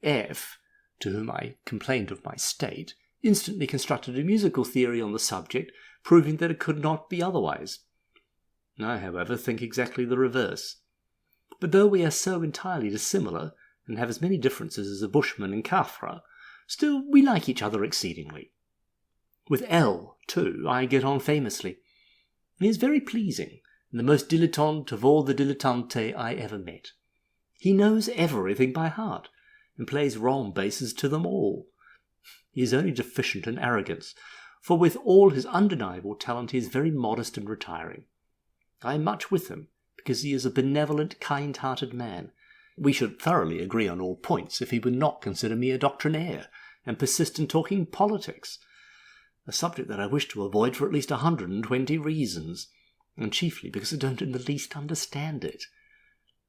F., to whom I complained of my state, instantly constructed a musical theory on the subject, proving that it could not be otherwise. I, however, think exactly the reverse. But though we are so entirely dissimilar, and have as many differences as a bushman and Khafra, still we like each other exceedingly. With L, too, I get on famously. He is very pleasing, and the most dilettante of all the dilettanti I ever met. He knows everything by heart, and plays wrong basses to them all. He is only deficient in arrogance, for with all his undeniable talent he is very modest and retiring. I am much with him, because he is a benevolent, kind-hearted man. We should thoroughly agree on all points if he would not consider me a doctrinaire, and persist in talking politics, a subject that I wish to avoid for at least 120 reasons, and chiefly because I don't in the least understand it.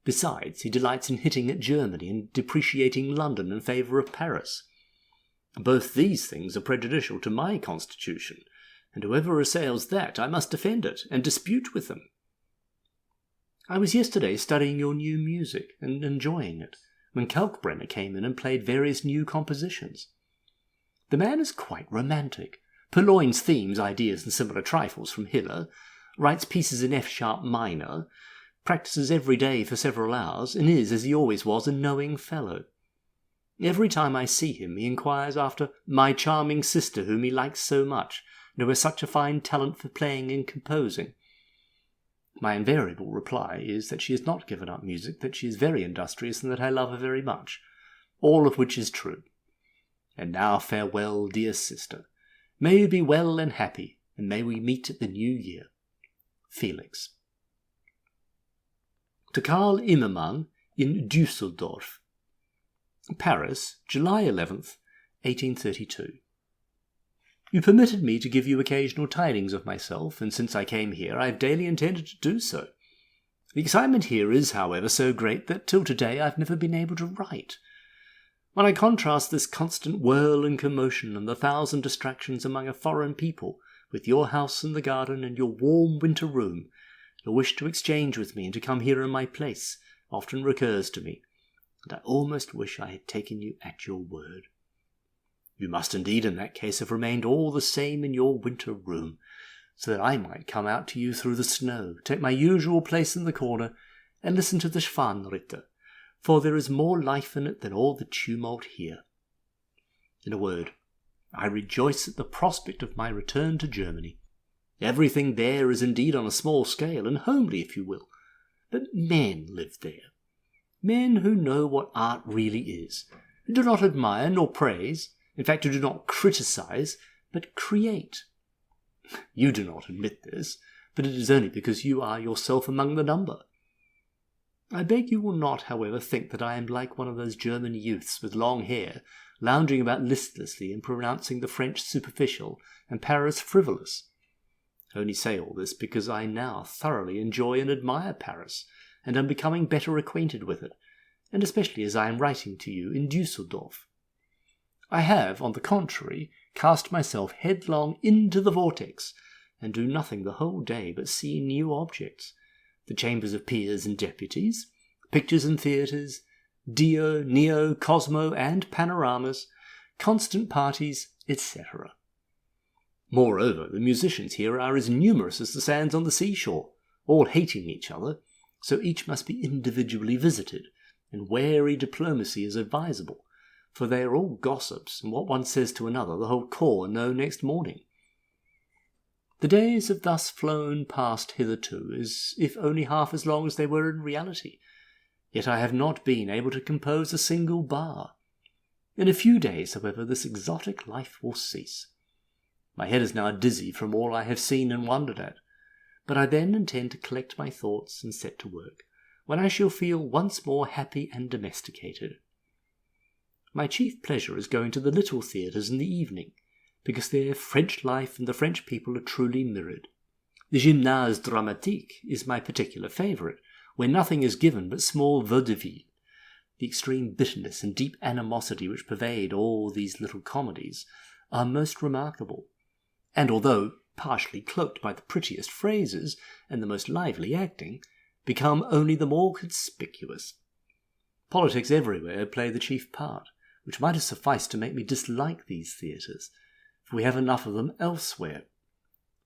Besides, he delights in hitting at Germany and depreciating London in favour of Paris. Both these things are prejudicial to my constitution, and whoever assails that, I must defend it, and dispute with them. I was yesterday studying your new music, and enjoying it, when Kalkbrenner came in and played various new compositions. The man is quite romantic, purloins themes, ideas, and similar trifles from Hiller, writes pieces in F-sharp minor, practices every day for several hours, and is, as he always was, a knowing fellow. Every time I see him, he inquires after my charming sister, whom he likes so much, and who has such a fine talent for playing and composing. My invariable reply is that she has not given up music, that she is very industrious, and that I love her very much, all of which is true. And now farewell, dear sister. May you be well and happy, and may we meet at the new year. Felix. To Karl Immermann in Düsseldorf. Paris, July 11th, 1832. You permitted me to give you occasional tidings of myself, and since I came here I have daily intended to do so. The excitement here is, however, so great that till today I have never been able to write. When I contrast this constant whirl and commotion and the thousand distractions among a foreign people with your house and the garden and your warm winter room, your wish to exchange with me and to come here in my place often recurs to me, and I almost wish I had taken you at your word. You must indeed in that case have remained all the same in your winter room, so that I might come out to you through the snow, take my usual place in the corner, and listen to the Schwanritter, for there is more life in it than all the tumult here. In a word, I rejoice at the prospect of my return to Germany. Everything there is indeed on a small scale, and homely, if you will, but men live there. Men who know what art really is, who do not admire nor praise, in fact who do not criticize, but create. You do not admit this, but it is only because you are yourself among the number. I beg you will not, however, think that I am like one of those German youths with long hair, lounging about listlessly and pronouncing the French superficial and Paris frivolous. I only say all this because I now thoroughly enjoy and admire Paris, and am becoming better acquainted with it, and especially as I am writing to you in Düsseldorf. I have, on the contrary, cast myself headlong into the vortex, and do nothing the whole day but see new objects, the chambers of peers and deputies, pictures and theatres, Dio, Neo, Cosmo, and panoramas, constant parties, etc. Moreover, the musicians here are as numerous as the sands on the seashore, all hating each other, so each must be individually visited, and wary diplomacy is advisable, for they are all gossips, and what one says to another the whole corps know next morning. The days have thus flown past hitherto, as if only half as long as they were in reality, yet I have not been able to compose a single bar. In a few days, however, this exotic life will cease. My head is now dizzy from all I have seen and wondered at, but I then intend to collect my thoughts and set to work, when I shall feel once more happy and domesticated. My chief pleasure is going to the little theatres in the evening, because there French life and the French people are truly mirrored. The Gymnase Dramatique is my particular favourite, where nothing is given but small vaudeville. The extreme bitterness and deep animosity which pervade all these little comedies are most remarkable, and although partially cloaked by the prettiest phrases and the most lively acting, become only the more conspicuous. Politics everywhere play the chief part, which might have sufficed to make me dislike these theatres, for we have enough of them elsewhere.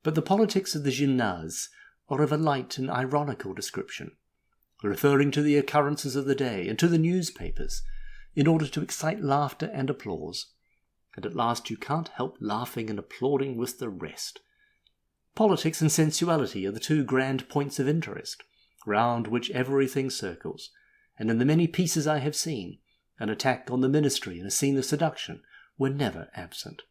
But the politics of the Gymnase are of a light and ironical description, referring to the occurrences of the day and to the newspapers, in order to excite laughter and applause, and at last you can't help laughing and applauding with the rest. Politics and sensuality are the two grand points of interest, round which everything circles, and in the many pieces I have seen, an attack on the ministry and a scene of seduction were never absent.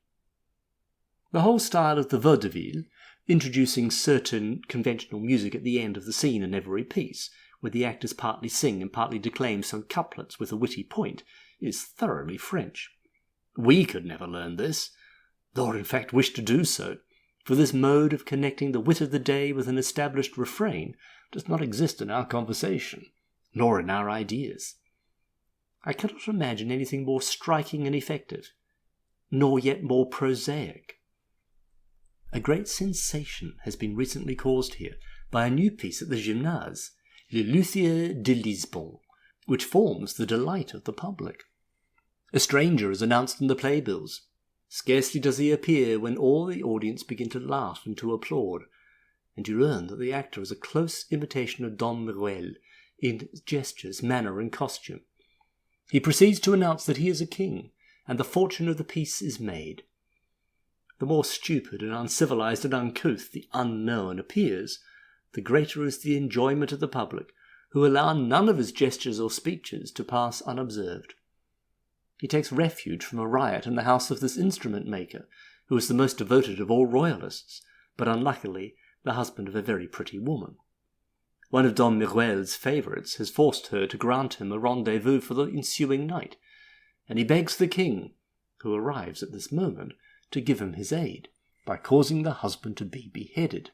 The whole style of the vaudeville, introducing certain conventional music at the end of the scene in every piece, where the actors partly sing and partly declaim some couplets with a witty point, is thoroughly French. We could never learn this, nor in fact wish to do so, for this mode of connecting the wit of the day with an established refrain does not exist in our conversation, nor in our ideas. I cannot imagine anything more striking and effective, nor yet more prosaic. A great sensation has been recently caused here by a new piece at the Gymnase, Le Luthier de Lisbonne, which forms the delight of the public. A stranger is announced in the playbills. Scarcely does he appear when all the audience begin to laugh and to applaud, and you learn that the actor is a close imitation of Don Miguel in gestures, manner, and costume. He proceeds to announce that he is a king, and the fortune of the piece is made. The more stupid and uncivilized and uncouth the unknown appears, the greater is the enjoyment of the public, who allow none of his gestures or speeches to pass unobserved. He takes refuge from a riot in the house of this instrument-maker, who is the most devoted of all royalists, but unluckily the husband of a very pretty woman. One of Don Miguel's favourites has forced her to grant him a rendezvous for the ensuing night, and he begs the king, who arrives at this moment, to give him his aid, by causing the husband to be beheaded.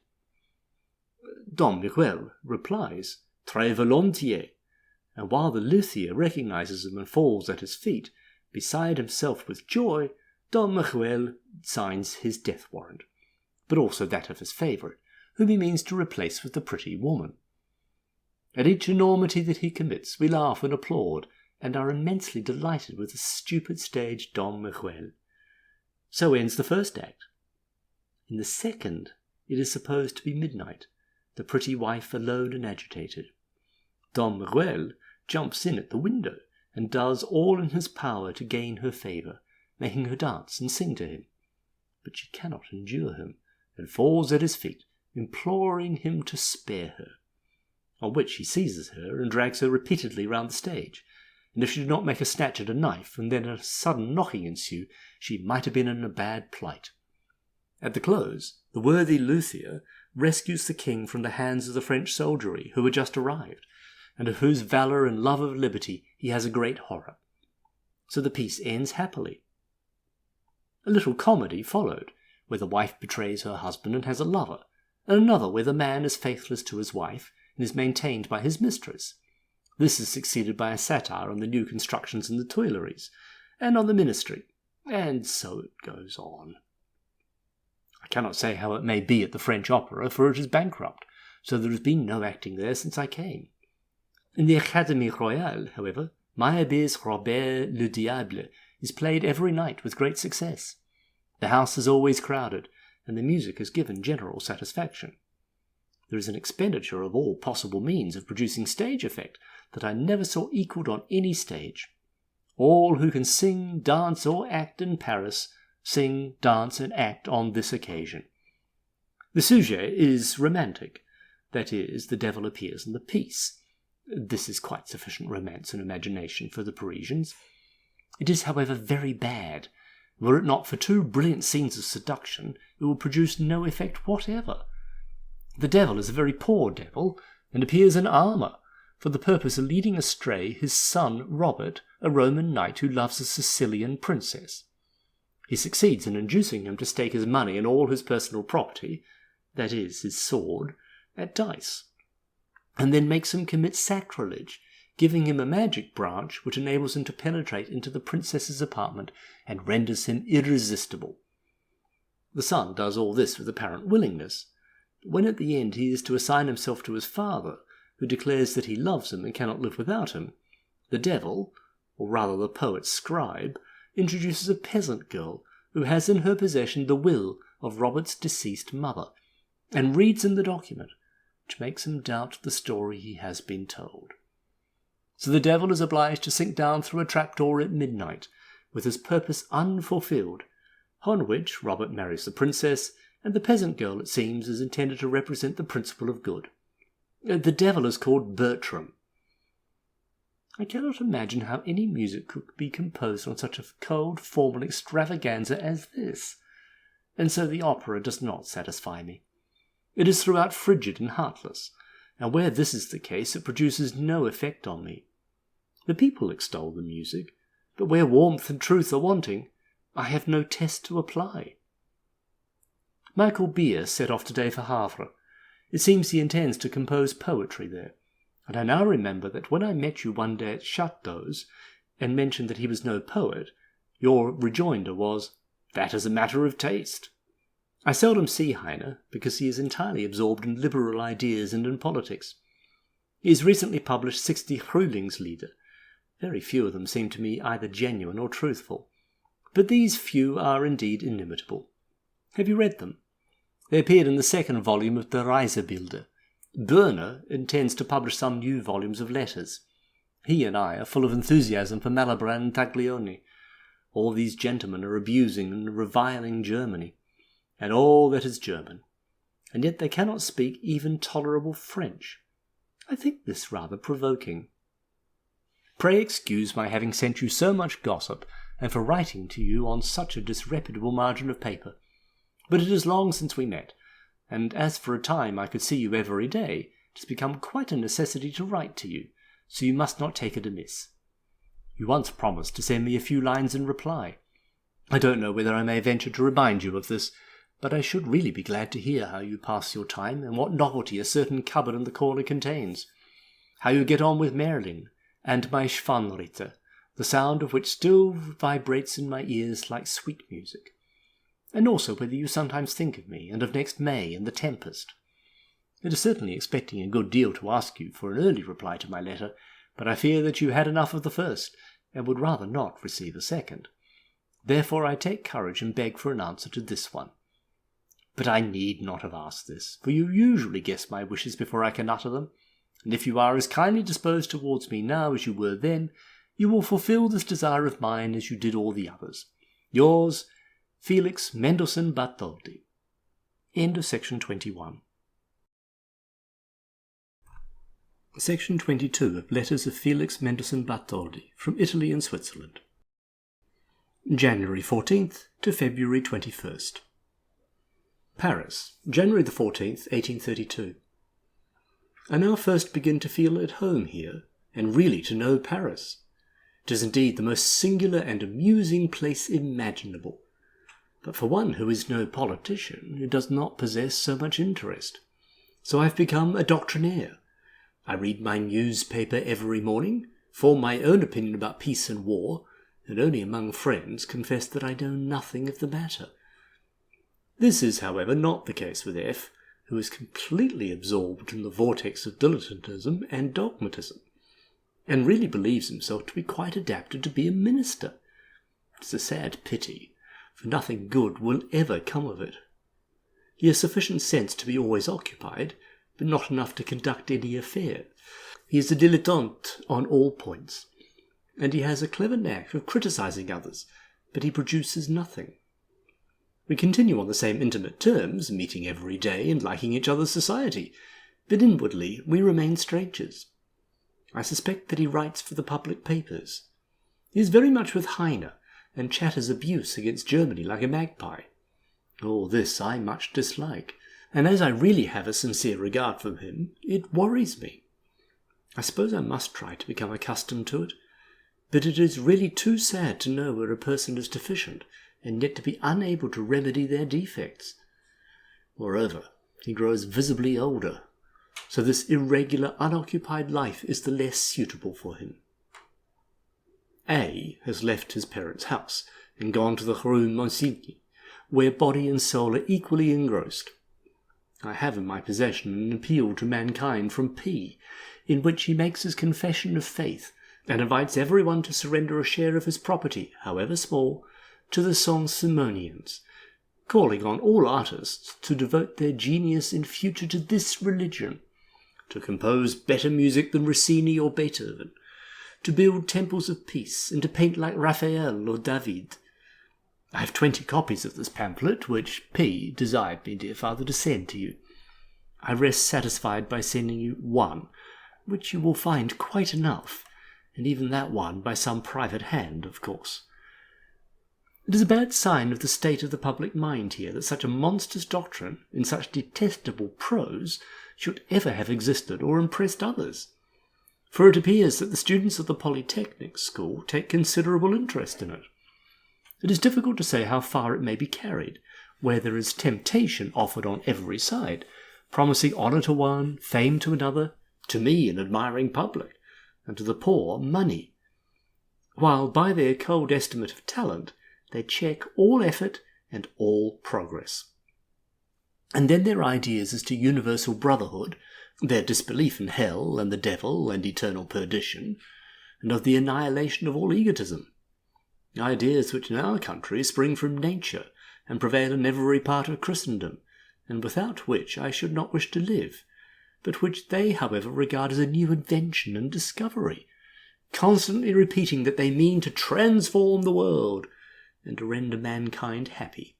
Don Miguel replies, "Très volontiers," and while the luthier recognizes him and falls at his feet, beside himself with joy, Don Miguel signs his death warrant, but also that of his favourite, whom he means to replace with the pretty woman. At each enormity that he commits, we laugh and applaud, and are immensely delighted with the stupid stage Don Miguel. So ends the first act. In the second, it is supposed to be midnight, the pretty wife alone and agitated. Don Miguel jumps in at the window, and does all in his power to gain her favour, making her dance and sing to him. But she cannot endure him, and falls at his feet, imploring him to spare her. On which he seizes her and drags her repeatedly round the stage, and if she did not make a snatch at a knife, and then a sudden knocking ensue, she might have been in a bad plight. At the close, the worthy luthier rescues the king from the hands of the French soldiery, who had just arrived, and of whose valour and love of liberty he has a great horror. So the piece ends happily. A little comedy followed, where the wife betrays her husband and has a lover, and another where the man is faithless to his wife and is maintained by his mistress. This is succeeded by a satire on the new constructions in the Tuileries, and on the ministry, and so it goes on. I cannot say how it may be at the French Opera, for it is bankrupt, so there has been no acting there since I came. In the Académie Royale, however, Meyerbeer's Robert le Diable is played every night with great success. The house is always crowded, and the music has given general satisfaction. There is an expenditure of all possible means of producing stage effect that I never saw equalled on any stage. All who can sing, dance, or act in Paris sing, dance, and act on this occasion. The sujet is romantic, that is, the devil appears in the piece. This is quite sufficient romance and imagination for the Parisians. It is, however, very bad. Were it not for two brilliant scenes of seduction, it would produce no effect whatever. The devil is a very poor devil, and appears in armour, for the purpose of leading astray his son Robert, a Roman knight who loves a Sicilian princess. He succeeds in inducing him to stake his money and all his personal property, that is, his sword, at dice, and then makes him commit sacrilege, giving him a magic branch which enables him to penetrate into the princess's apartment and renders him irresistible. The son does all this with apparent willingness, but when at the end he is to assign himself to his father, who declares that he loves him and cannot live without him, the devil, or rather the poet's scribe, introduces a peasant girl who has in her possession the will of Robert's deceased mother, and reads him the document, which makes him doubt the story he has been told. So the devil is obliged to sink down through a trapdoor at midnight, with his purpose unfulfilled, on which Robert marries the princess, and the peasant girl, it seems, is intended to represent the principle of good. The devil is called Bertram. I cannot imagine how any music could be composed on such a cold, formal extravaganza as this, and so the opera does not satisfy me. It is throughout frigid and heartless, and where this is the case it produces no effect on me. The people extol the music, but where warmth and truth are wanting, I have no test to apply. Michael Beer set off today for Havre. It seems he intends to compose poetry there, and I now remember that when I met you one day at Chateau's, and mentioned that he was no poet, your rejoinder was, "That is a matter of taste." I seldom see Heine, because he is entirely absorbed in liberal ideas and in politics. He has recently published 60 Frühlingslieder. Very few of them seem to me either genuine or truthful, but these few are indeed inimitable. Have you read them? They appeared in the second volume of the Reisebilder. Börner intends to publish some new volumes of letters. He and I are full of enthusiasm for Malibran and Taglioni. All these gentlemen are abusing and reviling Germany, and all that is German, and yet they cannot speak even tolerable French. I think this rather provoking. Pray excuse my having sent you so much gossip, and for writing to you on such a disreputable margin of paper. But it is long since we met, and as for a time I could see you every day, it has become quite a necessity to write to you, so you must not take it amiss. You once promised to send me a few lines in reply. I don't know whether I may venture to remind you of this, but I should really be glad to hear how you pass your time and what novelty a certain cupboard in the corner contains. How you get on with Merlin and my Schwanritter, the sound of which still vibrates in my ears like sweet music. And also whether you sometimes think of me and of next May and The Tempest. It is certainly expecting a good deal to ask you for an early reply to my letter, but I fear that you had enough of the first, and would rather not receive a second. Therefore I take courage and beg for an answer to this one. But I need not have asked this, for you usually guess my wishes before I can utter them, and if you are as kindly disposed towards me now as you were then, you will fulfil this desire of mine as you did all the others. Yours, Felix Mendelssohn-Bartholdy. End of section 21. Section 22 of Letters of Felix Mendelssohn-Bartholdy from Italy and Switzerland. January 14th to February 21st. Paris, January the 14th, 1832. I now first begin to feel at home here, and really to know Paris. It is indeed the most singular and amusing place imaginable, but for one who is no politician, it does not possess so much interest. So I have become a doctrinaire. I read my newspaper every morning, form my own opinion about peace and war, and only among friends confess that I know nothing of the matter. This is, however, not the case with F., who is completely absorbed in the vortex of dilettantism and dogmatism, and really believes himself to be quite adapted to be a minister. It is a sad pity, for nothing good will ever come of it. He has sufficient sense to be always occupied, but not enough to conduct any affair. He is a dilettante on all points, and he has a clever knack of criticizing others, but he produces nothing. We continue on the same intimate terms, meeting every day and liking each other's society, but inwardly we remain strangers. I suspect that he writes for the public papers. He is very much with Heine, and chatters abuse against Germany like a magpie. All this I much dislike, and as I really have a sincere regard for him, it worries me. I suppose I must try to become accustomed to it, but it is really too sad to know where a person is deficient, and yet to be unable to remedy their defects. Moreover, he grows visibly older, so this irregular, unoccupied life is the less suitable for him. A has left his parents' house and gone to the Rue Monsigny, where body and soul are equally engrossed. I have in my possession an appeal to mankind from P, in which he makes his confession of faith and invites everyone to surrender a share of his property, however small, to the Saint-Simonians, calling on all artists to devote their genius in future to this religion, to compose better music than Rossini or Beethoven, to build temples of peace, and to paint like Raphael or David. I have 20 copies of this pamphlet, which P. desired me, dear father, to send to you. I rest satisfied by sending you one, which you will find quite enough, and even that one by some private hand, of course. It is a bad sign of the state of the public mind here that such a monstrous doctrine, in such detestable prose, should ever have existed or impressed others. For it appears that the students of the Polytechnic School take considerable interest in it. It is difficult to say how far it may be carried, where there is temptation offered on every side, promising honour to one, fame to another, to me an admiring public, and to the poor money, while by their cold estimate of talent they check all effort and all progress. And then their ideas as to universal brotherhood, their disbelief in hell and the devil and eternal perdition, and of the annihilation of all egotism, ideas which in our country spring from nature and prevail in every part of Christendom, and without which I should not wish to live, but which they, however, regard as a new invention and discovery, constantly repeating that they mean to transform the world and to render mankind happy.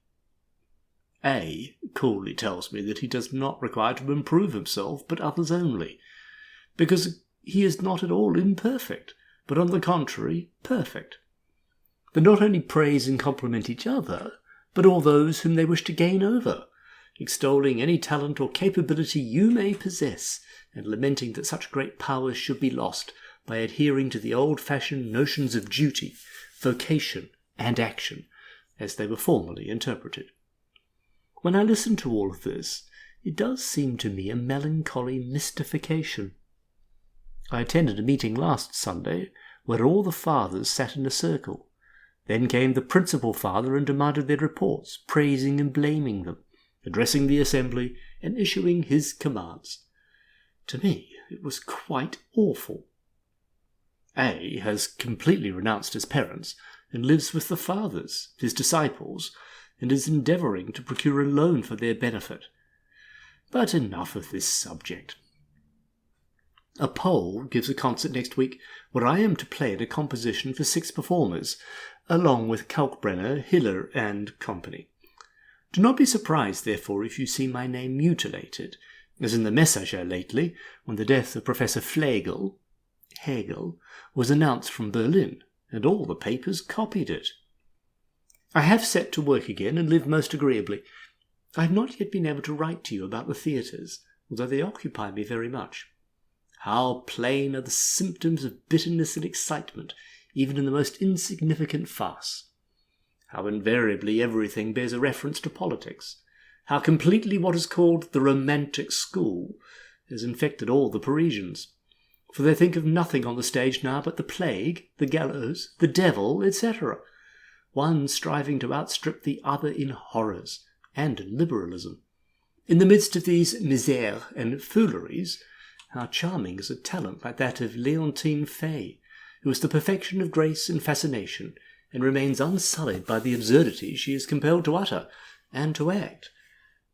A coolly tells me that he does not require to improve himself, but others only, because he is not at all imperfect, but on the contrary perfect. They not only praise and compliment each other, but all those whom they wish to gain over, extolling any talent or capability you may possess, and lamenting that such great powers should be lost by adhering to the old-fashioned notions of duty, vocation, and action, as they were formerly interpreted. When I listen to all of this, it does seem to me a melancholy mystification. I attended a meeting last Sunday where all the fathers sat in a circle. Then came the principal father and demanded their reports, praising and blaming them, addressing the assembly and issuing his commands. To me, it was quite awful. A has completely renounced his parents and lives with the fathers, his disciples, and is endeavouring to procure a loan for their benefit. But enough of this subject. A Pole gives a concert next week where I am to play in a composition for 6 performers, along with Kalkbrenner, Hiller, and company. Do not be surprised, therefore, if you see my name mutilated, as in the Messager lately, when the death of Professor Hegel, was announced from Berlin, and all the papers copied it. I have set to work again and live most agreeably. I have not yet been able to write to you about the theatres, although they occupy me very much. How plain are the symptoms of bitterness and excitement, even in the most insignificant farce. How invariably everything bears a reference to politics. How completely what is called the romantic school has infected all the Parisians. For they think of nothing on the stage now but the plague, the gallows, the devil, etc., one striving to outstrip the other in horrors and in liberalism. In the midst of these misères and fooleries, how charming is a talent like that of Leontine Fay, who is the perfection of grace and fascination, and remains unsullied by the absurdities she is compelled to utter and to act.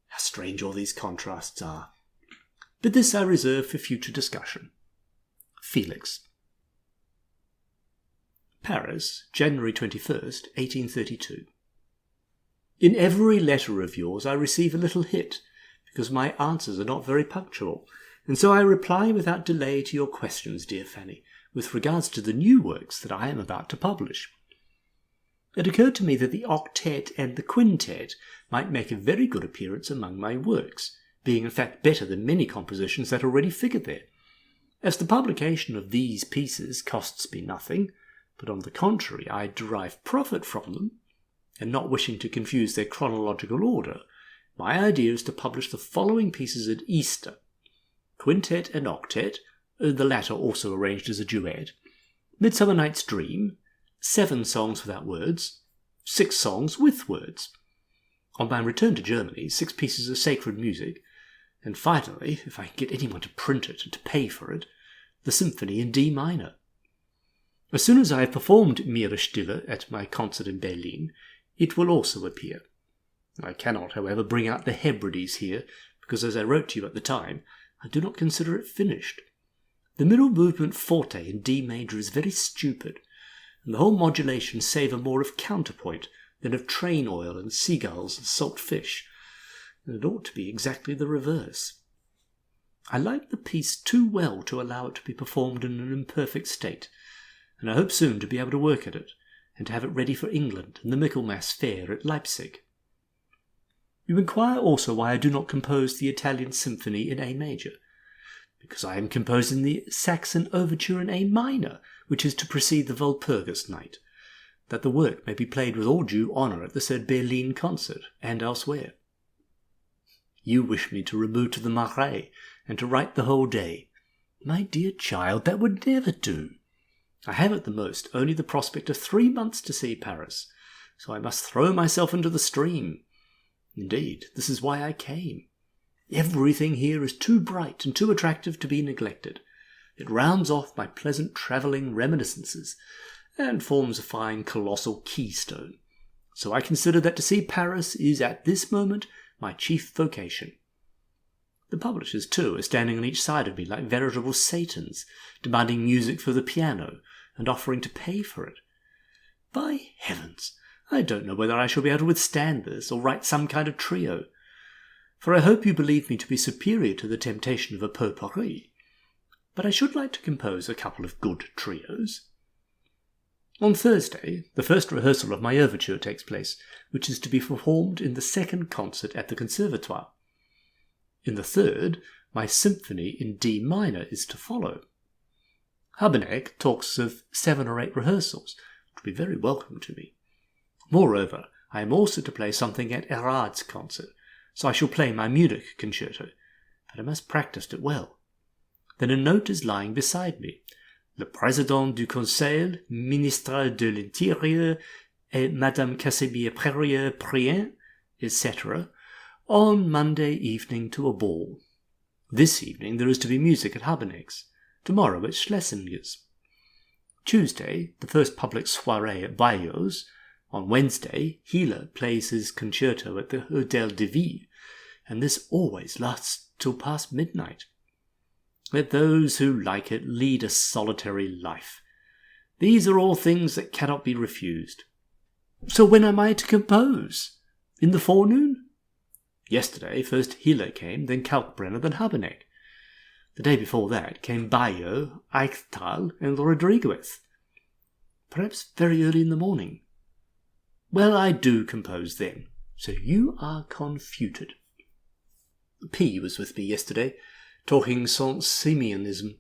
How strange all these contrasts are. But this I reserve for future discussion. Felix. Paris, January 21st, 1832. In every letter of yours I receive a little hit, because my answers are not very punctual, and so I reply without delay to your questions, dear Fanny, with regards to the new works that I am about to publish. It occurred to me that the octet and the quintet might make a very good appearance among my works, being in fact better than many compositions that already figure there. As the publication of these pieces costs me nothing, but on the contrary I derive profit from them, and not wishing to confuse their chronological order, my idea is to publish the following pieces at Easter: Quintet and Octet, the latter also arranged as a duet, Midsummer Night's Dream, 7 songs without words, 6 songs with words. On my return to Germany, 6 pieces of sacred music, and finally, if I can get anyone to print it and to pay for it, the symphony in D minor. As soon as I have performed Mir Stille at my concert in Berlin, it will also appear. I cannot, however, bring out the Hebrides here, because, as I wrote to you at the time, I do not consider it finished. The middle movement forte in D major is very stupid, and the whole modulations savour more of counterpoint than of train oil and seagulls and salt fish, and it ought to be exactly the reverse. I like the piece too well to allow it to be performed in an imperfect state, and I hope soon to be able to work at it, and to have it ready for England and the Michaelmas fair at Leipzig. You inquire also why I do not compose the Italian symphony in A major, because I am composing the Saxon overture in A minor, which is to precede the Walpurgis night, that the work may be played with all due honour at the said Berlin concert, and elsewhere. You wish me to remove to the Marais, and to write the whole day. My dear child, that would never do. I have at the most only the prospect of 3 months to see Paris, so I must throw myself into the stream. Indeed, this is why I came. Everything here is too bright and too attractive to be neglected. It rounds off my pleasant travelling reminiscences, and forms a fine colossal keystone. So I consider that to see Paris is at this moment my chief vocation. The publishers, too, are standing on each side of me like veritable Satans, demanding music for the piano, and offering to pay for it. By heavens, I don't know whether I shall be able to withstand this, or write some kind of trio. For I hope you believe me to be superior to the temptation of a potpourri. But I should like to compose a couple of good trios. On Thursday, the first rehearsal of my overture takes place, which is to be performed in the second concert at the Conservatoire. In the third, my symphony in D minor is to follow. Habeneck talks of 7 or 8 rehearsals, which would be very welcome to me. Moreover, I am also to play something at Erard's concert, so I shall play my Munich concerto, but I must practice it well. Then a note is lying beside me. Le Président du Conseil ministral de l'Intérieur et Madame Casimir-Perrier-Prien, etc., on Monday evening to a ball. This evening there is to be music at Habenig's, tomorrow at Schlesinger's. Tuesday, the first public soirée at Bayeux's. On Wednesday, Hiller plays his concerto at the Hôtel de Ville, and this always lasts till past midnight. Let those who like it lead a solitary life. These are all things that cannot be refused. So when am I to compose? In the forenoon? Yesterday, first Hiller came, then Kalkbrenner, then Habeneck. The day before that came Bayeux, Eichtal, and Rodriguez. Perhaps very early in the morning. Well, I do compose then, so you are confuted. P was with me yesterday, talking Saint-Simeonism,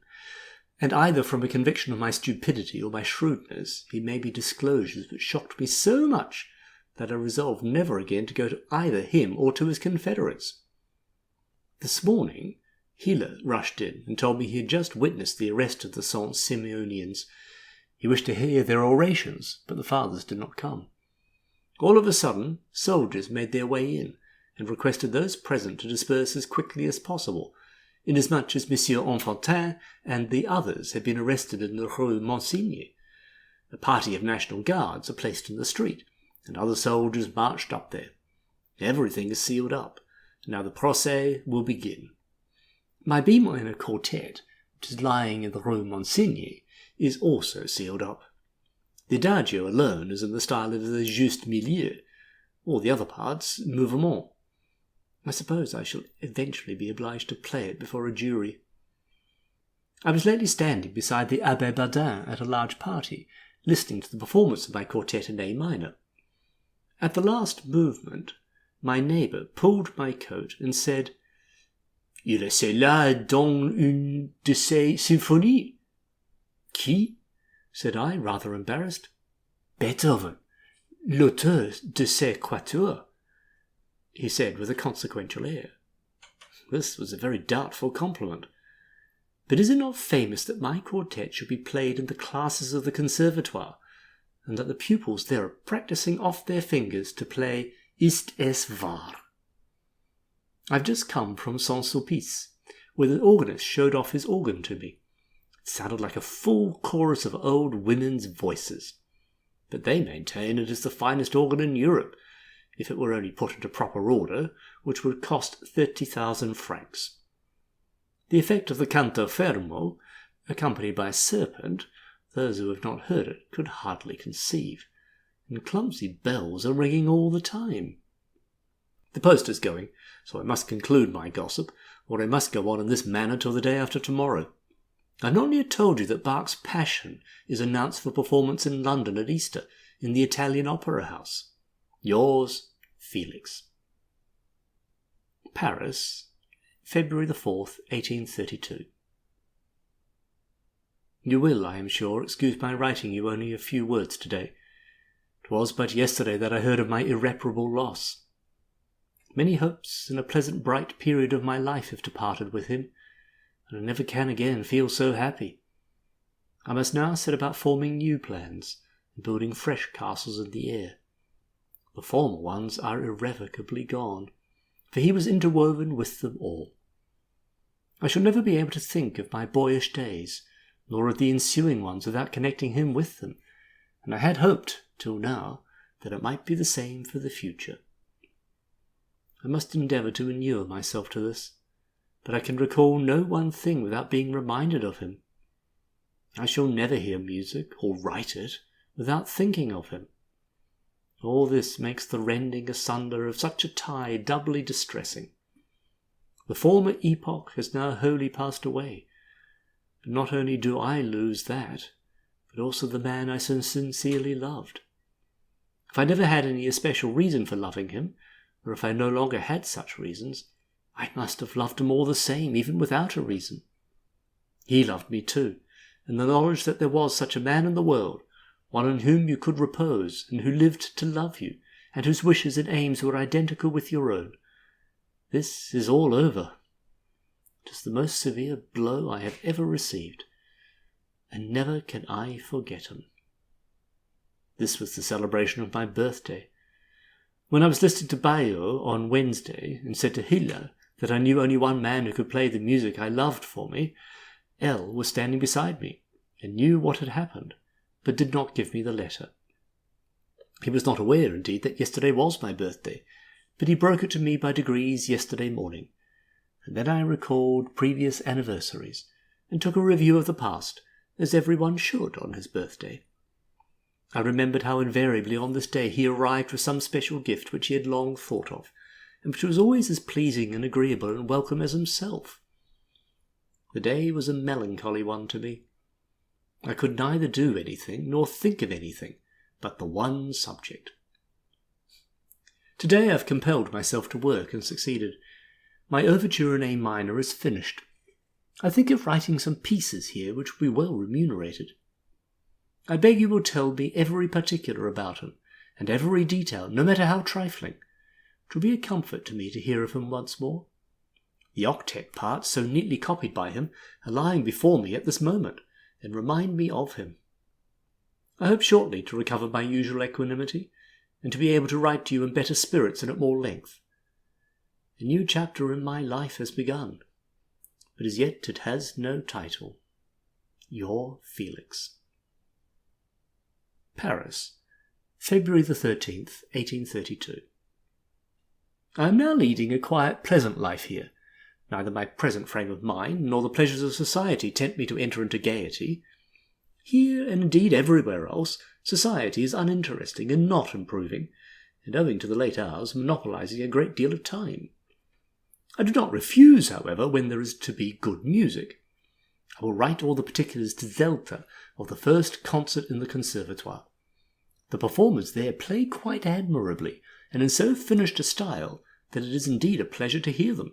and either from a conviction of my stupidity or my shrewdness, he made me disclosures that shocked me so much that I resolved never again to go to either him or to his confederates. This morning, Hiller rushed in and told me he had just witnessed the arrest of the Saint-Simeonians. He wished to hear their orations, but the fathers did not come. All of a sudden, soldiers made their way in, and requested those present to disperse as quickly as possible, inasmuch as Monsieur Enfantin and the others had been arrested in the Rue Monsigny. A party of National Guards are placed in the street, and other soldiers marched up there. Everything is sealed up, and now the procès will begin. My B minor quartet, which is lying in the Rue Monsigny, is also sealed up. The adagio alone is in the style of the juste milieu, all the other parts mouvement. I suppose I shall eventually be obliged to play it before a jury. I was lately standing beside the Abbé Badin at a large party, listening to the performance of my quartet in A minor. At the last movement, my neighbour pulled my coat and said, "Il est cela dans une de ses symphonies." "Qui?" said I, rather embarrassed. "Beethoven, l'auteur de ces quatuors," he said with a consequential air. This was a very doubtful compliment. But is it not famous that my quartet should be played in the classes of the Conservatoire, and that the pupils there are practising off their fingers to play Ist es wahr? I've just come from Saint-Sulpice, where the organist showed off his organ to me. It sounded like a full chorus of old women's voices. But they maintain it is the finest organ in Europe, if it were only put into proper order, which would cost 30,000 francs. The effect of the canto fermo, accompanied by a serpent, those who have not heard it could hardly conceive, and clumsy bells are ringing all the time. The post is going, so I must conclude my gossip, or I must go on in this manner till the day after tomorrow. I've not yet told you that Bach's Passion is announced for performance in London at Easter, in the Italian Opera House. Yours, Felix. Paris, February the 4th, 1832. You will, I am sure, excuse my writing you only a few words today. It was but yesterday that I heard of my irreparable loss. Many hopes and a pleasant bright period of my life have departed with him, and I never can again feel so happy. I must now set about forming new plans, and building fresh castles in the air. The former ones are irrevocably gone, for he was interwoven with them all. I shall never be able to think of my boyish days, nor of the ensuing ones without connecting him with them, and I had hoped, till now, that it might be the same for the future. I must endeavour to inure myself to this, but I can recall no one thing without being reminded of him. I shall never hear music, or write it, without thinking of him. All this makes the rending asunder of such a tie doubly distressing. The former epoch has now wholly passed away, but not only do I lose that, but also the man I so sincerely loved. If I never had any especial reason for loving him, or if I no longer had such reasons, I must have loved him all the same, even without a reason. He loved me too, and the knowledge that there was such a man in the world, one in whom you could repose, and who lived to love you, and whose wishes and aims were identical with your own. This is all over. It is the most severe blow I have ever received, and never can I forget him. This was the celebration of my birthday. When I was listening to Bayo on Wednesday and said to Hilla that I knew only one man who could play the music I loved for me, Elle was standing beside me and knew what had happened, but did not give me the letter. He was not aware, indeed, that yesterday was my birthday, but he broke it to me by degrees yesterday morning, and then I recalled previous anniversaries and took a review of the past, as everyone should on his birthday. I remembered how invariably on this day he arrived with some special gift which he had long thought of, and which was always as pleasing and agreeable and welcome as himself. The day was a melancholy one to me. I could neither do anything nor think of anything but the one subject. Today I have compelled myself to work and succeeded. My overture in A minor is finished. I think of writing some pieces here which will be well remunerated. I beg you will tell me every particular about him, and every detail, no matter how trifling. It will be a comfort to me to hear of him once more. The octet parts, so neatly copied by him, are lying before me at this moment, and remind me of him. I hope shortly to recover my usual equanimity, and to be able to write to you in better spirits and at more length. A new chapter in my life has begun, but as yet it has no title. Your Felix. Paris, February the 13th, 1832. I am now leading a quiet, pleasant life here. Neither my present frame of mind nor the pleasures of society tempt me to enter into gaiety. Here, and indeed everywhere else, society is uninteresting and not improving, and owing to the late hours, monopolizing a great deal of time. I do not refuse, however, when there is to be good music. I will write all the particulars to Zelter of the first concert in the Conservatoire. The performers there play quite admirably, and in so finished a style that it is indeed a pleasure to hear them.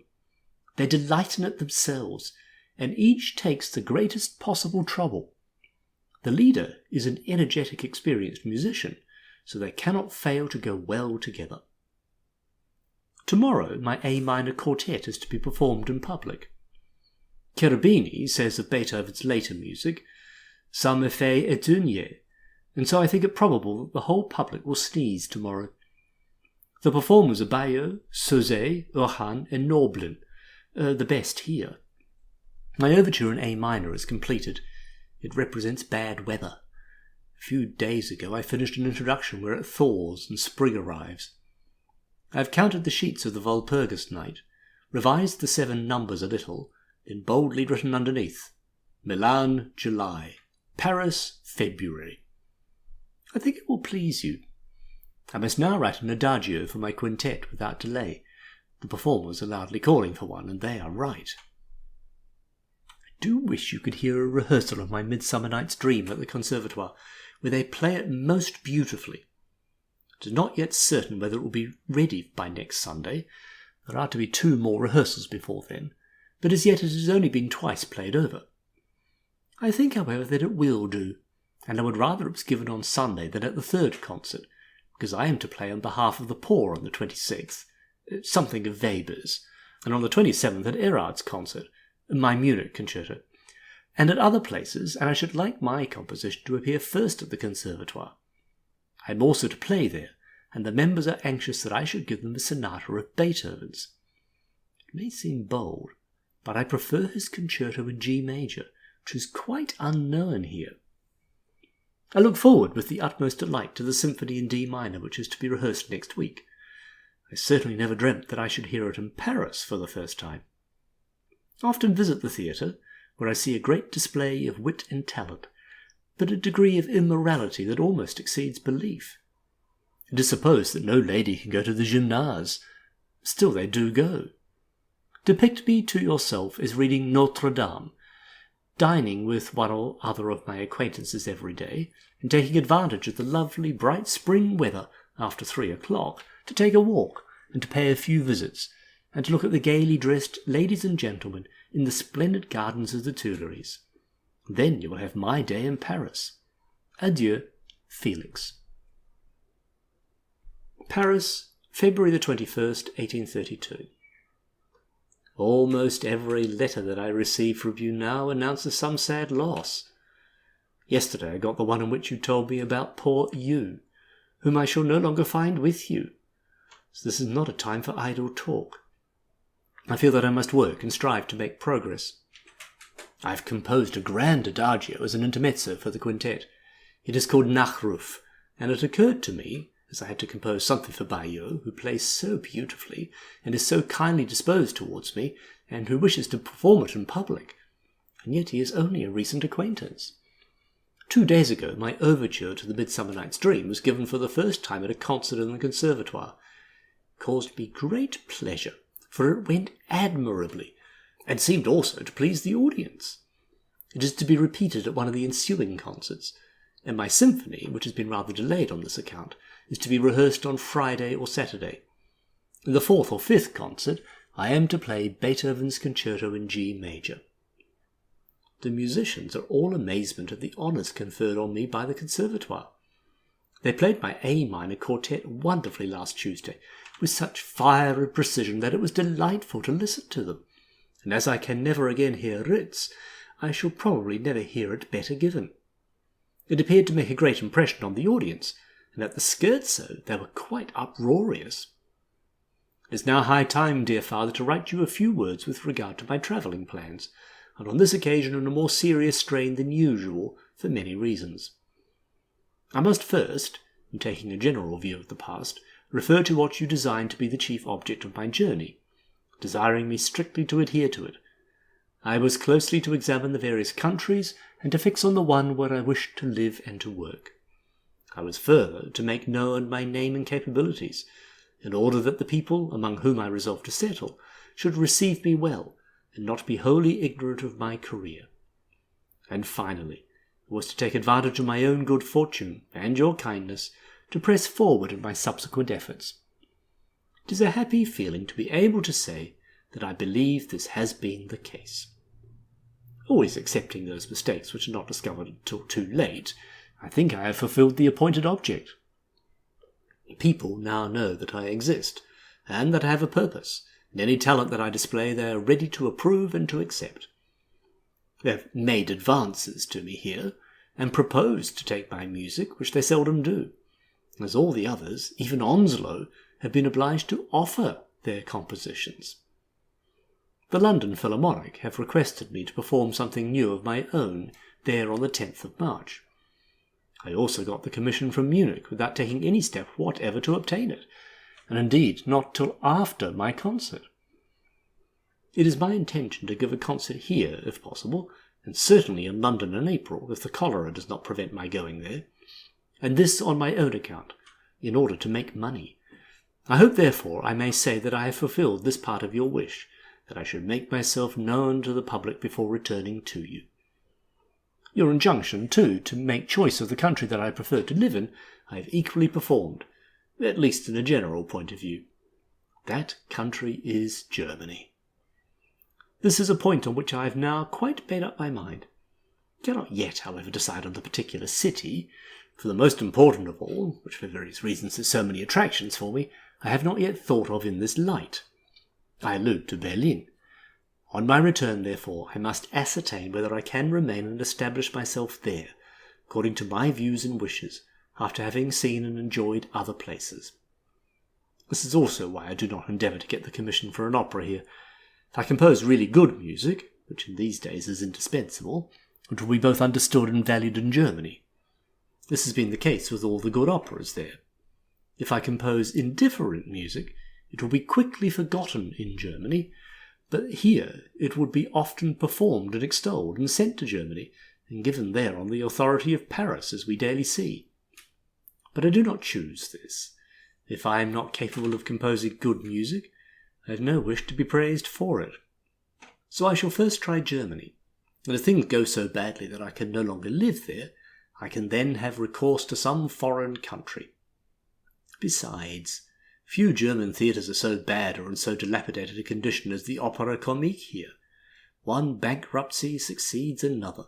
They delight in it themselves, and each takes the greatest possible trouble. The leader is an energetic, experienced musician, so they cannot fail to go well together. Tomorrow my A minor quartet is to be performed in public. Cherubini says of Beethoven's later music, "Ça me fait étonner," and so I think it probable that the whole public will sneeze tomorrow. The performers are Bayo, Sauzet, Orhan, and Norblin, the best here. My overture in A minor is completed. It represents bad weather. A few days ago I finished an introduction where it thaws and spring arrives. I have counted the sheets of the Walpurgis night, revised the 7 numbers a little, then boldly written underneath, Milan, July, Paris, February. I think it will please you. I must now write an adagio for my quintet without delay. The performers are loudly calling for one, and they are right. I do wish you could hear a rehearsal of my Midsummer Night's Dream at the Conservatoire, where they play it most beautifully. It is not yet certain whether it will be ready by next Sunday. There are to be 2 more rehearsals before then, but as yet it has only been twice played over. I think, however, that it will do, and I would rather it was given on Sunday than at the 3rd concert, because I am to play on behalf of the poor on the 26th, something of Weber's, and on the 27th at Erard's concert, my Munich concerto, and at other places, and I should like my composition to appear first at the Conservatoire. I am also to play there, and the members are anxious that I should give them a sonata of Beethoven's. It may seem bold, but I prefer his concerto in G major, which is quite unknown here. I look forward with the utmost delight to the symphony in D minor which is to be rehearsed next week. I certainly never dreamt that I should hear it in Paris for the first time. I often visit the theatre, where I see a great display of wit and talent, but a degree of immorality that almost exceeds belief. It is supposed that no lady can go to the gymnase. Still they do go. Depict me to yourself as reading Notre Dame, dining with one or other of my acquaintances every day, and taking advantage of the lovely bright spring weather after 3 o'clock to take a walk and to pay a few visits, and to look at the gaily dressed ladies and gentlemen in the splendid gardens of the Tuileries. Then you will have my day in Paris. Adieu, Felix. Paris, February the 21st, 1832. Almost every letter that I receive from you now announces some sad loss. Yesterday I got the one in which you told me about poor you, whom I shall no longer find with you. So this is not a time for idle talk. I feel that I must work and strive to make progress. I have composed a grand adagio as an intermezzo for the quintet. It is called Nachruf, and it occurred to me, as I had to compose something for Bayeux, who plays so beautifully, and is so kindly disposed towards me, and who wishes to perform it in public, and yet he is only a recent acquaintance. 2 days ago my overture to the Midsummer Night's Dream was given for the first time at a concert in the Conservatoire. It caused me great pleasure, for it went admirably, and seemed also to please the audience. It is to be repeated at one of the ensuing concerts, and my symphony, which has been rather delayed on this account, is to be rehearsed on Friday or Saturday. In the 4th or 5th concert I am to play Beethoven's Concerto in G major. The musicians are all amazement at the honours conferred on me by the Conservatoire. They played my A minor quartet wonderfully last Tuesday, with such fire and precision that it was delightful to listen to them, and as I can never again hear Ritz, I shall probably never hear it better given. It appeared to make a great impression on the audience, and at the scherzo they were quite uproarious. It is now high time, dear father, to write you a few words with regard to my travelling plans, and on this occasion in a more serious strain than usual, for many reasons. I must first, in taking a general view of the past, refer to what you design to be the chief object of my journey, desiring me strictly to adhere to it. I was closely to examine the various countries, and to fix on the one where I wished to live and to work. I was further to make known my name and capabilities, in order that the people among whom I resolved to settle should receive me well, and not be wholly ignorant of my career. And finally, I was to take advantage of my own good fortune and your kindness to press forward in my subsequent efforts. It is a happy feeling to be able to say that I believe this has been the case. Always excepting those mistakes which are not discovered until too late, I think I have fulfilled the appointed object. People now know that I exist, and that I have a purpose, and any talent that I display they are ready to approve and to accept. They have made advances to me here, and proposed to take my music, which they seldom do, as all the others, even Onslow, have been obliged to offer their compositions. The London Philharmonic have requested me to perform something new of my own there on the 10th of March. I also got the commission from Munich without taking any step whatever to obtain it, and indeed not till after my concert. It is my intention to give a concert here, if possible, and certainly in London in April, if the cholera does not prevent my going there, and this on my own account, in order to make money. I hope, therefore, I may say that I have fulfilled this part of your wish, that I should make myself known to the public before returning to you. Your injunction, too, to make choice of the country that I prefer to live in, I have equally performed, at least in a general point of view. That country is Germany. This is a point on which I have now quite made up my mind. I cannot yet, however, decide on the particular city, for the most important of all, which for various reasons has so many attractions for me, I have not yet thought of in this light. I allude to Berlin. On my return, therefore, I must ascertain whether I can remain and establish myself there, according to my views and wishes, after having seen and enjoyed other places. This is also why I do not endeavour to get the commission for an opera here. If I compose really good music, which in these days is indispensable, it will be both understood and valued in Germany. This has been the case with all the good operas there. If I compose indifferent music, it will be quickly forgotten in Germany, but here it would be often performed and extolled and sent to Germany, and given there on the authority of Paris, as we daily see. But I do not choose this. If I am not capable of composing good music, I have no wish to be praised for it. So I shall first try Germany, and if things go so badly that I can no longer live there, I can then have recourse to some foreign country. Besides, few German theatres are so bad or in so dilapidated a condition as the Opera Comique here. One bankruptcy succeeds another.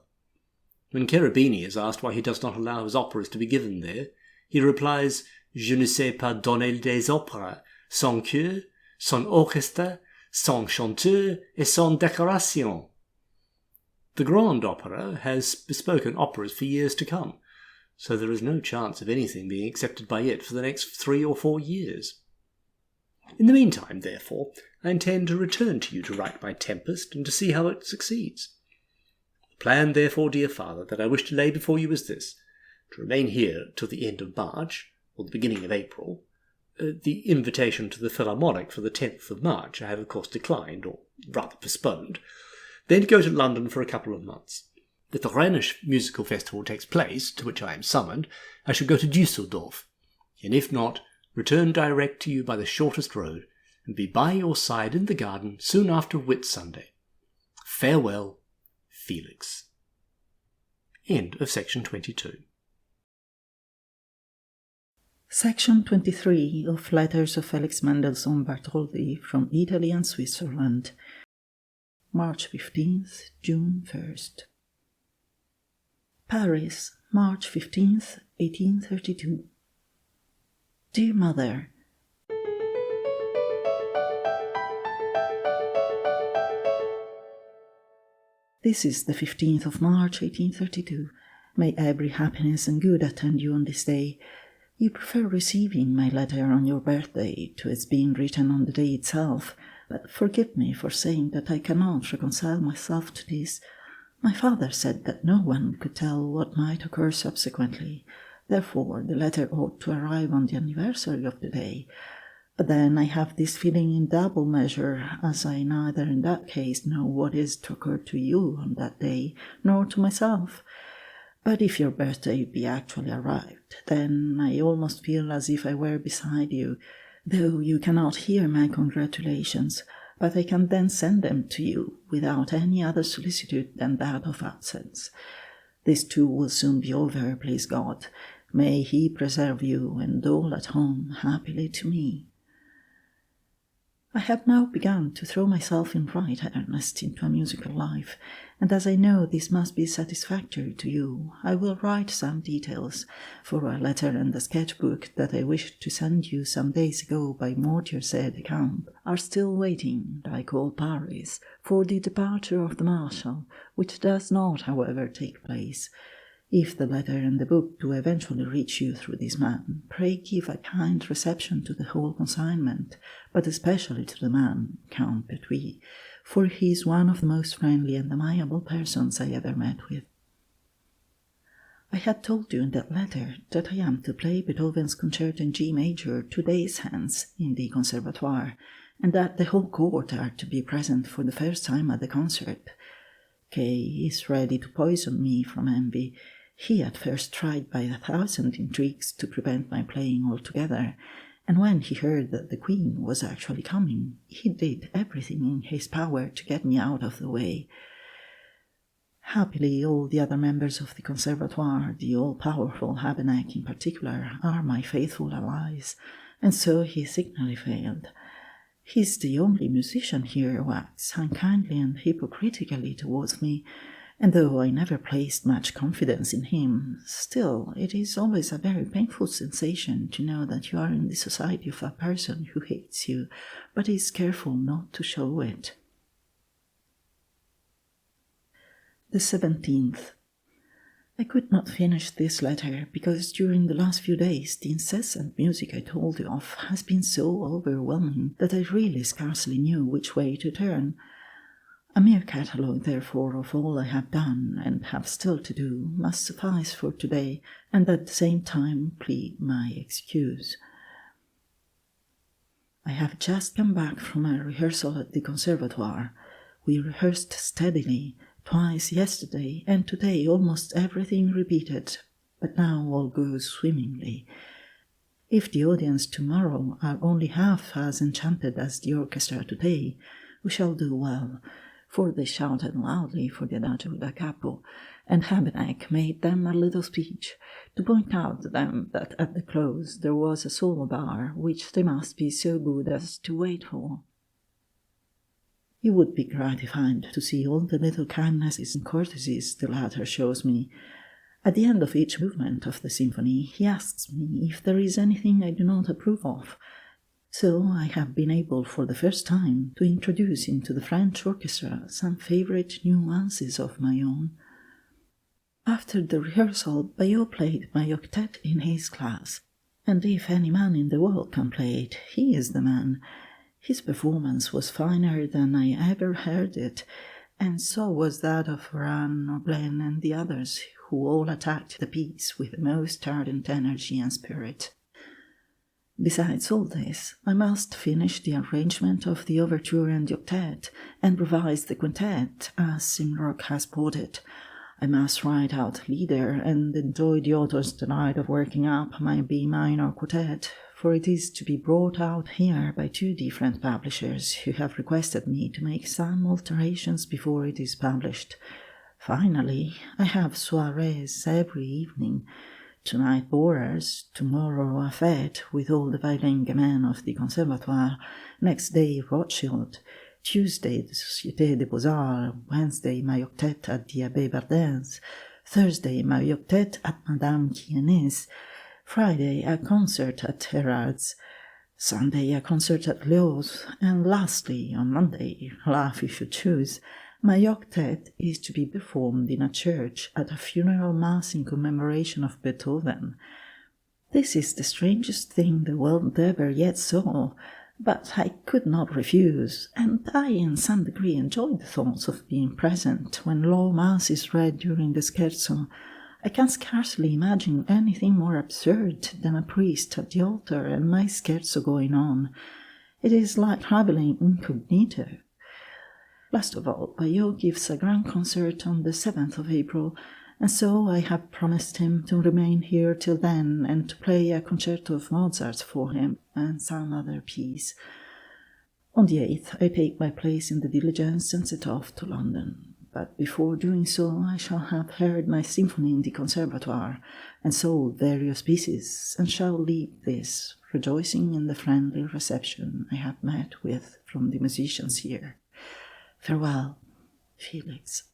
When Cherubini is asked why he does not allow his operas to be given there, he replies, Je ne sais pas donner des opéras sans chœur, sans orchestre, sans chanteur et sans décoration. The Grand Opera has bespoken operas for years to come, so there is no chance of anything being accepted by it for the next 3 or 4 years. In the meantime, therefore, I intend to return to you to write my Tempest and to see how it succeeds. The plan, therefore, dear father, that I wish to lay before you is this: to remain here till the end of March, or the beginning of April. The invitation to the Philharmonic for the 10th of March I have of course declined, or rather postponed. Then to go to London for a couple of months. If the Rhenish Musical Festival takes place, to which I am summoned, I shall go to Düsseldorf, and if not, return direct to you by the shortest road, and be by your side in the garden soon after Whitsunday. Farewell, Felix. End of section 22. Section 23 of Letters of Felix Mendelssohn-Bartholdy from Italy and Switzerland, March 15th, June 1st. Paris, March 15th, 1832. Dear Mother, this is the 15th of March, 1832. May every happiness and good attend you on this day. You prefer receiving my letter on your birthday to its being written on the day itself, but forgive me for saying that I cannot reconcile myself to this. My father said that no one could tell what might occur subsequently. Therefore, the letter ought to arrive on the anniversary of the day. But then I have this feeling in double measure, as I neither in that case know what is to occur to you on that day, nor to myself. But if your birthday be actually arrived, then I almost feel as if I were beside you, though you cannot hear my congratulations, but I can then send them to you without any other solicitude than that of absence. This too will soon be over, please God. May He preserve you and all at home happily to me. I have now begun to throw myself in right earnest into a musical life, and as I know this must be satisfactory to you, I will write some details, for a letter and a sketchbook that I wished to send you some days ago by Mortier de Camp are still waiting, like all Paris, for the departure of the Marshal, which does not, however, take place. If the letter and the book do eventually reach you through this man, pray give a kind reception to the whole consignment, but especially to the man, Count Pertuis, for he is one of the most friendly and amiable persons I ever met with. I had told you in that letter that I am to play Beethoven's Concerto in G major 2 days hence in the Conservatoire, and that the whole court are to be present for the first time at the concert. Kay is ready to poison me from envy. He at first tried by 1,000 intrigues to prevent my playing altogether, and when he heard that the Queen was actually coming, he did everything in his power to get me out of the way. Happily, all the other members of the Conservatoire, the all-powerful Habeneck in particular, are my faithful allies, and so he signally failed. He is the only musician here who acts unkindly and hypocritically towards me, and though I never placed much confidence in him, still it is always a very painful sensation to know that you are in the society of a person who hates you, but is careful not to show it. The 17th. I could not finish this letter because during the last few days the incessant music I told you of has been so overwhelming that I really scarcely knew which way to turn. A mere catalogue, therefore, of all I have done and have still to do must suffice for today, and at the same time plead my excuse. I have just come back from a rehearsal at the Conservatoire. We rehearsed steadily, twice yesterday, and today almost everything repeated, but now all goes swimmingly. If the audience tomorrow are only half as enchanted as the orchestra today, we shall do well, for they shouted loudly for the Adagio da Capo, and Habeneck made them a little speech, to point out to them that at the close there was a solo bar which they must be so good as to wait for. You would be gratified to see all the little kindnesses and courtesies the latter shows me. At the end of each movement of the symphony, he asks me if there is anything I do not approve of. So I have been able for the first time to introduce into the French orchestra some favorite nuances of my own. After the rehearsal, Bayot played my octet in his class, and if any man in the world can play it, he is the man. His performance was finer than I ever heard it, and so was that of Varane, Noblen, and the others, who all attacked the piece with the most ardent energy and spirit. Besides all this, I must finish the arrangement of the overture and the octet, and revise the quintet, as Simrock has put it. I must write out Lieder, and enjoy the author's delight of working up my B minor quartet, for it is to be brought out here by 2 different publishers, who have requested me to make some alterations before it is published. Finally, I have soirées every evening. Tonight Borers, tomorrow a fête with all the violin gamins of the Conservatoire, next day Rothschild, Tuesday the Société des Beaux-Arts, Wednesday my octet at the Abbé Bardin's, Thursday my octet at Madame Kienet's, Friday a concert at Herard's, Sunday a concert at Leo's, and lastly, on Monday, laugh if you choose, my octet is to be performed in a church at a funeral mass in commemoration of Beethoven. This is the strangest thing the world ever yet saw, but I could not refuse, and I in some degree enjoy the thoughts of being present when low mass is read during the scherzo. I can scarcely imagine anything more absurd than a priest at the altar and my scherzo going on. It is like travelling incognito. Last of all, Bayot gives a grand concert on the 7th of April, and so I have promised him to remain here till then and to play a concerto of Mozart's for him and some other piece. On the 8th, I take my place in the diligence and set off to London. But before doing so, I shall have heard my symphony in the Conservatoire and sold various pieces, and shall leave this, rejoicing in the friendly reception I have met with from the musicians here. Farewell, Felix.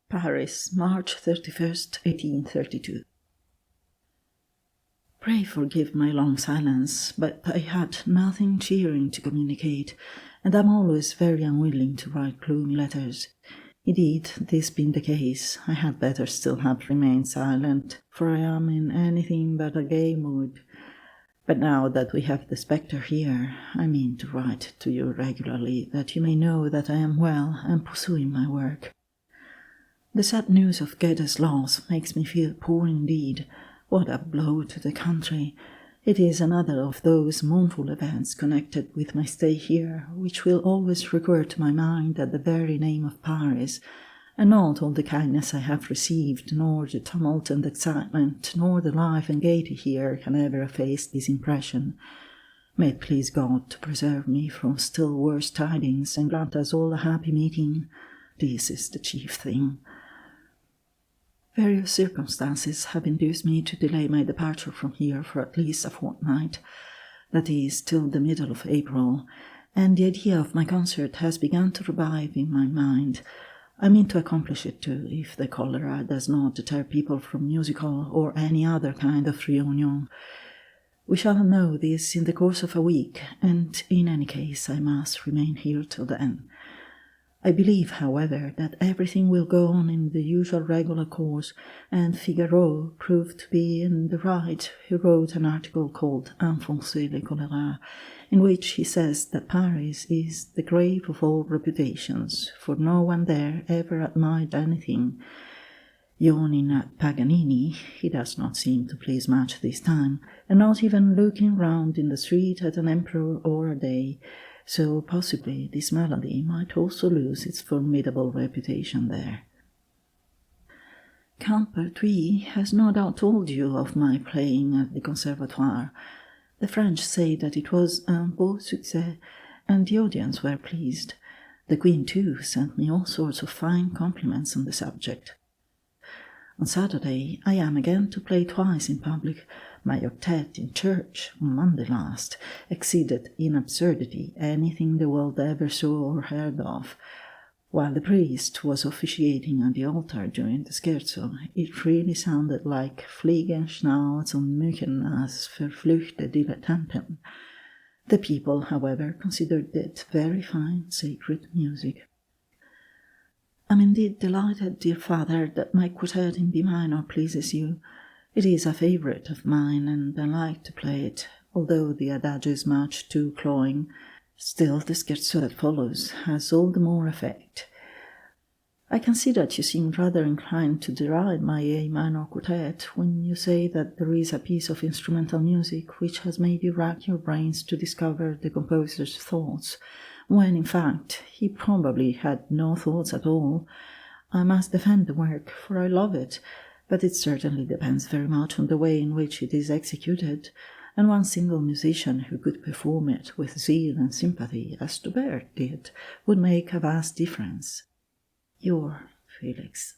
Paris, March 31st, 1832. Pray forgive my long silence, but I had nothing cheering to communicate, and am always very unwilling to write gloomy letters. Indeed, this being the case, I had better still have remained silent, for I am in anything but a gay mood. But now that we have the spectre here, I mean to write to you regularly, that you may know that I am well and pursuing my work. The sad news of Geddes' loss makes me feel poor indeed. What a blow to the country! It is another of those mournful events connected with my stay here, which will always recur to my mind at the very name of Paris, and not all the kindness I have received, nor the tumult and excitement, nor the life and gaiety here can ever efface this impression. May it please God to preserve me from still worse tidings, and grant us all a happy meeting. This is the chief thing. Various circumstances have induced me to delay my departure from here for at least a fortnight, that is, till the middle of April, and the idea of my concert has begun to revive in my mind. I mean to accomplish it too, if the cholera does not deter people from musical or any other kind of reunion. We shall know this in the course of a week, and in any case I must remain here till then. I believe, however, that everything will go on in the usual regular course, and Figaro proved to be in the right, who wrote an article called Enfoncer le choléra, in which he says that Paris is the grave of all reputations, for no one there ever admired anything. Yawning at Paganini, he does not seem to please much this time, and not even looking round in the street at an emperor or a day, so possibly this melody might also lose its formidable reputation there. Count Pertuis has no doubt told you of my playing at the Conservatoire. The French say that it was un beau succès, and the audience were pleased. The Queen, too, sent me all sorts of fine compliments on the subject. On Saturday I am again to play twice in public. My octet in church, on Monday last, exceeded in absurdity anything the world ever saw or heard of. While the priest was officiating on the altar during the scherzo, it really sounded like Fliegen, Schnauz und Mücken als verfluchte Dilettanten. The people, however, considered it very fine, sacred music. I'm indeed delighted, dear father, that my quartet in B minor pleases you. It is a favourite of mine, and I like to play it, although the adagio is much too cloying. Still, the scherzo that follows has all the more effect. I can see that you seem rather inclined to deride my A minor quartet when you say that there is a piece of instrumental music which has made you rack your brains to discover the composer's thoughts, when, in fact, he probably had no thoughts at all. I must defend the work, for I love it, but it certainly depends very much on the way in which it is executed, and one single musician who could perform it with zeal and sympathy, as Stoubert did, would make a vast difference. Your Felix.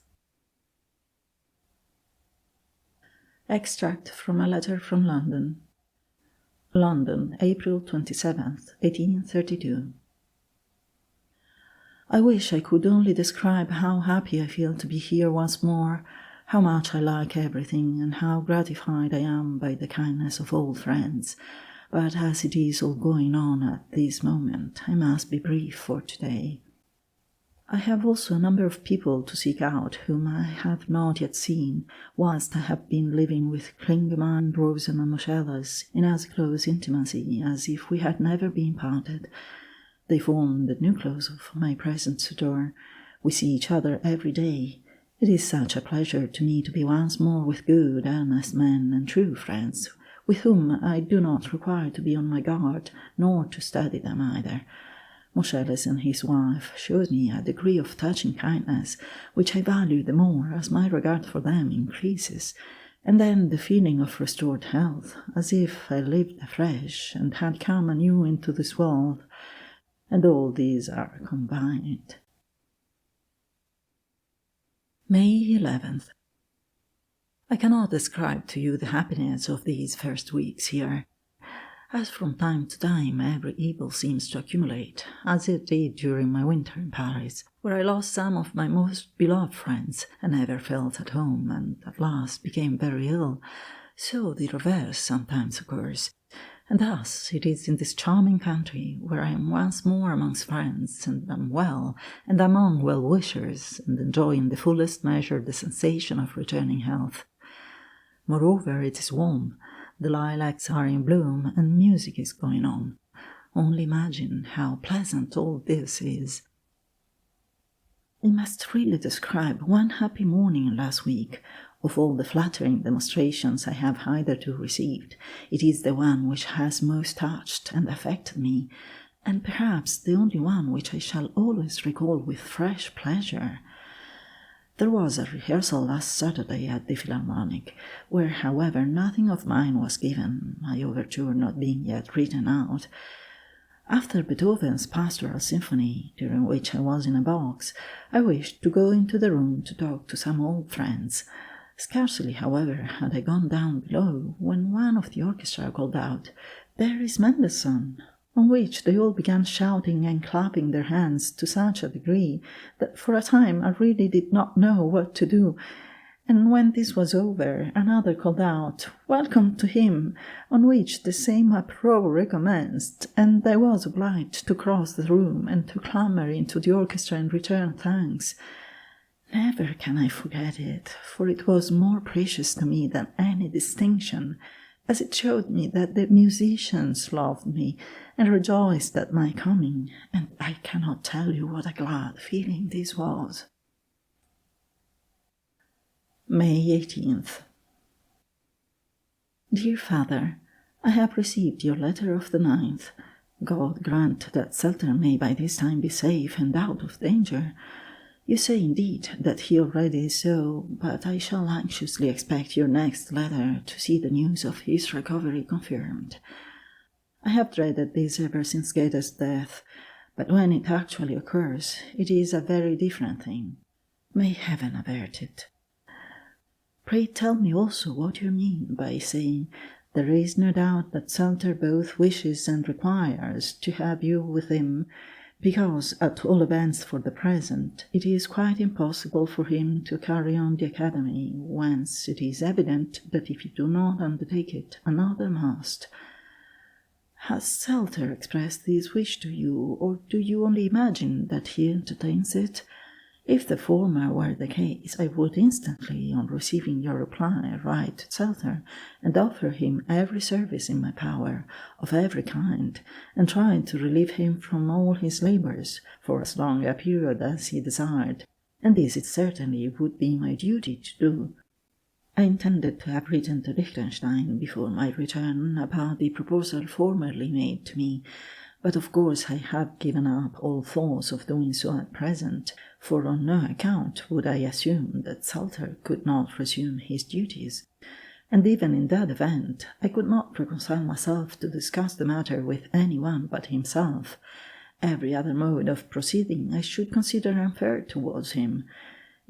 Extract from a letter from London. London, April 27th, 1832. I wish I could only describe how happy I feel to be here once more, how much I like everything, and how gratified I am by the kindness of old friends. But as it is all going on at this moment, I must be brief for today. I have also a number of people to seek out whom I have not yet seen, whilst I have been living with Klingemann, Rosen, and Moscheles in as close intimacy as if we had never been parted. They form the nucleus of my present suitor. We see each other every day. It is such a pleasure to me to be once more with good, earnest men and true friends, with whom I do not require to be on my guard, nor to study them either. Moscheles and his wife showed me a degree of touching kindness, which I value the more as my regard for them increases, and then the feeling of restored health, as if I lived afresh and had come anew into this world, and all these are combined. May 11th. I cannot describe to you the happiness of these first weeks here. As from time to time every evil seems to accumulate, as it did during my winter in Paris, where I lost some of my most beloved friends and never felt at home, and at last became very ill, so the reverse sometimes occurs. And thus it is in this charming country, where I am once more amongst friends, and am well, and among well-wishers, and enjoy in the fullest measure the sensation of returning health. Moreover, it is warm, the lilacs are in bloom, and music is going on. Only imagine how pleasant all this is. I must really describe one happy morning last week. Of all the flattering demonstrations I have hitherto received, it is the one which has most touched and affected me, and perhaps the only one which I shall always recall with fresh pleasure. There was a rehearsal last Saturday at the Philharmonic, where, however, nothing of mine was given, my overture not being yet written out. After Beethoven's Pastoral Symphony, during which I was in a box, I wished to go into the room to talk to some old friends. Scarcely, however, had I gone down below, when one of the orchestra called out, "There is Mendelssohn!" on which they all began shouting and clapping their hands to such a degree that for a time I really did not know what to do. And when this was over, another called out, "Welcome to him," on which the same uproar recommenced, and I was obliged to cross the room and to clamber into the orchestra and return thanks. Never can I forget it, for it was more precious to me than any distinction, as it showed me that the musicians loved me and rejoiced at my coming, and I cannot tell you what a glad feeling this was. May 18th. Dear Father, I have received your letter of the 9th. God grant that Selter may by this time be safe and out of danger. You say indeed that he already is so, but I shall anxiously expect your next letter to see the news of his recovery confirmed. I have dreaded this ever since Goethe's death, but when it actually occurs, it is a very different thing. May heaven avert it. Pray tell me also what you mean by saying, "There is no doubt that Selter both wishes and requires to have you with him," because, at all events for the present, it is quite impossible for him to carry on the academy, whence it is evident that if you do not undertake it, another must. Has Salter expressed this wish to you, or do you only imagine that he entertains it? If the former were the case, I would instantly, on receiving your reply, write to Salter, and offer him every service in my power, of every kind, and try to relieve him from all his labours, for as long a period as he desired, and this it certainly would be my duty to do. I intended to have written to Liechtenstein before my return about the proposal formerly made to me, but of course I have given up all thoughts of doing so at present, for on no account would I assume that Salter could not resume his duties, and even in that event I could not reconcile myself to discuss the matter with any one but himself. Every other mode of proceeding I should consider unfair towards him.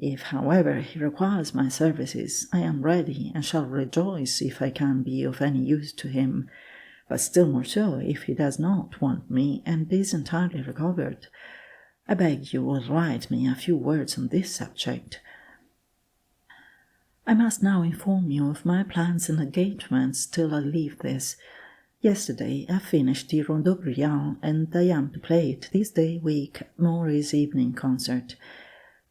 If, however, he requires my services, I am ready, and shall rejoice if I can be of any use to him, but still more so if he does not want me and is entirely recovered. I beg you will write me a few words on this subject. I must now inform you of my plans and engagements till I leave this. Yesterday I finished the Rondeau Brillant, and I am to play it this day week at Maury's evening concert.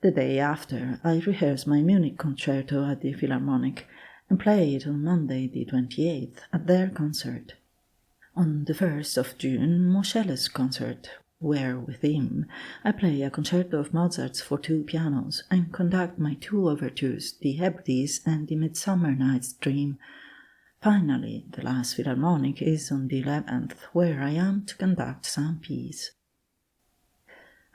The day after, I rehearse my Munich concerto at the Philharmonic, and play it on Monday the 28th at their concert. On the 1st of June, Moscheles' concert, where with him I play a concerto of Mozart's for 2 pianos, and conduct my 2 overtures, the Hebrides and the Midsummer Night's Dream. Finally, the last Philharmonic is on the 11th, where I am to conduct some piece.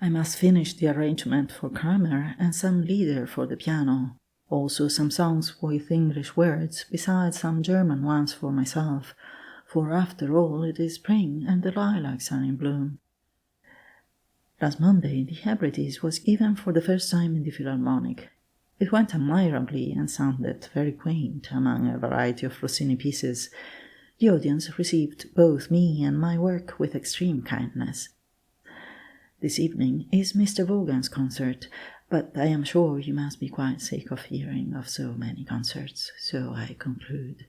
I must finish the arrangement for Kramer and some Lieder for the piano, also some songs with English words, besides some German ones for myself, for after all it is spring and the lilacs are in bloom. Last Monday the Hebrides was given for the first time in the Philharmonic. It went admirably and sounded very quaint among a variety of Rossini pieces. The audience received both me and my work with extreme kindness. This evening is Mr. Vaughan's concert, but I am sure you must be quite sick of hearing of so many concerts, so I conclude.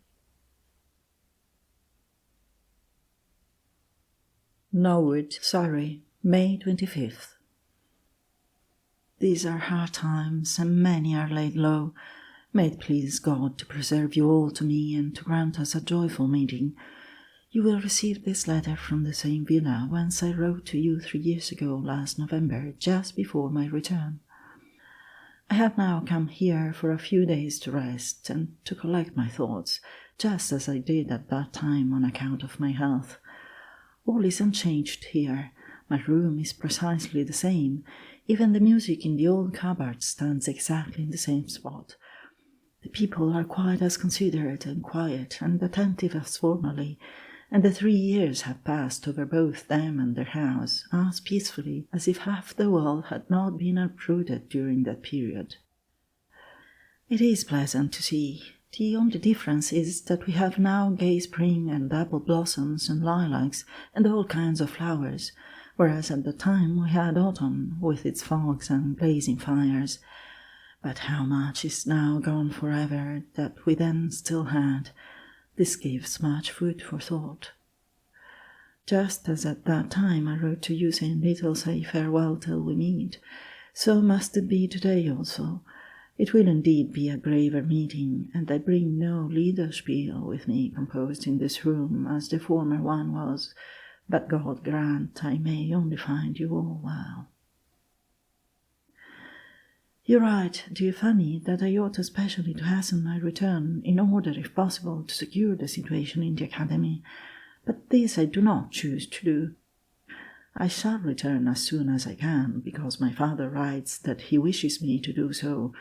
Norwood, Surrey, May 25th. These are hard times, and many are laid low. May it please God to preserve you all to me, and to grant us a joyful meeting. You will receive this letter from the same villa whence I wrote to you 3 years ago last November, just before my return. I have now come here for a few days to rest, and to collect my thoughts, just as I did at that time on account of my health. All is unchanged here. My room is precisely the same. Even the music in the old cupboard stands exactly in the same spot. The people are quite as considerate and quiet and attentive as formerly, and the 3 years have passed over both them and their house as peacefully as if half the world had not been uprooted during that period. It is pleasant to see. The only difference is that we have now gay spring and apple blossoms and lilacs and all kinds of flowers, whereas at the time we had autumn with its fogs and blazing fires. But how much is now gone forever that we then still had. This gives much food for thought. Just as at that time I wrote to you saying little say farewell till we meet, so must it be today also. It will indeed be a graver meeting, and I bring no Liederspiel with me composed in this room as the former one was, but God grant I may only find you all well. You write, dear Fanny, that I ought especially to hasten my return, in order, if possible, to secure the situation in the Academy, but this I do not choose to do. I shall return as soon as I can, because my father writes that he wishes me to do so.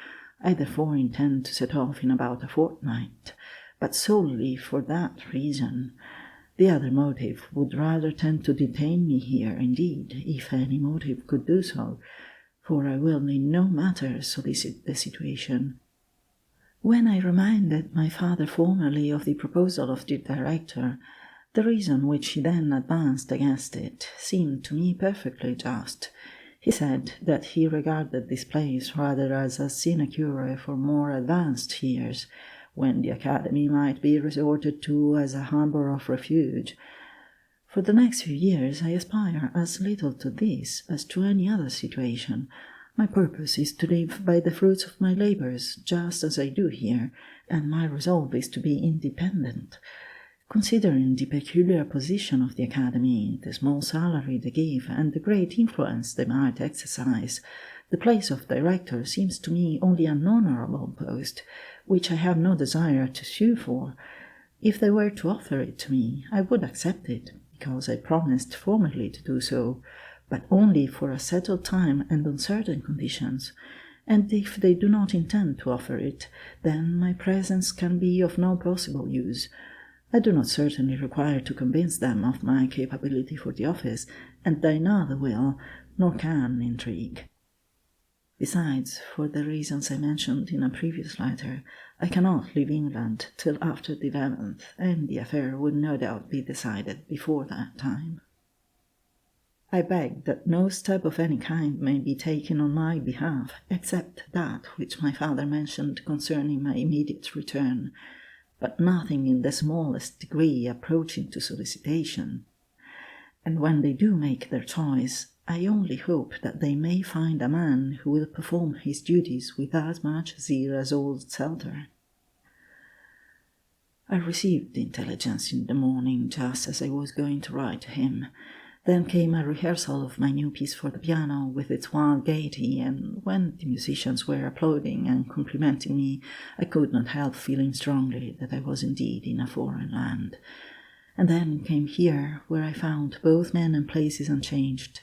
I therefore intend to set off in about a fortnight, but solely for that reason. The other motive would rather tend to detain me here, indeed, if any motive could do so, for I will in no matter solicit the situation. When I reminded my father formerly of the proposal of the director, The reason which he then advanced against it seemed to me perfectly just. He said that he regarded this place rather as a sinecure for more advanced years, when the academy might be resorted to as a harbour of refuge. For the next few years I aspire as little to this as to any other situation. My purpose is to live by the fruits of my labours, just as I do here, and my resolve is to be independent. Considering the peculiar position of the academy, the small salary they give, and the great influence they might exercise, the place of director seems to me only an honourable post, which I have no desire to sue for. If they were to offer it to me, I would accept it, because I promised formerly to do so, but only for a settled time and on certain conditions. And if they do not intend to offer it, then my presence can be of no possible use. I do not certainly require to convince them of my capability for the office, and I neither will nor can intrigue. Besides, for the reasons I mentioned in a previous letter, I cannot leave England till after the 11th, and the affair would no doubt be decided before that time. I beg that no step of any kind may be taken on my behalf, except that which my father mentioned concerning my immediate return, but nothing in the smallest degree approaching to solicitation. And when they do make their choice, I only hope that they may find a man who will perform his duties with as much zeal as old Selter. I received the intelligence in the morning just as I was going to write to him. Then came a rehearsal of my new piece for the piano, with its wild gaiety, and when the musicians were applauding and complimenting me, I could not help feeling strongly that I was indeed in a foreign land. And then came here, where I found both men and places unchanged.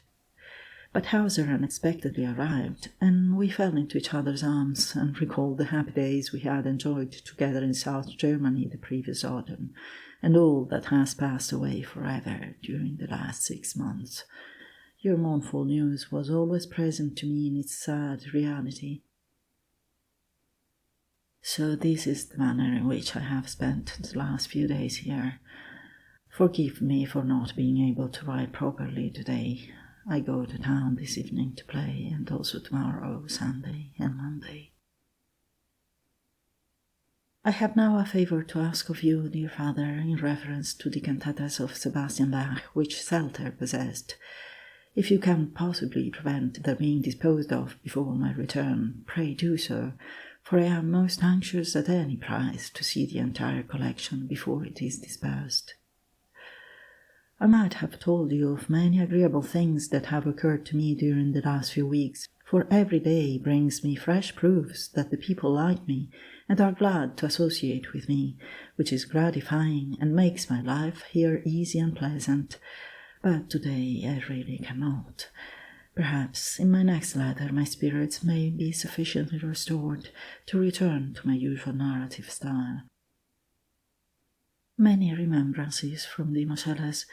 But Hauser unexpectedly arrived, and we fell into each other's arms and recalled the happy days we had enjoyed together in South Germany the previous autumn, and all that has passed away forever during the last 6 months. Your mournful news was always present to me in its sad reality. So this is the manner in which I have spent the last few days here. Forgive me for not being able to write properly today. I go to town this evening to play, and also tomorrow, Sunday and Monday. I have now a favour to ask of you, dear father, in reference to the cantatas of Sebastian Bach which Selter possessed. If you can possibly prevent their being disposed of before my return, pray do so, for I am most anxious at any price to see the entire collection before it is dispersed. I might have told you of many agreeable things that have occurred to me during the last few weeks, for every day brings me fresh proofs that the people like me and are glad to associate with me, which is gratifying and makes my life here easy and pleasant. But today I really cannot. Perhaps in my next letter my spirits may be sufficiently restored to return to my usual narrative style. Many remembrances from the Moschelles.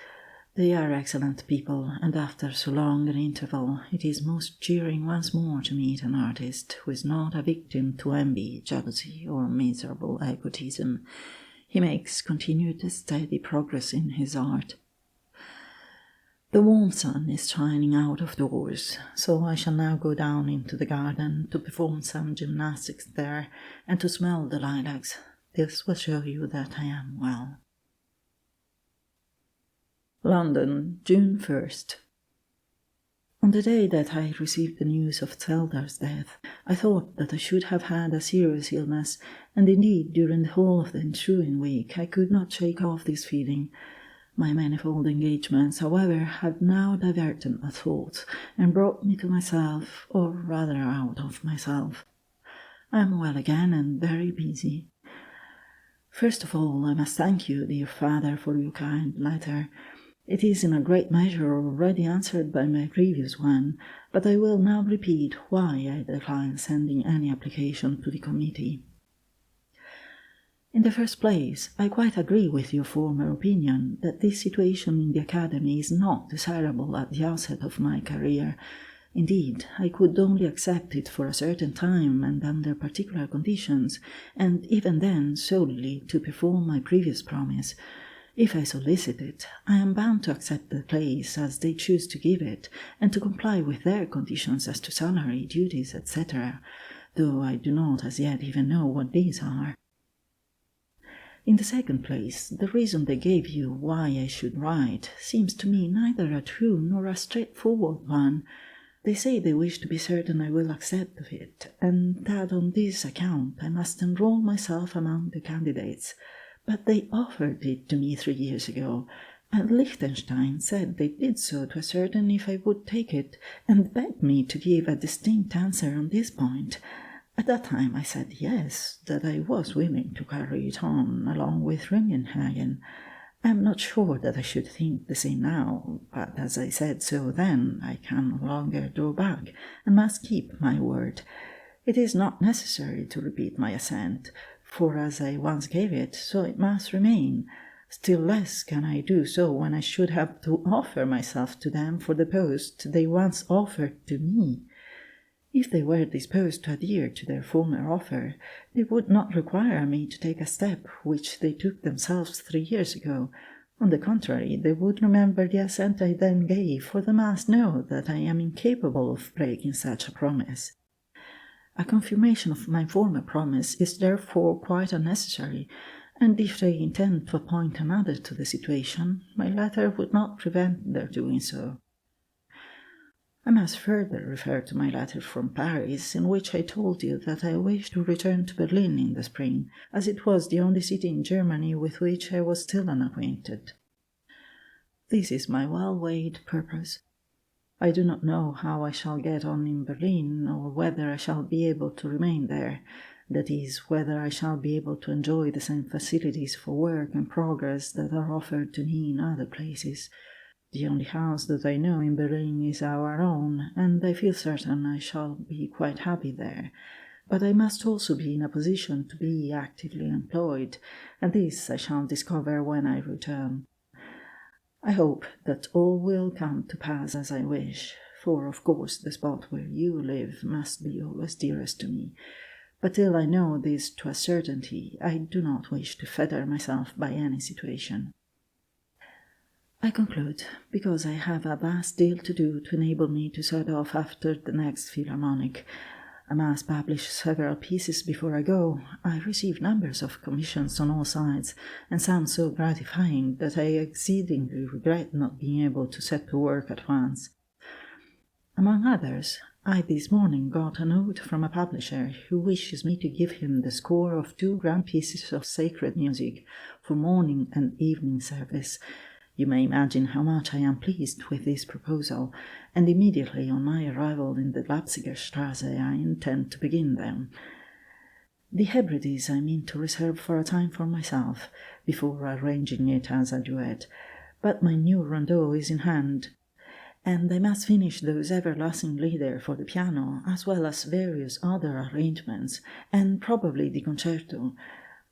They are excellent people, and after so long an interval, it is most cheering once more to meet an artist who is not a victim to envy, jealousy, or miserable egotism. He makes continued steady progress in his art. The warm sun is shining out of doors, so I shall now go down into the garden to perform some gymnastics there and to smell the lilacs. This will show you that I am well. London, June 1st. On the day that I received the news of Zelda's death, I thought that I should have had a serious illness, and indeed during the whole of the ensuing week I could not shake off this feeling. My manifold engagements, however, had now diverted my thoughts and brought me to myself, or rather out of myself. I am well again and very busy. First of all, I must thank you, dear father, for your kind letter. It is in a great measure already answered by my previous one, but I will now repeat why I decline sending any application to the committee. In the first place, I quite agree with your former opinion that this situation in the academy is not desirable at the outset of my career. Indeed, I could only accept it for a certain time and under particular conditions, and even then solely to perform my previous promise. If I solicit it, I am bound to accept the place as they choose to give it, and to comply with their conditions as to salary, duties, etc., though I do not as yet even know what these are. In the second place, the reason they gave you why I should write seems to me neither a true nor a straightforward one. They say they wish to be certain I will accept of it, and that on this account I must enroll myself among the candidates. But they offered it to me 3 years ago, and Liechtenstein said they did so to ascertain if I would take it, and begged me to give a distinct answer on this point. At that time I said yes, that I was willing to carry it on along with Rüngenhagen. I am not sure that I should think the same now, but as I said so then, I can no longer draw back, and must keep my word. It is not necessary to repeat my assent, for as I once gave it, so it must remain. Still less can I do so when I should have to offer myself to them for the post they once offered to me. If they were disposed to adhere to their former offer, they would not require me to take a step which they took themselves 3 years ago. On the contrary, they would remember the assent I then gave, for they must know that I am incapable of breaking such a promise. A confirmation of my former promise is therefore quite unnecessary, and if they intend to appoint another to the situation, my letter would not prevent their doing so. I must further refer to my letter from Paris, in which I told you that I wished to return to Berlin in the spring, as it was the only city in Germany with which I was still unacquainted. This is my well-weighed purpose. I do not know how I shall get on in Berlin, or whether I shall be able to remain there, that is, whether I shall be able to enjoy the same facilities for work and progress that are offered to me in other places. The only house that I know in Berlin is our own, and I feel certain I shall be quite happy there. But I must also be in a position to be actively employed, and this I shall discover when I return. I hope that all will come to pass as I wish, for of course the spot where you live must be always dearest to me. But till I know this to a certainty, I do not wish to fetter myself by any situation. I conclude, because I have a vast deal to do to enable me to set off after the next Philharmonic. I must publish several pieces before I go. I receive numbers of commissions on all sides, and some so gratifying that I exceedingly regret not being able to set to work at once. Among others, I this morning got a note from a publisher who wishes me to give him the score of 2 grand pieces of sacred music for morning and evening service. You may imagine how much I am pleased with this proposal, and immediately on my arrival in the Leipziger Strasse I intend to begin them. The Hebrides I mean to reserve for a time for myself, before arranging it as a duet, but my new rondeau is in hand, and I must finish those everlasting Lieder for the piano, as well as various other arrangements, and probably the concerto.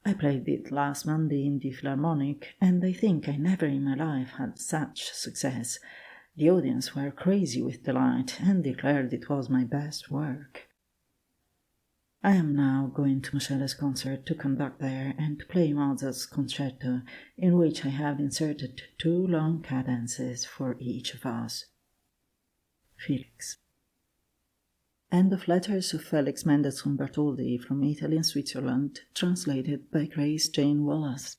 I played it last Monday in the Philharmonic, and I think I never in my life had such success. The audience were crazy with delight, and declared it was my best work. I am now going to Michel's concert to conduct there, and to play Mozart's concerto, in which I have inserted 2 long cadences for each of us. Felix. End of Letters of Felix Mendelssohn-Bartholdy from Italy and Switzerland, translated by Grace Jane Wallace.